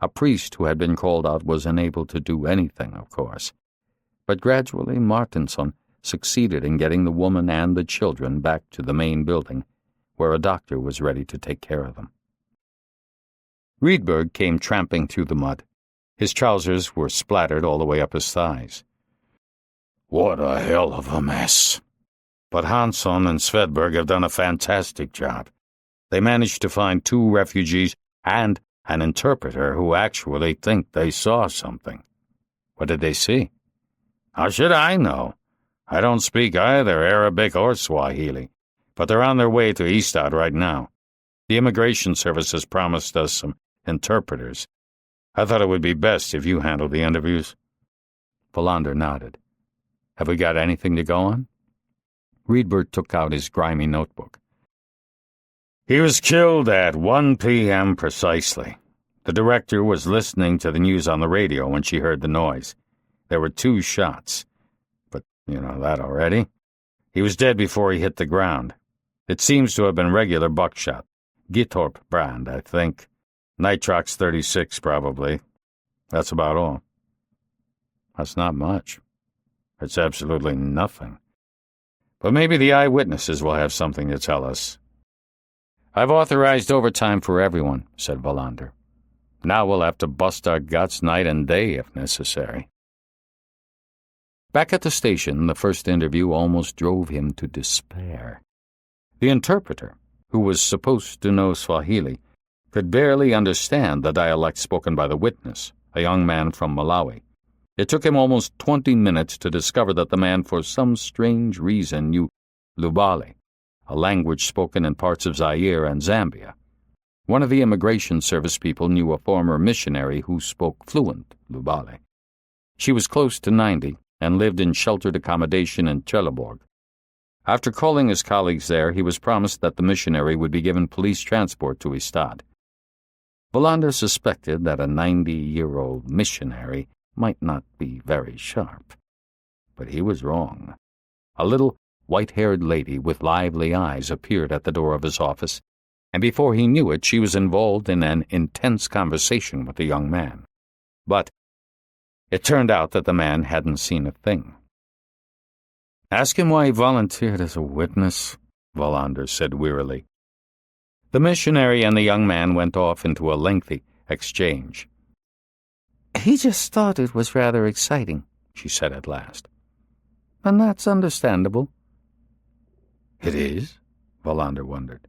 A priest who had been called out was unable to do anything, of course, but gradually Martinsson succeeded in getting the woman and the children back to the main building, where a doctor was ready to take care of them. Rydberg came tramping through the mud. His trousers were splattered all the way up his thighs. "What a hell of a mess. But Hansson and Svedberg have done a fantastic job. They managed to find 2 refugees and an interpreter who actually think they saw something." "What did they see?" "How should I know? I don't speak either Arabic or Swahili, but they're on their way to Ystad right now. The Immigration Service has promised us some interpreters. I thought it would be best if you handled the interviews." Wallander nodded. "Have we got anything to go on?" Rydberg took out his grimy notebook. "He was killed at 1 p.m. precisely. The director was listening to the news on the radio when she heard the noise. There were 2 shots. But you know that already. He was dead before he hit the ground. It seems to have been regular buckshot. Gittorp brand, I think. Nitrox 36, probably. That's about all." "That's not much." "It's absolutely nothing. But maybe the eyewitnesses will have something to tell us." "I've authorized overtime for everyone," said Wallander. "Now we'll have to bust our guts night and day if necessary." Back at the station, the first interview almost drove him to despair. The interpreter, who was supposed to know Swahili, could barely understand the dialect spoken by the witness, a young man from Malawi. It took him almost 20 minutes to discover that the man, for some strange reason, knew Lubali, a language spoken in parts of Zaire and Zambia. One of the Immigration Service people knew a former missionary who spoke fluent Lubali. She was close to 90 and lived in sheltered accommodation in Trelleborg. After calling his colleagues there, he was promised that the missionary would be given police transport to Ystad. Wallander suspected that a 90-year-old missionary might not be very sharp. But he was wrong. A little white-haired lady with lively eyes appeared at the door of his office, and before he knew it, she was involved in an intense conversation with the young man. But it turned out that the man hadn't seen a thing. "Ask him why he volunteered as a witness," Wallander said wearily. The missionary and the young man went off into a lengthy exchange. "He just thought it was rather exciting," she said at last. "And that's understandable." "It is?" Wallander wondered.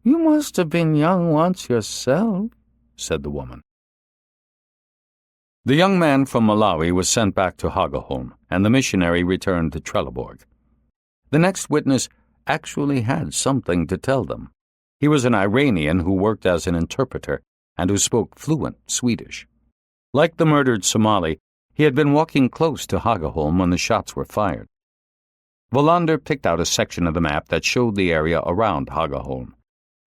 "You must have been young once yourself," said the woman. The young man from Malawi was sent back to Hagaholm, and the missionary returned to Trelleborg. The next witness actually had something to tell them. He was an Iranian who worked as an interpreter and who spoke fluent Swedish. Like the murdered Somali, He had been walking close to Hagaholm when the shots were fired. Wallander picked out a section of the map that showed the area around Hagaholm.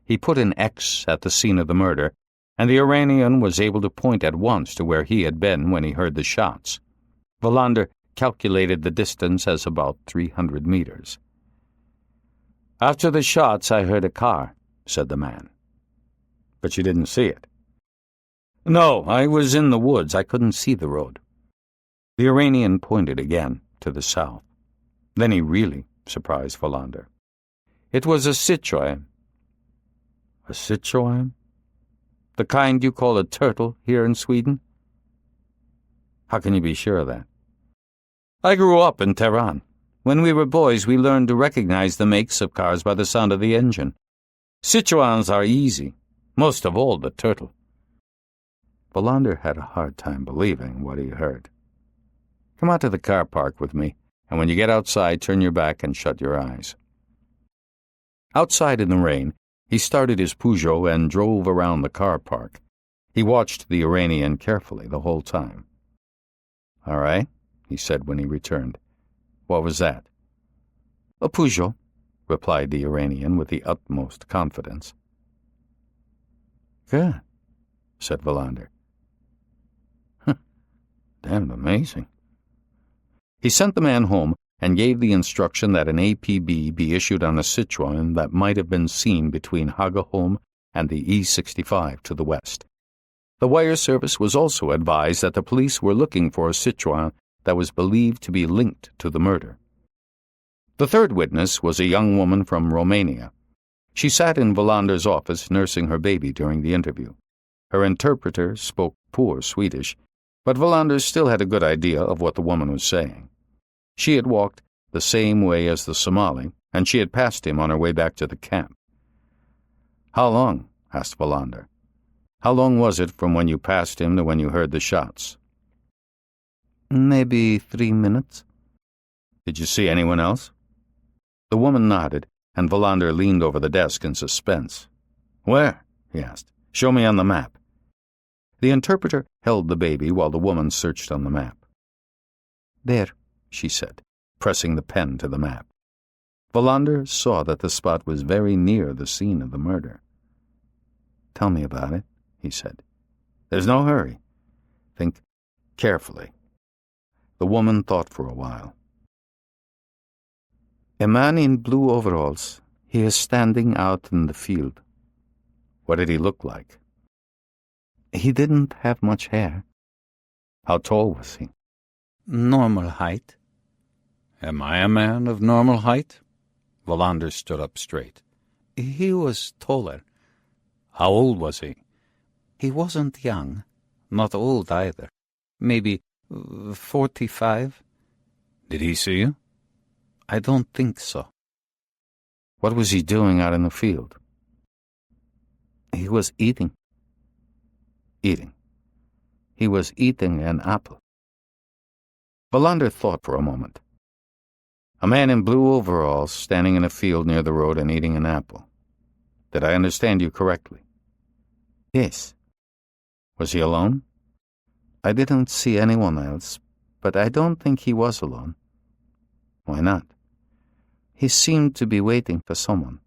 He put an X at the scene of the murder, and the Iranian was able to point at once to where he had been when he heard the shots. Wallander calculated the distance as about 300 meters. "After the shots, I heard a car," said the man. "But you didn't see it?" "No, I was in the woods. I couldn't see the road." The Iranian pointed again to the south. Then he really surprised Wallander. It was a Citroën. "A Citroën? The kind you call a turtle here in Sweden?" "How can you be sure of that?" "I grew up in Tehran. When we were boys, we learned to recognize the makes of cars by the sound of the engine. Citroëns are easy, most of all the turtle." Wallander had a hard time believing what he heard. "Come out to the car park with me, and when you get outside, turn your back and shut your eyes." Outside in the rain, he started his Peugeot and drove around the car park. He watched the Iranian carefully the whole time. "All right," he said when he returned. "What was that?" "A Peugeot," replied the Iranian with the utmost confidence. "Good," said Wallander. Damned amazing." He sent the man home and gave the instruction that an APB be issued on a Citroën that might have been seen between Hagaholm and the E65 to the west. The wire service was also advised that the police were looking for a Citroën that was believed to be linked to the murder. The third witness was a young woman from Romania. She sat in Wallander's office nursing her baby during the interview. Her interpreter spoke poor Swedish, but Wallander still had a good idea of what the woman was saying. She had walked the same way as the Somali, and she had passed him on her way back to the camp. "How long?" asked Wallander. "How long was it from when you passed him to when you heard the shots?" "Maybe 3 minutes." "Did you see anyone else?" The woman nodded, and Wallander leaned over the desk in suspense. "Where?" he asked. "Show me on the map." The interpreter held the baby while the woman searched on the map. "There," she said, pressing the pen to the map. Wallander saw that the spot was very near the scene of the murder. "Tell me about it," he said. "There's no hurry. Think carefully." The woman thought for a while. "A man in blue overalls. He is standing out in the field." "What did he look like?" "He didn't have much hair." "How tall was he?" Normal height. "Am I a man of normal height?" Wallander stood up straight. He was taller. "How old was he?" He wasn't young, not old either. Maybe 45. "Did he see you?" I don't think so. "What was he doing out in the field?" He was eating. "Eating." He was eating an apple." Wallander thought for a moment. "A man in blue overalls standing in a field near the road and eating an apple. Did I understand you correctly?" Yes. "Was he alone?" I didn't see anyone else, but I don't think he was alone. "Why not?" He seemed to be waiting for someone.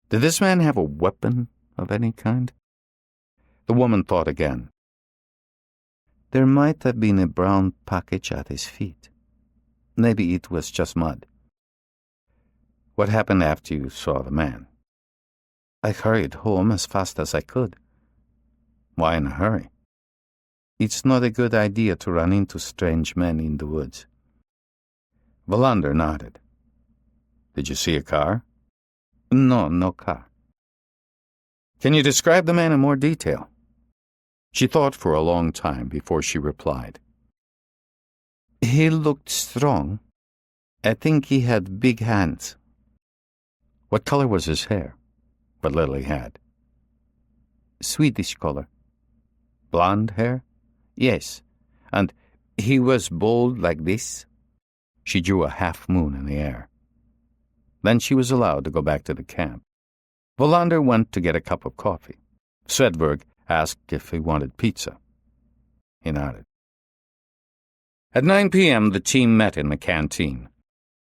"Did this man have a weapon of any kind?" The woman thought again. There might have been a brown package at his feet. Maybe it was just mud. "What happened after you saw the man?" I hurried home as fast as I could. "Why in a hurry?" It's not a good idea to run into strange men in the woods. Wallander nodded. "Did you see a car?" No car." "Can you describe the man in more detail?" She thought for a long time before she replied. He looked strong. I think he had big hands. "What color was his hair?" What little he had. Swedish color. "Blonde hair?" Yes, and he was bald like this." She drew a half moon in the air. Then she was allowed to go back to the camp. Wallander went to get a cup of coffee. Svedberg asked if he wanted pizza. He nodded. At 9 p.m., the team met in the canteen.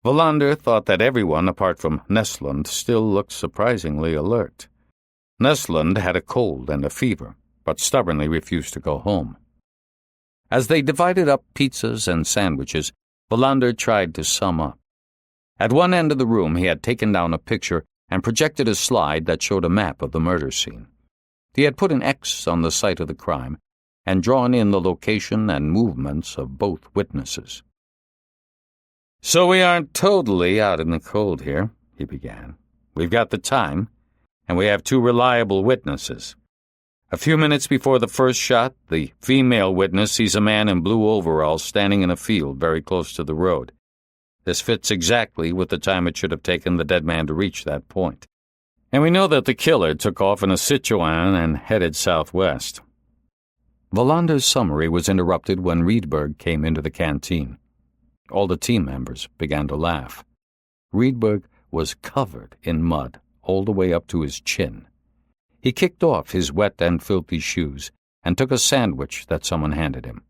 Wallander thought that everyone, apart from Nestlund, still looked surprisingly alert. Nestlund had a cold and a fever, but stubbornly refused to go home. As they divided up pizzas and sandwiches, Wallander tried to sum up. At one end of the room, he had taken down a picture and projected a slide that showed a map of the murder scene. He had put an X on the site of the crime and drawn in the location and movements of both witnesses. "So we aren't totally out in the cold here," he began. "We've got the time, and we have 2 reliable witnesses. A few minutes before the first shot, the female witness sees a man in blue overalls standing in a field very close to the road. This fits exactly with the time it should have taken the dead man to reach that point. And we know that the killer took off in a Citroën and headed southwest." Wallander's summary was interrupted when Rydberg came into the canteen. All the team members began to laugh. Rydberg was covered in mud all the way up to his chin. He kicked off his wet and filthy shoes and took a sandwich that someone handed him.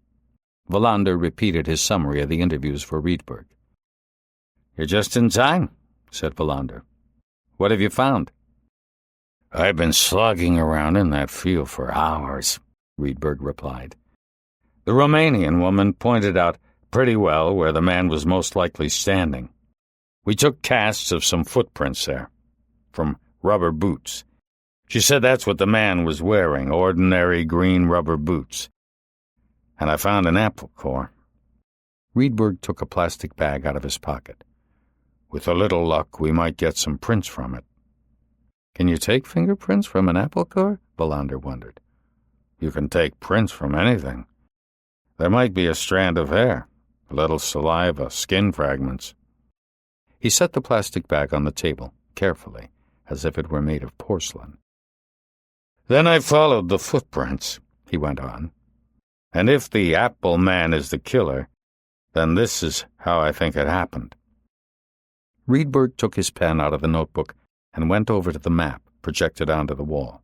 Wallander repeated his summary of the interviews for Rydberg. "You're just in time," said Wallander. "What have you found?" "I've been slogging around in that field for hours," Rydberg replied. "The Romanian woman pointed out pretty well where the man was most likely standing. We took casts of some footprints there, from rubber boots. She said that's what the man was wearing, ordinary green rubber boots. And I found an apple core." Rydberg took a plastic bag out of his pocket. "With a little luck, we might get some prints from it." "Can you take fingerprints from an apple core?" Wallander wondered. "You can take prints from anything. There might be a strand of hair, a little saliva, skin fragments." He set the plastic bag on the table, carefully, as if it were made of porcelain. "Then I followed the footprints," he went on. "And if the apple man is the killer, then this is how I think it happened." Rydberg took his pen out of the notebook and went over to the map projected onto the wall.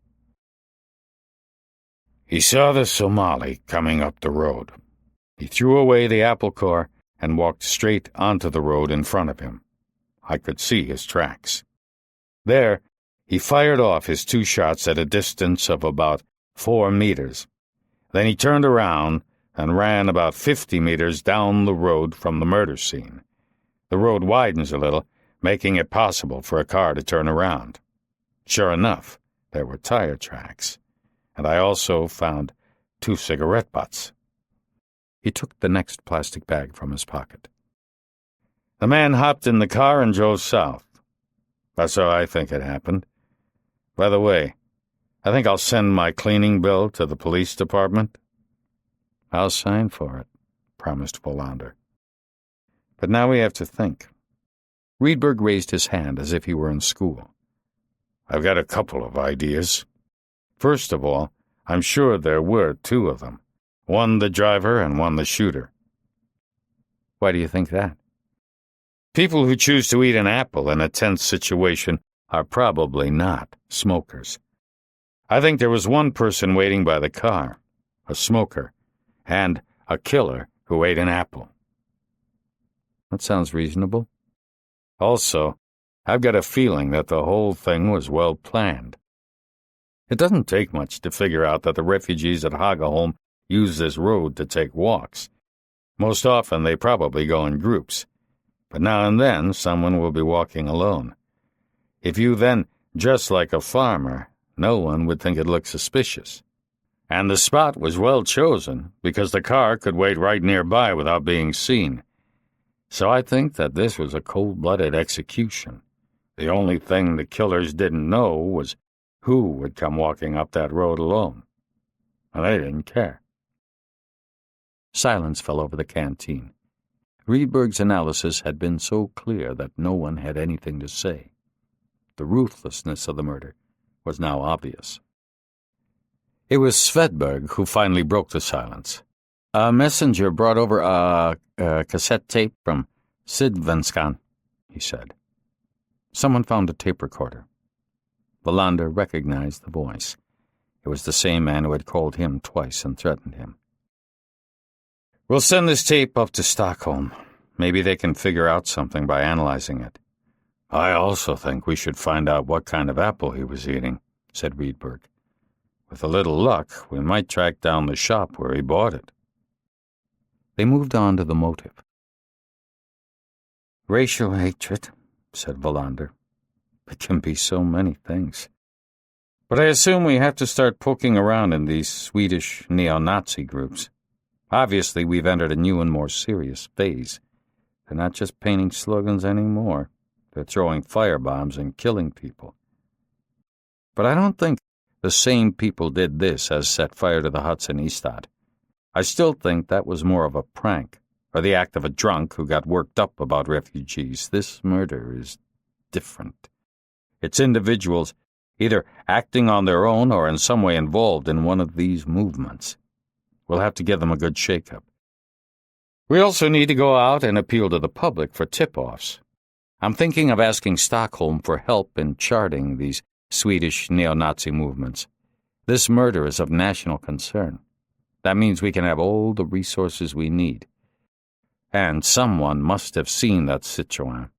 "He saw the Somali coming up the road. He threw away the apple core and walked straight onto the road in front of him. I could see his tracks. There, he fired off his 2 shots at a distance of about 4 meters. Then he turned around and ran about 50 meters down the road from the murder scene. The road widens a little, making it possible for a car to turn around. Sure enough, there were tire tracks, and I also found 2 cigarette butts." He took the next plastic bag from his pocket. "The man hopped in the car and drove south. That's how I think it happened. By the way, I think I'll send my cleaning bill to the police department." "I'll sign for it," promised Wallander. "But now we have to think." Rydberg raised his hand as if he were in school. "I've got a couple of ideas. First of all, I'm sure there were 2 of them. One the driver and one the shooter." "Why do you think that?" "People who choose to eat an apple in a tense situation are probably not smokers. I think there was one person waiting by the car, a smoker, and a killer who ate an apple." "That sounds reasonable." "Also, I've got a feeling that the whole thing was well planned. It doesn't take much to figure out that the refugees at Hagaholm use this road to take walks. Most often they probably go in groups, but now and then someone will be walking alone. If you then dress like a farmer, no one would think it looked suspicious. And the spot was well chosen because the car could wait right nearby without being seen. So I think that this was a cold-blooded execution. The only thing the killers didn't know was who would come walking up that road alone. And they didn't care." Silence fell over the canteen. Rydberg's analysis had been so clear that no one had anything to say. The ruthlessness of the murder was now obvious. It was Svedberg who finally broke the silence. "A messenger brought over a cassette tape from Sydvenskan," he said. Someone found a tape recorder. Wallander recognized the voice. It was the same man who had called him twice and threatened him. We'll send this tape up to Stockholm. Maybe they can figure out something by analyzing it. I also think we should find out what kind of apple he was eating, said Rydberg. With a little luck, we might track down the shop where he bought it. They moved on to the motive. Racial hatred, said Wallander. It can be so many things. But I assume we have to start poking around in these Swedish neo-Nazi groups. Obviously, we've entered a new and more serious phase. They're not just painting slogans anymore. They're throwing firebombs and killing people. But I don't think the same people did this as set fire to the huts in Ystad. I still think that was more of a prank, or the act of a drunk who got worked up about refugees. This murder is different. It's individuals either acting on their own or in some way involved in one of these movements. We'll have to give them a good shake-up. We also need to go out and appeal to the public for tip-offs. I'm thinking of asking Stockholm for help in charting these Swedish neo-Nazi movements. This murder is of national concern. That means we can have all the resources we need. And someone must have seen that Citroën.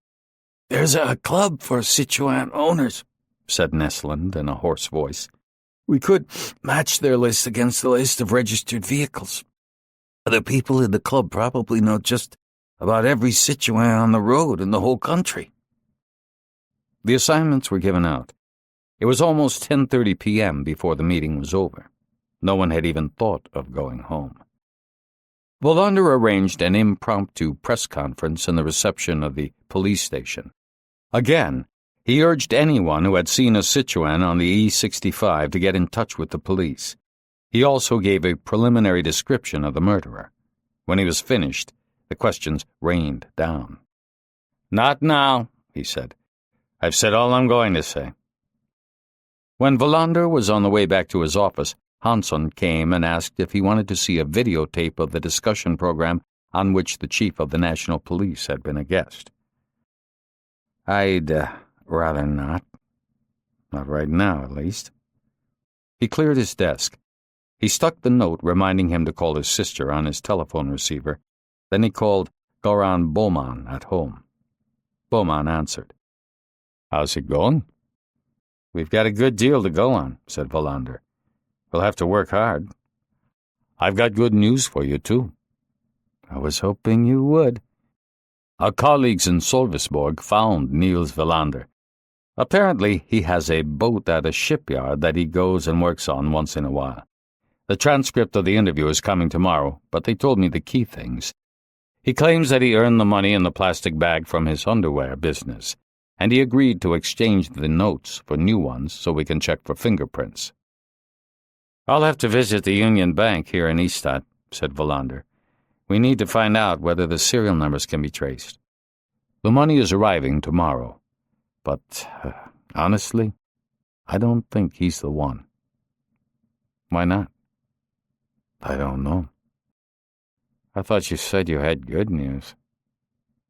There's a club for Citroën owners, said Nesland in a hoarse voice. We could match their list against the list of registered vehicles. The people in the club probably know just about every Citroën on the road in the whole country. The assignments were given out. It was almost 10:30 p.m. before the meeting was over. No one had even thought of going home. Wallander arranged an impromptu press conference in the reception of the police station. Again, he urged anyone who had seen a Citroën on the E65 to get in touch with the police. He also gave a preliminary description of the murderer. When he was finished, the questions rained down. "Not now," he said. "I've said all I'm going to say." When Wallander was on the way back to his office, Hansson came and asked if he wanted to see a videotape of the discussion program on which the chief of the National Police had been a guest. "I'd rather not. Not right now, at least." He cleared his desk. He stuck the note reminding him to call his sister on his telephone receiver. Then he called Goran Boman at home. Boman answered. "How's it going?" "We've got a good deal to go on," said Wallander. "We'll have to work hard. I've got good news for you, too." "I was hoping you would." "Our colleagues in Sölvesborg found Niels Wallander. Apparently, he has a boat at a shipyard that he goes and works on once in a while. The transcript of the interview is coming tomorrow, but they told me the key things. He claims that he earned the money in the plastic bag from his underwear business, and he agreed to exchange the notes for new ones so we can check for fingerprints. "I'll have to visit the Union Bank here in Ystad," said Wallander. "We need to find out whether the serial numbers can be traced. The money is arriving tomorrow, but honestly, I don't think he's the one." "Why not?" "I don't know." "I thought you said you had good news."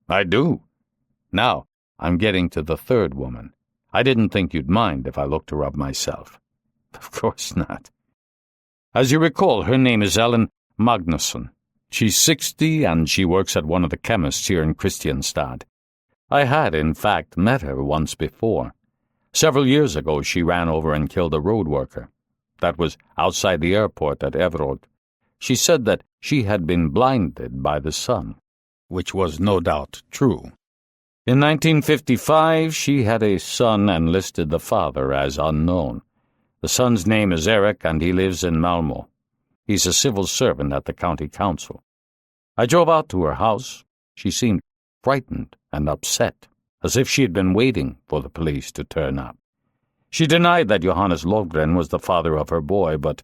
"I do. Now, I'm getting to the third woman. I didn't think you'd mind if I looked her up myself." "Of course not." "As you recall, her name is Ellen Magnusson. She's 60 and she works at one of the chemists here in Kristianstad. I had, in fact, met her once before. Several years ago she ran over and killed a road worker. That was outside the airport at Everod. She said that she had been blinded by the sun, which was no doubt true. In 1955, she had a son and listed the father as unknown. The son's name is Eric, and he lives in Malmö. He's a civil servant at the county council. I drove out to her house. She seemed frightened and upset, as if she had been waiting for the police to turn up. She denied that Johannes Lovgren was the father of her boy, but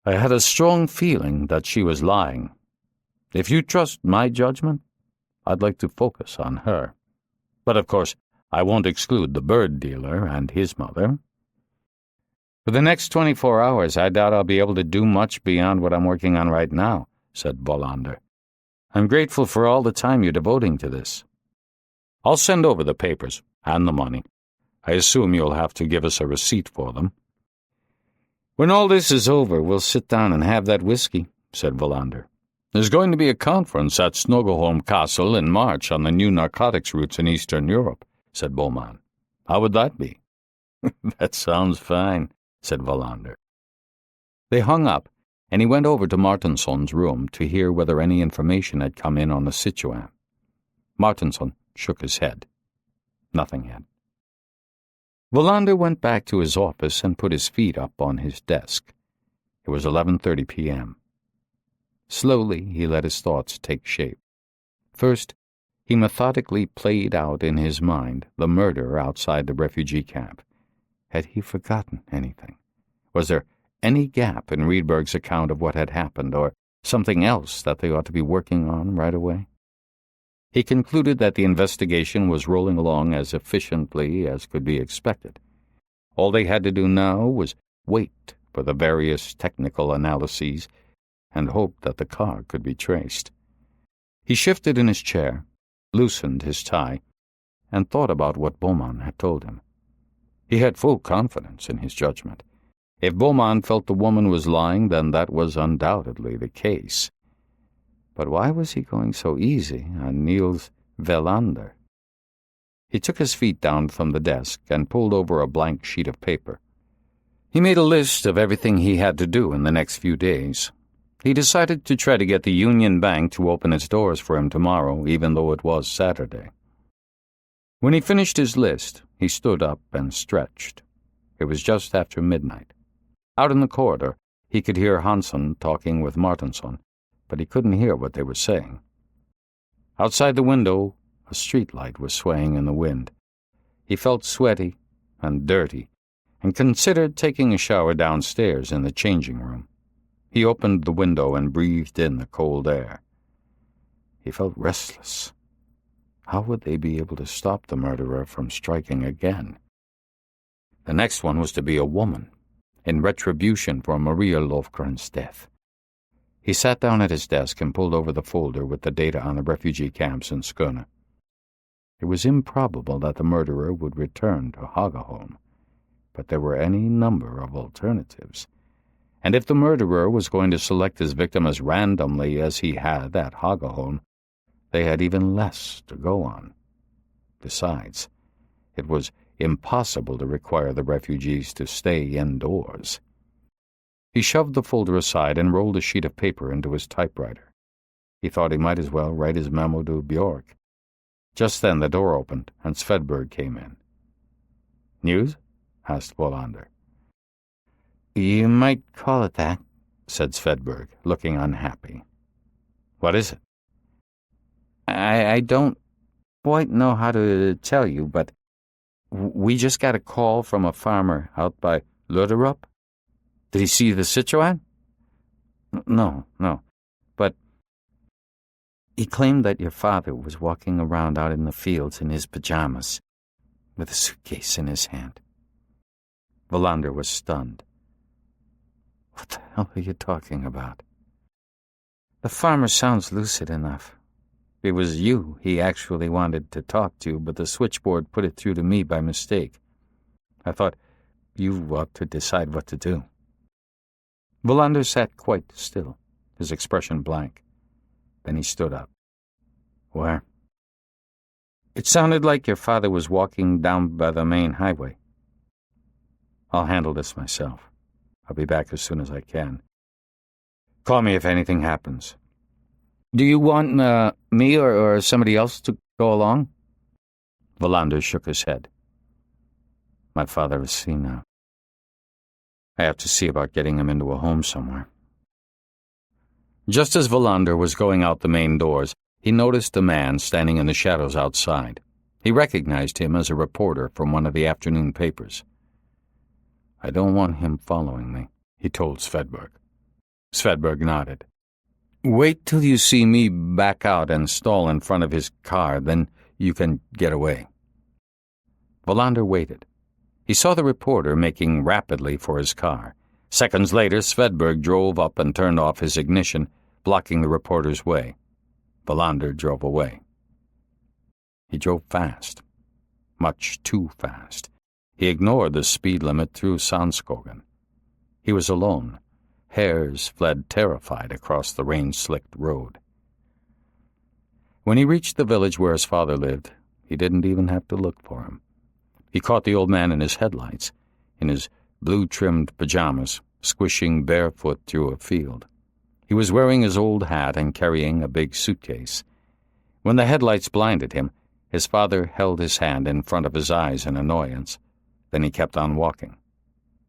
I had a strong feeling that she was lying. If you trust my judgment, I'd like to focus on her. But, of course, I won't exclude the bird dealer and his mother. For the next 24 hours, I doubt I'll be able to do much beyond what I'm working on right now," said Wallander. "I'm grateful for all the time you're devoting to this. I'll send over the papers and the money. I assume you'll have to give us a receipt for them." "When all this is over, we'll sit down and have that whiskey," said Wallander. There's going to be a conference at Snogleholm Castle in March on the new narcotics routes in Eastern Europe, said Beaumont. How would that be? That sounds fine, said Wallander. They hung up, and he went over to Martinson's room to hear whether any information had come in on the Situan. Martinson shook his head. Nothing had. Wallander went back to his office and put his feet up on his desk. It was 11:30 p.m. Slowly, he let his thoughts take shape. First, he methodically played out in his mind the murder outside the refugee camp. Had he forgotten anything? Was there any gap in Rydberg's account of what had happened, or something else that they ought to be working on right away? He concluded that the investigation was rolling along as efficiently as could be expected. All they had to do now was wait for the various technical analyses and hope that the car could be traced. He shifted in his chair, loosened his tie, and thought about what Beaumont had told him. He had full confidence in his judgment. If Beaumont felt the woman was lying, then that was undoubtedly the case. But why was he going so easy on Niels Wallander? He took his feet down from the desk and pulled over a blank sheet of paper. He made a list of everything he had to do in the next few days. He decided to try to get the Union Bank to open its doors for him tomorrow, even though it was Saturday. When he finished his list, he stood up and stretched. It was just after midnight. Out in the corridor, he could hear Hansen talking with Martinson, but he couldn't hear what they were saying. Outside the window, a street light was swaying in the wind. He felt sweaty and dirty, and considered taking a shower downstairs in the changing room. He opened the window and breathed in the cold air. He felt restless. How would they be able to stop the murderer from striking again? The next one was to be a woman, in retribution for Maria Lofgren's death. He sat down at his desk and pulled over the folder with the data on the refugee camps in Skåne. It was improbable that the murderer would return to Hagaholm, but there were any number of alternatives. And if the murderer was going to select his victim as randomly as he had at Hagaholm, they had even less to go on. Besides, it was impossible to require the refugees to stay indoors. He shoved the folder aside and rolled a sheet of paper into his typewriter. He thought he might as well write his memo to Björk. Just then the door opened, and Svedberg came in. "News?" asked Wallander. "You might call it that," said Svedberg, looking unhappy. "What is it?" I don't quite know how to tell you, but we just got a call from a farmer out by Løderup. Did he see the Citroën? No, but he claimed that your father was walking around out in the fields in his pajamas, with a suitcase in his hand. Wallander was stunned. What the hell are you talking about? The farmer sounds lucid enough. It was you he actually wanted to talk to, but the switchboard put it through to me by mistake. I thought you ought to decide what to do. Wallander sat quite still, his expression blank. Then he stood up. Where? It sounded like your father was walking down by the main highway. I'll handle this myself. I'll be back as soon as I can. Call me if anything happens. Do you want me or somebody else to go along? Wallander shook his head. My father is seen now. I have to see about getting him into a home somewhere. Just as Wallander was going out the main doors, he noticed a man standing in the shadows outside. He recognized him as a reporter from one of the afternoon papers. I don't want him following me, he told Svedberg. Svedberg nodded. Wait till you see me back out and stall in front of his car, then you can get away. Wallander waited. He saw the reporter making rapidly for his car. Seconds later, Svedberg drove up and turned off his ignition, blocking the reporter's way. Wallander drove away. He drove fast. Much too fast. He ignored the speed limit through Sandskogen. He was alone. hares fled terrified across the rain-slicked road. When he reached the village where his father lived, he didn't even have to look for him. He caught the old man in his headlights, in his blue-trimmed pajamas, squishing barefoot through a field. He was wearing his old hat and carrying a big suitcase. When the headlights blinded him, his father held his hand in front of his eyes in annoyance. Then he kept on walking,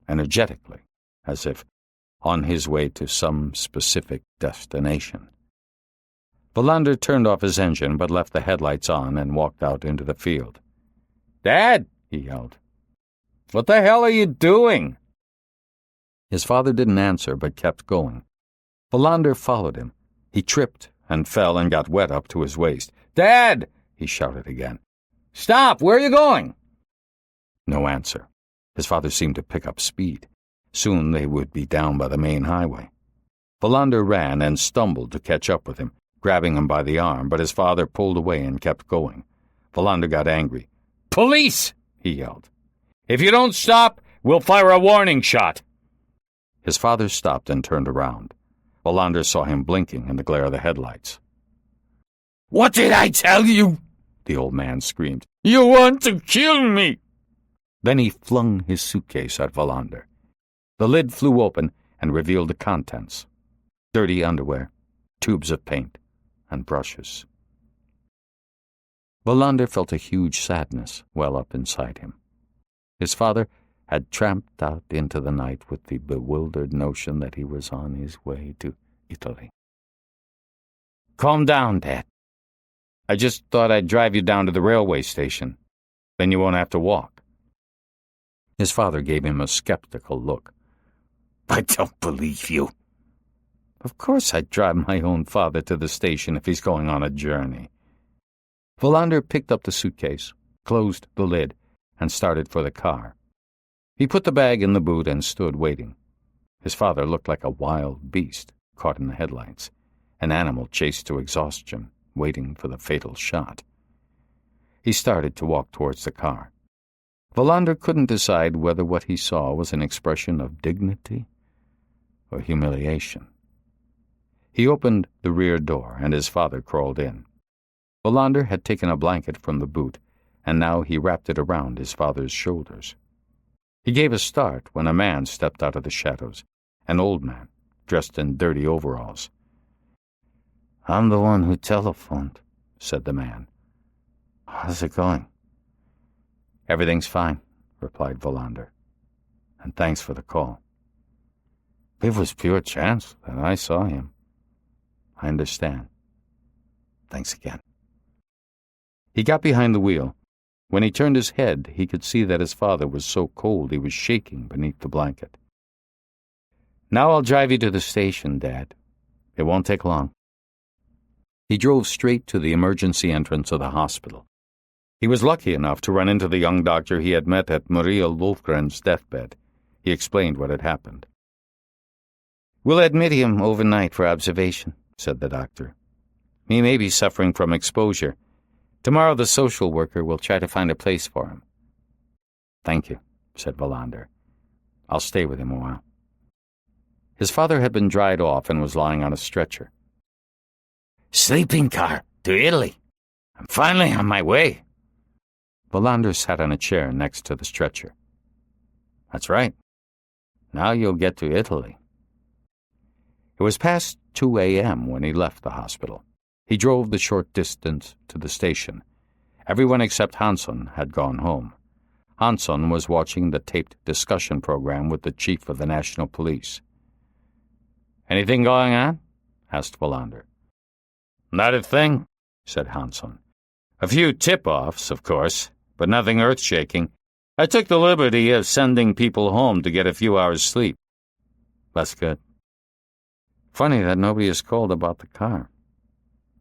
energetically, as if on his way to some specific destination. Wallander turned off his engine but left the headlights on and walked out into the field. "Dad!" he yelled. "What the hell are you doing?" His father didn't answer but kept going. Wallander followed him. He tripped and fell and got wet up to his waist. "Dad!" he shouted again. "Stop! Where are you going?" No answer. His father seemed to pick up speed. Soon they would be down by the main highway. Wallander ran and stumbled to catch up with him, grabbing him by the arm, but his father pulled away and kept going. Wallander got angry. "Police!" he yelled. "If you don't stop, we'll fire a warning shot." His father stopped and turned around. Wallander saw him blinking in the glare of the headlights. "What did I tell you?" the old man screamed. "You want to kill me!" Then he flung his suitcase at Wallander. The lid flew open and revealed the contents: dirty underwear, tubes of paint, and brushes. Wallander felt a huge sadness well up inside him. His father had tramped out into the night with the bewildered notion that he was on his way to Italy. "Calm down, Dad. I just thought I'd drive you down to the railway station. Then you won't have to walk." His father gave him a skeptical look. "I don't believe you." "Of course I'd drive my own father to the station if he's going on a journey." Wallander picked up the suitcase, closed the lid, and started for the car. He put the bag in the boot and stood waiting. His father looked like a wild beast caught in the headlights, an animal chased to exhaustion, waiting for the fatal shot. He started to walk towards the car. Wallander couldn't decide whether what he saw was an expression of dignity or humiliation. He opened the rear door, and his father crawled in. Wallander had taken a blanket from the boot, and now he wrapped it around his father's shoulders. He gave a start when a man stepped out of the shadows, an old man, dressed in dirty overalls. "I'm the one who telephoned," said the man. "How's it going?" "Everything's fine," replied Wallander. "And thanks for the call." "It was pure chance that I saw him." "I understand. Thanks again." He got behind the wheel. When he turned his head, he could see that his father was so cold he was shaking beneath the blanket. "Now I'll drive you to the station, Dad. It won't take long." He drove straight to the emergency entrance of the hospital. He was lucky enough to run into the young doctor he had met at Maria Lofgren's deathbed. He explained what had happened. "We'll admit him overnight for observation," said the doctor. "He may be suffering from exposure. Tomorrow the social worker will try to find a place for him." "Thank you," said Wallander. "I'll stay with him a while." His father had been dried off and was lying on a stretcher. "Sleeping car to Italy. I'm finally on my way." Wallander sat on a chair next to the stretcher. "That's right. Now you'll get to Italy." It was past 2 a.m. when he left the hospital. He drove the short distance to the station. Everyone except Hansson had gone home. Hansson was watching the taped discussion program with the chief of the National Police. "Anything going on?" asked Wallander. "Not a thing," said Hansson. "A few tip-offs, of course, but nothing earth-shaking. I took the liberty of sending people home to get a few hours' sleep." "That's good. Funny that nobody has called about the car."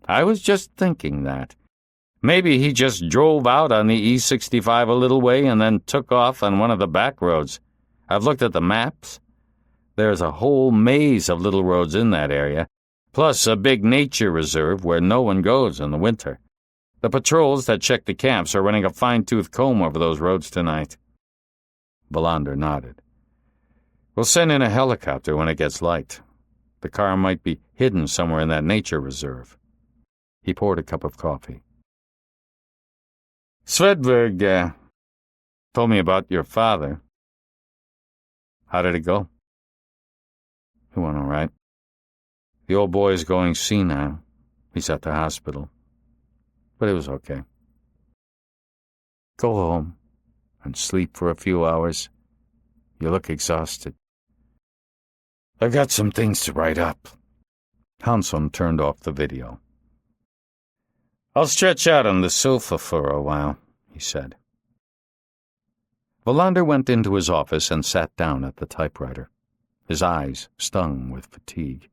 "I was just thinking that. Maybe he just drove out on the E65 a little way and then took off on one of the back roads. I've looked at the maps. There's a whole maze of little roads in that area, plus a big nature reserve where no one goes in the winter. The patrols that check the camps are running a fine-tooth comb over those roads tonight." Wallander nodded. We'll send in a helicopter when it gets light. The car might be hidden somewhere in that nature reserve. He poured a cup of coffee. Svedberg told me about your father. How did it go? It went all right. The old boy's going senile. He's at the hospital. But it was okay. Go home and sleep for a few hours. You look exhausted. I've got some things to write up. Hansson turned off the video. I'll stretch out on the sofa for a while, he said. Wallander went into his office and sat down at the typewriter. His eyes stung with fatigue,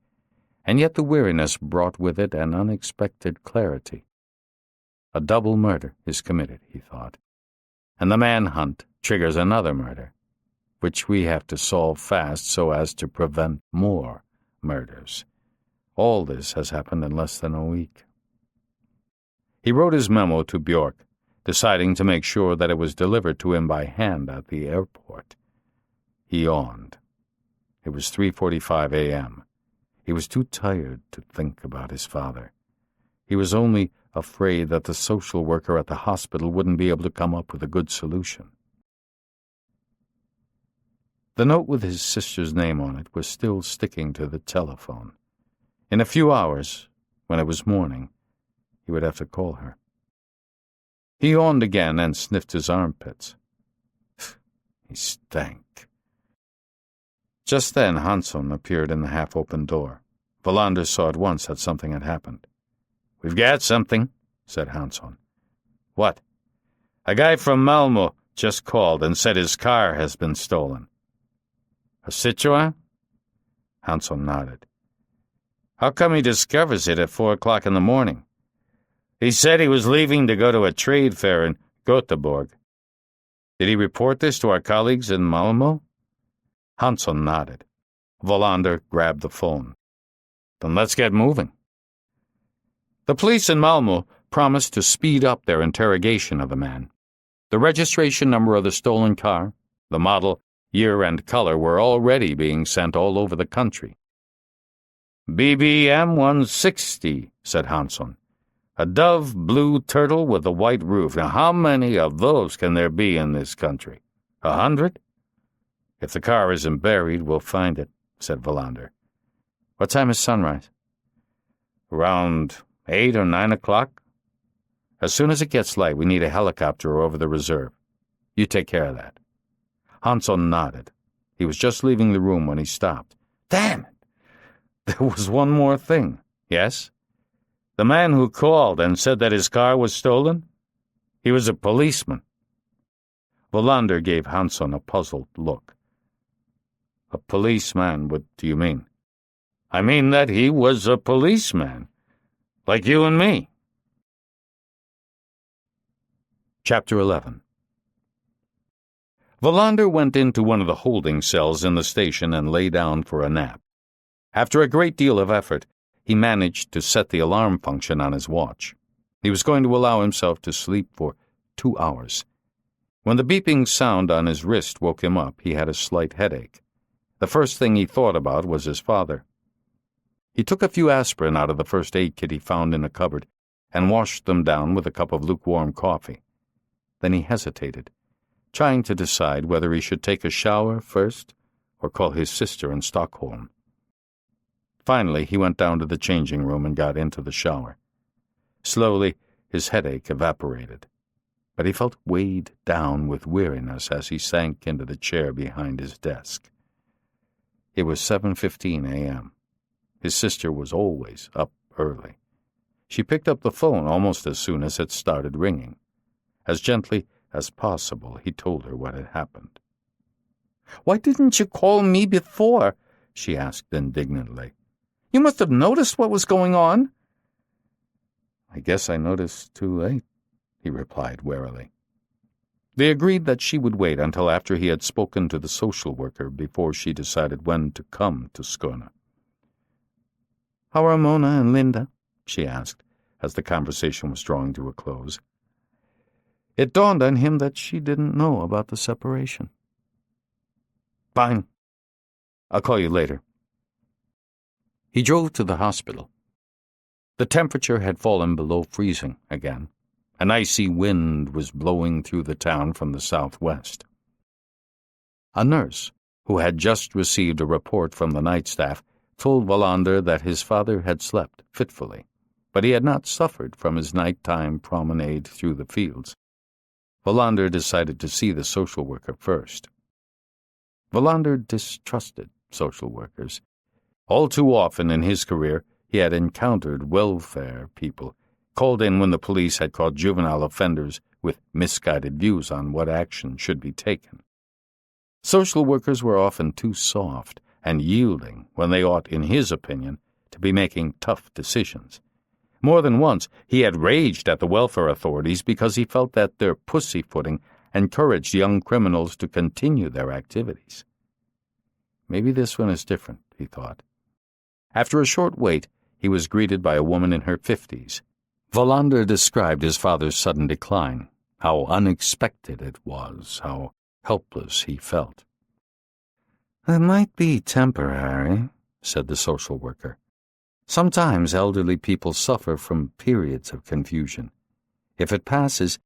and yet the weariness brought with it an unexpected clarity. A double murder is committed, he thought, and the manhunt triggers another murder, which we have to solve fast so as to prevent more murders. All this has happened in less than a week. He wrote his memo to Bjork, deciding to make sure that it was delivered to him by hand at the airport. He yawned. It was 3:45 a.m. He was too tired to think about his father. He was only afraid that the social worker at the hospital wouldn't be able to come up with a good solution. The note with his sister's name on it was still sticking to the telephone. In a few hours, when it was morning, he would have to call her. He yawned again and sniffed his armpits. He stank. Just then Hansson appeared in the half-open door. Wallander saw at once that something had happened. "We've got something," said Hansson. "What?" "A guy from Malmö just called and said his car has been stolen." "A Citroën?" Hansson nodded. "How come he discovers it at 4 o'clock in the morning?" "He said he was leaving to go to a trade fair in Göteborg." "Did he report this to our colleagues in Malmö?" Hansson nodded. Wallander grabbed the phone. "Then let's get moving." The police in Malmö promised to speed up their interrogation of the man. The registration number of the stolen car, the model, year, and color were already being sent all over the country. "BBM 160, said Hansson. "A dove blue turtle with a white roof. Now, how many of those can there be in this country? 100? If the car isn't buried, we'll find it," said Wallander. "What time is sunrise?" "Around 8 or 9 o'clock. As soon as it gets light, we need a helicopter over the reserve. You take care of that." Hansson nodded. He was just leaving the room when he stopped. "Damn it! There was one more thing." "Yes? The man who called and said that his car was stolen? He was a policeman." Wallander gave Hansson a puzzled look. "A policeman? What do you mean?" "I mean that he was a policeman. Like you and me." Chapter 11. Wallander went into one of the holding cells in the station and lay down for a nap. After a great deal of effort, he managed to set the alarm function on his watch. He was going to allow himself to sleep for 2 hours. When the beeping sound on his wrist woke him up, he had a slight headache. The first thing he thought about was his father. He took a few aspirin out of the first aid kit he found in a cupboard and washed them down with a cup of lukewarm coffee. Then he hesitated, trying to decide whether he should take a shower first or call his sister in Stockholm. Finally, he went down to the changing room and got into the shower. Slowly, his headache evaporated, but he felt weighed down with weariness as he sank into the chair behind his desk. It was 7:15 a.m. His sister was always up early. She picked up the phone almost as soon as it started ringing. As gently as possible, he told her what had happened. "Why didn't you call me before?" she asked indignantly. "You must have noticed what was going on." "I guess I noticed too late," he replied warily. They agreed that she would wait until after he had spoken to the social worker before she decided when to come to Skåne. "How are Mona and Linda?" she asked, as the conversation was drawing to a close. It dawned on him that she didn't know about the separation. "Fine. I'll call you later." He drove to the hospital. The temperature had fallen below freezing again. An icy wind was blowing through the town from the southwest. A nurse, who had just received a report from the night staff, told Wallander that his father had slept fitfully, but he had not suffered from his nighttime promenade through the fields. Wallander decided to see the social worker first. Wallander distrusted social workers. All too often in his career, he had encountered welfare people, called in when the police had caught juvenile offenders with misguided views on what action should be taken. Social workers were often too soft and yielding when they ought, in his opinion, to be making tough decisions. More than once, he had raged at the welfare authorities because he felt that their pussyfooting encouraged young criminals to continue their activities. Maybe this one is different, he thought. After a short wait, he was greeted by a woman in her 50s. Wallander described his father's sudden decline, how unexpected it was, how helpless he felt. "It might be temporary," said the social worker. "Sometimes elderly people suffer from periods of confusion. If it passes,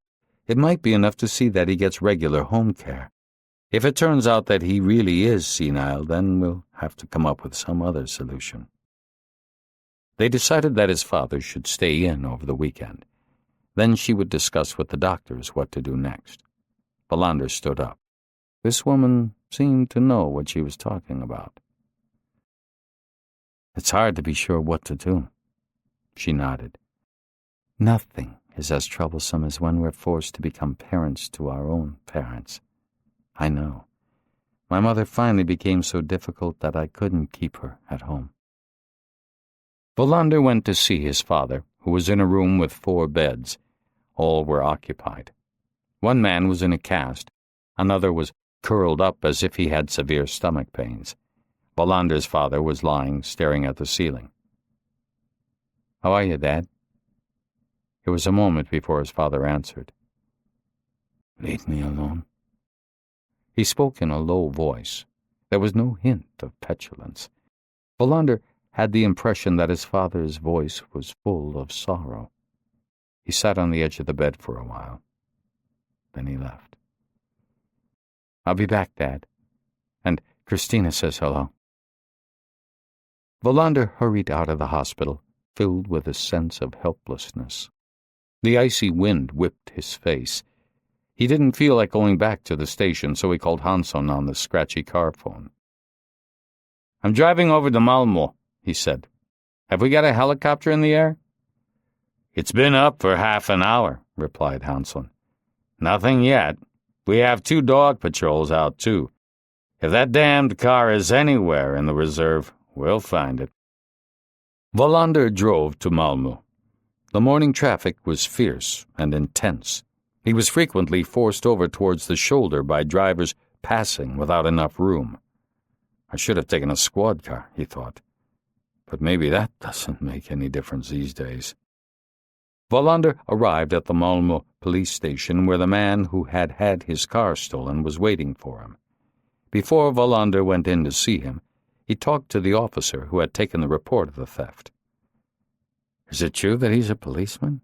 it might be enough to see that he gets regular home care. If it turns out that he really is senile, then we'll have to come up with some other solution." They decided that his father should stay in over the weekend. Then she would discuss with the doctors what to do next. Wallander stood up. This woman seemed to know what she was talking about. "It's hard to be sure what to do." She nodded. "Nothing is as troublesome as when we're forced to become parents to our own parents. I know. My mother finally became so difficult that I couldn't keep her at home." Wallander went to see his father, who was in a room with 4 beds. All were occupied. One man was in a cast. Another was curled up as if he had severe stomach pains. Wallander's father was lying, staring at the ceiling. "How are you, Dad?" It was a moment before his father answered. "Leave me alone." He spoke in a low voice. There was no hint of petulance. Wallander had the impression that his father's voice was full of sorrow. He sat on the edge of the bed for a while. Then he left. "I'll be back, Dad. And Christina says hello." Wallander hurried out of the hospital, filled with a sense of helplessness. The icy wind whipped his face. He didn't feel like going back to the station, so he called Hansson on the scratchy car phone. "I'm driving over to Malmö," he said. "Have we got a helicopter in the air?" "It's been up for half an hour," replied Hansson. "Nothing yet. We have 2 dog patrols out, too. If that damned car is anywhere in the reserve, we'll find it." Wallander drove to Malmö. The morning traffic was fierce and intense. He was frequently forced over towards the shoulder by drivers passing without enough room. "I should have taken a squad car," he thought. But maybe that doesn't make any difference these days. Wallander arrived at the Malmö police station where the man who had had his car stolen was waiting for him. Before Wallander went in to see him, he talked to the officer who had taken the report of the theft. "Is it true that he's a policeman?"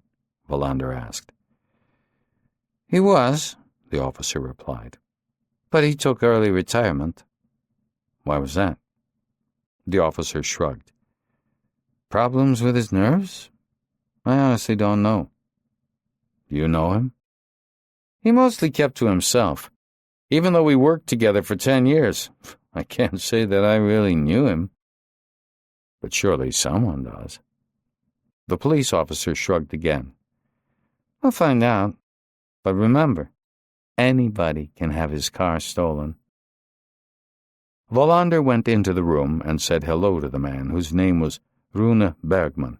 Wallander asked. "He was," the officer replied. "But he took early retirement." "Why was that?" The officer shrugged. "Problems with his nerves? I honestly don't know." "You know him?" "He mostly kept to himself. Even though we worked together for 10 years, I can't say that I really knew him." "But surely someone does." The police officer shrugged again. "I'll find out. But remember, anybody can have his car stolen." Wallander went into the room and said hello to the man, whose name was Rune Bergman.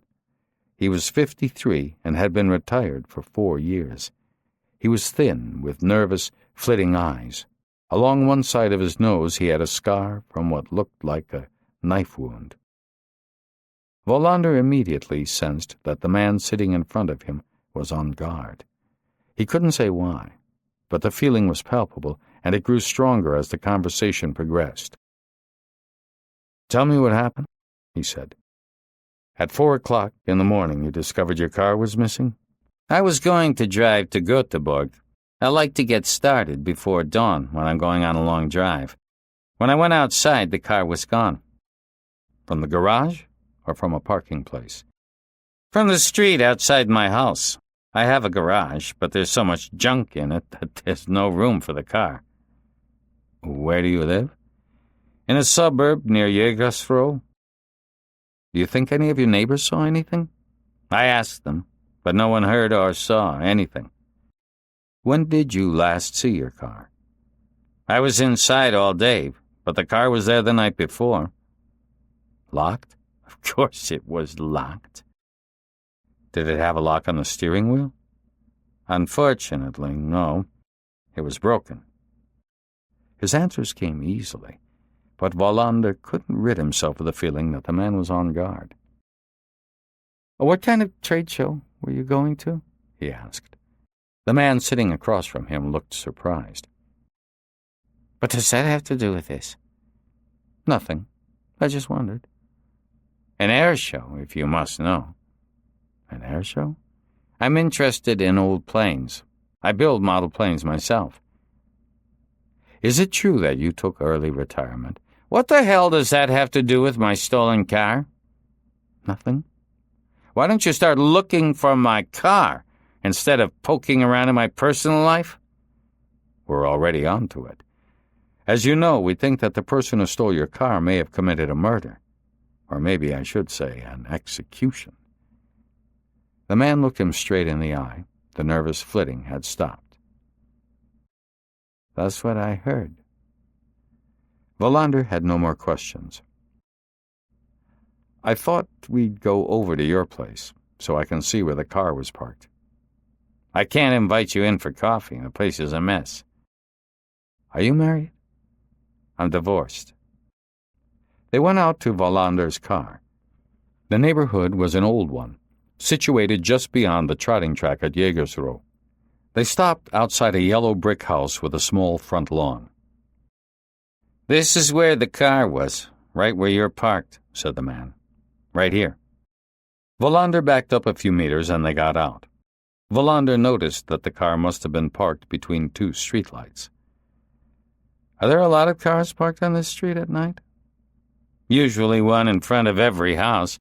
He was 53 and had been retired for 4 years. He was thin, with nervous, flitting eyes. Along one side of his nose he had a scar from what looked like a knife wound. Wallander immediately sensed that the man sitting in front of him was on guard. He couldn't say why, but the feeling was palpable, and it grew stronger as the conversation progressed. "Tell me what happened," he said. "At 4 o'clock in the morning you discovered your car was missing?" I was going to drive to Göteborg. I like to get started before dawn when I'm going on a long drive. When I went outside, the car was gone. From the garage or from a parking place? From the street outside my house. I have a garage, but there's so much junk in it that there's no room for the car. Where do you live? In a suburb near Jägersro. Do you think any of your neighbors saw anything? I asked them, but no one heard or saw anything. When did you last see your car? I was inside all day, but the car was there the night before. Locked? Of course it was locked. Did it have a lock on the steering wheel? Unfortunately, no. It was broken. His answers came easily, but Wallander couldn't rid himself of the feeling that the man was on guard. "What kind of trade show were you going to?" he asked. The man sitting across from him looked surprised. "What does that have to do with this?" "Nothing. I just wondered." "An air show, if you must know." "An air show?" "I'm interested in old planes. I build model planes myself." "Is it true that you took early retirement?" "What the hell does that have to do with my stolen car?" "Nothing." "Why don't you start looking for my car instead of poking around in my personal life?" "We're already on to it. As you know, we think that the person who stole your car may have committed a murder. Or maybe I should say an execution." The man looked him straight in the eye. The nervous flitting had stopped. "That's what I heard." Wallander had no more questions. "I thought we'd go over to your place, so I can see where the car was parked." "I can't invite you in for coffee. The place is a mess." "Are you married?" "I'm divorced." They went out to Wallander's car. The neighborhood was an old one, situated just beyond the trotting track at Jägersro. They stopped outside a yellow brick house with a small front lawn. "This is where the car was, right where you're parked," said the man. "Right here." Wallander backed up a few meters and they got out. Wallander noticed that the car must have been parked between two streetlights. "Are there a lot of cars parked on this street at night?" "Usually one in front of every house.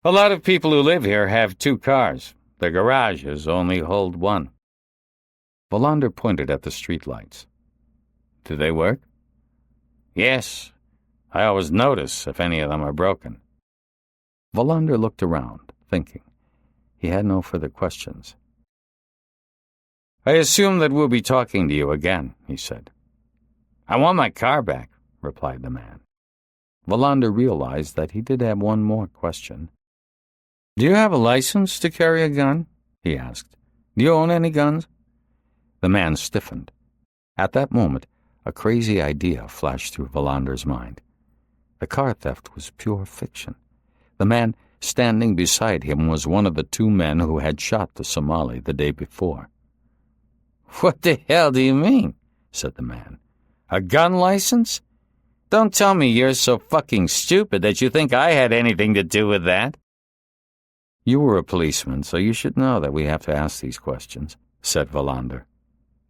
A lot of people who live here have 2 cars. Their garages only hold 1. Wallander pointed at the streetlights. "Do they work?" "Yes. I always notice if any of them are broken." Wallander looked around, thinking. He had no further questions. "I assume that we'll be talking to you again," he said. "I want my car back," replied the man. Wallander realized that he did have one more question. "Do you have a license to carry a gun?" he asked. "Do you own any guns?" The man stiffened. At that moment, a crazy idea flashed through Wallander's mind. The car theft was pure fiction. The man standing beside him was one of the 2 men who had shot the Somali the day before. "What the hell do you mean?" said the man. "A gun license? Don't tell me you're so fucking stupid that you think I had anything to do with that." "You were a policeman, so you should know that we have to ask these questions," said Wallander.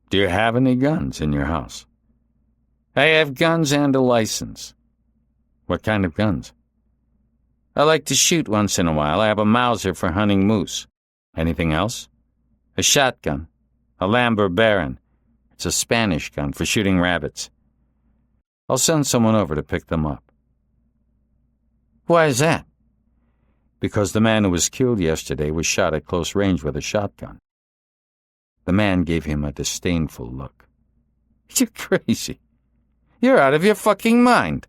"Do you have any guns in your house?" "I have guns and a license." "What kind of guns?" "I like to shoot once in a while. I have a Mauser for hunting moose." "Anything else?" "A shotgun. A Lambert Baron. It's a Spanish gun for shooting rabbits." "I'll send someone over to pick them up." "Why is that?" "Because the man who was killed yesterday was shot at close range with a shotgun." The man gave him a disdainful look. "You're crazy. You're out of your fucking mind."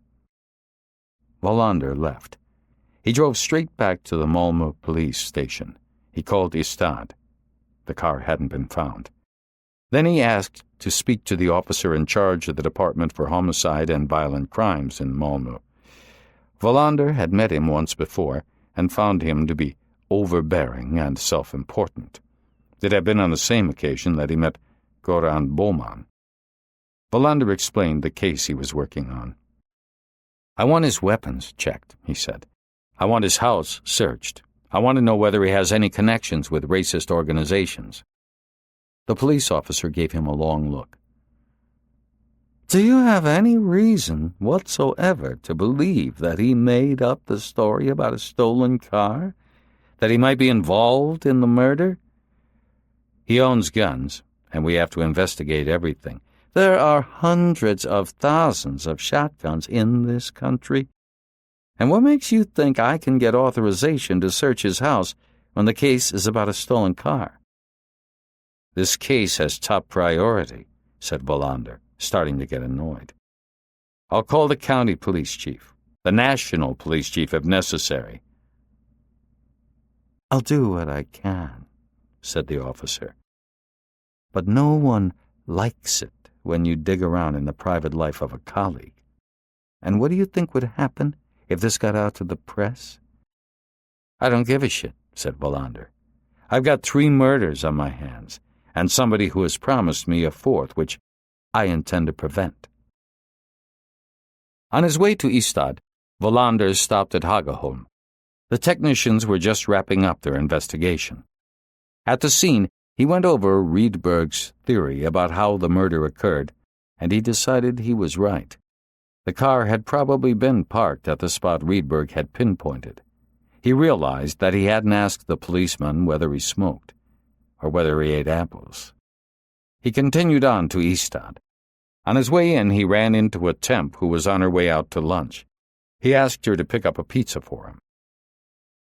Wallander left. He drove straight back to the Malmö police station. He called Istad. The car hadn't been found. Then he asked to speak to the officer in charge of the Department for Homicide and Violent Crimes in Malmö. Wallander had met him once before and found him to be overbearing and self-important. It had been on the same occasion that he met Goran Boman. Wallander explained the case he was working on. I want his weapons checked, he said. I want his house searched. I want to know whether he has any connections with racist organizations. The police officer gave him a long look. Do you have any reason whatsoever to believe that he made up the story about a stolen car? That he might be involved in the murder? He owns guns, and we have to investigate everything. There are hundreds of thousands of shotguns in this country. And what makes you think I can get authorization to search his house when the case is about a stolen car? This case has top priority, said Wallander, starting to get annoyed. I'll call the county police chief, the national police chief if necessary. I'll do what I can, said the officer. But no one likes it when you dig around in the private life of a colleague. And what do you think would happen if this got out to the press? I don't give a shit, said Wallander. I've got 3 murders on my hands, and somebody who has promised me a 4th, which I intend to prevent. On his way to Ystad, Wallander stopped at Hagaholm. The technicians were just wrapping up their investigation. At the scene, he went over Rydberg's theory about how the murder occurred, and he decided he was right. The car had probably been parked at the spot Rydberg had pinpointed. He realized that he hadn't asked the policeman whether he smoked, or whether he ate apples. He continued on to Ystad. On his way in, he ran into a temp who was on her way out to lunch. He asked her to pick up a pizza for him.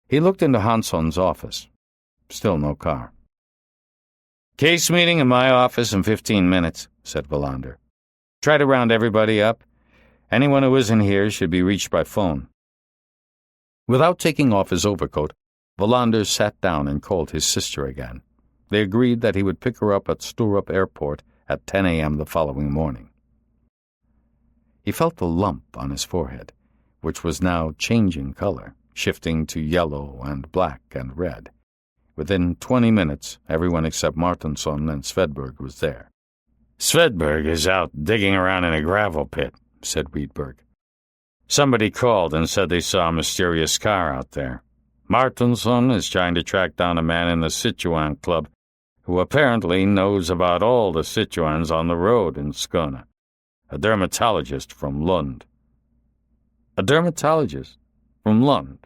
He looked into Hansson's office. Still no car. Case meeting in my office in 15 minutes, said Wallander. Try to round everybody up. Anyone who isn't here should be reached by phone. Without taking off his overcoat, Wallander sat down and called his sister again. They agreed that he would pick her up at Sturup Airport at 10 a.m. the following morning. He felt the lump on his forehead, which was now changing color, shifting to yellow and black and red. Within 20 minutes, everyone except Martinsson and Svedberg was there. Svedberg is out digging around in a gravel pit, said Rydberg. Somebody called and said they saw a mysterious car out there. Martinsson is trying to track down a man in the Sichuan Club who apparently knows about all the Sichuans on the road in Skåne, a dermatologist from Lund. A dermatologist from Lund?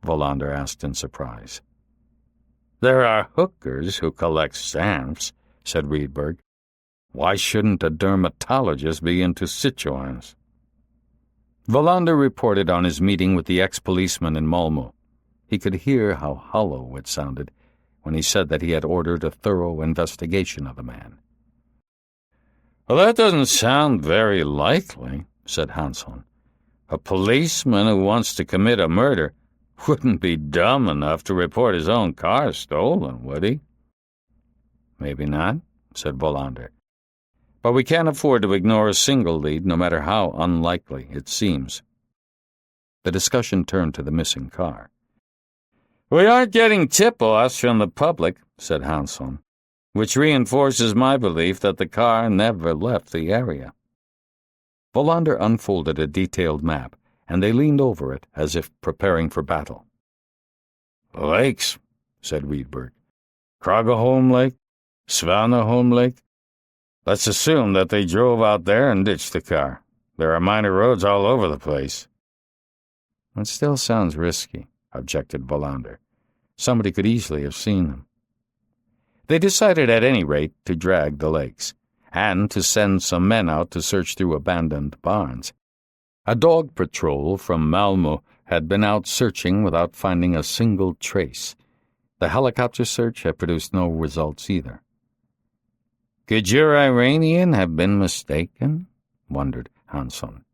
Wallander asked in surprise. There are hookers who collect stamps, said Rydberg. Why shouldn't a dermatologist be into Sichuans? Wallander reported on his meeting with the ex-policeman in Malmö. He could hear how hollow it sounded when he said that he had ordered a thorough investigation of the man. Well, that doesn't sound very likely, said Hansson. A policeman who wants to commit a murder wouldn't be dumb enough to report his own car stolen, would he? Maybe not, said Wallander. But we can't afford to ignore a single lead, no matter how unlikely it seems. The discussion turned to the missing car. We aren't getting tip-offs from the public, said Hansson, which reinforces my belief that the car never left the area. Wallander unfolded a detailed map, and they leaned over it as if preparing for battle. Lakes, said Rydberg. Kragaholm Lake, Svaneholm Lake. Let's assume that they drove out there and ditched the car. There are minor roads all over the place. It still sounds risky, objected Wallander. Somebody could easily have seen them. They decided at any rate to drag the lakes, and to send some men out to search through abandoned barns. A dog patrol from Malmö had been out searching without finding a single trace. The helicopter search had produced no results either. Could your Iranian have been mistaken? Wondered Hansson.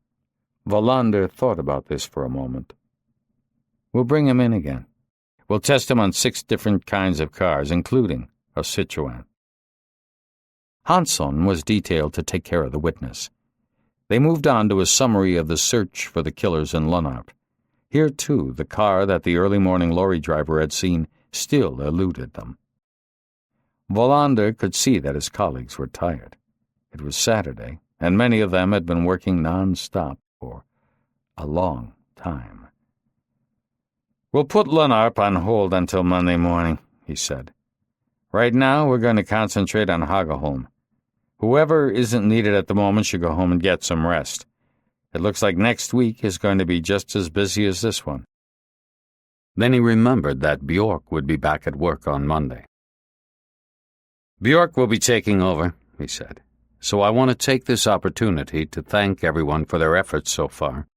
Wallander thought about this for a moment. We'll bring him in again. We'll test him on 6 different kinds of cars, including a Sichuan. Hansson was detailed to take care of the witness. They moved on to a summary of the search for the killers in Lonnarp. Here, too, the car that the early morning lorry driver had seen still eluded them. Wallander could see that his colleagues were tired. It was Saturday, and many of them had been working non-stop for a long time. "We'll put Lennarp on hold until Monday morning," he said. "Right now, we're going to concentrate on Hagaholm. Whoever isn't needed at the moment should go home and get some rest. It looks like next week is going to be just as busy as this one." Then he remembered that Bjork would be back at work on Monday. "Bjork will be taking over," he said, "so I want to take this opportunity to thank everyone for their efforts so far."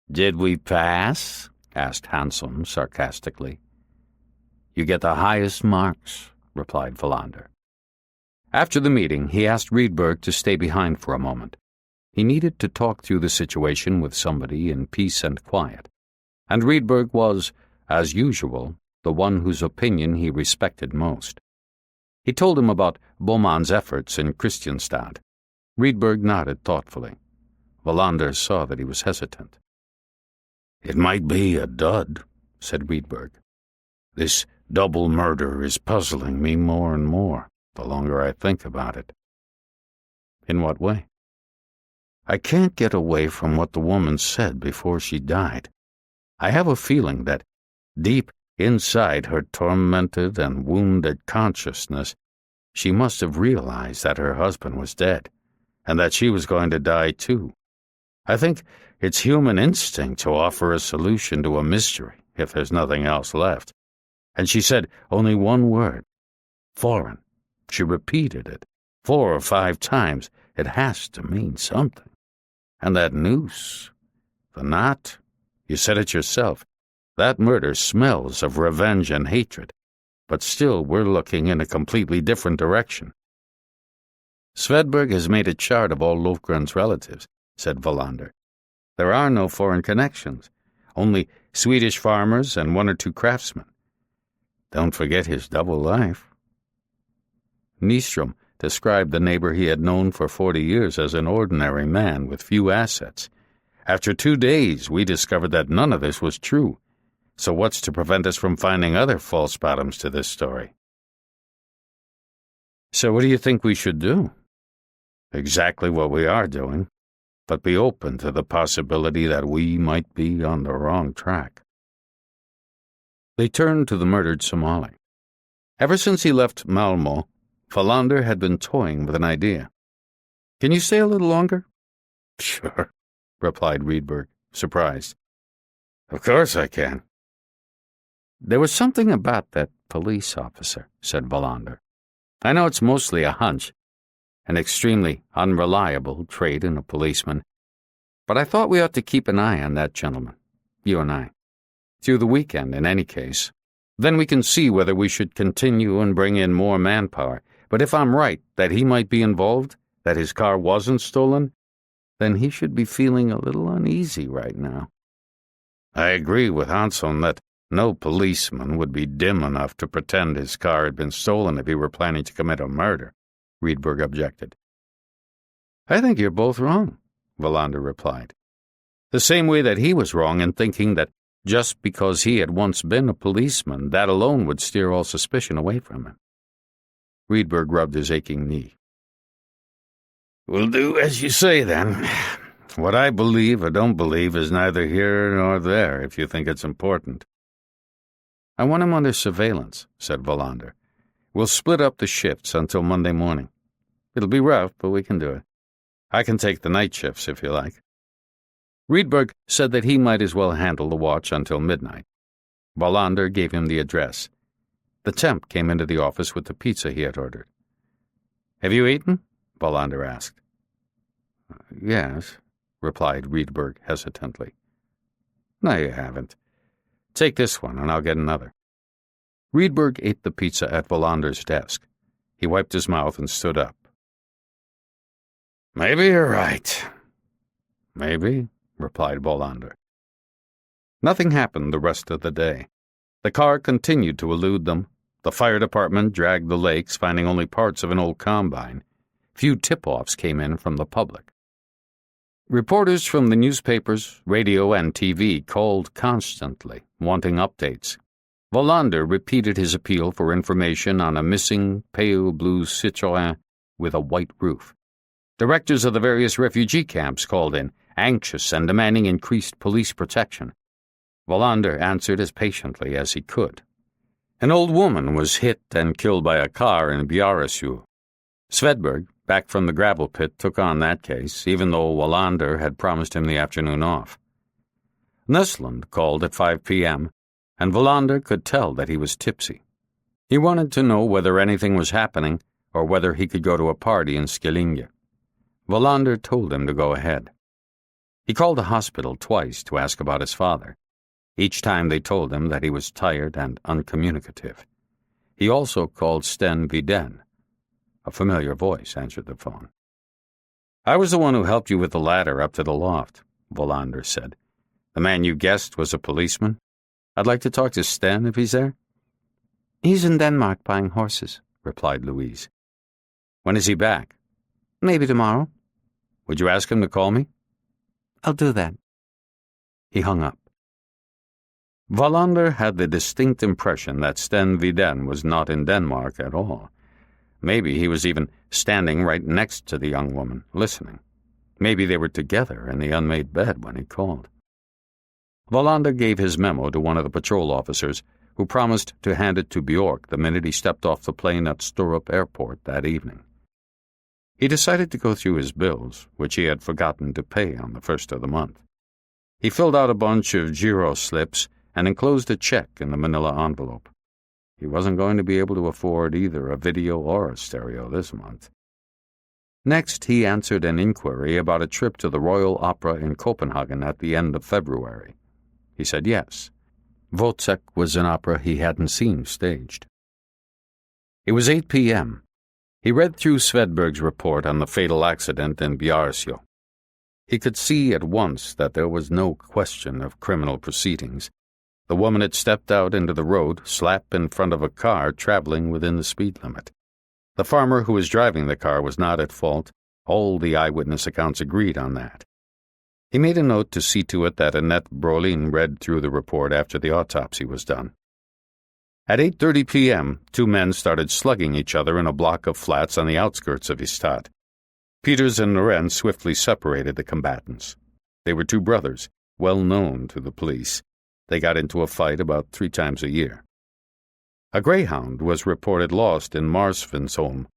"Did we pass?" asked Hansson sarcastically. "You get the highest marks," replied Wallander. After the meeting, he asked Rydberg to stay behind for a moment. He needed to talk through the situation with somebody in peace and quiet, and Rydberg was, as usual, the one whose opinion he respected most. He told him about Bohman's efforts in Kristianstad. Rydberg nodded thoughtfully. Wallander saw that he was hesitant. "It might be a dud," said Rydberg. "This double murder is puzzling me more and more, the longer I think about it." "In what way?" "I can't get away from what the woman said before she died. I have a feeling that deep inside her tormented and wounded consciousness, she must have realized that her husband was dead, and that she was going to die too. I think it's human instinct to offer a solution to a mystery if there's nothing else left. And she said only one word, foreign. She repeated it 4 or 5 times. It has to mean something. And that noose, the knot, you said it yourself. That murder smells of revenge and hatred, but still we're looking in a completely different direction." "Svedberg has made a chart of all Lofgren's relatives," said Wallander. "There are no foreign connections, only Swedish farmers and 1 or 2 craftsmen. Don't forget his double life." Nyström described the neighbor he had known for 40 years as an ordinary man with few assets. After 2 days, we discovered that none of this was true. So what's to prevent us from finding other false bottoms to this story? "So what do you think we should do?" "Exactly what we are doing, but be open to the possibility that we might be on the wrong track." They turned to the murdered Somali. Ever since he left Malmö, Wallander had been toying with an idea. "Can you stay a little longer?" "Sure," replied Rydberg, surprised. "Of course I can." "There was something about that police officer," said Wallander. "I know it's mostly a hunch, an extremely unreliable trait in a policeman, but I thought we ought to keep an eye on that gentleman, you and I, through the weekend in any case. Then we can see whether we should continue and bring in more manpower. But if I'm right that he might be involved, that his car wasn't stolen, then he should be feeling a little uneasy right now." "I agree with Hansson that no policeman would be dim enough to pretend his car had been stolen if he were planning to commit a murder," Rydberg objected. "I think you're both wrong," Wallander replied. "The same way that he was wrong in thinking that just because he had once been a policeman, that alone would steer all suspicion away from him." Rydberg rubbed his aching knee. "We'll do as you say, then. What I believe or don't believe is neither here nor there, if you think it's important." "I want him under surveillance," said Wallander. "We'll split up the shifts until Monday morning. It'll be rough, but we can do it. I can take the night shifts if you like." Rydberg said that he might as well handle the watch until midnight. Wallander gave him the address. The temp came into the office with the pizza he had ordered. "Have you eaten?" Wallander asked. "Yes," replied Rydberg hesitantly. "No, you haven't. Take this one, and I'll get another." Rydberg ate the pizza at Wallander's desk. He wiped his mouth and stood up. "Maybe you're right." "Maybe," replied Wallander. Nothing happened the rest of the day. The car continued to elude them. The fire department dragged the lakes, finding only parts of an old combine. Few tip-offs came in from the public. Reporters from the newspapers, radio, and TV called constantly, wanting updates. Wallander repeated his appeal for information on a missing pale blue Citroën with a white roof. Directors of the various refugee camps called in, anxious and demanding increased police protection. Wallander answered as patiently as he could. An old woman was hit and killed by a car in Bjäresjö. Svedberg, back from the gravel pit, took on that case, even though Wallander had promised him the afternoon off. Nesland called at 5 p.m., and Wallander could tell that he was tipsy. He wanted to know whether anything was happening or whether he could go to a party in Skillinge. Wallander told him to go ahead. He called the hospital twice to ask about his father. Each time they told him that he was tired and uncommunicative. He also called Sten Viden. A familiar voice answered the phone. "I was the one who helped you with the ladder up to the loft," Wallander said. "The man you guessed was a policeman. I'd like to talk to Sten if he's there." "He's in Denmark buying horses," replied Louise. "When is he back?" "Maybe tomorrow." "Would you ask him to call me?" "I'll do that." He hung up. Wallander had the distinct impression that Sten Viden was not in Denmark at all. Maybe he was even standing right next to the young woman, listening. Maybe they were together in the unmade bed when he called. Wallander gave his memo to one of the patrol officers, who promised to hand it to Björk the minute he stepped off the plane at Sturup Airport that evening. He decided to go through his bills, which he had forgotten to pay on the first of the month. He filled out a bunch of giro slips and enclosed a check in the manila envelope. He wasn't going to be able to afford either a video or a stereo this month. Next, he answered an inquiry about a trip to the Royal Opera in Copenhagen at the end of February. He said yes. Wozzeck was an opera he hadn't seen staged. It was 8 p.m. He read through Svedberg's report on the fatal accident in Bjäresjö. He could see at once that there was no question of criminal proceedings. The woman had stepped out into the road, slap in front of a car traveling within the speed limit. The farmer who was driving the car was not at fault. All the eyewitness accounts agreed on that. He made a note to see to it that Annette Brolin read through the report after the autopsy was done. At 8:30 p.m., two men started slugging each other in a block of flats on the outskirts of Ystad. Peters and Noren swiftly separated the combatants. They were two brothers, well known to the police. They got into a fight about 3 times a year. A greyhound was reported lost in Marsvinsholm.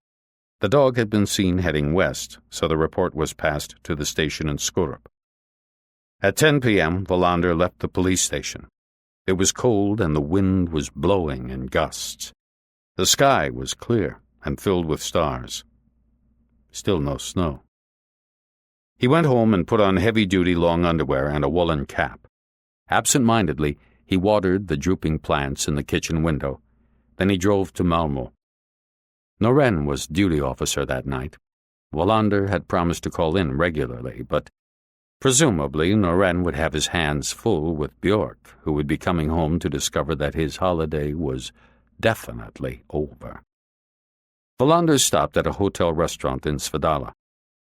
The dog had been seen heading west, so the report was passed to the station in Skurup. At 10 p.m., Wallander left the police station. It was cold and the wind was blowing in gusts. The sky was clear and filled with stars. Still no snow. He went home and put on heavy-duty long underwear and a woolen cap. Absent-mindedly, he watered the drooping plants in the kitchen window. Then he drove to Malmö. Noren was duty officer that night. Wallander had promised to call in regularly, but presumably Noren would have his hands full with Björk, who would be coming home to discover that his holiday was definitely over. Wallander stopped at a hotel restaurant in Svedala.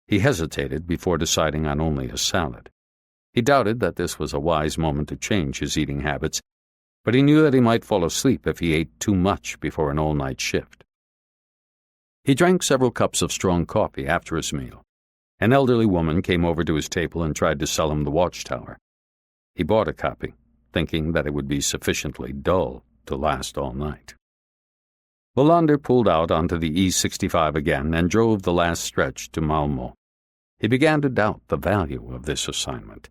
He hesitated before deciding on only a salad. He doubted that this was a wise moment to change his eating habits, but he knew that he might fall asleep if he ate too much before an all-night shift. He drank several cups of strong coffee after his meal. An elderly woman came over to his table and tried to sell him The Watchtower. He bought a copy, thinking that it would be sufficiently dull to last all night. Wallander pulled out onto the E65 again and drove the last stretch to Malmö. He began to doubt the value of this assignment.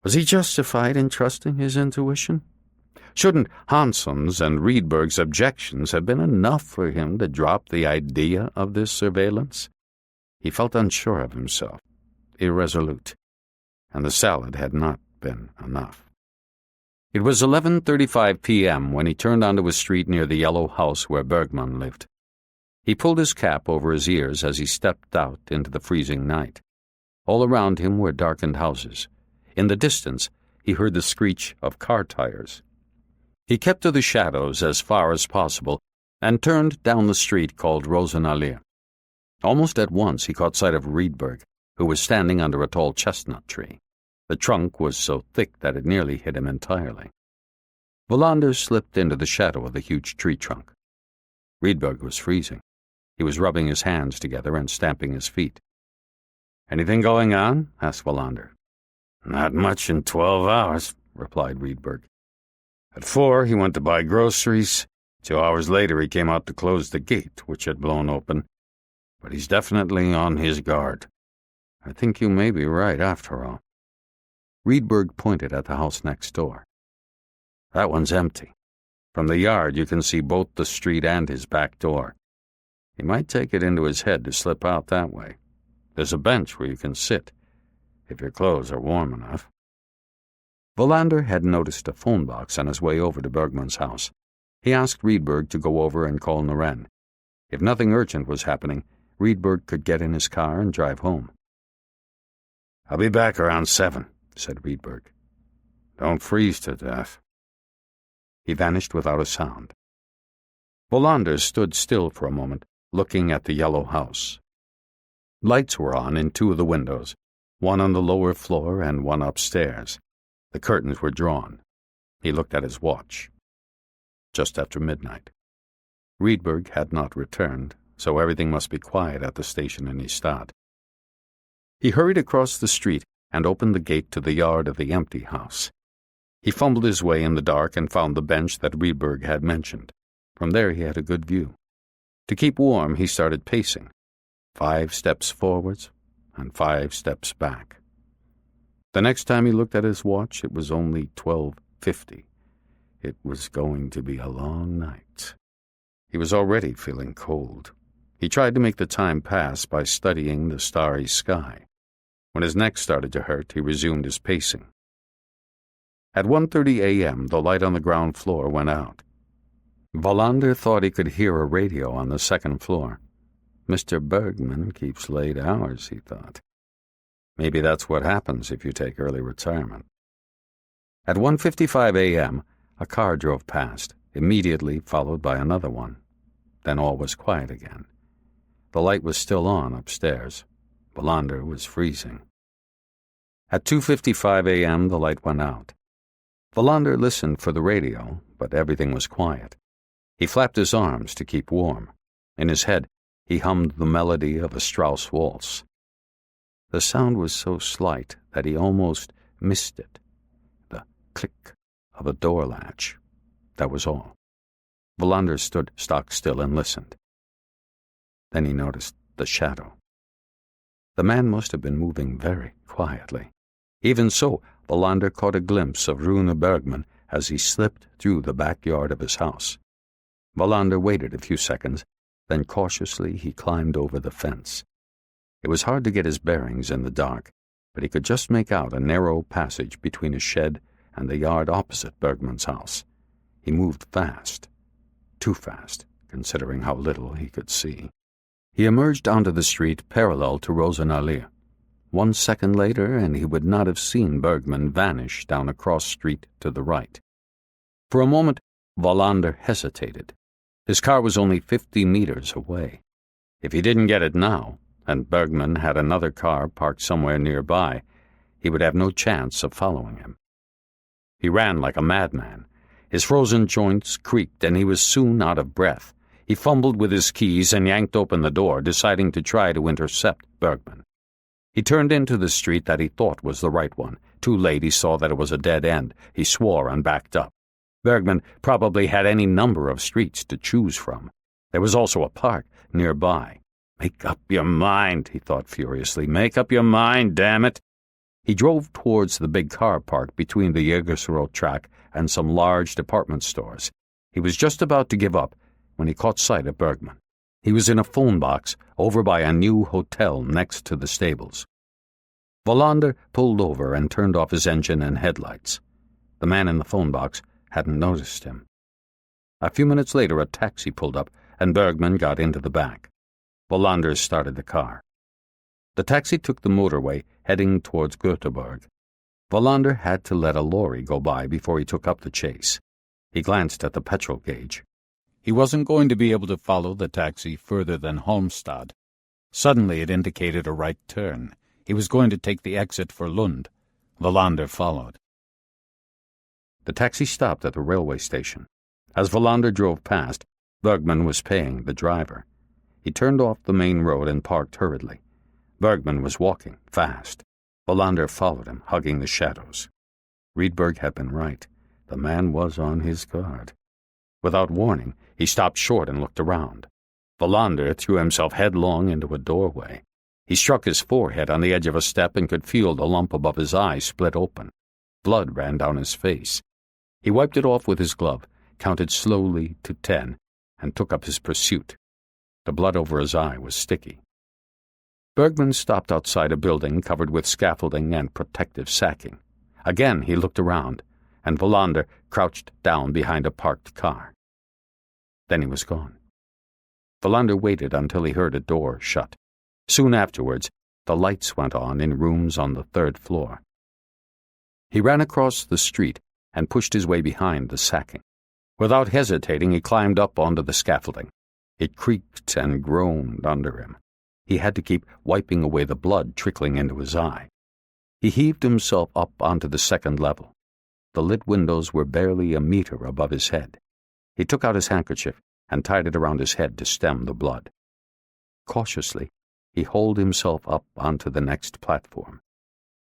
Was he justified in trusting his intuition? Shouldn't Hansson's and Rydberg's objections have been enough for him to drop the idea of this surveillance? He felt unsure of himself, irresolute, and the salad had not been enough. It was 11:35 p.m. when he turned onto a street near the yellow house where Bergman lived. He pulled his cap over his ears as he stepped out into the freezing night. All around him were darkened houses. In the distance, he heard the screech of car tires. He kept to the shadows as far as possible and turned down the street called Rosenallee. Almost at once he caught sight of Rydberg, who was standing under a tall chestnut tree. The trunk was so thick that it nearly hid him entirely. Wallander slipped into the shadow of the huge tree trunk. Rydberg was freezing. He was rubbing his hands together and stamping his feet. "Anything going on?" asked Wallander. "Not much in 12 hours, replied Rydberg. At 4, he went to buy groceries. 2 hours later, he came out to close the gate, which had blown open. But he's definitely on his guard. I think you may be right, after all." Rydberg pointed at the house next door. "That one's empty. From the yard, you can see both the street and his back door. He might take it into his head to slip out that way. There's a bench where you can sit, if your clothes are warm enough." Wallander had noticed a phone box on his way over to Bergman's house. He asked Rydberg to go over and call Noren. If nothing urgent was happening, Rydberg could get in his car and drive home. "I'll be back around 7, said Rydberg. "Don't freeze to death." He vanished without a sound. Wallander stood still for a moment, looking at the yellow house. Lights were on in 2 of the windows, one on the lower floor and one upstairs. The curtains were drawn. He looked at his watch. Just after midnight. Rydberg had not returned, so everything must be quiet at the station in Ystad. He hurried across the street and opened the gate to the yard of the empty house. He fumbled his way in the dark and found the bench that Rydberg had mentioned. From there he had a good view. To keep warm, he started pacing, 5 steps forwards and 5 steps back. The next time he looked at his watch, it was only 12:50. It was going to be a long night. He was already feeling cold. He tried to make the time pass by studying the starry sky. When his neck started to hurt, he resumed his pacing. At 1:30 a.m., the light on the ground floor went out. Wallander thought he could hear a radio on the 2nd floor. "Mr. Bergman keeps late hours," he thought. Maybe that's what happens if you take early retirement. At 1:55 a.m., a car drove past, immediately followed by another one. Then all was quiet again. The light was still on upstairs. Wallander was freezing. At 2:55 a.m., the light went out. Wallander listened for the radio, but everything was quiet. He flapped his arms to keep warm. In his head, he hummed the melody of a Strauss waltz. The sound was so slight that he almost missed it. The click of a door latch. That was all. Wallander stood stock still and listened. Then he noticed the shadow. The man must have been moving very quietly. Even so, Wallander caught a glimpse of Rune Bergman as he slipped through the backyard of his house. Wallander waited a few seconds, then cautiously he climbed over the fence. It was hard to get his bearings in the dark, but he could just make out a narrow passage between his shed and the yard opposite Bergman's house. He moved fast. Too fast, considering how little he could see. He emerged onto the street parallel to Rosenallee. 1 second later, and he would not have seen Bergman vanish down a cross street to the right. For a moment, Wallander hesitated. His car was only 50 meters away. If he didn't get it now, and Bergman had another car parked somewhere nearby, he would have no chance of following him. He ran like a madman. His frozen joints creaked, and he was soon out of breath. He fumbled with his keys and yanked open the door, deciding to try to intercept Bergman. He turned into the street that he thought was the right one. Too late, he saw that it was a dead end. He swore and backed up. Bergman probably had any number of streets to choose from. There was also a park nearby. "Make up your mind," he thought furiously. "Make up your mind, damn it." He drove towards the big car park between the Jägersro track and some large department stores. He was just about to give up when he caught sight of Bergman. He was in a phone box over by a new hotel next to the stables. Wallander pulled over and turned off his engine and headlights. The man in the phone box hadn't noticed him. A few minutes later, a taxi pulled up, and Bergman got into the back. Wallander started the car. The taxi took the motorway, heading towards Göteborg. Wallander had to let a lorry go by before he took up the chase. He glanced at the petrol gauge. He wasn't going to be able to follow the taxi further than Halmstad. Suddenly it indicated a right turn. He was going to take the exit for Lund. Wallander followed. The taxi stopped at the railway station. As Wallander drove past, Bergman was paying the driver. He turned off the main road and parked hurriedly. Bergman was walking, fast. Wallander followed him, hugging the shadows. Rydberg had been right. The man was on his guard. Without warning, he stopped short and looked around. Wallander threw himself headlong into a doorway. He struck his forehead on the edge of a step and could feel the lump above his eye split open. Blood ran down his face. He wiped it off with his glove, counted slowly to 10, and took up his pursuit. The blood over his eye was sticky. Bergman stopped outside a building covered with scaffolding and protective sacking. Again he looked around, and Wallander crouched down behind a parked car. Then he was gone. Wallander waited until he heard a door shut. Soon afterwards, the lights went on in rooms on the 3rd floor. He ran across the street and pushed his way behind the sacking. Without hesitating, he climbed up onto the scaffolding. It creaked and groaned under him. He had to keep wiping away the blood trickling into his eye. He heaved himself up onto the 2nd level. The lit windows were barely a meter above his head. He took out his handkerchief and tied it around his head to stem the blood. Cautiously, he hauled himself up onto the next platform.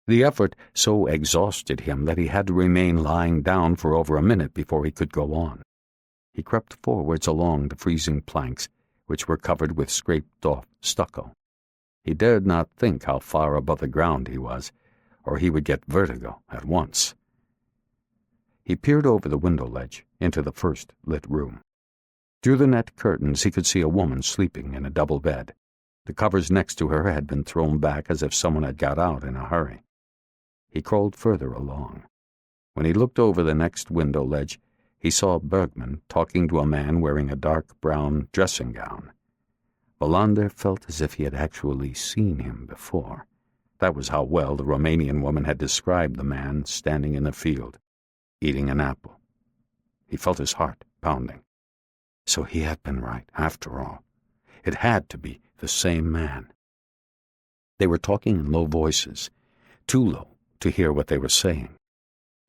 The effort so exhausted him that he had to remain lying down for over a minute before he could go on. He crept forwards along the freezing planks, which were covered with scraped-off stucco. He dared not think how far above the ground he was, or he would get vertigo at once. He peered over the window ledge into the first lit room. Through the net curtains he could see a woman sleeping in a double bed. The covers next to her had been thrown back as if someone had got out in a hurry. He crawled further along. When he looked over the next window ledge, he saw Bergman talking to a man wearing a dark brown dressing gown. Wallander felt as if he had actually seen him before. That was how well the Romanian woman had described the man standing in the field, eating an apple. He felt his heart pounding. So he had been right, after all. It had to be the same man. They were talking in low voices, too low to hear what they were saying.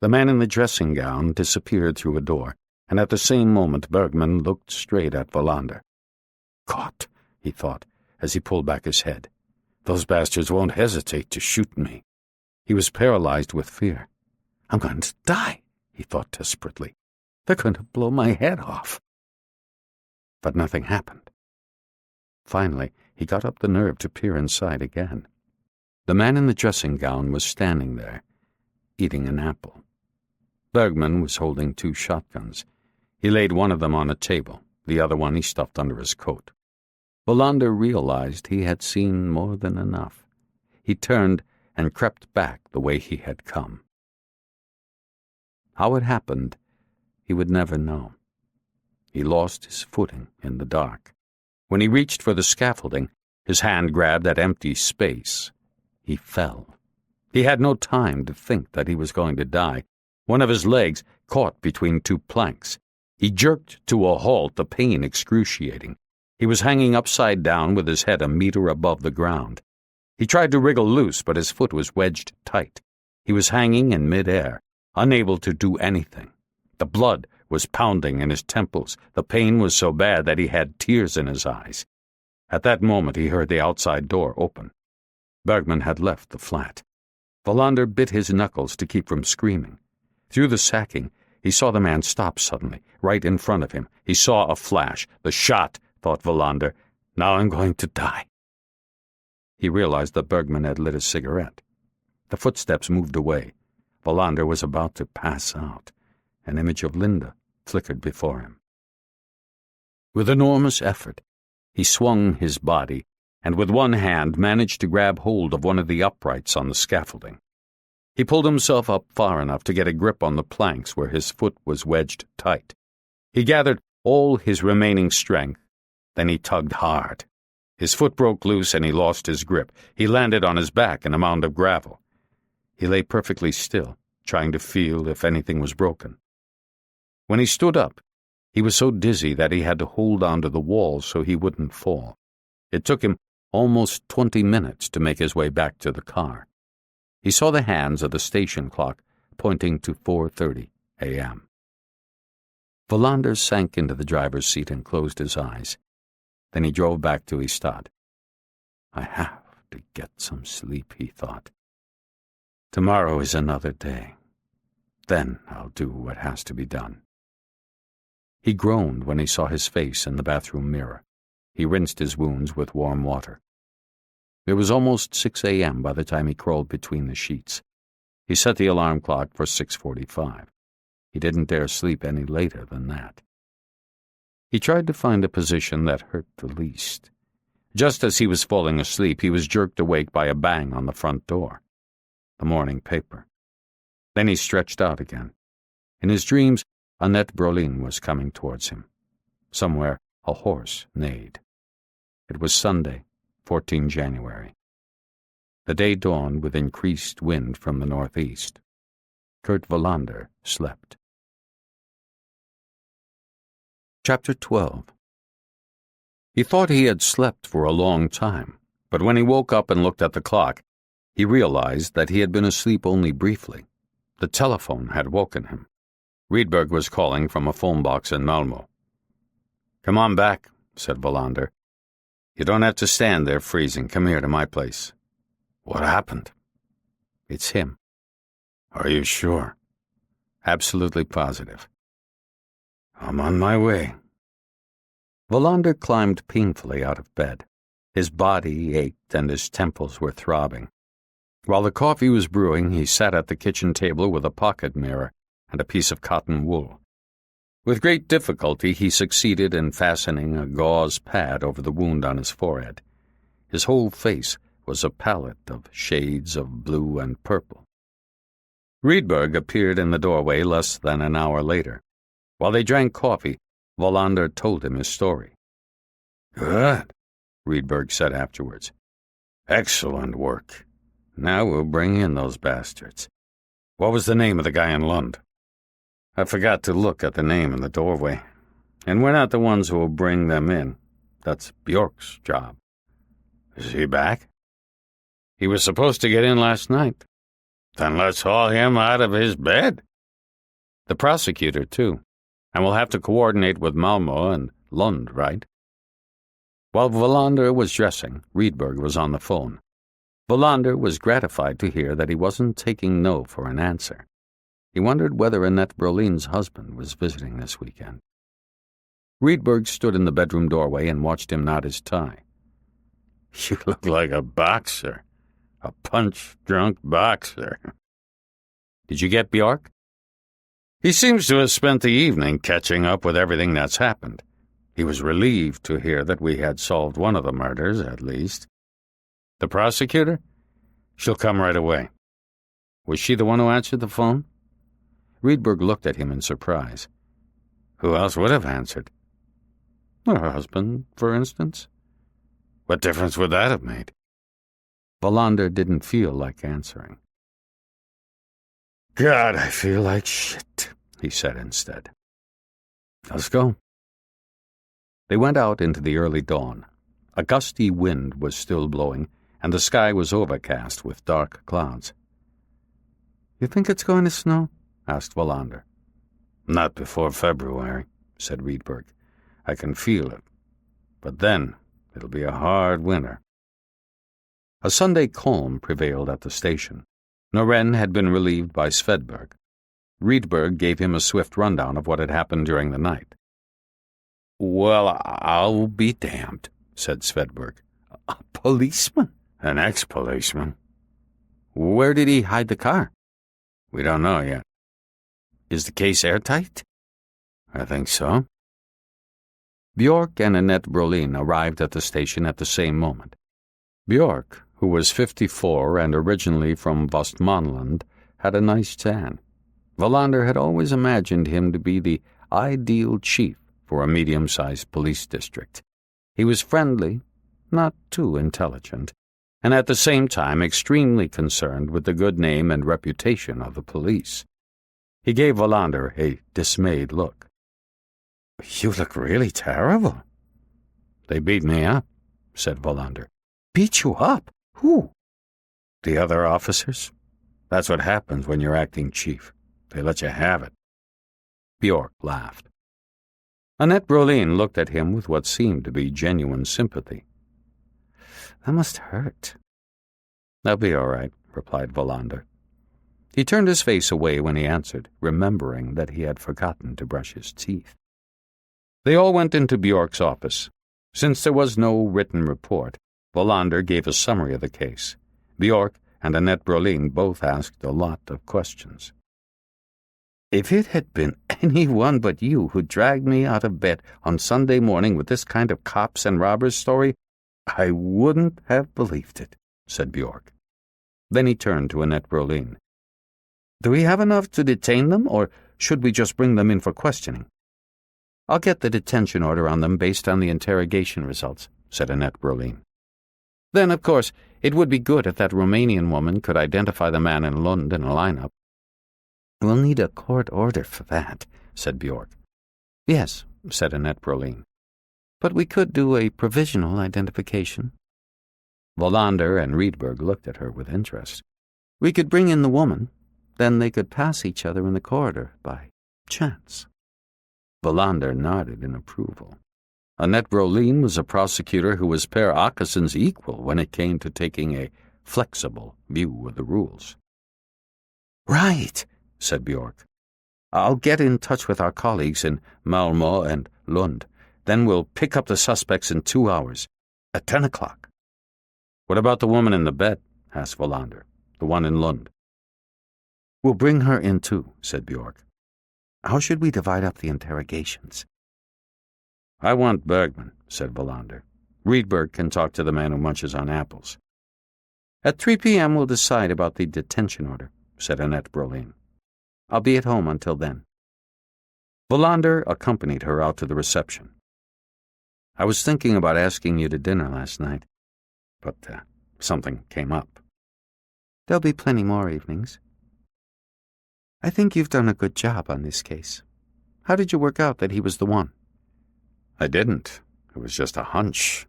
The man in the dressing gown disappeared through a door, and at the same moment Bergman looked straight at Wallander. Caught, he thought, as he pulled back his head. Those bastards won't hesitate to shoot me. He was paralyzed with fear. I'm going to die, he thought desperately. They're going to blow my head off. But nothing happened. Finally, he got up the nerve to peer inside again. The man in the dressing gown was standing there, eating an apple. Bergman was holding 2 shotguns. He laid one of them on a table, the other one he stuffed under his coat. Wallander realized he had seen more than enough. He turned and crept back the way he had come. How it happened, he would never know. He lost his footing in the dark. When he reached for the scaffolding, his hand grabbed at empty space. He fell. He had no time to think that he was going to die. One of his legs caught between 2 planks. He jerked to a halt, the pain excruciating. He was hanging upside down with his head a meter above the ground. He tried to wriggle loose, but his foot was wedged tight. He was hanging in mid-air, unable to do anything. The blood was pounding in his temples. The pain was so bad that he had tears in his eyes. At that moment he heard the outside door open. Bergman had left the flat. Wallander bit his knuckles to keep from screaming. Through the sacking, he saw the man stop suddenly, right in front of him. He saw a flash. The shot, thought Wallander. Now I'm going to die. He realized that Bergman had lit a cigarette. The footsteps moved away. Wallander was about to pass out. An image of Linda flickered before him. With enormous effort, he swung his body and with one hand managed to grab hold of one of the uprights on the scaffolding. He pulled himself up far enough to get a grip on the planks where his foot was wedged tight. He gathered all his remaining strength, then he tugged hard. His foot broke loose and he lost his grip. He landed on his back in a mound of gravel. He lay perfectly still, trying to feel if anything was broken. When he stood up, he was so dizzy that he had to hold onto the wall so he wouldn't fall. It took him almost 20 minutes to make his way back to the car. He saw the hands of the station clock pointing to 4:30 a.m. Wallander sank into the driver's seat and closed his eyes. Then he drove back to Ystad. I have to get some sleep, he thought. Tomorrow is another day. Then I'll do what has to be done. He groaned when he saw his face in the bathroom mirror. He rinsed his wounds with warm water. It was almost 6 a.m. by the time he crawled between the sheets. He set the alarm clock for 6:45. He didn't dare sleep any later than that. He tried to find a position that hurt the least. Just as he was falling asleep, he was jerked awake by a bang on the front door. The morning paper. Then he stretched out again. In his dreams, Annette Brolin was coming towards him. Somewhere, a horse neighed. It was Sunday, 14 January. The day dawned with increased wind from the northeast. Kurt Wallander slept. Chapter 12. He thought he had slept for a long time, but when he woke up and looked at the clock, he realized that he had been asleep only briefly. The telephone had woken him. Rydberg was calling from a phone box in Malmö. "Come on back," said Wallander. "You don't have to stand there freezing. Come here to my place." "What happened?" "It's him." "Are you sure?" "Absolutely positive." "I'm on my way." Wallander climbed painfully out of bed. His body ached and his temples were throbbing. While the coffee was brewing, he sat at the kitchen table with a pocket mirror and a piece of cotton wool. With great difficulty, he succeeded in fastening a gauze pad over the wound on his forehead. His whole face was a palette of shades of blue and purple. Rydberg appeared in the doorway less than an hour later. While they drank coffee, Wallander told him his story. "Good," Rydberg said afterwards. "Excellent work. Now we'll bring in those bastards. What was the name of the guy in Lund?" "I forgot to look at the name in the doorway. And we're not the ones who will bring them in. That's Bjork's job." "Is he back?" "He was supposed to get in last night." "Then let's haul him out of his bed." "The prosecutor, too. And we'll have to coordinate with Malmö and Lund, right?" While Wallander was dressing, Rydberg was on the phone. Wallander was gratified to hear that he wasn't taking no for an answer. He wondered whether Annette Brolin's husband was visiting this weekend. Rydberg stood in the bedroom doorway and watched him knot his tie. "You look like a boxer. A punch-drunk boxer." "Did you get Bjork?" "He seems to have spent the evening catching up with everything that's happened. He was relieved to hear that we had solved one of the murders, at least." "The prosecutor?" "She'll come right away." "Was she the one who answered the phone?" Rydberg looked at him in surprise. "Who else would have answered?" "Her husband, for instance." "What difference would that have made?" Wallander didn't feel like answering. "God, I feel like shit," he said instead. "Let's go." They went out into the early dawn. A gusty wind was still blowing, and the sky was overcast with dark clouds. "You think it's going to snow?" asked Wallander. "Not before February," said Rydberg. "I can feel it. But then it'll be a hard winter." A Sunday calm prevailed at the station. Noren had been relieved by Svedberg. Rydberg gave him a swift rundown of what had happened during the night. "Well, I'll be damned," said Svedberg. "A policeman?" "An ex-policeman." "Where did he hide the car?" "We don't know yet." "Is the case airtight?" "I think so." Bjork and Annette Brolin arrived at the station at the same moment. Bjork, who was 54 and originally from Vestmanland, had a nice tan. Wallander had always imagined him to be the ideal chief for a medium-sized police district. He was friendly, not too intelligent, and at the same time extremely concerned with the good name and reputation of the police. He gave Wallander a dismayed look. "You look really terrible." "They beat me up," said Wallander. "Beat you up? Who?" "The other officers. That's what happens when you're acting chief. They let you have it." Bjork laughed. Annette Brolin looked at him with what seemed to be genuine sympathy. "That must hurt." "That'll be all right," replied Wallander. He turned his face away when he answered, remembering that he had forgotten to brush his teeth. They all went into Bjork's office. Since there was no written report, Wallander gave a summary of the case. Bjork and Annette Brolin both asked a lot of questions. "If it had been anyone but you who dragged me out of bed on Sunday morning with this kind of cops and robbers story, I wouldn't have believed it," said Bjork. Then he turned to Annette Brolin. "Do we have enough to detain them, or should we just bring them in for questioning?" "I'll get the detention order on them based on the interrogation results," said Annette Brolin. "Then, of course, it would be good if that Romanian woman could identify the man in Lund in a lineup." "We'll need a court order for that," said Bjork. "Yes," said Annette Brolin. "But we could do a provisional identification." Wallander and Rydberg looked at her with interest. "We could bring in the woman. Then they could pass each other in the corridor by chance." Wallander nodded in approval. Annette Brolin was a prosecutor who was Per Åkesson's equal when it came to taking a flexible view of the rules. "Right," said Bjork. "I'll get in touch with our colleagues in Malmö and Lund. Then we'll pick up the suspects in 2 hours, at 10 o'clock. "What about the woman in the bed?" asked Wallander. "The one in Lund." "We'll bring her in too," said Bjork. "How should we divide up the interrogations?" "I want Bergman," said Wallander. "Rydberg can talk to the man who munches on apples." "At 3 p.m. we'll decide about the detention order," said Annette Brolin. "I'll be at home until then." Wallander accompanied her out to the reception. "I was thinking about asking you to dinner last night, but something came up." "There'll be plenty more evenings. I think you've done a good job on this case. How did you work out that he was the one?" "I didn't. It was just a hunch."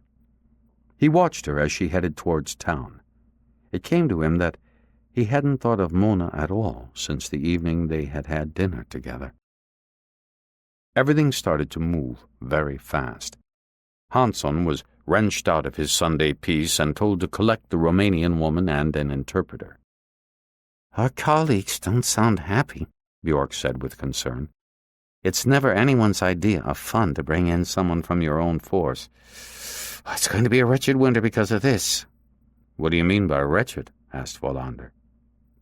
He watched her as she headed towards town. It came to him that he hadn't thought of Mona at all since the evening they had had dinner together. Everything started to move very fast. Hansson was wrenched out of his Sunday peace and told to collect the Romanian woman and an interpreter. "Our colleagues don't sound happy," Bjork said with concern. "It's never anyone's idea of fun to bring in someone from your own force. It's going to be a wretched winter because of this." "What do you mean by wretched?" asked Wallander.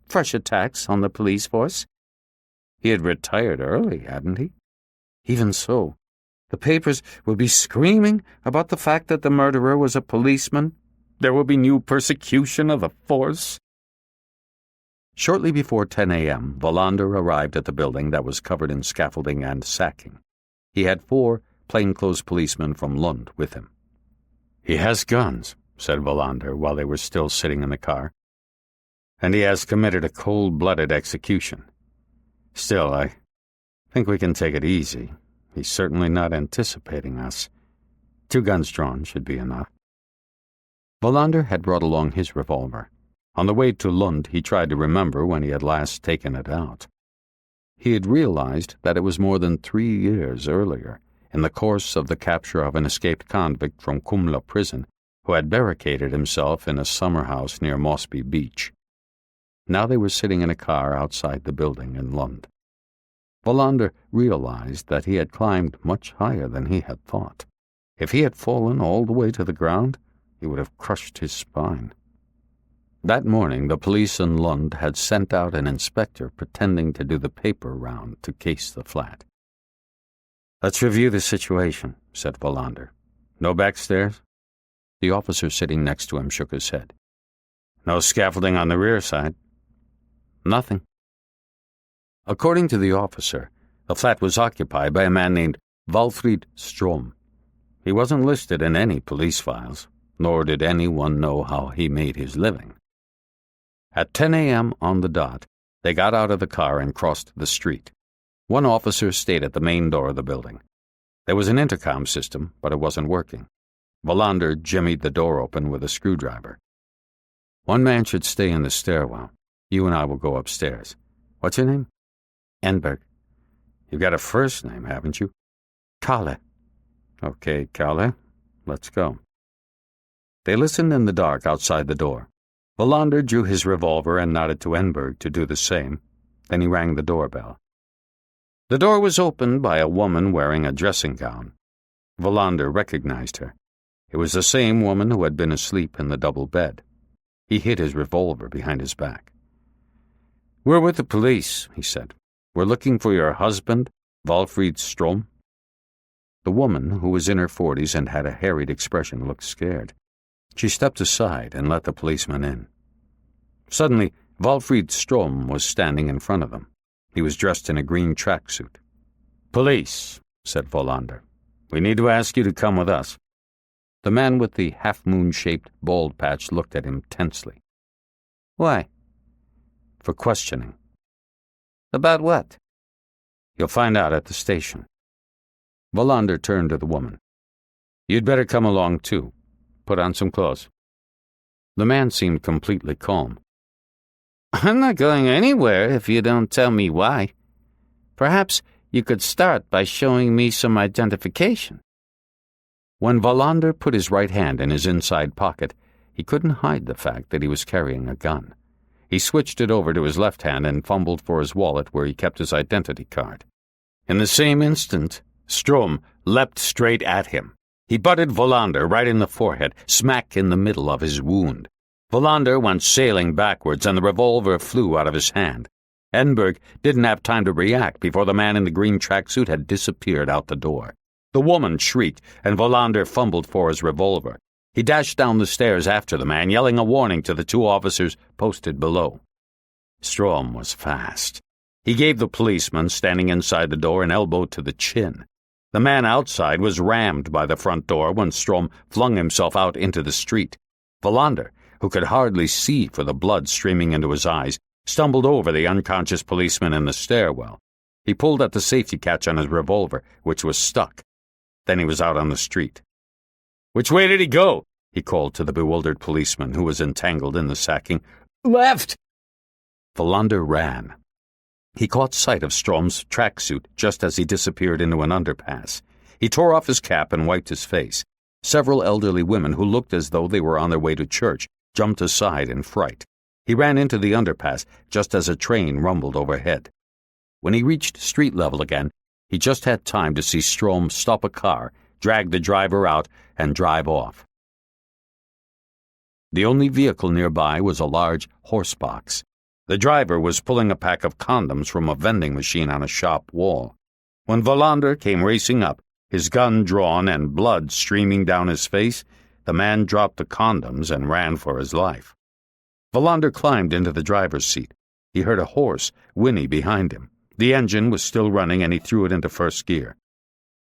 "Fresh attacks on the police force." He had retired early, hadn't he? "Even so, the papers will be screaming about the fact that the murderer was a policeman. There will be new persecution of the force." Shortly before 10 a.m., Wallander arrived at the building that was covered in scaffolding and sacking. He had 4 plainclothes policemen from Lund with him. "He has guns," said Wallander while they were still sitting in the car. "And he has committed a cold-blooded execution. Still, I think we can take it easy. He's certainly not anticipating us. 2 guns drawn should be enough." Wallander had brought along his revolver. On the way to Lund, he tried to remember when he had last taken it out. He had realized that it was more than 3 years earlier, in the course of the capture of an escaped convict from Kumla prison who had barricaded himself in a summer house near Mossby Beach. Now they were sitting in a car outside the building in Lund. Wallander realized that he had climbed much higher than he had thought. If he had fallen all the way to the ground, he would have crushed his spine. That morning, the police in Lund had sent out an inspector pretending to do the paper round to case the flat. "Let's review the situation," said Wallander. "No backstairs?" The officer sitting next to him shook his head. "No scaffolding on the rear side?" "Nothing." According to the officer, the flat was occupied by a man named Valfrid Strom. He wasn't listed in any police files, nor did anyone know how he made his living. At 10 a.m. on the dot, they got out of the car and crossed the street. One officer stayed at the main door of the building. There was an intercom system, but it wasn't working. Wallander jimmied the door open with a screwdriver. "One man should stay in the stairwell. You and I will go upstairs. What's your name?" "Enberg." "You've got a first name, haven't you?" "Kalle." "Okay, Kalle. Let's go." They listened in the dark outside the door. Wallander drew his revolver and nodded to Enberg to do the same. Then he rang the doorbell. The door was opened by a woman wearing a dressing gown. Wallander recognized her. It was the same woman who had been asleep in the double bed. He hid his revolver behind his back. "We're with the police," he said. "We're looking for your husband, Valfrid Strom." The woman, who was in her 40s and had a harried expression, looked scared. She stepped aside and let the policeman in. Suddenly, Valfrid Strom was standing in front of them. He was dressed in a green tracksuit. "Police," said Wallander. "We need to ask you to come with us." The man with the half-moon-shaped bald patch looked at him tensely. "Why?" "For questioning." "About what?" "You'll find out at the station." Wallander turned to the woman. "You'd better come along, too. Put on some clothes." The man seemed completely calm. "I'm not going anywhere if you don't tell me why. Perhaps you could start by showing me some identification." When Wallander put his right hand in his inside pocket, he couldn't hide the fact that he was carrying a gun. He switched it over to his left hand and fumbled for his wallet where he kept his identity card. In the same instant, Strom leapt straight at him. He butted Wallander right in the forehead, smack in the middle of his wound. Wallander went sailing backwards, and the revolver flew out of his hand. Enberg didn't have time to react before the man in the green tracksuit had disappeared out the door. The woman shrieked, and Wallander fumbled for his revolver. He dashed down the stairs after the man, yelling a warning to the two officers posted below. Strom was fast. He gave the policeman standing inside the door an elbow to the chin. The man outside was rammed by the front door when Strom flung himself out into the street. Wallander, who could hardly see for the blood streaming into his eyes, stumbled over the unconscious policeman in the stairwell. He pulled at the safety catch on his revolver, which was stuck. Then he was out on the street. "Which way did he go?" he called to the bewildered policeman who was entangled in the sacking. "Left!" Wallander ran. He caught sight of Strom's tracksuit just as he disappeared into an underpass. He tore off his cap and wiped his face. Several elderly women who looked as though they were on their way to church jumped aside in fright. He ran into the underpass just as a train rumbled overhead. When he reached street level again, he just had time to see Strom stop a car, drag the driver out, and drive off. The only vehicle nearby was a large horse box. The driver was pulling a pack of condoms from a vending machine on a shop wall. When Wallander came racing up, his gun drawn and blood streaming down his face, the man dropped the condoms and ran for his life. Wallander climbed into the driver's seat. He heard a horse whinny behind him. The engine was still running, and he threw it into first gear.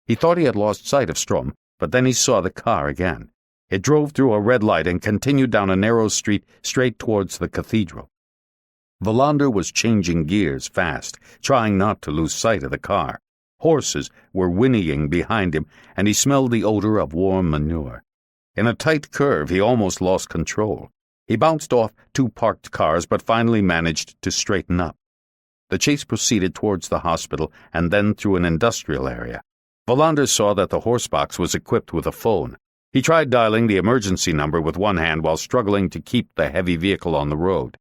He thought he had lost sight of Strom, but then he saw the car again. It drove through a red light and continued down a narrow street straight towards the cathedral. Wallander was changing gears fast, trying not to lose sight of the car. Horses were whinnying behind him, and he smelled the odor of warm manure. In a tight curve, he almost lost control. He bounced off two parked cars, but finally managed to straighten up. The chase proceeded towards the hospital and then through an industrial area. Wallander saw that the horsebox was equipped with a phone. He tried dialing the emergency number with one hand while struggling to keep the heavy vehicle on the road.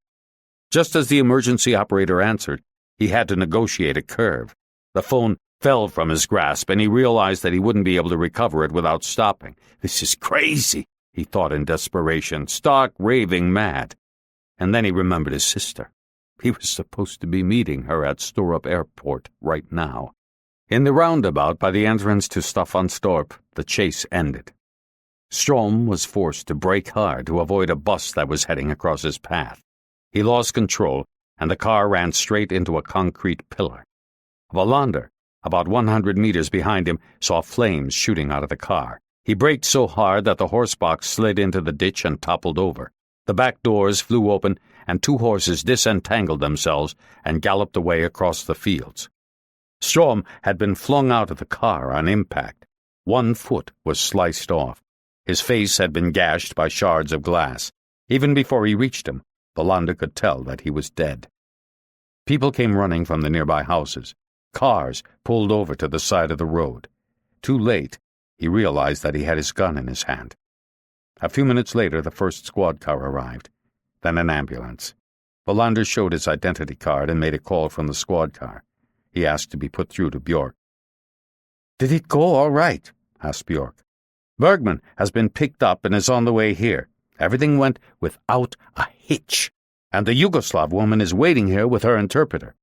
Just as the emergency operator answered, he had to negotiate a curve. The phone fell from his grasp, and he realized that he wouldn't be able to recover it without stopping. "This is crazy," he thought in desperation, stark raving mad. And then he remembered his sister. He was supposed to be meeting her at Storup Airport right now. In the roundabout by the entrance to Staffanstorp, the chase ended. Strom was forced to brake hard to avoid a bus that was heading across his path. He lost control, and the car ran straight into a concrete pillar. Wallander, about 100 meters behind him, saw flames shooting out of the car. He braked so hard that the horsebox slid into the ditch and toppled over. The back doors flew open, and two horses disentangled themselves and galloped away across the fields. Strom had been flung out of the car on impact. One foot was sliced off. His face had been gashed by shards of glass. Even before he reached him, Wallander could tell that he was dead. People came running from the nearby houses. Cars pulled over to the side of the road. Too late, he realized that he had his gun in his hand. A few minutes later, the first squad car arrived. then an ambulance. Wallander showed his identity card and made a call from the squad car. He asked to be put through to Bjork. "Did it go all right?" asked Bjork. "Bergman has been picked up and is on the way here. Everything went without a hitch, and the Yugoslav woman is waiting here with her interpreter."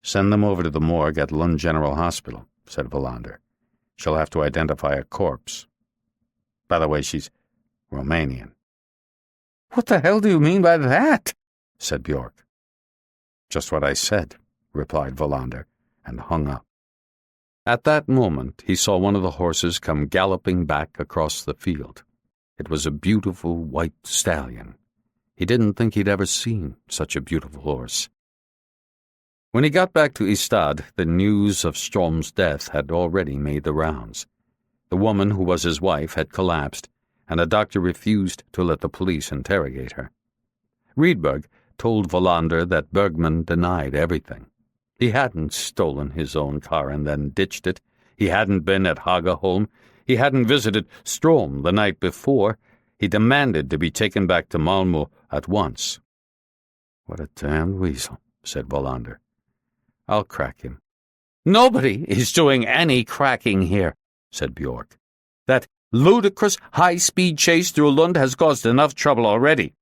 "Send them over to the morgue at Lund General Hospital," said Wallander. "She'll have to identify a corpse. By the way, she's Romanian." "What the hell do you mean by that?" said Bjork. "Just what I said," replied Wallander, and hung up. At that moment, he saw one of the horses come galloping back across the field. It was a beautiful white stallion. He didn't think he'd ever seen such a beautiful horse. When he got back to Ystad, the news of Strom's death had already made the rounds. The woman who was his wife had collapsed, and a doctor refused to let the police interrogate her. Rydberg told Wallander that Bergman denied everything. He hadn't stolen his own car and then ditched it. He hadn't been at Hagaholm. He hadn't visited Strom the night before. He demanded to be taken back to Malmö at once. "What a damned weasel," said Wallander. "I'll crack him." "Nobody is doing any cracking here," said Bjork. "That ludicrous high-speed chase through Lund has caused enough trouble already.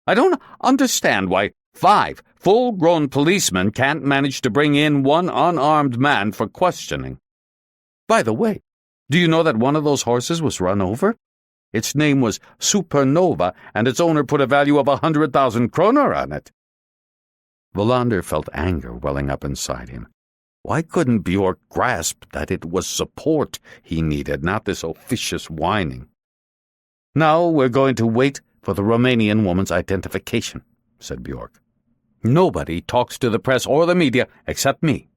I don't understand why 5 full-grown policemen can't manage to bring in one unarmed man for questioning. By the way, do you know that one of those horses was run over? Its name was Supernova, and its owner put a value of 100,000 kroner on it." Wallander felt anger welling up inside him. Why couldn't Bjork grasp that it was support he needed, not this officious whining? "Now we're going to wait for the Romanian woman's identification," said Bjork. "Nobody talks to the press or the media except me."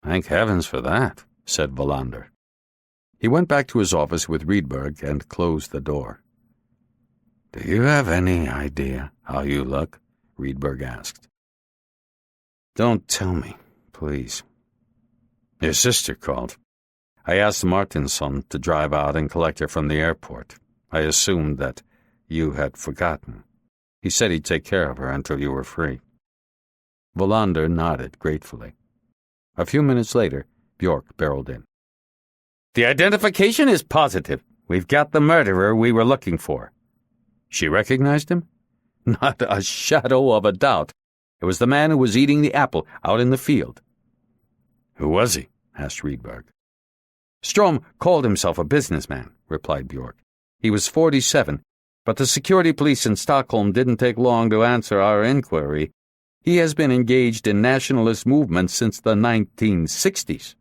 "Thank heavens for that," said Wallander. He went back to his office with Rydberg and closed the door. "Do you have any idea how you look?" Rydberg asked. "Don't tell me, please." "Your sister called. I asked Martinsson to drive out and collect her from the airport. I assumed that you had forgotten. He said he'd take care of her until you were free." Wallander nodded gratefully. A few minutes later, Bjork barreled in. "The identification is positive. We've got the murderer we were looking for." "She recognized him?" "Not a shadow of a doubt. It was the man who was eating the apple out in the field." "Who was he?" asked Rydberg. "Strom called himself a businessman," replied Bjork. "He was 47, but the security police in Stockholm didn't take long to answer our inquiry. He has been engaged in nationalist movements since the 1960s.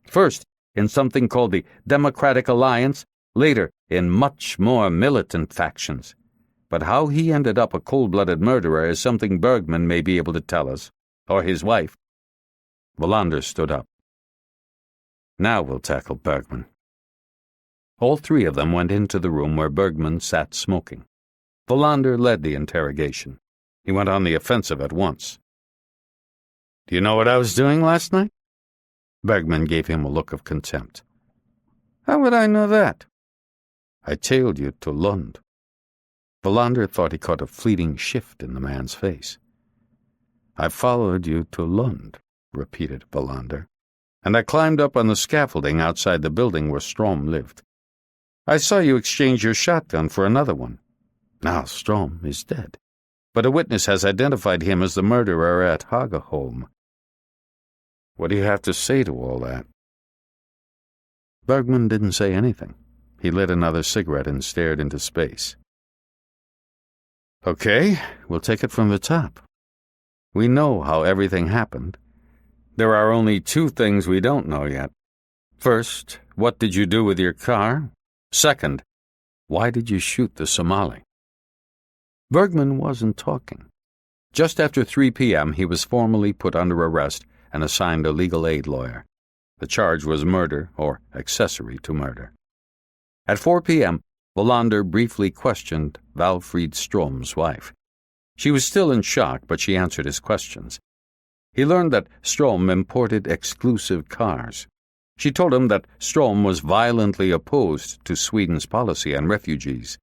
First, in something called the Democratic Alliance, later in much more militant factions. But how he ended up a cold-blooded murderer is something Bergman may be able to tell us, or his wife." Wallander stood up. "Now we'll tackle Bergman." All 3 of them went into the room where Bergman sat smoking. Wallander led the interrogation. He went on the offensive at once. "Do you know what I was doing last night?" Bergman gave him a look of contempt. "How would I know that?" "I tailed you to Lund." Wallander thought he caught a fleeting shift in the man's face. "I followed you to Lund," repeated Wallander, "and I climbed up on the scaffolding outside the building where Strom lived. I saw you exchange your shotgun for another one. Now Strom is dead, but a witness has identified him as the murderer at Hagaholm. What do you have to say to all that?" Bergman didn't say anything. He lit another cigarette and stared into space. "Okay, we'll take it from the top. We know how everything happened. There are only 2 things we don't know yet. First, what did you do with your car? Second, why did you shoot the Somali?" Bergman wasn't talking. Just after 3 p.m., he was formally put under arrest and assigned a legal aid lawyer. The charge was murder or accessory to murder. At 4 p.m., Wallander briefly questioned Valfrid Strom's wife. She was still in shock, but she answered his questions. He learned that Strom imported exclusive cars. She told him that Strom was violently opposed to Sweden's policy on refugees.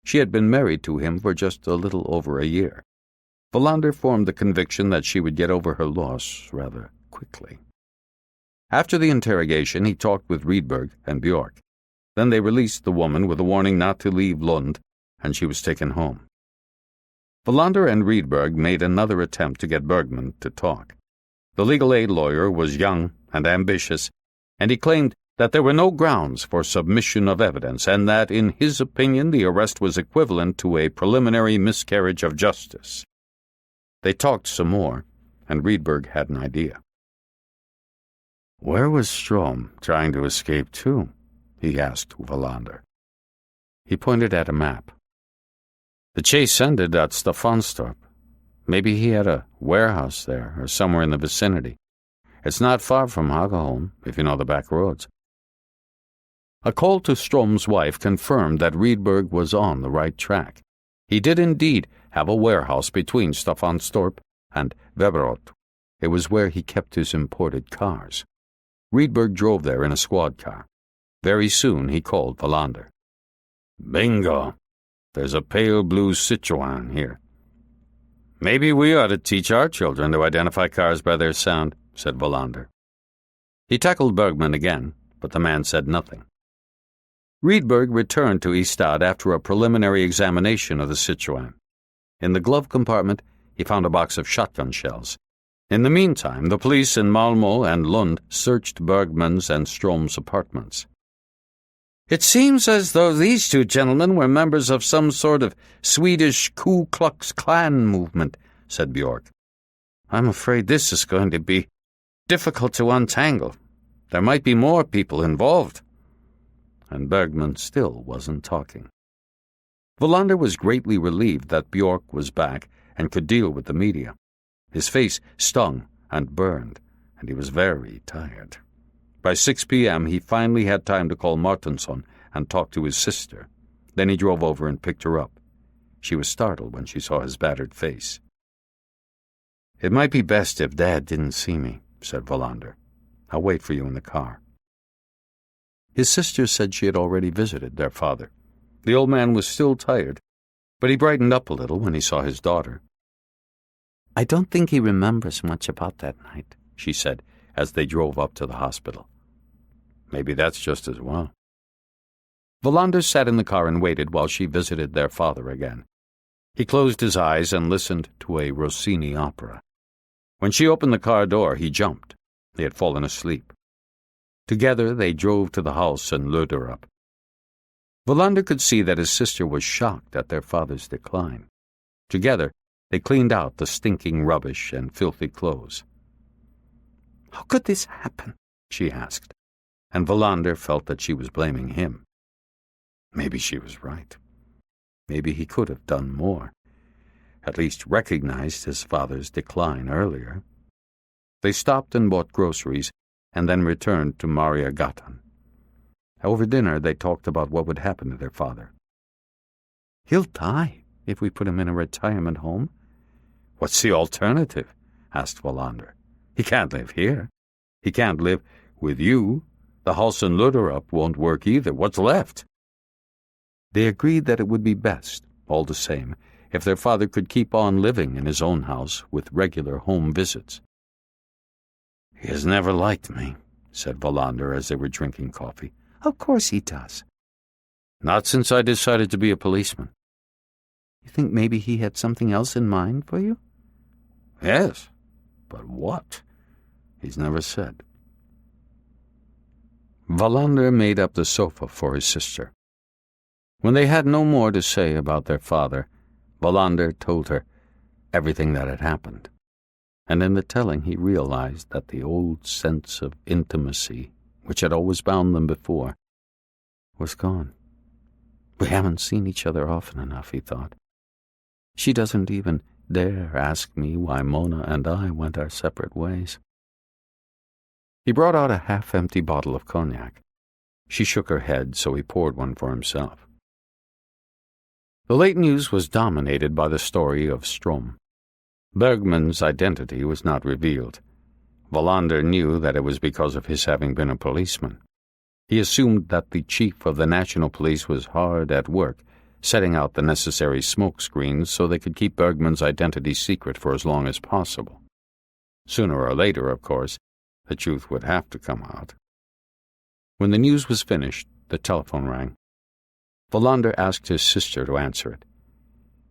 She had been married to him for just a little over a year. Wallander formed the conviction that she would get over her loss rather quickly. After the interrogation, he talked with Rydberg and Björk. Then they released the woman with a warning not to leave Lund, and she was taken home. Wallander and Rydberg made another attempt to get Bergman to talk. The legal aid lawyer was young and ambitious, and he claimed that there were no grounds for submission of evidence and that, in his opinion, the arrest was equivalent to a preliminary miscarriage of justice. They talked some more, and Rydberg had an idea. "Where was Strom trying to escape to?" he asked Wallander. He pointed at a map. "The chase ended at Staffanstorp. Maybe he had a warehouse there or somewhere in the vicinity. It's not far from Hagaholm, if you know the back roads." A call to Strom's wife confirmed that Rydberg was on the right track. He did indeed have a warehouse between Staffanstorp and Weberot. It was where he kept his imported cars. Rydberg drove there in a squad car. Very soon he called Wallander. "Bingo! There's a pale blue Citroën here." "Maybe we ought to teach our children to identify cars by their sound," said Wallander. He tackled Bergman again, but the man said nothing. Rydberg returned to Ystad after a preliminary examination of the Citroën. In the glove compartment, he found a box of shotgun shells. In the meantime, the police in Malmö and Lund searched Bergman's and Strom's apartments. "It seems as though these two gentlemen were members of some sort of Swedish Ku Klux Klan movement," said Björk. "I'm afraid this is going to be difficult to untangle. There might be more people involved." And Bergman still wasn't talking. Wallander was greatly relieved that Björk was back and could deal with the media. His face stung and burned, and he was very tired. By 6 p.m., he finally had time to call Martinsson and talk to his sister. Then he drove over and picked her up. She was startled when she saw his battered face. "It might be best if Dad didn't see me," said Wallander. "I'll wait for you in the car." His sister said she had already visited their father. The old man was still tired, but he brightened up a little when he saw his daughter. "I don't think he remembers much about that night," she said as they drove up to the hospital. "Maybe that's just as well." Wallander sat in the car and waited while she visited their father again. He closed his eyes and listened to a Rossini opera. When she opened the car door, he jumped. He had fallen asleep. Together they drove to the house in Löderup. Wallander could see that his sister was shocked at their father's decline. Together they cleaned out the stinking rubbish and filthy clothes. "How could this happen?" she asked, and Wallander felt that she was blaming him. Maybe she was right. Maybe he could have done more, at least recognized his father's decline earlier. They stopped and bought groceries, and then returned to Mariagatan. Over dinner, they talked about what would happen to their father. "He'll die if we put him in a retirement home." "What's the alternative?" asked Wallander. "He can't live here. He can't live with you. The house in Löderup won't work either. What's left?" They agreed that it would be best, all the same, if their father could keep on living in his own house with regular home visits. "He has never liked me," said Wallander as they were drinking coffee. "Of course he does." "Not since I decided to be a policeman." "You think maybe he had something else in mind for you?" "Yes, but what? He's never said." Wallander made up the sofa for his sister. When they had no more to say about their father, Wallander told her everything that had happened. And in the telling he realized that the old sense of intimacy, which had always bound them before, was gone. We haven't seen each other often enough, he thought. She doesn't even dare ask me why Mona and I went our separate ways. He brought out a half-empty bottle of cognac. She shook her head, so he poured one for himself. The late news was dominated by the story of Strom. Bergman's identity was not revealed. Wallander knew that it was because of his having been a policeman. He assumed that the chief of the national police was hard at work, setting out the necessary smoke screens so they could keep Bergman's identity secret for as long as possible. Sooner or later, of course, the truth would have to come out. When the news was finished, the telephone rang. Wallander asked his sister to answer it.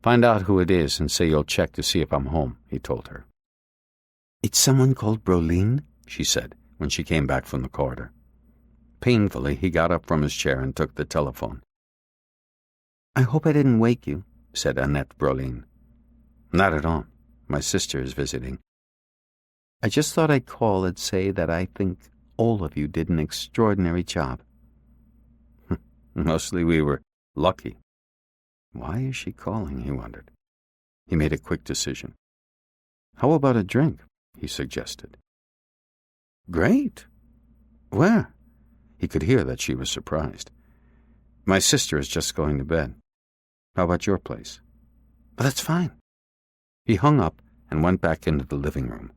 "Find out who it is and say you'll check to see if I'm home," he told her. "It's someone called Brolin?" she said when she came back from the corridor. Painfully, he got up from his chair and took the telephone. "I hope I didn't wake you," said Annette Brolin. "Not at all. My sister is visiting." "I just thought I'd call and say that I think all of you did an extraordinary job." "Mostly we were lucky." Why is she calling, he wondered. He made a quick decision. "How about a drink?" he suggested. "Great. Where?" He could hear that she was surprised. "My sister is just going to bed. How about your place?" "That's fine." He hung up and went back into the living room.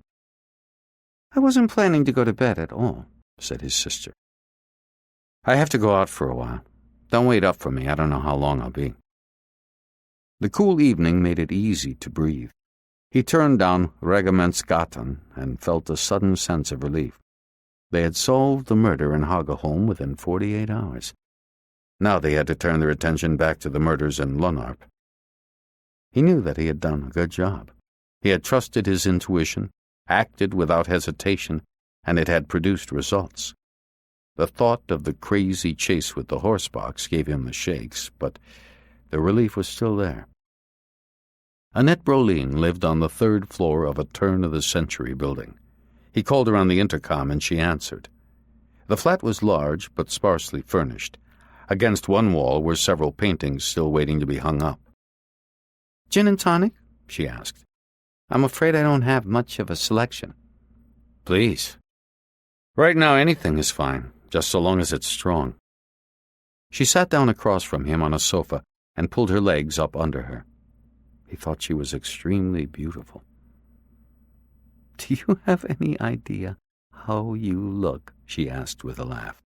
"I wasn't planning to go to bed at all," said his sister. "I have to go out for a while. Don't wait up for me. I don't know how long I'll be." The cool evening made it easy to breathe. He turned down Regimentsgatan and felt a sudden sense of relief. They had solved the murder in Hagaholm within 48 hours. Now they had to turn their attention back to the murders in Lönarp. He knew that he had done a good job. He had trusted his intuition, acted without hesitation, and it had produced results. The thought of the crazy chase with the horsebox gave him the shakes, but the relief was still there. Annette Brolin lived on the 3rd floor of a turn-of-the-century building. He called her on the intercom and she answered. The flat was large but sparsely furnished. Against one wall were several paintings still waiting to be hung up. "Gin and tonic?" she asked. "I'm afraid I don't have much of a selection." "Please. Right now anything is fine, just so long as it's strong." She sat down across from him on a sofa and pulled her legs up under her. He thought she was extremely beautiful. "Do you have any idea how you look?" she asked with a laugh.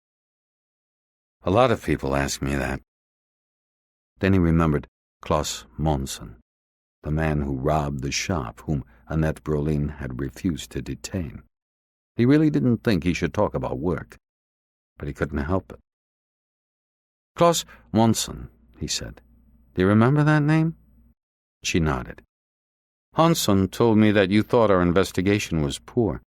"A lot of people ask me that." Then he remembered Klaus Monson, the man who robbed the shop, whom Annette Brolin had refused to detain. He really didn't think he should talk about work, but he couldn't help it. "Klaus Monson," he said. "Do you remember that name?" She nodded. "Hanson told me that you thought our investigation was poor,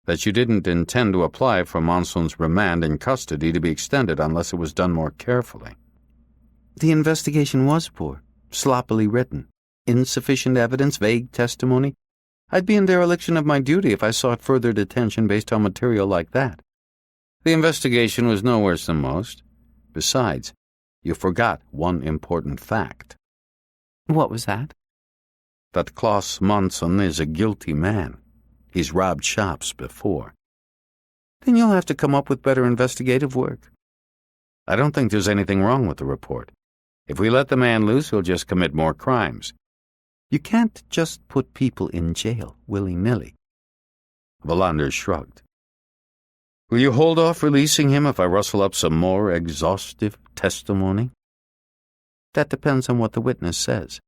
that you didn't intend to apply for Monson's remand in custody to be extended unless it was done more carefully." "The investigation was poor, sloppily written, insufficient evidence, vague testimony. I'd be in dereliction of my duty if I sought further detention based on material like that." "The investigation was no worse than most. Besides, you forgot one important fact." "What was that?" "That Klaus Monson is a guilty man. He's robbed shops before." "Then you'll have to come up with better investigative work." "I don't think there's anything wrong with the report. If we let the man loose, he'll just commit more crimes." "You can't just put people in jail willy-nilly." Wallander shrugged. "Will you hold off releasing him if I rustle up some more exhaustive testimony?" "That depends on what the witness says."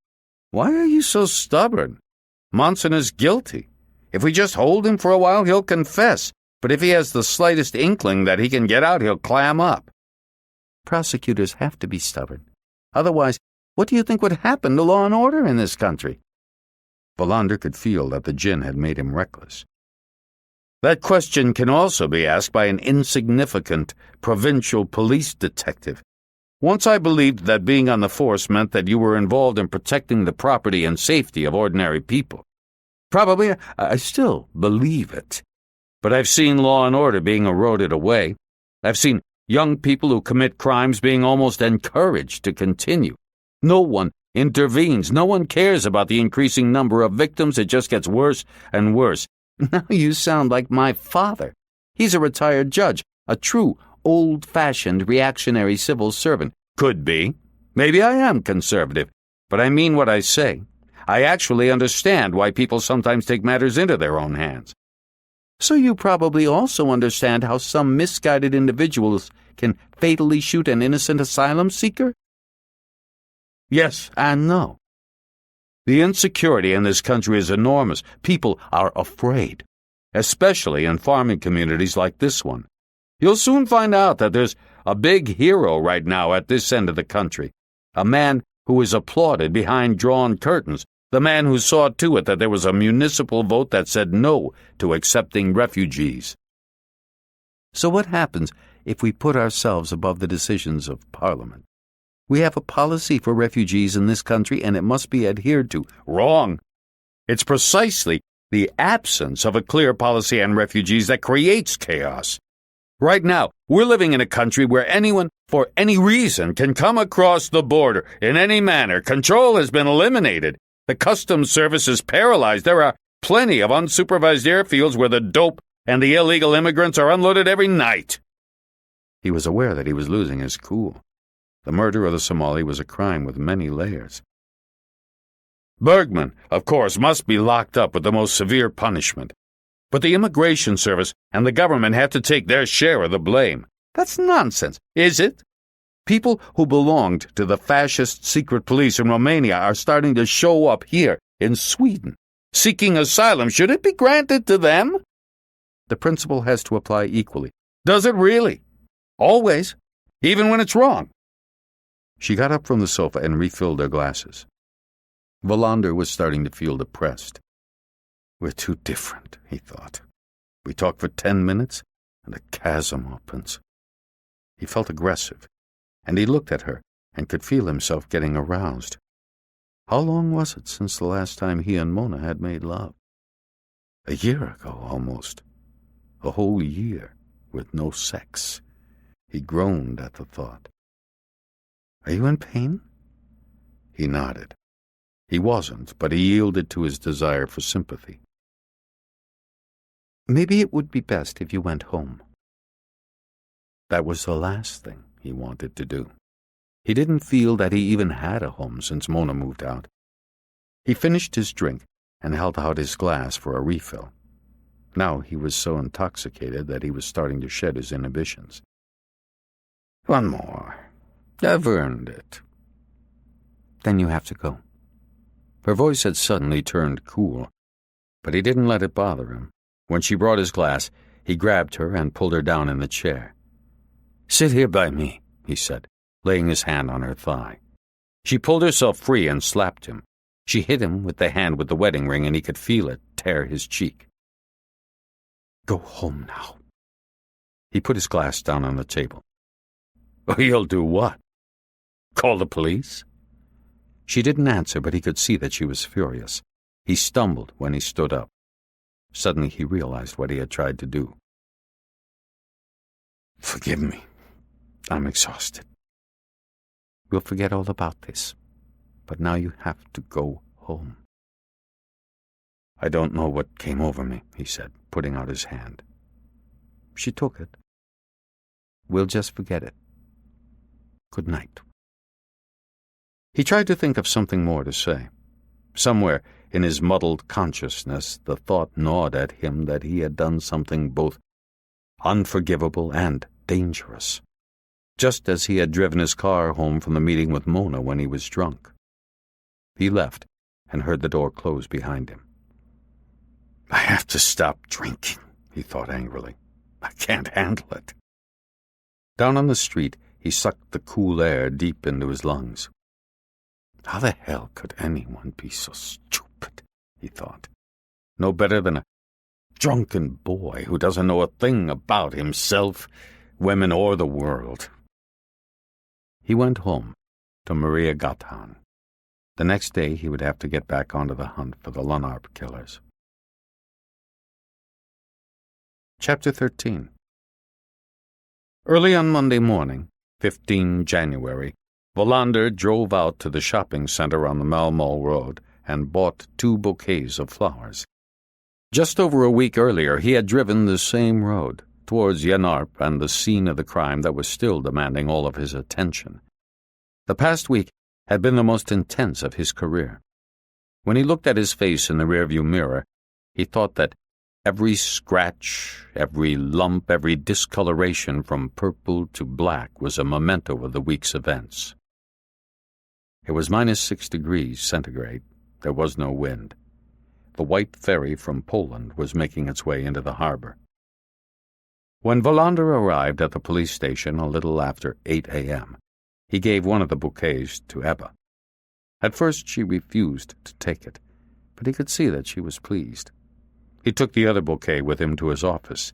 "Why are you so stubborn? Monson is guilty. If we just hold him for a while, he'll confess. But if he has the slightest inkling that he can get out, he'll clam up." "Prosecutors have to be stubborn. Otherwise, what do you think would happen to law and order in this country?" Wallander could feel that the gin had made him reckless. "That question can also be asked by an insignificant provincial police detective. Once I believed that being on the force meant that you were involved in protecting the property and safety of ordinary people. Probably I still believe it. But I've seen law and order being eroded away. I've seen young people who commit crimes being almost encouraged to continue. No one intervenes. No one cares about the increasing number of victims. It just gets worse and worse." "Now you sound like my father. He's a retired judge, a true old-fashioned reactionary civil servant." "Could be. Maybe I am conservative, but I mean what I say. I actually understand why people sometimes take matters into their own hands." "So you probably also understand how some misguided individuals can fatally shoot an innocent asylum seeker?" Yes and no. The insecurity in this country is enormous. People are afraid, especially in farming communities like this one. You'll soon find out that there's a big hero right now at this end of the country, a man who is applauded behind drawn curtains, the man who saw to it that there was a municipal vote that said no to accepting refugees. So what happens if we put ourselves above the decisions of Parliament? We have a policy for refugees in this country, and it must be adhered to. Wrong. It's precisely the absence of a clear policy on refugees that creates chaos. Right now, we're living in a country where anyone, for any reason, can come across the border in any manner. Control has been eliminated. The customs service is paralyzed. There are plenty of unsupervised airfields where the dope and the illegal immigrants are unloaded every night. He was aware that he was losing his cool. The murder of the Somali was a crime with many layers. Bergman, of course, must be locked up with the most severe punishment. But the Immigration Service and the government have to take their share of the blame. That's nonsense, is it? People who belonged to the fascist secret police in Romania are starting to show up here in Sweden, seeking asylum. Should it be granted to them? The principle has to apply equally. Does it really? Always? Even when it's wrong? She got up from the sofa and refilled her glasses. Wallander was starting to feel depressed. We're too different, he thought. We talk for 10 minutes, and a chasm opens. He felt aggressive, and he looked at her and could feel himself getting aroused. How long was it since the last time he and Mona had made love? A year ago, almost. A whole year with no sex. He groaned at the thought. Are you in pain? He nodded. He wasn't, but he yielded to his desire for sympathy. Maybe it would be best if you went home. That was the last thing he wanted to do. He didn't feel that he even had a home since Mona moved out. He finished his drink and held out his glass for a refill. Now he was so intoxicated that he was starting to shed his inhibitions. One more. I've earned it. Then you have to go. Her voice had suddenly turned cool, but he didn't let it bother him. When she brought his glass, he grabbed her and pulled her down in the chair. Sit here by me, he said, laying his hand on her thigh. She pulled herself free and slapped him. She hit him with the hand with the wedding ring, and he could feel it tear his cheek. Go home now. He put his glass down on the table. You'll do what? Call the police? She didn't answer, but he could see that she was furious. He stumbled when he stood up. Suddenly he realized what he had tried to do. Forgive me. I'm exhausted. We'll forget all about this, but now you have to go home. I don't know what came over me, he said, putting out his hand. She took it. We'll just forget it. Good night. He tried to think of something more to say. Somewhere in his muddled consciousness, the thought gnawed at him that he had done something both unforgivable and dangerous, just as he had driven his car home from the meeting with Mona when he was drunk. He left and heard the door close behind him. I have to stop drinking, he thought angrily. I can't handle it. Down on the street, he sucked the cool air deep into his lungs. How the hell could anyone be so stupid, he thought. No better than a drunken boy who doesn't know a thing about himself, women, or the world. He went home to Maria Gothan. The next day he would have to get back onto the hunt for the Nordic killers. Chapter 13. Early on Monday morning, 15 January, Wallander drove out to the shopping center on the Malmö Road and bought 2 bouquets of flowers. Just over a week earlier, he had driven the same road, towards Yanarp and the scene of the crime that was still demanding all of his attention. The past week had been the most intense of his career. When he looked at his face in the rearview mirror, he thought that every scratch, every lump, every discoloration from purple to black was a memento of the week's events. It was -6°C. There was no wind. The white ferry from Poland was making its way into the harbor. When Wallander arrived at the police station a little after 8 a.m., he gave one of the bouquets to Ebba. At first she refused to take it, but he could see that she was pleased. He took the other bouquet with him to his office.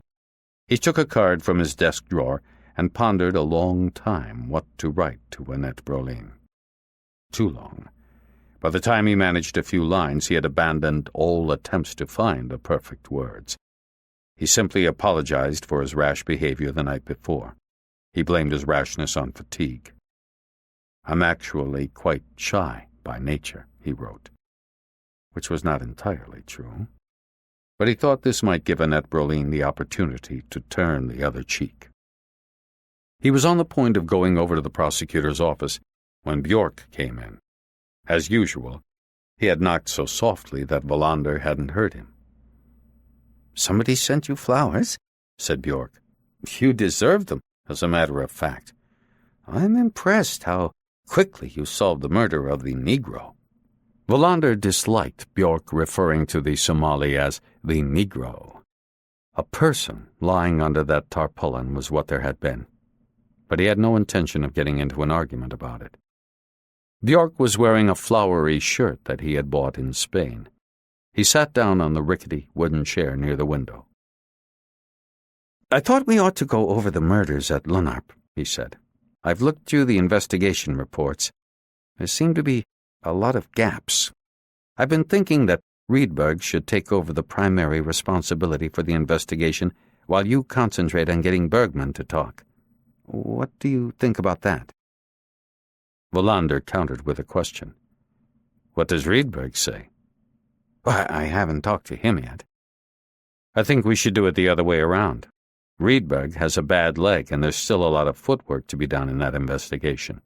He took a card from his desk drawer and pondered a long time what to write to Annette Brolin. Too long. By the time he managed a few lines, he had abandoned all attempts to find the perfect words. He simply apologized for his rash behavior the night before. He blamed his rashness on fatigue. "I'm actually quite shy by nature," he wrote, which was not entirely true. But he thought this might give Annette Brolin the opportunity to turn the other cheek. He was on the point of going over to the prosecutor's office when Björk came in. As usual, he had knocked so softly that Wallander hadn't heard him. "Somebody sent you flowers?" said Björk. "You deserve them, as a matter of fact. I'm impressed how quickly you solved the murder of the Negro." Wallander disliked Björk referring to the Somali as the Negro. A person lying under that tarpaulin was what there had been, but he had no intention of getting into an argument about it. Björk was wearing a flowery shirt that he had bought in Spain. He sat down on the rickety wooden chair near the window. "I thought we ought to go over the murders at Lennarp," he said. "I've looked through the investigation reports. There seem to be a lot of gaps. I've been thinking that Rydberg should take over the primary responsibility for the investigation while you concentrate on getting Bergman to talk. What do you think about that?" Wallander countered with a question. "What does Rydberg say?" "I haven't talked to him yet." "I think we should do it the other way around. Rydberg has a bad leg, and there's still a lot of footwork to be done in that investigation."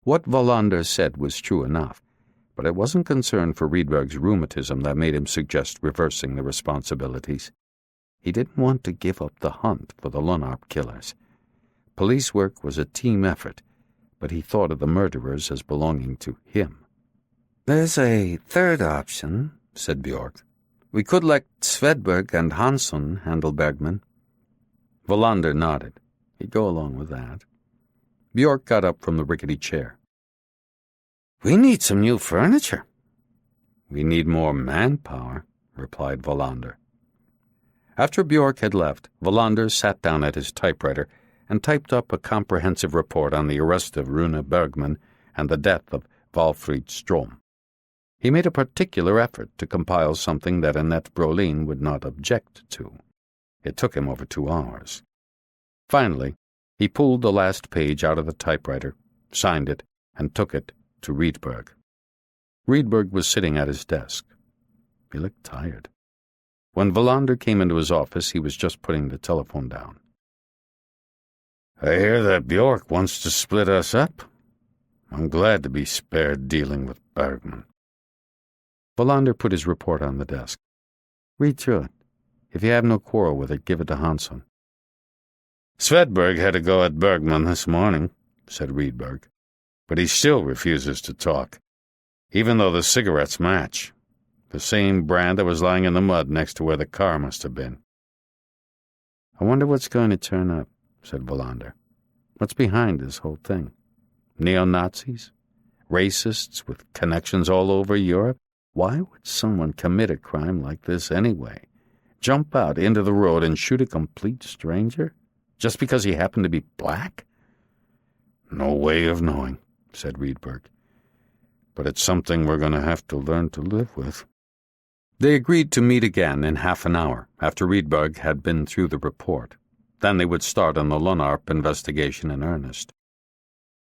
What Wallander said was true enough, but it wasn't concern for Rydberg's rheumatism that made him suggest reversing the responsibilities. He didn't want to give up the hunt for the Lennarp killers. Police work was a team effort, but he thought of the murderers as belonging to him. "There's a third option," said Björk. "We could let Svedberg and Hansson handle Bergman." Wallander nodded. He'd go along with that. Björk got up from the rickety chair. "We need some new furniture." "We need more manpower," replied Wallander. After Björk had left, Wallander sat down at his typewriter and typed up a comprehensive report on the arrest of Rune Bergman and the death of Valfrid Strom. He made a particular effort to compile something that Annette Brolin would not object to. It took him over 2 hours. Finally, he pulled the last page out of the typewriter, signed it, and took it to Rydberg. Rydberg was sitting at his desk. He looked tired. When Wallander came into his office, he was just putting the telephone down. "I hear that Björk wants to split us up. I'm glad to be spared dealing with Bergman." Wallander put his report on the desk. "Read through it. If you have no quarrel with it, give it to Hansson." "Svedberg had a go at Bergman this morning," said Rydberg, "but he still refuses to talk, even though the cigarettes match. The same brand that was lying in the mud next to where the car must have been." "I wonder what's going to turn up," said Wallander. "What's behind this whole thing? Neo-Nazis? Racists with connections all over Europe? Why would someone commit a crime like this anyway? Jump out into the road and shoot a complete stranger? Just because he happened to be black?" "No way of knowing," said Rydberg. "But it's something we're going to have to learn to live with." They agreed to meet again in half an hour after Rydberg had been through the report. Then they would start on the Lennarp investigation in earnest.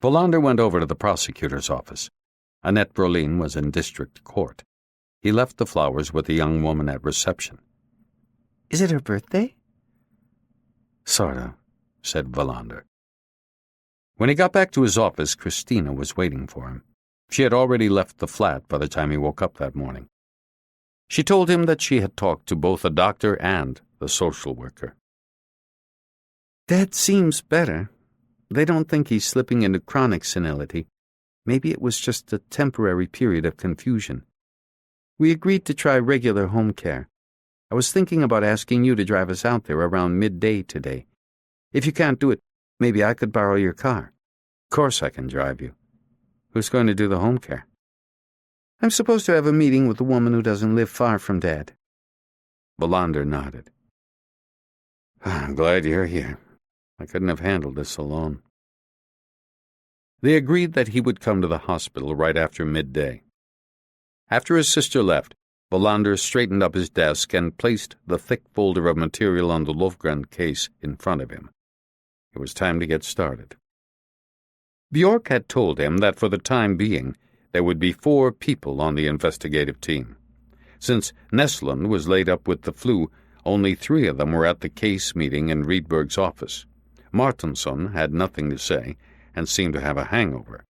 Wallander went over to the prosecutor's office. Annette Brolin was in district court. He left the flowers with the young woman at reception. "Is it her birthday?" "Sort of," said Wallander. When he got back to his office, Christina was waiting for him. She had already left the flat by the time he woke up that morning. She told him that she had talked to both the doctor and the social worker. "That seems better. They don't think he's slipping into chronic senility. Maybe it was just a temporary period of confusion. We agreed to try regular home care. I was thinking about asking you to drive us out there around midday today. If you can't do it, maybe I could borrow your car. Of course I can drive you. Who's going to do the home care? I'm supposed to have a meeting with the woman who doesn't live far from Dad. Wallander nodded. I'm glad you're here. I couldn't have handled this alone. They agreed that he would come to the hospital right after midday. After his sister left, Wallander straightened up his desk and placed the thick folder of material on the Lofgren case in front of him. It was time to get started. Bjork had told him that for the time being, there would be 4 people on the investigative team. Since Neslund was laid up with the flu, only 3 of them were at the case meeting in Rydberg's office. Martinsson had nothing to say and seemed to have a hangover.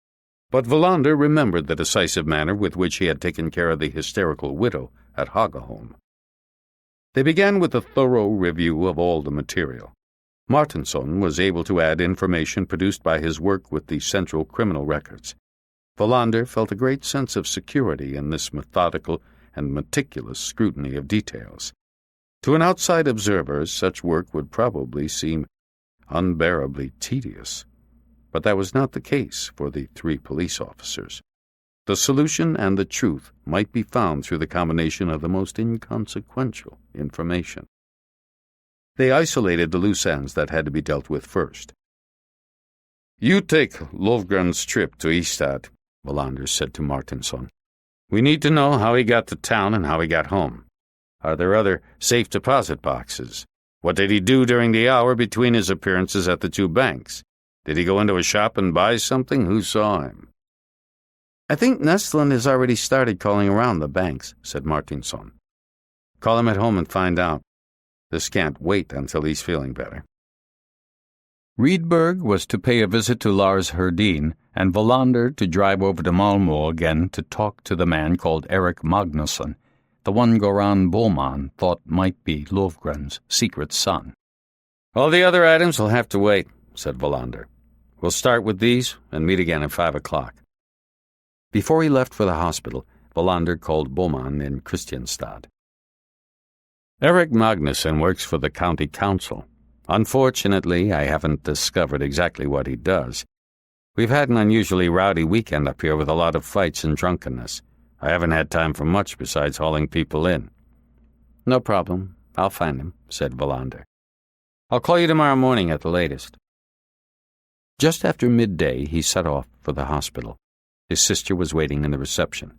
But Wallander remembered the decisive manner with which he had taken care of the hysterical widow at Hagaholm. They began with a thorough review of all the material. Martinsson was able to add information produced by his work with the Central Criminal Records. Wallander felt a great sense of security in this methodical and meticulous scrutiny of details. To an outside observer, such work would probably seem unbearably tedious. But that was not the case for the 3 police officers. The solution and the truth might be found through the combination of the most inconsequential information. They isolated the loose ends that had to be dealt with first. You take Lofgren's trip to Ystad, Wallander said to Martinsson. We need to know how he got to town and how he got home. Are there other safe deposit boxes? What did he do during the hour between his appearances at the 2 banks? Did he go into a shop and buy something? Who saw him? I think Neslund has already started calling around the banks, said Martinsson. Call him at home and find out. This can't wait until he's feeling better. Rydberg was to pay a visit to Lars Herdin, and Wallander to drive over to Malmö again to talk to the man called Eric Magnusson, the one Goran Boman thought might be Lofgren's secret son. All the other items will have to wait, said Wallander. We'll start with these and meet again at 5 o'clock. Before he left for the hospital, Wallander called Boman in Kristianstad. Eric Magnusson works for the county council. Unfortunately, I haven't discovered exactly what he does. We've had an unusually rowdy weekend up here with a lot of fights and drunkenness. I haven't had time for much besides hauling people in. No problem. I'll find him, said Wallander. I'll call you tomorrow morning at the latest. Just after midday, he set off for the hospital. His sister was waiting in the reception.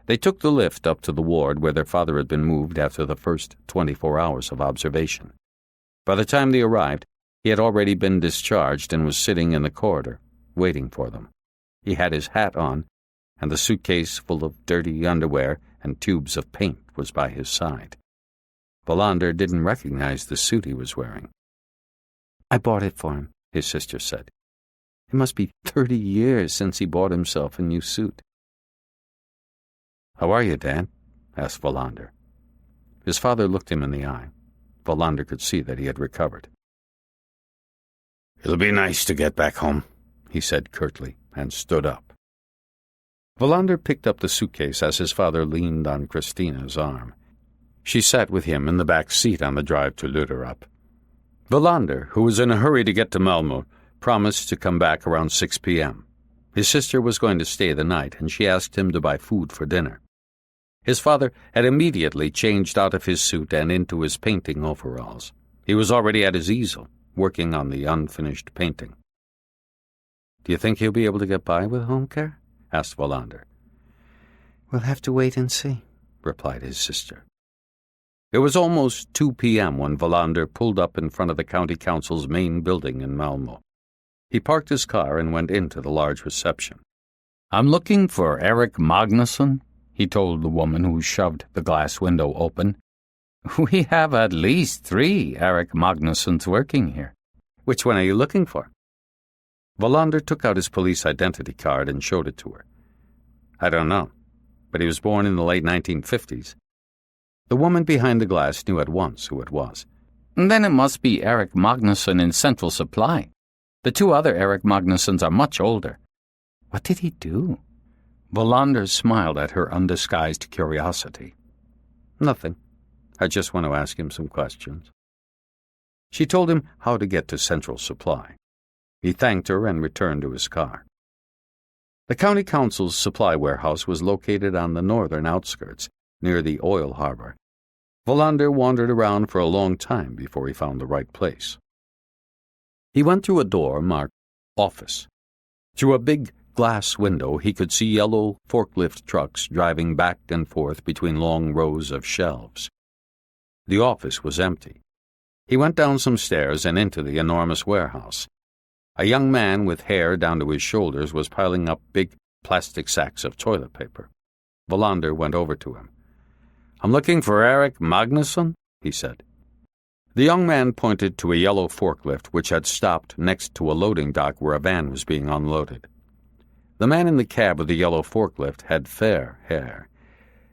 They took the lift up to the ward where their father had been moved after the first 24 hours of observation. By the time they arrived, he had already been discharged and was sitting in the corridor, waiting for them. He had his hat on, and the suitcase full of dirty underwear and tubes of paint was by his side. Wallander didn't recognize the suit he was wearing. I bought it for him, his sister said. It must be 30 years since he bought himself a new suit. How are you, Dad? Asked Wallander. His father looked him in the eye. Wallander could see that he had recovered. It'll be nice to get back home, he said curtly, and stood up. Wallander picked up the suitcase as his father leaned on Christina's arm. She sat with him in the back seat on the drive to Luderup. Wallander, who was in a hurry to get to Malmö, promised to come back around 6 p.m. His sister was going to stay the night, and she asked him to buy food for dinner. His father had immediately changed out of his suit and into his painting overalls. He was already at his easel, working on the unfinished painting. Do you think he'll be able to get by with home care? Asked Wallander. We'll have to wait and see, replied his sister. It was almost 2 p.m. when Wallander pulled up in front of the county council's main building in Malmö. He parked his car and went into the large reception. I'm looking for Eric Magnusson, he told the woman who shoved the glass window open. We have at least 3 Eric Magnussons working here. Which one are you looking for? Wallander took out his police identity card and showed it to her. I don't know, but he was born in the late 1950s. The woman behind the glass knew at once who it was. Then it must be Eric Magnusson in Central Supply. The 2 other Eric Magnussons are much older. What did he do? Wallander smiled at her undisguised curiosity. Nothing. I just want to ask him some questions. She told him how to get to Central Supply. He thanked her and returned to his car. The county council's supply warehouse was located on the northern outskirts, near the oil harbor. Wallander wandered around for a long time before he found the right place. He went through a door marked Office. Through a big glass window, he could see yellow forklift trucks driving back and forth between long rows of shelves. The office was empty. He went down some stairs and into the enormous warehouse. A young man with hair down to his shoulders was piling up big plastic sacks of toilet paper. Wallander went over to him. "I'm looking for Eric Magnusson," he said. The young man pointed to a yellow forklift which had stopped next to a loading dock where a van was being unloaded. The man in the cab of the yellow forklift had fair hair.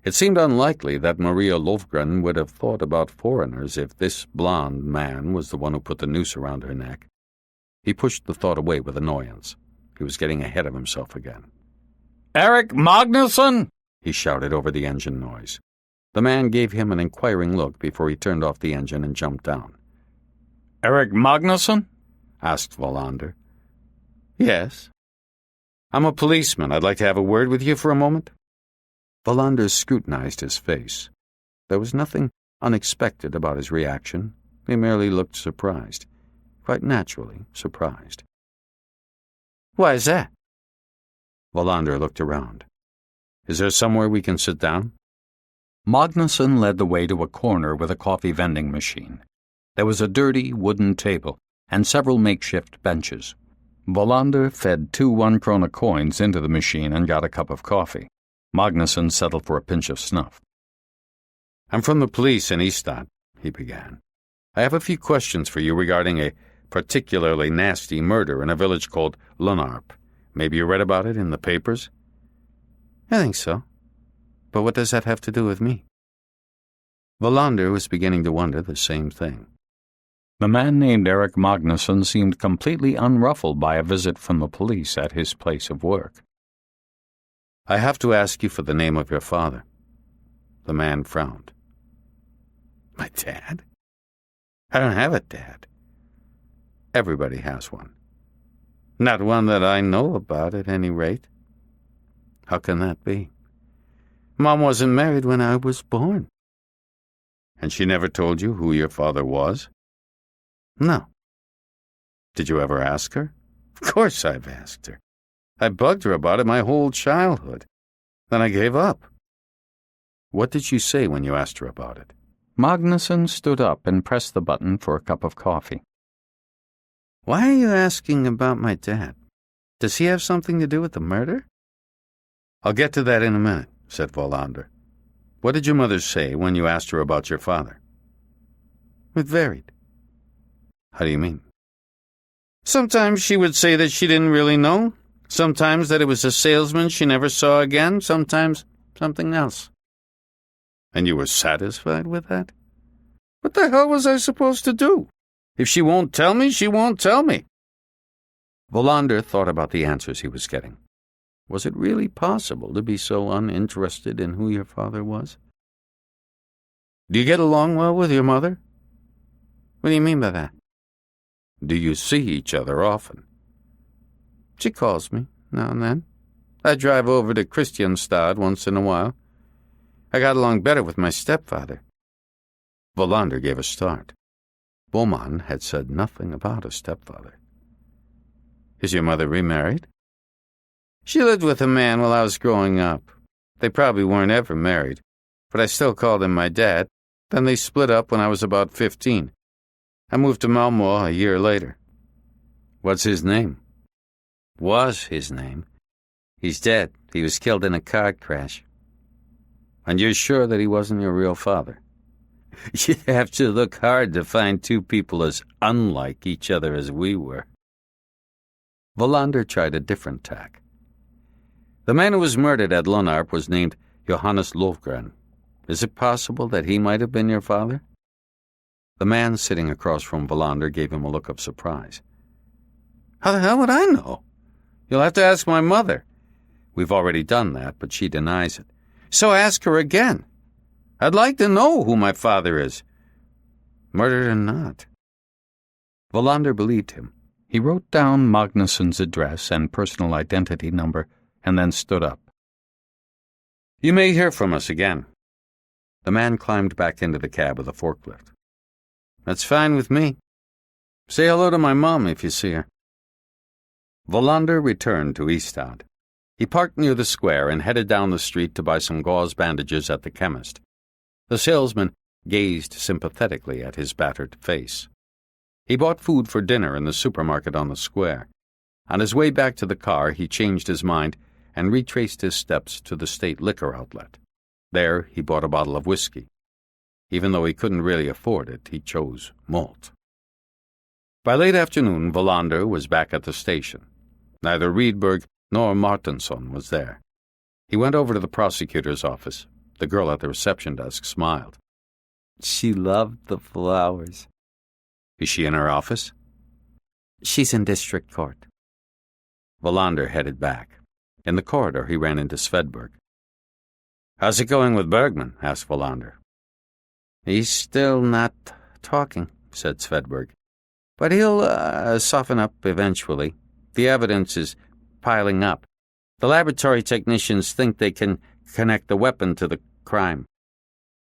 It seemed unlikely that Maria Lofgren would have thought about foreigners if this blond man was the one who put the noose around her neck. He pushed the thought away with annoyance. He was getting ahead of himself again. "Eric Magnusson!" he shouted over the engine noise. The man gave him an inquiring look before he turned off the engine and jumped down. "Eric Magnusson?" asked Wallander. "Yes. I'm a policeman. I'd like to have a word with you for a moment." Wallander scrutinized his face. There was nothing unexpected about his reaction. He merely looked surprised. Quite naturally surprised. "Why is that?" Wallander looked around. "Is there somewhere we can sit down?" Magnusson led the way to a corner with a coffee vending machine. There was a dirty wooden table and several makeshift benches. Wallander fed 2 1-krona coins into the machine and got a cup of coffee. Magnusson settled for a pinch of snuff. "I'm from the police in Ystad," he began. "I have a few questions for you regarding a particularly nasty murder in a village called Lunarp. Maybe you read about it in the papers?" "I think so. But what does that have to do with me?" Wallander was beginning to wonder the same thing. The man named Eric Magnusson seemed completely unruffled by a visit from the police at his place of work. "I have to ask you for the name of your father." The man frowned. "My dad? I don't have a dad." "Everybody has one." "Not one that I know about, at any rate." "How can that be?" "Mom wasn't married when I was born." "And she never told you who your father was?" "No." "Did you ever ask her?" "Of course I've asked her. I bugged her about it my whole childhood. Then I gave up." "What did she say when you asked her about it?" Magnusson stood up and pressed the button for a cup of coffee. "Why are you asking about my dad? Does he have something to do with the murder?" "I'll get to that in a minute," said Wallander. "What did your mother say when you asked her about your father?" "It varied." "How do you mean?" "Sometimes she would say that she didn't really know. Sometimes that it was a salesman she never saw again. Sometimes something else." "And you were satisfied with that?" "What the hell was I supposed to do? If she won't tell me, she won't tell me." Wallander thought about the answers he was getting. Was it really possible to be so uninterested in who your father was? "Do you get along well with your mother?" "What do you mean by that?" "Do you see each other often?" "She calls me, now and then. I drive over to Kristianstad once in a while. I got along better with my stepfather." Wallander gave a start. Boman had said nothing about a stepfather. "Is your mother remarried?" "She lived with a man while I was growing up. They probably weren't ever married, but I still called him my dad. Then they split up when I was about 15. I moved to Malmö a year later." "What's his name?" "Was his name. He's dead. He was killed in a car crash." "And you're sure that he wasn't your real father?" "You'd have to look hard to find 2 people as unlike each other as we were." Wallander tried a different tack. "The man who was murdered at Lunarp was named Johannes Lofgren. Is it possible that he might have been your father?" The man sitting across from Wallander gave him a look of surprise. "How the hell would I know? You'll have to ask my mother. We've already done that, but she denies it. So ask her again. I'd like to know who my father is. Murdered or not. Wallander believed him. He wrote down Magnusson's address and personal identity number, and then stood up. You may hear from us again. The man climbed back into the cab of the forklift. That's fine with me. Say hello to my mom if you see her. Wallander returned to Ystad. He parked near the square and headed down the street to buy some gauze bandages at the chemist. The salesman gazed sympathetically at his battered face. He bought food for dinner in the supermarket on the square. On his way back to the car, he changed his mind and retraced his steps to the state liquor outlet. There, he bought a bottle of whiskey. Even though he couldn't really afford it, he chose malt. By late afternoon, Wallander was back at the station. Neither Rydberg nor Martinsson was there. He went over to the prosecutor's office. The girl at the reception desk smiled. She loved the flowers. Is she in her office? She's in district court. Wallander headed back. In the corridor, he ran into Svedberg. How's it going with Bergman? Asked Wallander. He's still not talking, said Svedberg. But he'll soften up eventually. The evidence is piling up. The laboratory technicians think they can connect the weapon to the crime.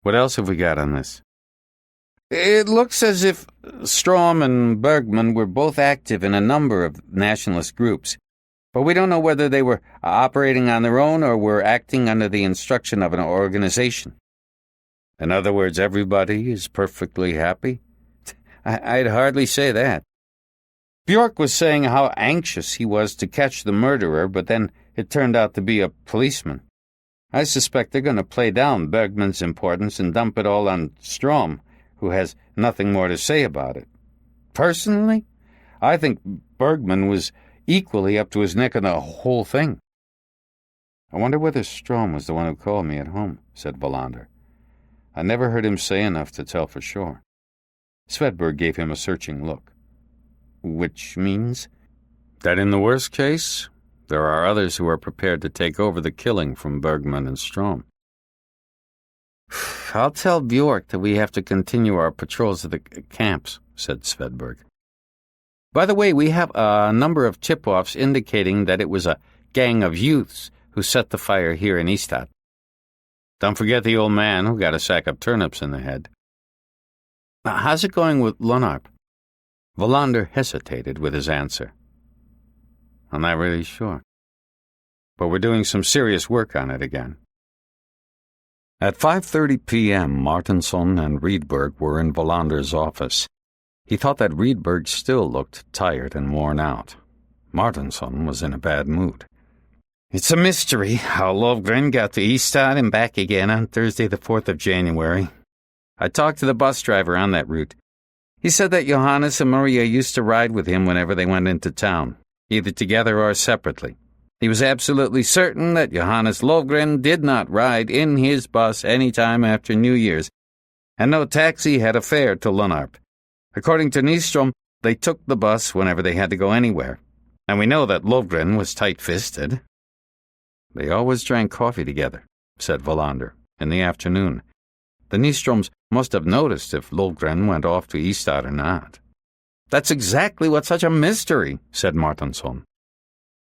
What else have we got on this? It looks as if Strom and Bergman were both active in a number of nationalist groups, but we don't know whether they were operating on their own or were acting under the instruction of an organization. In other words, everybody is perfectly happy? I'd hardly say that. Bjork was saying how anxious he was to catch the murderer, but then it turned out to be a policeman. I suspect they're going to play down Bergman's importance and dump it all on Strom, who has nothing more to say about it. Personally, I think Bergman was equally up to his neck in the whole thing. I wonder whether Strom was the one who called me at home, said Wallander. I never heard him say enough to tell for sure. Svedberg gave him a searching look. Which means? That in the worst case, there are others who are prepared to take over the killing from Bergman and Strom. I'll tell Bjork that we have to continue our patrols of the camps, said Svedberg. By the way, we have a number of tip-offs indicating that it was a gang of youths who set the fire here in Ystad. Don't forget the old man who got a sack of turnips in the head. How's it going with Lunarp? Wallander hesitated with his answer. I'm not really sure. But we're doing some serious work on it again. At 5:30 p.m., Martinsson and Rydberg were in Wallander's office. He thought that Rydberg still looked tired and worn out. Martinsson was in a bad mood. It's a mystery how Lovgren got to Ystad and back again on Thursday the 4th of January. I talked to the bus driver on that route. He said that Johannes and Maria used to ride with him whenever they went into town, either together or separately. He was absolutely certain that Johannes Lovgren did not ride in his bus any time after New Year's, and no taxi had a fare to Lunarp. According to Nyström, they took the bus whenever they had to go anywhere, and we know that Lovgren was tight-fisted. They always drank coffee together, said Wallander, in the afternoon. The Nyströms must have noticed if Lovgren went off to Ystad or not. That's exactly what's such a mystery, said Martinsson.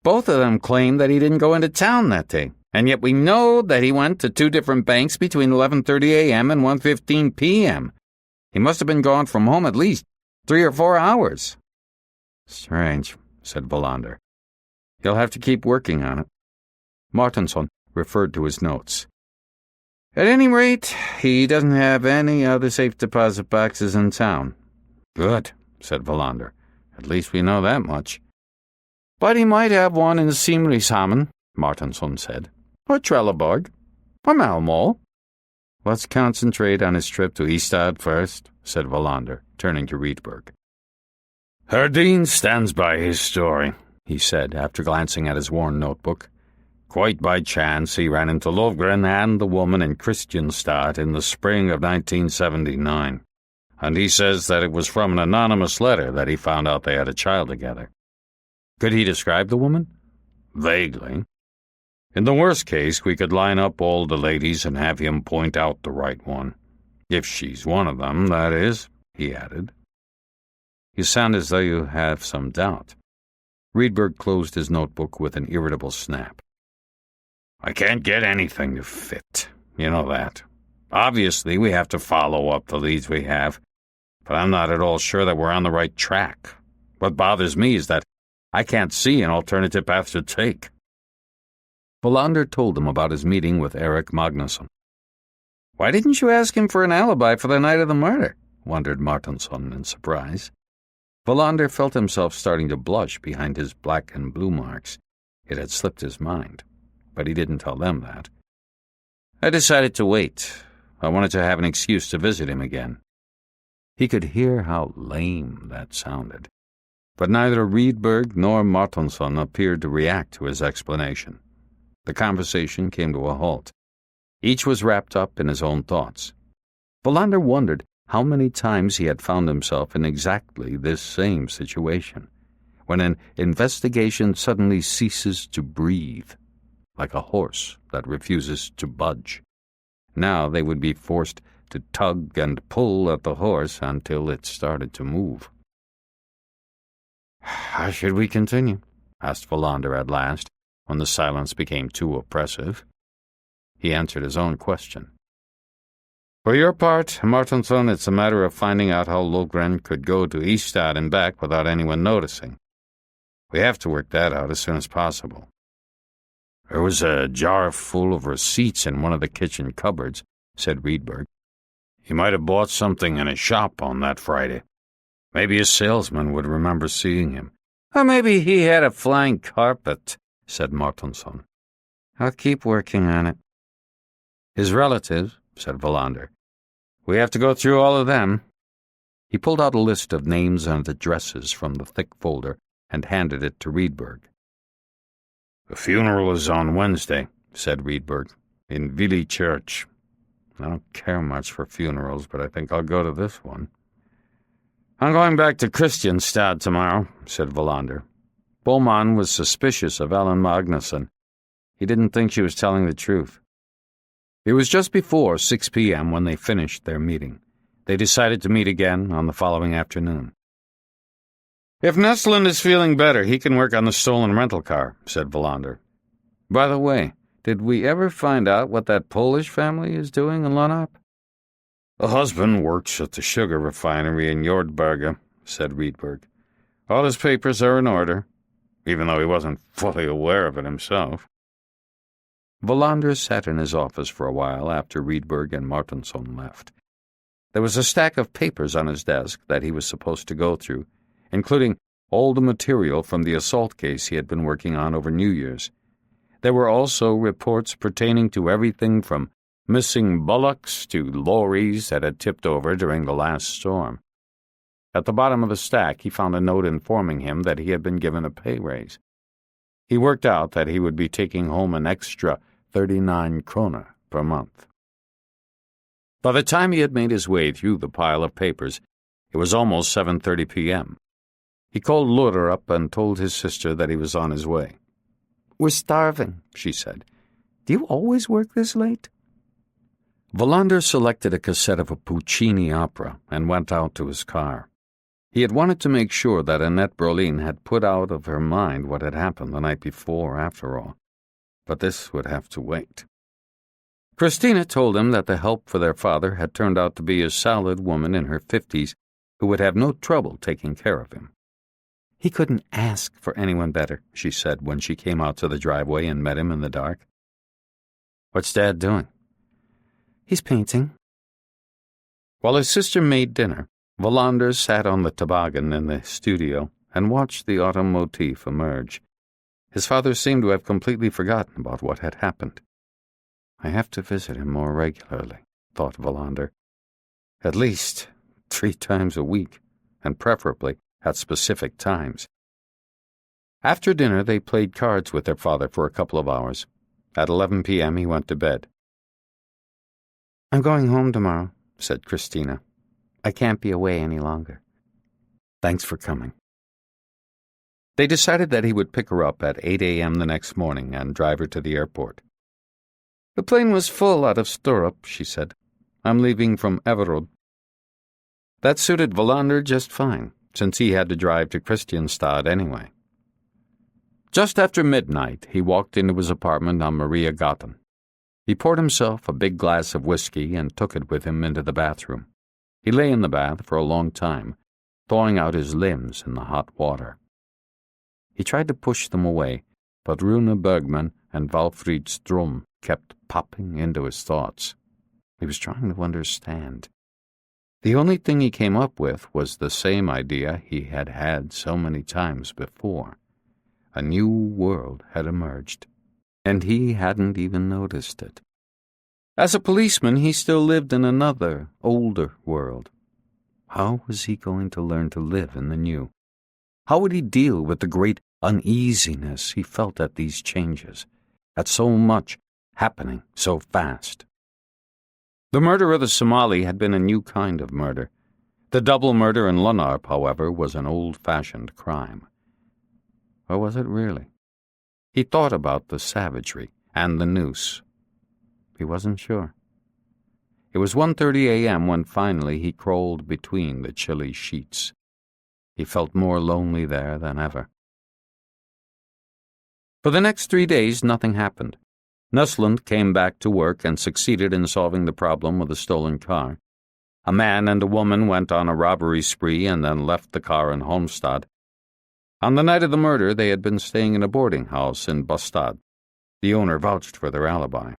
Both of them claim that he didn't go into town that day, and yet we know that he went to two different banks between 11:30 a.m. and 1:15 p.m. He must have been gone from home at least 3 or 4 hours. Strange, said Wallander. He'll have to keep working on it. Martinsson referred to his notes. At any rate, he doesn't have any other safe deposit boxes in town. Good, said Wallander. At least we know that much. But he might have one in Simrishamn, Martinsson said. Or Trelleborg. Or Malmö. Let's concentrate on his trip to Ystad first, said Wallander, turning to Rydberg. Herdin stands by his story, he said, after glancing at his worn notebook. Quite by chance, he ran into Lovgren and the woman in Kristianstad in the spring of 1979, and he says that it was from an anonymous letter that he found out they had a child together. Could he describe the woman? Vaguely. In the worst case, we could line up all the ladies and have him point out the right one. If she's one of them, that is," he added. "You sound as though you have some doubt." Rydberg closed his notebook with an irritable snap. "I can't get anything to fit. You know that. Obviously, we have to follow up the leads we have, but I'm not at all sure that we're on the right track. What bothers me is that I can't see an alternative path to take." Wallander told him about his meeting with Eric Magnusson. "Why didn't you ask him for an alibi for the night of the murder?" wondered Martinsson in surprise. Wallander felt himself starting to blush behind his black and blue marks. It had slipped his mind, but he didn't tell them that. "I decided to wait. I wanted to have an excuse to visit him again." He could hear how lame that sounded, but neither Rydberg nor Martinsson appeared to react to his explanation. The conversation came to a halt. Each was wrapped up in his own thoughts. Wallander wondered how many times he had found himself in exactly this same situation, when an investigation suddenly ceases to breathe, like a horse that refuses to budge. Now they would be forced to tug and pull at the horse until it started to move. "How should we continue?" asked Wallander at last, when the silence became too oppressive. He answered his own question. "For your part, Martinsson, it's a matter of finding out how Logren could go to Ystad and back without anyone noticing. We have to work that out as soon as possible." "There was a jar full of receipts in one of the kitchen cupboards," said Rydberg. "He might have bought something in a shop on that Friday. Maybe a salesman would remember seeing him." "Or maybe he had a flying carpet," said Martinsson. "I'll keep working on it." "His relatives," said Wallander. "We have to go through all of them." He pulled out a list of names and addresses from the thick folder and handed it to Rydberg. "The funeral is on Wednesday," said Rydberg, "in Vili Church. I don't care much for funerals, but I think I'll go to this one." "I'm going back to Christianstad tomorrow," said Wallander. Boman was suspicious of Ellen Magnusson. He didn't think she was telling the truth. It was just before 6 p.m. when they finished their meeting. They decided to meet again on the following afternoon. "If Nestlund is feeling better, he can work on the stolen rental car," said Wallander. "By the way, did we ever find out what that Polish family is doing in Lonop?" "The husband works at the sugar refinery in Jordberga," said Rydberg. "All his papers are in order, even though he wasn't fully aware of it himself." Wallander sat in his office for a while after Rydberg and Martinsson left. There was a stack of papers on his desk that he was supposed to go through, including all the material from the assault case he had been working on over New Year's. There were also reports pertaining to everything from missing bullocks to lorries that had tipped over during the last storm. At the bottom of the stack, he found a note informing him that he had been given a pay raise. He worked out that he would be taking home an extra 39 kroner per month. By the time he had made his way through the pile of papers, it was almost 7:30 p.m. He called Loder up and told his sister that he was on his way. "We're starving," she said. "Do you always work this late?" Wallander selected a cassette of a Puccini opera and went out to his car. He had wanted to make sure that Annette Brolin had put out of her mind what had happened the night before, after all. But this would have to wait. Christina told him that the help for their father had turned out to be a solid woman in her 50s who would have no trouble taking care of him. "He couldn't ask for anyone better," she said when she came out to the driveway and met him in the dark. "What's Dad doing?" "He's painting." While his sister made dinner, Wallander sat on the toboggan in the studio and watched the autumn motif emerge. His father seemed to have completely forgotten about what had happened. "I have to visit him more regularly," thought Wallander. "At least 3 times a week, and preferably at specific times." After dinner, they played cards with their father for a couple of hours. At 11 p.m., he went to bed. "I'm going home tomorrow," said Christina. "I can't be away any longer." "Thanks for coming." They decided that he would pick her up at 8 a.m. the next morning and drive her to the airport. "The plane was full out of Sturup," she said. "I'm leaving from Everod." That suited Wallander just fine, since he had to drive to Kristianstad anyway. Just after midnight, he walked into his apartment on Mariagatan. He poured himself a big glass of whiskey and took it with him into the bathroom. He lay in the bath for a long time, thawing out his limbs in the hot water. He tried to push them away, but Rune Bergman and Valfrid Strum kept popping into his thoughts. He was trying to understand. The only thing he came up with was the same idea he had had so many times before. A new world had emerged, and he hadn't even noticed it. As a policeman, he still lived in another, older world. How was he going to learn to live in the new? How would he deal with the great uneasiness he felt at these changes, at so much happening so fast? The murder of the Somali had been a new kind of murder. The double murder in Lunarp, however, was an old-fashioned crime. Or was it really? He thought about the savagery and the noose. He wasn't sure. It was 1:30 a.m. when finally he crawled between the chilly sheets. He felt more lonely there than ever. For the next 3 days, nothing happened. Nussland came back to work and succeeded in solving the problem of the stolen car. A man and a woman went on a robbery spree and then left the car in Holmstad. On the night of the murder, they had been staying in a boarding house in Bastad. The owner vouched for their alibi.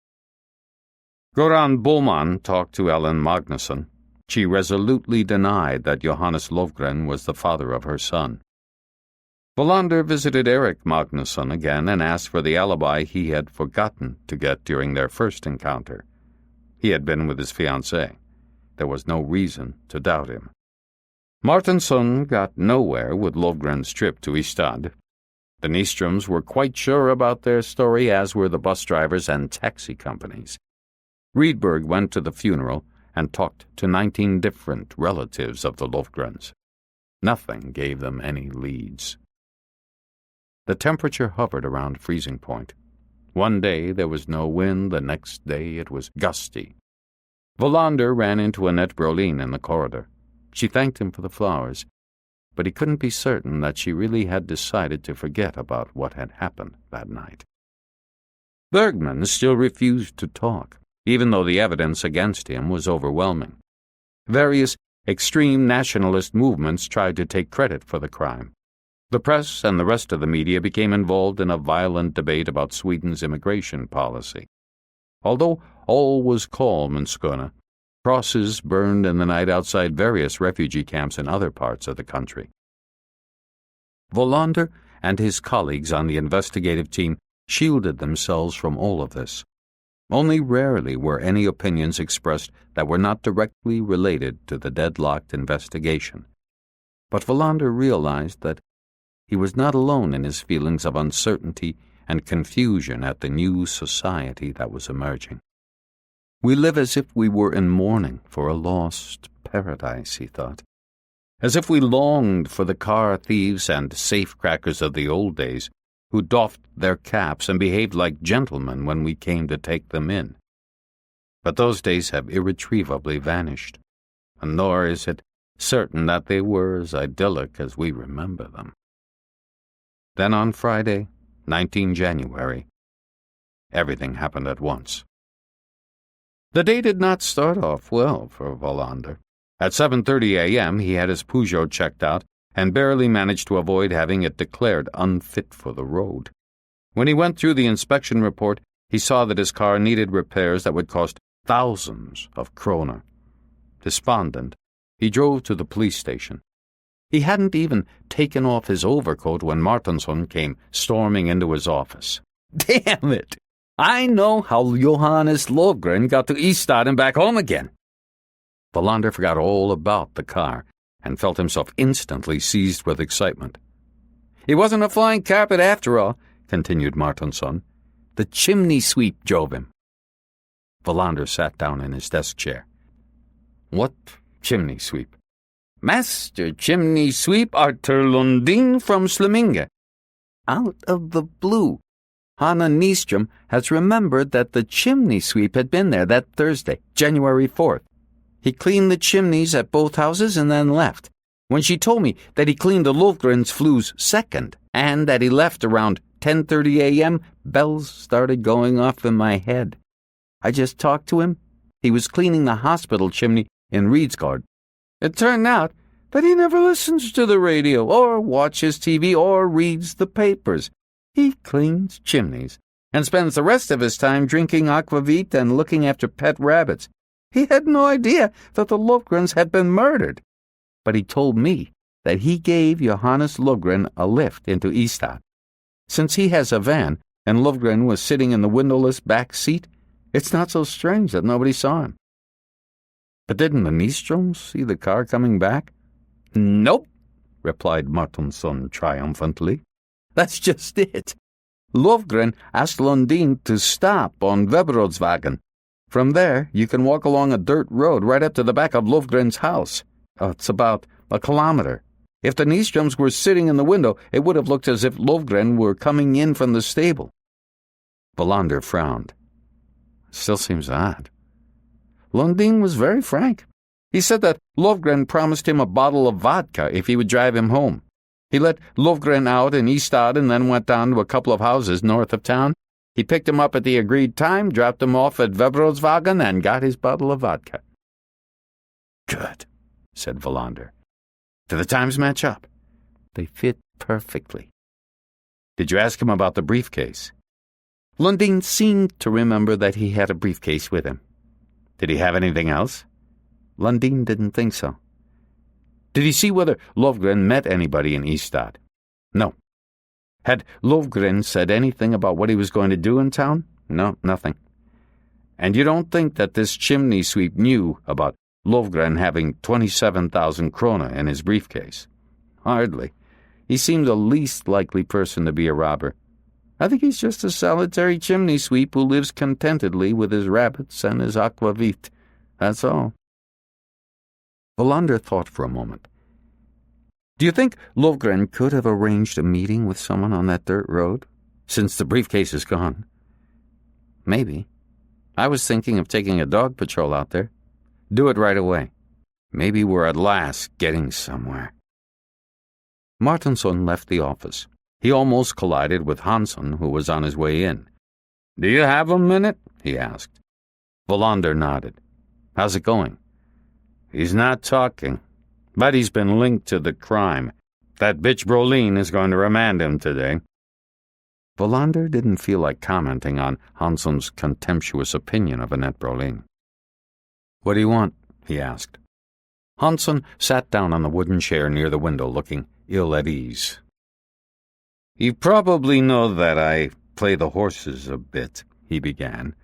Goran Bollman talked to Ellen Magnusson. She resolutely denied that Johannes Lovgren was the father of her son. Wallander visited Erik Magnusson again and asked for the alibi he had forgotten to get during their first encounter. He had been with his fiancée. There was no reason to doubt him. Martinsson got nowhere with Lovgren's trip to Ystad. The Nystroms were quite sure about their story, as were the bus drivers and taxi companies. Rydberg went to the funeral and talked to 19 different relatives of the Lovgrens. Nothing gave them any leads. The temperature hovered around freezing point. One day there was no wind, the next day it was gusty. Wallander ran into Annette Brolin in the corridor. She thanked him for the flowers, but he couldn't be certain that she really had decided to forget about what had happened that night. Bergman still refused to talk, even though the evidence against him was overwhelming. Various extreme nationalist movements tried to take credit for the crime. The press and the rest of the media became involved in a violent debate about Sweden's immigration policy. Although all was calm in Skåne, crosses burned in the night outside various refugee camps in other parts of the country. Wallander and his colleagues on the investigative team shielded themselves from all of this. Only rarely were any opinions expressed that were not directly related to the deadlocked investigation. But Wallander realized that he was not alone in his feelings of uncertainty and confusion at the new society that was emerging. We live as if we were in mourning for a lost paradise, he thought. As if we longed for the car thieves and safecrackers of the old days, who doffed their caps and behaved like gentlemen when we came to take them in. But those days have irretrievably vanished, and nor is it certain that they were as idyllic as we remember them. Then on Friday, 19 January, everything happened at once. The day did not start off well for Wallander. At 7:30 a.m. he had his Peugeot checked out and barely managed to avoid having it declared unfit for the road. When he went through the inspection report, he saw that his car needed repairs that would cost thousands of kroner. Despondent, he drove to the police station. He hadn't even taken off his overcoat when Martinsson came storming into his office. "Damn it! I know how Johannes Lovgren got to Ystad and back home again." Wallander forgot all about the car and felt himself instantly seized with excitement. "It wasn't a flying carpet after all," continued Martinsson. "The chimney sweep drove him." Wallander sat down in his desk chair. "What chimney sweep?" "Master chimney sweep Arthur Lundin from Slemminge. out of the blue, Hanna Nystrom has remembered that the chimney sweep had been there that Thursday, January 4th. He cleaned the chimneys at both houses and then left. When she told me that he cleaned the Lofgrens flues second and that he left around 10:30 a.m., bells started going off in my head. I just talked to him. He was cleaning the hospital chimney in Reedsgård. It turned out that he never listens to the radio or watches TV or reads the papers. He cleans chimneys and spends the rest of his time drinking aquavit and looking after pet rabbits. He had no idea that the Lofgrens had been murdered. But he told me that he gave Johannes Lofgren a lift into Ystad. Since he has a van and Lofgren was sitting in the windowless back seat, it's not so strange that nobody saw him. But didn't the Nystroms see the car coming back? Nope, replied Martinsson triumphantly. That's just it. Lofgren asked Lundin to stop on Weberodsvägen. From there, you can walk along a dirt road right up to the back of Lofgren's house. It's about a kilometer. If the Nystroms were sitting in the window, it would have looked as if Lofgren were coming in from the stable. Wallander frowned. Still seems odd. Lundin was very frank. He said that Lofgren promised him a bottle of vodka if he would drive him home. He let Lofgren out in Ystad and then went down to a couple of houses north of town. He picked him up at the agreed time, dropped him off at Weberodsvägen, and got his bottle of vodka. Good, said Wallander. Do the times match up? They fit perfectly. Did you ask him about the briefcase? Lundin seemed to remember that he had a briefcase with him. Did he have anything else? Lundin didn't think so. Did he see whether Lofgren met anybody in Ystad? No. Had Lofgren said anything about what he was going to do in town? No, nothing. And you don't think that this chimney sweep knew about Lofgren having 27,000 krona in his briefcase? Hardly. He seemed the least likely person to be a robber. I think he's just a solitary chimney sweep who lives contentedly with his rabbits and his aquavit. That's all. Wallander thought for a moment. Do you think Lofgren could have arranged a meeting with someone on that dirt road, since the briefcase is gone? Maybe. I was thinking of taking a dog patrol out there. Do it right away. Maybe we're at last getting somewhere. Martinsson left the office. He almost collided with Hansson, who was on his way in. Do you have a minute? He asked. Wallander nodded. How's it going? He's not talking, but he's been linked to the crime. That bitch Brolin is going to remand him today. Wallander didn't feel like commenting on Hansson's contemptuous opinion of Annette Brolin. What do you want? He asked. Hansson sat down on the wooden chair near the window, looking ill at ease. You probably know that I play the horses a bit, he began.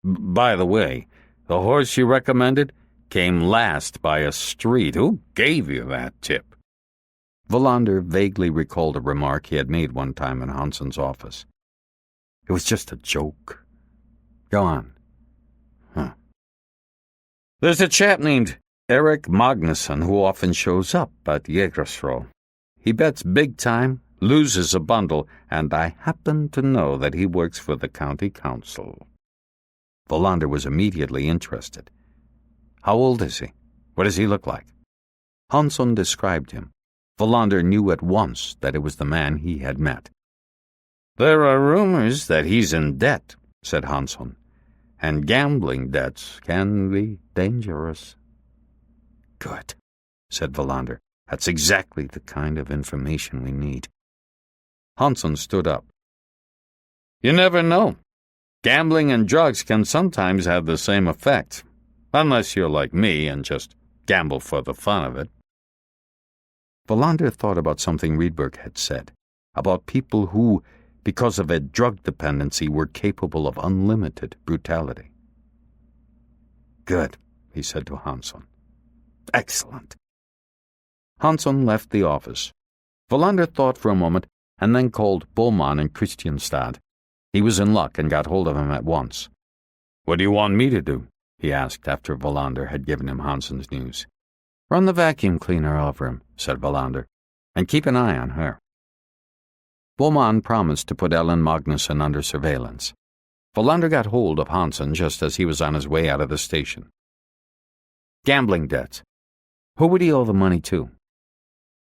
By the way, the horse you recommended came last by a street. Who gave you that tip? Wallander vaguely recalled a remark he had made one time in Hansson's office. It was just a joke. Go on. There's a chap named Eric Magnusson who often shows up at Jägersro. He bets big time, loses a bundle, and I happen to know that he works for the county council. Wallander was immediately interested. How old is he? What does he look like? Hansson described him. Wallander knew at once that it was the man he had met. There are rumors that he's in debt, said Hansson, and gambling debts can be dangerous. Good, said Wallander. That's exactly the kind of information we need. Hansson stood up. You never know. Gambling and drugs can sometimes have the same effect. Unless you're like me and just gamble for the fun of it. Wallander thought about something Rydberg had said, about people who, because of a drug dependency, were capable of unlimited brutality. Good, he said to Hansson. Excellent. Hansson left the office. Wallander thought for a moment and then called Bollman in Kristianstad. He was in luck and got hold of him at once. What do you want me to do? He asked after Wallander had given him Hansson's news. Run the vacuum cleaner over him, said Wallander, and keep an eye on her. Boman promised to put Ellen Magnusson under surveillance. Wallander got hold of Hansen just as he was on his way out of the station. Gambling debts. Who would he owe the money to?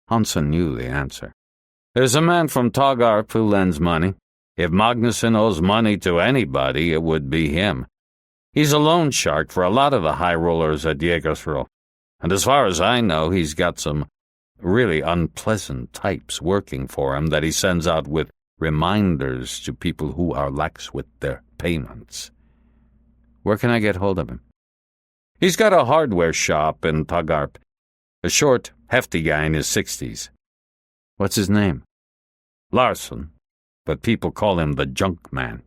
Hansen knew the answer. There's a man from Tagarp who lends money. If Magnusson owes money to anybody, it would be him. He's a loan shark for a lot of the high rollers at Jägersro. And as far as I know, he's got some really unpleasant types working for him that he sends out with reminders to people who are lax with their payments. Where can I get hold of him? He's got a hardware shop in Tagarp. A short, hefty guy in his 60s. What's his name? Larsson, but people call him the Junk Man.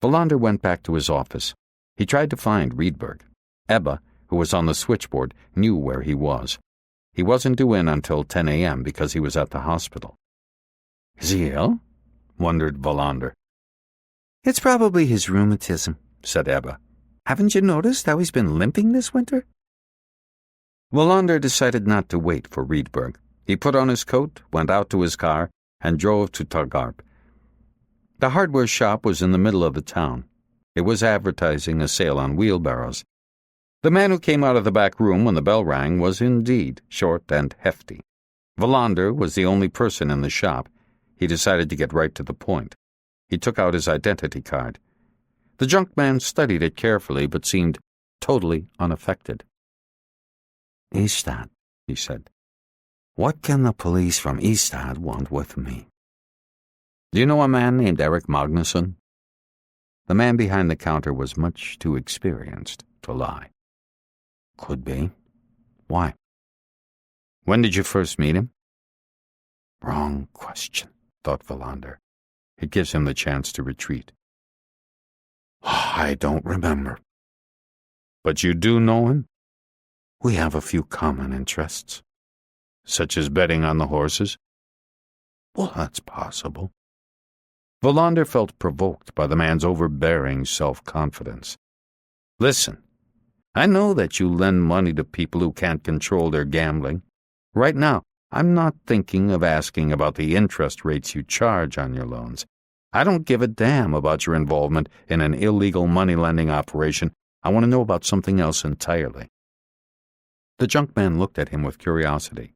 Wallander went back to his office. He tried to find Rydberg. Ebba, who was on the switchboard, knew where he was. He wasn't due in until 10 a.m. because he was at the hospital. Is he ill? Wondered Wallander. It's probably his rheumatism, said Ebba. Haven't you noticed how he's been limping this winter? Wallander decided not to wait for Rydberg. He put on his coat, went out to his car, and drove to Tagarp. The hardware shop was in the middle of the town. It was advertising a sale on wheelbarrows. The man who came out of the back room when the bell rang was indeed short and hefty. Wallander was the only person in the shop. He decided to get right to the point. He took out his identity card. The junk man studied it carefully but seemed totally unaffected. Ystad, he said. What can the police from Ystad want with me? Do you know a man named Eric Magnusson? The man behind the counter was much too experienced to lie. Could be. Why? When did you first meet him? Wrong question, thought Wallander. It gives him the chance to retreat. I don't remember. But you do know him? We have a few common interests. Such as betting on the horses? Well, that's possible. Wallander felt provoked by the man's overbearing self-confidence. Listen, I know that you lend money to people who can't control their gambling. Right now, I'm not thinking of asking about the interest rates you charge on your loans. I don't give a damn about your involvement in an illegal money-lending operation. I want to know about something else entirely. The junk man looked at him with curiosity.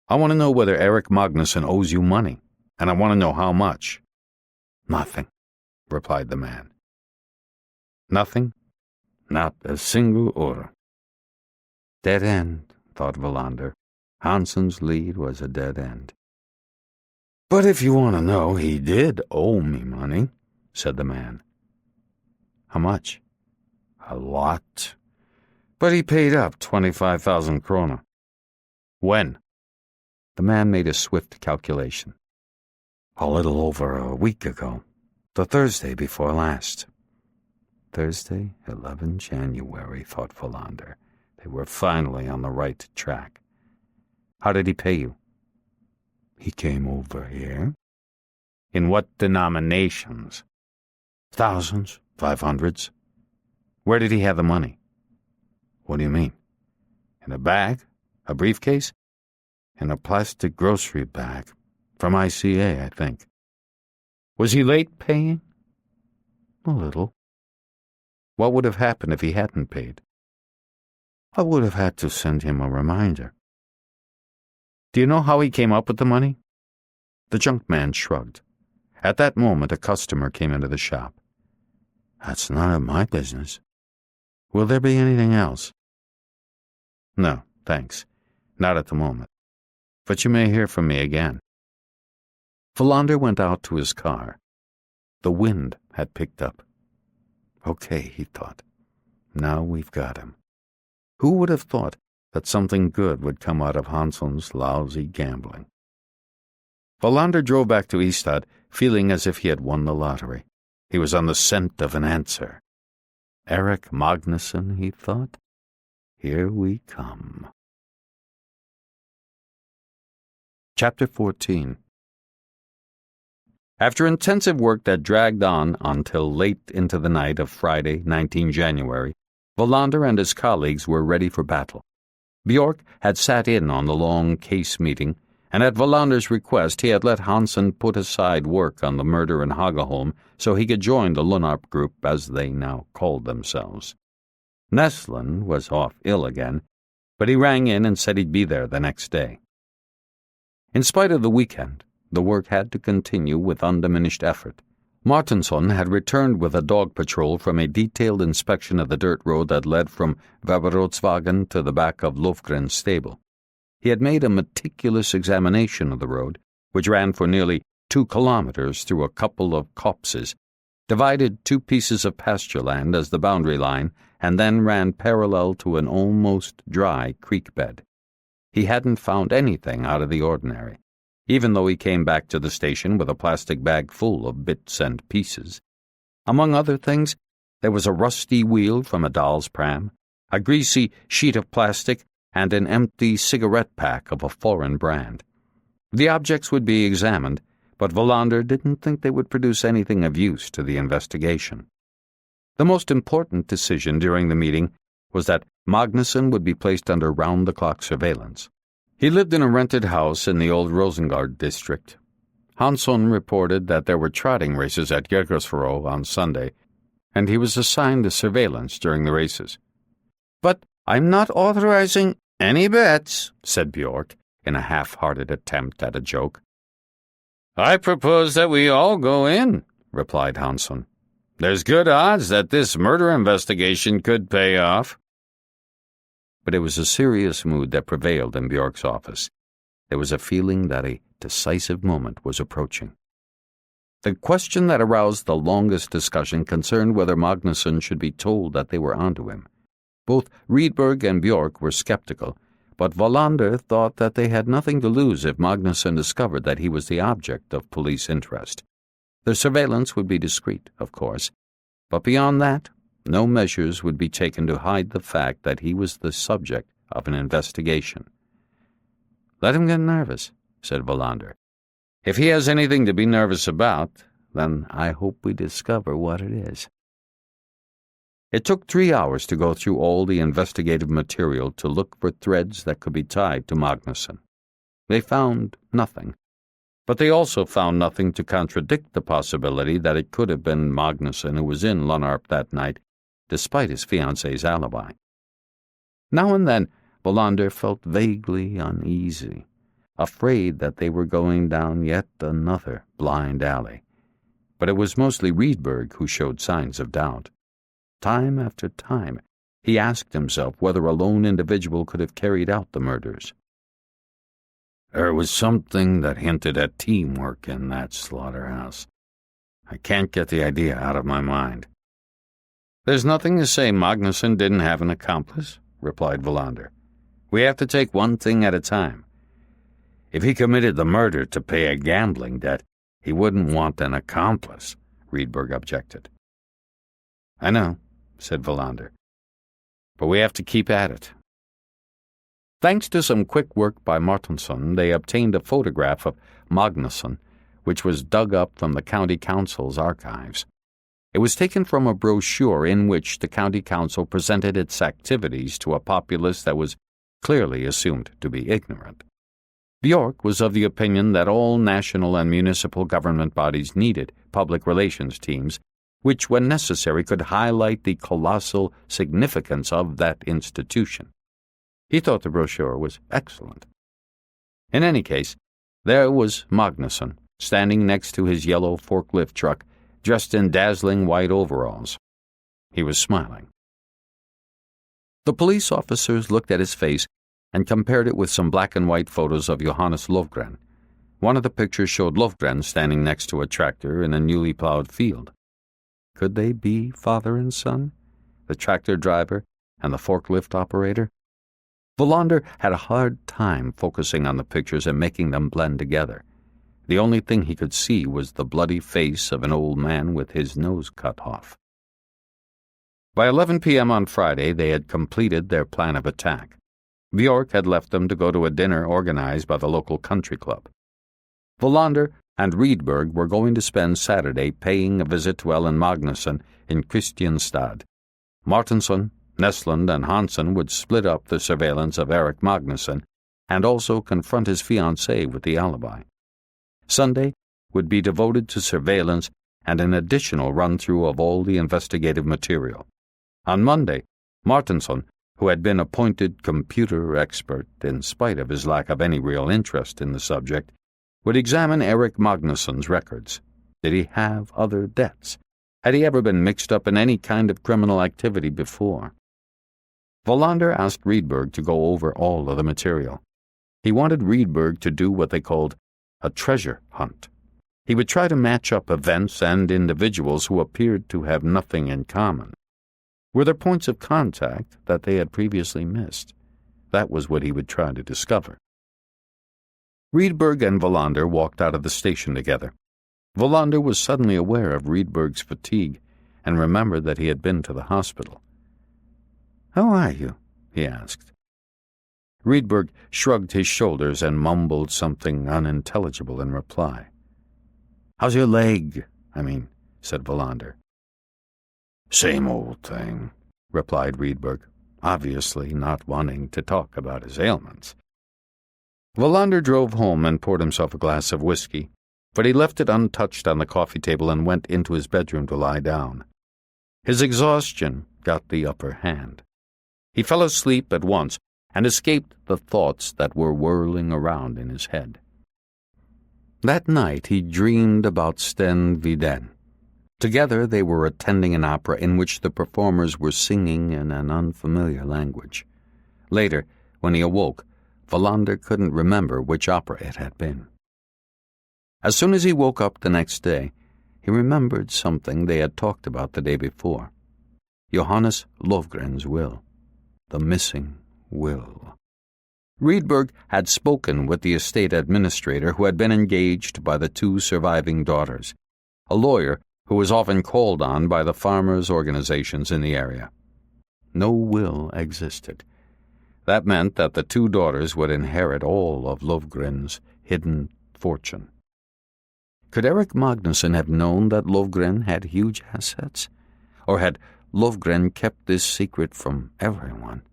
I want to know whether Eric Magnusson owes you money, and I want to know how much. Nothing, replied the man. Nothing? Not a single order. Dead end, thought Wallander. Hansen's lead was a dead end. But if you want to know, he did owe me money, said the man. How much? A lot. But he paid up 25,000 krona. When? The man made a swift calculation. A little over a week ago. The Thursday before last. Thursday, 11 January, thought Wallander. They were finally on the right track. How did he pay you? He came over here. In what denominations? Thousands, 500s. Where did he have the money? What do you mean? In a bag? A briefcase? In a plastic grocery bag. From ICA, I think. Was he late paying? A little. What would have happened if he hadn't paid? I would have had to send him a reminder. Do you know how he came up with the money? The junk man shrugged. At that moment, a customer came into the shop. That's none of my business. Will there be anything else? No, thanks. Not at the moment. But you may hear from me again. Wallander went out to his car. The wind had picked up. Okay, he thought. Now we've got him. Who would have thought that something good would come out of Hansen's lousy gambling? Wallander drove back to Ystad, feeling as if he had won the lottery. He was on the scent of an answer. Eric Magnusson, he thought. Here we come. Chapter 14. After intensive work that dragged on until late into the night of Friday, 19 January, Wallander and his colleagues were ready for battle. Bjork had sat in on the long case meeting, and at Wallander's request he had let Hansen put aside work on the murder in Hagaholm so he could join the Lunnarp group, as they now called themselves. Nestlund was off ill again, but he rang in and said he'd be there the next day. In spite of the weekend, the work had to continue with undiminished effort. Martinsson had returned with a dog patrol from a detailed inspection of the dirt road that led from Vaberotsvagen to the back of Lofgren's stable. He had made a meticulous examination of the road, which ran for nearly 2 kilometers through a couple of copses, divided 2 pieces of pasture land as the boundary line, and then ran parallel to an almost dry creek bed. He hadn't found anything out of the ordinary, even though he came back to the station with a plastic bag full of bits and pieces. Among other things, there was a rusty wheel from a doll's pram, a greasy sheet of plastic, and an empty cigarette pack of a foreign brand. The objects would be examined, but Wallander didn't think they would produce anything of use to the investigation. The most important decision during the meeting was that Magnusson would be placed under round-the-clock surveillance. He lived in a rented house in the old Rosengard district. Hansson reported that there were trotting races at Jägersro on Sunday, and he was assigned to surveillance during the races. "But I'm not authorizing any bets," said Bjork, in a half-hearted attempt at a joke. "I propose that we all go in," replied Hansson. "There's good odds that this murder investigation could pay off." But it was a serious mood that prevailed in Bjork's office. There was a feeling that a decisive moment was approaching. The question that aroused the longest discussion concerned whether Magnusson should be told that they were onto him. Both Rydberg and Bjork were skeptical, but Wallander thought that they had nothing to lose if Magnusson discovered that he was the object of police interest. Their surveillance would be discreet, of course, but beyond that, no measures would be taken to hide the fact that he was the subject of an investigation. "Let him get nervous," said Wallander. "If he has anything to be nervous about, then I hope we discover what it is." It took 3 hours to go through all the investigative material to look for threads that could be tied to Magnusson. They found nothing, but they also found nothing to contradict the possibility that it could have been Magnusson who was in Lunnarp that night, despite his fiancée's alibi. Now and then, Wallander felt vaguely uneasy, afraid that they were going down yet another blind alley. But it was mostly Rydberg who showed signs of doubt. Time after time, he asked himself whether a lone individual could have carried out the murders. There was something that hinted at teamwork in that slaughterhouse. I can't get the idea out of my mind. "There's nothing to say Magnusson didn't have an accomplice," replied Wallander. "We have to take one thing at a time." If he committed the murder to pay a gambling debt, he wouldn't want an accomplice, Rydberg objected. "I know," said Wallander, "but we have to keep at it." Thanks to some quick work by Martinsson, they obtained a photograph of Magnusson, which was dug up from the county council's archives. It was taken from a brochure in which the county council presented its activities to a populace that was clearly assumed to be ignorant. Bjork was of the opinion that all national and municipal government bodies needed public relations teams, which, when necessary, could highlight the colossal significance of that institution. He thought the brochure was excellent. In any case, there was Magnusson, standing next to his yellow forklift truck, dressed in dazzling white overalls. He was smiling. The police officers looked at his face and compared it with some black and white photos of Johannes Lofgren. One of the pictures showed Lofgren standing next to a tractor in a newly plowed field. Could they be father and son, the tractor driver and the forklift operator? Wallander had a hard time focusing on the pictures and making them blend together. The only thing he could see was the bloody face of an old man with his nose cut off. By 11 p.m. on Friday, they had completed their plan of attack. Bjork had left them to go to a dinner organized by the local country club. Wallander and Rydberg were going to spend Saturday paying a visit to Ellen Magnusson in Kristianstad. Martinsson, Nestlund, and Hansson would split up the surveillance of Eric Magnusson, and also confront his fiancée with the alibi. Sunday would be devoted to surveillance and an additional run-through of all the investigative material. On Monday, Martinsson, who had been appointed computer expert in spite of his lack of any real interest in the subject, would examine Eric Magnusson's records. Did he have other debts? Had he ever been mixed up in any kind of criminal activity before? Wallander asked Rydberg to go over all of the material. He wanted Rydberg to do what they called a treasure hunt. He would try to match up events and individuals who appeared to have nothing in common. Were there points of contact that they had previously missed? That was what he would try to discover. Rydberg and Wallander walked out of the station together. Wallander was suddenly aware of Rydberg's fatigue and remembered that he had been to the hospital. "How are you?" he asked. Rydberg shrugged his shoulders and mumbled something unintelligible in reply. "How's your leg, said Wallander. "Same old thing," replied Rydberg, obviously not wanting to talk about his ailments. Wallander drove home and poured himself a glass of whiskey, but he left it untouched on the coffee table and went into his bedroom to lie down. His exhaustion got the upper hand. He fell asleep at once and escaped the thoughts that were whirling around in his head. That night he dreamed about Sten Viden. Together they were attending an opera in which the performers were singing in an unfamiliar language. Later, when he awoke, Wallander couldn't remember which opera it had been. As soon as he woke up the next day, he remembered something they had talked about the day before. Johannes Lovgren's will. The missing will. Rydberg had spoken with the estate administrator who had been engaged by the two surviving daughters, a lawyer who was often called on by the farmers' organizations in the area. No will existed. That meant that the two daughters would inherit all of Lovgren's hidden fortune. Could Eric Magnusson have known that Lovgren had huge assets? Or had Lovgren kept this secret from everyone?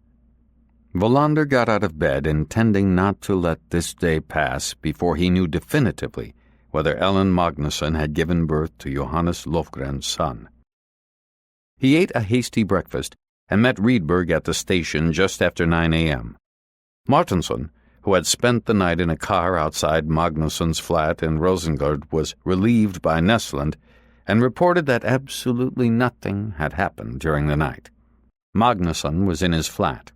Wallander got out of bed, intending not to let this day pass before he knew definitively whether Ellen Magnusson had given birth to Johannes Lovgren's son. He ate a hasty breakfast and met Rydberg at the station just after 9 a.m. Martinsson, who had spent the night in a car outside Magnusson's flat in Rosengård, was relieved by Nesland and reported that absolutely nothing had happened during the night. Magnusson was in his flat.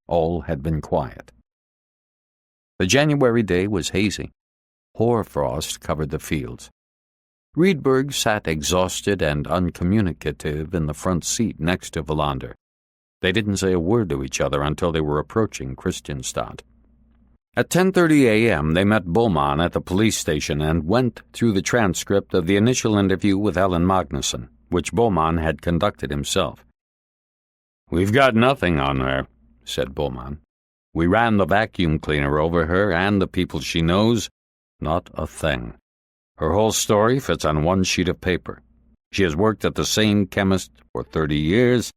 All had been quiet. The January day was hazy. Hoarfrost covered the fields. Rydberg sat exhausted and uncommunicative in the front seat next to Wallander. They didn't say a word to each other until they were approaching Christianstad. At 10:30 a.m., they met Boman at the police station and went through the transcript of the initial interview with Ellen Magnusson, which Boman had conducted himself. "We've got nothing on her," said Boman. "We ran the vacuum cleaner over her and the people she knows. Not a thing. Her whole story fits on one sheet of paper. She has worked at the same chemist for 30 years.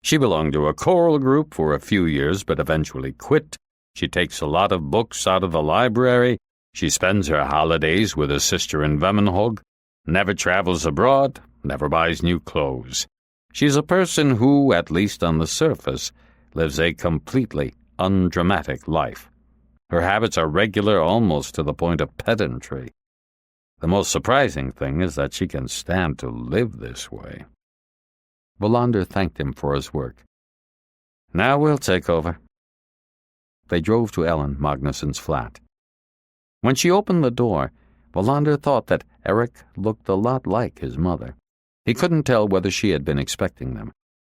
She belonged to a choral group for a few years but eventually quit. She takes a lot of books out of the library. She spends her holidays with a sister in Vemmenhog, never travels abroad, never buys new clothes. She's a person who, at least on the surface, lives a completely undramatic life. Her habits are regular almost to the point of pedantry. The most surprising thing is that she can stand to live this way." Wallander thanked him for his work. "Now we'll take over." They drove to Ellen Magnusson's flat. When she opened the door, Wallander thought that Eric looked a lot like his mother. He couldn't tell whether she had been expecting them.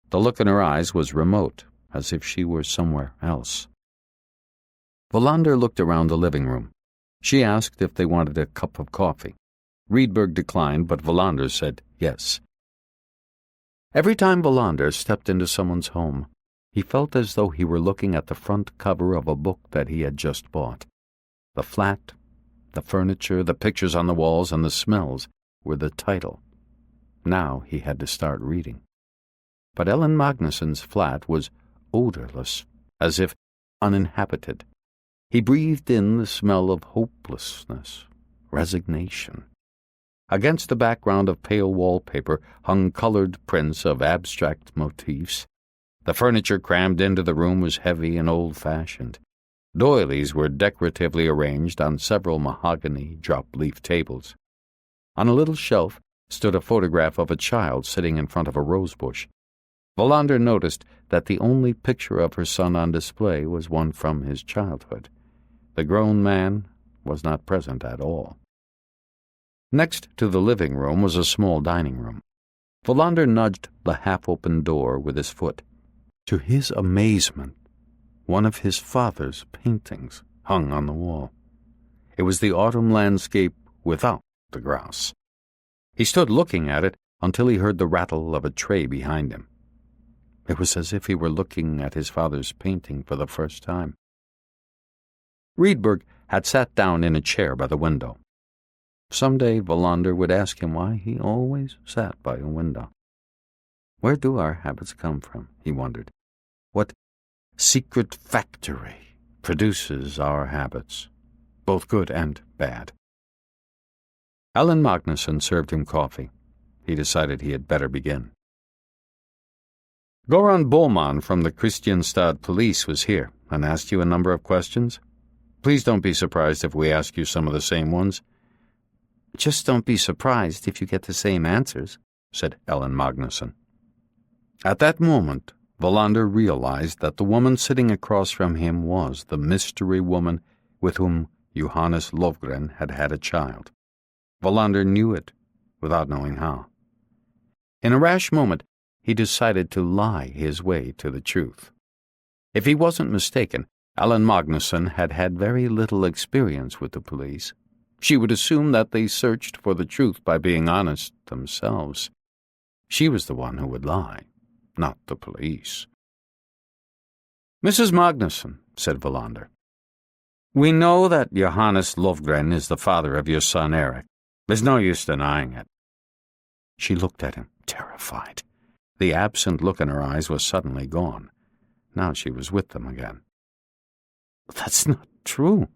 The look in her eyes was remote, as if she were somewhere else. Wallander looked around the living room. She asked if they wanted a cup of coffee. Rydberg declined, but Wallander said yes. Every time Wallander stepped into someone's home, he felt as though he were looking at the front cover of a book that he had just bought. The flat, the furniture, the pictures on the walls, and the smells were the title. Now he had to start reading. But Ellen Magnusson's flat was odorless, as if uninhabited. He breathed in the smell of hopelessness, resignation. Against the background of pale wallpaper hung colored prints of abstract motifs. The furniture crammed into the room was heavy and old-fashioned. Doilies were decoratively arranged on several mahogany drop-leaf tables. On a little shelf stood a photograph of a child sitting in front of a rosebush. Wallander noticed that the only picture of her son on display was one from his childhood. The grown man was not present at all. Next to the living room was a small dining room. Wallander nudged the half-open door with his foot. To his amazement, one of his father's paintings hung on the wall. It was the autumn landscape without the grouse. He stood looking at it until he heard the rattle of a tray behind him. It was as if he were looking at his father's painting for the first time. Rydberg had sat down in a chair by the window. Someday Wallander would ask him why he always sat by a window. Where do our habits come from, he wondered. What secret factory produces our habits, both good and bad? Alan Magnusson served him coffee. He decided he had better begin. Goran Boman from the Kristianstad police was here and asked you a number of questions. Please don't be surprised if we ask you some of the same ones. Just don't be surprised if you get the same answers, said Ellen Magnusson. At that moment, Wallander realized that the woman sitting across from him was the mystery woman with whom Johannes Lovgren had had a child. Wallander knew it without knowing how. In a rash moment, he decided to lie his way to the truth. If he wasn't mistaken, Alan Magnusson had had very little experience with the police. She would assume that they searched for the truth by being honest themselves. She was the one who would lie, not the police. Mrs. Magnusson, said Wallander, we know that Johannes Lovgren is the father of your son Eric. There's no use denying it. She looked at him, terrified. The absent look in her eyes was suddenly gone. Now she was with them again. That's not true.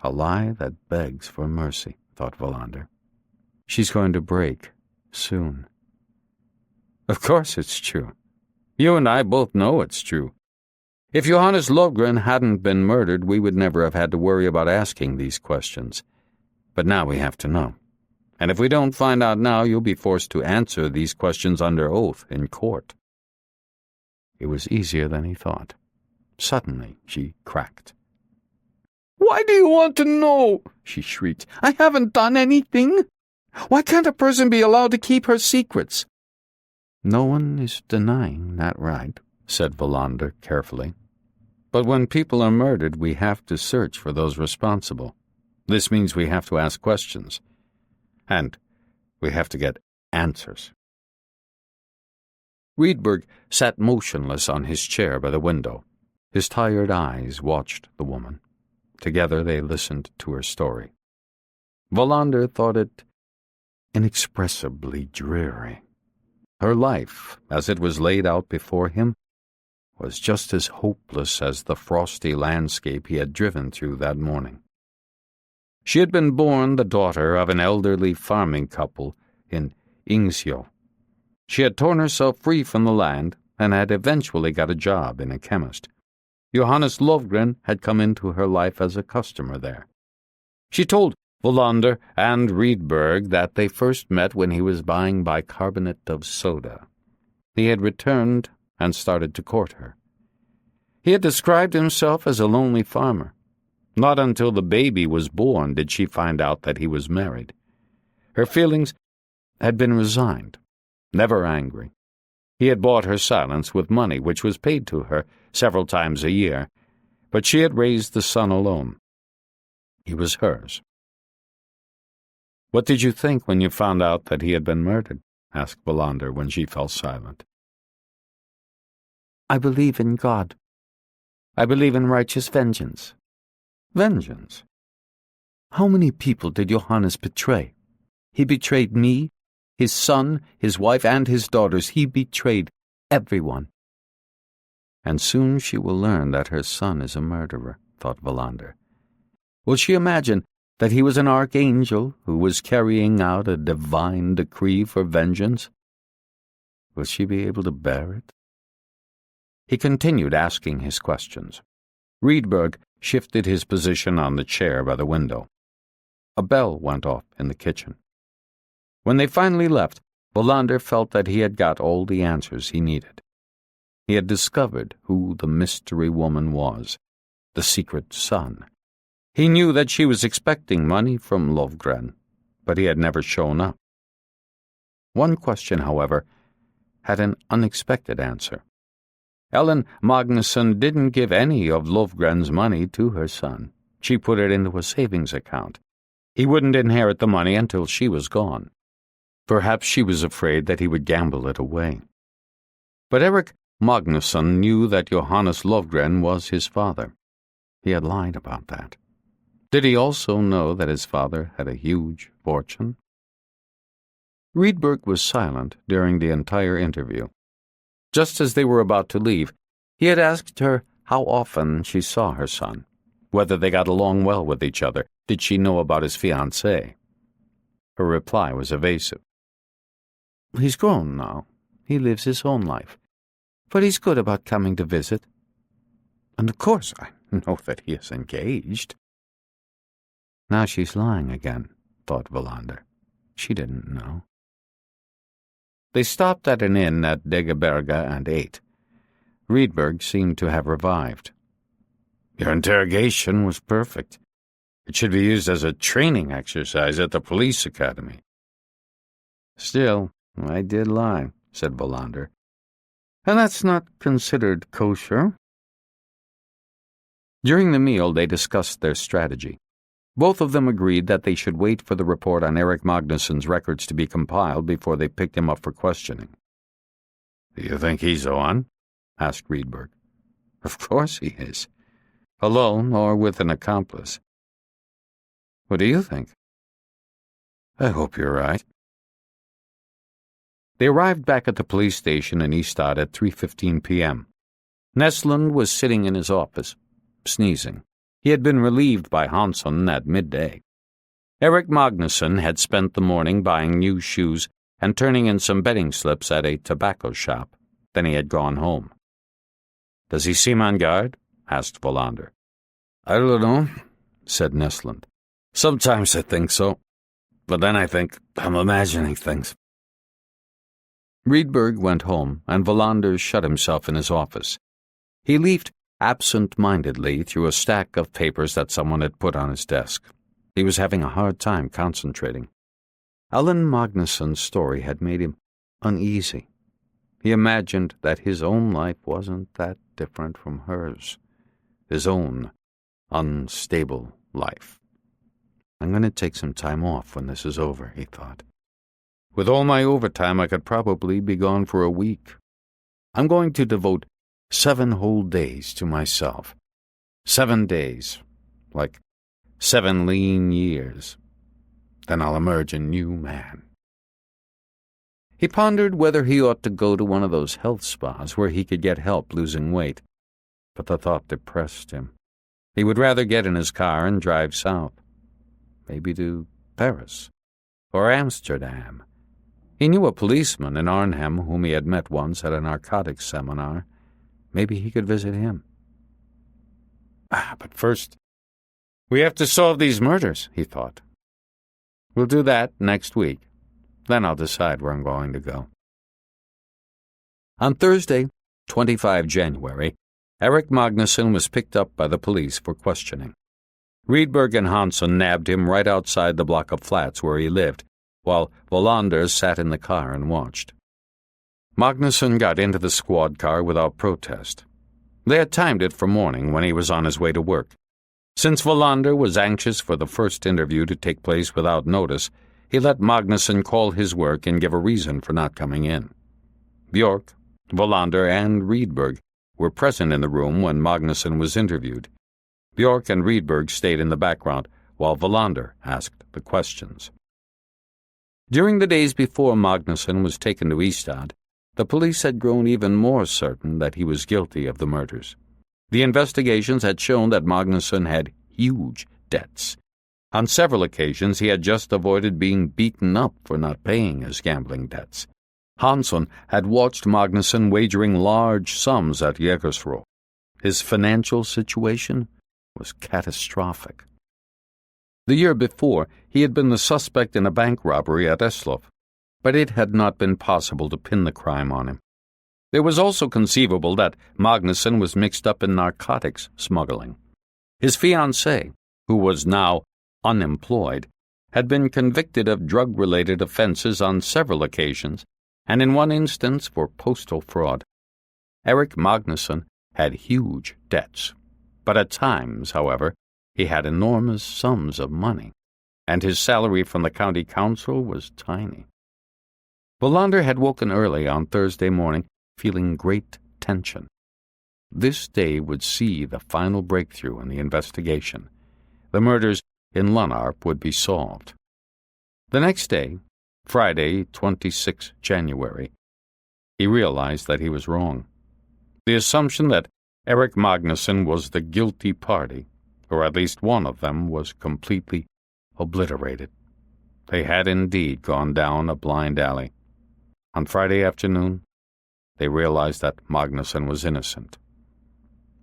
A lie that begs for mercy, thought Wallander. She's going to break soon. Of course it's true. You and I both know it's true. If Johannes Lovgren hadn't been murdered, we would never have had to worry about asking these questions. But now we have to know. And if we don't find out now, you'll be forced to answer these questions under oath in court. It was easier than he thought. Suddenly, she cracked. Why do you want to know? She shrieked. I haven't done anything. Why can't a person be allowed to keep her secrets? No one is denying that right, said Wallander carefully. But when people are murdered, we have to search for those responsible. This means we have to ask questions. And we have to get answers. Rydberg sat motionless on his chair by the window. His tired eyes watched the woman. Together they listened to her story. Wallander thought it inexpressibly dreary. Her life, as it was laid out before him, was just as hopeless as the frosty landscape he had driven through that morning. She had been born the daughter of an elderly farming couple in Ingsjö. She had torn herself free from the land and had eventually got a job in a chemist. Johannes Lovgren had come into her life as a customer there. She told Wallander and Rydberg that they first met when he was buying bicarbonate of soda. He had returned and started to court her. He had described himself as a lonely farmer. Not until the baby was born did she find out that he was married. Her feelings had been resigned, never angry. He had bought her silence with money which was paid to her several times a year, but she had raised the son alone. He was hers. What did you think when you found out that he had been murdered? Asked Wallander when she fell silent. I believe in God. I believe in righteous vengeance. Vengeance? How many people did Johannes betray? He betrayed me, his son, his wife, and his daughters. He betrayed everyone. And soon she will learn that her son is a murderer, thought Wallander. Will she imagine that he was an archangel who was carrying out a divine decree for vengeance? Will she be able to bear it? He continued asking his questions. Rydberg shifted his position on the chair by the window. A bell went off in the kitchen. When they finally left, Wallander felt that he had got all the answers he needed. He had discovered who the mystery woman was, the secret son. He knew that she was expecting money from Lovgren, but he had never shown up. One question, however, had an unexpected answer. Ellen Magnusson didn't give any of Lovgren's money to her son. She put it into a savings account. He wouldn't inherit the money until she was gone. Perhaps she was afraid that he would gamble it away. But Eric Magnusson knew that Johannes Lovgren was his father. He had lied about that. Did he also know that his father had a huge fortune? Rydberg was silent during the entire interview. Just as they were about to leave, he had asked her how often she saw her son, whether they got along well with each other, did she know about his fiancée. Her reply was evasive. He's grown now. He lives his own life. But he's good about coming to visit. And of course I know that he is engaged. Now she's lying again, thought Wallander. She didn't know. They stopped at an inn at Degeberga and ate. Rydberg seemed to have revived. Your interrogation was perfect. It should be used as a training exercise at the police academy. Still, I did lie, said Wallander. And that's not considered kosher. During the meal, they discussed their strategy. Both of them agreed that they should wait for the report on Eric Magnusson's records to be compiled before they picked him up for questioning. Do you think he's on? Asked Rydberg. Of course he is. Alone or with an accomplice. What do you think? I hope you're right. They arrived back at the police station in Ystad at 3:15 p.m. Nesland was sitting in his office, sneezing. He had been relieved by Hansson at midday. Eric Magnusson had spent the morning buying new shoes and turning in some betting slips at a tobacco shop. Then he had gone home. Does he seem on guard? Asked Wallander. I don't know, said Nesland. Sometimes I think so, but then I think I'm imagining things. Rydberg went home, and Wallander shut himself in his office. He leafed absent-mindedly through a stack of papers that someone had put on his desk. He was having a hard time concentrating. Ellen Magnusson's story had made him uneasy. He imagined that his own life wasn't that different from hers. His own unstable life. I'm going to take some time off when this is over, he thought. With all my overtime, I could probably be gone for a week. I'm going to devote 7 whole days to myself. 7 days, like 7 lean years. Then I'll emerge a new man. He pondered whether he ought to go to one of those health spas where he could get help losing weight, but the thought depressed him. He would rather get in his car and drive south, maybe to Paris or Amsterdam. He knew a policeman in Arnhem whom he had met once at a narcotics seminar. Maybe he could visit him. But first, we have to solve these murders, he thought. We'll do that next week. Then I'll decide where I'm going to go. On Thursday, 25 January, Eric Magnusson was picked up by the police for questioning. Rydberg and Hansson nabbed him right outside the block of flats where he lived, while Wallander sat in the car and watched. Magnusson got into the squad car without protest. They had timed it for morning when he was on his way to work. Since Wallander was anxious for the first interview to take place without notice, he let Magnusson call his work and give a reason for not coming in. Björk, Wallander, and Rydberg were present in the room when Magnusson was interviewed. Björk and Rydberg stayed in the background while Wallander asked the questions. During the days before Magnusson was taken to Ystad, the police had grown even more certain that he was guilty of the murders. The investigations had shown that Magnusson had huge debts. On several occasions he had just avoided being beaten up for not paying his gambling debts. Hansson had watched Magnusson wagering large sums at Jägersro. His financial situation was catastrophic. The year before, he had been the suspect in a bank robbery at Eslöv, but it had not been possible to pin the crime on him. It was also conceivable that Magnusson was mixed up in narcotics smuggling. His fiancée, who was now unemployed, had been convicted of drug-related offenses on several occasions, and in one instance for postal fraud. Eric Magnusson had huge debts, but at times, however, he had enormous sums of money, and his salary from the county council was tiny. Wallander had woken early on Thursday morning, feeling great tension. This day would see the final breakthrough in the investigation. The murders in Lannarp would be solved. The next day, Friday, 26 January, he realized that he was wrong. The assumption that Eric Magnusson was the guilty party, or at least one of them, was completely obliterated. They had indeed gone down a blind alley. On Friday afternoon, they realized that Magnusson was innocent.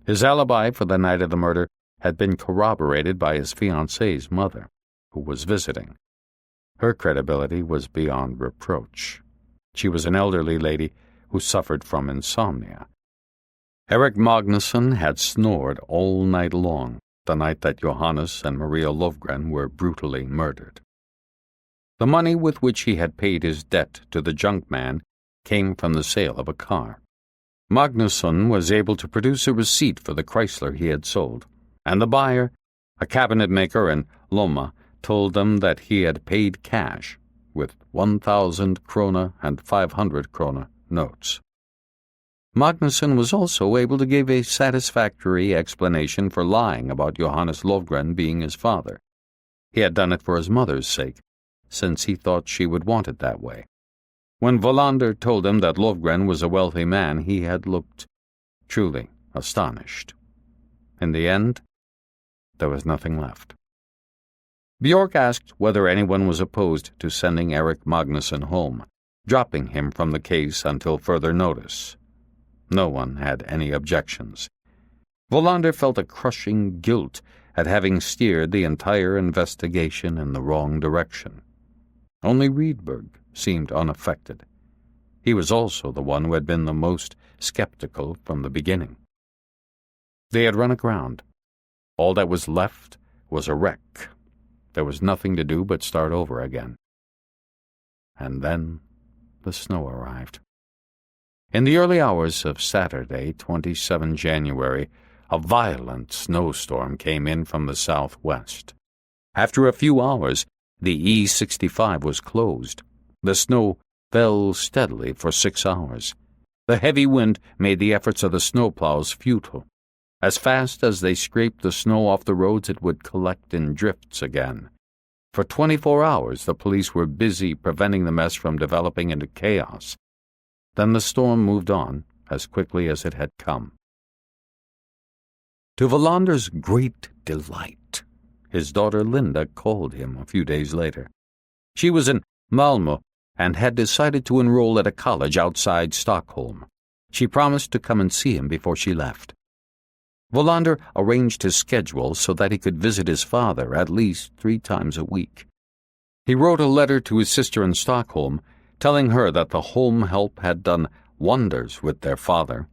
His alibi for the night of the murder had been corroborated by his fiancée's mother, who was visiting. Her credibility was beyond reproach. She was an elderly lady who suffered from insomnia. Eric Magnusson had snored all night long, the night that Johannes and Maria Lovgren were brutally murdered. The money with which he had paid his debt to the junk man came from the sale of a car. Magnusson was able to produce a receipt for the Chrysler he had sold, and the buyer, a cabinet maker in Lomma, told them that he had paid cash with 1,000 krona and 500 krona notes. Magnusson was also able to give a satisfactory explanation for lying about Johannes Lovgren being his father. He had done it for his mother's sake, since he thought she would want it that way. When Wallander told him that Lovgren was a wealthy man, he had looked truly astonished. In the end, there was nothing left. Bjork asked whether anyone was opposed to sending Eric Magnusson home, dropping him from the case until further notice. No one had any objections. Wallander felt a crushing guilt at having steered the entire investigation in the wrong direction. Only Rydberg seemed unaffected. He was also the one who had been the most skeptical from the beginning. They had run aground. All that was left was a wreck. There was nothing to do but start over again. And then the snow arrived. In the early hours of Saturday, 27 January, a violent snowstorm came in from the southwest. After a few hours, the E65 was closed. The snow fell steadily for 6 hours. The heavy wind made the efforts of the snowplows futile. As fast as they scraped the snow off the roads, it would collect in drifts again. For 24 hours, the police were busy preventing the mess from developing into chaos. Then the storm moved on as quickly as it had come. To Wallander's great delight, his daughter Linda called him a few days later. She was in Malmö and had decided to enroll at a college outside Stockholm. She promised to come and see him before she left. Wallander arranged his schedule so that he could visit his father at least 3 times a week. He wrote a letter to his sister in Stockholm, telling her that the home help had done wonders with their father.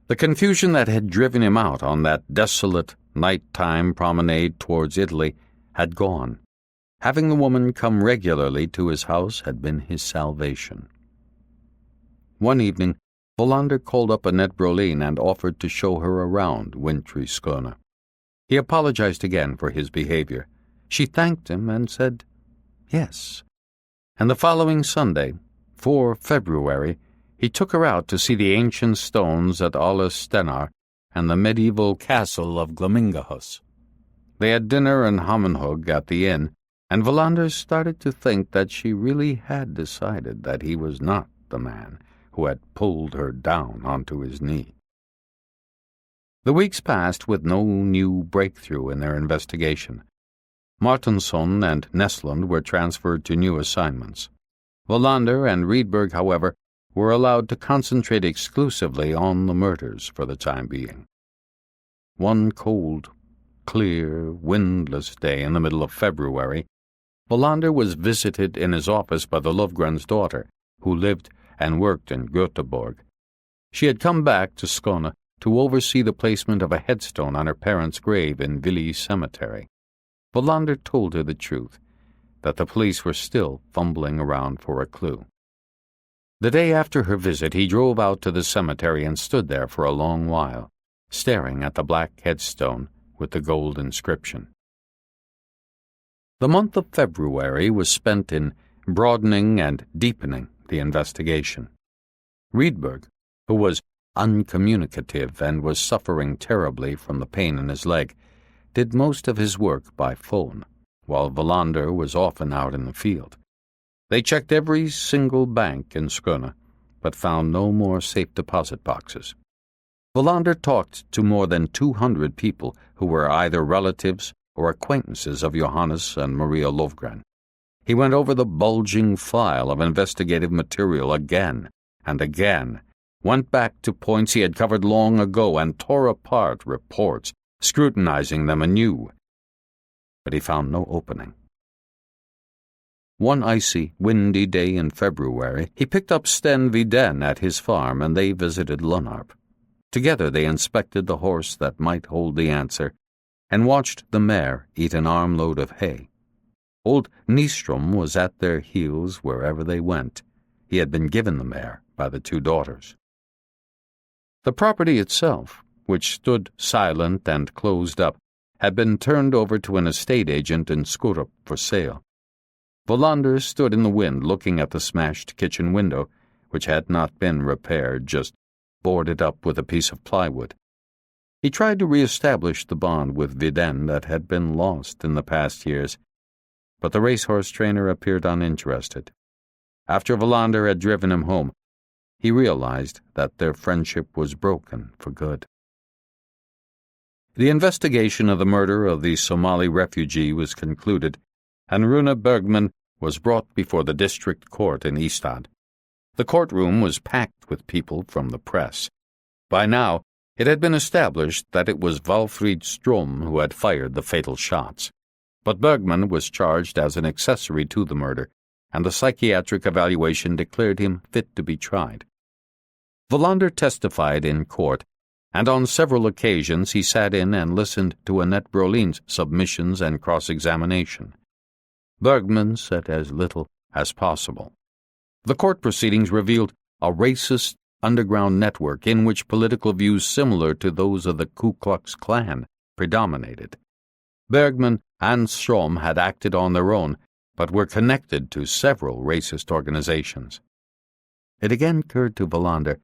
The confusion that had driven him out on that desolate nighttime promenade towards Italy had gone. Having the woman come regularly to his house had been his salvation. One evening, Wallander called up Annette Brolin and offered to show her around wintry Skåne. He apologized again for his behavior. She thanked him and said yes. And the following Sunday, 4 February, he took her out to see the ancient stones at Alle Stenar and the medieval castle of Glomingahus. They had dinner in Hammenhög at the inn, and Wallander started to think that she really had decided that he was not the man who had pulled her down onto his knee. The weeks passed with no new breakthrough in their investigation. Martinsson and Nestlund were transferred to new assignments. Wallander and Rydberg, however, were allowed to concentrate exclusively on the murders for the time being. One cold, clear, windless day in the middle of February, Wallander was visited in his office by the Lovgren's daughter, who lived and worked in Göteborg. She had come back to Skåne to oversee the placement of a headstone on her parents' grave in Ville Cemetery. Wallander told her the truth, that the police were still fumbling around for a clue. The day after her visit, he drove out to the cemetery and stood there for a long while, staring at the black headstone with the gold inscription. The month of February was spent in broadening and deepening the investigation. Rydberg, who was uncommunicative and was suffering terribly from the pain in his leg, did most of his work by phone, while Wallander was often out in the field. They checked every single bank in Skåne, but found no more safe deposit boxes. Wallander talked to more than 200 people who were either relatives or acquaintances of Johannes and Maria Lovgren. He went over the bulging file of investigative material again and again, went back to points he had covered long ago, and tore apart reports, scrutinizing them anew. But he found no opening. One icy, windy day in February, he picked up Sten Vidén at his farm, and they visited Lunnarp. Together they inspected the horse that might hold the answer, and watched the mare eat an armload of hay. Old Nyström was at their heels wherever they went. He had been given the mare by the two daughters. The property itself, which stood silent and closed up, had been turned over to an estate agent in Skurup for sale. Wallander stood in the wind looking at the smashed kitchen window, which had not been repaired, just boarded up with a piece of plywood. He tried to re-establish the bond with Vidén that had been lost in the past years, but the racehorse trainer appeared uninterested. After Wallander had driven him home, he realized that their friendship was broken for good. The investigation of the murder of the Somali refugee was concluded, and Rune Bergman was brought before the district court in Ystad. The courtroom was packed with people from the press. By now, it had been established that it was Valfrid Ström who had fired the fatal shots. But Bergman was charged as an accessory to the murder, and the psychiatric evaluation declared him fit to be tried. Wallander testified in court, and on several occasions he sat in and listened to Annette Brolin's submissions and cross-examination. Bergman said as little as possible. The court proceedings revealed a racist underground network in which political views similar to those of the Ku Klux Klan predominated. Bergman and Ström had acted on their own, but were connected to several racist organizations. It again occurred to Wallander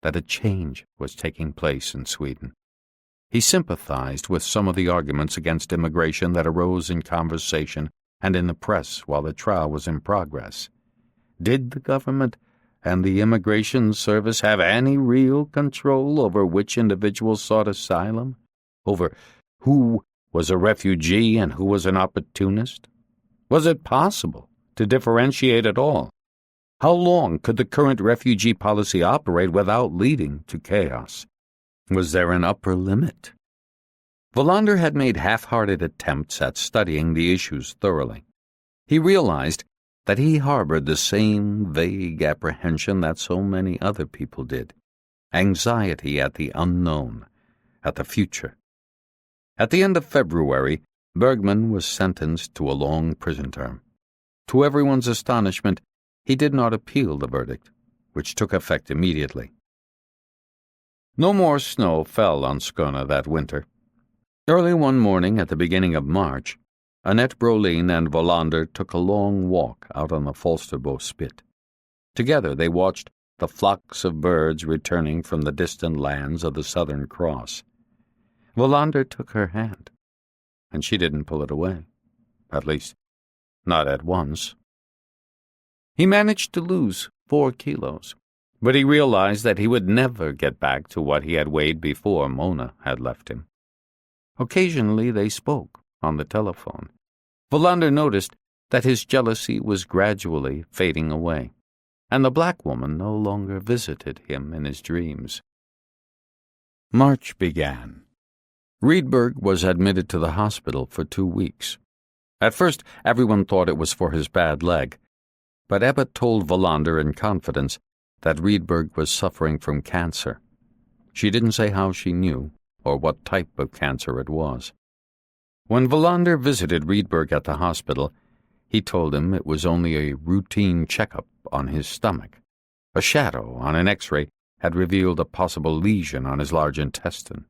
that a change was taking place in Sweden. He sympathized with some of the arguments against immigration that arose in conversation and in the press while the trial was in progress. Did the government and the Immigration Service have any real control over which individuals sought asylum? Over who was a refugee and who was an opportunist? Was it possible to differentiate at all? How long could the current refugee policy operate without leading to chaos? Was there an upper limit? Wallander had made half-hearted attempts at studying the issues thoroughly. He realized that he harbored the same vague apprehension that so many other people did, anxiety at the unknown, at the future. At the end of February, Bergman was sentenced to a long prison term. To everyone's astonishment, he did not appeal the verdict, which took effect immediately. No more snow fell on Skåne that winter. Early one morning at the beginning of March, Annette Brolin and Wallander took a long walk out on the Falsterbo spit. Together they watched the flocks of birds returning from the distant lands of the Southern Cross. Wallander took her hand, and she didn't pull it away, at least, not at once. He managed to lose 4 kilos, But he realized that he would never get back to what he had weighed before Mona had left him. Occasionally they spoke on the telephone. Wallander noticed that his jealousy was gradually fading away, and the black woman no longer visited him in his dreams. March began. Rydberg was admitted to the hospital for 2 weeks. At first, everyone thought it was for his bad leg, but Ebba told Wallander in confidence that Rydberg was suffering from cancer. She didn't say how she knew or what type of cancer it was. When Wallander visited Rydberg at the hospital, he told him it was only a routine checkup on his stomach. A shadow on an X-ray had revealed a possible lesion on his large intestine.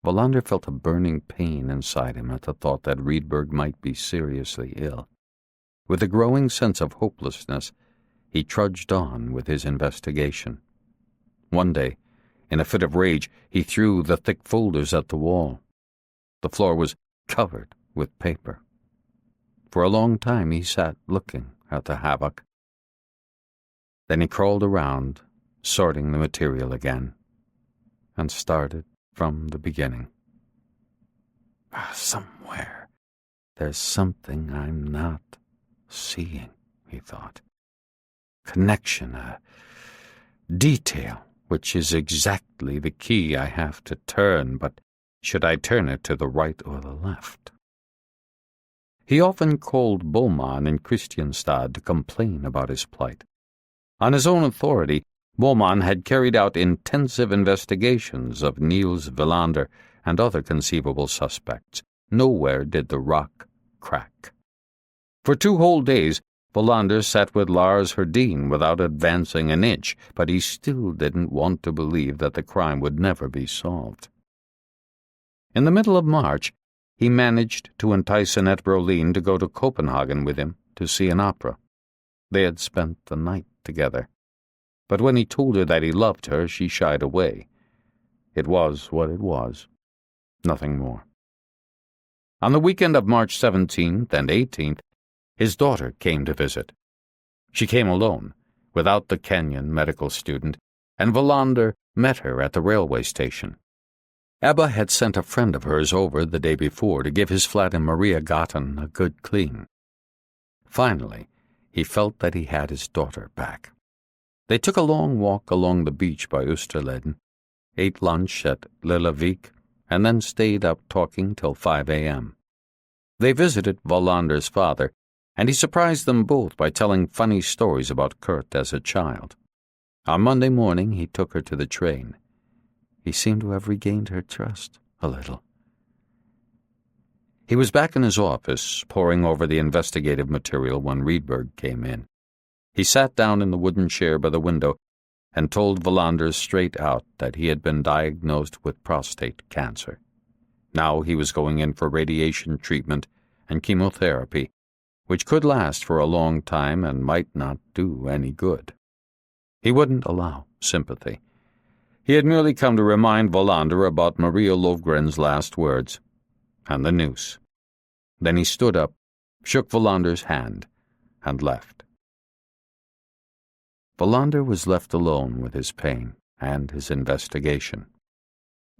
Wallander felt a burning pain inside him at the thought that Rydberg might be seriously ill. With a growing sense of hopelessness, he trudged on with his investigation. One day, in a fit of rage, he threw the thick folders at the wall. The floor was covered with paper. For a long time he sat looking at the havoc. Then he crawled around, sorting the material again, and started from the beginning. Somewhere there's something I'm not seeing, he thought. Connection, a detail, which is exactly the key I have to turn, but should I turn it to the right or the left? He often called Boman in Kristianstad to complain about his plight. On his own authority, Boman had carried out intensive investigations of Niels Wallander and other conceivable suspects. Nowhere did the rock crack. For 2 whole days, Wallander sat with Lars Herdin without advancing an inch, but he still didn't want to believe that the crime would never be solved. In the middle of March, he managed to entice Annette Brolin to go to Copenhagen with him to see an opera. They had spent the night together, but when he told her that he loved her, she shied away. It was what it was, nothing more. On the weekend of March 17th and 18th, his daughter came to visit. She came alone, without the Kenyan medical student, and Wallander met her at the railway station. Ebba had sent a friend of hers over the day before to give his flat in Maria Gatan a good clean. Finally, he felt that he had his daughter back. They took a long walk along the beach by Österleden, ate lunch at Lilla Vik, and then stayed up talking till 5 a.m. They visited Wallander's father, and he surprised them both by telling funny stories about Kurt as a child. On Monday morning he took her to the train. He seemed to have regained her trust a little. He was back in his office, poring over the investigative material when Rydberg came in. He sat down in the wooden chair by the window and told Wallander straight out that he had been diagnosed with prostate cancer. Now he was going in for radiation treatment and chemotherapy, which could last for a long time and might not do any good. He wouldn't allow sympathy. He had merely come to remind Wallander about Maria Lovgren's last words, and the noose. Then he stood up, shook Wallander's hand, and left. Wallander was left alone with his pain and his investigation.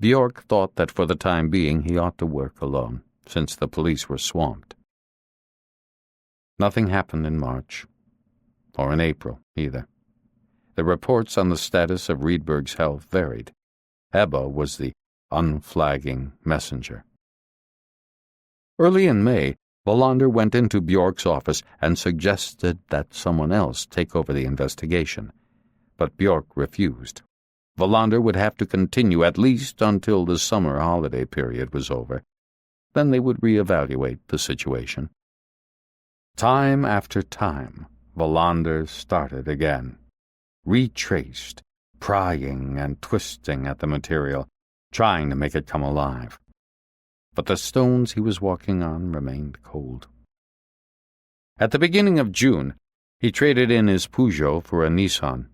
Björk thought that for the time being he ought to work alone, since the police were swamped. Nothing happened in March, or in April either. The reports on the status of Rydberg's health varied. Ebba was the unflagging messenger. Early in May, Wallander went into Björk's office and suggested that someone else take over the investigation, but Björk refused. Wallander would have to continue at least until the summer holiday period was over. Then they would reevaluate the situation. Time after time, Wallander started again, retraced, prying and twisting at the material, trying to make it come alive. But the stones he was walking on remained cold. At the beginning of June, he traded in his Peugeot for a Nissan.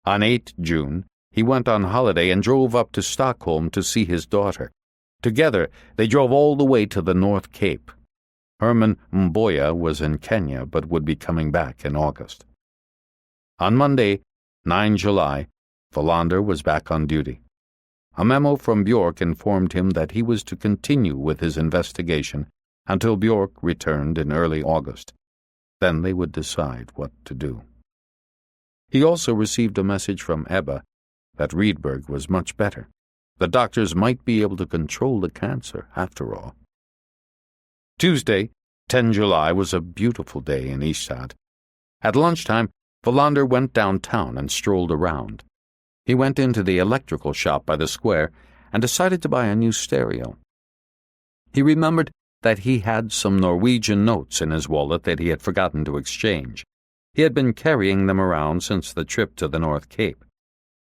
On 8 June, he went on holiday and drove up to Stockholm to see his daughter. Together, they drove all the way to the North Cape. Herman Mboya was in Kenya but would be coming back in August. On Monday, 9 July, Wallander was back on duty. A memo from Bjork informed him that he was to continue with his investigation until Bjork returned in early August. Then they would decide what to do. He also received a message from Ebba that Rydberg was much better. The doctors might be able to control the cancer, after all. Tuesday, 10 July, was a beautiful day in Ystad. At lunchtime, Wallander went downtown and strolled around. He went into the electrical shop by the square and decided to buy a new stereo. He remembered that he had some Norwegian notes in his wallet that he had forgotten to exchange. He had been carrying them around since the trip to the North Cape.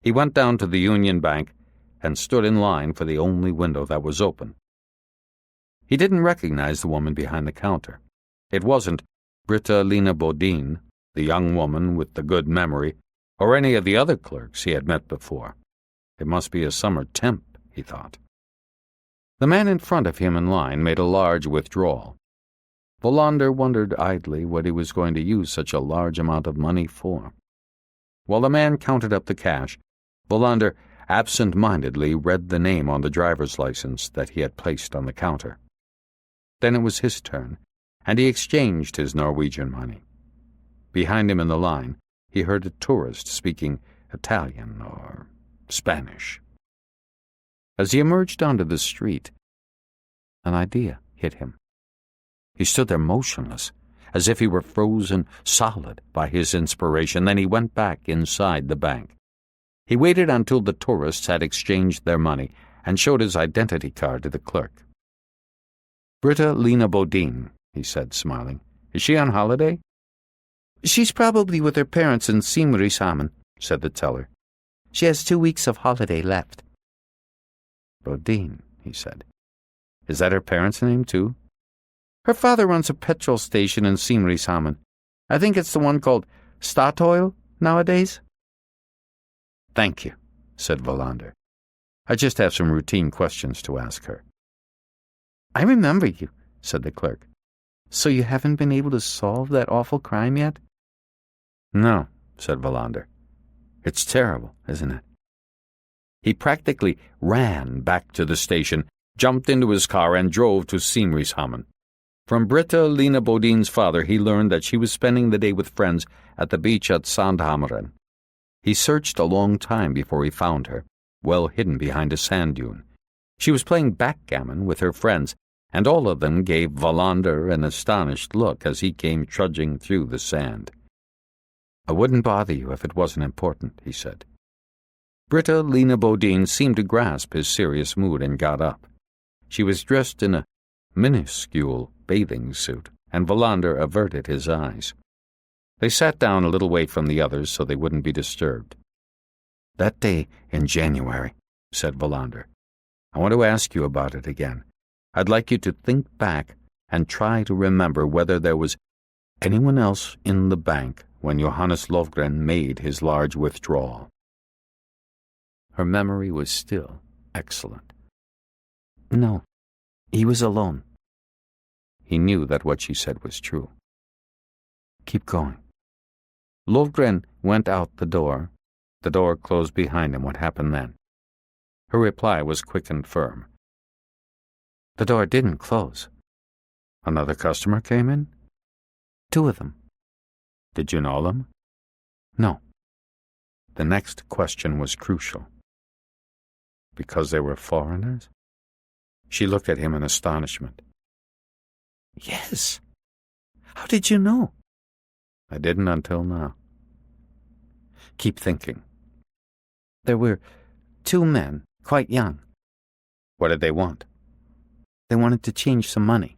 He went down to the Union Bank and stood in line for the only window that was open. He didn't recognize the woman behind the counter. It wasn't Britta Lena Bodin, the young woman with the good memory, or any of the other clerks he had met before. It must be a summer temp, he thought. The man in front of him in line made a large withdrawal. Wallander wondered idly what he was going to use such a large amount of money for. While the man counted up the cash, Wallander absent-mindedly read the name on the driver's license that he had placed on the counter. Then it was his turn, and he exchanged his Norwegian money. Behind him in the line, he heard a tourist speaking Italian or Spanish. As he emerged onto the street, an idea hit him. He stood there motionless, as if he were frozen solid by his inspiration. Then he went back inside the bank. He waited until the tourists had exchanged their money and showed his identity card to the clerk. "Britta Lena Bodin," he said, smiling. "Is she on holiday?" "She's probably with her parents in Simrishamn," said the teller. "She has 2 weeks of holiday left." "Bodin," he said. "Is that her parents' name, too?" "Her father runs a petrol station in Simrishamn. I think it's the one called Statoil nowadays." "Thank you," said Wallander. "I just have some routine questions to ask her." "I remember you," said the clerk. "So you haven't been able to solve that awful crime yet?" "No," said Wallander. "It's terrible, isn't it?" He practically ran back to the station, jumped into his car, and drove to Simrishamn. From Britta Lena Bodin's father he learned that she was spending the day with friends at the beach at Sandhammeren. He searched a long time before he found her, well hidden behind a sand dune. She was playing backgammon with her friends, and all of them gave Wallander an astonished look as he came trudging through the sand. "I wouldn't bother you if it wasn't important," he said. Britta Lena Bodin seemed to grasp his serious mood and got up. She was dressed in a minuscule bathing suit, and Wallander averted his eyes. They sat down a little way from the others so they wouldn't be disturbed. "That day in January," said Wallander. "I want to ask you about it again. I'd like you to think back and try to remember whether there was anyone else in the bank when Johannes Lovgren made his large withdrawal." Her memory was still excellent. "No, he was alone." He knew that what she said was true. "Keep going." Lovgren went out the door. The door closed behind him. What happened then? Her reply was quick and firm. "The door didn't close." "Another customer came in?" "2 of them." "Did you know them?" "No." The next question was crucial. "Because they were foreigners?" She looked at him in astonishment. "Yes. How did you know?" "I didn't until now." "Keep thinking." "There were 2 men, quite young." "What did they want?" "They wanted to change some money."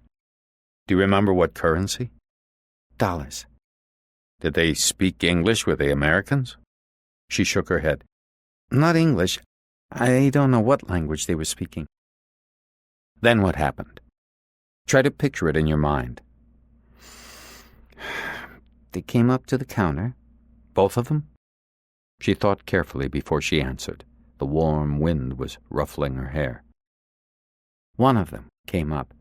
"Do you remember what currency?" "Dollars." "Did they speak English with the Americans?" She shook her head. "Not English. I don't know what language they were speaking." "Then what happened? Try to picture it in your mind." "They came up to the counter." "Both of them?" She thought carefully before she answered. The warm wind was ruffling her hair. "One of them came up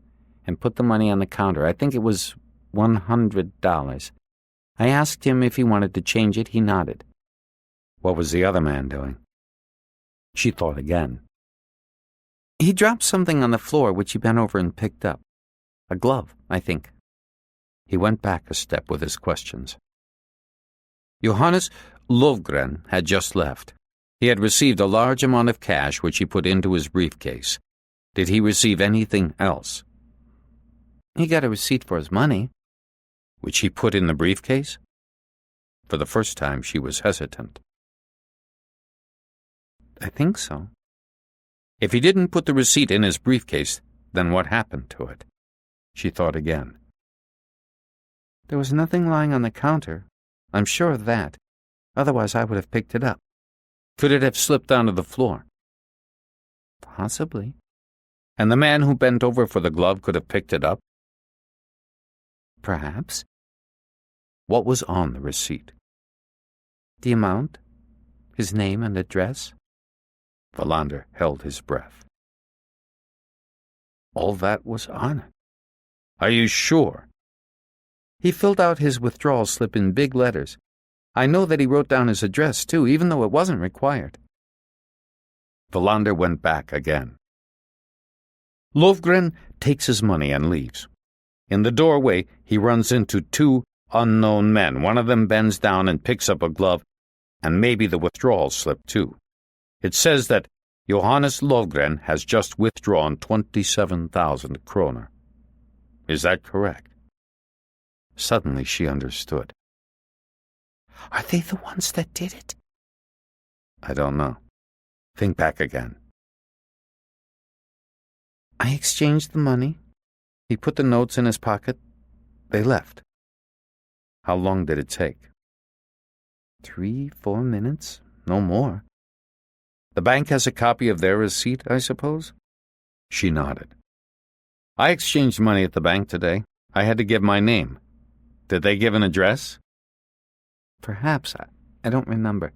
and put the money on the counter. I think it was $100. I asked him if he wanted to change it. He nodded. What was the other man doing? She thought again. He dropped something on the floor which he bent over and picked up. A glove, I think. He went back a step with his questions. Johannes Lovgren had just left. He had received a large amount of cash which he put into his briefcase. Did he receive anything else? He got a receipt for his money. Which he put in the briefcase? For the first time she was hesitant. I think so. If he didn't put the receipt in his briefcase, then what happened to it? She thought again. There was nothing lying on the counter. I'm sure of that. Otherwise I would have picked it up. Could it have slipped onto the floor? Possibly. And the man who bent over for the glove could have picked it up? Perhaps. What was on the receipt? The amount, his name and address. Wallander held his breath. All that was on it. Are you sure? He filled out his withdrawal slip in big letters. I know that he wrote down his address, too, even though it wasn't required. Wallander went back again. Lovgren takes his money and leaves. In the doorway, he runs into two unknown men. One of them bends down and picks up a glove, and maybe the withdrawal slip, too. It says that Johannes Lovgren has just withdrawn 27,000 kroner. Is that correct? Suddenly she understood. Are they the ones that did it? I don't know. Think back again. I exchanged the money. He put the notes in his pocket. They left. How long did it take? 3-4 minutes, no more. The bank has a copy of their receipt, I suppose? She nodded. I exchanged money at the bank today. I had to give my name. Did they give an address? Perhaps. I don't remember.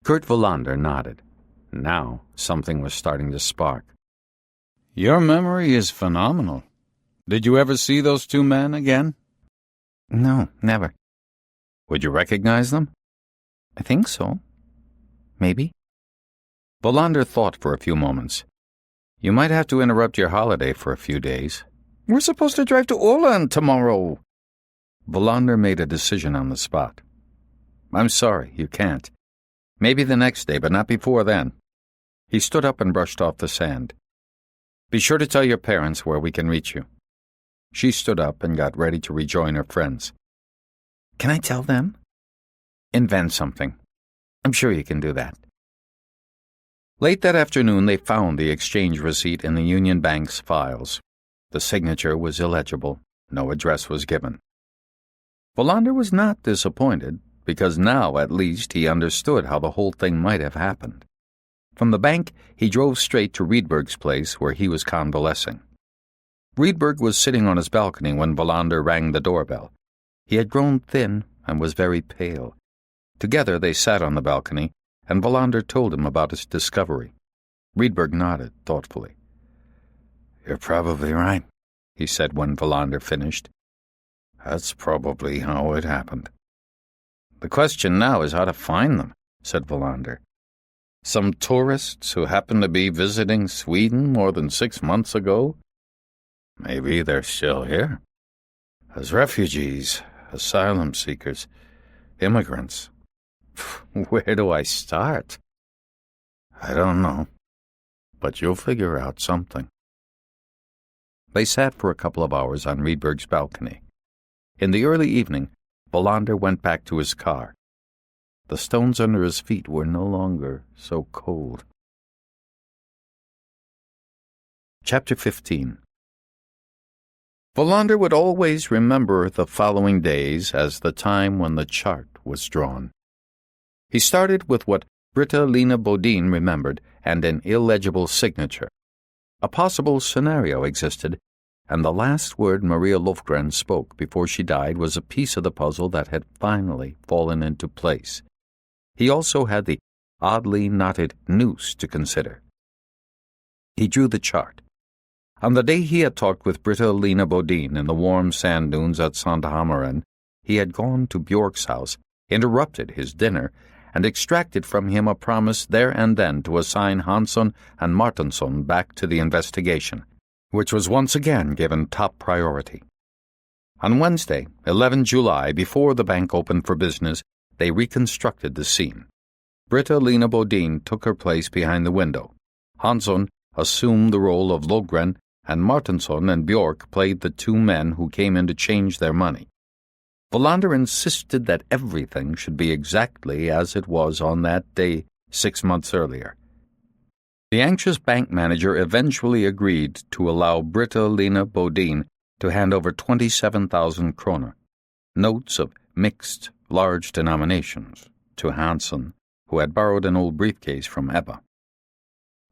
Kurt Wallander nodded. Now something was starting to spark. Your memory is phenomenal. Did you ever see those two men again? No, never. Would you recognize them? I think so. Maybe. Wallander thought for a few moments. You might have to interrupt your holiday for a few days. We're supposed to drive to Åland tomorrow. Wallander made a decision on the spot. I'm sorry, you can't. Maybe the next day, but not before then. He stood up and brushed off the sand. Be sure to tell your parents where we can reach you. She stood up and got ready to rejoin her friends. Can I tell them? Invent something. I'm sure you can do that. Late that afternoon, they found the exchange receipt in the Union Bank's files. The signature was illegible. No address was given. Wallander was not disappointed, because now, at least, he understood how the whole thing might have happened. From the bank, he drove straight to Rydberg's place, where he was convalescing. Rydberg was sitting on his balcony when Wallander rang the doorbell. He had grown thin and was very pale. Together they sat on the balcony, and Wallander told him about his discovery. Rydberg nodded thoughtfully. You're probably right, he said when Wallander finished. That's probably how it happened. The question now is how to find them, said Wallander. Some tourists who happened to be visiting Sweden more than 6 months ago? Maybe they're still here. As refugees, asylum seekers, immigrants. Where do I start? I don't know, but you'll figure out something. They sat for a couple of hours on Rydberg's balcony. In the early evening, Wallander went back to his car. The stones under his feet were no longer so cold. Chapter 15. Wallander would always remember the following days as the time when the chart was drawn. He started with what Britta Lena Bodin remembered and an illegible signature. A possible scenario existed, and the last word Maria Lofgren spoke before she died was a piece of the puzzle that had finally fallen into place. He also had the oddly knotted noose to consider. He drew the chart. On the day he had talked with Britta Lena Bodin in the warm sand dunes at Sandhammaren, he had gone to Bjork's house, interrupted his dinner, and extracted from him a promise there and then to assign Hansson and Martinsson back to the investigation, which was once again given top priority. On Wednesday, 11 July, before the bank opened for business, they reconstructed the scene. Britta Lena Bodin took her place behind the window. Hansson assumed the role of Logren, and Martinsson and Björk played the two men who came in to change their money. Wallander insisted that everything should be exactly as it was on that day 6 months earlier. The anxious bank manager eventually agreed to allow Britta Lena Bodin to hand over 27,000 kroner, notes of mixed, large denominations, to Hansson, who had borrowed an old briefcase from Ebba.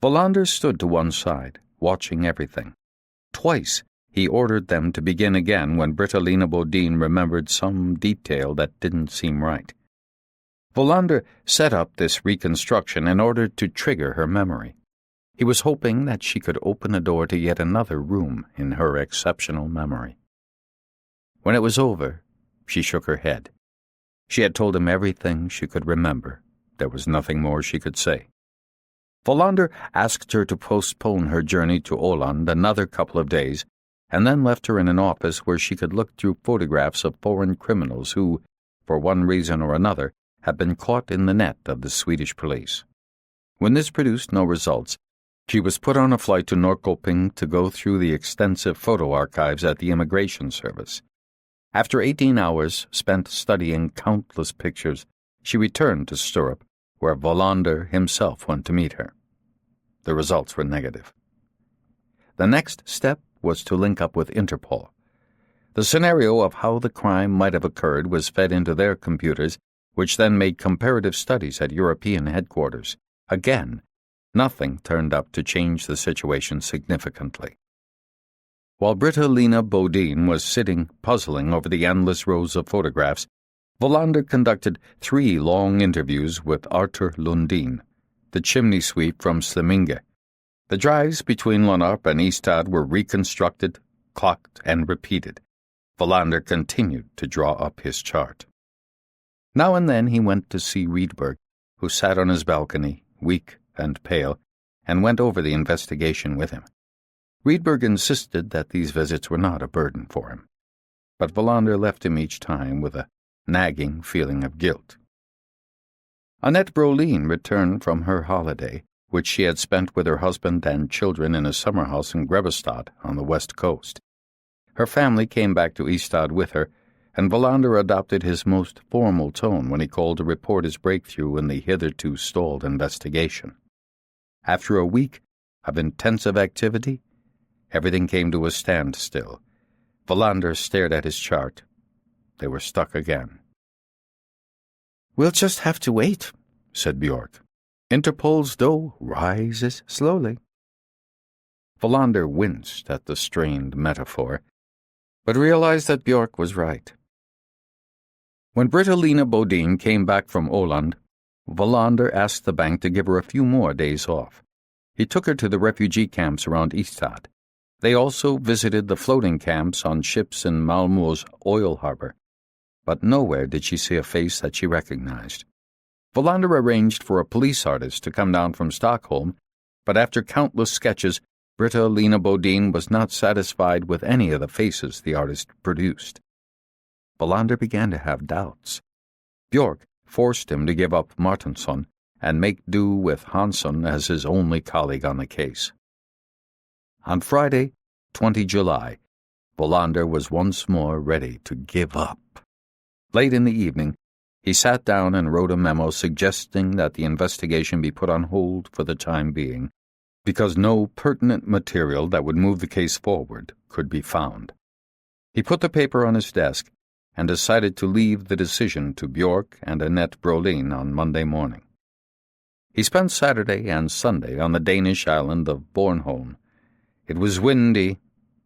Wallander stood to one side, watching everything. Twice he ordered them to begin again when Britta Lena Bodin remembered some detail that didn't seem right. Wallander set up this reconstruction in order to trigger her memory. He was hoping that she could open a door to yet another room in her exceptional memory. When it was over, she shook her head. She had told him everything she could remember. There was nothing more she could say. Wallander asked her to postpone her journey to Åland another couple of days, and then left her in an office where she could look through photographs of foreign criminals who, for one reason or another, had been caught in the net of the Swedish police. When this produced no results, she was put on a flight to Norrköping to go through the extensive photo archives at the Immigration Service. After 18 hours spent studying countless pictures, she returned to Sturup, where Wallander himself went to meet her. The results were negative. The next step was to link up with Interpol. The scenario of how the crime might have occurred was fed into their computers, which then made comparative studies at European headquarters. Again, nothing turned up to change the situation significantly. While Britta Lena Bodin was sitting puzzling over the endless rows of photographs, Wallander conducted 3 long interviews with Arthur Lundin, the chimney sweep from Sliminge. The drives between Lonnarp and Ystad were reconstructed, clocked, and repeated. Wallander continued to draw up his chart. Now and then he went to see Rydberg, who sat on his balcony, weak and pale, and went over the investigation with him. Rydberg insisted that these visits were not a burden for him, but Wallander left him each time with a nagging feeling of guilt. Annette Brolin returned from her holiday, which she had spent with her husband and children in a summer house in Grebbestad on the west coast. Her family came back to Ystad with her, and Wallander adopted his most formal tone when he called to report his breakthrough in the hitherto stalled investigation. After a week of intensive activity, everything came to a standstill. Wallander stared at his chart. They were stuck again. "We'll just have to wait," said Björk. "Interpol's dough rises slowly." Wallander winced at the strained metaphor, but realized that Björk was right. When Britta Lena Bodin came back from Åland, Wallander asked the bank to give her a few more days off. He took her to the refugee camps around Ystad. They also visited the floating camps on ships in Malmö's oil harbor, but nowhere did she see a face that she recognized. Wallander arranged for a police artist to come down from Stockholm, but after countless sketches, Britta Lena Bodin was not satisfied with any of the faces the artist produced. Wallander began to have doubts. Björk forced him to give up Martinsson and make do with Hansson as his only colleague on the case. On Friday, 20 July, Wallander was once more ready to give up. Late in the evening, he sat down and wrote a memo suggesting that the investigation be put on hold for the time being, because no pertinent material that would move the case forward could be found. He put the paper on his desk and decided to leave the decision to Björk and Annette Brolin on Monday morning. He spent Saturday and Sunday on the Danish island of Bornholm. It was windy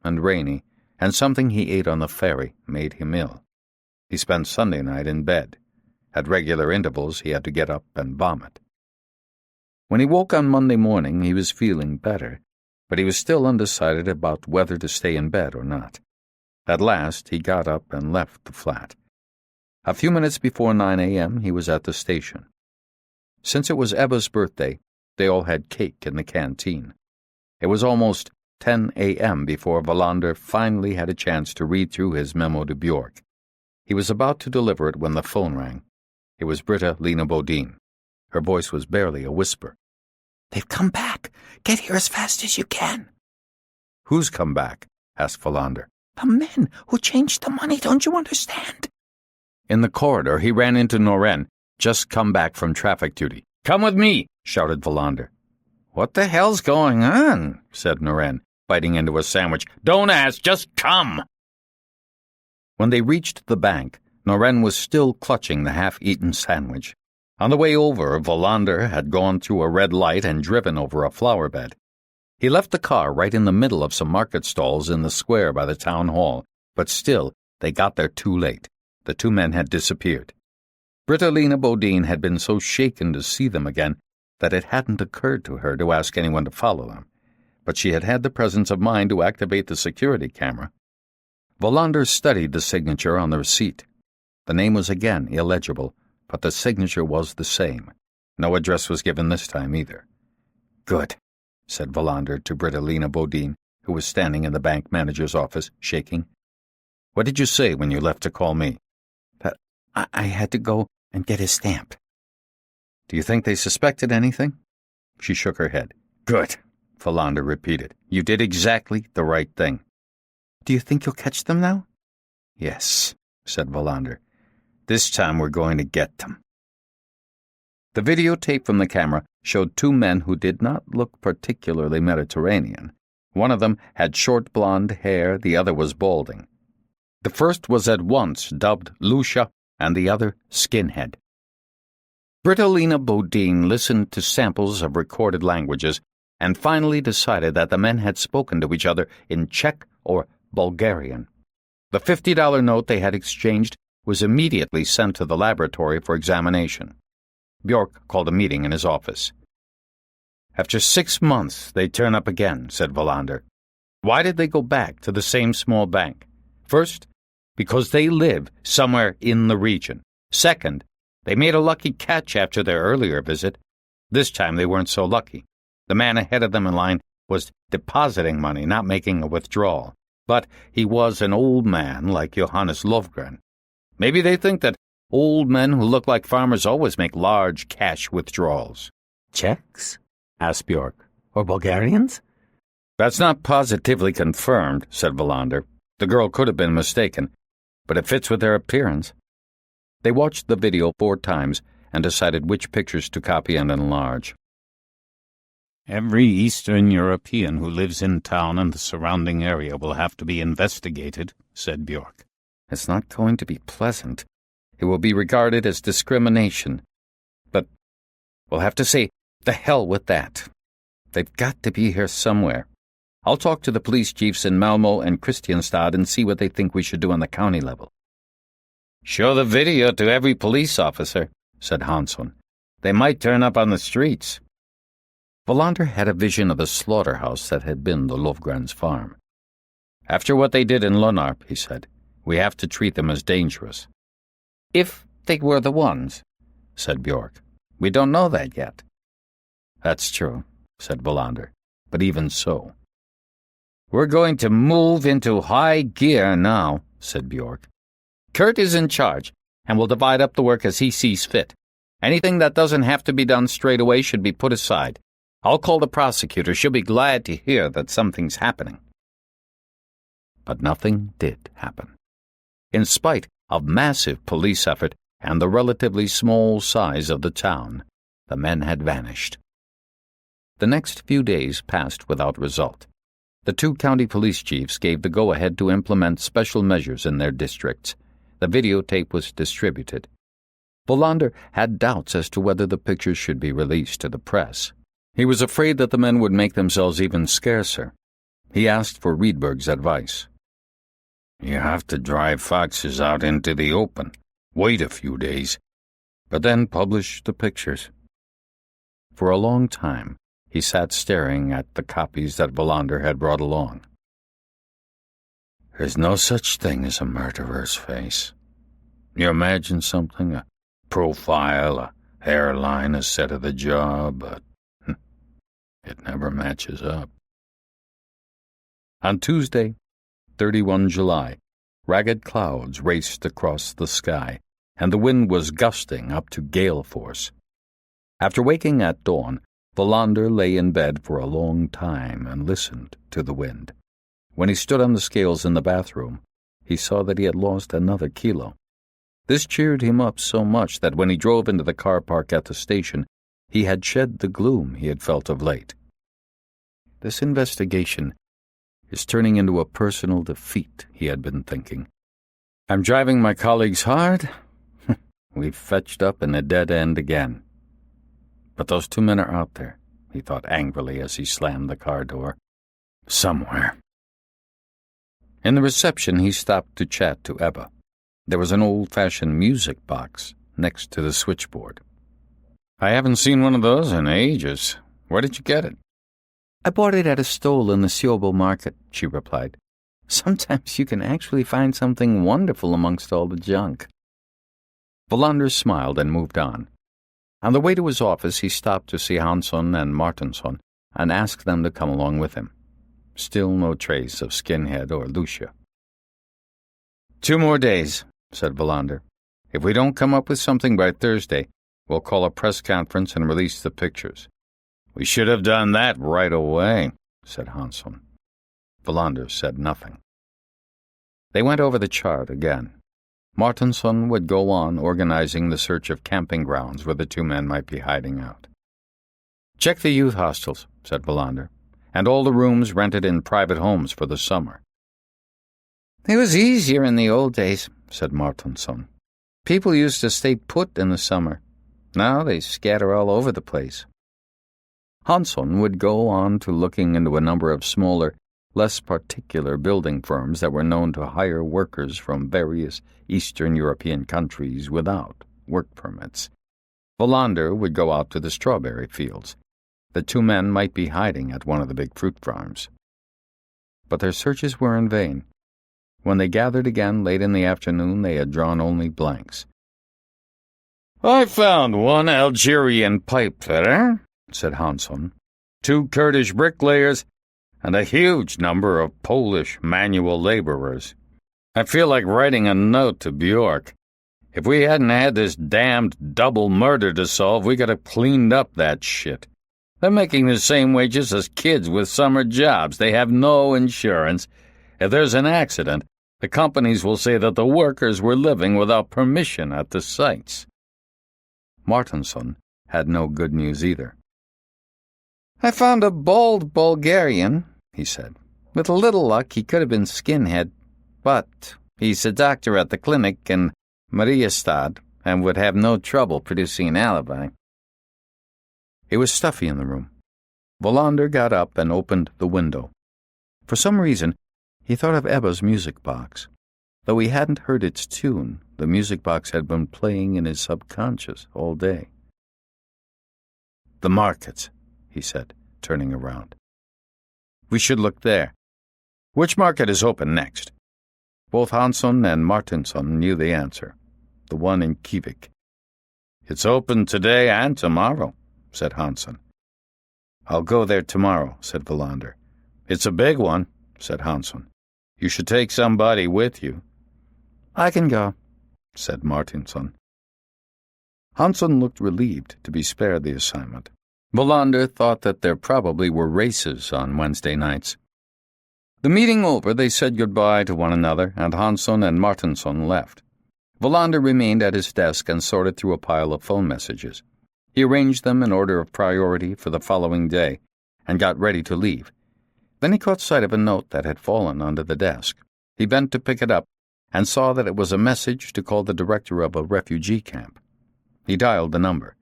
and rainy, and something he ate on the ferry made him ill. He spent Sunday night in bed. At regular intervals he had to get up and vomit. When he woke on Monday morning he was feeling better, but he was still undecided about whether to stay in bed or not. At last he got up and left the flat. A few minutes before 9 a.m. he was at the station. Since it was Ebba's birthday, they all had cake in the canteen. It was almost 10 a.m. before Wallander finally had a chance to read through his memo to Björk. He was about to deliver it when the phone rang. It was Britta Lena Bodin. Her voice was barely a whisper. "They've come back. Get here as fast as you can." "Who's come back?" asked Wallander. "The men who changed the money, don't you understand?" In the corridor, he ran into Noren, just come back from traffic duty. "Come with me," shouted Wallander. "What the hell's going on?" said Noren, biting into a sandwich. "Don't ask, just come." When they reached the bank, Noren was still clutching the half-eaten sandwich. On the way over, Wallander had gone through a red light and driven over a flower bed. He left the car right in the middle of some market stalls in the square by the town hall, but still, they got there too late. The two men had disappeared. Britta Lena Bodin had been so shaken to see them again that it hadn't occurred to her to ask anyone to follow them, but she had had the presence of mind to activate the security camera. Wallander studied the signature on the receipt. The name was again illegible, but the signature was the same. No address was given this time either. "Good," said Wallander to Britta Lena Bodin, who was standing in the bank manager's office, shaking. "What did you say when you left to call me?" "That I had to go and get his stamp." "Do you think they suspected anything?" She shook her head. "Good," Wallander repeated. "You did exactly the right thing." "Do you think you'll catch them now?" "Yes," said Wallander. "This time we're going to get them." The videotape from the camera showed two men who did not look particularly Mediterranean. One of them had short blonde hair, the other was balding. The first was at once dubbed Lucia, and the other Skinhead. Britta Lena Bodin listened to samples of recorded languages and finally decided that the men had spoken to each other in Czech or Bulgarian. The $50 note they had exchanged was immediately sent to the laboratory for examination. Björk called a meeting in his office. "After 6 months, they turn up again," said Wallander. "Why did they go back to the same small bank? First, because they live somewhere in the region. Second, they made a lucky catch after their earlier visit. This time they weren't so lucky. The man ahead of them in line was depositing money, not making a withdrawal. But he was an old man like Johannes Lovgren. Maybe they think that old men who look like farmers always make large cash withdrawals." "Czechs?" asked Björk. "Or Bulgarians?" "That's not positively confirmed," said Wallander. "The girl could have been mistaken, but it fits with their appearance." They watched the video 4 times and decided which pictures to copy and enlarge. "Every Eastern European who lives in town and the surrounding area will have to be investigated," said Björk. "It's not going to be pleasant. It will be regarded as discrimination. But we'll have to say, the hell with that. They've got to be here somewhere. I'll talk to the police chiefs in Malmö and Kristianstad and see what they think we should do on the county level." "Show the video to every police officer," said Hansson. "They might turn up on the streets." Wallander had a vision of the slaughterhouse that had been the Lovgrens farm. "After what they did in Lonarp," he said, "we have to treat them as dangerous." "If they were the ones," said Björk. "We don't know that yet." "That's true," said Wallander, "but even so." "We're going to move into high gear now," said Björk. "Kurt is in charge, and will divide up the work as he sees fit. Anything that doesn't have to be done straight away should be put aside. I'll call the prosecutor. She'll be glad to hear that something's happening." But nothing did happen. In spite of massive police effort and the relatively small size of the town, the men had vanished. The next few days passed without result. The 2 county police chiefs gave the go-ahead to implement special measures in their districts. The videotape was distributed. Wallander had doubts as to whether the pictures should be released to the press. He was afraid that the men would make themselves even scarcer. He asked for Rydberg's advice. "You have to drive foxes out into the open, wait a few days, but then publish the pictures." For a long time, he sat staring at the copies that Wallander had brought along. "There's no such thing as a murderer's face. You imagine something, a profile, a hairline is set of the jaw, but it never matches up. On Tuesday, 31 July, ragged clouds raced across the sky, and the wind was gusting up to gale force. After waking at dawn, Wallander lay in bed for a long time and listened to the wind. When he stood on the scales in the bathroom, he saw that he had lost another kilo. This cheered him up so much that when he drove into the car park at the station, he had shed the gloom he had felt of late. This investigation is turning into a personal defeat, he had been thinking. I'm driving my colleagues hard. We've fetched up in a dead end again. But those two men are out there, he thought angrily as he slammed the car door. Somewhere. In the reception, he stopped to chat to Ebba. There was an old-fashioned music box next to the switchboard. I haven't seen one of those in ages. Where did you get it? I bought it at a stall in the Sjöbo market, she replied. Sometimes you can actually find something wonderful amongst all the junk. Wallander smiled and moved on. On the way to his office, he stopped to see Hansson and Martinsson and asked them to come along with him. Still no trace of Skinhead or Lucia. 2 more days, said Wallander. If we don't come up with something by Thursday, we'll call a press conference and release the pictures. We should have done that right away, said Hansson. Wallander said nothing. They went over the chart again. Martinsson would go on organizing the search of camping grounds where the two men might be hiding out. Check the youth hostels, said Wallander, and all the rooms rented in private homes for the summer. It was easier in the old days, said Martinsson. People used to stay put in the summer. Now they scatter all over the place. Hansson would go on to looking into a number of smaller, less particular building firms that were known to hire workers from various Eastern European countries without work permits. Wallander would go out to the strawberry fields. The two men might be hiding at one of the big fruit farms. But their searches were in vain. When they gathered again late in the afternoon, they had drawn only blanks. I found one Algerian pipe fitter, said Hansson, 2 Kurdish bricklayers, and a huge number of Polish manual laborers. I feel like writing a note to Bjork. If we hadn't had this damned double murder to solve, we could have cleaned up that shit. They're making the same wages as kids with summer jobs. They have no insurance. If there's an accident, the companies will say that the workers were living without permission at the sites. Martinsson had no good news either. I found a bald Bulgarian, he said. With a little luck, he could have been Skinhead, but he's a doctor at the clinic in Mariestad and would have no trouble producing an alibi. It was stuffy in the room. Wallander got up and opened the window. For some reason, he thought of Ebba's music box. Though he hadn't heard its tune, the music box had been playing in his subconscious all day. The markets, he said, turning around. We should look there. Which market is open next? Both Hansson and Martinsson knew the answer. The one in Kivik. It's open today and tomorrow, said Hansson. I'll go there tomorrow, said Wallander. It's a big one, said Hansson. You should take somebody with you. I can go, said Martinsson. Hansson looked relieved to be spared the assignment. Wallander thought that there probably were races on Wednesday nights. The meeting over, they said goodbye to one another, and Hansson and Martinsson left. Wallander remained at his desk and sorted through a pile of phone messages. He arranged them in order of priority for the following day, and got ready to leave. Then he caught sight of a note that had fallen onto the desk. He bent to pick it up, and saw that it was a message to call the director of a refugee camp. He dialed the number.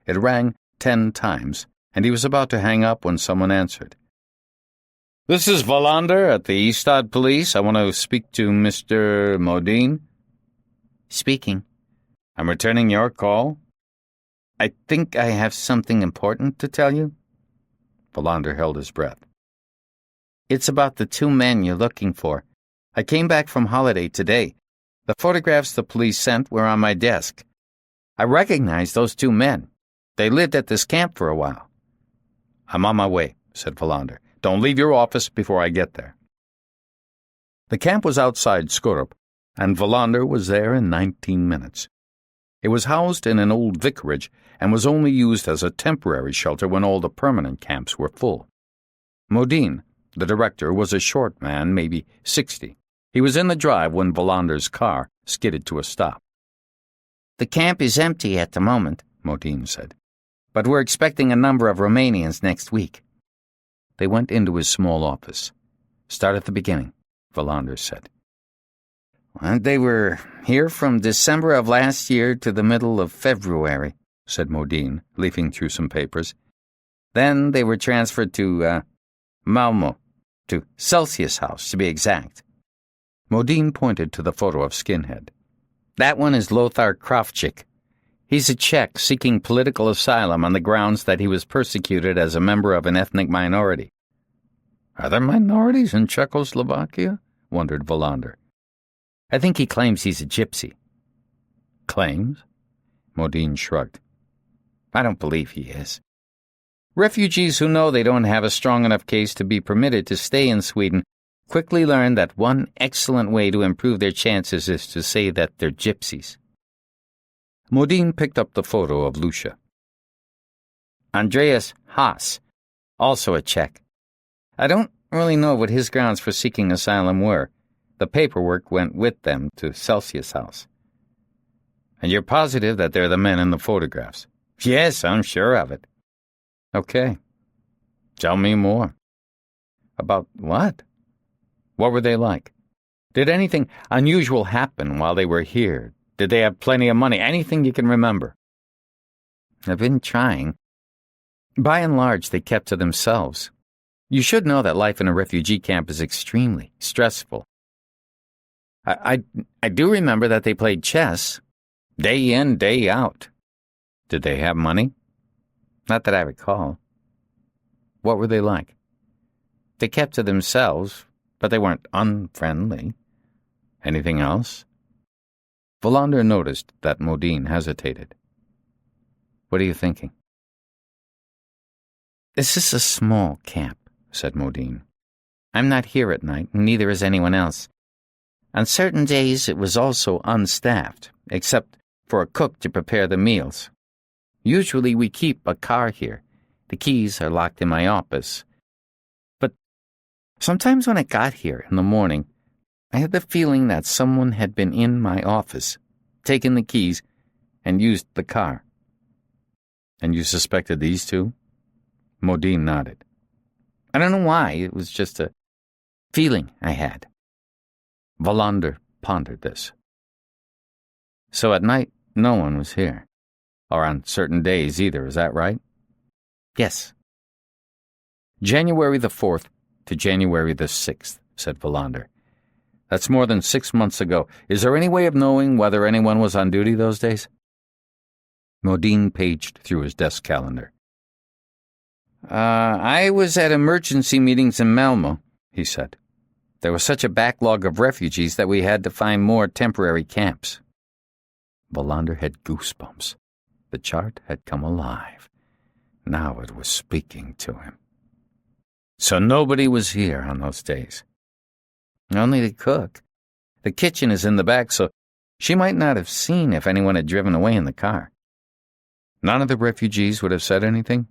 It rang 10 times, and he was about to hang up when someone answered. This is Wallander at the Ystad Police. I want to speak to Mr. Modine. Speaking. I'm returning your call. I think I have something important to tell you. Wallander held his breath. It's about the 2 men you're looking for. I came back from holiday today. The photographs the police sent were on my desk. I recognize those two men. They lived at this camp for a while." "I'm on my way," said Wallander. "Don't leave your office before I get there." The camp was outside Skurup, and Wallander was there in 19 minutes. It was housed in an old vicarage and was only used as a temporary shelter when all the permanent camps were full. Modine, the director, was a short man, maybe 60. He was in the drive when Wallander's car skidded to a stop. "The camp is empty at the moment," Modine said, "but we're expecting a number of Romanians next week." They went into his small office. "Start at the beginning," Wallander said. "They were here from December of last year to the middle of February," said Modine, leafing through some papers. "Then they were transferred to, Malmö, to Celsius House, to be exact." Modine pointed to the photo of Skinhead. "That one is Lothar Kravchik. He's a Czech seeking political asylum on the grounds that he was persecuted as a member of an ethnic minority." "Are there minorities in Czechoslovakia?" wondered Wallander. "I think he claims he's a gypsy." "Claims?" Modine shrugged. "I don't believe he is. Refugees who know they don't have a strong enough case to be permitted to stay in Sweden quickly learn that one excellent way to improve their chances is to say that they're gypsies." Modine picked up the photo of Lucia. "Andreas Haas, also a Czech. I don't really know what his grounds for seeking asylum were. The paperwork went with them to Celsius House." "And you're positive that they're the men in the photographs?" "Yes, I'm sure of it." "Okay. Tell me more." "About what?" "What were they like? Did anything unusual happen while they were here? Did they have plenty of money? Anything you can remember?" "I've been trying. By and large, they kept to themselves. You should know that life in a refugee camp is extremely stressful. I do remember that they played chess, day in, day out." "Did they have money?" "Not that I recall." "What were they like?" "They kept to themselves, but they weren't unfriendly." "Anything else?" Wallander noticed that Modine hesitated. "What are you thinking?" "This is a small camp," said Modine. "I'm not here at night, and neither is anyone else. On certain days it was also unstaffed, except for a cook to prepare the meals. Usually we keep a car here. The keys are locked in my office. But sometimes when I got here in the morning, I had the feeling that someone had been in my office, taken the keys, and used the car." "And you suspected these two?" Modine nodded. "I don't know why, it was just a feeling I had." Wallander pondered this. "So at night, no one was here?" "Or on certain days either, is that right?" "Yes." "January the 4th to January the 6th, said Wallander. "That's more than 6 months ago. Is there any way of knowing whether anyone was on duty those days?" Modine paged through his desk calendar. I was at emergency meetings in Malmö," he said. "There was such a backlog of refugees that we had to find more temporary camps." Wallander had goosebumps. The chart had come alive. Now it was speaking to him. "So nobody was here on those days?" "Only the cook. The kitchen is in the back, so she might not have seen if anyone had driven away in the car." "None of the refugees would have said anything?"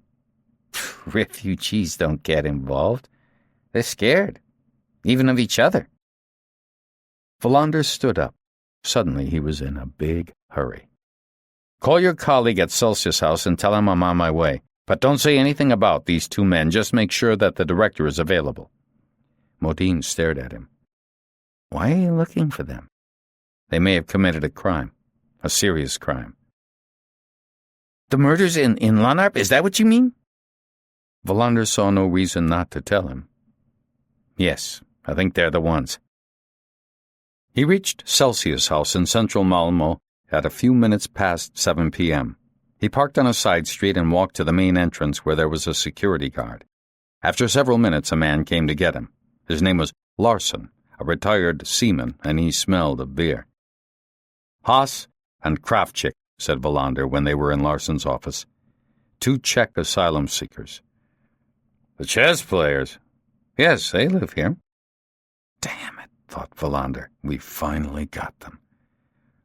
"Refugees don't get involved. They're scared, even of each other." Wallander stood up. Suddenly he was in a big hurry. "Call your colleague at Celsius House and tell him I'm on my way. But don't say anything about these two men. Just make sure that the director is available." Modine stared at him. "Why are you looking for them?" "They may have committed a crime. A serious crime." "The murders in Lanarp, is that what you mean?" Wallander saw no reason not to tell him. "Yes, I think they're the ones." He reached Celsius House in central Malmö at a few minutes past 7 p.m. He parked on a side street and walked to the main entrance where there was a security guard. After several minutes, a man came to get him. His name was Larsson, a retired seaman, and he smelled of beer. "Haas and Kravchik," said Wallander when they were in Larsson's office. 2 Czech asylum seekers. The chess players? Yes, they live here. Damn it, thought Wallander. We finally got them.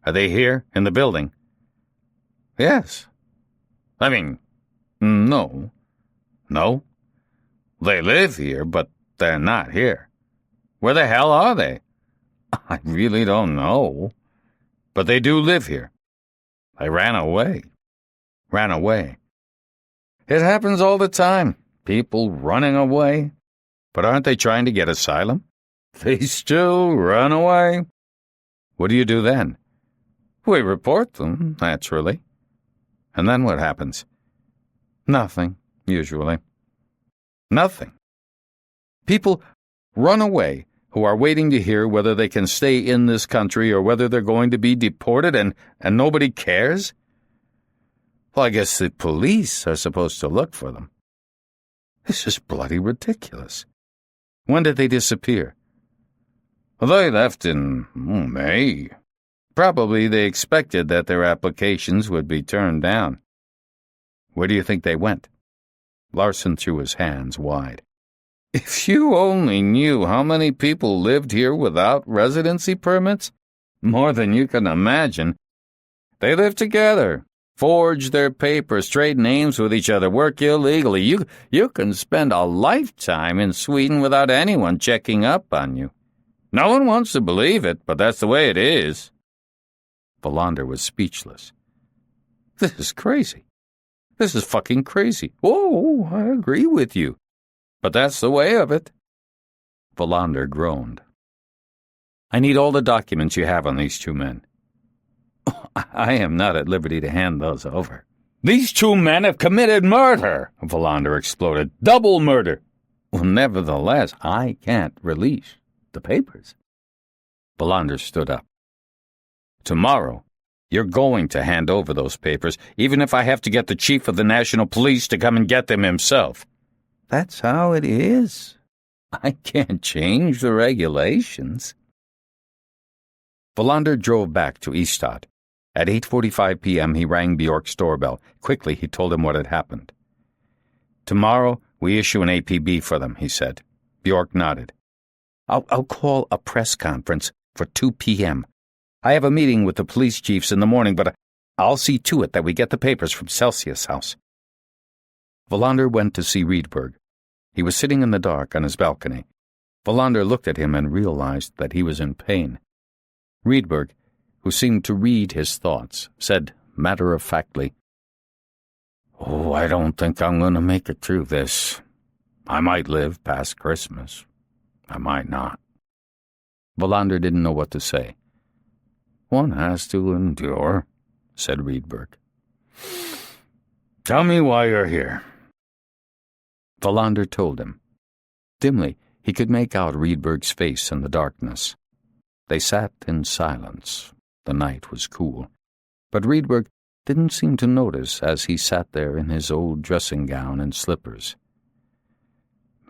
Are they here, in the building? Yes. I mean, no. No? They live here, but they're not here. Where the hell are they? I really don't know. But they do live here. They ran away. Ran away. It happens all the time. People running away. But aren't they trying to get asylum? They still run away. What do you do then? We report them, naturally. And then what happens? Nothing, usually. Nothing. People run away who are waiting to hear whether they can stay in this country or whether they're going to be deported, and nobody cares? Well, I guess the police are supposed to look for them. This is bloody ridiculous. When did they disappear? Well, they left in May. Probably they expected that their applications would be turned down. Where do you think they went? Larsson threw his hands wide. If you only knew how many people lived here without residency permits, more than you can imagine. They live together, forge their papers, trade names with each other, work illegally. You can spend a lifetime in Sweden without anyone checking up on you. No one wants to believe it, but that's the way it is. Wallander was speechless. This is crazy. This is fucking crazy. Oh, I agree with you. But that's the way of it. Wallander groaned. I need all the documents you have on these 2 men. I am not at liberty to hand those over. These 2 men have committed murder, Wallander exploded. Double murder. Well, nevertheless, I can't release the papers. Wallander stood up. Tomorrow, you're going to hand over those papers, even if I have to get the chief of the national police to come and get them himself. That's how it is. I can't change the regulations. Wallander drove back to Ystad. At 8:45 p.m., he rang Bjork's doorbell. Quickly, he told him what had happened. Tomorrow, we issue an APB for them, he said. Bjork nodded. I'll call a press conference for 2 p.m. I have a meeting with the police chiefs in the morning, but I'll see to it that we get the papers from Celsius House. Wallander went to see Rydberg. He was sitting in the dark on his balcony. Wallander looked at him and realized that he was in pain. Rydberg, who seemed to read his thoughts, said matter-of-factly, "Oh, I don't think I'm going to make it through this. I might live past Christmas. I might not." Wallander didn't know what to say. "One has to endure," said Rydberg. "Tell me why you're here." Wallander told him. Dimly, he could make out Rydberg's face in the darkness. They sat in silence. The night was cool. But Rydberg didn't seem to notice as he sat there in his old dressing gown and slippers.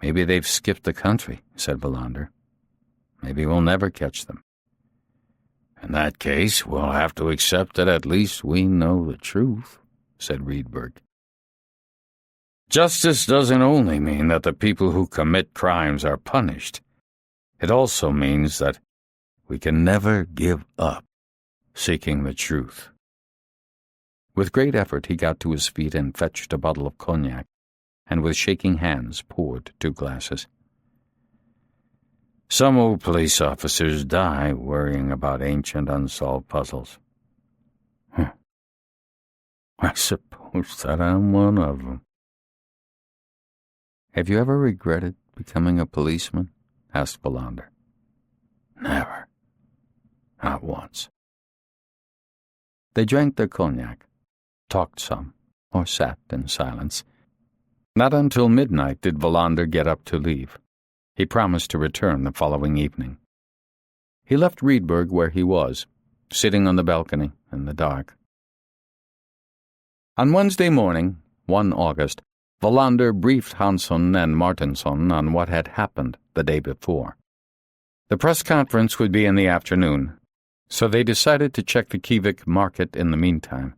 "Maybe they've skipped the country," said Wallander. "Maybe we'll never catch them." "In that case, we'll have to accept that at least we know the truth," said Rydberg. "Justice doesn't only mean that the people who commit crimes are punished. It also means that we can never give up seeking the truth." With great effort he got to his feet and fetched a bottle of cognac, and with shaking hands poured 2 glasses. "Some old police officers die worrying about ancient unsolved puzzles. I suppose that I'm one of them." "Have you ever regretted becoming a policeman?" asked Wallander. "Never. Not once." They drank their cognac, talked some, or sat in silence. Not until midnight did Wallander get up to leave. He promised to return the following evening. He left Rydberg where he was, sitting on the balcony in the dark. On Wednesday morning, 1 August, Wallander briefed Hansson and Martinsson on what had happened the day before. The press conference would be in the afternoon, so they decided to check the Kivik market in the meantime.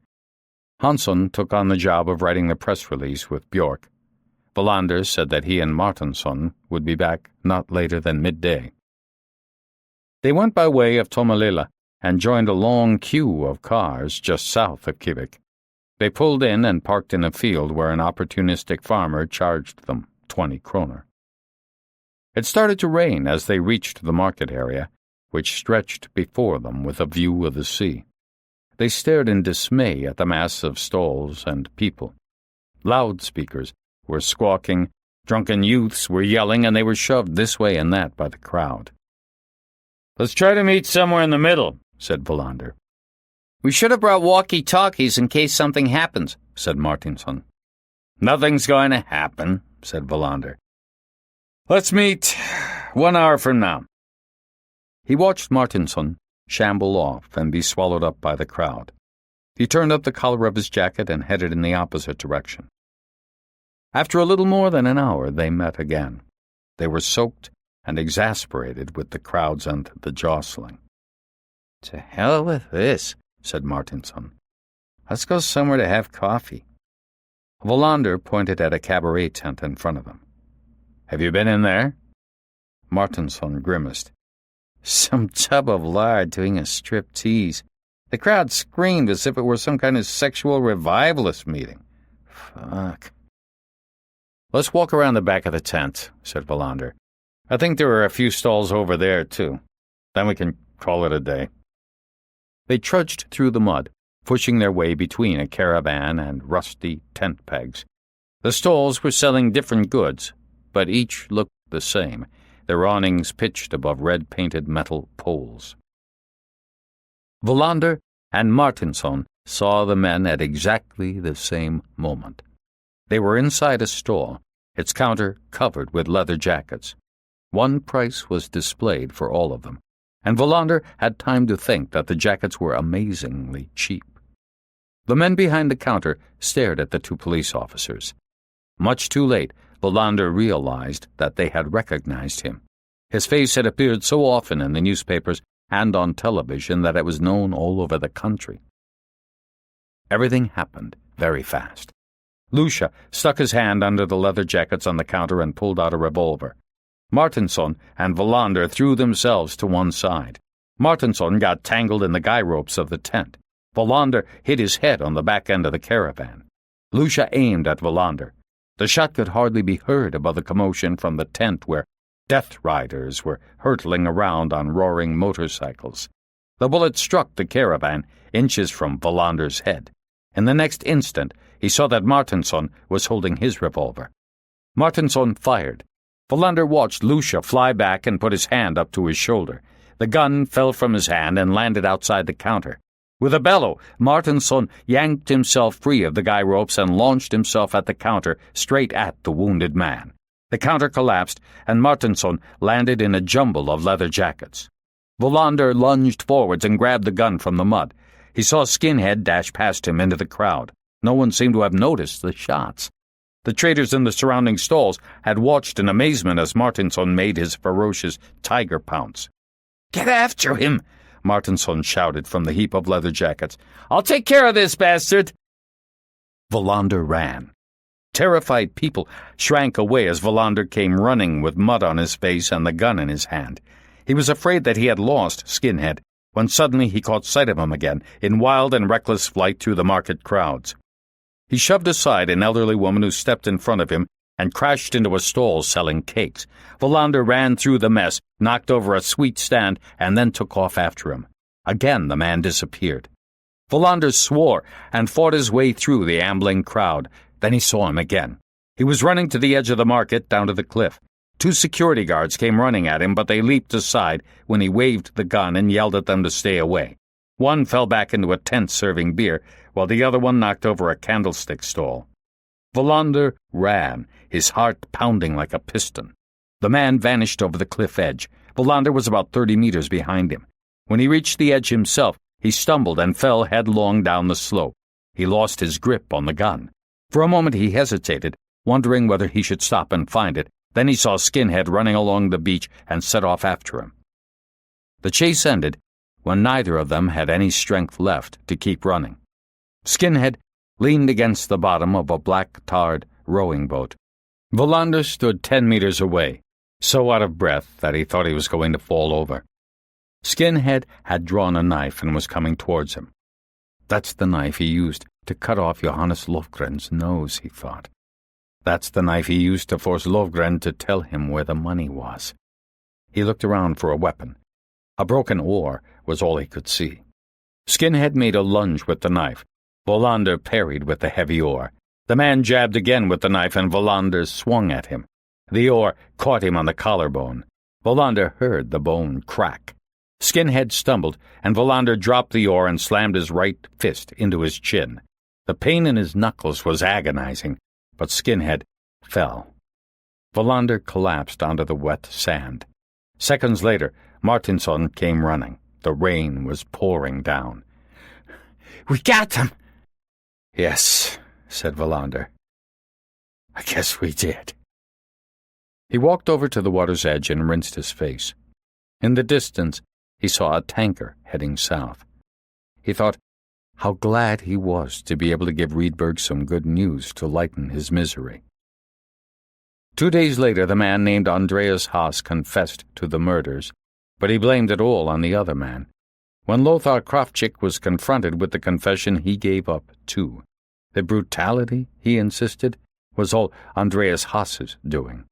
Hansson took on the job of writing the press release with Björk. Wallander said that he and Martinsson would be back not later than midday. They went by way of Tomelilla and joined a long queue of cars just south of Kivik. They pulled in and parked in a field where an opportunistic farmer charged them 20 kroner. It started to rain as they reached the market area, which stretched before them with a view of the sea. They stared in dismay at the mass of stalls and people. Loudspeakers were squawking, drunken youths were yelling, and they were shoved this way and that by the crowd. "Let's try to meet somewhere in the middle," said Wallander. "We should have brought walkie-talkies in case something happens," said Martinsson. "Nothing's going to happen," said Wallander. "Let's meet 1 hour from now." He watched Martinsson shamble off and be swallowed up by the crowd. He turned up the collar of his jacket and headed in the opposite direction. After a little more than an hour, they met again. They were soaked and exasperated with the crowds and the jostling. "To hell with this," said Martinsson. "Let's go somewhere to have coffee." Wallander pointed at a cabaret tent in front of them. "Have you been in there?" Martinsson grimaced. "Some tub of lard doing a striptease. The crowd screamed as if it were some kind of sexual revivalist meeting. Fuck." "Let's walk around the back of the tent," said Wallander. "I think there are a few stalls over there, too. Then we can call it a day." They trudged through the mud, pushing their way between a caravan and rusty tent pegs. The stalls were selling different goods, but each looked the same, their awnings pitched above red-painted metal poles. Wallander and Martinsson saw the men at exactly the same moment. They were inside a stall, its counter covered with leather jackets. One price was displayed for all of them, and Wallander had time to think that the jackets were amazingly cheap. The men behind the counter stared at the two police officers. Much too late, Wallander realized that they had recognized him. His face had appeared so often in the newspapers and on television that it was known all over the country. Everything happened very fast. Lucia stuck his hand under the leather jackets on the counter and pulled out a revolver. Martinsson and Wallander threw themselves to one side. Martinsson got tangled in the guy ropes of the tent. Wallander hit his head on the back end of the caravan. Lucia aimed at Wallander. The shot could hardly be heard above the commotion from the tent where death riders were hurtling around on roaring motorcycles. The bullet struck the caravan inches from Wallander's head. In the next instant, he saw that Martinsson was holding his revolver. Martinsson fired. Wallander watched Lucia fly back and put his hand up to his shoulder. The gun fell from his hand and landed outside the counter. With a bellow, Martinsson yanked himself free of the guy ropes and launched himself at the counter straight at the wounded man. The counter collapsed, and Martinsson landed in a jumble of leather jackets. Wallander lunged forwards and grabbed the gun from the mud. He saw Skinhead dash past him into the crowd. No one seemed to have noticed the shots. The traders in the surrounding stalls had watched in amazement as Martinsson made his ferocious tiger pounce. "Get after him!" Martinsson shouted from the heap of leather jackets. "I'll take care of this bastard!" Wallander ran. Terrified people shrank away as Wallander came running with mud on his face and the gun in his hand. He was afraid that he had lost Skinhead, when suddenly he caught sight of him again, in wild and reckless flight through the market crowds. He shoved aside an elderly woman who stepped in front of him and crashed into a stall selling cakes. Wallander ran through the mess, knocked over a sweet stand, and then took off after him. Again the man disappeared. Wallander swore and fought his way through the ambling crowd. Then he saw him again. He was running to the edge of the market down to the cliff. 2 security guards came running at him, but they leaped aside when he waved the gun and yelled at them to stay away. One fell back into a tent serving beer, while the other one knocked over a candlestick stall. Wallander ran, his heart pounding like a piston. The man vanished over the cliff edge. Wallander was about 30 meters behind him. When he reached the edge himself, he stumbled and fell headlong down the slope. He lost his grip on the gun. For a moment he hesitated, wondering whether he should stop and find it. Then he saw Skinhead running along the beach and set off after him. The chase ended when neither of them had any strength left to keep running. Skinhead leaned against the bottom of a black-tarred rowing boat. Wallander stood 10 meters away, so out of breath that he thought he was going to fall over. Skinhead had drawn a knife and was coming towards him. That's the knife he used to cut off Johannes Lofgren's nose, he thought. That's the knife he used to force Lofgren to tell him where the money was. He looked around for a weapon. A broken oar was all he could see. Skinhead made a lunge with the knife. Wallander parried with the heavy oar. The man jabbed again with the knife, and Wallander swung at him. The oar caught him on the collarbone. Wallander heard the bone crack. Skinhead stumbled, and Wallander dropped the oar and slammed his right fist into his chin. The pain in his knuckles was agonizing, but Skinhead fell. Wallander collapsed onto the wet sand. Seconds later, Martinsson came running. The rain was pouring down. "We got him!" "Yes," said Wallander. "I guess we did." He walked over to the water's edge and rinsed his face. In the distance, he saw a tanker heading south. He thought how glad he was to be able to give Rydberg some good news to lighten his misery. 2 days later, the man named Andreas Haas confessed to the murders, but he blamed it all on the other man. When Lothar Kravchik was confronted with the confession, he gave up too. The brutality, he insisted, was all Andreas Haas's doing.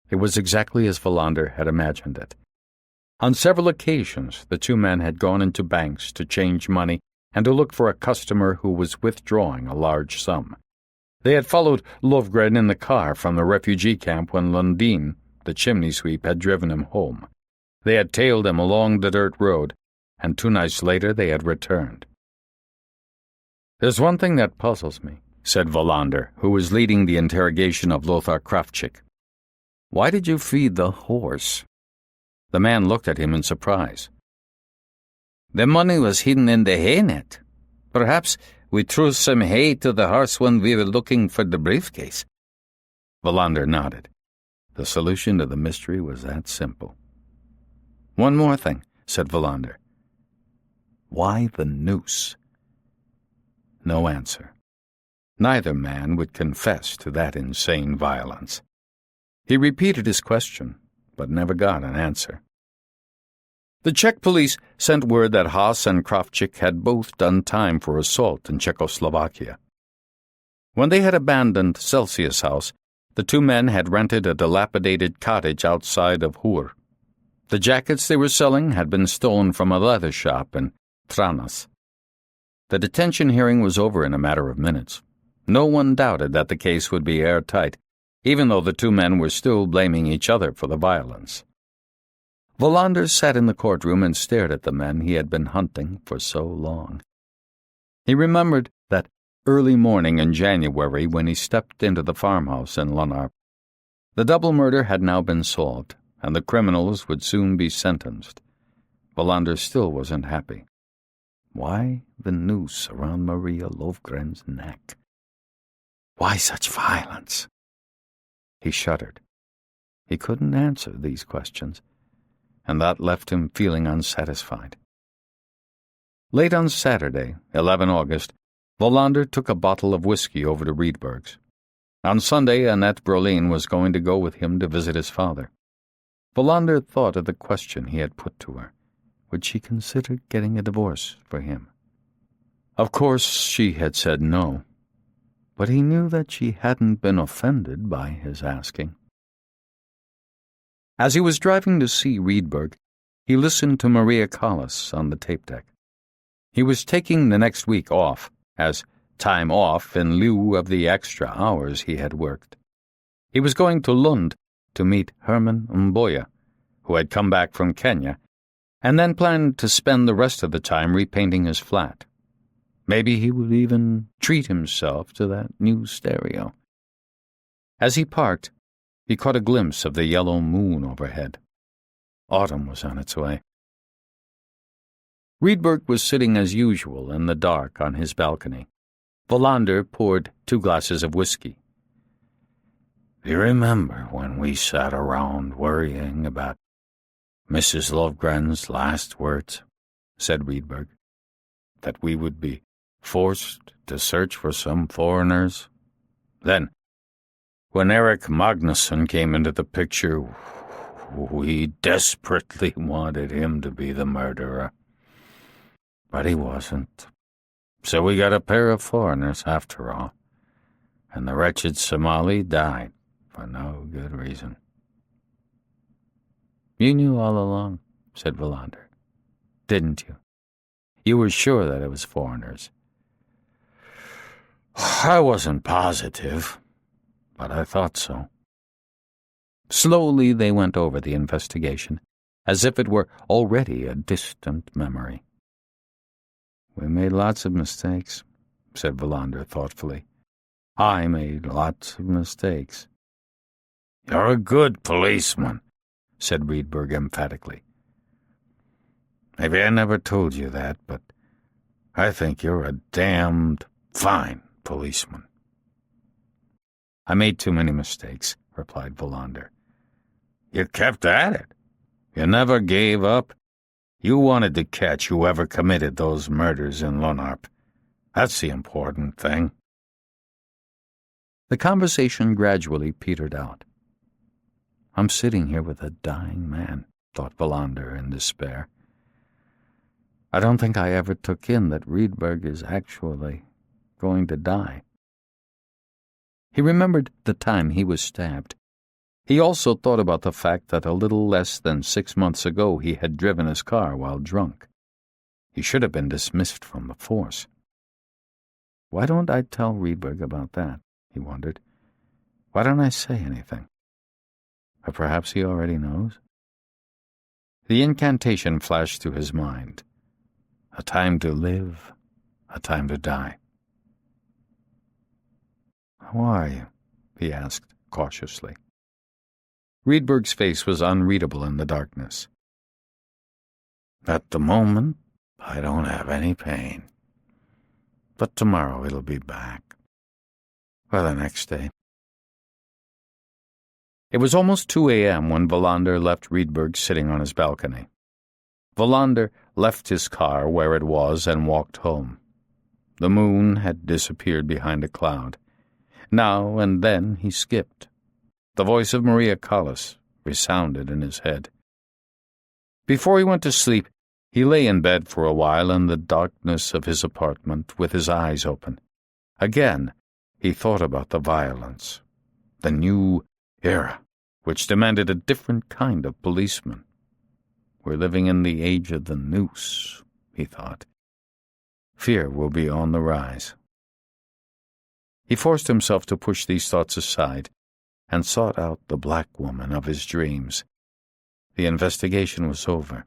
It was exactly as Wallander had imagined it. On several occasions, the two men had gone into banks to change money and to look for a customer who was withdrawing a large sum. They had followed Lofgren in the car from the refugee camp when Lundin, the chimney sweep, had driven him home. They had tailed him along the dirt road, and 2 nights later they had returned. "There's one thing that puzzles me," said Wallander, who was leading the interrogation of Lothar Kravchik. "Why did you feed the horse?" The man looked at him in surprise. "The money was hidden in the hay net. Perhaps we threw some hay to the horse when we were looking for the briefcase." Wallander nodded. The solution to the mystery was that simple. "One more thing," said Wallander. "Why the noose?" No answer. Neither man would confess to that insane violence. He repeated his question, but never got an answer. The Czech police sent word that Haas and Kravchik had both done time for assault in Czechoslovakia. When they had abandoned Celsius House, the two men had rented a dilapidated cottage outside of Hur. The jackets they were selling had been stolen from a leather shop in Tranas. The detention hearing was over in a matter of minutes. No one doubted that the case would be airtight, even though the two men were still blaming each other for the violence. Wallander sat in the courtroom and stared at the men he had been hunting for so long. He remembered that early morning in January when he stepped into the farmhouse in Lonarp. The double murder had now been solved, and the criminals would soon be sentenced. Wallander still wasn't happy. Why the noose around Maria Lofgren's neck? Why such violence? He shuddered. He couldn't answer these questions, and that left him feeling unsatisfied. Late on Saturday, 11 August, Wallander took a bottle of whiskey over to Rydberg's. On Sunday, Annette Brolin was going to go with him to visit his father. Wallander thought of the question he had put to her. Would she consider getting a divorce for him? Of course, she had said no, but he knew that she hadn't been offended by his asking. As he was driving to see Rydberg, he listened to Maria Callas on the tape deck. He was taking the next week off, as time off in lieu of the extra hours he had worked. He was going to Lund to meet Herman Mboya, who had come back from Kenya, and then planned to spend the rest of the time repainting his flat. Maybe he would even treat himself to that new stereo. As he parked, he caught a glimpse of the yellow moon overhead. Autumn was on its way. Rydberg was sitting as usual in the dark on his balcony. Wallander poured 2 glasses of whiskey. "Do you remember when we sat around worrying about Mrs. Lofgren's last words?" said Rydberg. "That we would be forced to search for some foreigners. Then, when Eric Magnusson came into the picture, we desperately wanted him to be the murderer. But he wasn't. So we got a pair of foreigners after all. And the wretched Somali died for no good reason. You knew all along, said Wallander. Didn't you? You were sure that it was foreigners. I wasn't positive, but I thought so. Slowly they went over the investigation, as if it were already a distant memory. We made lots of mistakes, said Wallander thoughtfully. I made lots of mistakes. You're a good policeman, said Rydberg emphatically. Maybe I never told you that, but I think you're a damned fine policeman. I made too many mistakes, replied Wallander. You kept at it. You never gave up. You wanted to catch whoever committed those murders in Lonarp. That's the important thing. The conversation gradually petered out. I'm sitting here with a dying man, thought Wallander in despair. I don't think I ever took in that Rydberg is actually going to die. He remembered the time he was stabbed. He also thought about the fact that a little less than 6 months ago he had driven his car while drunk. He should have been dismissed from the force. Why don't I tell Rydberg about that? He wondered. Why don't I say anything? Or perhaps he already knows? The incantation flashed through his mind. A time to live, a time to die. How are you? He asked cautiously. Rydberg's face was unreadable in the darkness. At the moment, I don't have any pain. But tomorrow it'll be back. Or the next day. It was almost 2 a.m. when Wallander left Rydberg sitting on his balcony. Wallander left his car where it was and walked home. The moon had disappeared behind a cloud. Now and then he skipped. The voice of Maria Callas resounded in his head. Before he went to sleep, he lay in bed for a while in the darkness of his apartment with his eyes open. Again, he thought about the violence, the new era, which demanded a different kind of policeman. We're living in the age of the noose, he thought. Fear will be on the rise. He forced himself to push these thoughts aside and sought out the black woman of his dreams. The investigation was over.